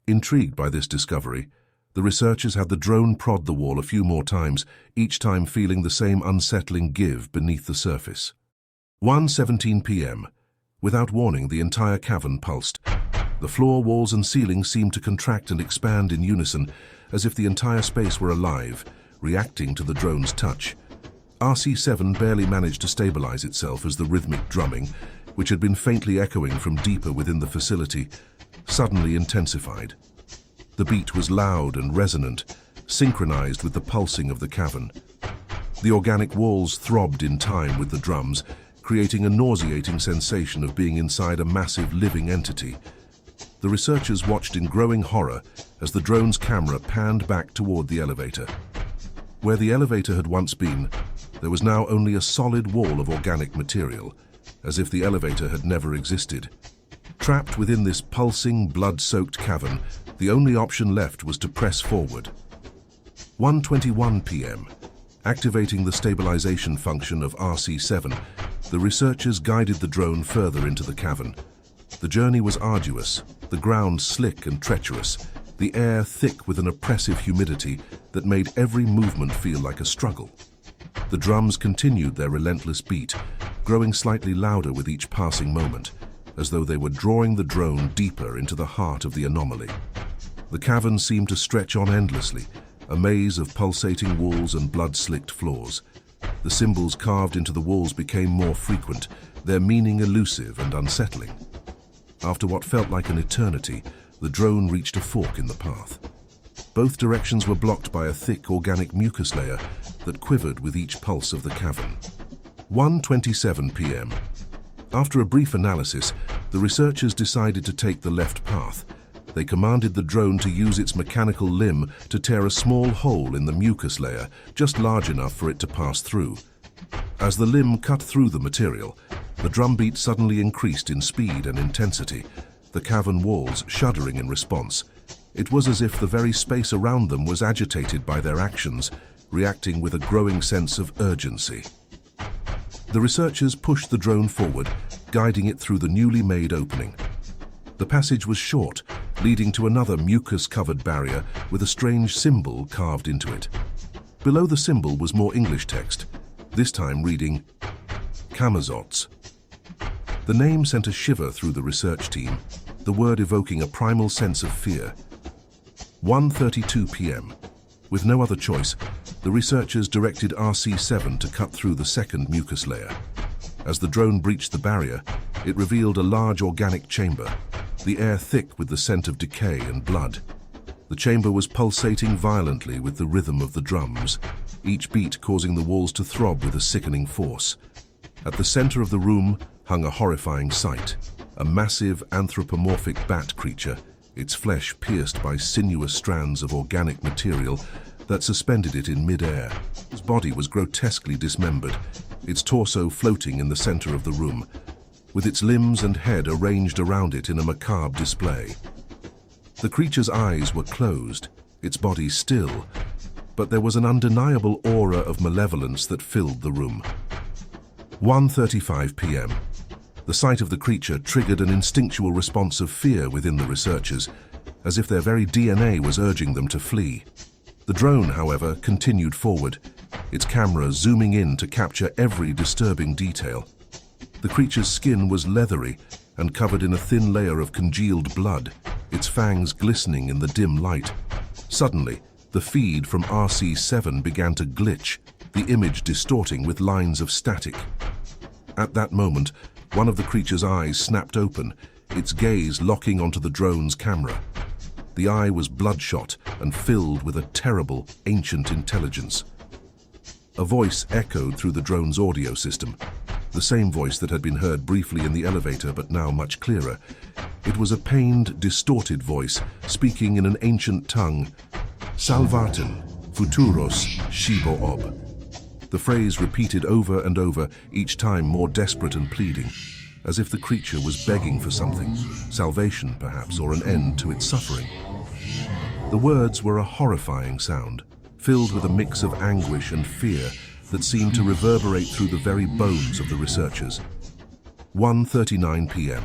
Intrigued by this discovery, the researchers had the drone prod the wall a few more times, each time feeling the same unsettling give beneath the surface. 1:17 p.m. Without warning, the entire cavern pulsed. The floor, walls and ceiling seemed to contract and expand in unison, as if the entire space were alive, reacting to the drone's touch. RC-7 barely managed to stabilize itself as the rhythmic drumming, which had been faintly echoing from deeper within the facility, suddenly intensified. The beat was loud and resonant, synchronized with the pulsing of the cavern. The organic walls throbbed in time with the drums, creating a nauseating sensation of being inside a massive living entity. The researchers watched in growing horror as the drone's camera panned back toward the elevator. Where the elevator had once been, there was now only a solid wall of organic material, as if the elevator had never existed. Trapped within this pulsing, blood-soaked cavern, the only option left was to press forward. 1:21 p.m. Activating the stabilization function of RC-7, the researchers guided the drone further into the cavern. The journey was arduous, the ground slick and treacherous, the air thick with an oppressive humidity that made every movement feel like a struggle. The drums continued their relentless beat, growing slightly louder with each passing moment, as though they were drawing the drone deeper into the heart of the anomaly. The cavern seemed to stretch on endlessly, a maze of pulsating walls and blood-slicked floors. The symbols carved into the walls became more frequent, their meaning elusive and unsettling. After what felt like an eternity, the drone reached a fork in the path. Both directions were blocked by a thick organic mucus layer that quivered with each pulse of the cavern. 1:27 p.m. After a brief analysis, the researchers decided to take the left path. They commanded the drone to use its mechanical limb to tear a small hole in the mucus layer, just large enough for it to pass through. As the limb cut through the material, the drumbeat suddenly increased in speed and intensity, the cavern walls shuddering in response. It was as if the very space around them was agitated by their actions, reacting with a growing sense of urgency. The researchers pushed the drone forward, guiding it through the newly made opening. The passage was short, leading to another mucus-covered barrier with a strange symbol carved into it. Below the symbol was more English text, this time reading, Kamazots. The name sent a shiver through the research team, the word evoking a primal sense of fear. 1:32 p.m. With no other choice, the researchers directed RC-7 to cut through the second mucus layer. As the drone breached the barrier, it revealed a large organic chamber, the air thick with the scent of decay and blood. The chamber was pulsating violently with the rhythm of the drums, each beat causing the walls to throb with a sickening force. At the center of the room hung a horrifying sight, a massive anthropomorphic bat creature, its flesh pierced by sinuous strands of organic material that suspended it in mid-air. Its body was grotesquely dismembered, its torso floating in the center of the room, with its limbs and head arranged around it in a macabre display. The creature's eyes were closed, its body still, but there was an undeniable aura of malevolence that filled the room. 1:35 p.m. The sight of the creature triggered an instinctual response of fear within the researchers, as if their very DNA was urging them to flee. The drone, however, continued forward, its camera zooming in to capture every disturbing detail. The creature's skin was leathery and covered in a thin layer of congealed blood, its fangs glistening in the dim light. Suddenly, the feed from RC-7 began to glitch, the image distorting with lines of static. At that moment, one of the creature's eyes snapped open, its gaze locking onto the drone's camera. The eye was bloodshot and filled with a terrible, ancient intelligence. A voice echoed through the drone's audio system, the same voice that had been heard briefly in the elevator but now much clearer. It was a pained, distorted voice, speaking in an ancient tongue, Salvaten, futuros shibo ob. The phrase repeated over and over, each time more desperate and pleading, as if the creature was begging for something, salvation perhaps, or an end to its suffering. The words were a horrifying sound, filled with a mix of anguish and fear that seemed to reverberate through the very bones of the researchers. 1:39 p.m.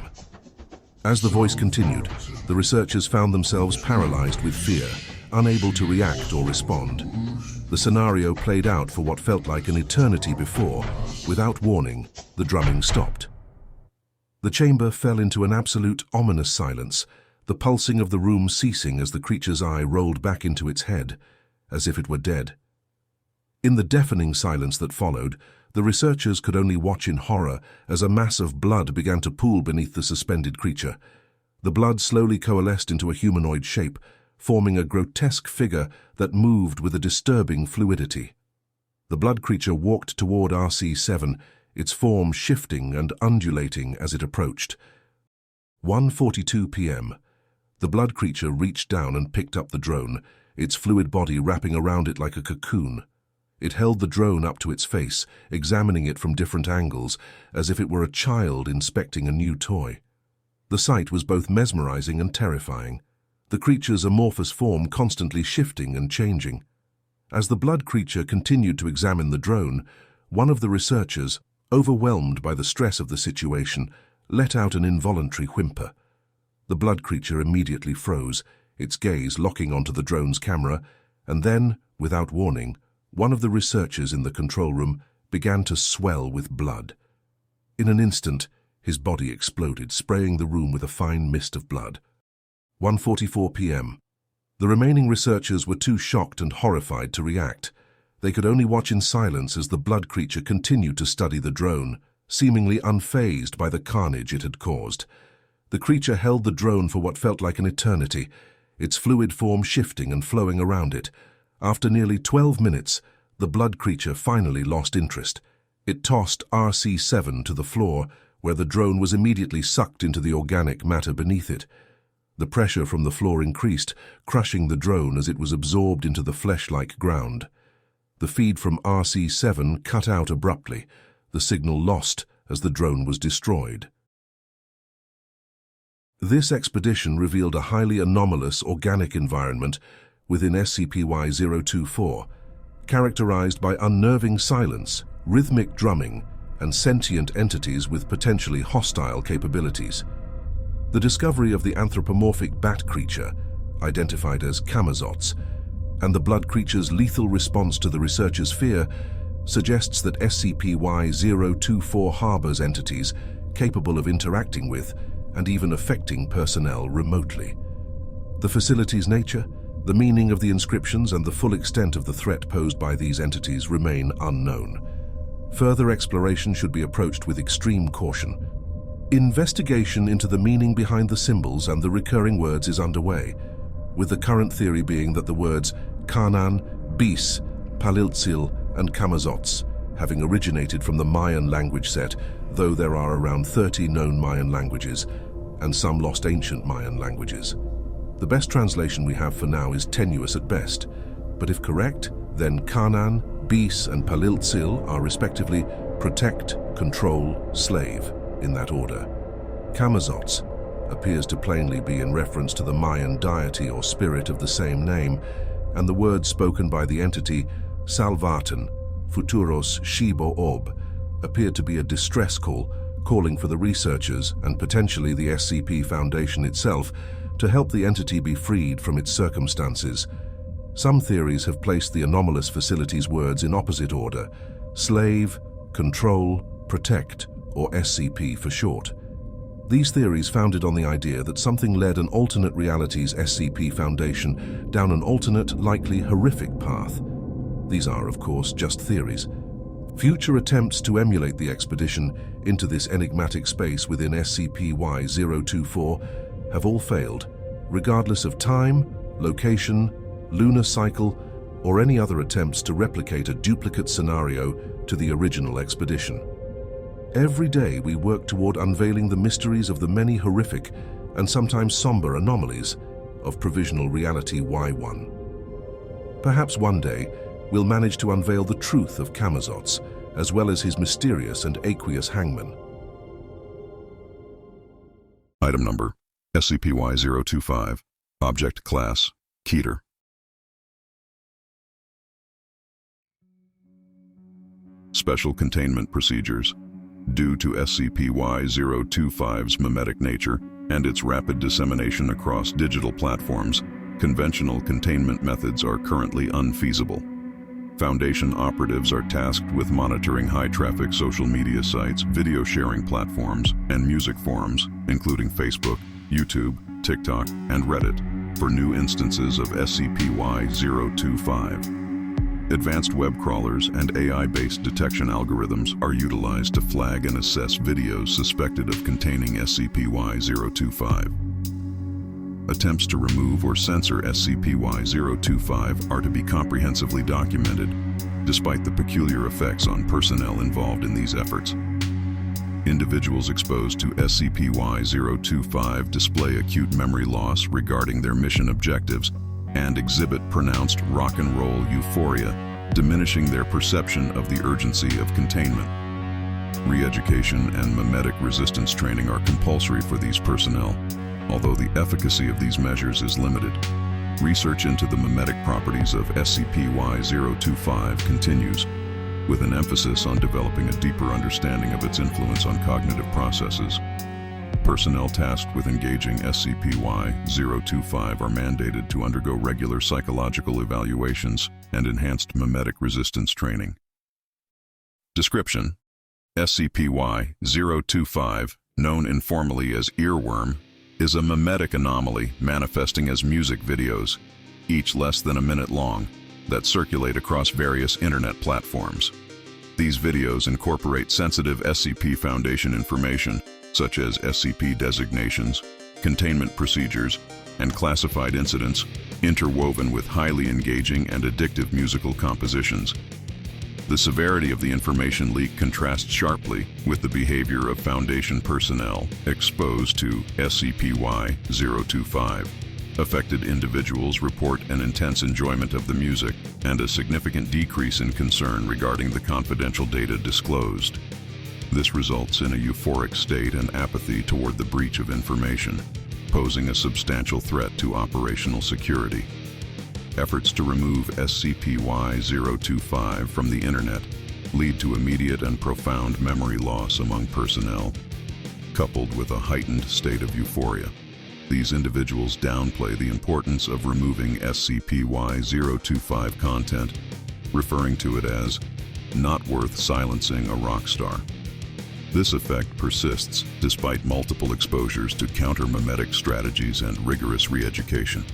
As the voice continued, the researchers found themselves paralyzed with fear, unable to react or respond. The scenario played out for what felt like an eternity before. Without warning, the drumming stopped. The chamber fell into an absolute, ominous silence, the pulsing of the room ceasing as the creature's eye rolled back into its head, as if it were dead. In the deafening silence that followed, the researchers could only watch in horror as a mass of blood began to pool beneath the suspended creature. The blood slowly coalesced into a humanoid shape, forming a grotesque figure that moved with a disturbing fluidity. The blood creature walked toward RC-7, its form shifting and undulating as it approached. 1:42 p.m. The blood creature reached down and picked up the drone, its fluid body wrapping around it like a cocoon. It held the drone up to its face, examining it from different angles, as if it were a child inspecting a new toy. The sight was both mesmerizing and terrifying, the creature's amorphous form constantly shifting and changing. As the blood creature continued to examine the drone, one of the researchers, overwhelmed by the stress of the situation, let out an involuntary whimper. The blood creature immediately froze, its gaze locking onto the drone's camera, and then, without warning, one of the researchers in the control room began to swell with blood. In an instant, his body exploded, spraying the room with a fine mist of blood. 1:44 p.m. The remaining researchers were too shocked and horrified to react. They could only watch in silence as the blood creature continued to study the drone, seemingly unfazed by the carnage it had caused. The creature held the drone for what felt like an eternity, its fluid form shifting and flowing around it. After nearly 12 minutes, the blood creature finally lost interest. It tossed RC-7 to the floor, where the drone was immediately sucked into the organic matter beneath it. The pressure from the floor increased, crushing the drone as it was absorbed into the flesh-like ground. The feed from RC-7 cut out abruptly, the signal lost as the drone was destroyed. This expedition revealed a highly anomalous organic environment within SCP-Y-024, characterized by unnerving silence, rhythmic drumming, and sentient entities with potentially hostile capabilities. The discovery of the anthropomorphic bat creature, identified as Kamazots, and the blood creature's lethal response to the researchers' fear suggests that SCP-Y-024 harbors entities capable of interacting with and even affecting personnel remotely. The facility's nature, the meaning of the inscriptions, and the full extent of the threat posed by these entities remain unknown. Further exploration should be approached with extreme caution. Investigation into the meaning behind the symbols and the recurring words is underway, with the current theory being that the words Kanan, Bis, Paliltzil, and Kamazots having originated from the Mayan language set, though there are around 30 known Mayan languages, and some lost ancient Mayan languages. The best translation we have for now is tenuous at best, but if correct, then Kanan, Bis, and Paliltzil are respectively protect, control, slave, in that order. Kamazots appears to plainly be in reference to the Mayan deity or spirit of the same name, and the words spoken by the entity Salvaten, Futuros Shibo Ob, appeared to be a distress call, calling for the researchers and potentially the SCP Foundation itself to help the entity be freed from its circumstances. Some theories have placed the anomalous facility's words in opposite order: slave, control, protect, or SCP for short. These theories founded on the idea that something led an alternate reality's SCP Foundation down an alternate, likely horrific path. These are, of course, just theories. Future attempts to emulate the expedition into this enigmatic space within SCP-Y-024 have all failed, regardless of time, location, lunar cycle, or any other attempts to replicate a duplicate scenario to the original expedition. Every day we work toward unveiling the mysteries of the many horrific and sometimes somber anomalies of Provisional Reality-Y-1. Perhaps one day we'll manage to unveil the truth of Camazotz, as well as his mysterious and aqueous hangman. Item number: SCP-Y-025. Object Class: Keter. Special Containment Procedures. Due to SCP-Y-025's mimetic nature and its rapid dissemination across digital platforms, conventional containment methods are currently unfeasible. Foundation operatives are tasked with monitoring high-traffic social media sites, video sharing platforms, and music forums, including Facebook, YouTube, TikTok, and Reddit, for new instances of SCP-Y-025. Advanced web crawlers and AI-based detection algorithms are utilized to flag and assess videos suspected of containing SCP-Y-025. Attempts to remove or censor SCP-Y-025 are to be comprehensively documented, despite the peculiar effects on personnel involved in these efforts. Individuals exposed to SCP-Y-025 display acute memory loss regarding their mission objectives and exhibit pronounced rock and roll euphoria, diminishing their perception of the urgency of containment. Re-education and mimetic resistance training are compulsory for these personnel, although the efficacy of these measures is limited. Research into the mimetic properties of SCP-Y-025 continues, with an emphasis on developing a deeper understanding of its influence on cognitive processes. Personnel tasked with engaging SCP-Y-025 are mandated to undergo regular psychological evaluations and enhanced mimetic resistance training. Description: SCP-Y-025, known informally as Earworm, is a mimetic anomaly manifesting as music videos, each less than a minute long, that circulate across various internet platforms. These videos incorporate sensitive SCP Foundation information, such as SCP designations, containment procedures, and classified incidents, interwoven with highly engaging and addictive musical compositions. The severity of the information leak contrasts sharply with the behavior of Foundation personnel exposed to SCP-Y-025. Affected individuals report an intense enjoyment of the music and a significant decrease in concern regarding the confidential data disclosed. This results in a euphoric state and apathy toward the breach of information, posing a substantial threat to operational security. Efforts to remove SCP-Y-025 from the internet lead to immediate and profound memory loss among personnel, coupled with a heightened state of euphoria. These individuals downplay the importance of removing SCP-Y-025 content, referring to it as not worth silencing a rock star. This effect persists despite multiple exposures to counter-mimetic strategies and rigorous re-education.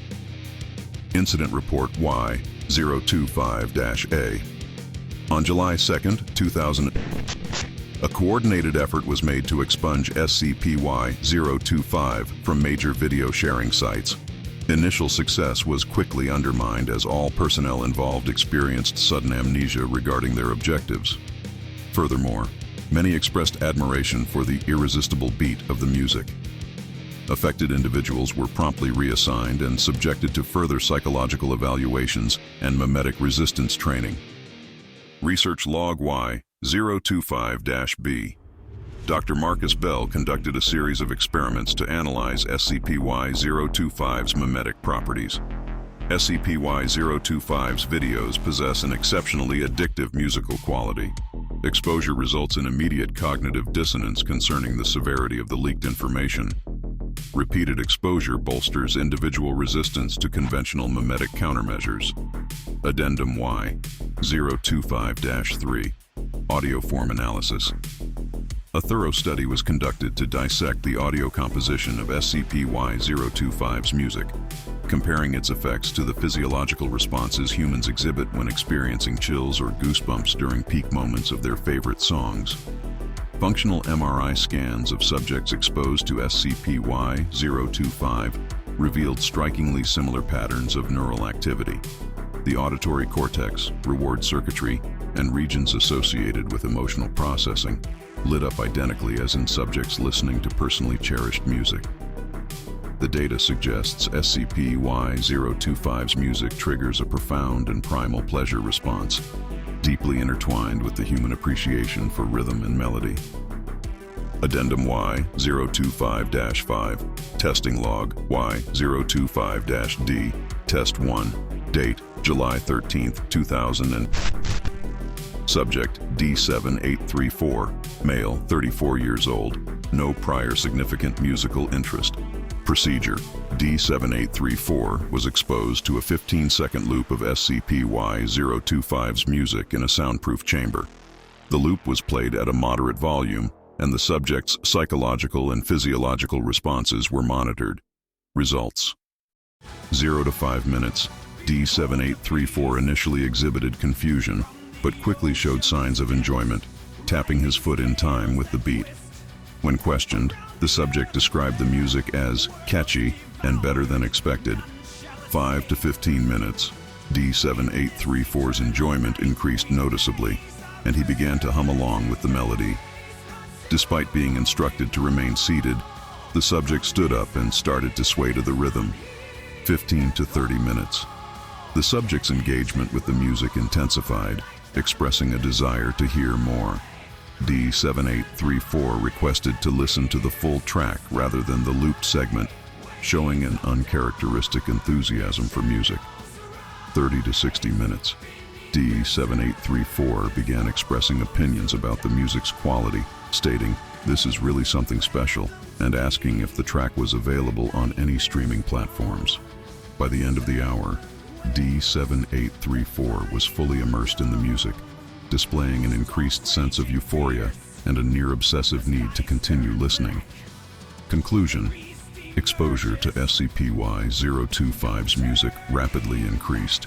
Incident Report Y-025-A. On July 2, 2000, a coordinated effort was made to expunge SCP-Y-025 from major video sharing sites. Initial success was quickly undermined as all personnel involved experienced sudden amnesia regarding their objectives. Furthermore, many expressed admiration for the irresistible beat of the music. Affected individuals were promptly reassigned and subjected to further psychological evaluations and mimetic resistance training. Research Log Y-025-B. Dr. Marcus Bell conducted a series of experiments to analyze SCP-Y-025's mimetic properties. SCP-Y-025's videos possess an exceptionally addictive musical quality. Exposure results in immediate cognitive dissonance concerning the severity of the leaked information. Repeated exposure bolsters individual resistance to conventional memetic countermeasures. Addendum Y-025-3. Audio form analysis. A thorough study was conducted to dissect the audio composition of SCP-Y-025's music, comparing its effects to the physiological responses humans exhibit when experiencing chills or goosebumps during peak moments of their favorite songs. Functional MRI scans of subjects exposed to SCP-Y-025 revealed strikingly similar patterns of neural activity. The auditory cortex, reward circuitry, and regions associated with emotional processing lit up identically as in subjects listening to personally cherished music. The data suggests SCP-Y-025's music triggers a profound and primal pleasure response, deeply intertwined with the human appreciation for rhythm and melody. Addendum Y-025-5. Testing log Y-025-D. Test 1. Date July 13, 2000. Subject D7834, male, 34 years old, no prior significant musical interest. Procedure: D7834 was exposed to a 15-second loop of SCP-Y-025's music in a soundproof chamber. The loop was played at a moderate volume, and the subject's psychological and physiological responses were monitored. Results: 0 to 5 minutes, D7834 initially exhibited confusion, but quickly showed signs of enjoyment, tapping his foot in time with the beat. When questioned, the subject described the music as catchy and better than expected. 5 to 15 minutes, D7834's enjoyment increased noticeably, and he began to hum along with the melody. Despite being instructed to remain seated, the subject stood up and started to sway to the rhythm. 15 to 30 minutes. The subject's engagement with the music intensified, expressing a desire to hear more. D7834 requested to listen to the full track rather than the looped segment, showing an uncharacteristic enthusiasm for music. 30 to 60 minutes. D7834 began expressing opinions about the music's quality, stating, "This is really something special," and asking if the track was available on any streaming platforms. By the end of the hour, D7834 was fully immersed in the music, displaying an increased sense of euphoria and a near-obsessive need to continue listening. Conclusion: exposure to SCP-Y-025's music rapidly increased.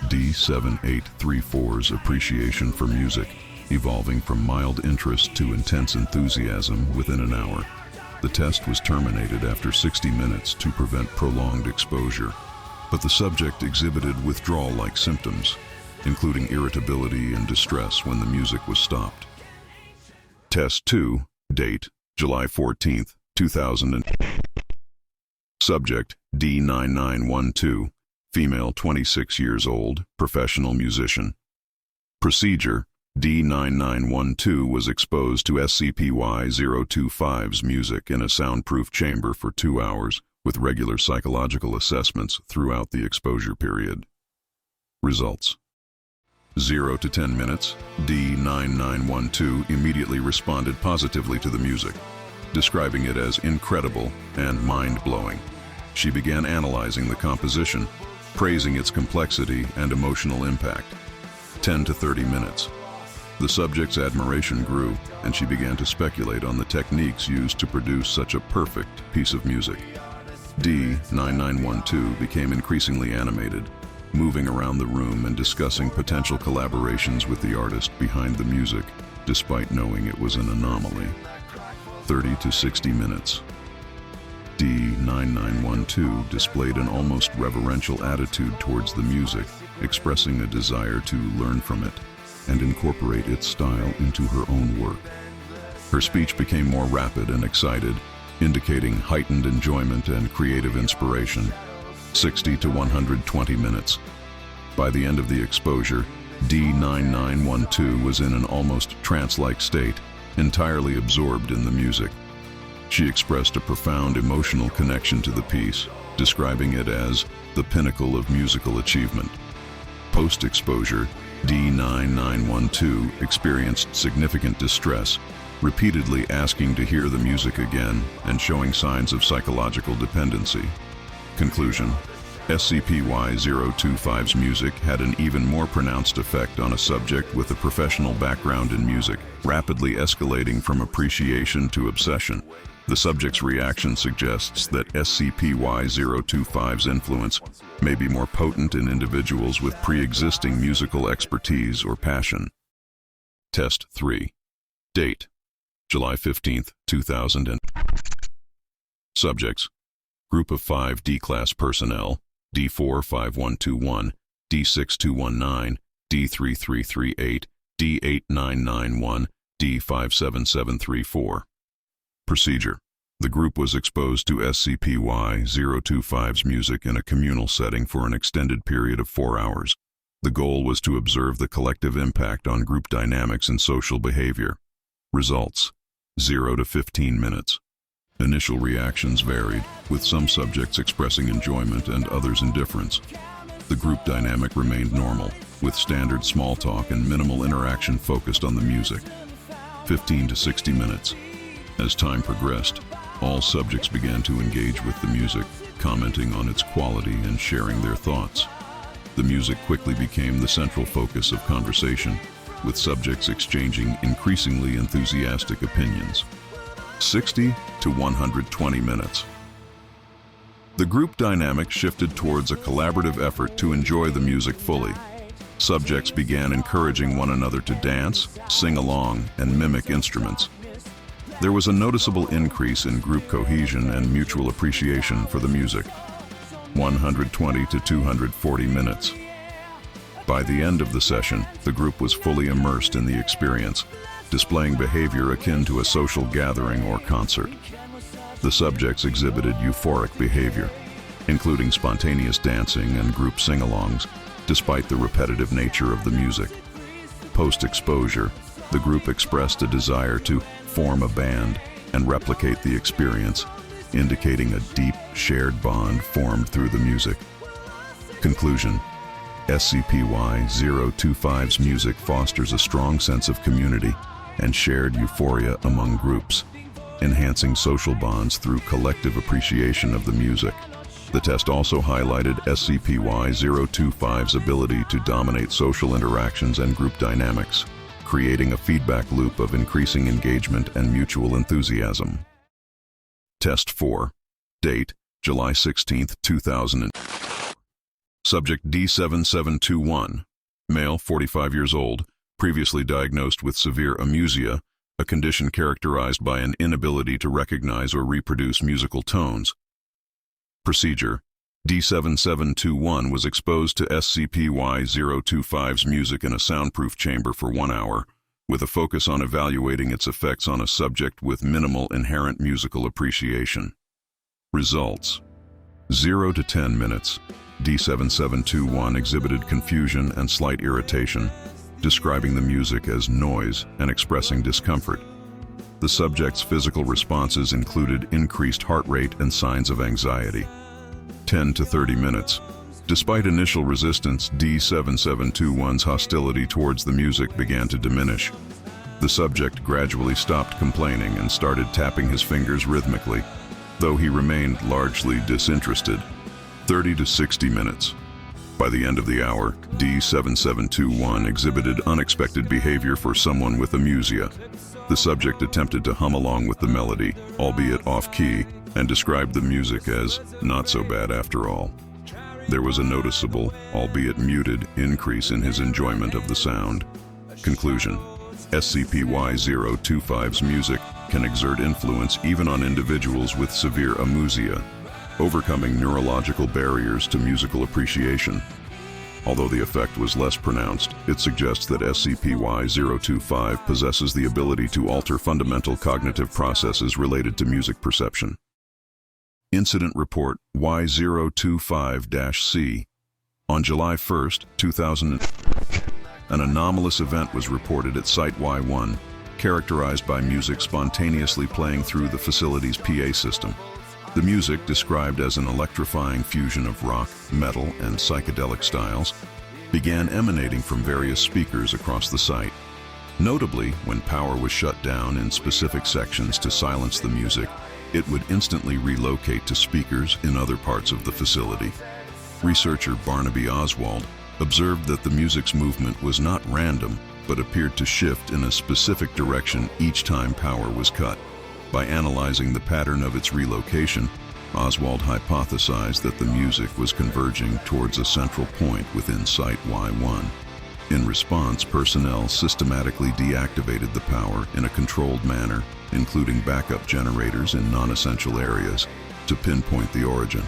D7834's appreciation for music, evolving from mild interest to intense enthusiasm within an hour. The test was terminated after 60 minutes to prevent prolonged exposure, but the subject exhibited withdrawal-like symptoms, including irritability and distress when the music was stopped. Test 2, date July 14, 2000. Subject D9912, female, 26 years old, professional musician. Procedure: D9912 was exposed to SCP-Y-025's music in a soundproof chamber for 2 hours, with regular psychological assessments throughout the exposure period. Results: 0 to 10 minutes, D9912 immediately responded positively to the music, describing it as incredible and mind-blowing. She began analyzing the composition, praising its complexity and emotional impact. 10 to 30 minutes. The subject's admiration grew, and she began to speculate on the techniques used to produce such a perfect piece of music. D9912 became increasingly animated, moving around the room and discussing potential collaborations with the artist behind the music, despite knowing it was an anomaly. 30 to 60 minutes. D9912 displayed an almost reverential attitude towards the music, expressing a desire to learn from it and incorporate its style into her own work. Her speech became more rapid and excited, indicating heightened enjoyment and creative inspiration. 60 to 120 minutes. By the end of the exposure, D9912 was in an almost trance-like state, entirely absorbed in the music. She expressed a profound emotional connection to the piece, describing it as the pinnacle of musical achievement. Post-exposure, D9912 experienced significant distress, repeatedly asking to hear the music again and showing signs of psychological dependency. Conclusion: SCP-Y-025's music had an even more pronounced effect on a subject with a professional background in music, rapidly escalating from appreciation to obsession. The subject's reaction suggests that SCP-Y-025's influence may be more potent in individuals with pre-existing musical expertise or passion. Test 3. Date: July 15, 2000. Subjects: Group of 5 D-Class personnel, D45121, D6219, D3338, D8991, D57734. Procedure: The group was exposed to SCP-Y-025's music in a communal setting for an extended period of 4 hours. The goal was to observe the collective impact on group dynamics and social behavior. Results: 0 to 15 minutes. Initial reactions varied, with some subjects expressing enjoyment and others indifference. The group dynamic remained normal, with standard small talk and minimal interaction focused on the music. 15 to 60 minutes. As time progressed, all subjects began to engage with the music, commenting on its quality and sharing their thoughts. The music quickly became the central focus of conversation, with subjects exchanging increasingly enthusiastic opinions. 60 to 120 minutes. The group dynamic shifted towards a collaborative effort to enjoy the music fully. Subjects began encouraging one another to dance, sing along, and mimic instruments. There was a noticeable increase in group cohesion and mutual appreciation for the music. 120 to 240 minutes. By the end of the session, the group was fully immersed in the experience, displaying behavior akin to a social gathering or concert. The subjects exhibited euphoric behavior, including spontaneous dancing and group sing-alongs, despite the repetitive nature of the music. Post-exposure, the group expressed a desire to form a band and replicate the experience, indicating a deep, shared bond formed through the music. Conclusion: SCP-Y-025's music fosters a strong sense of community and shared euphoria among groups, enhancing social bonds through collective appreciation of the music. The test also highlighted SCP-Y-025's ability to dominate social interactions and group dynamics, creating a feedback loop of increasing engagement and mutual enthusiasm. Test 4. Date: July 16, 2000. Subject: D7721, male, 45 years old, previously diagnosed with severe amusia, a condition characterized by an inability to recognize or reproduce musical tones. Procedure: D7721 was exposed to SCP-Y-025's music in a soundproof chamber for 1 hour, with a focus on evaluating its effects on a subject with minimal inherent musical appreciation. Results: 0 to 10 minutes. D7721 exhibited confusion and slight irritation, describing the music as noise and expressing discomfort. The subject's physical responses included increased heart rate and signs of anxiety. 10 to 30 minutes. Despite initial resistance, D7721's hostility towards the music began to diminish. The subject gradually stopped complaining and started tapping his fingers rhythmically, though he remained largely disinterested. 30 to 60 minutes. By the end of the hour, D7721 exhibited unexpected behavior for someone with amusia. The subject attempted to hum along with the melody, albeit off-key, and described the music as not so bad after all. There was a noticeable, albeit muted, increase in his enjoyment of the sound. Conclusion: SCP-Y-025's music can exert influence even on individuals with severe amusia, overcoming neurological barriers to musical appreciation. Although the effect was less pronounced, it suggests that SCP-Y-025 possesses the ability to alter fundamental cognitive processes related to music perception. Incident Report Y025-C. On July 1, 2000, an anomalous event was reported at Site-Y1, characterized by music spontaneously playing through the facility's PA system. The music, described as an electrifying fusion of rock, metal, and psychedelic styles, began emanating from various speakers across the site. Notably, when power was shut down in specific sections to silence the music, it would instantly relocate to speakers in other parts of the facility. Researcher Barnaby Oswald observed that the music's movement was not random, but appeared to shift in a specific direction each time power was cut. By analyzing the pattern of its relocation, Oswald hypothesized that the music was converging towards a central point within Site-Y-1. In response, personnel systematically deactivated the power in a controlled manner, including backup generators in non-essential areas, to pinpoint the origin.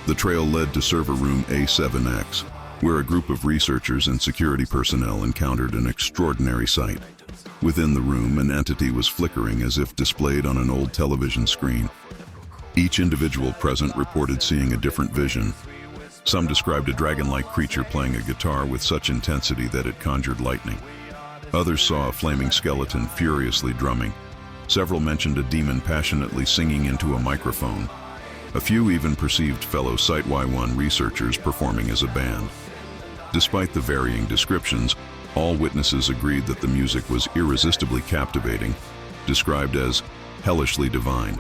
The trail led to server room A7X, where a group of researchers and security personnel encountered an extraordinary sight. Within the room, an entity was flickering as if displayed on an old television screen. Each individual present reported seeing a different vision. Some described a dragon-like creature playing a guitar with such intensity that it conjured lightning. Others saw a flaming skeleton furiously drumming. Several mentioned a demon passionately singing into a microphone. A few even perceived fellow Site-Y-1 researchers performing as a band. Despite the varying descriptions, all witnesses agreed that the music was irresistibly captivating, described as hellishly divine.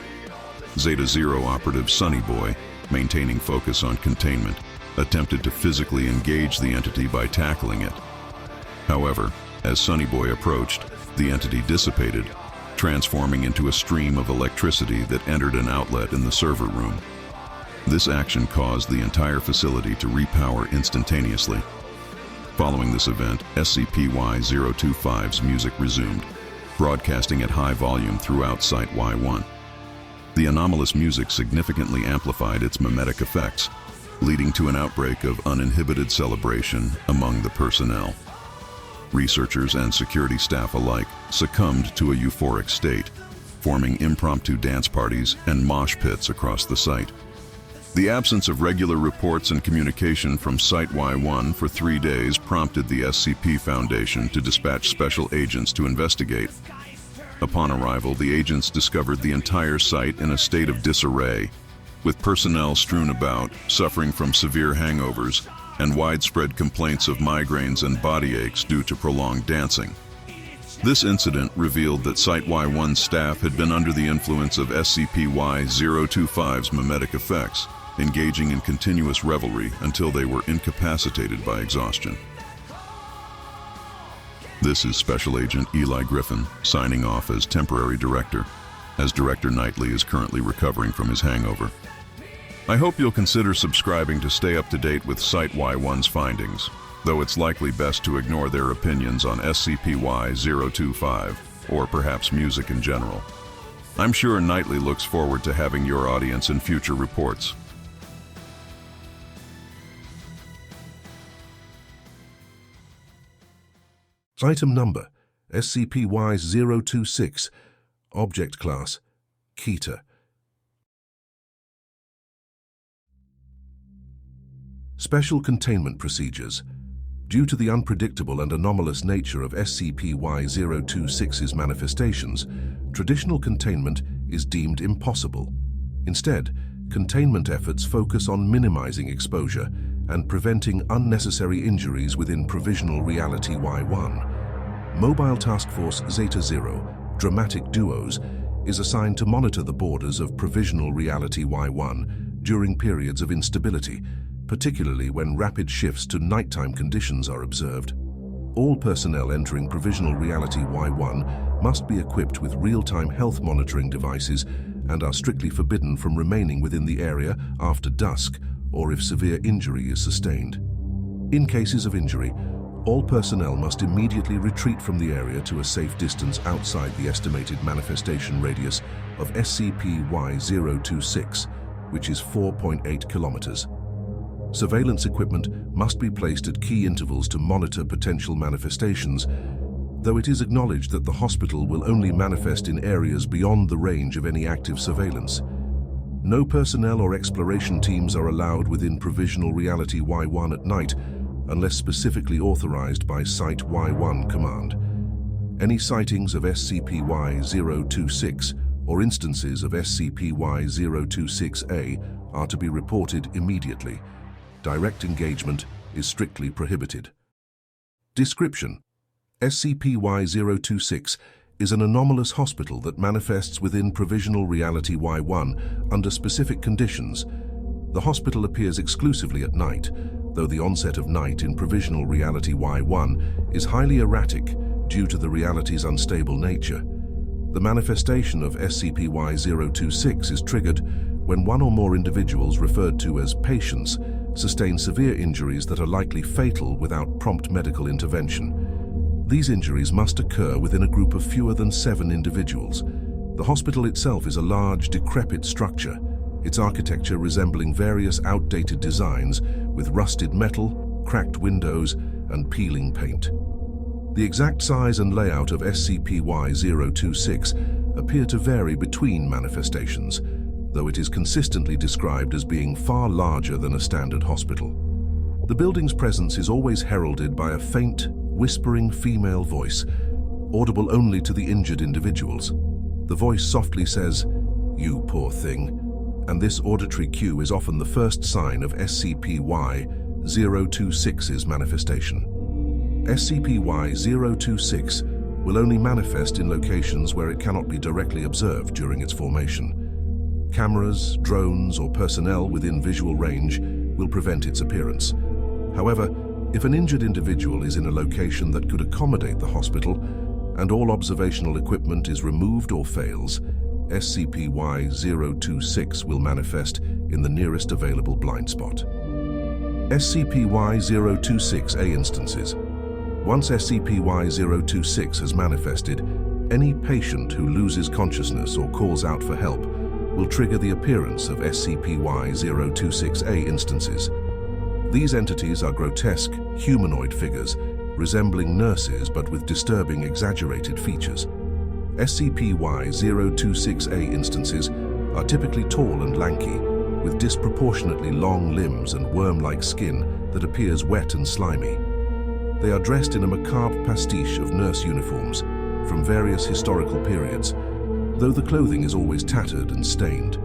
Zeta Zero operative Sunny Boy, maintaining focus on containment, attempted to physically engage the entity by tackling it. However, as Sunny Boy approached, the entity dissipated, transforming into a stream of electricity that entered an outlet in the server room. This action caused the entire facility to repower instantaneously. Following this event, SCP-Y-025's music resumed, broadcasting at high volume throughout Site-Y-1. The anomalous music significantly amplified its mimetic effects, leading to an outbreak of uninhibited celebration among the personnel. Researchers and security staff alike succumbed to a euphoric state, forming impromptu dance parties and mosh pits across the site. The absence of regular reports and communication from Site-Y-1 for 3 days prompted the SCP Foundation to dispatch special agents to investigate. Upon arrival, the agents discovered the entire site in a state of disarray, with personnel strewn about, suffering from severe hangovers, and widespread complaints of migraines and body aches due to prolonged dancing. This incident revealed that Site-Y-1 staff had been under the influence of SCP-Y-025's mimetic effects, engaging in continuous revelry until they were incapacitated by exhaustion. This is Special Agent Eli Griffin, signing off as temporary director, as Director Knightley is currently recovering from his hangover. I hope you'll consider subscribing to stay up to date with Site-Y-1's findings, though it's likely best to ignore their opinions on SCP-Y-025, or perhaps music in general. I'm sure Knightley looks forward to having your audience in future reports. Item Number, SCP-Y-026, Object Class, Keter. Special Containment Procedures. Due to the unpredictable and anomalous nature of SCP-Y-026's manifestations, traditional containment is deemed impossible. Instead, containment efforts focus on minimizing exposure and preventing unnecessary injuries within Provisional Reality-Y-1. Mobile Task Force Zeta Zero, Dramatic Duos, is assigned to monitor the borders of Provisional Reality-Y-1 during periods of instability, particularly when rapid shifts to nighttime conditions are observed. All personnel entering Provisional Reality-Y-1 must be equipped with real-time health monitoring devices and are strictly forbidden from remaining within the area after dusk or if severe injury is sustained. In cases of injury, all personnel must immediately retreat from the area to a safe distance outside the estimated manifestation radius of SCP-Y-026, which is 4.8 kilometers. Surveillance equipment must be placed at key intervals to monitor potential manifestations, though it is acknowledged that the hospital will only manifest in areas beyond the range of any active surveillance. No personnel or exploration teams are allowed within Provisional Reality-Y-1 at night unless specifically authorized by Site-Y-1 Command. Any sightings of SCP-Y-026 or instances of SCP-Y-026-A are to be reported immediately. Direct engagement is strictly prohibited. Description: SCP-Y-026 is an anomalous hospital that manifests within Provisional Reality-Y-1 under specific conditions. The hospital appears exclusively at night, though the onset of night in Provisional Reality-Y-1 is highly erratic due to the reality's unstable nature. The manifestation of SCP-Y-026 is triggered when one or more individuals referred to as patients sustain severe injuries that are likely fatal without prompt medical intervention. These injuries must occur within a group of fewer than 7 individuals. The hospital itself is a large, decrepit structure, its architecture resembling various outdated designs with rusted metal, cracked windows, and peeling paint. The exact size and layout of SCP-Y-026 appear to vary between manifestations, though it is consistently described as being far larger than a standard hospital. The building's presence is always heralded by a faint, whispering female voice, audible only to the injured individuals. The voice softly says, "You poor thing," and this auditory cue is often the first sign of SCP-Y-026's manifestation. SCP-Y-026 will only manifest in locations where it cannot be directly observed during its formation. Cameras, drones, or personnel within visual range will prevent its appearance. However, if an injured individual is in a location that could accommodate the hospital, and all observational equipment is removed or fails, SCP-Y-026 will manifest in the nearest available blind spot. SCP-Y-026-A instances. Once SCP-Y-026 has manifested, any patient who loses consciousness or calls out for help will trigger the appearance of SCP-Y-026-A instances. These entities are grotesque, humanoid figures, resembling nurses but with disturbing, exaggerated features. SCP-Y-026-A instances are typically tall and lanky, with disproportionately long limbs and worm-like skin that appears wet and slimy. They are dressed in a macabre pastiche of nurse uniforms from various historical periods, though the clothing is always tattered and stained.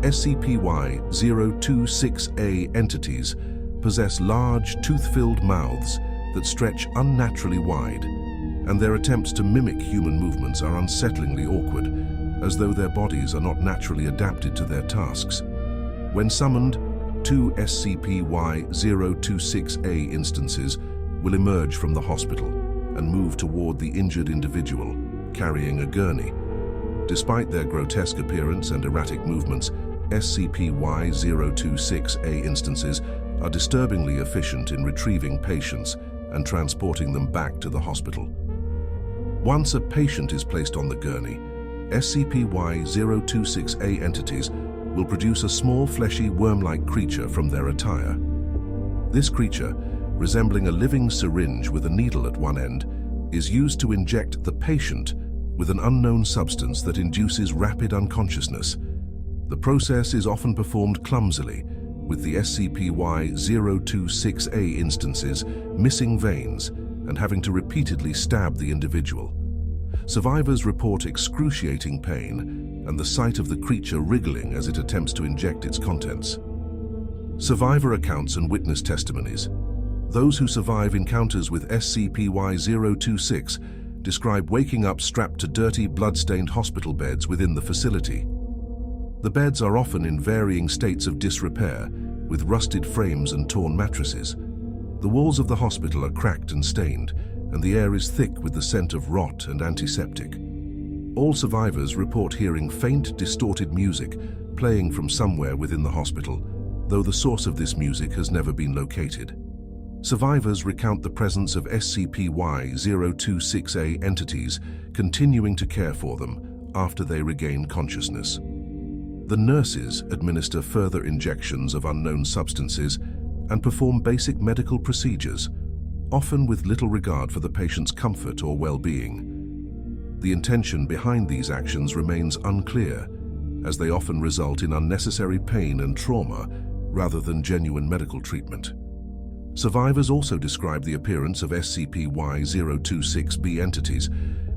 SCP-Y-026-A entities possess large, tooth-filled mouths that stretch unnaturally wide, and their attempts to mimic human movements are unsettlingly awkward, as though their bodies are not naturally adapted to their tasks. When summoned, 2 SCP-Y-026-A instances will emerge from the hospital and move toward the injured individual, carrying a gurney. Despite their grotesque appearance and erratic movements, SCP-Y-026-A instances are disturbingly efficient in retrieving patients and transporting them back to the hospital. Once a patient is placed on the gurney, SCP-Y-026-A entities will produce a small, fleshy, worm-like creature from their attire. This creature, resembling a living syringe with a needle at one end, is used to inject the patient with an unknown substance that induces rapid unconsciousness. The process is often performed clumsily, with the SCP-Y-026-A instances missing veins and having to repeatedly stab the individual. Survivors report excruciating pain and the sight of the creature wriggling as it attempts to inject its contents. Survivor accounts and witness testimonies. Those who survive encounters with SCP-Y-026 describe waking up strapped to dirty, blood-stained hospital beds within the facility. The beds are often in varying states of disrepair, with rusted frames and torn mattresses. The walls of the hospital are cracked and stained, and the air is thick with the scent of rot and antiseptic. All survivors report hearing faint, distorted music playing from somewhere within the hospital, though the source of this music has never been located. Survivors recount the presence of SCP-Y-026-A entities continuing to care for them after they regain consciousness. The nurses administer further injections of unknown substances and perform basic medical procedures, often with little regard for the patient's comfort or well-being. The intention behind these actions remains unclear, as they often result in unnecessary pain and trauma rather than genuine medical treatment. Survivors also describe the appearance of SCP-Y-026-B entities,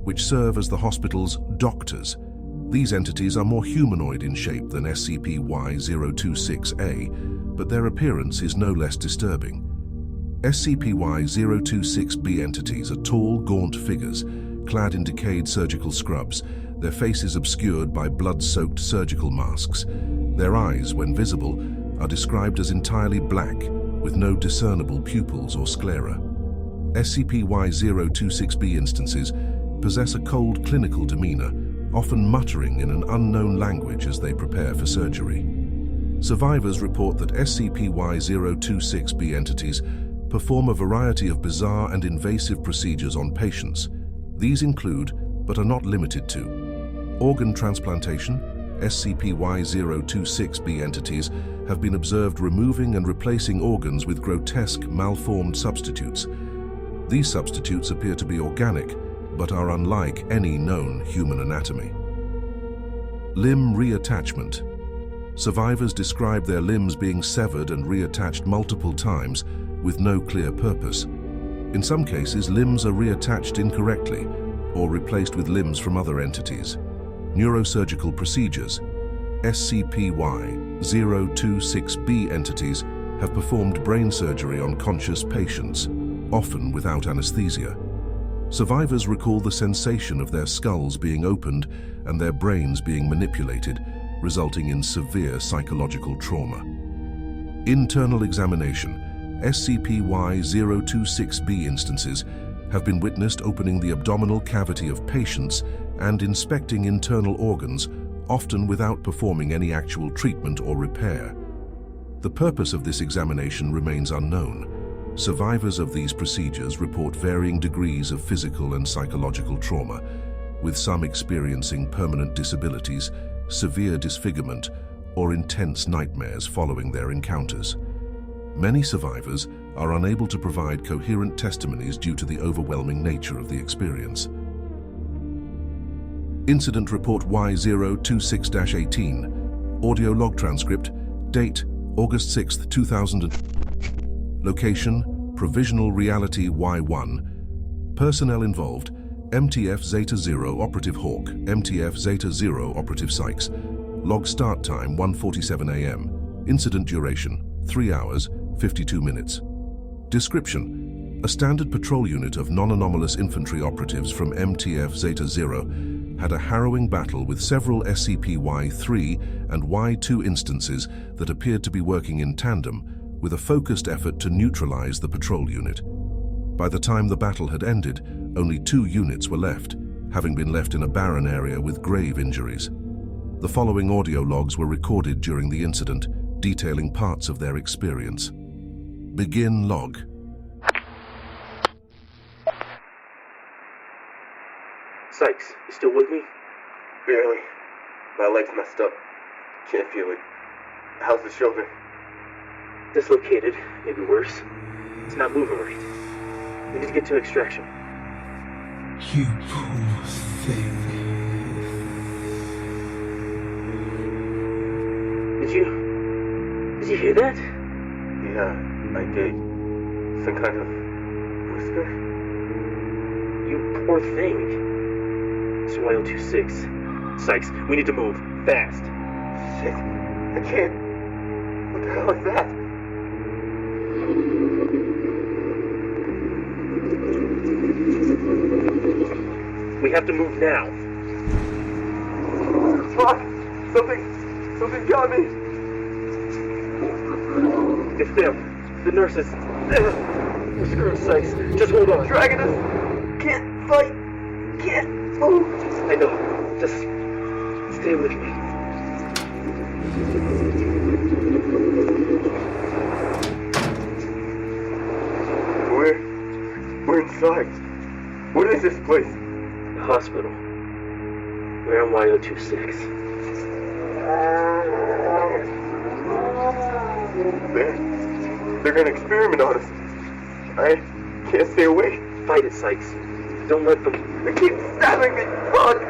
which serve as the hospital's doctors, These entities are more humanoid in shape than SCP-Y-026-A, but their appearance is no less disturbing. SCP-Y-026-B entities are tall, gaunt figures, clad in decayed surgical scrubs, their faces obscured by blood-soaked surgical masks. Their eyes, when visible, are described as entirely black, with no discernible pupils or sclera. SCP-Y-026-B instances possess a cold clinical demeanor, often muttering in an unknown language as they prepare for surgery. Survivors report that SCP-Y-026-B entities perform a variety of bizarre and invasive procedures on patients. These include, but are not limited to, organ transplantation. SCP-Y-026-B entities have been observed removing and replacing organs with grotesque, malformed substitutes. These substitutes appear to be organic, but are unlike any known human anatomy. Limb reattachment. Survivors describe their limbs being severed and reattached multiple times with no clear purpose. In some cases, limbs are reattached incorrectly or replaced with limbs from other entities. Neurosurgical procedures. SCP-Y-026-B entities have performed brain surgery on conscious patients, often without anesthesia. Survivors recall the sensation of their skulls being opened and their brains being manipulated, resulting in severe psychological trauma. Internal examination. SCP-Y-026-B instances have been witnessed opening the abdominal cavity of patients and inspecting internal organs, often without performing any actual treatment or repair. The purpose of this examination remains unknown. Survivors of these procedures report varying degrees of physical and psychological trauma, with some experiencing permanent disabilities, severe disfigurement, or intense nightmares following their encounters. Many survivors are unable to provide coherent testimonies due to the overwhelming nature of the experience. Incident Report Y026-18. Audio log transcript. Date: August 6, 2000. Location: Provisional Reality-Y-1. Personnel involved: MTF Zeta 0 Operative Hawk, MTF Zeta 0 Operative Sykes. Log start time 1:47 a.m. Incident duration 3 hours, 52 minutes. Description: a standard patrol unit of non-anomalous infantry operatives from MTF Zeta 0 had a harrowing battle with several SCP-Y3 and Y2 instances that appeared to be working in tandem, with a focused effort to neutralize the patrol unit. By the time the battle had ended, only 2 units were left, having been left in a barren area with grave injuries. The following audio logs were recorded during the incident, detailing parts of their experience. Begin log. Sykes, you still with me? Barely. My leg's messed up. Can't feel it. How's the shoulder? Dislocated, maybe worse. It's not moving right. We need to get to extraction. You poor thing. Did you hear that? Yeah, I did. Some kind of whisper? You poor thing. Y026. Sykes, we need to move. Fast. Shit. I can't. What the hell is that? We have to move now. Fuck! Something got me! It's them. The nurses. We're screwed, Sykes. Just hold on. Dragging us! Can't fight! Can't move! I know. Just stay with me. We're inside. What is this place? The hospital. We're on Y026. They're gonna experiment on us. I can't stay away. Fight it, Sykes. Don't let them. They keep stabbing me. Fuck!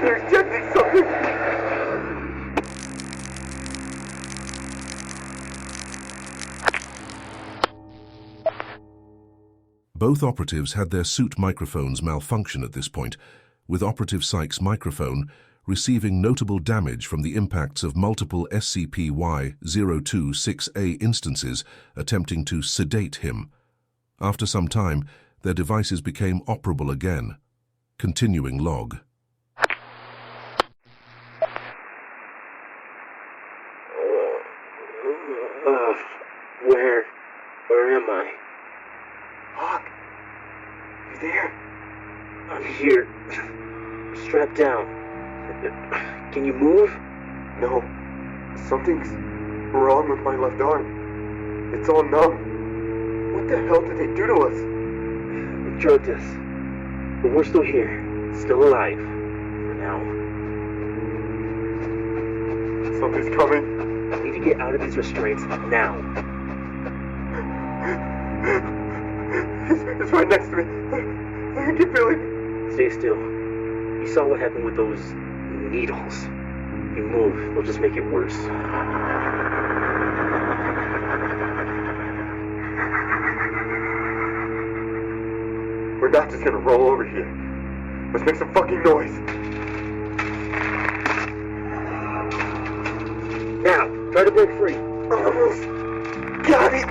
They're injecting something. Both operatives had their suit microphones malfunction at this point, with Operative Sykes' microphone receiving notable damage from the impacts of multiple SCP-Y-026A instances attempting to sedate him. After some time, their devices became operable again. Continuing log. Where am I? Hawk, you there? I'm here. Strapped down. Can you move? No. Something's wrong with my left arm. It's all numb. What the hell did they do to us? They drugged us. But we're still here. Still alive. For now. Something's coming. I need to get out of these restraints now. It's right next to me. I can feel it. Stay still. You saw what happened with those needles. If you move, they'll just make it worse. We're not just gonna roll over here. Let's make some fucking noise. Now, try to break free. Almost got it.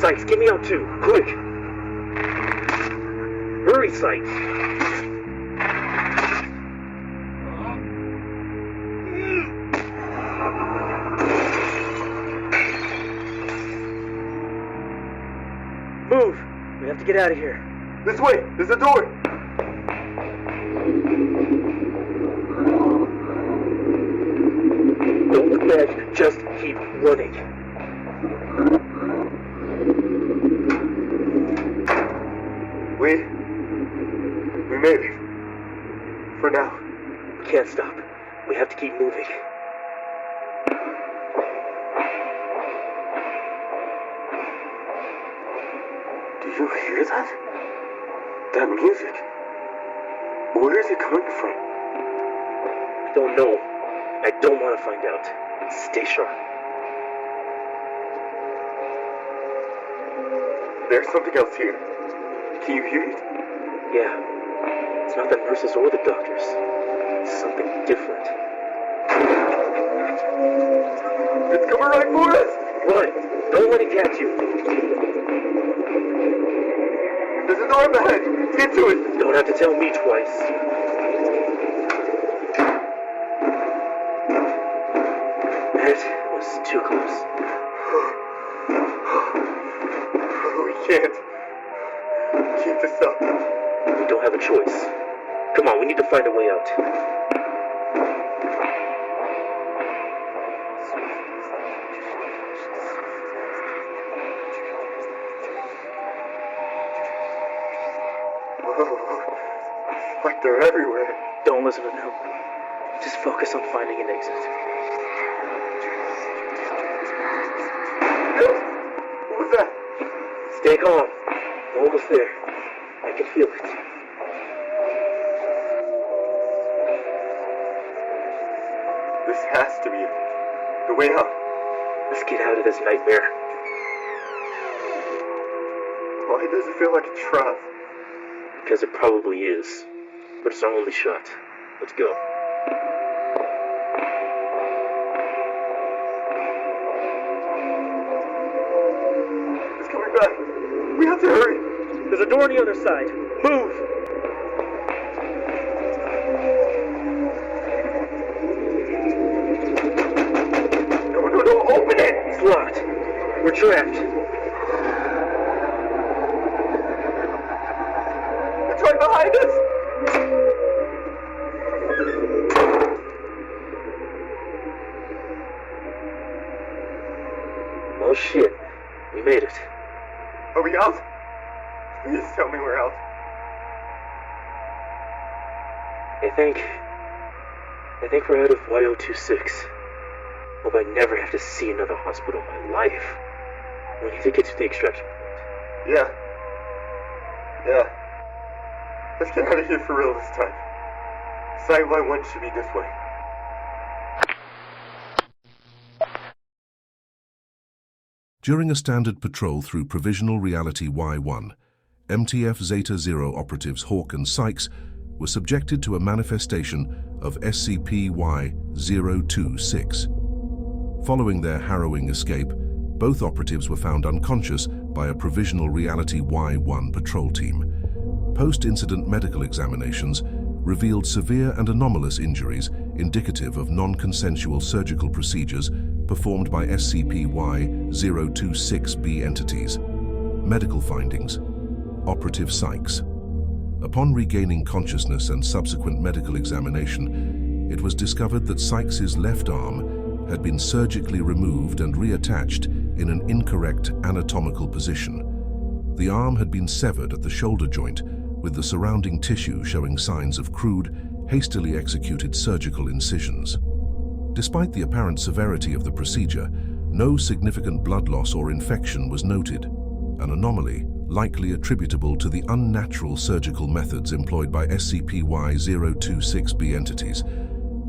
Sykes, get me out too. Quick. Hurry, Sykes. Move. We have to get out of here. This way. There's a door. Don't look back. Just keep running. We made it. For now. We can't stop. We have to keep moving. Do you hear that? That music? Where is it coming from? I don't know. I don't want to find out. Stay sharp. There's something else here. Can you hear it? Yeah. It's not the nurses or the doctors. It's something different. It's coming right for us! Run! Don't let it catch you. There's an arm ahead! Get to it! Don't have to tell me twice. That was too close. We can't keep this up. We don't have a choice. Come on, we need to find a way out. Like they're everywhere. Don't listen to them. Just focus on finding an exit. What was that? Stay calm. We're almost there. I can feel it. This has to be it. The way out. Let's get out of this nightmare. Why does it feel like a trap? Because it probably is. But it's our only shot. Let's go. It's coming back. We have to hurry. There's a door on the other side. Move! No, open it! It's locked. We're trapped. It's right behind us! Oh shit. We made it. Are we out? Please tell me we're out. I think we're out of Y026. Hope I never have to see another hospital in my life. We need to get to the extraction point. Yeah. Let's get out of here for real this time. Site Y1 should be this way. During a standard patrol through Provisional Reality-Y-1, MTF Zeta-0 operatives Hawk and Sykes were subjected to a manifestation of SCP-Y-026. Following their harrowing escape, both operatives were found unconscious by a Provisional Reality-Y-1 patrol team. Post-incident medical examinations revealed severe and anomalous injuries indicative of non-consensual surgical procedures performed by SCP-Y-026-B entities. Medical findings: Operative Sykes. Upon regaining consciousness and subsequent medical examination, it was discovered that Sykes's left arm had been surgically removed and reattached in an incorrect anatomical position. The arm had been severed at the shoulder joint, with the surrounding tissue showing signs of crude, hastily executed surgical incisions. Despite the apparent severity of the procedure, no significant blood loss or infection was noted, an anomaly likely attributable to the unnatural surgical methods employed by SCP-Y-026-B entities.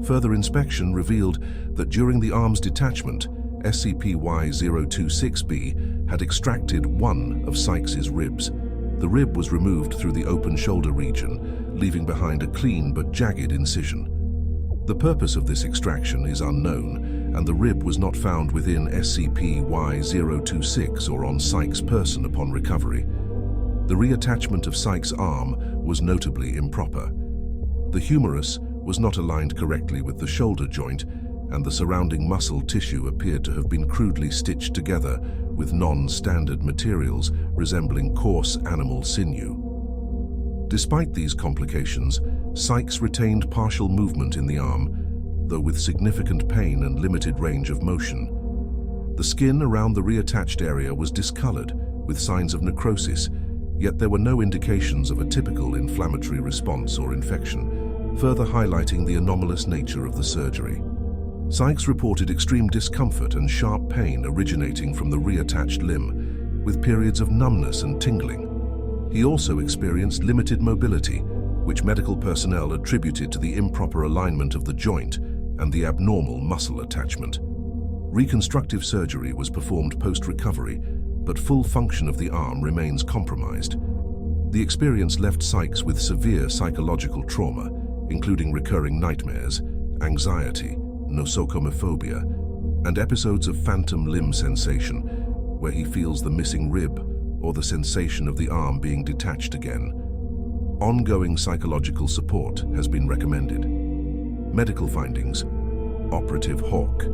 Further inspection revealed that during the arm's detachment, SCP-Y-026-B had extracted one of Sykes's ribs. The rib was removed through the open shoulder region, leaving behind a clean but jagged incision. The purpose of this extraction is unknown, and the rib was not found within SCP-Y-026 or on Sykes' person upon recovery. The reattachment of Sykes' arm was notably improper. The humerus was not aligned correctly with the shoulder joint, and the surrounding muscle tissue appeared to have been crudely stitched together with non-standard materials resembling coarse animal sinew. Despite these complications, Sykes retained partial movement in the arm, though with significant pain and limited range of motion. The skin around the reattached area was discolored, with signs of necrosis, yet there were no indications of a typical inflammatory response or infection, further highlighting the anomalous nature of the surgery. Sykes reported extreme discomfort and sharp pain originating from the reattached limb, with periods of numbness and tingling. He also experienced limited mobility, which medical personnel attributed to the improper alignment of the joint and the abnormal muscle attachment. Reconstructive surgery was performed post-recovery, but full function of the arm remains compromised. The experience left Sykes with severe psychological trauma, including recurring nightmares, anxiety, nosocomophobia, and episodes of phantom limb sensation, where he feels the missing rib or the sensation of the arm being detached again. Ongoing psychological support has been recommended. Medical findings: Operative Hawk.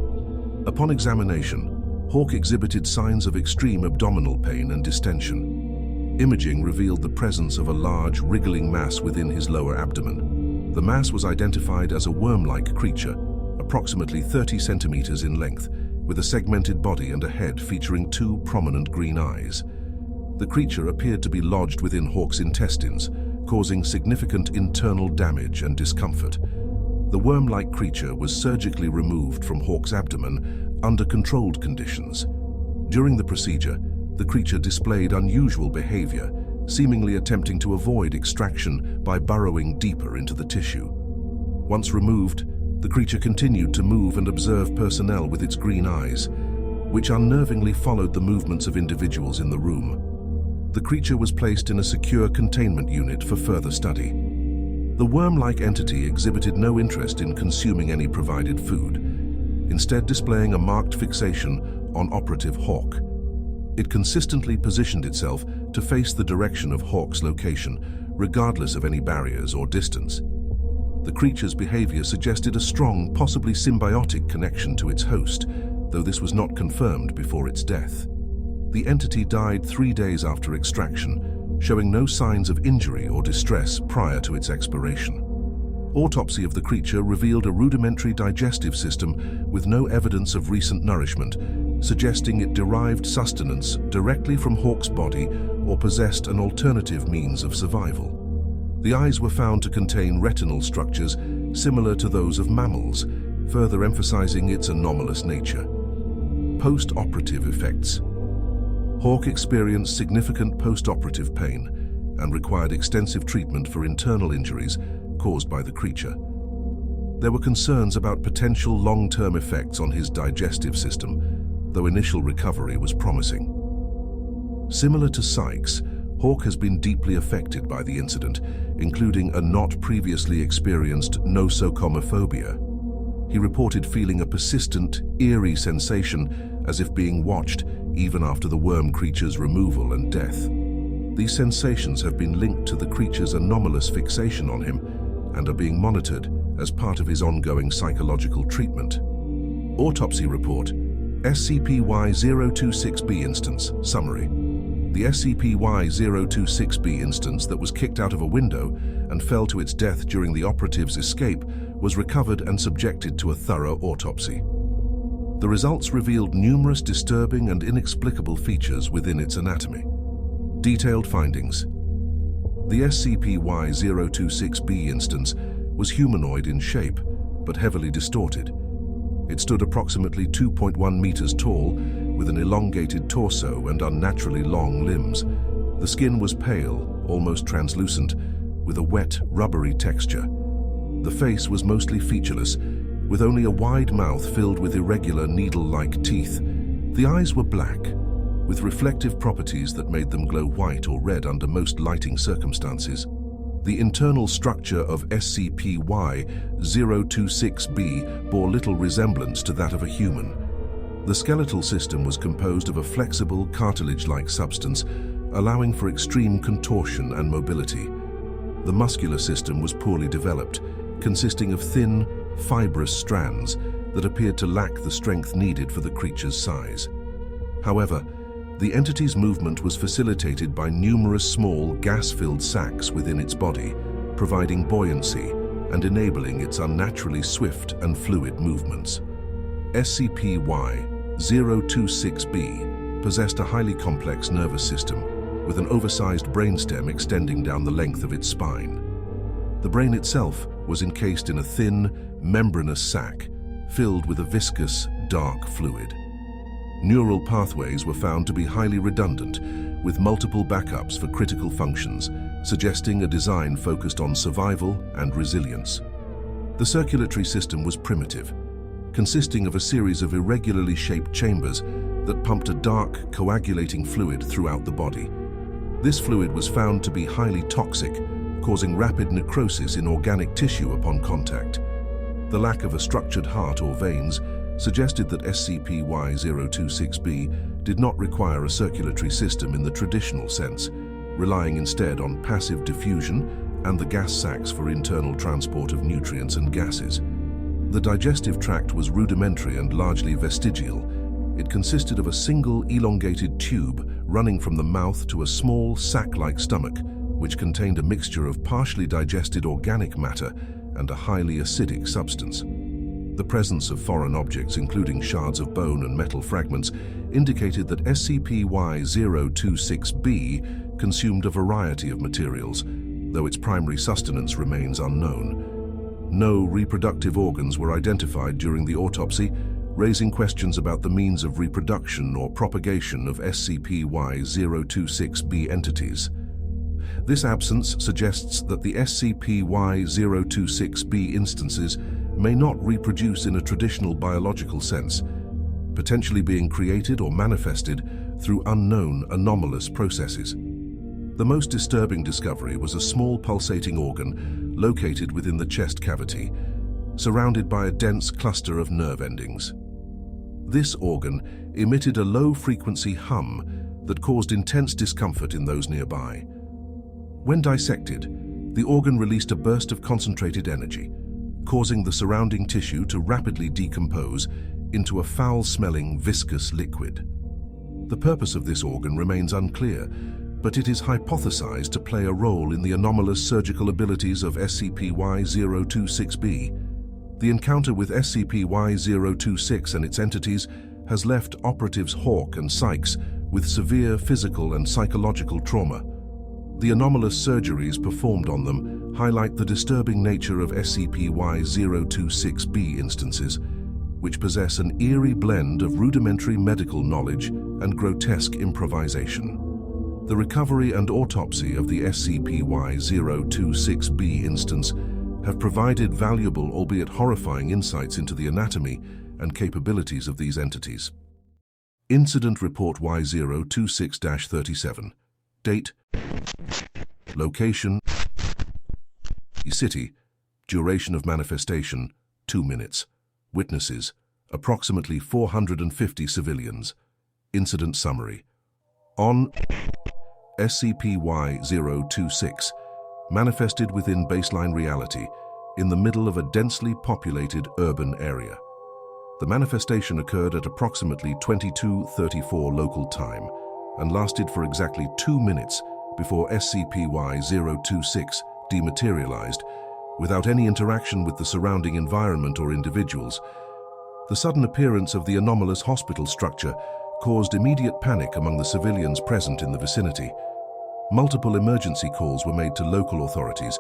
Upon examination, Hawk exhibited signs of extreme abdominal pain and distension. Imaging revealed the presence of a large, wriggling mass within his lower abdomen. The mass was identified as a worm-like creature, approximately 30 centimeters in length, with a segmented body and a head featuring two prominent green eyes. The creature appeared to be lodged within Hawk's intestines, causing significant internal damage and discomfort. The worm-like creature was surgically removed from Hawk's abdomen under controlled conditions. During the procedure, the creature displayed unusual behavior, seemingly attempting to avoid extraction by burrowing deeper into the tissue. Once removed, the creature continued to move and observe personnel with its green eyes, which unnervingly followed the movements of individuals in the room. The creature was placed in a secure containment unit for further study. The worm-like entity exhibited no interest in consuming any provided food, instead displaying a marked fixation on Operative Hawk. It consistently positioned itself to face the direction of Hawk's location, regardless of any barriers or distance. The creature's behavior suggested a strong, possibly symbiotic connection to its host, though this was not confirmed before its death. The entity died 3 days after extraction, showing no signs of injury or distress prior to its expiration. Autopsy of the creature revealed a rudimentary digestive system with no evidence of recent nourishment, suggesting it derived sustenance directly from Hawk's body or possessed an alternative means of survival. The eyes were found to contain retinal structures similar to those of mammals, further emphasizing its anomalous nature. Post-operative effects. Hawk experienced significant post-operative pain and required extensive treatment for internal injuries caused by the creature. There were concerns about potential long-term effects on his digestive system, though initial recovery was promising. Similar to Sykes, Hawk has been deeply affected by the incident, including a not previously experienced nosocomophobia. He reported feeling a persistent, eerie sensation as if being watched even after the worm creature's removal and death. These sensations have been linked to the creature's anomalous fixation on him and are being monitored as part of his ongoing psychological treatment. Autopsy report, SCP-Y-026b instance, summary. The SCP-Y-026b instance that was kicked out of a window and fell to its death during the operative's escape was recovered and subjected to a thorough autopsy. The results revealed numerous disturbing and inexplicable features within its anatomy. Detailed findings. The SCP-Y-026b instance was humanoid in shape, but heavily distorted. It stood approximately 2.1 meters tall, with an elongated torso and unnaturally long limbs. The skin was pale, almost translucent, with a wet, rubbery texture. The face was mostly featureless, with only a wide mouth filled with irregular needle-like teeth. The eyes were black, with reflective properties that made them glow white or red under most lighting circumstances. The internal structure of SCP-Y-026b bore little resemblance to that of a human. The skeletal system was composed of a flexible, cartilage-like substance, allowing for extreme contortion and mobility. The muscular system was poorly developed, consisting of thin, fibrous strands that appeared to lack the strength needed for the creature's size. However, the entity's movement was facilitated by numerous small, gas-filled sacs within its body, providing buoyancy and enabling its unnaturally swift and fluid movements. SCP-Y-026b possessed a highly complex nervous system with an oversized brainstem extending down the length of its spine. The brain itself was encased in a thin, membranous sac filled with a viscous, dark fluid. Neural pathways were found to be highly redundant, with multiple backups for critical functions, suggesting a design focused on survival and resilience. The circulatory system was primitive, consisting of a series of irregularly shaped chambers that pumped a dark, coagulating fluid throughout the body. This fluid was found to be highly toxic, causing rapid necrosis in organic tissue upon contact. The lack of a structured heart or veins suggested that SCP-Y-026b did not require a circulatory system in the traditional sense, relying instead on passive diffusion and the gas sacs for internal transport of nutrients and gases. The digestive tract was rudimentary and largely vestigial. It consisted of a single elongated tube running from the mouth to a small sac-like stomach, which contained a mixture of partially digested organic matter and a highly acidic substance. The presence of foreign objects, including shards of bone and metal fragments, indicated that SCP-Y-026b consumed a variety of materials, though its primary sustenance remains unknown. No reproductive organs were identified during the autopsy, raising questions about the means of reproduction or propagation of SCP-Y-026b entities. This absence suggests that the SCP-Y-026b instances may not reproduce in a traditional biological sense, potentially being created or manifested through unknown anomalous processes. The most disturbing discovery was a small pulsating organ located within the chest cavity, surrounded by a dense cluster of nerve endings. This organ emitted a low-frequency hum that caused intense discomfort in those nearby. When dissected, the organ released a burst of concentrated energy, causing the surrounding tissue to rapidly decompose into a foul-smelling, viscous liquid. The purpose of this organ remains unclear, but it is hypothesized to play a role in the anomalous surgical abilities of SCP-Y-026b. The encounter with SCP-Y-026 and its entities has left operatives Hawk and Sykes with severe physical and psychological trauma. The anomalous surgeries performed on them highlight the disturbing nature of SCP-Y-026b instances, which possess an eerie blend of rudimentary medical knowledge and grotesque improvisation. The recovery and autopsy of the SCP-Y-026b instance have provided valuable, albeit horrifying, insights into the anatomy and capabilities of these entities. Incident Report Y026-37. Date Location: City. Duration of manifestation: 2 minutes. Witnesses: approximately 450 civilians. Incident summary. On SCP-Y-026, manifested within baseline reality, in the middle of a densely populated urban area. The manifestation occurred at approximately 22:34 local time and lasted for exactly 2 minutes before SCP-Y-026 dematerialized, without any interaction with the surrounding environment or individuals. The sudden appearance of the anomalous hospital structure caused immediate panic among the civilians present in the vicinity. Multiple emergency calls were made to local authorities,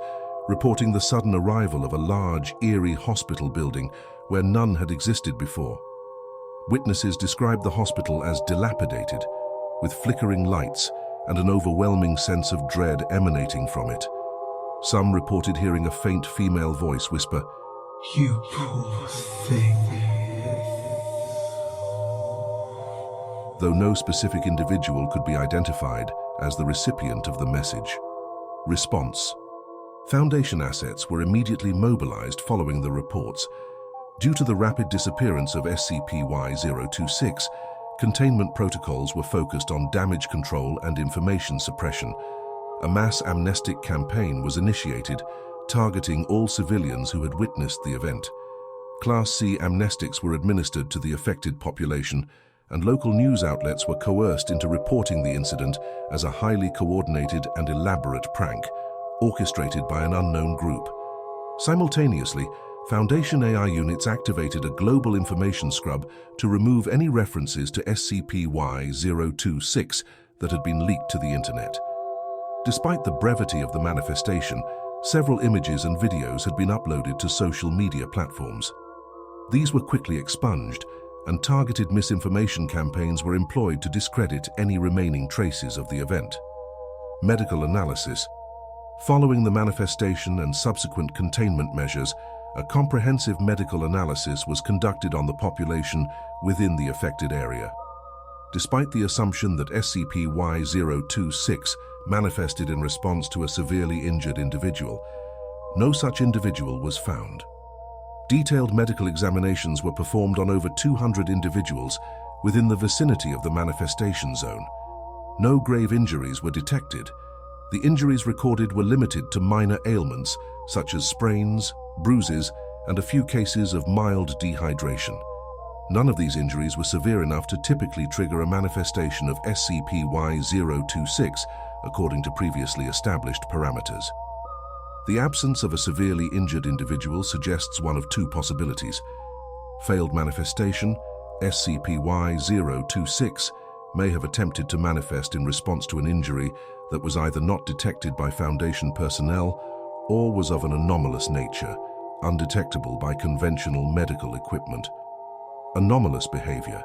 reporting the sudden arrival of a large, eerie hospital building where none had existed before. Witnesses described the hospital as dilapidated, with flickering lights and an overwhelming sense of dread emanating from it. Some reported hearing a faint female voice whisper, "You poor thing." Though no specific individual could be identified as the recipient of the message. Response: Foundation assets were immediately mobilized following the reports. Due to the rapid disappearance of SCP-Y-026, containment protocols were focused on damage control and information suppression. A mass amnestic campaign was initiated, targeting all civilians who had witnessed the event. Class C amnestics were administered to the affected population, and local news outlets were coerced into reporting the incident as a highly coordinated and elaborate prank, orchestrated by an unknown group. Simultaneously, Foundation AI units activated a global information scrub to remove any references to SCP-Y-026 that had been leaked to the internet. Despite the brevity of the manifestation, several images and videos had been uploaded to social media platforms. These were quickly expunged, and targeted misinformation campaigns were employed to discredit any remaining traces of the event. Medical analysis. Following the manifestation and subsequent containment measures, a comprehensive medical analysis was conducted on the population within the affected area. Despite the assumption that SCP-Y-026 manifested in response to a severely injured individual, no such individual was found. Detailed medical examinations were performed on over 200 individuals within the vicinity of the manifestation zone. No grave injuries were detected. The injuries recorded were limited to minor ailments such as sprains, bruises, and a few cases of mild dehydration. None of these injuries were severe enough to typically trigger a manifestation of SCP-Y-026, according to previously established parameters. The absence of a severely injured individual suggests one of two possibilities. Failed manifestation: SCP-Y-026 may have attempted to manifest in response to an injury that was either not detected by Foundation personnel or was of an anomalous nature, undetectable by conventional medical equipment. Anomalous behavior: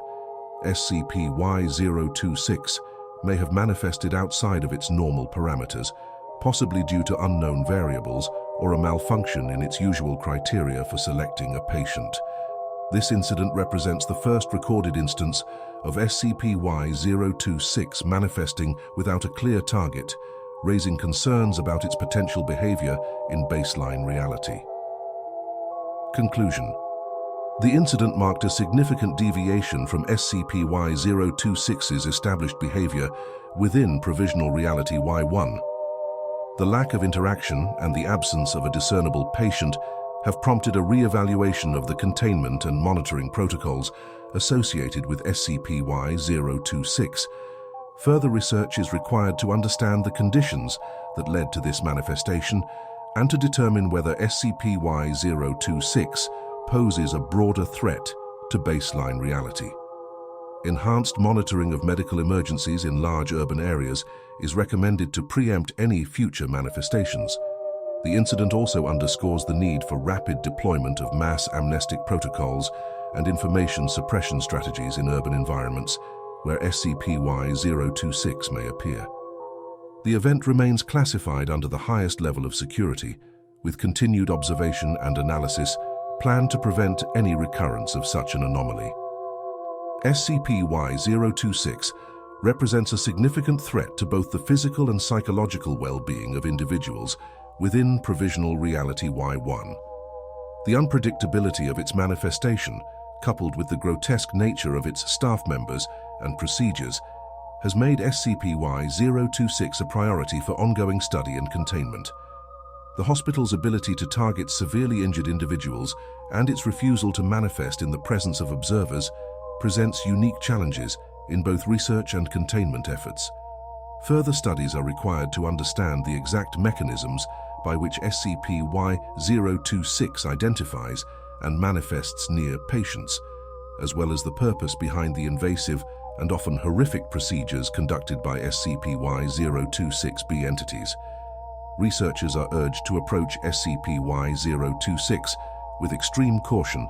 SCP-Y-026 may have manifested outside of its normal parameters, possibly due to unknown variables or a malfunction in its usual criteria for selecting a patient. This incident represents the first recorded instance of SCP-Y-026 manifesting without a clear target, raising concerns about its potential behavior in baseline reality. Conclusion. The incident marked a significant deviation from SCP-Y-026's established behavior within Provisional Reality-Y-1. The lack of interaction and the absence of a discernible patient have prompted a re-evaluation of the containment and monitoring protocols associated with SCP-Y-026. Further research is required to understand the conditions that led to this manifestation and to determine whether SCP-Y-026 poses a broader threat to baseline reality. Enhanced monitoring of medical emergencies in large urban areas is recommended to preempt any future manifestations. The incident also underscores the need for rapid deployment of mass amnestic protocols and information suppression strategies in urban environments where SCP-Y-026 may appear. The event remains classified under the highest level of security, with continued observation and analysis planned to prevent any recurrence of such an anomaly. SCP-Y-026 represents a significant threat to both the physical and psychological well-being of individuals within Provisional Reality-Y-1. The unpredictability of its manifestation, coupled with the grotesque nature of its staff members and procedures, has made SCP-Y-026 a priority for ongoing study and containment. The hospital's ability to target severely injured individuals and its refusal to manifest in the presence of observers presents unique challenges in both research and containment efforts. Further studies are required to understand the exact mechanisms by which SCP-Y-026 identifies and manifests near patients, as well as the purpose behind the invasive and often horrific procedures conducted by SCP-Y-026-B entities. Researchers are urged to approach SCP-Y-026 with extreme caution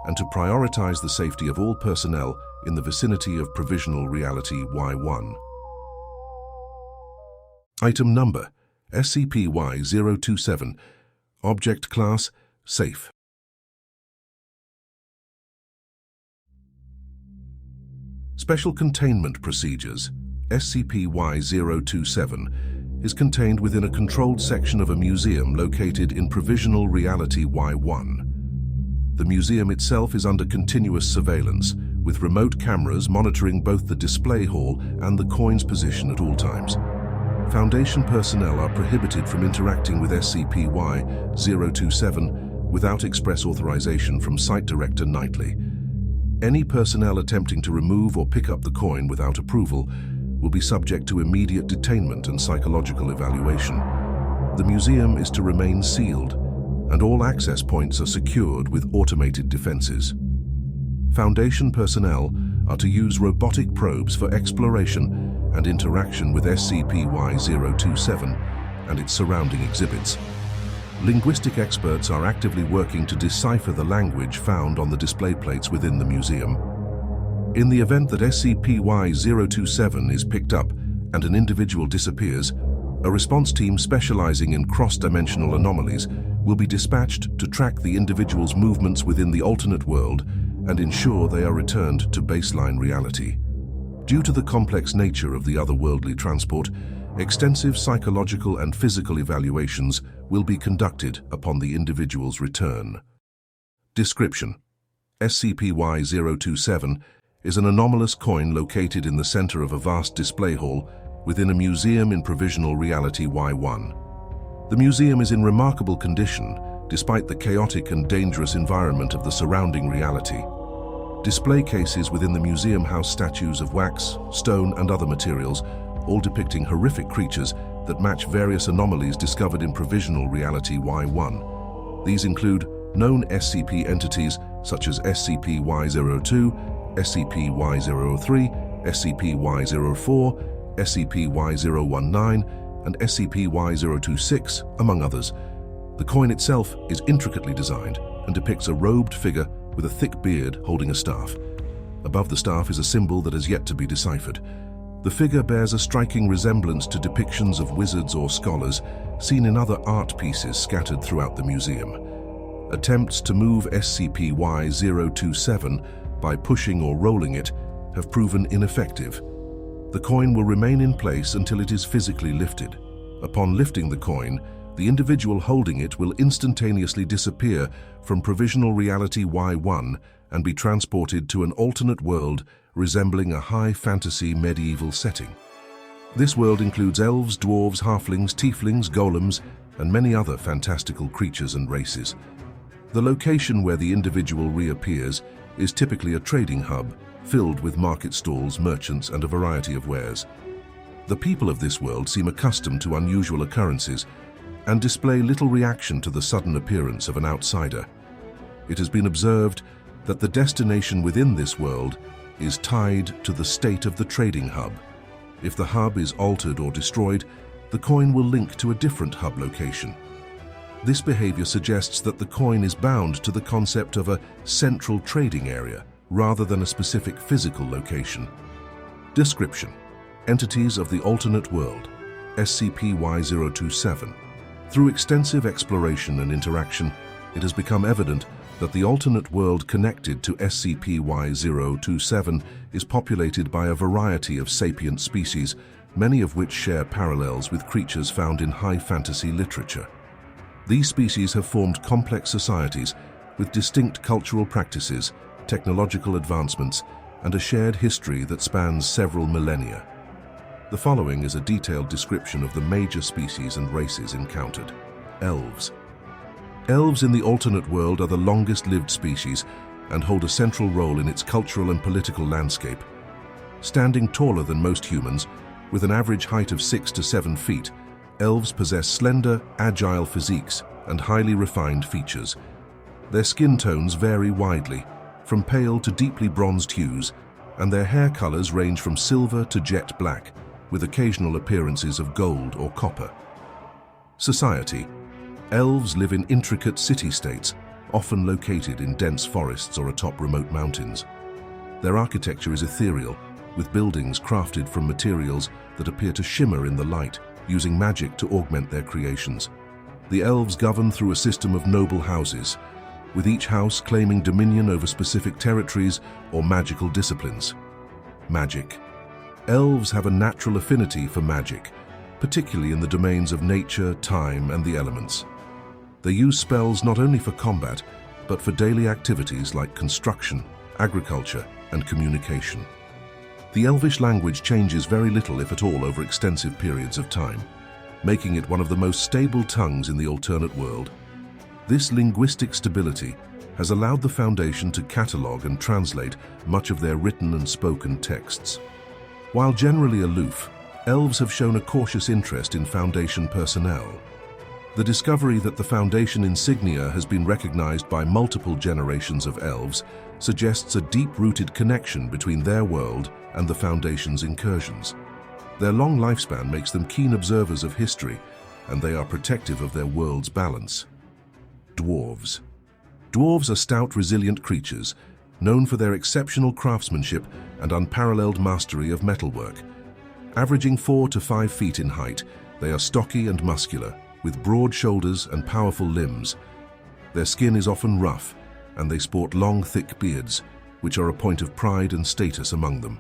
and to prioritize the safety of all personnel in the vicinity of Provisional Reality-Y-1. Item Number: SCP-Y-027. Object Class: Safe. Special Containment Procedures. SCP-Y-027 is contained within a controlled section of a museum located in Provisional Reality-Y-1. The museum itself is under continuous surveillance, with remote cameras monitoring both the display hall and the coin's position at all times. Foundation personnel are prohibited from interacting with SCP-Y-027 without express authorization from Site Director Knightley. Any personnel attempting to remove or pick up the coin without approval will be subject to immediate detainment and psychological evaluation. The museum is to remain sealed, and all access points are secured with automated defenses. Foundation personnel are to use robotic probes for exploration and interaction with SCP-Y-027 and its surrounding exhibits. Linguistic experts are actively working to decipher the language found on the display plates within the museum. In the event that SCP-Y-027 is picked up and an individual disappears, a response team specializing in cross-dimensional anomalies will be dispatched to track the individual's movements within the alternate world and ensure they are returned to baseline reality. Due to the complex nature of the otherworldly transport, extensive psychological and physical evaluations will be conducted upon the individual's return. Description: SCP-Y-027 is an anomalous coin located in the center of a vast display hall within a museum in Provisional Reality-Y-1. The museum is in remarkable condition despite the chaotic and dangerous environment of the surrounding reality. Display cases within the museum house statues of wax, stone, and other materials, all depicting horrific creatures that match various anomalies discovered in Provisional Reality-Y-1. These include known SCP entities such as SCP-Y-02, SCP-Y-003, SCP-Y-04, SCP-Y-019, and SCP-Y-026, among others. The coin itself is intricately designed and depicts a robed figure with a thick beard holding a staff. Above the staff is a symbol that has yet to be deciphered. The figure bears a striking resemblance to depictions of wizards or scholars seen in other art pieces scattered throughout the museum. Attempts to move SCP-Y-027 by pushing or rolling it have proven ineffective. The coin will remain in place until it is physically lifted. Upon lifting the coin, the individual holding it will instantaneously disappear from Provisional Reality-Y-1 and be transported to an alternate world resembling a high fantasy medieval setting. This world includes elves, dwarves, halflings, tieflings, golems, and many other fantastical creatures and races. The location where the individual reappears is typically a trading hub filled with market stalls, merchants, and a variety of wares. The people of this world seem accustomed to unusual occurrences and display little reaction to the sudden appearance of an outsider. It has been observed that the destination within this world is tied to the state of the trading hub. If the hub is altered or destroyed, the coin will link to a different hub location. This behavior suggests that the coin is bound to the concept of a central trading area rather than a specific physical location. Description: Entities of the alternate world, SCP-Y-027. Through extensive exploration and interaction, it has become evident that the alternate world connected to SCP-Y-027 is populated by a variety of sapient species, many of which share parallels with creatures found in high fantasy literature. These species have formed complex societies with distinct cultural practices, technological advancements, and a shared history that spans several millennia. The following is a detailed description of the major species and races encountered. Elves. Elves in the alternate world are the longest-lived species and hold a central role in its cultural and political landscape. Standing taller than most humans, with an average height of 6 to 7 feet, elves possess slender, agile physiques and highly refined features. Their skin tones vary widely, from pale to deeply bronzed hues, and their hair colors range from silver to jet black, with occasional appearances of gold or copper. Society. Elves live in intricate city-states, often located in dense forests or atop remote mountains. Their architecture is ethereal, with buildings crafted from materials that appear to shimmer in the light, using magic to augment their creations. The elves govern through a system of noble houses, with each house claiming dominion over specific territories or magical disciplines. Magic. Elves have a natural affinity for magic, particularly in the domains of nature, time, and the elements. They use spells not only for combat, but for daily activities like construction, agriculture, and communication. The Elvish language changes very little, if at all, over extensive periods of time, making it one of the most stable tongues in the alternate world. This linguistic stability has allowed the Foundation to catalogue and translate much of their written and spoken texts. While generally aloof, elves have shown a cautious interest in Foundation personnel. The discovery that the Foundation insignia has been recognized by multiple generations of elves suggests a deep-rooted connection between their world and the Foundation's incursions. Their long lifespan makes them keen observers of history, and they are protective of their world's balance. Dwarves. Dwarves are stout, resilient creatures, known for their exceptional craftsmanship and unparalleled mastery of metalwork. Averaging 4 to 5 feet in height, they are stocky and muscular, with broad shoulders and powerful limbs. Their skin is often rough, and they sport long, thick beards, which are a point of pride and status among them.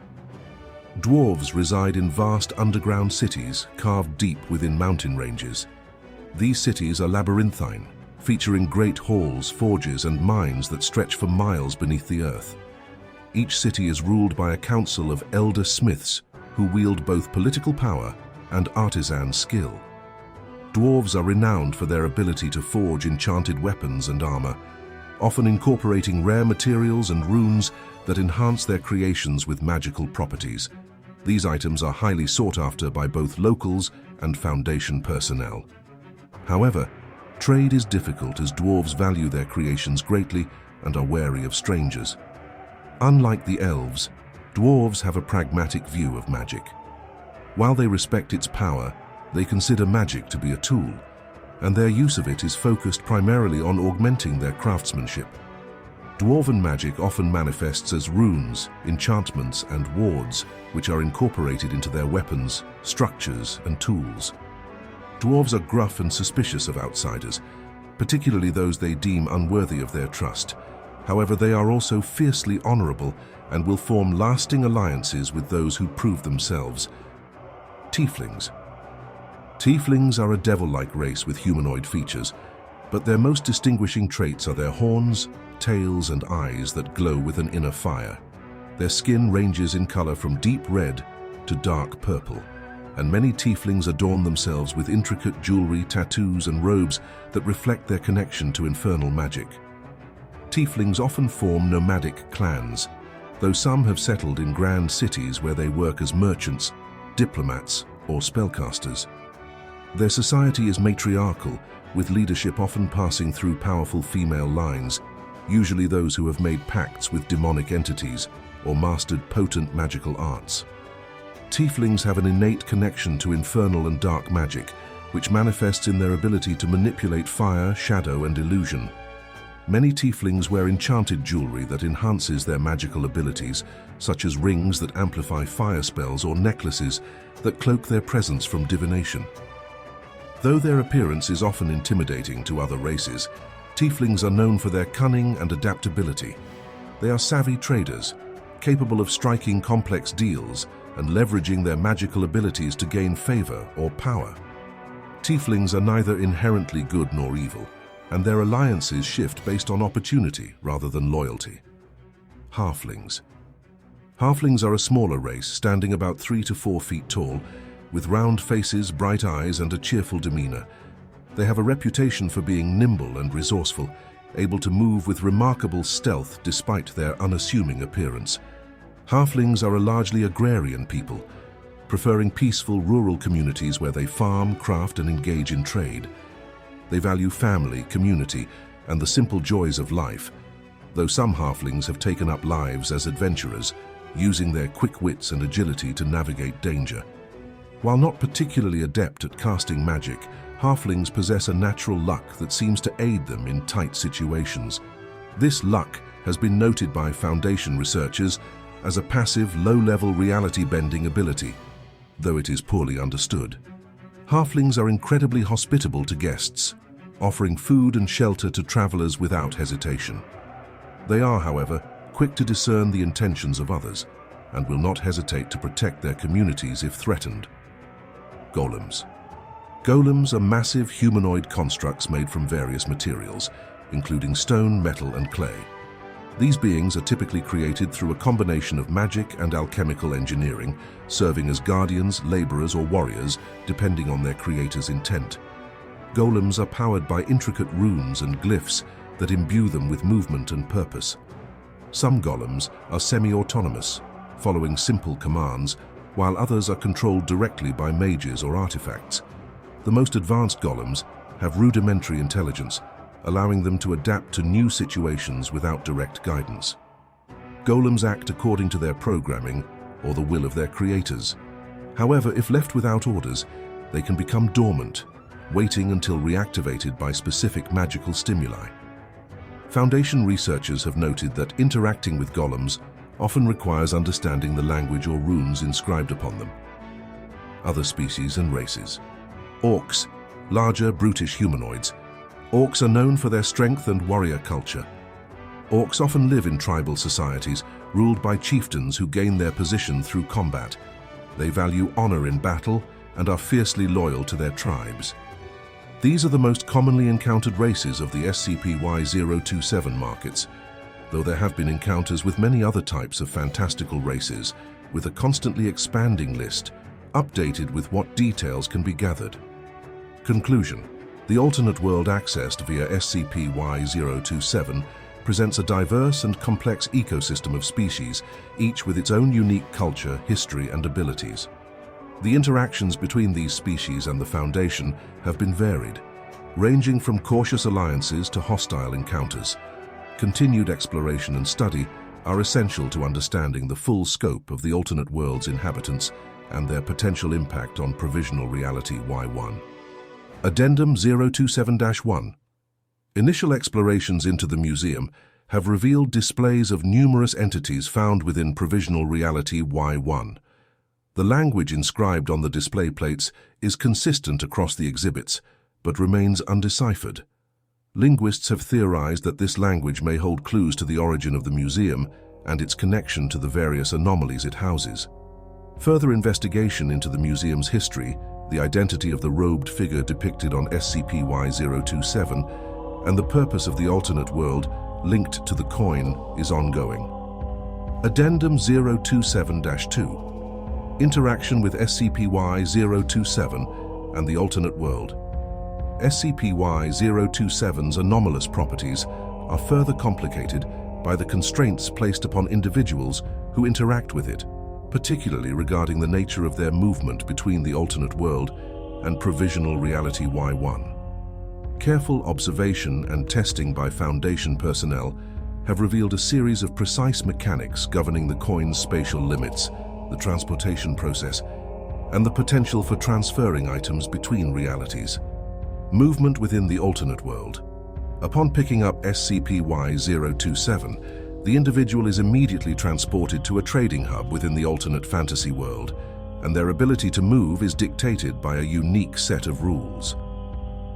Dwarves reside in vast underground cities carved deep within mountain ranges. These cities are labyrinthine, featuring great halls, forges, and mines that stretch for miles beneath the earth. Each city is ruled by a council of elder smiths who wield both political power and artisan skill. Dwarves are renowned for their ability to forge enchanted weapons and armor, often incorporating rare materials and runes that enhance their creations with magical properties. These items are highly sought after by both locals and Foundation personnel. However, trade is difficult as dwarves value their creations greatly and are wary of strangers. Unlike the elves, dwarves have a pragmatic view of magic. While they respect its power, they consider magic to be a tool, and their use of it is focused primarily on augmenting their craftsmanship. Dwarven magic often manifests as runes, enchantments, and wards, which are incorporated into their weapons, structures, and tools. Dwarves are gruff and suspicious of outsiders, particularly those they deem unworthy of their trust. However, they are also fiercely honorable and will form lasting alliances with those who prove themselves. Tieflings. Tieflings are a devil-like race with humanoid features, but their most distinguishing traits are their horns, tails, and eyes that glow with an inner fire. Their skin ranges in color from deep red to dark purple, and many tieflings adorn themselves with intricate jewelry, tattoos, and robes that reflect their connection to infernal magic. Tieflings often form nomadic clans, though some have settled in grand cities where they work as merchants, diplomats, or spellcasters. Their society is matriarchal, with leadership often passing through powerful female lines, usually those who have made pacts with demonic entities or mastered potent magical arts. Tieflings have an innate connection to infernal and dark magic, which manifests in their ability to manipulate fire, shadow, and illusion. Many tieflings wear enchanted jewelry that enhances their magical abilities, such as rings that amplify fire spells or necklaces that cloak their presence from divination. Though their appearance is often intimidating to other races, Tieflings are known for their cunning and adaptability. They are savvy traders, capable of striking complex deals and leveraging their magical abilities to gain favor or power. Tieflings are neither inherently good nor evil, and their alliances shift based on opportunity rather than loyalty. Halflings. Halflings are a smaller race, standing about 3 to 4 feet tall, with round faces, bright eyes, and a cheerful demeanor. They have a reputation for being nimble and resourceful, able to move with remarkable stealth despite their unassuming appearance. Halflings are a largely agrarian people, preferring peaceful rural communities where they farm, craft, and engage in trade. They value family, community, and the simple joys of life, though some halflings have taken up lives as adventurers, using their quick wits and agility to navigate danger. While not particularly adept at casting magic, halflings possess a natural luck that seems to aid them in tight situations. This luck has been noted by Foundation researchers as a passive, low-level reality-bending ability, though it is poorly understood. Halflings are incredibly hospitable to guests, offering food and shelter to travelers without hesitation. They are, however, quick to discern the intentions of others and will not hesitate to protect their communities if threatened. Golems. Golems are massive humanoid constructs made from various materials, including stone, metal, and clay. These beings are typically created through a combination of magic and alchemical engineering, serving as guardians, laborers, or warriors, depending on their creator's intent. Golems are powered by intricate runes and glyphs that imbue them with movement and purpose. Some golems are semi-autonomous, following simple commands, while others are controlled directly by mages or artifacts. The most advanced golems have rudimentary intelligence, allowing them to adapt to new situations without direct guidance. Golems act according to their programming or the will of their creators. However, if left without orders, they can become dormant, waiting until reactivated by specific magical stimuli. Foundation researchers have noted that interacting with golems often requires understanding the language or runes inscribed upon them. Other species and races. Orcs, larger, brutish humanoids. Orcs are known for their strength and warrior culture. Orcs often live in tribal societies, ruled by chieftains who gain their position through combat. They value honor in battle and are fiercely loyal to their tribes. These are the most commonly encountered races of the SCP-Y-027 markets, though there have been encounters with many other types of fantastical races, with a constantly expanding list, updated with what details can be gathered. Conclusion. The alternate world accessed via SCP-Y-027 presents a diverse and complex ecosystem of species, each with its own unique culture, history, and abilities. The interactions between these species and the Foundation have been varied, ranging from cautious alliances to hostile encounters. Continued exploration and study are essential to understanding the full scope of the alternate world's inhabitants and their potential impact on Provisional Reality-Y-1. Addendum 027-1. Initial explorations into the museum have revealed displays of numerous entities found within Provisional Reality-Y-1. The language inscribed on the display plates is consistent across the exhibits, but remains undeciphered. Linguists have theorized that this language may hold clues to the origin of the museum and its connection to the various anomalies it houses. Further investigation into the museum's history, the identity of the robed figure depicted on SCP-Y-027, and the purpose of the alternate world linked to the coin is ongoing. Addendum 027-2. Interaction with SCP-Y-027 and the alternate world. SCP-Y-027's anomalous properties are further complicated by the constraints placed upon individuals who interact with it, particularly regarding the nature of their movement between the alternate world and Provisional Reality-Y-1. Careful observation and testing by Foundation personnel have revealed a series of precise mechanics governing the coin's spatial limits, the transportation process, and the potential for transferring items between realities. Movement within the alternate world. Upon picking up SCP-Y-027, the individual is immediately transported to a trading hub within the alternate fantasy world, and their ability to move is dictated by a unique set of rules.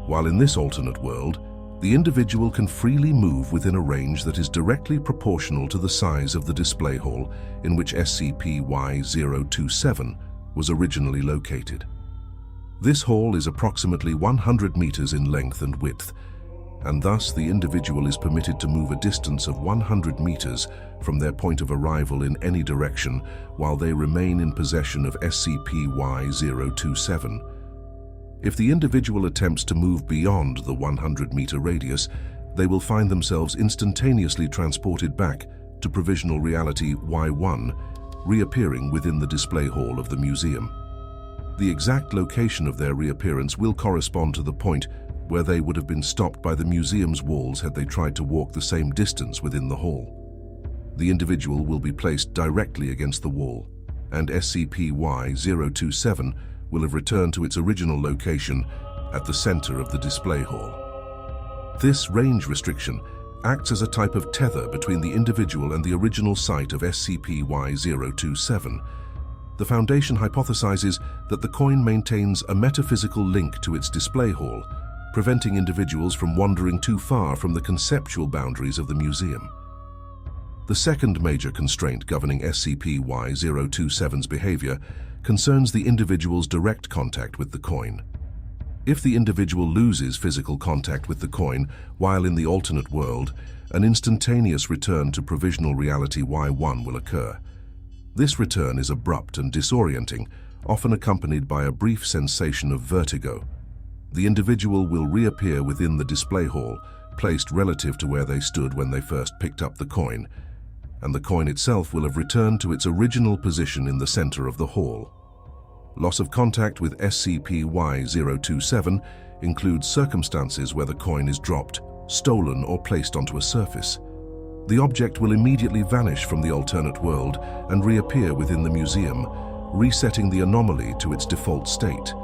While in this alternate world, The individual can freely move within a range that is directly proportional to the size of the display hall in which SCP-Y-027 was originally located. This hall is approximately 100 meters in length and width, and thus the individual is permitted to move a distance of 100 meters from their point of arrival in any direction while they remain in possession of SCP-Y-027. If the individual attempts to move beyond the 100-meter radius, they will find themselves instantaneously transported back to Provisional Reality-Y-1, reappearing within the display hall of the museum. The exact location of their reappearance will correspond to the point where they would have been stopped by the museum's walls had they tried to walk the same distance within the hall. The individual will be placed directly against the wall, and SCP-Y-027 will have returned to its original location at the center of the display hall. This range restriction acts as a type of tether between the individual and the original site of SCP-Y-027. The Foundation hypothesizes that the coin maintains a metaphysical link to its display hall, preventing individuals from wandering too far from the conceptual boundaries of the museum. The second major constraint governing SCP-Y-027's behavior concerns the individual's direct contact with the coin. If the individual loses physical contact with the coin while in the alternate world, an instantaneous return to Provisional Reality-Y-1 will occur. This return is abrupt and disorienting, often accompanied by a brief sensation of vertigo. The individual will reappear within the display hall, placed relative to where they stood when they first picked up the coin, and the coin itself will have returned to its original position in the center of the hall. Loss of contact with SCP-Y-027 includes circumstances where the coin is dropped, stolen, or placed onto a surface. The object will immediately vanish from the alternate world and reappear within the museum, resetting the anomaly to its default state.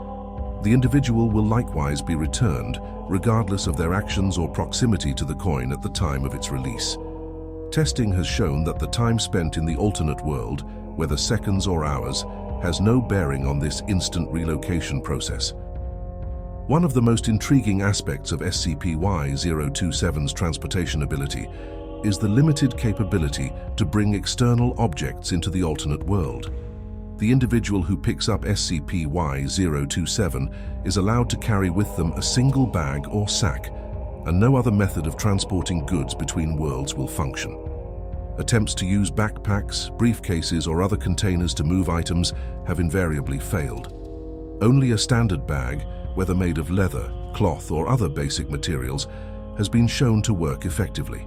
The individual will likewise be returned, regardless of their actions or proximity to the coin at the time of its release. Testing has shown that the time spent in the alternate world, whether seconds or hours, has no bearing on this instant relocation process. One of the most intriguing aspects of SCP-Y-027's transportation ability is the limited capability to bring external objects into the alternate world. The individual who picks up SCP-Y-027 is allowed to carry with them a single bag or sack, and no other method of transporting goods between worlds will function. Attempts to use backpacks, briefcases, or other containers to move items have invariably failed. Only a standard bag, whether made of leather, cloth, or other basic materials, has been shown to work effectively.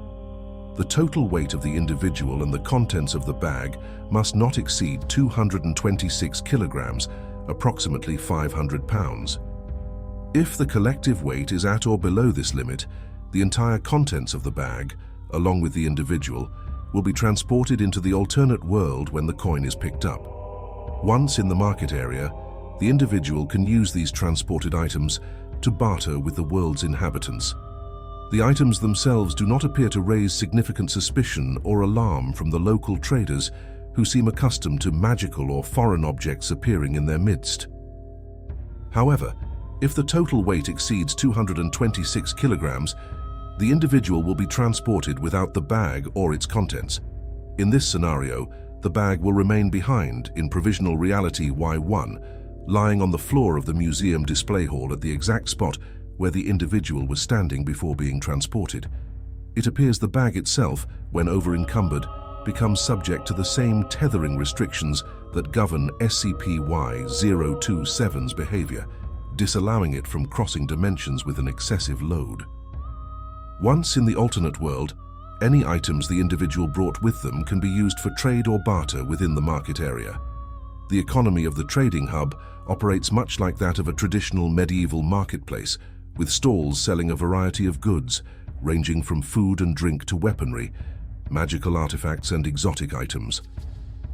The total weight of the individual and the contents of the bag must not exceed 226 kilograms, approximately 500 pounds. If the collective weight is at or below this limit, the entire contents of the bag, along with the individual, will be transported into the alternate world when the coin is picked up. Once in the market area, the individual can use these transported items to barter with the world's inhabitants. The items themselves do not appear to raise significant suspicion or alarm from the local traders who seem accustomed to magical or foreign objects appearing in their midst. However, if the total weight exceeds 226 kilograms, the individual will be transported without the bag or its contents. In this scenario, the bag will remain behind in Provisional Reality-Y-1, lying on the floor of the museum display hall at the exact spot where the individual was standing before being transported. It appears the bag itself, when over-encumbered, becomes subject to the same tethering restrictions that govern SCP-Y-027's behavior, disallowing it from crossing dimensions with an excessive load. Once in the alternate world, any items the individual brought with them can be used for trade or barter within the market area. The economy of the trading hub operates much like that of a traditional medieval marketplace, with stalls selling a variety of goods, ranging from food and drink to weaponry, magical artifacts and exotic items.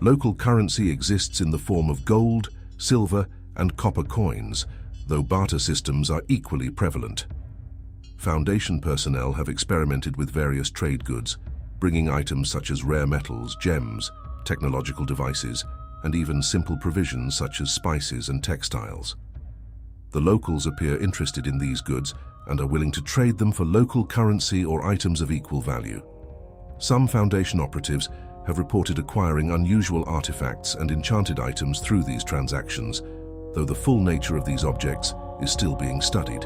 Local currency exists in the form of gold, silver, and copper coins, though barter systems are equally prevalent. Foundation personnel have experimented with various trade goods, bringing items such as rare metals, gems, technological devices, and even simple provisions such as spices and textiles. The locals appear interested in these goods and are willing to trade them for local currency or items of equal value. Some Foundation operatives have reported acquiring unusual artifacts and enchanted items through these transactions, though the full nature of these objects is still being studied.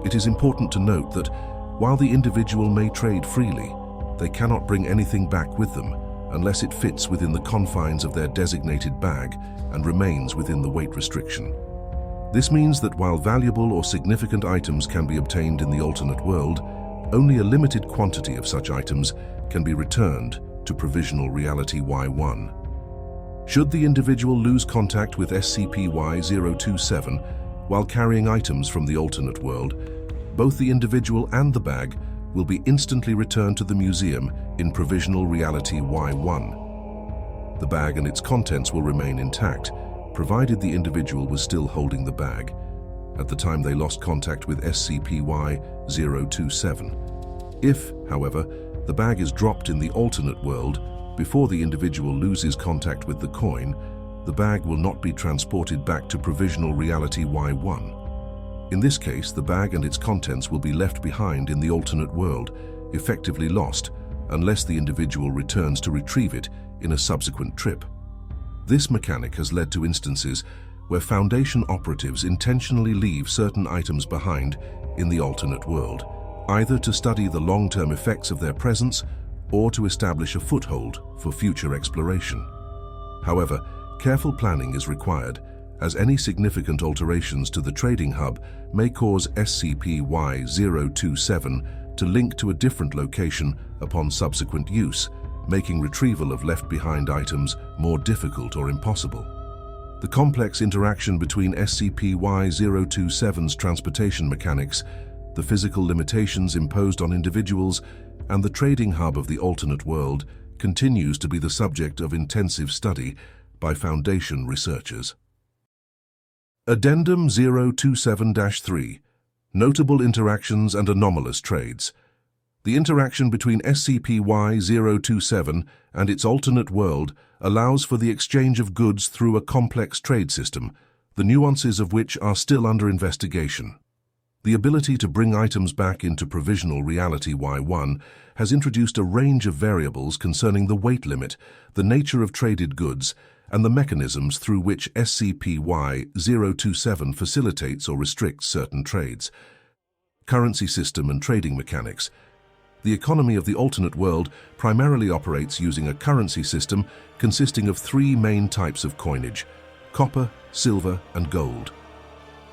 It is important to note that while the individual may trade freely, they cannot bring anything back with them unless it fits within the confines of their designated bag and remains within the weight restriction. This means that while valuable or significant items can be obtained in the alternate world, only a limited quantity of such items can be returned to Provisional Reality-Y-1. Should the individual lose contact with SCP-Y-027 while carrying items from the alternate world, both the individual and the bag will be instantly returned to the museum in Provisional Reality-Y-1. The bag and its contents will remain intact, provided the individual was still holding the bag at the time they lost contact with SCP-Y-027. If, however, the bag is dropped in the alternate world before the individual loses contact with the coin, the bag will not be transported back to Provisional Reality-Y-1. In this case, the bag and its contents will be left behind in the alternate world, effectively lost, unless the individual returns to retrieve it in a subsequent trip. This mechanic has led to instances where Foundation operatives intentionally leave certain items behind in the alternate world, either to study the long-term effects of their presence or to establish a foothold for future exploration. However, careful planning is required, as any significant alterations to the trading hub may cause SCP-Y-027 to link to a different location upon subsequent use, making retrieval of left-behind items more difficult or impossible. The complex interaction between SCP-Y-027's transportation mechanics, the physical limitations imposed on individuals, and the trading hub of the alternate world continues to be the subject of intensive study by Foundation researchers. Addendum 027-3 Notable Interactions and Anomalous Trades. The interaction between SCP-Y-027 and its alternate world allows for the exchange of goods through a complex trade system, the nuances of which are still under investigation. The ability to bring items back into Provisional Reality-Y-1 has introduced a range of variables concerning the weight limit, the nature of traded goods, and the mechanisms through which SCP-Y-027 facilitates or restricts certain trades. Currency system and trading mechanics. The economy of the alternate world primarily operates using a currency system consisting of three main types of coinage: copper, silver, and gold.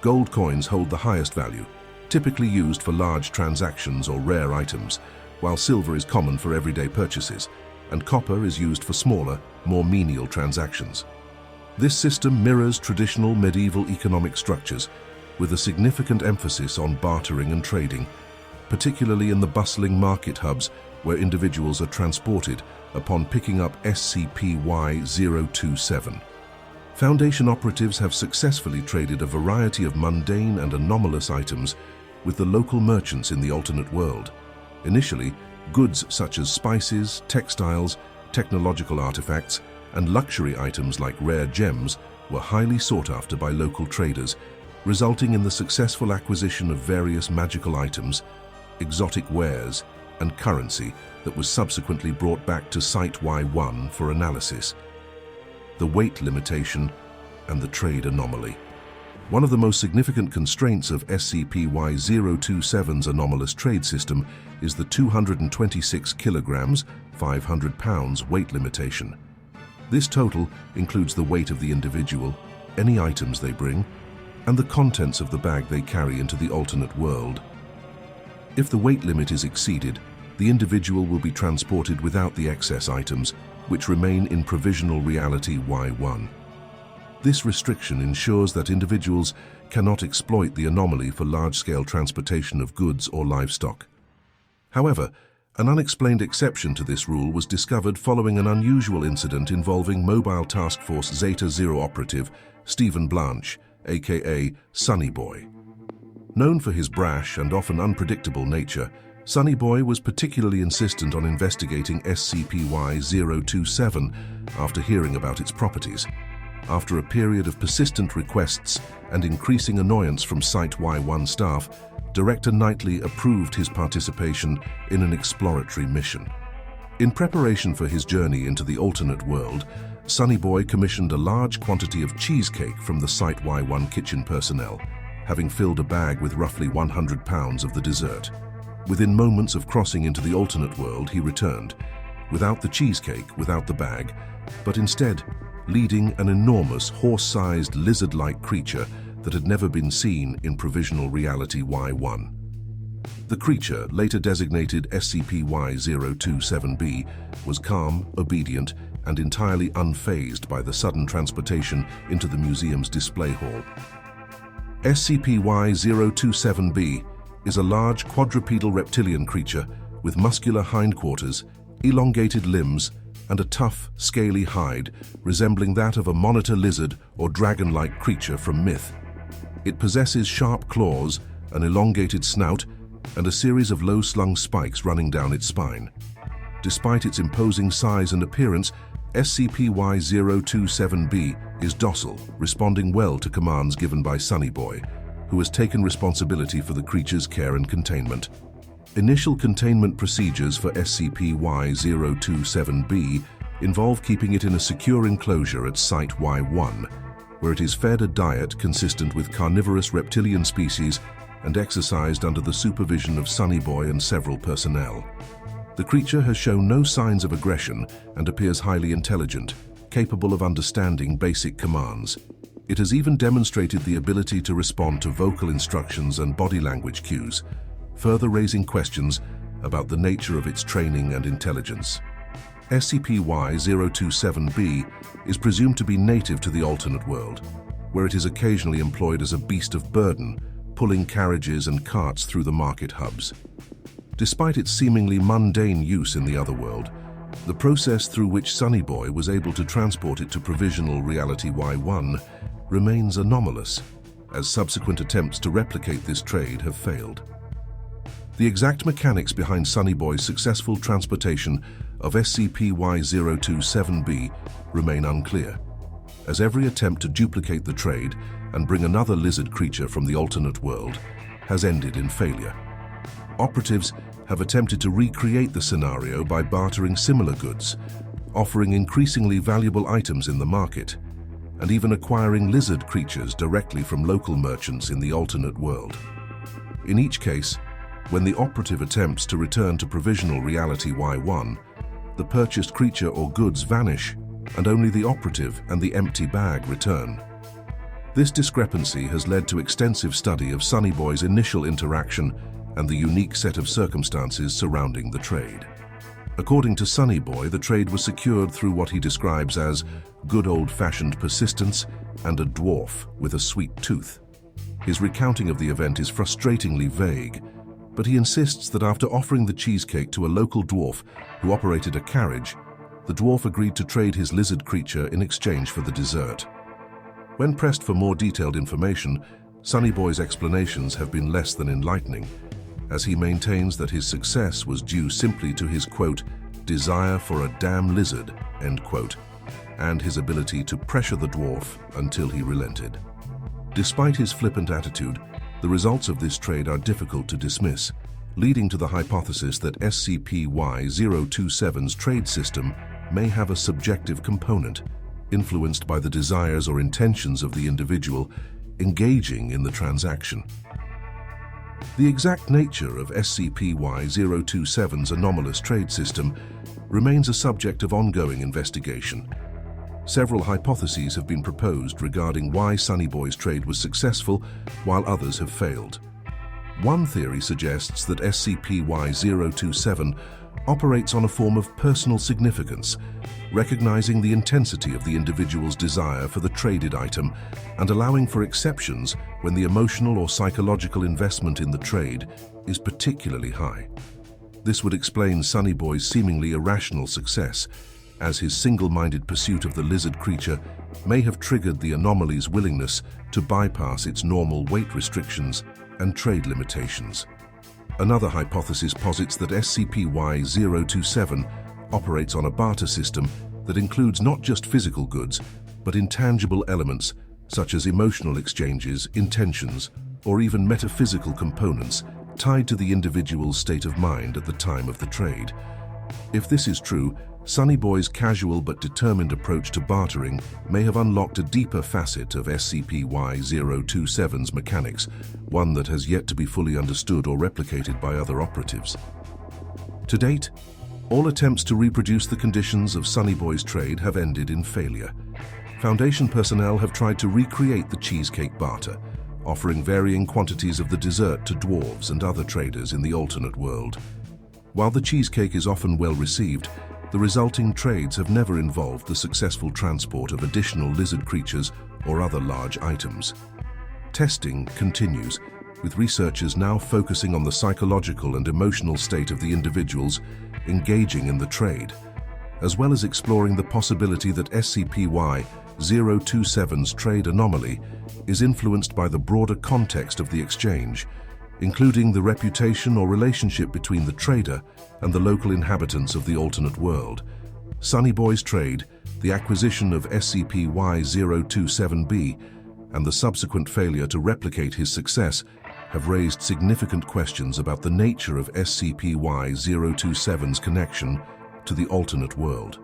Gold coins hold the highest value, typically used for large transactions or rare items, while silver is common for everyday purchases, and copper is used for smaller, more menial transactions. This system mirrors traditional medieval economic structures, with a significant emphasis on bartering and trading, particularly in the bustling market hubs where individuals are transported upon picking up SCP-Y-027. Foundation operatives have successfully traded a variety of mundane and anomalous items with the local merchants in the alternate world. Initially, goods such as spices, textiles, technological artifacts, and luxury items like rare gems were highly sought after by local traders, resulting in the successful acquisition of various magical items, exotic wares, and currency that was subsequently brought back to Site-Y1 for analysis. The weight limitation and the trade anomaly. One of the most significant constraints of SCP-Y-027's anomalous trade system is the 226 kilograms, 500 pounds weight limitation. This total includes the weight of the individual, any items they bring, and the contents of the bag they carry into the alternate world. If the weight limit is exceeded, the individual will be transported without the excess items, which remain in Provisional Reality-Y-1. This restriction ensures that individuals cannot exploit the anomaly for large-scale transportation of goods or livestock. However, an unexplained exception to this rule was discovered following an unusual incident involving Mobile Task Force Zeta-0 operative Stephen Blanche, aka Sunny Boy. Known for his brash and often unpredictable nature, Sunny Boy was particularly insistent on investigating SCP-Y-027 after hearing about its properties. After a period of persistent requests and increasing annoyance from Site-Y1 staff, Director Knightley approved his participation in an exploratory mission. In preparation for his journey into the alternate world, Sonny Boy commissioned a large quantity of cheesecake from the Site-Y-1 kitchen personnel, having filled a bag with roughly 100 pounds of the dessert. Within moments of crossing into the alternate world, he returned, without the cheesecake, without the bag, but instead leading an enormous horse-sized lizard-like creature that had never been seen in Provisional Reality-Y-1. The creature, later designated SCP-Y-027b, was calm, obedient, and entirely unfazed by the sudden transportation into the museum's display hall. SCP-Y-027b is a large quadrupedal reptilian creature with muscular hindquarters, elongated limbs, and a tough, scaly hide resembling that of a monitor lizard or dragon-like creature from myth. It possesses sharp claws, an elongated snout, and a series of low-slung spikes running down its spine. Despite its imposing size and appearance, SCP-Y-027b is docile, responding well to commands given by Sonny Boy, who has taken responsibility for the creature's care and containment. Initial containment procedures for SCP-Y-027b involve keeping it in a secure enclosure at Site-Y-1, where it is fed a diet consistent with carnivorous reptilian species and exercised under the supervision of Sonny Boy and several personnel. The creature has shown no signs of aggression and appears highly intelligent, capable of understanding basic commands. It has even demonstrated the ability to respond to vocal instructions and body language cues, further raising questions about the nature of its training and intelligence. SCP-Y-027b is presumed to be native to the alternate world, where it is occasionally employed as a beast of burden, pulling carriages and carts through the market hubs. Despite its seemingly mundane use in the other world, the process through which Sonny Boy was able to transport it to Provisional Reality-Y-1 remains anomalous, as subsequent attempts to replicate this trade have failed. The exact mechanics behind Sonny Boy's successful transportation of SCP-Y-027b remain unclear, as every attempt to duplicate the trade and bring another lizard creature from the alternate world has ended in failure. Operatives have attempted to recreate the scenario by bartering similar goods, offering increasingly valuable items in the market, and even acquiring lizard creatures directly from local merchants in the alternate world. In each case, when the operative attempts to return to Provisional Reality-Y-1, the purchased creature or goods vanish, and only the operative and the empty bag return. This discrepancy has led to extensive study of Sonny Boy's initial interaction and the unique set of circumstances surrounding the trade. According to Sonny Boy, the trade was secured through what he describes as good old-fashioned persistence and a dwarf with a sweet tooth. His recounting of the event is frustratingly vague, but he insists that after offering the cheesecake to a local dwarf who operated a carriage, the dwarf agreed to trade his lizard creature in exchange for the dessert. When pressed for more detailed information, Sonny Boy's explanations have been less than enlightening, as he maintains that his success was due simply to his, quote, desire for a damn lizard, end quote, and his ability to pressure the dwarf until he relented. Despite his flippant attitude, the results of this trade are difficult to dismiss, leading to the hypothesis that SCP-Y-027's trade system may have a subjective component, influenced by the desires or intentions of the individual engaging in the transaction. The exact nature of SCP-Y-027's anomalous trade system remains a subject of ongoing investigation. Several hypotheses have been proposed regarding why Sonny Boy's trade was successful while others have failed. One theory suggests that SCP-Y-027 operates on a form of personal significance, recognizing the intensity of the individual's desire for the traded item and allowing for exceptions when the emotional or psychological investment in the trade is particularly high. This would explain Sonny Boy's seemingly irrational success, as his single-minded pursuit of the lizard creature may have triggered the anomaly's willingness to bypass its normal weight restrictions and trade limitations. Another hypothesis posits that SCP-Y-027 operates on a barter system that includes not just physical goods, but intangible elements such as emotional exchanges, intentions, or even metaphysical components tied to the individual's state of mind at the time of the trade. If this is true, Sunny Boy's casual but determined approach to bartering may have unlocked a deeper facet of SCP-Y-027's mechanics, one that has yet to be fully understood or replicated by other operatives. To date, all attempts to reproduce the conditions of Sunny Boy's trade have ended in failure. Foundation personnel have tried to recreate the cheesecake barter, offering varying quantities of the dessert to dwarves and other traders in the alternate world. While the cheesecake is often well received, the resulting trades have never involved the successful transport of additional lizard creatures or other large items. Testing continues, with researchers now focusing on the psychological and emotional state of the individuals engaging in the trade, as well as exploring the possibility that SCP-Y-027's trade anomaly is influenced by the broader context of the exchange, including the reputation or relationship between the trader and the local inhabitants of the alternate world. Sunny Boy's trade, the acquisition of SCP-Y-027b, and the subsequent failure to replicate his success have raised significant questions about the nature of SCP-Y-027's connection to the alternate world.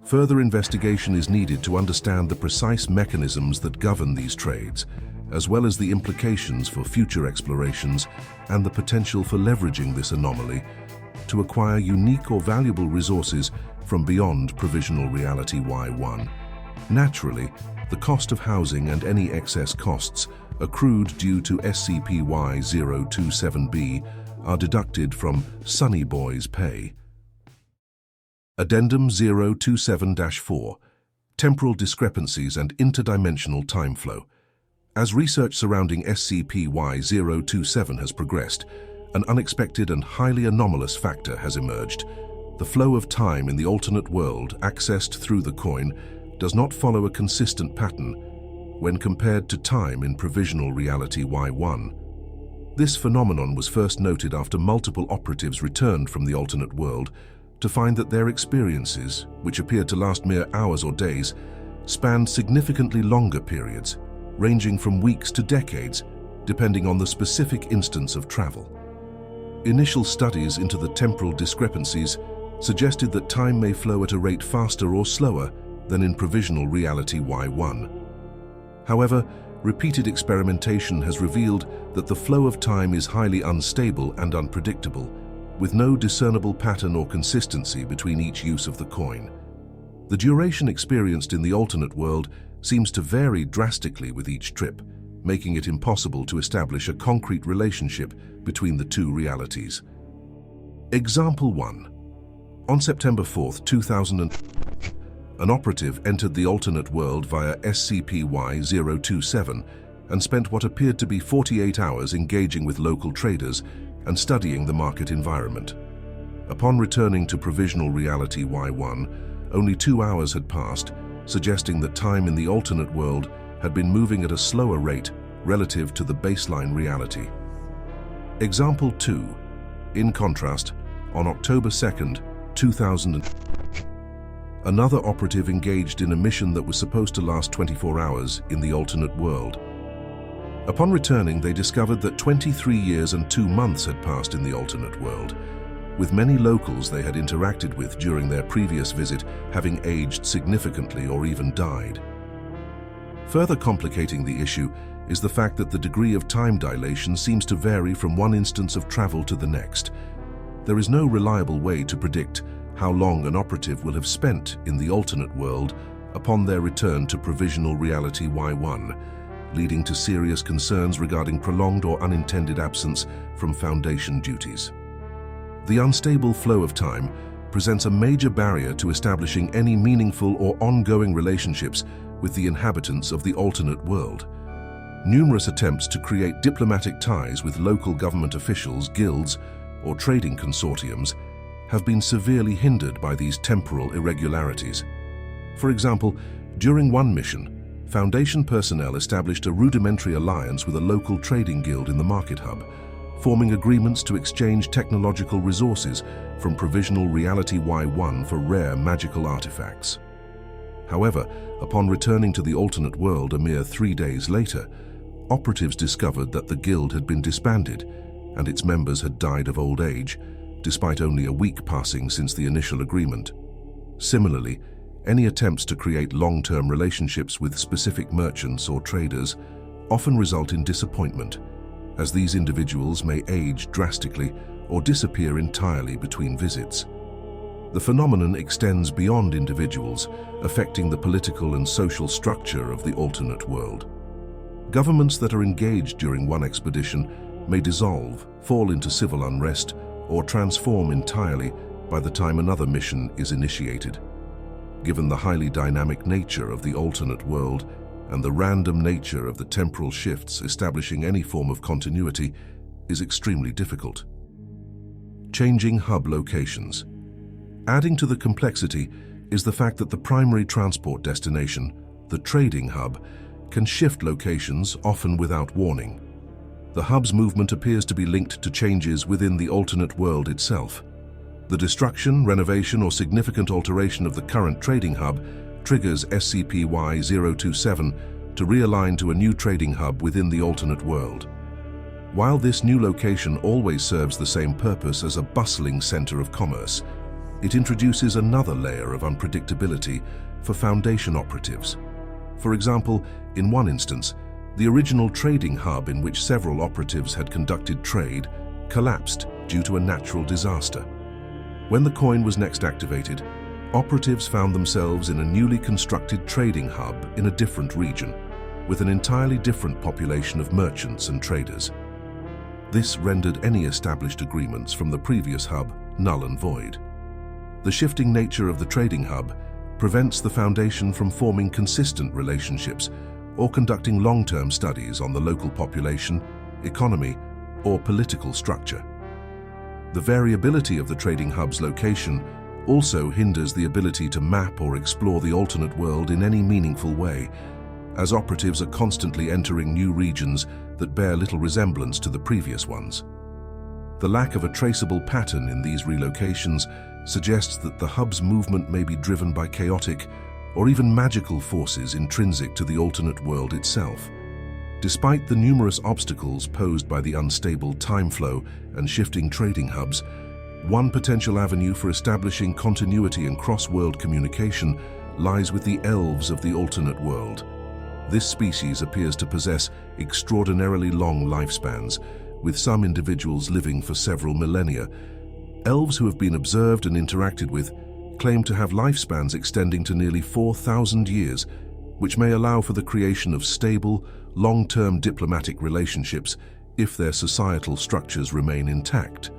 Further investigation is needed to understand the precise mechanisms that govern these trades, as well as the implications for future explorations and the potential for leveraging this anomaly to acquire unique or valuable resources from beyond Provisional Reality-Y-1. Naturally, the cost of housing and any excess costs accrued due to SCP-Y-027b are deducted from Sunny Boy's pay. Addendum 027-4, Temporal Discrepancies and Interdimensional Time Flow. As research surrounding SCP-Y-027 has progressed, an unexpected and highly anomalous factor has emerged. The flow of time in the alternate world accessed through the coin does not follow a consistent pattern when compared to time in Provisional Reality-Y-1. This phenomenon was first noted after multiple operatives returned from the alternate world to find that their experiences, which appeared to last mere hours or days, spanned significantly longer periods, ranging from weeks to decades, depending on the specific instance of travel. Initial studies into the temporal discrepancies suggested that time may flow at a rate faster or slower than in Provisional Reality-Y-1. However, repeated experimentation has revealed that the flow of time is highly unstable and unpredictable, with no discernible pattern or consistency between each use of the coin. The duration experienced in the alternate world seems to vary drastically with each trip, making it impossible to establish a concrete relationship between the two realities. Example 1. On September 4, 2000, an operative entered the alternate world via SCP-Y-027 and spent what appeared to be 48 hours engaging with local traders and studying the market environment. Upon returning to Provisional Reality-Y-1, only 2 hours had passed, suggesting that time in the alternate world had been moving at a slower rate relative to the baseline reality. Example 2. In contrast, on October 2, 2000, another operative engaged in a mission that was supposed to last 24 hours in the alternate world. Upon returning, they discovered that 23 years and 2 months had passed in the alternate world, with many locals they had interacted with during their previous visit having aged significantly or even died. Further complicating the issue is the fact that the degree of time dilation seems to vary from one instance of travel to the next. There is no reliable way to predict how long an operative will have spent in the alternate world upon their return to Provisional Reality-Y-1, leading to serious concerns regarding prolonged or unintended absence from Foundation duties. The unstable flow of time presents a major barrier to establishing any meaningful or ongoing relationships with the inhabitants of the alternate world. Numerous attempts to create diplomatic ties with local government officials, guilds, or trading consortiums have been severely hindered by these temporal irregularities. For example, during one mission, Foundation personnel established a rudimentary alliance with a local trading guild in the market hub, forming agreements to exchange technological resources from Provisional Reality-Y-1 for rare magical artifacts. However, upon returning to the alternate world a mere 3 days later, operatives discovered that the guild had been disbanded and its members had died of old age, despite only a week passing since the initial agreement. Similarly, any attempts to create long-term relationships with specific merchants or traders often result in disappointment, as these individuals may age drastically or disappear entirely between visits. The phenomenon extends beyond individuals, affecting the political and social structure of the alternate world. Governments that are engaged during one expedition may dissolve, fall into civil unrest, or transform entirely by the time another mission is initiated. Given the highly dynamic nature of the alternate world and the random nature of the temporal shifts, establishing any form of continuity is extremely difficult. Changing hub locations. Adding to the complexity is the fact that the primary transport destination, the trading hub, can shift locations, often without warning. The hub's movement appears to be linked to changes within the alternate world itself. The destruction, renovation, or significant alteration of the current trading hub triggers SCP-Y-027 to realign to a new trading hub within the alternate world. While this new location always serves the same purpose as a bustling center of commerce, it introduces another layer of unpredictability for Foundation operatives. For example, in one instance, the original trading hub in which several operatives had conducted trade collapsed due to a natural disaster. When the coin was next activated, operatives found themselves in a newly constructed trading hub in a different region, with an entirely different population of merchants and traders. This rendered any established agreements from the previous hub null and void. The shifting nature of the trading hub prevents the Foundation from forming consistent relationships or conducting long-term studies on the local population, economy, or political structure. The variability of the trading hub's location also hinders the ability to map or explore the alternate world in any meaningful way, as operatives are constantly entering new regions that bear little resemblance to the previous ones. The lack of a traceable pattern in these relocations suggests that the hub's movement may be driven by chaotic or even magical forces intrinsic to the alternate world itself. Despite the numerous obstacles posed by the unstable time flow and shifting trading hubs, one potential avenue for establishing continuity and cross-world communication lies with the elves of the alternate world. This species appears to possess extraordinarily long lifespans, with some individuals living for several millennia. Elves who have been observed and interacted with claim to have lifespans extending to nearly 4,000 years, which may allow for the creation of stable, long-term diplomatic relationships if their societal structures remain intact.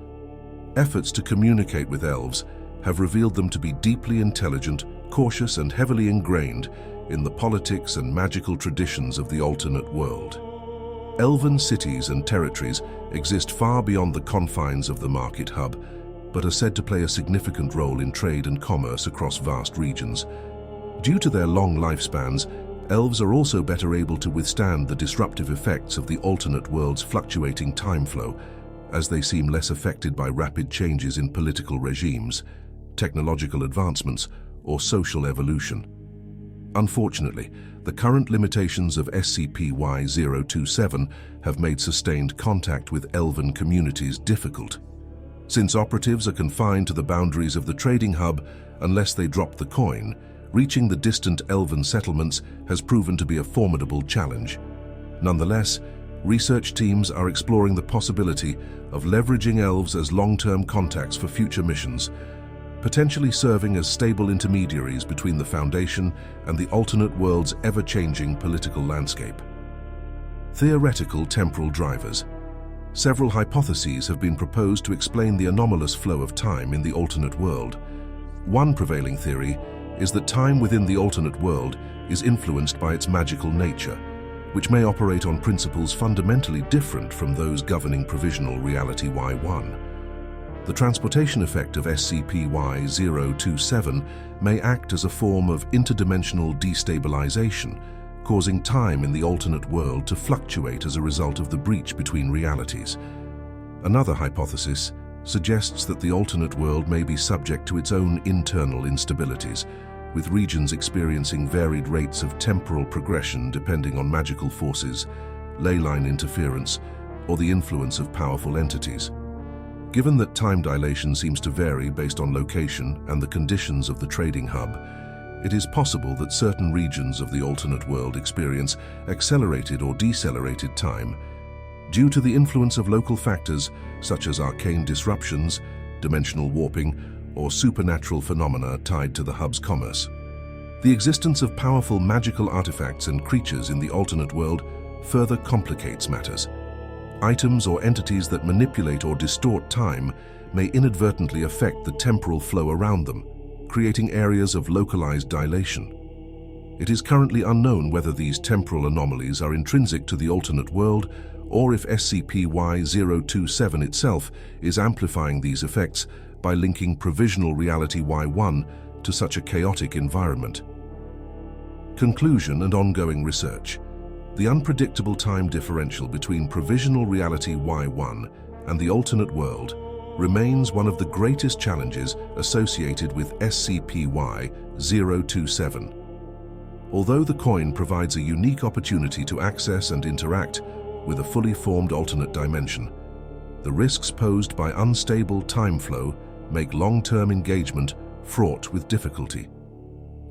Efforts to communicate with elves have revealed them to be deeply intelligent, cautious, and heavily ingrained in the politics and magical traditions of the alternate world. Elven cities and territories exist far beyond the confines of the market hub, but are said to play a significant role in trade and commerce across vast regions. Due to their long lifespans, elves are also better able to withstand the disruptive effects of the alternate world's fluctuating time flow, as they seem less affected by rapid changes in political regimes, technological advancements, or social evolution. Unfortunately, the current limitations of SCP-Y-027 have made sustained contact with elven communities difficult. Since operatives are confined to the boundaries of the trading hub unless they drop the coin, reaching the distant elven settlements has proven to be a formidable challenge. Nonetheless, research teams are exploring the possibility of leveraging elves as long-term contacts for future missions, potentially serving as stable intermediaries between the Foundation and the alternate world's ever-changing political landscape. Theoretical temporal drivers. Several hypotheses have been proposed to explain the anomalous flow of time in the alternate world. One prevailing theory is that time within the alternate world is influenced by its magical nature, which may operate on principles fundamentally different from those governing Provisional Reality-Y-1. The transportation effect of SCP-Y-027 may act as a form of interdimensional destabilization, causing time in the alternate world to fluctuate as a result of the breach between realities. Another hypothesis suggests that the alternate world may be subject to its own internal instabilities, with regions experiencing varied rates of temporal progression depending on magical forces, leyline interference, or the influence of powerful entities. Given that time dilation seems to vary based on location and the conditions of the trading hub, it is possible that certain regions of the alternate world experience accelerated or decelerated time due to the influence of local factors such as arcane disruptions, dimensional warping, or supernatural phenomena tied to the hub's commerce. The existence of powerful magical artifacts and creatures in the alternate world further complicates matters. Items or entities that manipulate or distort time may inadvertently affect the temporal flow around them, creating areas of localized dilation. It is currently unknown whether these temporal anomalies are intrinsic to the alternate world or if SCP-Y-027 itself is amplifying these effects by linking Provisional Reality-Y-1 to such a chaotic environment. Conclusion and ongoing research. The unpredictable time differential between Provisional Reality-Y-1 and the alternate world remains one of the greatest challenges associated with SCP-Y-027. Although the coin provides a unique opportunity to access and interact with a fully formed alternate dimension, the risks posed by unstable time flow make long-term engagement fraught with difficulty.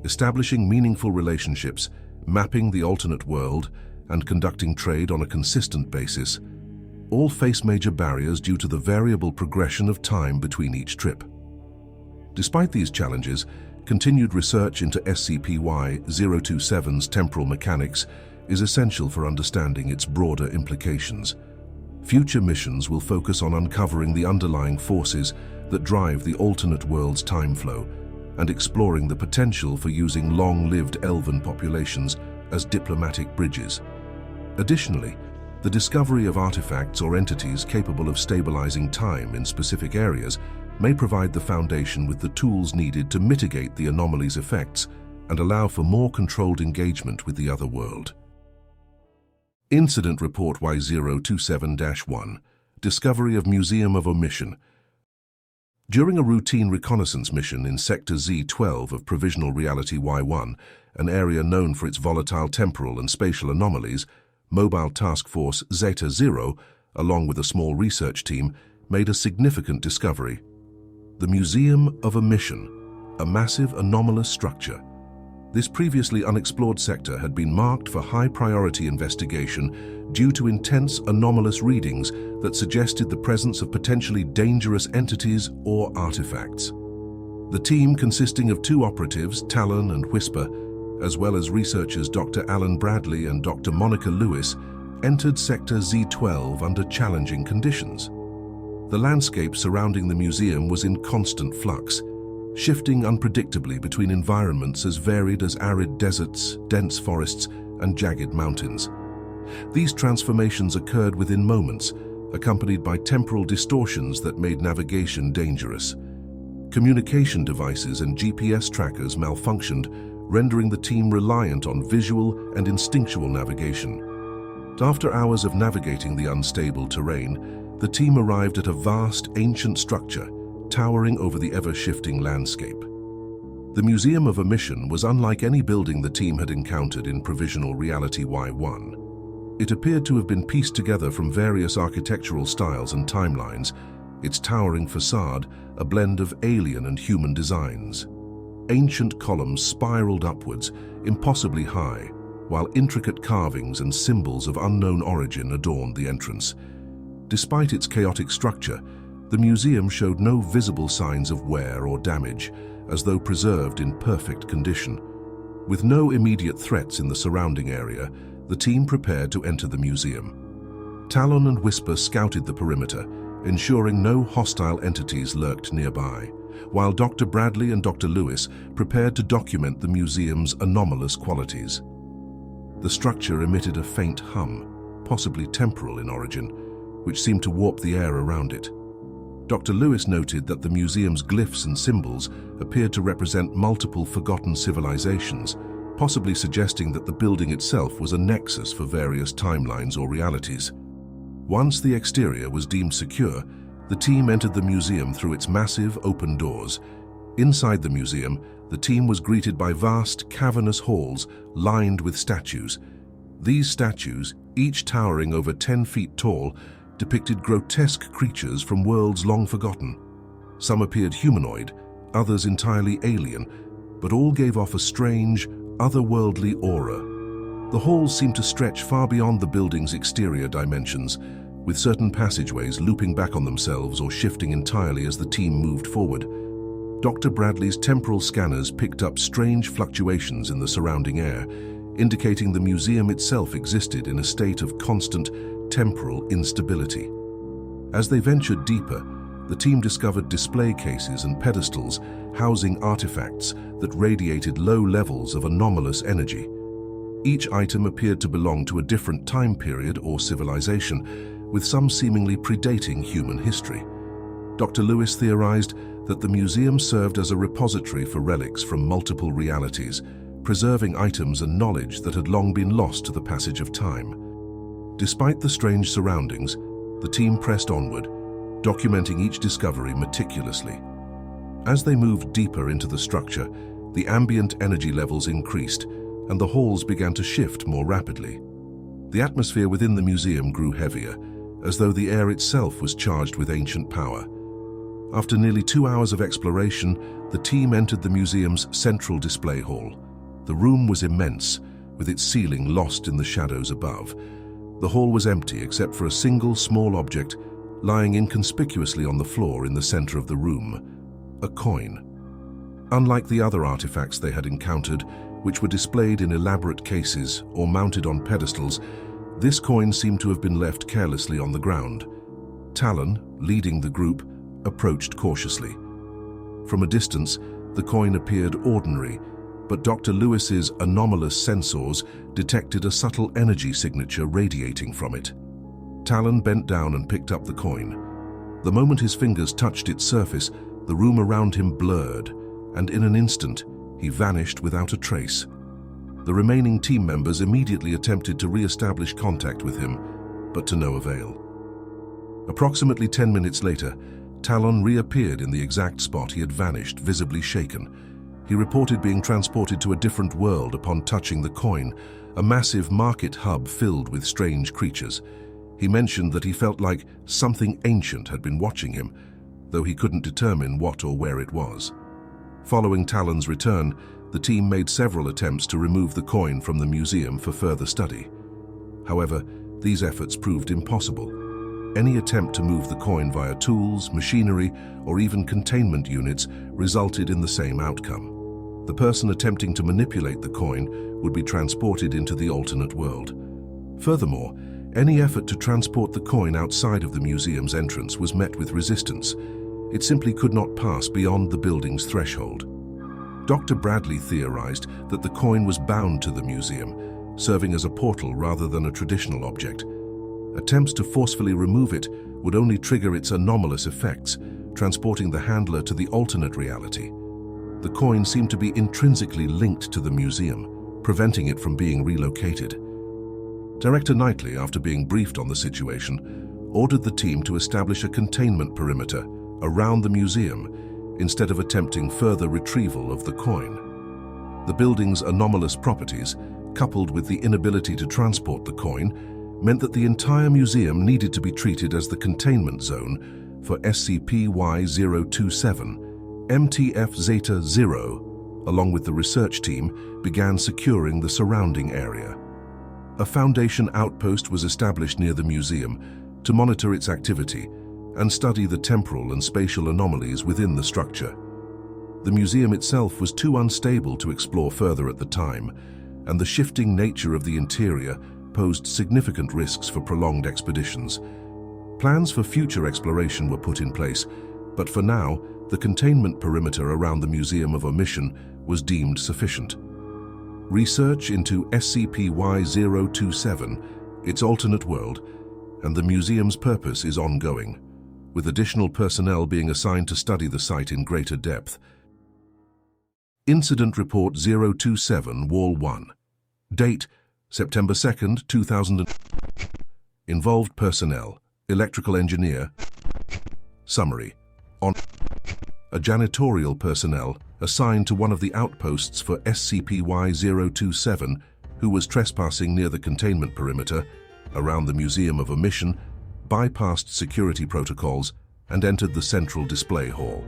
Establishing meaningful relationships, mapping the alternate world, and conducting trade on a consistent basis all face major barriers due to the variable progression of time between each trip. Despite these challenges, continued research into SCP-Y-027's temporal mechanics is essential for understanding its broader implications. Future missions will focus on uncovering the underlying forces that drive the alternate world's time flow and exploring the potential for using long-lived elven populations as diplomatic bridges. Additionally, the discovery of artifacts or entities capable of stabilizing time in specific areas may provide the Foundation with the tools needed to mitigate the anomaly's effects and allow for more controlled engagement with the other world. Incident Report Y027-1, Discovery of Museum of Omission. During a routine reconnaissance mission in Sector Z12 of Provisional Reality-Y-1, an area known for its volatile temporal and spatial anomalies, Mobile Task Force Zeta-0, along with a small research team, made a significant discovery. The Museum of Omission, a massive anomalous structure. This previously unexplored sector had been marked for high-priority investigation due to intense anomalous readings that suggested the presence of potentially dangerous entities or artifacts. The team, consisting of 2 operatives, Talon and Whisper, as well as researchers Dr. Alan Bradley and Dr. Monica Lewis, entered Sector Z12 under challenging conditions. The landscape surrounding the museum was in constant flux, shifting unpredictably between environments as varied as arid deserts, dense forests, and jagged mountains. These transformations occurred within moments, accompanied by temporal distortions that made navigation dangerous. Communication devices and GPS trackers malfunctioned, rendering the team reliant on visual and instinctual navigation. After hours of navigating the unstable terrain, the team arrived at a vast, ancient structure, towering over the ever-shifting landscape. The Museum of Omission was unlike any building the team had encountered in Provisional Reality-Y-1. It appeared to have been pieced together from various architectural styles and timelines, its towering facade a blend of alien and human designs. Ancient columns spiraled upwards, impossibly high, while intricate carvings and symbols of unknown origin adorned the entrance. Despite its chaotic structure, the museum showed no visible signs of wear or damage, as though preserved in perfect condition. With no immediate threats in the surrounding area, the team prepared to enter the museum. Talon and Whisper scouted the perimeter, ensuring no hostile entities lurked nearby, while Dr. Bradley and Dr. Lewis prepared to document the museum's anomalous qualities. The structure emitted a faint hum, possibly temporal in origin, which seemed to warp the air around it. Dr. Lewis noted that the museum's glyphs and symbols appeared to represent multiple forgotten civilizations, possibly suggesting that the building itself was a nexus for various timelines or realities. Once the exterior was deemed secure, the team entered the museum through its massive open doors. Inside the museum, the team was greeted by vast, cavernous halls lined with statues. These statues, each towering over 10 feet tall, depicted grotesque creatures from worlds long forgotten. Some appeared humanoid, others entirely alien, but all gave off a strange, otherworldly aura. The halls seemed to stretch far beyond the building's exterior dimensions, with certain passageways looping back on themselves or shifting entirely as the team moved forward. Dr. Bradley's temporal scanners picked up strange fluctuations in the surrounding air, indicating the museum itself existed in a state of constant temporal instability. As they ventured deeper, the team discovered display cases and pedestals housing artifacts that radiated low levels of anomalous energy. Each item appeared to belong to a different time period or civilization, with some seemingly predating human history. Dr. Lewis theorized that the museum served as a repository for relics from multiple realities, preserving items and knowledge that had long been lost to the passage of time. Despite the strange surroundings, the team pressed onward, documenting each discovery meticulously. As they moved deeper into the structure, the ambient energy levels increased, and the halls began to shift more rapidly. The atmosphere within the museum grew heavier, as though the air itself was charged with ancient power. After nearly 2 hours of exploration, the team entered the museum's central display hall. The room was immense, with its ceiling lost in the shadows above. The hall was empty except for a single small object lying inconspicuously on the floor in the center of the room, a coin. Unlike the other artifacts they had encountered, which were displayed in elaborate cases or mounted on pedestals, this coin seemed to have been left carelessly on the ground. Talon, leading the group, approached cautiously. From a distance, the coin appeared ordinary, but Dr. Lewis's anomalous sensors detected a subtle energy signature radiating from it. Talon bent down and picked up the coin. The moment his fingers touched its surface, the room around him blurred, and in an instant, he vanished without a trace. The remaining team members immediately attempted to re-establish contact with him, but to no avail. Approximately 10 minutes later, Talon reappeared in the exact spot he had vanished, visibly shaken. He reported being transported to a different world upon touching the coin, a massive market hub filled with strange creatures. He mentioned that he felt like something ancient had been watching him, though he couldn't determine what or where it was. Following Talon's return, the team made several attempts to remove the coin from the museum for further study. However, these efforts proved impossible. Any attempt to move the coin via tools, machinery, or even containment units resulted in the same outcome. The person attempting to manipulate the coin would be transported into the alternate world. Furthermore, any effort to transport the coin outside of the museum's entrance was met with resistance. It simply could not pass beyond the building's threshold. Dr. Bradley theorized that the coin was bound to the museum, serving as a portal rather than a traditional object. Attempts to forcefully remove it would only trigger its anomalous effects, transporting the handler to the alternate reality. The coin seemed to be intrinsically linked to the museum, preventing it from being relocated. Director Knightley, after being briefed on the situation, ordered the team to establish a containment perimeter around the museum instead of attempting further retrieval of the coin. The building's anomalous properties, coupled with the inability to transport the coin, meant that the entire museum needed to be treated as the containment zone for SCP-Y-027. MTF Zeta 0, along with the research team, began securing the surrounding area. A Foundation outpost was established near the museum to monitor its activity and study the temporal and spatial anomalies within the structure. The museum itself was too unstable to explore further at the time, and the shifting nature of the interior posed significant risks for prolonged expeditions. Plans for future exploration were put in place, but for now, the containment perimeter around the Museum of Omission was deemed sufficient. Research into SCP-Y-027, its alternate world, and the museum's purpose is ongoing, with additional personnel being assigned to study the site in greater depth. Incident Report 027, Wall 1. Date, September 2nd, 2000. Involved personnel, electrical engineer. Summary. A janitorial personnel assigned to one of the outposts for SCP-Y-027, who was trespassing near the containment perimeter, around the Museum of Omission, bypassed security protocols, and entered the central display hall.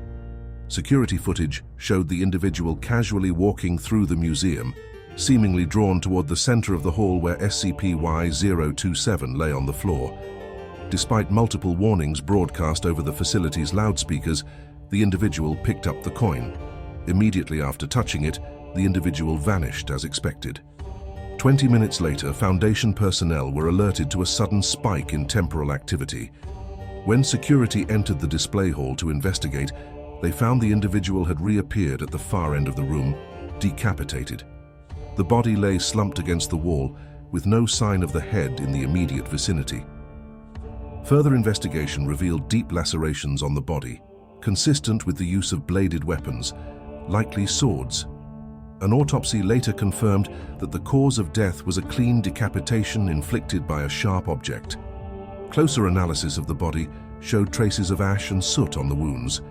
Security footage showed the individual casually walking through the museum, seemingly drawn toward the center of the hall where SCP-Y-027 lay on the floor. Despite multiple warnings broadcast over the facility's loudspeakers, the individual picked up the coin. Immediately after touching it, the individual vanished as expected. 20 minutes later, Foundation personnel were alerted to a sudden spike in temporal activity. When security entered the display hall to investigate, they found the individual had reappeared at the far end of the room, decapitated. The body lay slumped against the wall, with no sign of the head in the immediate vicinity. Further investigation revealed deep lacerations on the body, consistent with the use of bladed weapons, likely swords. An autopsy later confirmed that the cause of death was a clean decapitation inflicted by a sharp object. Closer analysis of the body showed traces of ash and soot on the wounds,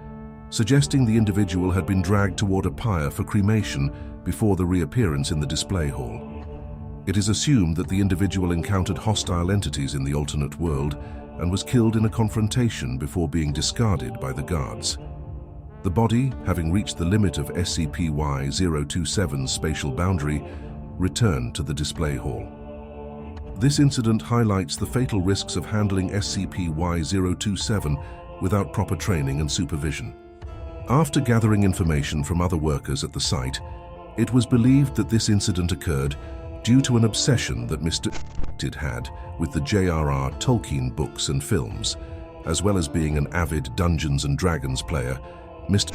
suggesting the individual had been dragged toward a pyre for cremation before the reappearance in the display hall. It is assumed that the individual encountered hostile entities in the alternate world and was killed in a confrontation before being discarded by the guards. The body, having reached the limit of SCP-Y-027's spatial boundary, returned to the display hall. This incident highlights the fatal risks of handling SCP-Y-027 without proper training and supervision. After gathering information from other workers at the site, it was believed that this incident occurred due to an obsession that Mr. had with the J.R.R. Tolkien books and films. As well as being an avid Dungeons & Dragons player, Mr.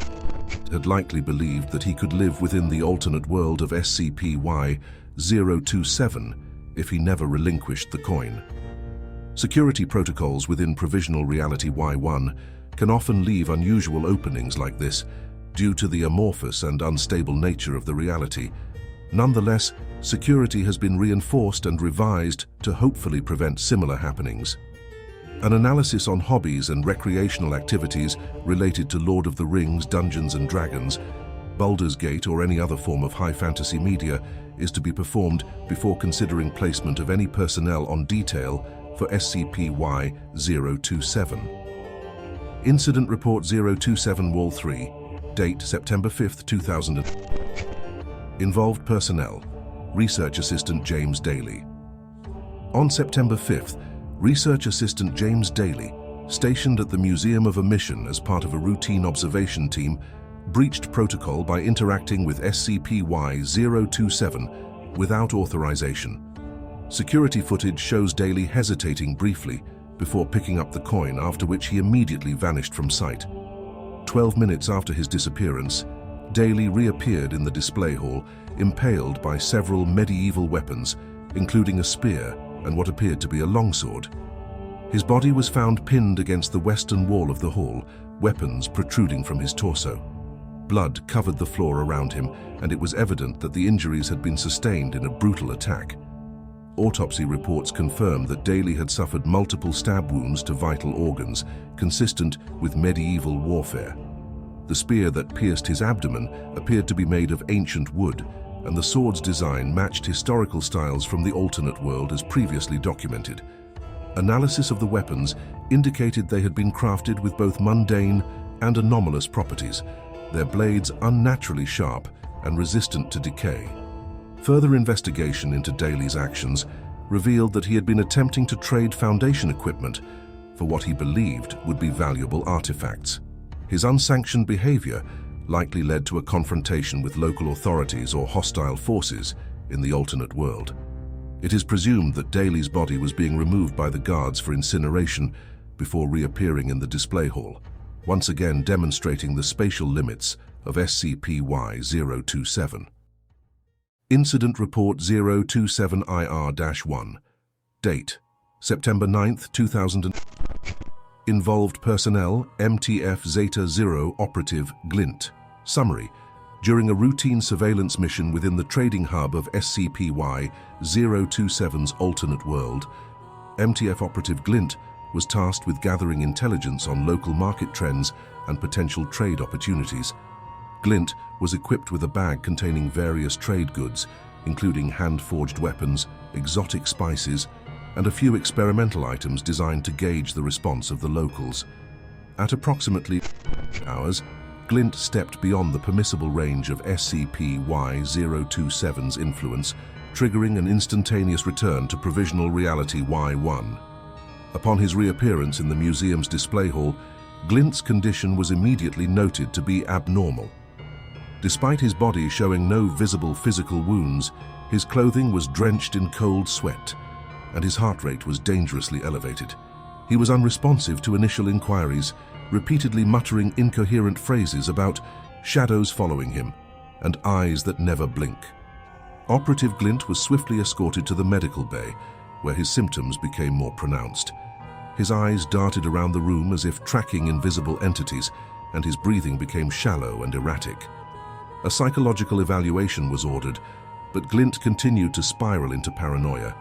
had likely believed that he could live within the alternate world of SCP-Y-027 if he never relinquished the coin. Security protocols within Provisional Reality-Y-1 can often leave unusual openings like this due to the amorphous and unstable nature of the reality. Nonetheless, security has been reinforced and revised to hopefully prevent similar happenings. An analysis on hobbies and recreational activities related to Lord of the Rings, Dungeons & Dragons, Baldur's Gate, or any other form of high fantasy media is to be performed before considering placement of any personnel on detail for SCP-Y-027. Incident Report 027 Wall 3, date September 5, 2000. Involved personnel: Research Assistant James Daly. On September 5th, Research Assistant James Daly, stationed at the Museum of Omission as part of a routine observation team, breached protocol by interacting with SCP-Y-027 without authorization. Security footage shows Daly hesitating briefly before picking up the coin, after which he immediately vanished from sight. 12 minutes after his disappearance, Daly reappeared in the display hall, impaled by several medieval weapons, including a spear and what appeared to be a longsword. His body was found pinned against the western wall of the hall, weapons protruding from his torso. Blood covered the floor around him, and it was evident that the injuries had been sustained in a brutal attack. Autopsy reports confirmed that Daly had suffered multiple stab wounds to vital organs, consistent with medieval warfare. The spear that pierced his abdomen appeared to be made of ancient wood, and the sword's design matched historical styles from the alternate world as previously documented. Analysis of the weapons indicated they had been crafted with both mundane and anomalous properties, their blades unnaturally sharp and resistant to decay. Further investigation into Daly's actions revealed that he had been attempting to trade Foundation equipment for what he believed would be valuable artifacts. His unsanctioned behavior likely led to a confrontation with local authorities or hostile forces in the alternate world. It is presumed that Daly's body was being removed by the guards for incineration before reappearing in the display hall, once again demonstrating the spatial limits of SCP-Y-027. Incident Report 027-IR-1, date September 9, 2000. Involved personnel: MTF Zeta 0 Operative Glint. Summary: during a routine surveillance mission within the trading hub of SCP-Y-027's alternate world, MTF Operative Glint was tasked with gathering intelligence on local market trends and potential trade opportunities. Glint was equipped with a bag containing various trade goods, including hand-forged weapons, exotic spices, and a few experimental items designed to gauge the response of the locals. At approximately hours, Glint stepped beyond the permissible range of SCP-Y-027's influence, triggering an instantaneous return to Provisional Reality-Y-1. Upon his reappearance in the museum's display hall, Glint's condition was immediately noted to be abnormal. Despite his body showing no visible physical wounds, his clothing was drenched in cold sweat, and his heart rate was dangerously elevated. He was unresponsive to initial inquiries, repeatedly muttering incoherent phrases about shadows following him and eyes that never blink. Operative Glint was swiftly escorted to the medical bay, where his symptoms became more pronounced. His eyes darted around the room as if tracking invisible entities, and his breathing became shallow and erratic. A psychological evaluation was ordered, but Glint continued to spiral into paranoia.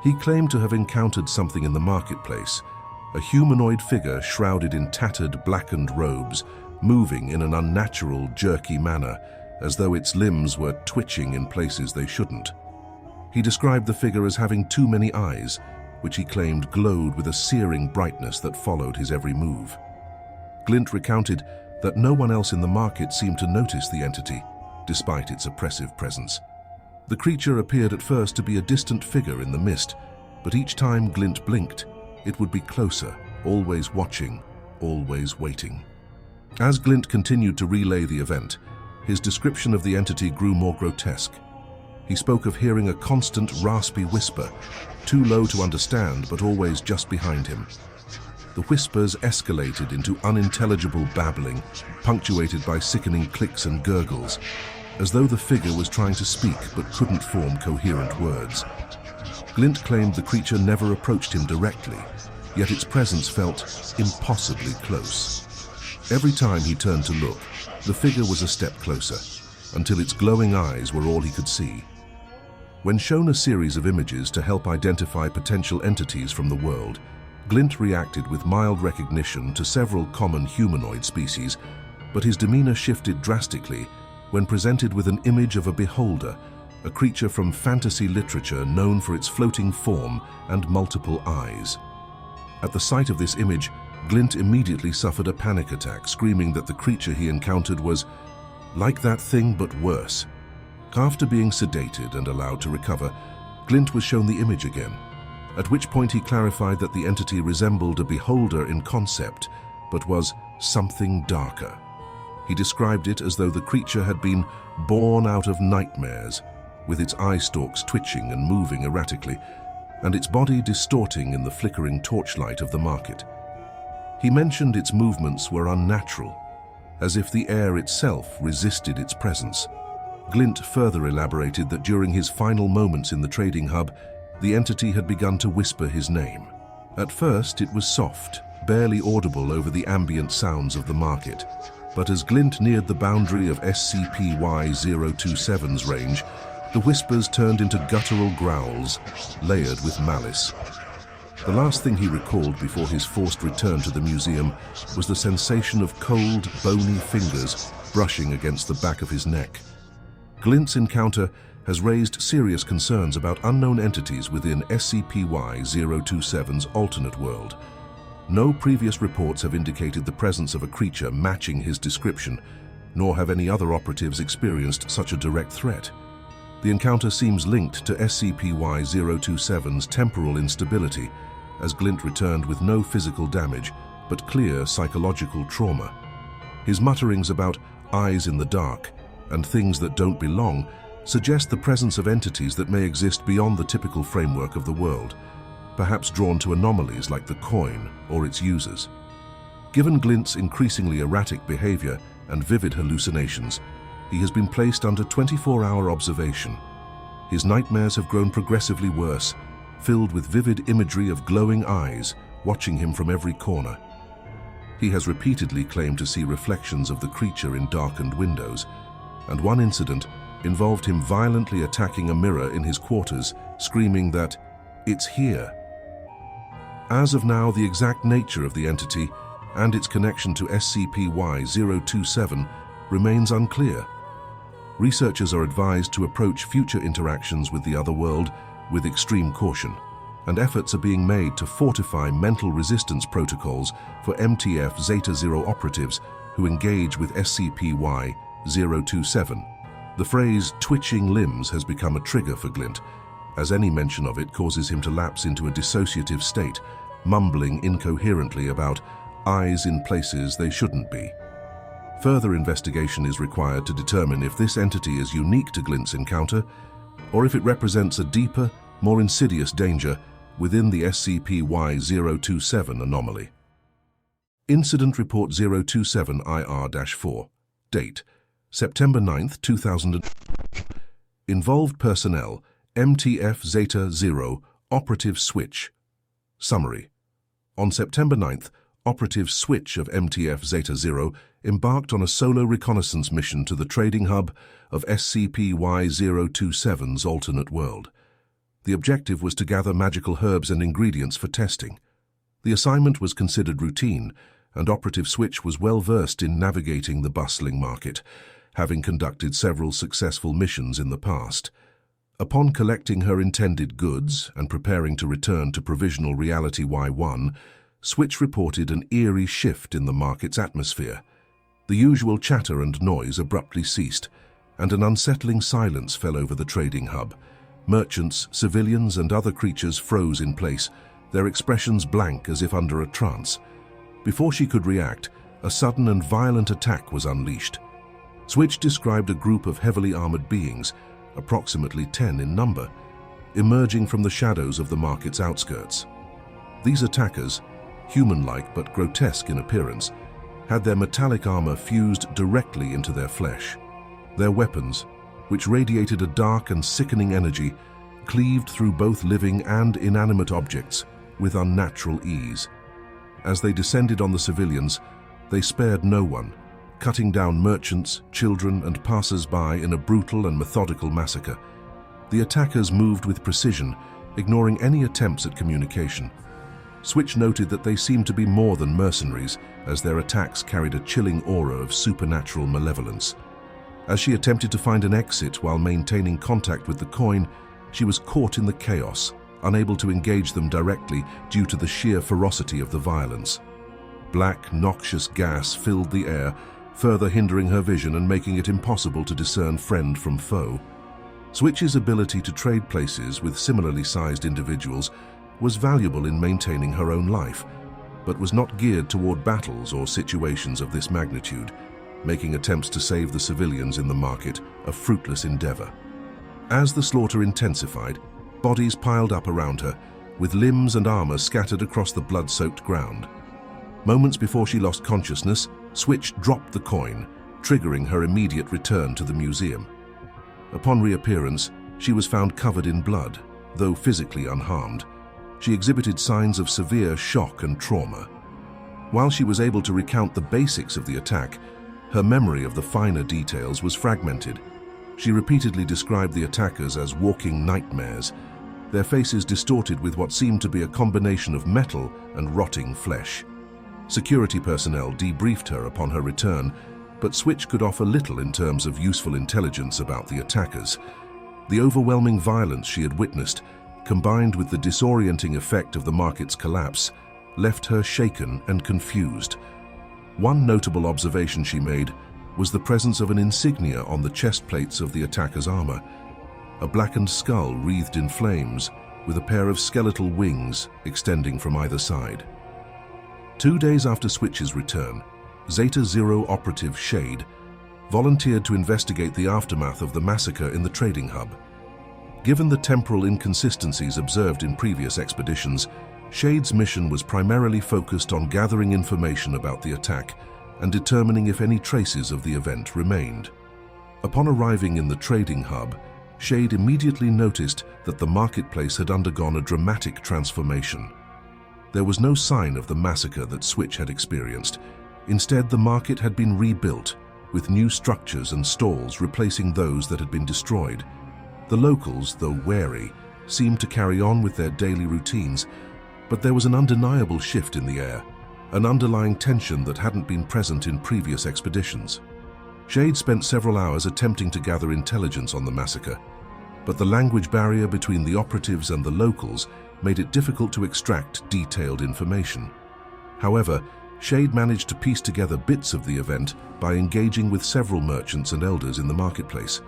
He claimed to have encountered something in the marketplace, a humanoid figure shrouded in tattered, blackened robes, moving in an unnatural, jerky manner, as though its limbs were twitching in places they shouldn't. He described the figure as having too many eyes, which he claimed glowed with a searing brightness that followed his every move. Glint recounted that no one else in the market seemed to notice the entity, despite its oppressive presence. The creature appeared at first to be a distant figure in the mist, but each time Glint blinked, it would be closer, always watching, always waiting. As Glint continued to relay the event, his description of the entity grew more grotesque. He spoke of hearing a constant, raspy whisper, too low to understand but always just behind him. The whispers escalated into unintelligible babbling, punctuated by sickening clicks and gurgles, as though the figure was trying to speak but couldn't form coherent words. Glint claimed the creature never approached him directly, yet its presence felt impossibly close. Every time he turned to look, the figure was a step closer, until its glowing eyes were all he could see. When shown a series of images to help identify potential entities from the world, Glint reacted with mild recognition to several common humanoid species, but his demeanor shifted drastically when presented with an image of a beholder, a creature from fantasy literature known for its floating form and multiple eyes. At the sight of this image, Glint immediately suffered a panic attack, screaming that the creature he encountered was like that thing but worse. After being sedated and allowed to recover, Glint was shown the image again, at which point he clarified that the entity resembled a beholder in concept, but was something darker. He described it as though the creature had been born out of nightmares, with its eye stalks twitching and moving erratically, and its body distorting in the flickering torchlight of the market. He mentioned its movements were unnatural, as if the air itself resisted its presence. Glint further elaborated that during his final moments in the trading hub, the entity had begun to whisper his name. At first, it was soft, barely audible over the ambient sounds of the market, but as Glint neared the boundary of SCP-Y-027's range, the whispers turned into guttural growls, layered with malice. The last thing he recalled before his forced return to the museum was the sensation of cold, bony fingers brushing against the back of his neck. Glint's encounter has raised serious concerns about unknown entities within SCP-Y-027's alternate world. No previous reports have indicated the presence of a creature matching his description, nor have any other operatives experienced such a direct threat. The encounter seems linked to SCP-Y-027's temporal instability, as Glint returned with no physical damage, but clear psychological trauma. His mutterings about eyes in the dark and things that don't belong suggest the presence of entities that may exist beyond the typical framework of the world, perhaps drawn to anomalies like the coin or its users. Given Glint's increasingly erratic behavior and vivid hallucinations, he has been placed under 24-hour observation. His nightmares have grown progressively worse, filled with vivid imagery of glowing eyes watching him from every corner. He has repeatedly claimed to see reflections of the creature in darkened windows, and one incident involved him violently attacking a mirror in his quarters, screaming that, "It's here." As of now, the exact nature of the entity and its connection to SCP-Y-027 remains unclear. Researchers are advised to approach future interactions with the other world with extreme caution, and efforts are being made to fortify mental resistance protocols for MTF Zeta-0 operatives who engage with SCP-Y-027. The phrase twitching limbs has become a trigger for Glint, as any mention of it causes him to lapse into a dissociative state, mumbling incoherently about eyes in places they shouldn't be. Further investigation is required to determine if this entity is unique to Glint's encounter, or if it represents a deeper, more insidious danger within the SCP-Y-027 anomaly. Incident Report 027-IR-4. Date: September 9, 2000. Involved personnel: MTF Zeta-0, Operative Switch. Summary: on September 9th, Operative Switch of MTF Zeta-0 embarked on a solo reconnaissance mission to the trading hub of SCP-Y-027's alternate world. The objective was to gather magical herbs and ingredients for testing. The assignment was considered routine, and Operative Switch was well versed in navigating the bustling market, having conducted several successful missions in the past. Upon collecting her intended goods and preparing to return to Provisional Reality-Y-1, Switch reported an eerie shift in the market's atmosphere. The usual chatter and noise abruptly ceased, and an unsettling silence fell over the trading hub. Merchants, civilians, and other creatures froze in place, their expressions blank as if under a trance. Before she could react, a sudden and violent attack was unleashed. Switch described a group of heavily armored beings, approximately 10 in number, emerging from the shadows of the market's outskirts. These attackers, human-like but grotesque in appearance, had their metallic armor fused directly into their flesh. Their weapons, which radiated a dark and sickening energy, cleaved through both living and inanimate objects with unnatural ease. As they descended on the civilians, they spared no one, cutting down merchants, children, and passers-by in a brutal and methodical massacre. The attackers moved with precision, ignoring any attempts at communication. Switch noted that they seemed to be more than mercenaries, as their attacks carried a chilling aura of supernatural malevolence. As she attempted to find an exit while maintaining contact with the coin, she was caught in the chaos, unable to engage them directly due to the sheer ferocity of the violence. Black, noxious gas filled the air, further hindering her vision and making it impossible to discern friend from foe. Switch's ability to trade places with similarly sized individuals was valuable in maintaining her own life, but was not geared toward battles or situations of this magnitude, making attempts to save the civilians in the market a fruitless endeavor. As the slaughter intensified, bodies piled up around her, with limbs and armor scattered across the blood-soaked ground. Moments before she lost consciousness, Switch dropped the coin, triggering her immediate return to the museum. Upon reappearance, she was found covered in blood, though physically unharmed. She exhibited signs of severe shock and trauma. While she was able to recount the basics of the attack, her memory of the finer details was fragmented. She repeatedly described the attackers as walking nightmares, their faces distorted with what seemed to be a combination of metal and rotting flesh. Security personnel debriefed her upon her return, but Switch could offer little in terms of useful intelligence about the attackers. The overwhelming violence she had witnessed, combined with the disorienting effect of the market's collapse, left her shaken and confused. One notable observation she made was the presence of an insignia on the chest plates of the attacker's armor, a blackened skull wreathed in flames with a pair of skeletal wings extending from either side. 2 days after Switch's return, Zeta-0 operative Shade volunteered to investigate the aftermath of the massacre in the trading hub. Given the temporal inconsistencies observed in previous expeditions, Shade's mission was primarily focused on gathering information about the attack and determining if any traces of the event remained. Upon arriving in the trading hub, Shade immediately noticed that the marketplace had undergone a dramatic transformation. There was no sign of the massacre that Switch had experienced. Instead, the market had been rebuilt, with new structures and stalls replacing those that had been destroyed. The locals, though wary, seemed to carry on with their daily routines, but there was an undeniable shift in the air, an underlying tension that hadn't been present in previous expeditions. Shade spent several hours attempting to gather intelligence on the massacre, but the language barrier between the operatives and the locals made it difficult to extract detailed information. However, Shade managed to piece together bits of the event by engaging with several merchants and elders in the marketplace.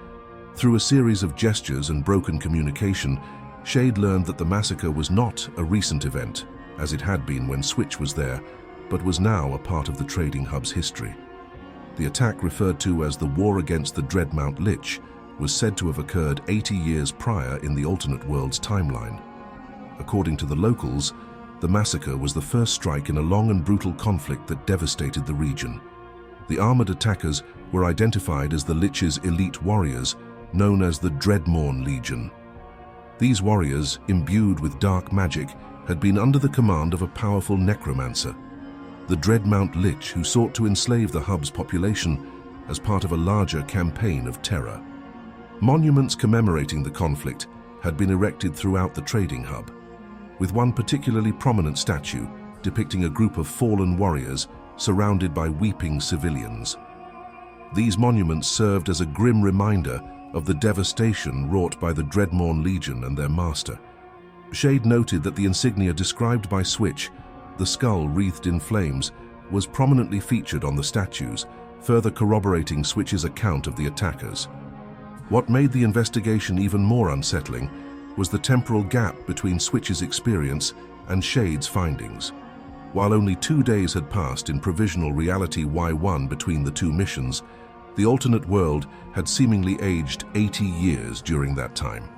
Through a series of gestures and broken communication, Shade learned that the massacre was not a recent event, as it had been when Switch was there, but was now a part of the trading hub's history. The attack, referred to as the War Against the Dreadmount Lich, was said to have occurred 80 years prior in the alternate world's timeline. According to the locals, the massacre was the first strike in a long and brutal conflict that devastated the region. The armored attackers were identified as the Lich's elite warriors, known as the Dreadmorn Legion. These warriors, imbued with dark magic, had been under the command of a powerful necromancer, the Dreadmount Lich, who sought to enslave the hub's population as part of a larger campaign of terror. Monuments commemorating the conflict had been erected throughout the trading hub, with one particularly prominent statue depicting a group of fallen warriors surrounded by weeping civilians. These monuments served as a grim reminder of the devastation wrought by the Dreadmorn Legion and their master. Shade noted that the insignia described by Switch, the skull wreathed in flames, was prominently featured on the statues, further corroborating Switch's account of the attackers. What made the investigation even more unsettling was the temporal gap between Switch's experience and Shade's findings. While only 2 days had passed in Provisional Reality-Y-1 between the two missions, the alternate world had seemingly aged 80 years during that time.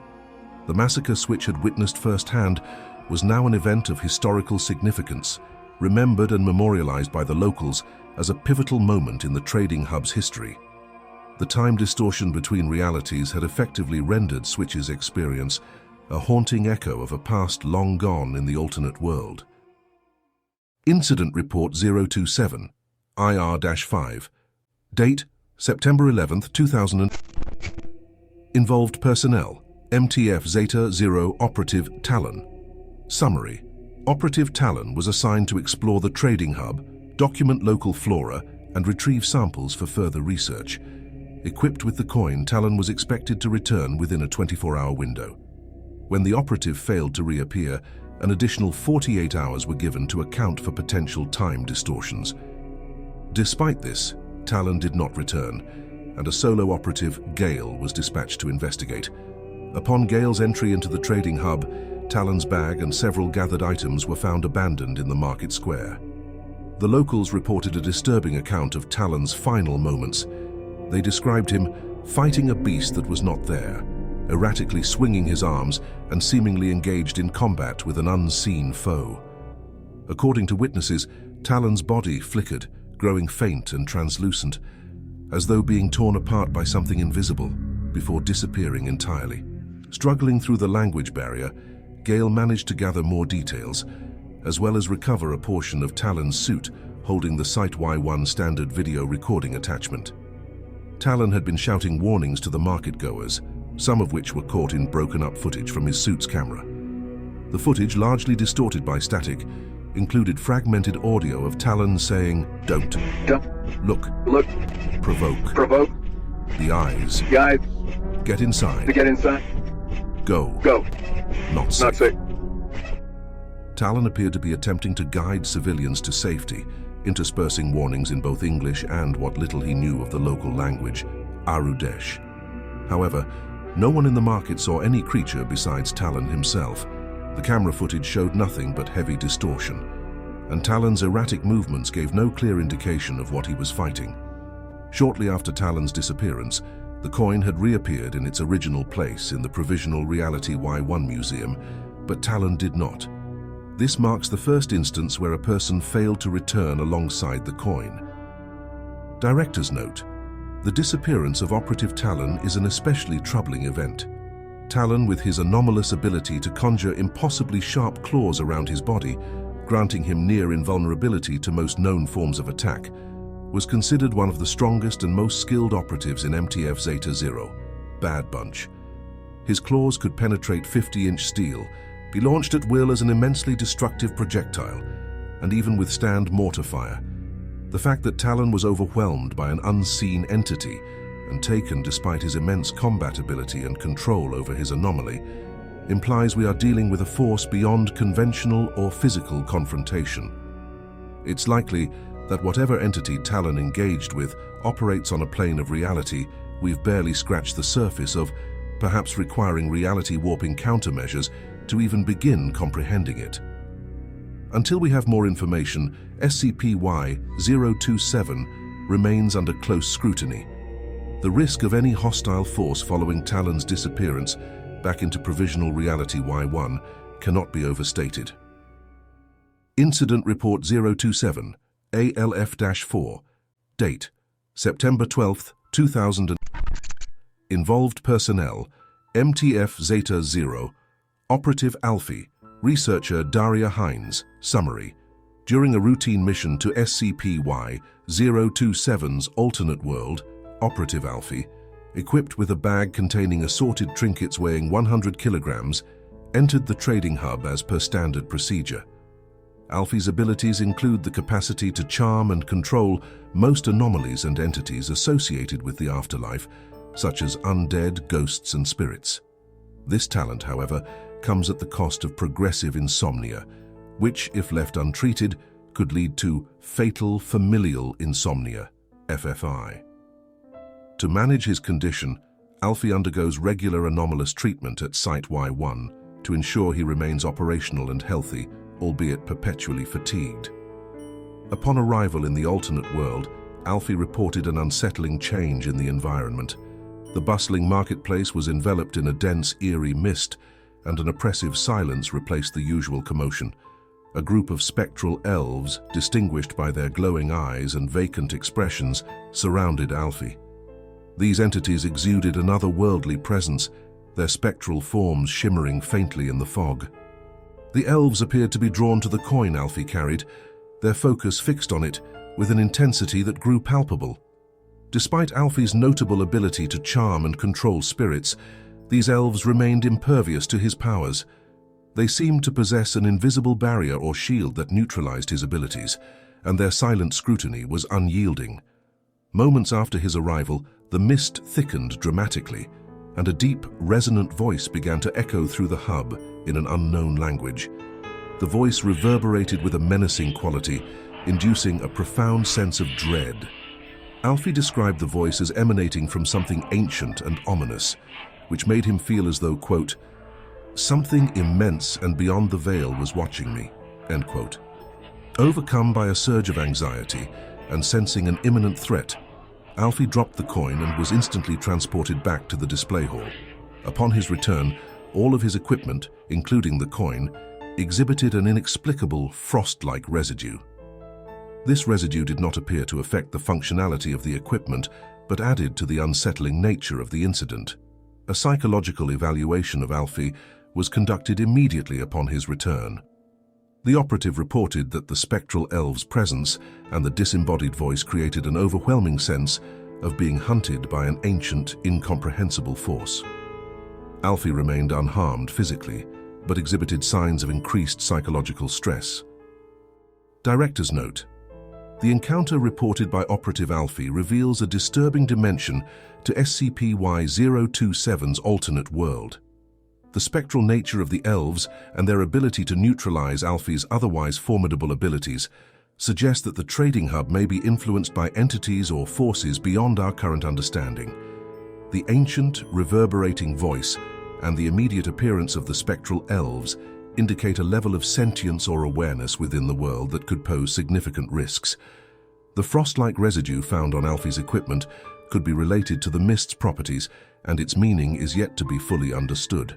The massacre Switch had witnessed firsthand was now an event of historical significance, remembered and memorialized by the locals as a pivotal moment in the trading hub's history. The time distortion between realities had effectively rendered Switch's experience a haunting echo of a past long gone in the alternate world. Incident Report 027, IR-5. Date, September 11, 2000. Involved personnel, MTF Zeta 0 Operative Talon. Summary: Operative Talon was assigned to explore the trading hub, document local flora, and retrieve samples for further research. Equipped with the coin, Talon was expected to return within a 24-hour window. When the operative failed to reappear, an additional 48 hours were given to account for potential time distortions. Despite this, Talon did not return, and a solo operative, Gale, was dispatched to investigate. Upon Gale's entry into the trading hub, Talon's bag and several gathered items were found abandoned in the market square. The locals reported a disturbing account of Talon's final moments. They described him fighting a beast that was not there, erratically swinging his arms and seemingly engaged in combat with an unseen foe. According to witnesses, Talon's body flickered, growing faint and translucent, as though being torn apart by something invisible, before disappearing entirely. Struggling through the language barrier, Gale managed to gather more details, as well as recover a portion of Talon's suit holding the SCP-Y-1 standard video recording attachment. Talon had been shouting warnings to the market-goers, some of which were caught in broken-up footage from his suit's camera. The footage, largely distorted by static, included fragmented audio of Talon saying, "Don't. Look. Provoke. The eyes. Get inside. Go. Not safe. Talon appeared to be attempting to guide civilians to safety, interspersing warnings in both English and what little he knew of the local language, Arudesh. However, no one in the market saw any creature besides Talon himself. The camera footage showed nothing but heavy distortion, and Talon's erratic movements gave no clear indication of what he was fighting. Shortly after Talon's disappearance, the coin had reappeared in its original place in the Provisional Reality-Y-1 museum, but Talon did not. This marks the first instance where a person failed to return alongside the coin. Director's note: the disappearance of Operative Talon is an especially troubling event. Talon, with his anomalous ability to conjure impossibly sharp claws around his body, granting him near invulnerability to most known forms of attack, was considered one of the strongest and most skilled operatives in MTF Zeta 0, Bad Bunch. His claws could penetrate 50-inch steel, be launched at will as an immensely destructive projectile, and even withstand mortar fire. The fact that Talon was overwhelmed by an unseen entity and taken despite his immense combat ability and control over his anomaly implies we are dealing with a force beyond conventional or physical confrontation. It's likely that whatever entity Talon engaged with operates on a plane of reality we've barely scratched the surface of, perhaps requiring reality warping countermeasures to even begin comprehending it. Until we have more information, SCP-Y-027 remains under close scrutiny. The risk of any hostile force following Talon's disappearance back into Provisional Reality-Y-1 cannot be overstated. Incident Report 027, ALF-4, date, September 12, 2000. Involved personnel, MTF Zeta 0, Operative Alfie, Researcher Daria Hines, Summary. During a routine mission to SCP-Y-027's alternate world, Operative Alfie, equipped with a bag containing assorted trinkets weighing 100 kilograms, entered the trading hub as per standard procedure. Alfie's abilities include the capacity to charm and control most anomalies and entities associated with the afterlife, such as undead, ghosts, and spirits. This talent, however, comes at the cost of progressive insomnia, which, if left untreated, could lead to fatal familial insomnia, FFI. To manage his condition, Alfie undergoes regular anomalous treatment at Site Y1 to ensure he remains operational and healthy, albeit perpetually fatigued. Upon arrival in the alternate world, Alfie reported an unsettling change in the environment. The bustling marketplace was enveloped in a dense, eerie mist, and an oppressive silence replaced the usual commotion. A group of spectral elves, distinguished by their glowing eyes and vacant expressions, surrounded Alfie. These entities exuded an otherworldly presence, their spectral forms shimmering faintly in the fog. The elves appeared to be drawn to the coin Alfie carried, their focus fixed on it with an intensity that grew palpable. Despite Alfie's notable ability to charm and control spirits, these elves remained impervious to his powers. They seemed to possess an invisible barrier or shield that neutralized his abilities, and their silent scrutiny was unyielding. Moments after his arrival, the mist thickened dramatically, and a deep, resonant voice began to echo through the hub in an unknown language. The voice reverberated with a menacing quality, inducing a profound sense of dread. Alfie described the voice as emanating from something ancient and ominous, which made him feel as though, quote, "something immense and beyond the veil was watching me," end quote. Overcome by a surge of anxiety and sensing an imminent threat, Alfie dropped the coin and was instantly transported back to the display hall. Upon his return, all of his equipment, including the coin, exhibited an inexplicable frost-like residue. This residue did not appear to affect the functionality of the equipment, but added to the unsettling nature of the incident. A psychological evaluation of Alfie was conducted immediately upon his return. The operative reported that the spectral elf's presence and the disembodied voice created an overwhelming sense of being hunted by an ancient, incomprehensible force. Alfie remained unharmed physically, but exhibited signs of increased psychological stress. Director's note: the encounter reported by Operative Alfie reveals a disturbing dimension to SCP-Y-027's alternate world. The spectral nature of the elves and their ability to neutralize Alfie's otherwise formidable abilities suggest that the trading hub may be influenced by entities or forces beyond our current understanding. The ancient, reverberating voice and the immediate appearance of the spectral elves indicate a level of sentience or awareness within the world that could pose significant risks. The frost-like residue found on Alfie's equipment could be related to the mist's properties, and its meaning is yet to be fully understood.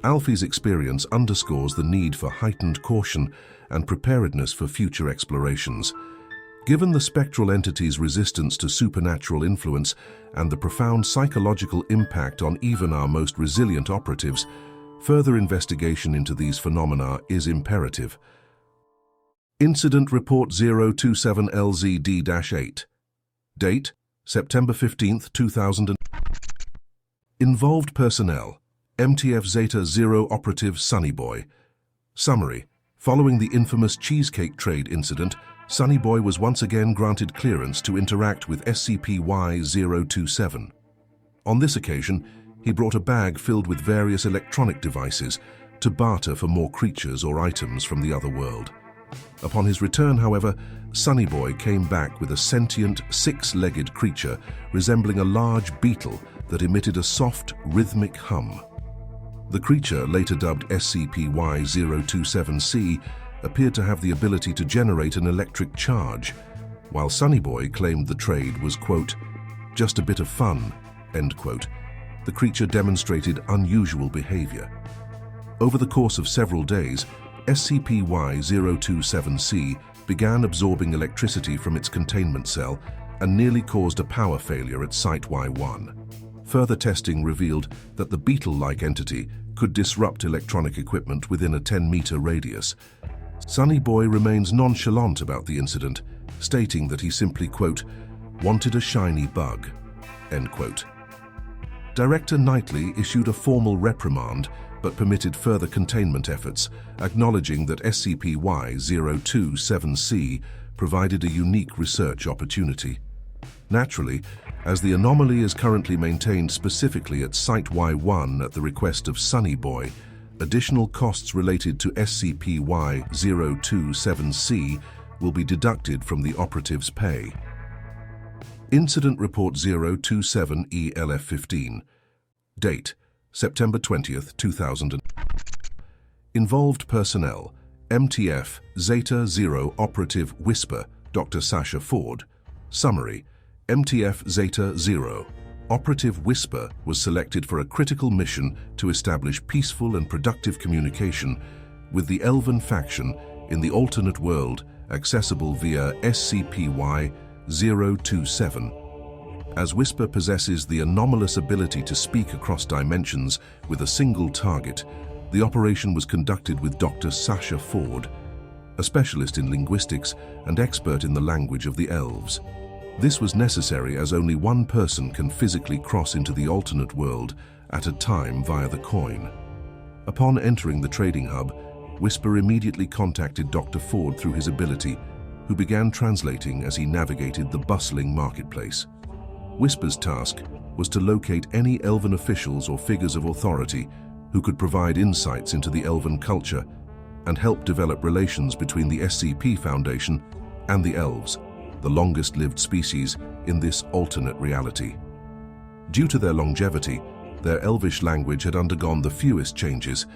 Alfie's experience underscores the need for heightened caution and preparedness for future explorations. Given the spectral entity's resistance to supernatural influence and the profound psychological impact on even our most resilient operatives, further investigation into these phenomena is imperative. Incident Report 027-LZD-8. Date: September 15, 2000. Involved personnel: MTF Zeta 0 Operative Sunny Boy. Summary: following the infamous cheesecake trade incident, Sunny Boy was once again granted clearance to interact with SCP-Y-027. On this occasion, He brought a bag filled with various electronic devices to barter for more creatures or items from the other world. Upon his return, however, Sunny Boy came back with a sentient, six-legged creature resembling a large beetle that emitted a soft, rhythmic hum. The creature, later dubbed SCP-Y-027-C, appeared to have the ability to generate an electric charge, while Sunny Boy claimed the trade was, quote, just a bit of fun, end quote. The creature demonstrated unusual behavior. Over the course of several days, SCP-Y-027-C began absorbing electricity from its containment cell and nearly caused a power failure at Site Y1. Further testing revealed that the beetle-like entity could disrupt electronic equipment within a 10-meter radius. Sunny Boy remains nonchalant about the incident, stating that he simply, quote, wanted a shiny bug, end quote. Director Knightley issued a formal reprimand but permitted further containment efforts, acknowledging that SCP-Y-027-C provided a unique research opportunity. Naturally, as the anomaly is currently maintained specifically at Site Y1 at the request of Sunny Boy, additional costs related to SCP-Y-027-C will be deducted from the operative's pay. Incident Report 027-ELF-15. Date: September 20th, 2000. Involved personnel: MTF Zeta 0 Operative Whisper, Dr. Sasha Ford. Summary: MTF Zeta 0 Operative Whisper was selected for a critical mission to establish peaceful and productive communication with the Elven faction in the alternate world accessible via SCP-Y-027. As Whisper possesses the anomalous ability to speak across dimensions with a single target, the operation was conducted with Dr. Sasha Ford, a specialist in linguistics and expert in the language of the elves. This was necessary as only one person can physically cross into the alternate world at a time via the coin. Upon entering the trading hub, Whisper immediately contacted Dr. Ford through his ability, who began translating as he navigated the bustling marketplace. Whisper's task was to locate any Elven officials or figures of authority who could provide insights into the Elven culture and help develop relations between the SCP Foundation and the Elves, the longest-lived species in this alternate reality. Due to their longevity, their Elvish language had undergone the fewest changes,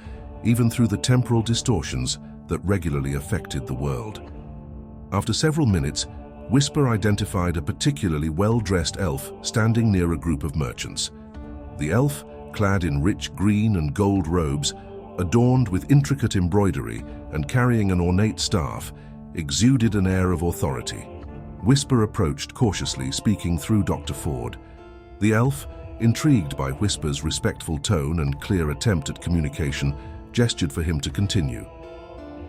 even through the temporal distortions that regularly affected the world. After several minutes, Whisper identified a particularly well-dressed elf standing near a group of merchants. The elf, clad in rich green and gold robes, adorned with intricate embroidery and carrying an ornate staff, exuded an air of authority. Whisper approached cautiously, speaking through Dr. Ford. The elf, intrigued by Whisper's respectful tone and clear attempt at communication, gestured for him to continue.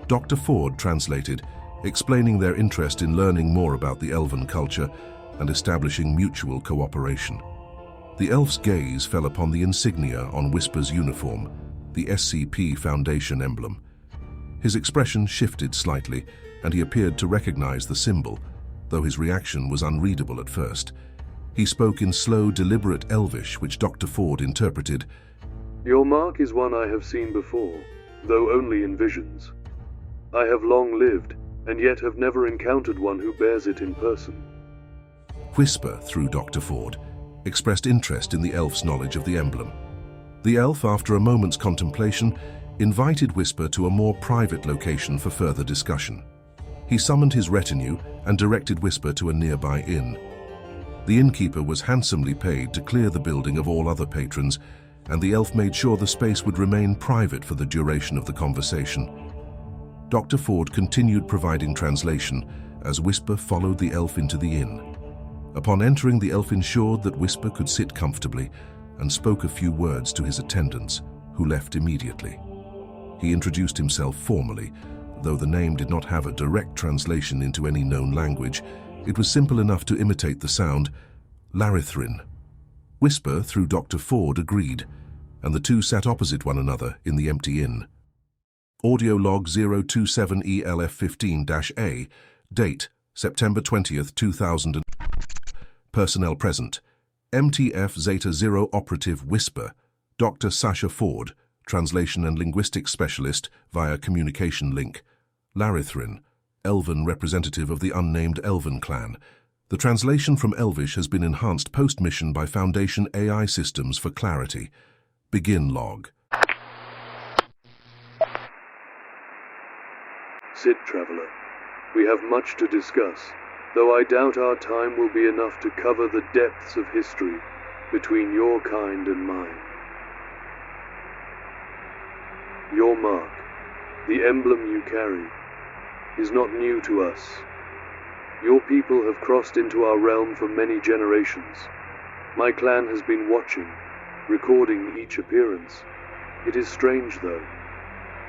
Dr. Ford translated, explaining their interest in learning more about the Elven culture and establishing mutual cooperation. The elf's gaze fell upon the insignia on Whisper's uniform, the SCP Foundation emblem. His expression shifted slightly, and he appeared to recognize the symbol, though his reaction was unreadable at first. He spoke in slow, deliberate Elvish, which Dr. Ford interpreted. Your mark is one I have seen before, though only in visions. I have long lived, and yet have never encountered one who bears it in person. Whisper, through Dr. Ford, expressed interest in the elf's knowledge of the emblem. The elf, after a moment's contemplation, invited Whisper to a more private location for further discussion. He summoned his retinue and directed Whisper to a nearby inn. The innkeeper was handsomely paid to clear the building of all other patrons, and the elf made sure the space would remain private for the duration of the conversation. Dr. Ford continued providing translation as Whisper followed the elf into the inn. Upon entering, the elf ensured that Whisper could sit comfortably and spoke a few words to his attendants, who left immediately. He introduced himself formally, though the name did not have a direct translation into any known language. It was simple enough to imitate the sound, Larithrin. Whisper, through Dr. Ford, agreed, and the two sat opposite one another in the empty inn. Audio log 027-ELF-15-A. Date: September 20th, 2000. Personnel present: MTF Zeta 0 Operative Whisper, Dr. Sasha Ford, Translation and Linguistics Specialist via Communication Link. Larithrin, Elven representative of the unnamed Elven clan. The translation from Elvish has been enhanced post-mission by Foundation AI systems for clarity. Begin log. Sit, Traveler. We have much to discuss, though I doubt our time will be enough to cover the depths of history between your kind and mine. Your mark, the emblem you carry, is not new to us. Your people have crossed into our realm for many generations. My clan has been watching, recording each appearance. It is strange, though.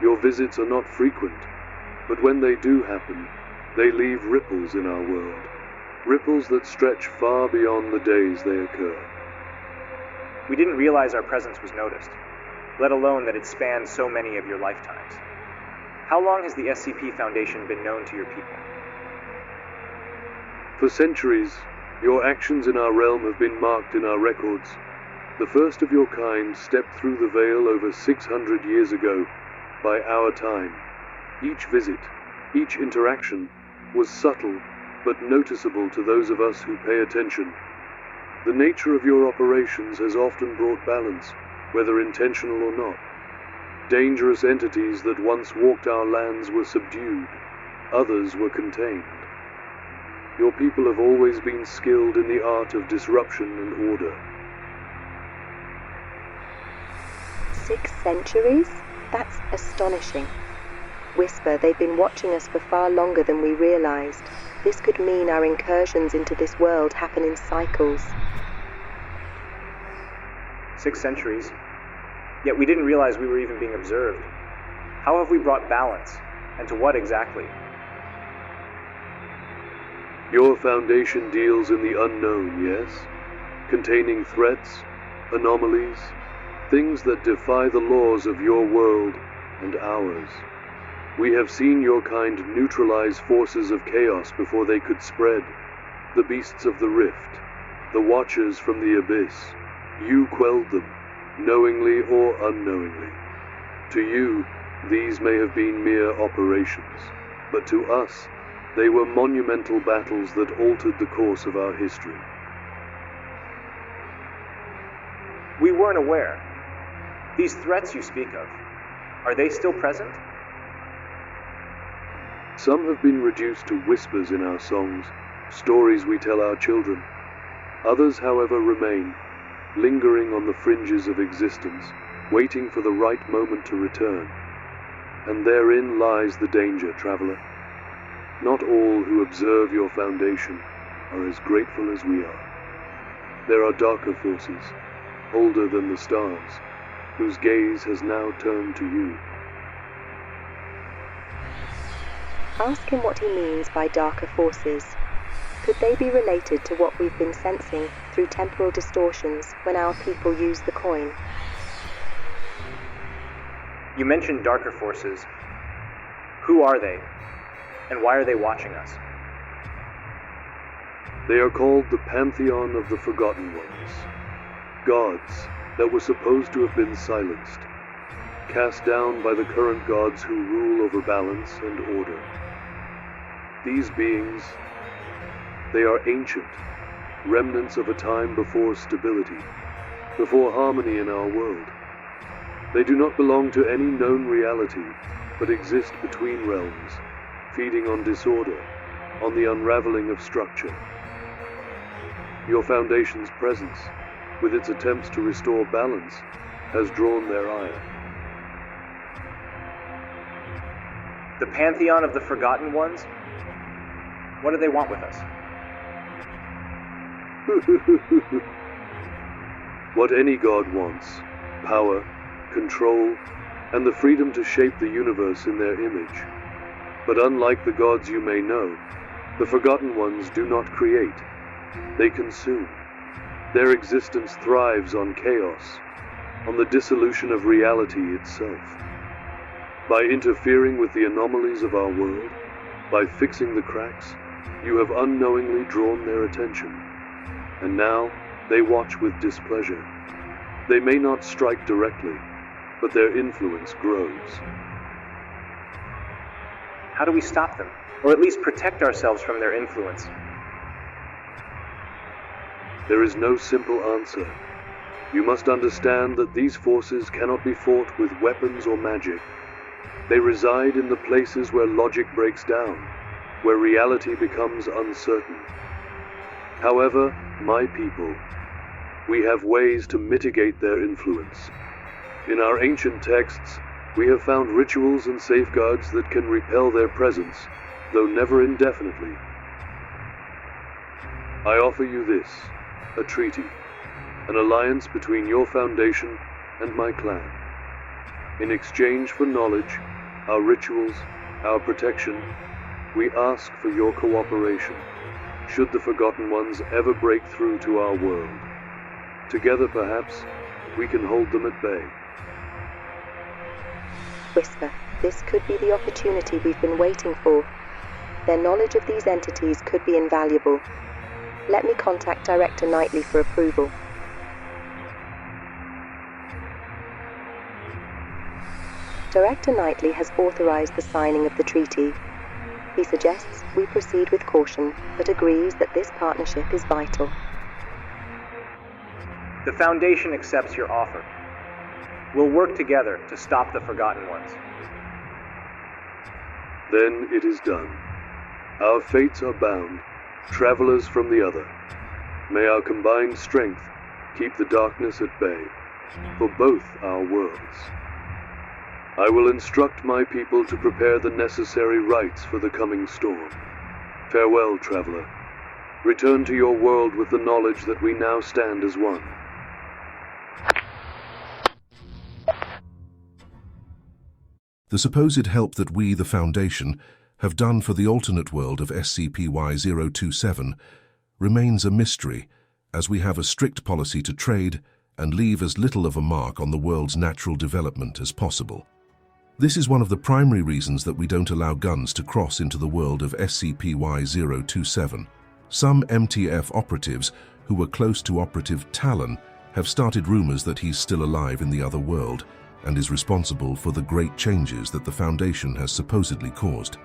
Your visits are not frequent, but when they do happen, they leave ripples in our world. Ripples that stretch far beyond the days they occur. We didn't realize our presence was noticed, let alone that it spanned so many of your lifetimes. How long has the SCP Foundation been known to your people? For centuries, your actions in our realm have been marked in our records. The first of your kind stepped through the veil over 600 years ago, by our time. Each visit, each interaction, was subtle but noticeable to those of us who pay attention. The nature of your operations has often brought balance, whether intentional or not. Dangerous entities that once walked our lands were subdued, others were contained. Your people have always been skilled in the art of disruption and order. 6 centuries? That's astonishing. Whisper, they've been watching us for far longer than we realized. This could mean our incursions into this world happen in cycles. 6 centuries? Yet we didn't realize we were even being observed. How have we brought balance? And to what exactly? Your Foundation deals in the unknown, yes? Containing threats, anomalies, things that defy the laws of your world and ours. We have seen your kind neutralize forces of chaos before they could spread. The beasts of the rift, the watchers from the abyss. You quelled them, knowingly or unknowingly. To you, these may have been mere operations, but to us, they were monumental battles that altered the course of our history. We weren't aware. These threats you speak of, are they still present? Some have been reduced to whispers in our songs, stories we tell our children. Others, however, remain, lingering on the fringes of existence, waiting for the right moment to return. And therein lies the danger, Traveler. Not all who observe your Foundation are as grateful as we are. There are darker forces, older than the stars, whose gaze has now turned to you. Ask him what he means by darker forces. Could they be related to what we've been sensing through temporal distortions when our people use the coin? You mentioned darker forces. Who are they? And why are they watching us? They are called the Pantheon of the Forgotten Ones. Gods that were supposed to have been silenced, cast down by the current gods who rule over balance and order. These beings, they are ancient, remnants of a time before stability, before harmony in our world. They do not belong to any known reality, but exist between realms, feeding on disorder, on the unraveling of structure. Your Foundation's presence, with its attempts to restore balance, has drawn their ire. The Pantheon of the Forgotten Ones? What do they want with us? What any god wants: power, control, and the freedom to shape the universe in their image. But unlike the gods you may know, the Forgotten Ones do not create. They consume. Their existence thrives on chaos, on the dissolution of reality itself. By interfering with the anomalies of our world, by fixing the cracks, you have unknowingly drawn their attention. And now they watch with displeasure. They may not strike directly, but their influence grows. How do we stop them? Or at least protect ourselves from their influence? There is no simple answer. You must understand that these forces cannot be fought with weapons or magic. They reside in the places where logic breaks down, where reality becomes uncertain. However, my people, we have ways to mitigate their influence. In our ancient texts, we have found rituals and safeguards that can repel their presence, though never indefinitely. I offer you this, a treaty, an alliance between your foundation and my clan. In exchange for knowledge, our rituals, our protection, we ask for your cooperation, should the Forgotten Ones ever break through to our world. Together, perhaps, we can hold them at bay. Whisper, this could be the opportunity we've been waiting for. Their knowledge of these entities could be invaluable. Let me contact Director Knightley for approval. Director Knightley has authorized the signing of the treaty. He suggests we proceed with caution, but agrees that this partnership is vital. The Foundation accepts your offer. We'll work together to stop the Forgotten Ones. Then it is done. Our fates are bound, travelers from the other. May our combined strength keep the darkness at bay, for both our worlds. I will instruct my people to prepare the necessary rites for the coming storm. Farewell, traveler. Return to your world with the knowledge that we now stand as one. The supposed help that we, the Foundation, have done for the alternate world of SCP-Y-027 remains a mystery, as we have a strict policy to trade and leave as little of a mark on the world's natural development as possible. This is one of the primary reasons that we don't allow guns to cross into the world of SCP-Y-027. Some MTF operatives who were close to Operative Talon have started rumors that he's still alive in the other world and is responsible for the great changes that the Foundation has supposedly caused.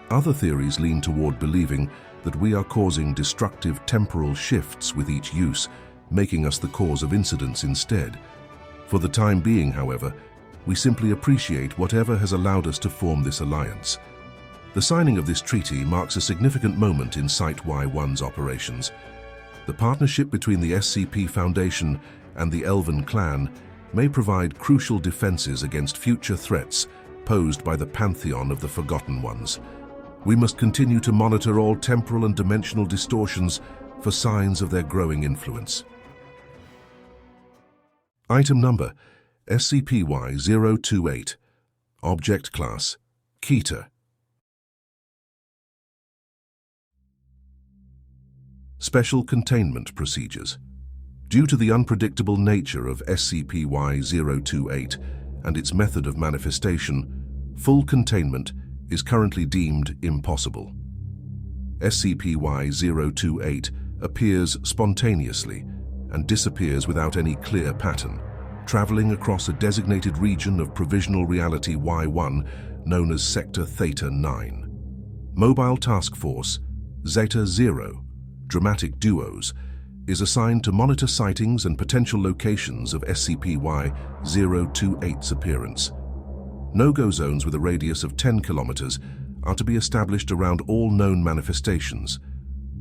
Other theories lean toward believing that we are causing destructive temporal shifts with each use, making us the cause of incidents instead. For the time being, however, we simply appreciate whatever has allowed us to form this alliance. The signing of this treaty marks a significant moment in Site-Y-1's operations. The partnership between the SCP Foundation and the Elven clan may provide crucial defenses against future threats posed by the pantheon of the Forgotten Ones. We must continue to monitor all temporal and dimensional distortions for signs of their growing influence. Item Number: SCP-Y-028. Object Class: Keter. Special Containment Procedures. Due to the unpredictable nature of SCP-Y-028 and its method of manifestation, full containment is currently deemed impossible. SCP-Y-028 appears spontaneously and disappears without any clear pattern, traveling across a designated region of Provisional Reality-Y-1 known as Sector Theta 9. Mobile Task Force Zeta 0, Dramatic Duos, is assigned to monitor sightings and potential locations of SCP-Y-028's appearance. No-go zones with a radius of 10 kilometers are to be established around all known manifestations.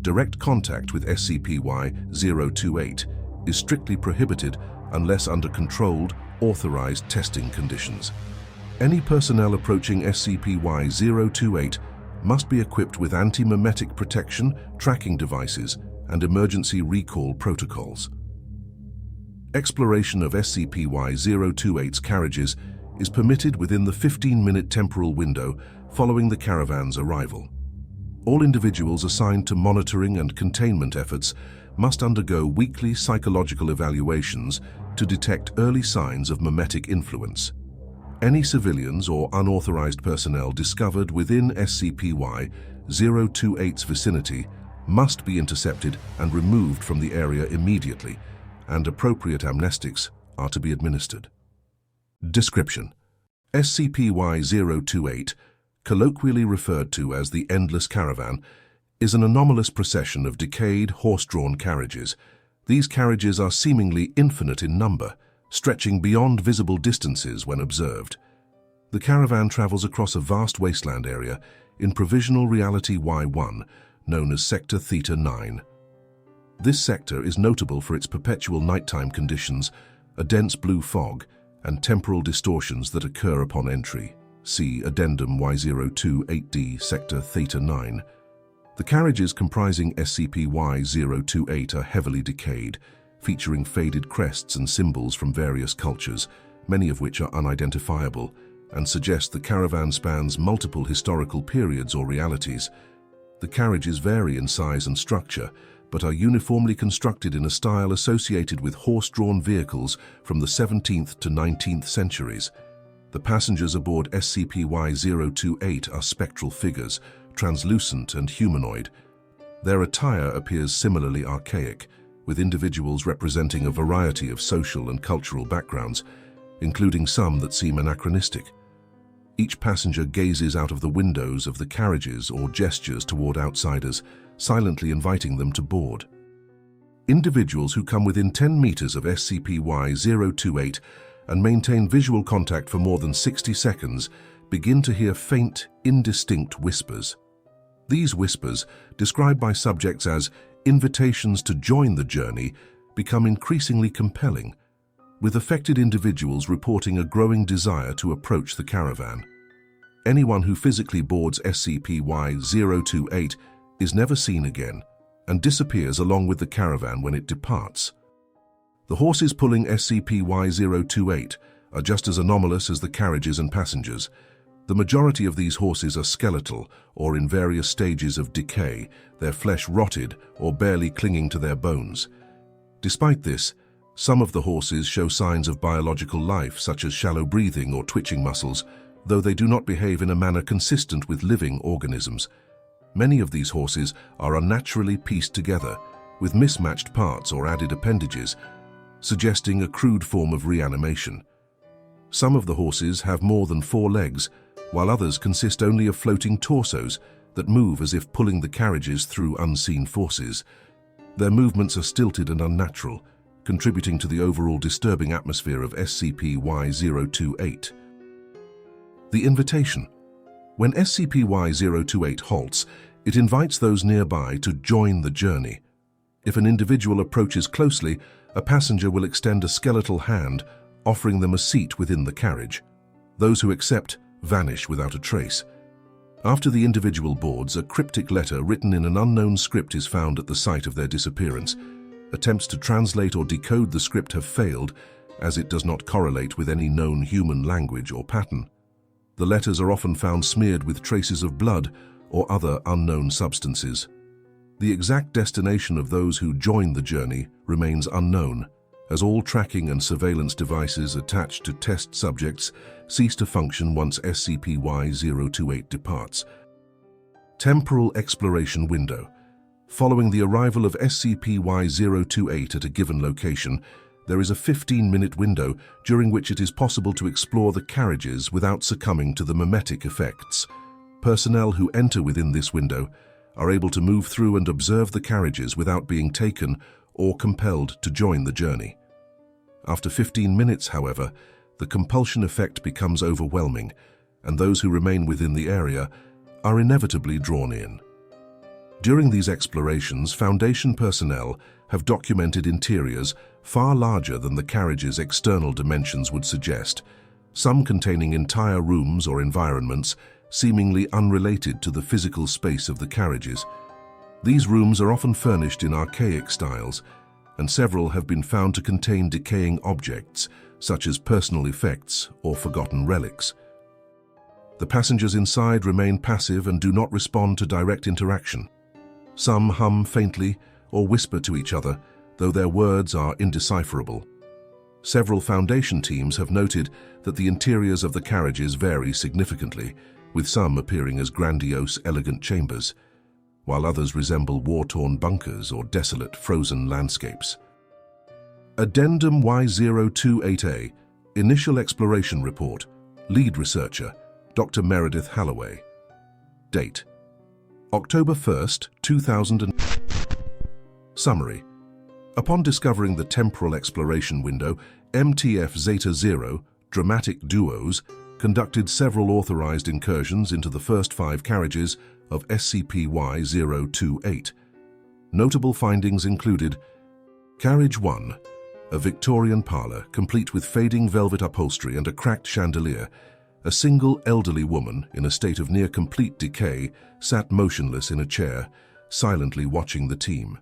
Direct contact with SCP-Y-028 is strictly prohibited unless under controlled, authorized testing conditions. Any personnel approaching SCP-Y-028 must be equipped with anti-memetic protection, tracking devices, and emergency recall protocols. Exploration of SCP-Y-028's carriages is permitted within the 15-minute temporal window following the caravan's arrival. All individuals assigned to monitoring and containment efforts must undergo weekly psychological evaluations to detect early signs of memetic influence. Any civilians or unauthorized personnel discovered within SCP-Y-028's vicinity must be intercepted and removed from the area immediately, and appropriate amnestics are to be administered. Description: SCP-Y-028, colloquially referred to as the Endless Caravan, is an anomalous procession of decayed, horse-drawn carriages. These carriages are seemingly infinite in number, stretching beyond visible distances when observed. The caravan travels across a vast wasteland area in Provisional Reality-Y-1, known as Sector Theta 9. This sector is notable for its perpetual nighttime conditions, a dense blue fog, and temporal distortions that occur upon entry. See Addendum Y028D Sector Theta 9. The carriages comprising SCP-Y-028 are heavily decayed, featuring faded crests and symbols from various cultures, many of which are unidentifiable, and suggest the caravan spans multiple historical periods or realities. The carriages vary in size and structure, but are uniformly constructed in a style associated with horse-drawn vehicles from the 17th to 19th centuries. The passengers aboard SCP-Y-028 are spectral figures, translucent and humanoid. Their attire appears similarly archaic, with individuals representing a variety of social and cultural backgrounds, including some that seem anachronistic. Each passenger gazes out of the windows of the carriages or gestures toward outsiders, silently inviting them to board. Individuals who come within 10 meters of SCP-Y-028 and maintain visual contact for more than 60 seconds begin to hear faint, indistinct whispers. These whispers, described by subjects as invitations to join the journey, become increasingly compelling, with affected individuals reporting a growing desire to approach the caravan. Anyone who physically boards SCP-Y-028 is never seen again and disappears along with the caravan when it departs. The horses pulling SCP-Y-028 are just as anomalous as the carriages and passengers. The majority of these horses are skeletal or in various stages of decay, their flesh rotted or barely clinging to their bones. Despite this, some of the horses show signs of biological life, such as shallow breathing or twitching muscles, though they do not behave in a manner consistent with living organisms. Many of these horses are unnaturally pieced together, with mismatched parts or added appendages, suggesting a crude form of reanimation. Some of the horses have more than 4 legs, while others consist only of floating torsos that move as if pulling the carriages through unseen forces. Their movements are stilted and unnatural, contributing to the overall disturbing atmosphere of SCP-Y-028. The invitation. When SCP-Y-028 halts, it invites those nearby to join the journey. If an individual approaches closely, a passenger will extend a skeletal hand, offering them a seat within the carriage. Those who accept vanish without a trace. After the individual boards, a cryptic letter written in an unknown script is found at the site of their disappearance. Attempts to translate or decode the script have failed, as it does not correlate with any known human language or pattern. The letters are often found smeared with traces of blood or other unknown substances. The exact destination of those who join the journey remains unknown, as all tracking and surveillance devices attached to test subjects cease to function once SCP-Y-028 departs. Temporal exploration window. Following the arrival of SCP-Y-028 at a given location, there is a 15-minute window during which it is possible to explore the carriages without succumbing to the mimetic effects. Personnel who enter within this window are able to move through and observe the carriages without being taken or compelled to join the journey. After 15 minutes, however, the compulsion effect becomes overwhelming, and those who remain within the area are inevitably drawn in. During these explorations, Foundation personnel have documented interiors far larger than the carriage's external dimensions would suggest, some containing entire rooms or environments seemingly unrelated to the physical space of the carriages. These rooms are often furnished in archaic styles, and several have been found to contain decaying objects, such as personal effects or forgotten relics. The passengers inside remain passive and do not respond to direct interaction. Some hum faintly or whisper to each other, though their words are indecipherable. Several Foundation teams have noted that the interiors of the carriages vary significantly, with some appearing as grandiose, elegant chambers, while others resemble war-torn bunkers or desolate, frozen landscapes. Addendum Y028A, Initial Exploration Report, Lead Researcher, Dr. Meredith Halloway. Date: October 1st, 2000. Summary. Upon discovering the temporal exploration window, MTF Zeta 0, Dramatic Duos, conducted several authorized incursions into the first 5 carriages of SCP-Y-028. Notable findings included Carriage 1, a Victorian parlor complete with fading velvet upholstery and a cracked chandelier. A single elderly woman in a state of near-complete decay sat motionless in a chair, silently watching the team.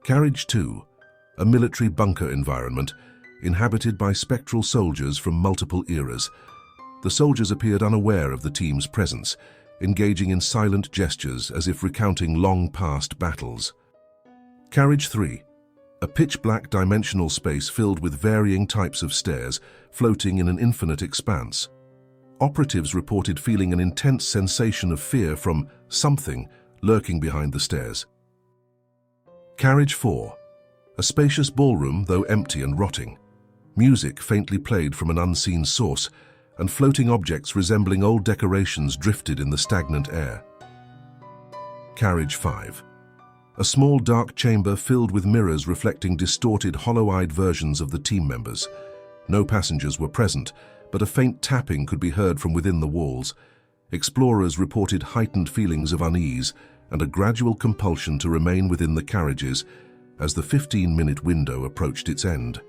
Carriage 2, a military bunker environment inhabited by spectral soldiers from multiple eras. The soldiers appeared unaware of the team's presence, engaging in silent gestures as if recounting long-past battles. Carriage 3, a pitch-black dimensional space filled with varying types of stairs floating in an infinite expanse. Operatives reported feeling an intense sensation of fear from something lurking behind the stairs. Carriage 4, a spacious ballroom, though empty and rotting. Music faintly played from an unseen source, and floating objects resembling old decorations drifted in the stagnant air. Carriage 5, a small dark chamber filled with mirrors reflecting distorted, hollow-eyed versions of the team members. No passengers were present, but a faint tapping could be heard from within the walls. Explorers reported heightened feelings of unease and a gradual compulsion to remain within the carriages as the 15-minute window approached its end.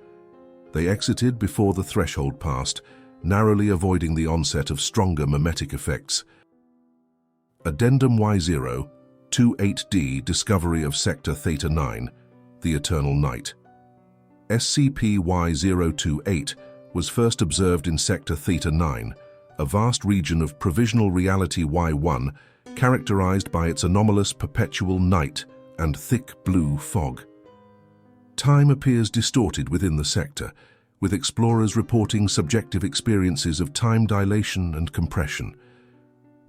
They exited before the threshold passed, narrowly avoiding the onset of stronger mimetic effects. Addendum Y028D, Discovery of Sector Theta 9, The Eternal Night. SCP-Y028 was first observed in Sector Theta 9, a vast region of Provisional Reality-Y-1 characterized by its anomalous perpetual night and thick blue fog. Time appears distorted within the sector, with explorers reporting subjective experiences of time dilation and compression.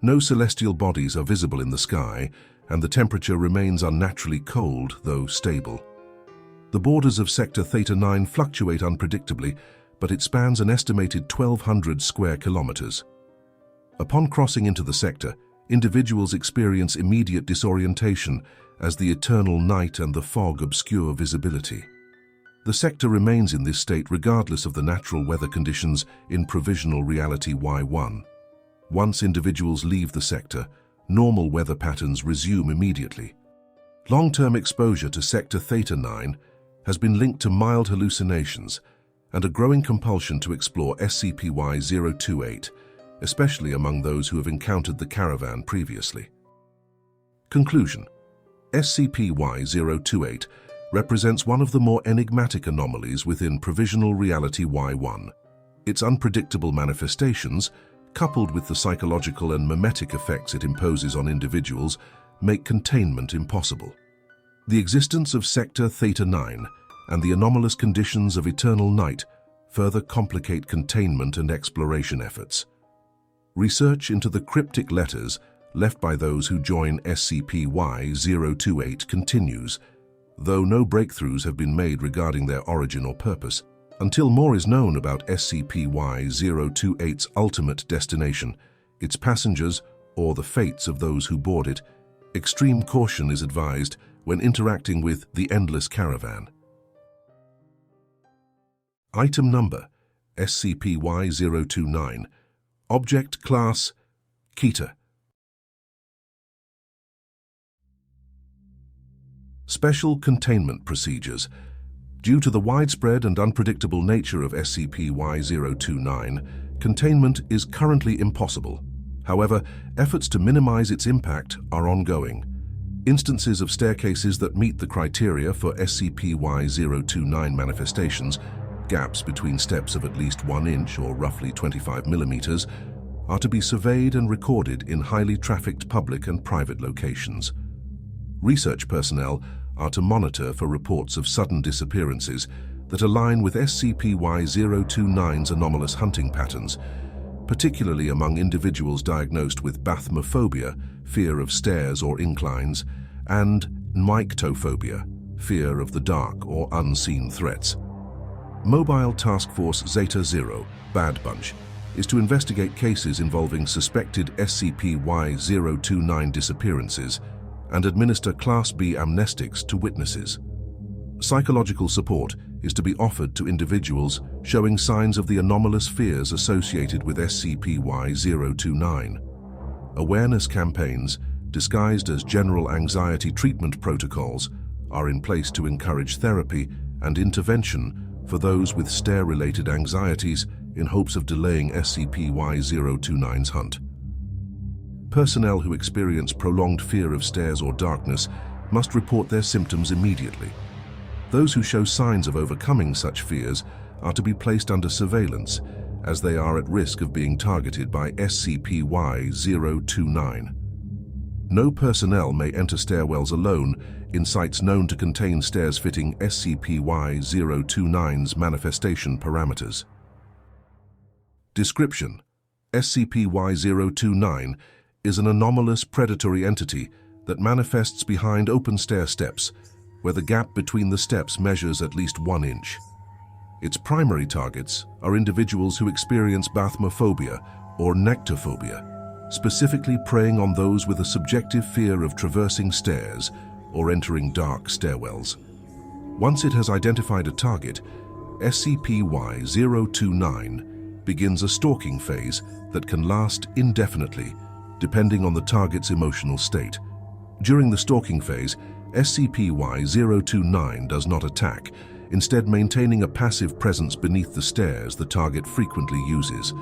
No celestial bodies are visible in the sky, and the temperature remains unnaturally cold, though stable. The borders of Sector Theta 9 fluctuate unpredictably, but it spans an estimated 1,200 square kilometers. Upon crossing into the sector, individuals experience immediate disorientation as the eternal night and the fog obscure visibility. The sector remains in this state regardless of the natural weather conditions in Provisional Reality-Y-1. Once individuals leave the sector, normal weather patterns resume immediately. Long-term exposure to Sector Theta 9 has been linked to mild hallucinations and a growing compulsion to explore SCP-Y-028, especially among those who have encountered the caravan previously. Conclusion: SCP-Y-028 represents one of the more enigmatic anomalies within Provisional Reality-Y-1. Its unpredictable manifestations, coupled with the psychological and mimetic effects it imposes on individuals, make containment impossible. The existence of Sector Theta 9 and the anomalous conditions of eternal night further complicate containment and exploration efforts. Research into the cryptic letters left by those who join SCP-Y-028 continues, though no breakthroughs have been made regarding their origin or purpose. Until more is known about SCP-Y-028's ultimate destination, its passengers, or the fates of those who board it, extreme caution is advised when interacting with the Endless Caravan. Item Number: SCP-Y-029. Object Class: Keter. Special Containment Procedures. Due to the widespread and unpredictable nature of SCP-Y-029, containment is currently impossible. However, efforts to minimize its impact are ongoing. Instances of staircases that meet the criteria for SCP-Y-029 manifestations, gaps between steps of at least 1 inch or roughly 25 millimeters, are to be surveyed and recorded in highly trafficked public and private locations. Research personnel are to monitor for reports of sudden disappearances that align with SCP-Y-029's anomalous hunting patterns, particularly among individuals diagnosed with bathmophobia, fear of stairs or inclines, and myctophobia, fear of the dark or unseen threats. Mobile Task Force Zeta-0, Bad Bunch, is to investigate cases involving suspected SCP-Y-029 disappearances and administer Class B amnestics to witnesses. Psychological support is to be offered to individuals showing signs of the anomalous fears associated with SCP-Y-029. Awareness campaigns, disguised as general anxiety treatment protocols, are in place to encourage therapy and intervention for those with stare-related anxieties in hopes of delaying SCP-Y-029's hunt. Personnel who experience prolonged fear of stairs or darkness must report their symptoms immediately. Those who show signs of overcoming such fears are to be placed under surveillance, as they are at risk of being targeted by SCP-Y-029. No personnel may enter stairwells alone in sites known to contain stairs fitting SCP-Y-029's manifestation parameters. Description: SCP-Y-029 is an anomalous predatory entity that manifests behind open stair steps, where the gap between the steps measures at least 1 inch. Its primary targets are individuals who experience bathmophobia or nectophobia, specifically preying on those with a subjective fear of traversing stairs or entering dark stairwells. Once it has identified a target, SCP-Y-029 begins a stalking phase that can last indefinitely, depending on the target's emotional state. During the stalking phase, SCP-Y-029 does not attack, instead maintaining a passive presence beneath the stairs the target frequently uses.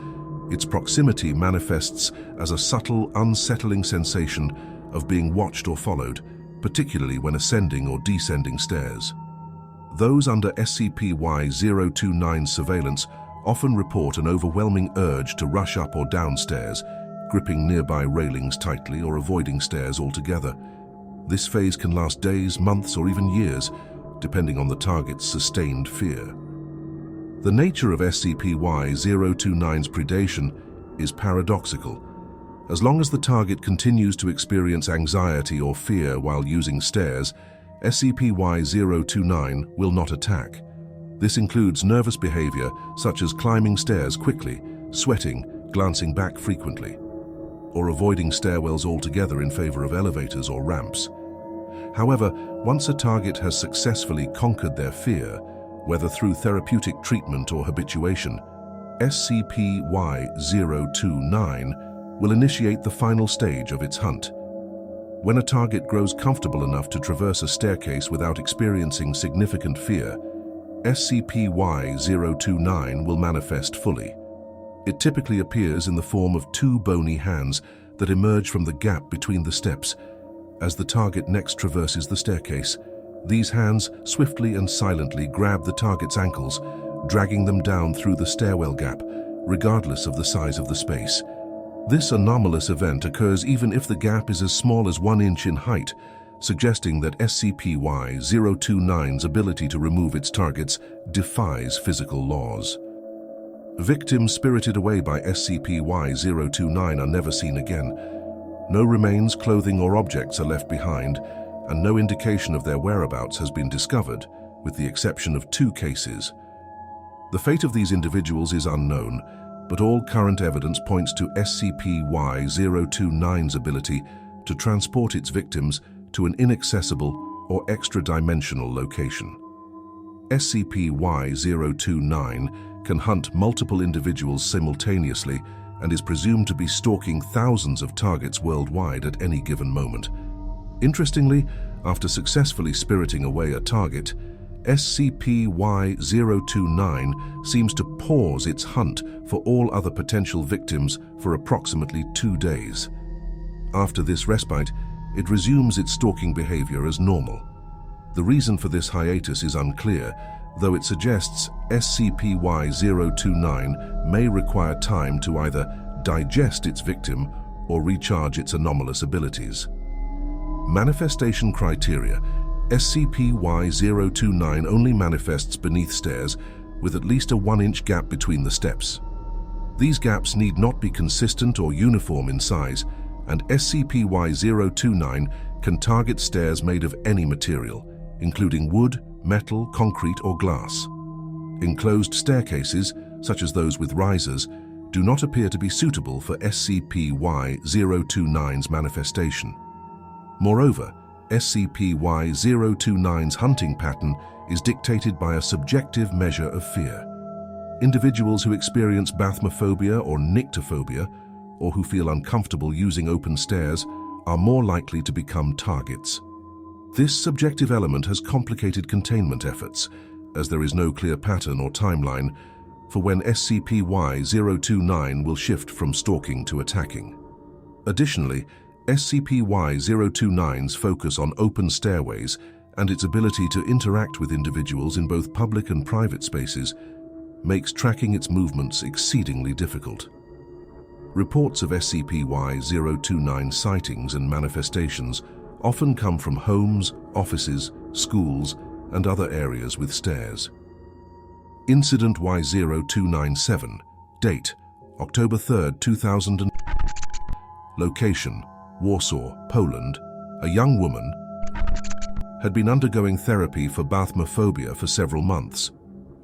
Its proximity manifests as a subtle, unsettling sensation of being watched or followed, particularly when ascending or descending stairs. Those under SCP-Y-029 surveillance often report an overwhelming urge to rush up or down stairs, gripping nearby railings tightly or avoiding stairs altogether. This phase can last days, months, or even years, depending on the target's sustained fear. The nature of SCP-Y-029's predation is paradoxical. As long as the target continues to experience anxiety or fear while using stairs, SCP-Y-029 will not attack. This includes nervous behavior such as climbing stairs quickly, sweating, glancing back frequently, or avoiding stairwells altogether in favor of elevators or ramps. However, once a target has successfully conquered their fear, whether through therapeutic treatment or habituation, SCP-Y-029 will initiate the final stage of its hunt. When a target grows comfortable enough to traverse a staircase without experiencing significant fear, SCP-Y-029 will manifest fully. It typically appears in the form of 2 bony hands that emerge from the gap between the steps. As the target next traverses the staircase, these hands swiftly and silently grab the target's ankles, dragging them down through the stairwell gap, regardless of the size of the space. This anomalous event occurs even if the gap is as small as 1 inch in height, suggesting that SCP-Y-029's ability to remove its targets defies physical laws. Victims spirited away by SCP-Y-029 are never seen again. No remains, clothing, or objects are left behind, and no indication of their whereabouts has been discovered, with the exception of 2 cases. The fate of these individuals is unknown, but all current evidence points to SCP-Y-029's ability to transport its victims to an inaccessible or extra-dimensional location. SCP-Y-029 can hunt multiple individuals simultaneously and is presumed to be stalking thousands of targets worldwide at any given moment. Interestingly, after successfully spiriting away a target, SCP-Y-029 seems to pause its hunt for all other potential victims for approximately 2 days. After this respite, it resumes its stalking behavior as normal. The reason for this hiatus is unclear, though it suggests SCP-Y-029 may require time to either digest its victim or recharge its anomalous abilities. Manifestation criteria: SCP-Y-029 only manifests beneath stairs with at least a 1-inch gap between the steps. These gaps need not be consistent or uniform in size, and SCP-Y-029 can target stairs made of any material, including wood, metal, concrete, or glass. Enclosed staircases, such as those with risers, do not appear to be suitable for SCP-Y-029's manifestation. Moreover, SCP-Y-029's hunting pattern is dictated by a subjective measure of fear. Individuals who experience bathmophobia or nyctophobia, or who feel uncomfortable using open stairs, are more likely to become targets. This subjective element has complicated containment efforts, as there is no clear pattern or timeline for when SCP-Y-029 will shift from stalking to attacking. Additionally, SCP-Y-029's focus on open stairways and its ability to interact with individuals in both public and private spaces makes tracking its movements exceedingly difficult. Reports of SCP-Y-029 sightings and manifestations often come from homes, offices, schools, and other areas with stairs. Incident Y-0297, date, October 3, 2000. Location, Warsaw, Poland. A young woman had been undergoing therapy for bathmophobia for several months.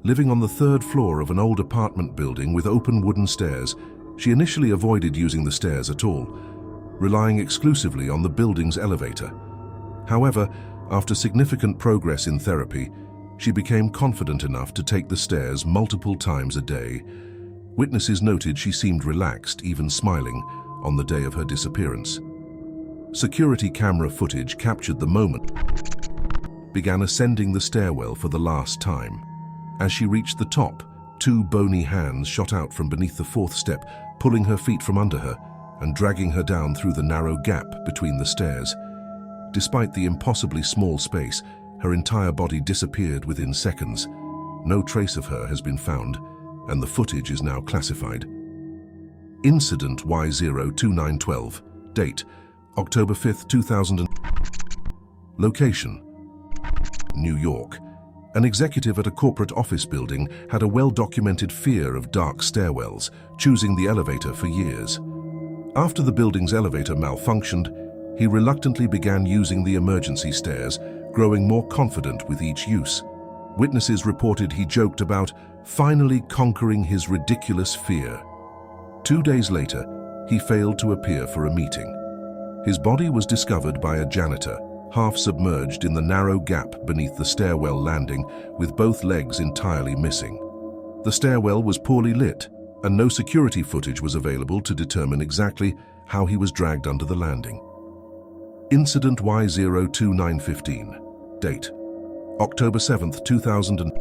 Living on the third floor of an old apartment building with open wooden stairs, she initially avoided using the stairs at all, relying exclusively on the building's elevator. However, after significant progress in therapy, she became confident enough to take the stairs multiple times a day. Witnesses noted she seemed relaxed, even smiling, on the day of her disappearance. Security camera footage captured the moment began ascending the stairwell for the last time. As she reached the top, two bony hands shot out from beneath the fourth step, pulling her feet from under her and dragging her down through the narrow gap between the stairs. Despite the impossibly small space, her entire body disappeared within seconds. No trace of her has been found, and the footage is now classified. Incident Y-02912, date, October 5, 2000. Location, New York. An executive at a corporate office building had a well-documented fear of dark stairwells, choosing the elevator for years. After the building's elevator malfunctioned, he reluctantly began using the emergency stairs, growing more confident with each use. Witnesses reported he joked about finally conquering his ridiculous fear. 2 days later, he failed to appear for a meeting. His body was discovered by a janitor, half submerged in the narrow gap beneath the stairwell landing, with both legs entirely missing. The stairwell was poorly lit, and no security footage was available to determine exactly how he was dragged under the landing. Incident Y-02915, date, October 7, 2000.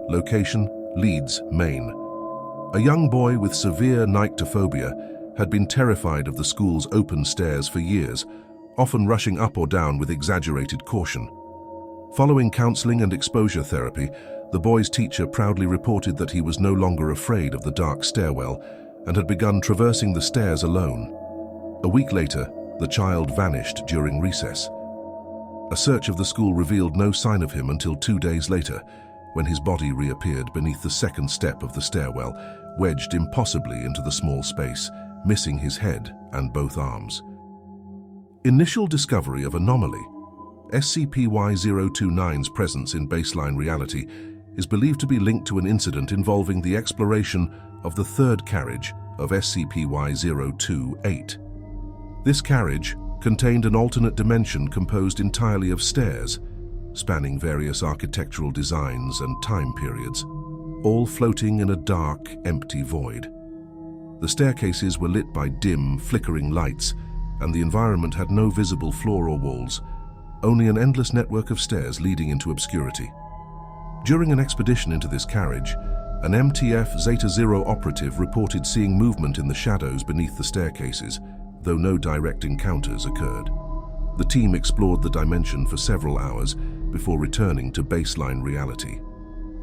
Location, Leeds, Maine. A young boy with severe nyctophobia had been terrified of the school's open stairs for years, often rushing up or down with exaggerated caution. Following counseling and exposure therapy, the boy's teacher proudly reported that he was no longer afraid of the dark stairwell and had begun traversing the stairs alone. A week later, the child vanished during recess. A search of the school revealed no sign of him until 2 days later, when his body reappeared beneath the second step of the stairwell, wedged impossibly into the small space, missing his head and both arms. Initial discovery of anomaly. SCP-Y-029's presence in baseline reality is believed to be linked to an incident involving the exploration of the third carriage of SCP-Y-028. This carriage contained an alternate dimension composed entirely of stairs, spanning various architectural designs and time periods, all floating in a dark, empty void. The staircases were lit by dim, flickering lights, and the environment had no visible floor or walls, only an endless network of stairs leading into obscurity. During an expedition into this carriage, an MTF Zeta Zero operative reported seeing movement in the shadows beneath the staircases, though no direct encounters occurred. The team explored the dimension for several hours before returning to baseline reality.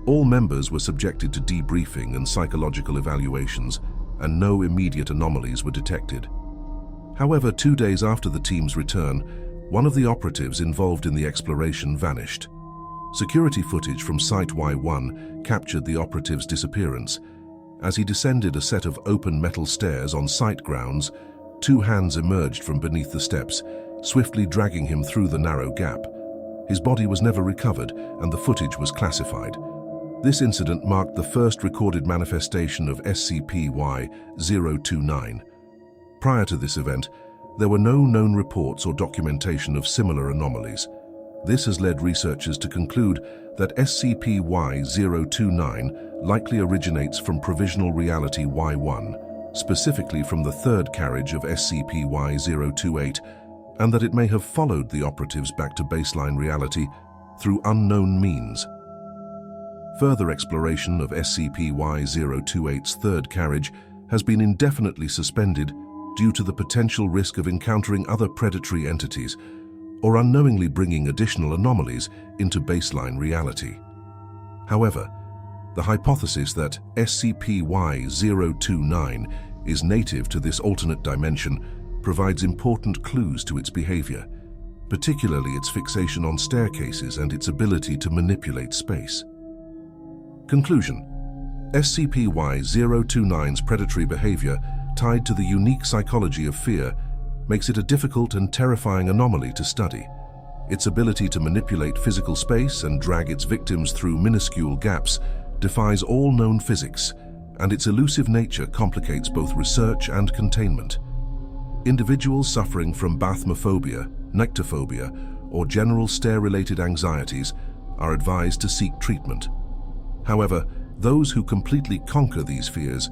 All members were subjected to debriefing and psychological evaluations, and no immediate anomalies were detected. However, 2 days after the team's return, one of the operatives involved in the exploration vanished. Security footage from Site Y1 captured the operative's disappearance. As he descended a set of open metal stairs on site grounds, 2 hands emerged from beneath the steps, swiftly dragging him through the narrow gap. His body was never recovered, and the footage was classified. This incident marked the first recorded manifestation of SCP-Y-029. Prior to this event, there were no known reports or documentation of similar anomalies. This has led researchers to conclude that SCP-Y-029 likely originates from Provisional Reality-Y-1, specifically from the third carriage of SCP-Y-028, and that it may have followed the operatives back to baseline reality through unknown means. Further exploration of SCP-Y-028's third carriage has been indefinitely suspended due to the potential risk of encountering other predatory entities or unknowingly bringing additional anomalies into baseline reality. However, the hypothesis that SCP-Y-029 is native to this alternate dimension provides important clues to its behavior, particularly its fixation on staircases and its ability to manipulate space. Conclusion: SCP-Y-029's predatory behavior, tied to the unique psychology of fear, makes it a difficult and terrifying anomaly to study. Its ability to manipulate physical space and drag its victims through minuscule gaps defies all known physics, and its elusive nature complicates both research and containment. Individuals suffering from bathmophobia, nyctophobia, or general stair-related anxieties are advised to seek treatment. However, those who completely conquer these fears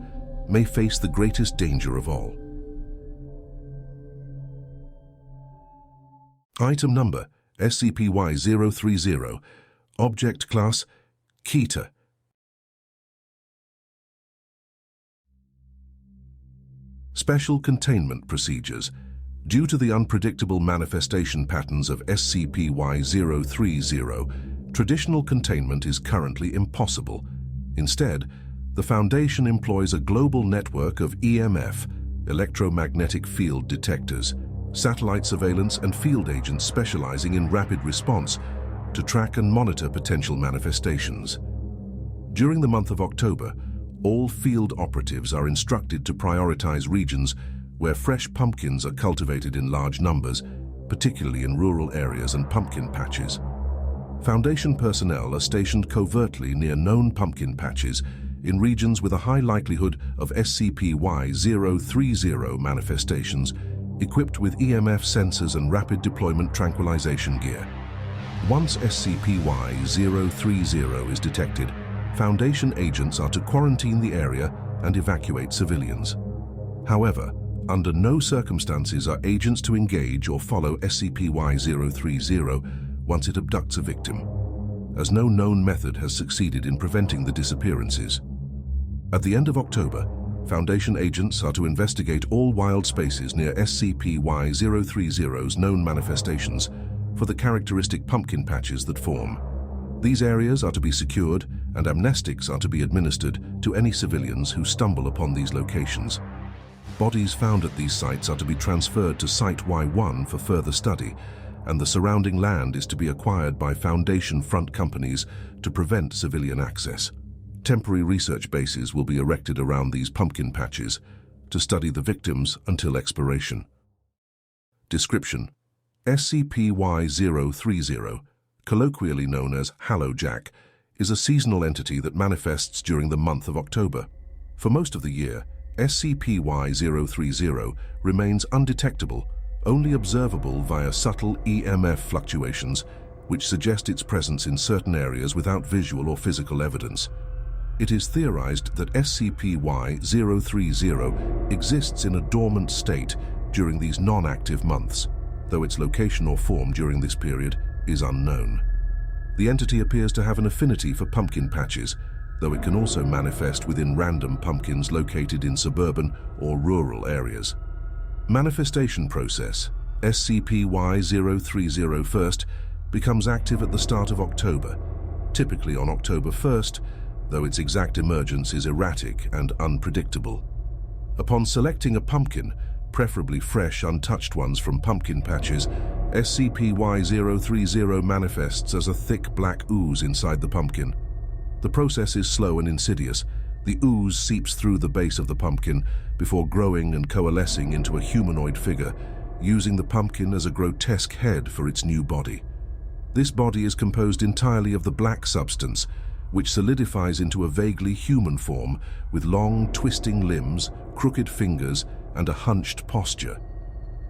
may face the greatest danger of all. Item Number: SCP-Y-030. Object Class: Keter. Special Containment Procedures. Due to the unpredictable manifestation patterns of SCP-Y-030, traditional containment is currently impossible. Instead, the Foundation employs a global network of EMF, electromagnetic field detectors, satellite surveillance and field agents specializing in rapid response to track and monitor potential manifestations. During the month of October, all field operatives are instructed to prioritize regions where fresh pumpkins are cultivated in large numbers, particularly in rural areas and pumpkin patches. Foundation personnel are stationed covertly near known pumpkin patches in regions with a high likelihood of SCP-Y-030 manifestations, equipped with EMF sensors and rapid deployment tranquilization gear. Once SCP-Y-030 is detected, Foundation agents are to quarantine the area and evacuate civilians. However, under no circumstances are agents to engage or follow SCP-Y-030 once it abducts a victim, as no known method has succeeded in preventing the disappearances. At the end of October, Foundation agents are to investigate all wild spaces near SCP-Y-030's known manifestations for the characteristic pumpkin patches that form. These areas are to be secured, and amnestics are to be administered to any civilians who stumble upon these locations. Bodies found at these sites are to be transferred to Site Y1 for further study, and the surrounding land is to be acquired by Foundation front companies to prevent civilian access. Temporary research bases will be erected around these pumpkin patches to study the victims until expiration. Description: SCP-Y-030, colloquially known as Hallowjack, is a seasonal entity that manifests during the month of October. For most of the year, SCP-Y-030 remains undetectable, only observable via subtle EMF fluctuations, which suggest its presence in certain areas without visual or physical evidence. It is theorized that SCP-Y-030 exists in a dormant state during these non-active months, though its location or form during this period is unknown. The entity appears to have an affinity for pumpkin patches, though it can also manifest within random pumpkins located in suburban or rural areas. Manifestation process: SCP-Y-030 first becomes active at the start of October, typically on October 1st, though its exact emergence is erratic and unpredictable. Upon selecting a pumpkin, preferably fresh, untouched ones from pumpkin patches, SCP-Y-030 manifests as a thick black ooze inside the pumpkin. The process is slow and insidious. The ooze seeps through the base of the pumpkin before growing and coalescing into a humanoid figure, using the pumpkin as a grotesque head for its new body. This body is composed entirely of the black substance, which solidifies into a vaguely human form with long, twisting limbs, crooked fingers, and a hunched posture.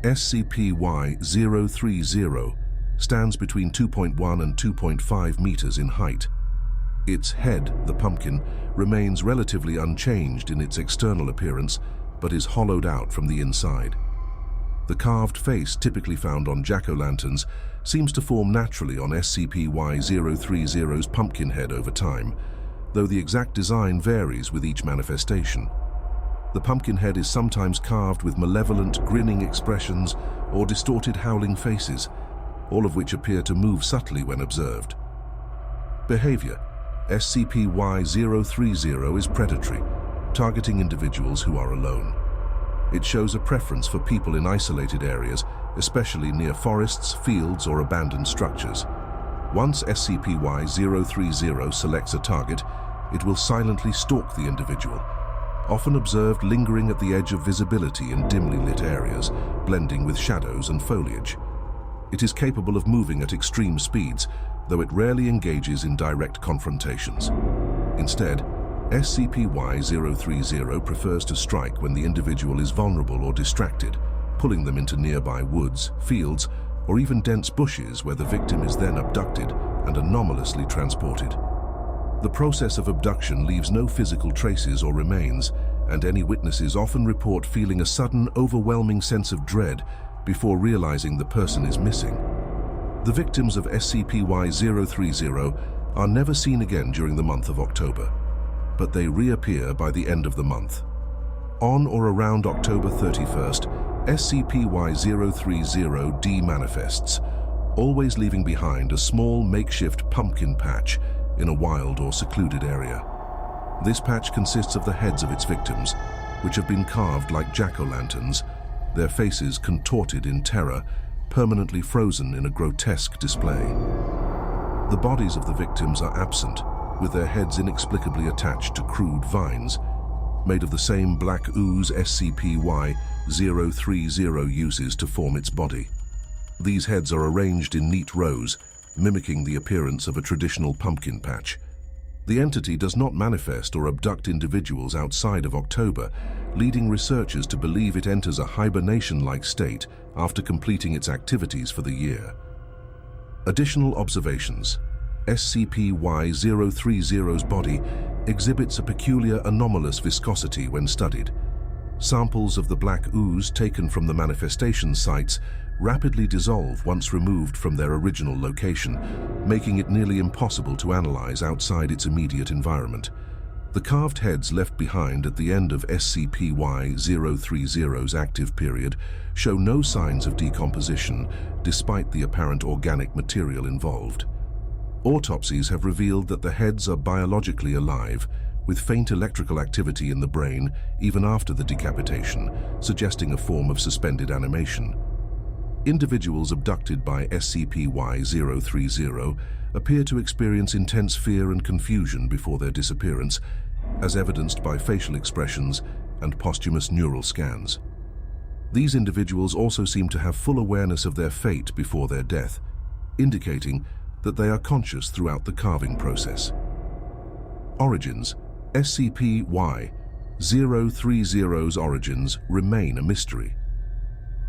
SCP-Y-030 stands between 2.1 and 2.5 meters in height. Its head, the pumpkin, remains relatively unchanged in its external appearance, but is hollowed out from the inside. The carved face typically found on jack-o'-lanterns seems to form naturally on SCP-Y-030's pumpkin head over time, though the exact design varies with each manifestation. The pumpkin head is sometimes carved with malevolent, grinning expressions or distorted, howling faces, all of which appear to move subtly when observed. Behavior: SCP-Y-030 is predatory, targeting individuals who are alone. It shows a preference for people in isolated areas, especially near forests, fields, or abandoned structures. Once SCP-Y-030 selects a target, it will silently stalk the individual, often observed lingering at the edge of visibility in dimly lit areas, blending with shadows and foliage. It is capable of moving at extreme speeds, though it rarely engages in direct confrontations. Instead, SCP-Y-030 prefers to strike when the individual is vulnerable or distracted, pulling them into nearby woods, fields, or even dense bushes where the victim is then abducted and anomalously transported. The process of abduction leaves no physical traces or remains, and any witnesses often report feeling a sudden, overwhelming sense of dread before realizing the person is missing. The victims of SCP-Y-030 are never seen again during the month of October, but they reappear by the end of the month. On or around October 31st, SCP-Y-030 demanifests, always leaving behind a small makeshift pumpkin patch in a wild or secluded area. This patch consists of the heads of its victims, which have been carved like jack-o'-lanterns, their faces contorted in terror, permanently frozen in a grotesque display. The bodies of the victims are absent, with their heads inexplicably attached to crude vines, made of the same black ooze SCP-Y-030 uses to form its body. These heads are arranged in neat rows, mimicking the appearance of a traditional pumpkin patch. The entity does not manifest or abduct individuals outside of October, leading researchers to believe it enters a hibernation-like state after completing its activities for the year. Additional observations: SCP-Y-030's body exhibits a peculiar anomalous viscosity when studied. Samples of the black ooze taken from the manifestation sites rapidly dissolve once removed from their original location, making it nearly impossible to analyze outside its immediate environment. The carved heads left behind at the end of SCP-Y-030's active period show no signs of decomposition, despite the apparent organic material involved. Autopsies have revealed that the heads are biologically alive, with faint electrical activity in the brain even after the decapitation, suggesting a form of suspended animation. Individuals abducted by SCP-Y-030 appear to experience intense fear and confusion before their disappearance, as evidenced by facial expressions and posthumous neural scans. These individuals also seem to have full awareness of their fate before their death, indicating that they are conscious throughout the carving process. Origins: SCP-Y-030's origins remain a mystery.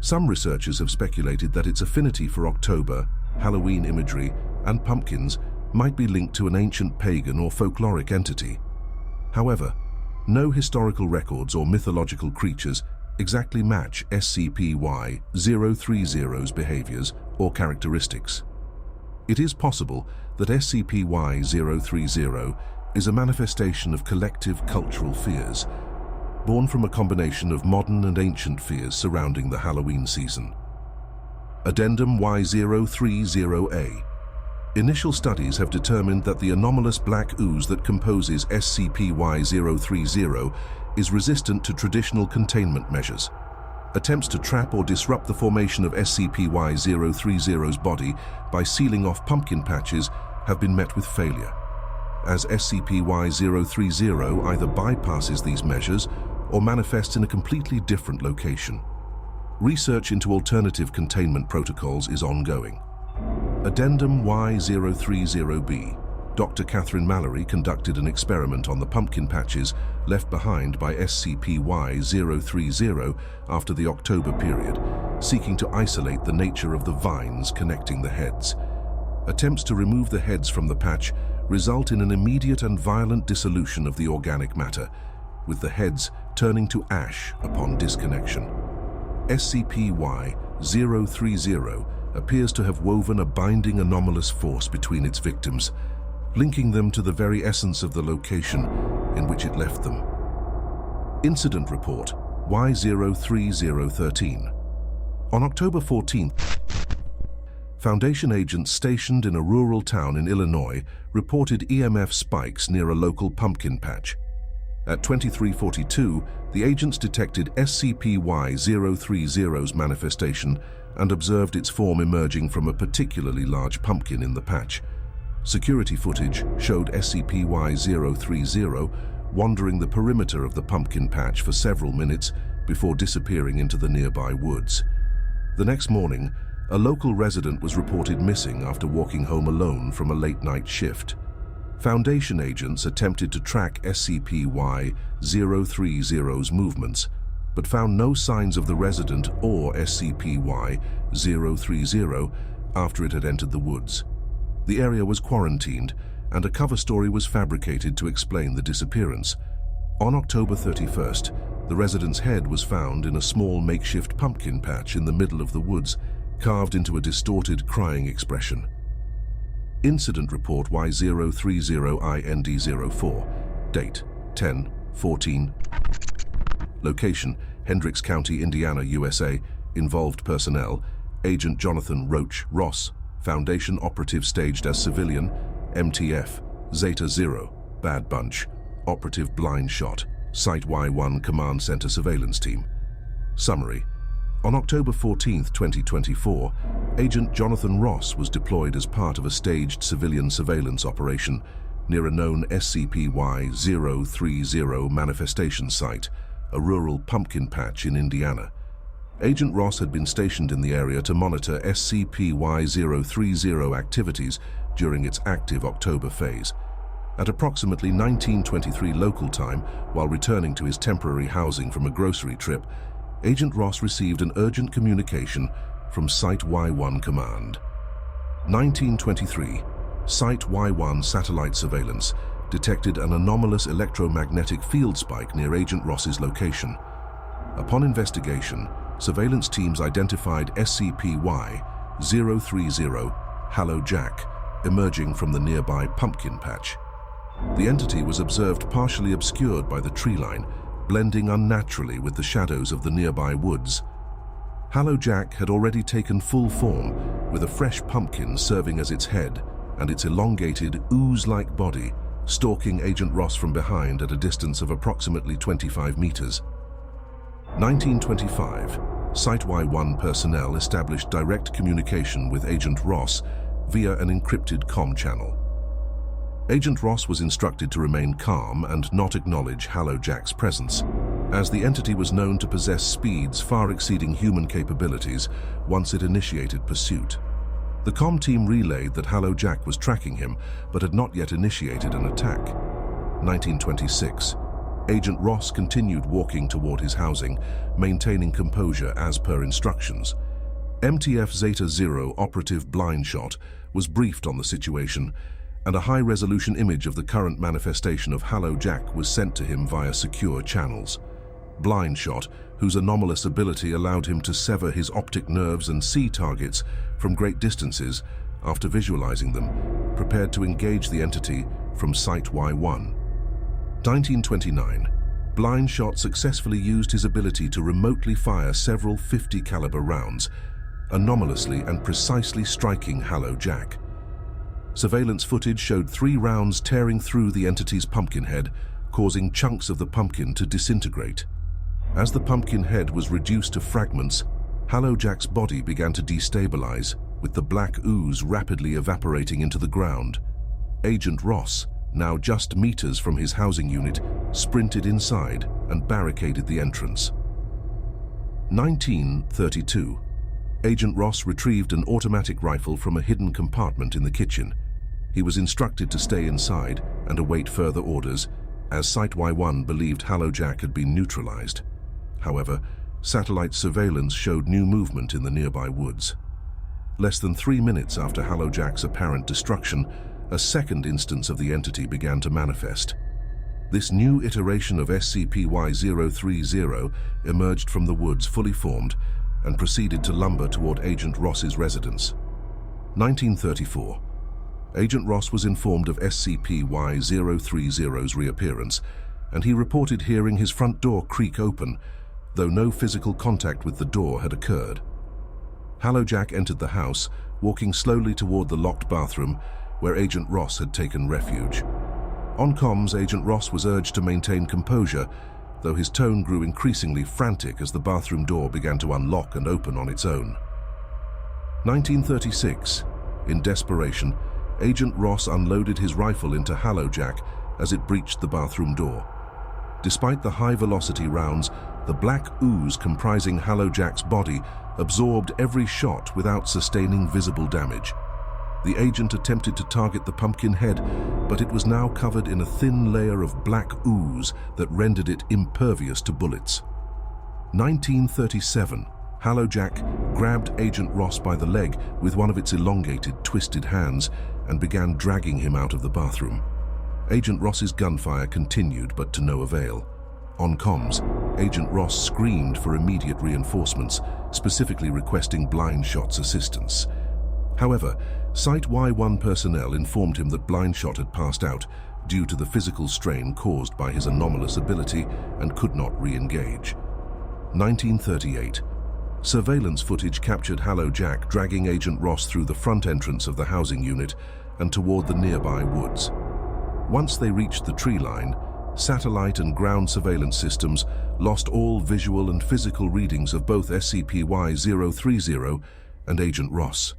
Some researchers have speculated that its affinity for October, Halloween imagery, and pumpkins might be linked to an ancient pagan or folkloric entity. However, no historical records or mythological creatures exactly match SCP-Y-030's behaviors or characteristics. It is possible that SCP-Y-030 is a manifestation of collective cultural fears, born from a combination of modern and ancient fears surrounding the Halloween season. Addendum Y-030A. Initial studies have determined that the anomalous black ooze that composes SCP-Y-030 is resistant to traditional containment measures. Attempts to trap or disrupt the formation of SCP-Y-030's body by sealing off pumpkin patches have been met with failure, as SCP-Y-030 either bypasses these measures or manifests in a completely different location. Research into alternative containment protocols is ongoing. Addendum Y-030B. Dr. Catherine Mallory conducted an experiment on the pumpkin patches left behind by SCP-Y-030 after the October period, seeking to isolate the nature of the vines connecting the heads. Attempts to remove the heads from the patch result in an immediate and violent dissolution of the organic matter, with the heads turning to ash upon disconnection. SCP-Y-030 appears to have woven a binding anomalous force between its victims, linking them to the very essence of the location in which it left them. Incident Report Y03013. On October 14th, Foundation agents stationed in a rural town in Illinois reported EMF spikes near a local pumpkin patch. At 2342, the agents detected SCP-Y030's manifestation and observed its form emerging from a particularly large pumpkin in the patch. Security footage showed SCP-Y030 wandering the perimeter of the pumpkin patch for several minutes before disappearing into the nearby woods. The next morning, a local resident was reported missing after walking home alone from a late-night shift. Foundation agents attempted to track SCP-Y030's movements, but found no signs of the resident or SCP-Y030 after it had entered the woods. The area was quarantined, and a cover story was fabricated to explain the disappearance. On October 31st, the resident's head was found in a small makeshift pumpkin patch in the middle of the woods, carved into a distorted, crying expression. Incident Report Y030IND04. Date: 10/14. Location: Hendricks County, Indiana, USA. Involved personnel: Agent Jonathan Roach Ross, Foundation operative staged as civilian, MTF, Zeta 0, Bad Bunch, operative blind shot, Site Y1 Command Center Surveillance Team. Summary: on October 14, 2024, Agent Jonathan Ross was deployed as part of a staged civilian surveillance operation near a known SCP-Y030 manifestation site, a rural pumpkin patch in Indiana. Agent Ross had been stationed in the area to monitor SCP-Y030 activities during its active October phase. At approximately 1923 local time, while returning to his temporary housing from a grocery trip, Agent Ross received an urgent communication from Site Y1 Command. 1923, Site Y1 satellite surveillance detected an anomalous electromagnetic field spike near Agent Ross's location. Upon investigation, surveillance teams identified SCP-Y-030 Hallow Jack emerging from the nearby pumpkin patch. The entity was observed partially obscured by the tree line, blending unnaturally with the shadows of the nearby woods. Hallow Jack had already taken full form, with a fresh pumpkin serving as its head and its elongated, ooze-like body stalking Agent Ross from behind at a distance of approximately 25 meters. 1925, Site Y1 personnel established direct communication with Agent Ross via an encrypted comm channel. Agent Ross was instructed to remain calm and not acknowledge Hallow Jack's presence, as the entity was known to possess speeds far exceeding human capabilities once it initiated pursuit. The comm team relayed that Hallow Jack was tracking him, but had not yet initiated an attack. 1926. Agent Ross continued walking toward his housing, maintaining composure as per instructions. MTF Zeta 0 operative blind shot was briefed on the situation, and a high-resolution image of the current manifestation of Hallow Jack was sent to him via secure channels. Blind shot, whose anomalous ability allowed him to sever his optic nerves and see targets from great distances after visualizing them, prepared to engage the entity from Site Y1. 1929. Blind shot successfully used his ability to remotely fire several .50 caliber rounds, anomalously and precisely striking Hallow Jack. Surveillance footage showed 3 rounds tearing through the entity's pumpkin head, causing chunks of the pumpkin to disintegrate. As the pumpkin head was reduced to fragments, Hallow Jack's body began to destabilize, with the black ooze rapidly evaporating into the ground. Agent Ross, now just meters from his housing unit, sprinted inside and barricaded the entrance. 1932. Agent Ross retrieved an automatic rifle from a hidden compartment in the kitchen. He was instructed to stay inside and await further orders, as Site-Y-1 believed HalloJack had been neutralized. However, satellite surveillance showed new movement in the nearby woods. Less than 3 minutes after HalloJack's apparent destruction, a second instance of the entity began to manifest. This new iteration of SCP-Y-030 emerged from the woods fully formed and proceeded to lumber toward Agent Ross's residence. 1934. Agent Ross was informed of SCP-Y-030's reappearance, and he reported hearing his front door creak open, though no physical contact with the door had occurred. HalloJack entered the house, walking slowly toward the locked bathroom where Agent Ross had taken refuge. On comms, Agent Ross was urged to maintain composure, though his tone grew increasingly frantic as the bathroom door began to unlock and open on its own. 1936. In desperation, Agent Ross unloaded his rifle into HalloJack as it breached the bathroom door. Despite the high-velocity rounds, the black ooze comprising HalloJack's body absorbed every shot without sustaining visible damage. The agent attempted to target the pumpkin head, but it was now covered in a thin layer of black ooze that rendered it impervious to bullets. 1937. HalloJack grabbed Agent Ross by the leg with one of its elongated, twisted hands and began dragging him out of the bathroom. Agent Ross's gunfire continued, but to no avail. On comms, Agent Ross screamed for immediate reinforcements, specifically requesting blind shot's assistance. However, Site-Y-1 personnel informed him that blind shot had passed out due to the physical strain caused by his anomalous ability and could not re-engage. 1938. Surveillance footage captured HalloJack dragging Agent Ross through the front entrance of the housing unit and toward the nearby woods. Once they reached the tree line, satellite and ground surveillance systems lost all visual and physical readings of both SCP-Y-030 and Agent Ross.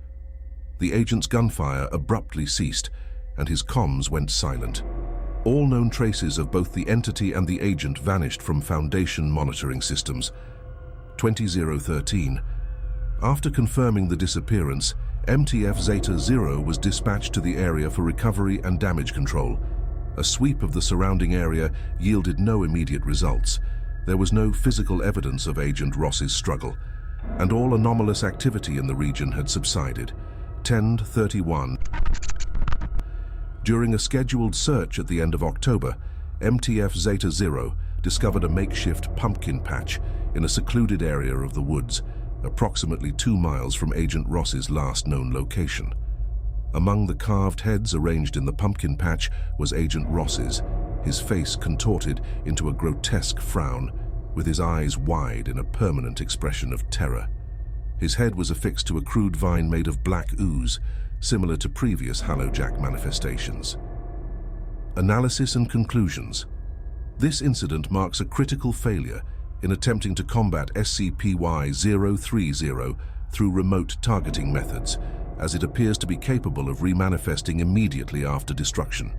The agent's gunfire abruptly ceased, and his comms went silent. All known traces of both the entity and the agent vanished from Foundation monitoring systems. 2013. After confirming the disappearance, MTF Zeta-0 was dispatched to the area for recovery and damage control. A sweep of the surrounding area yielded no immediate results. There was no physical evidence of Agent Ross's struggle, and all anomalous activity in the region had subsided. 10/31. During a scheduled search at the end of October, MTF Zeta-0 discovered a makeshift pumpkin patch in a secluded area of the woods, approximately 2 miles from Agent Ross's last known location. Among the carved heads arranged in the pumpkin patch was Agent Ross's, his face contorted into a grotesque frown, with his eyes wide in a permanent expression of terror. His head was affixed to a crude vine made of black ooze, similar to previous HalloJack manifestations. Analysis and conclusions. This incident marks a critical failure in attempting to combat SCP-Y-030 through remote targeting methods, as it appears to be capable of remanifesting immediately after destruction.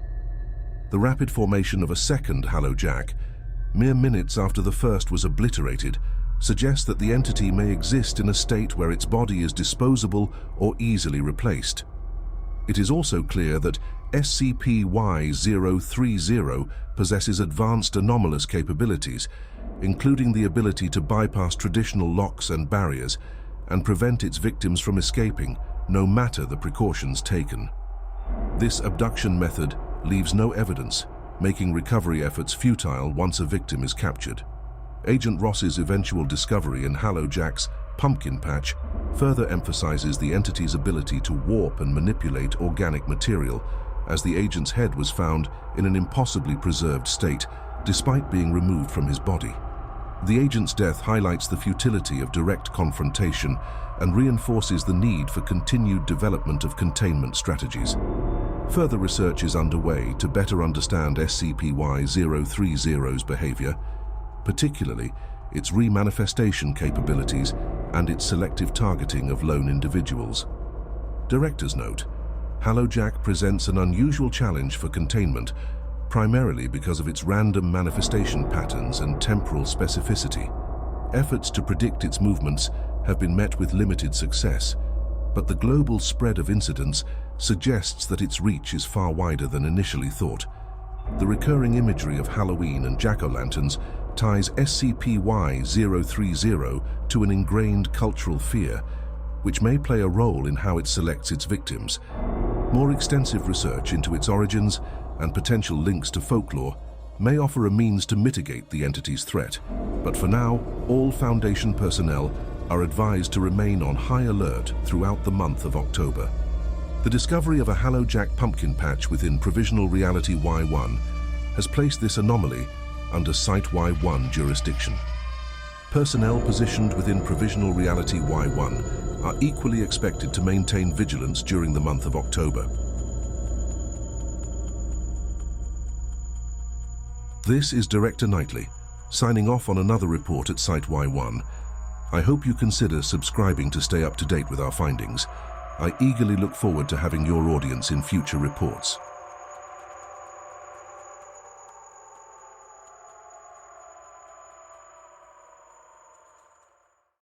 The rapid formation of a second HalloJack, mere minutes after the first was obliterated, suggests that the entity may exist in a state where its body is disposable or easily replaced. It is also clear that SCP-Y-030 possesses advanced anomalous capabilities, including the ability to bypass traditional locks and barriers and prevent its victims from escaping, no matter the precautions taken. This abduction method leaves no evidence, making recovery efforts futile once a victim is captured. Agent Ross's eventual discovery in HalloJack's pumpkin patch further emphasizes the entity's ability to warp and manipulate organic material, as the agent's head was found in an impossibly preserved state, despite being removed from his body. The agent's death highlights the futility of direct confrontation and reinforces the need for continued development of containment strategies. Further research is underway to better understand SCP-Y-030's behavior, particularly its remanifestation capabilities and its selective targeting of lone individuals. Director's note: HalloJack presents an unusual challenge for containment, primarily because of its random manifestation patterns and temporal specificity. Efforts to predict its movements have been met with limited success. but the global spread of incidents suggests that its reach is far wider than initially thought. The recurring imagery of Halloween and jack-o'-lanterns ties SCP-Y-030 to an ingrained cultural fear, which may play a role in how it selects its victims. More extensive research into its origins and potential links to folklore may offer a means to mitigate the entity's threat, but for now, all Foundation personnel are advised to remain on high alert throughout the month of October. The discovery of a Hallowjack pumpkin patch within Provisional Reality-Y-1 has placed this anomaly under Site-Y1 jurisdiction. Personnel positioned within Provisional Reality-Y1 are equally expected to maintain vigilance during the month of October. This is Director Knightley, signing off on another report at Site-Y1. I hope you consider subscribing to stay up to date with our findings. I eagerly look forward to having your audience in future reports.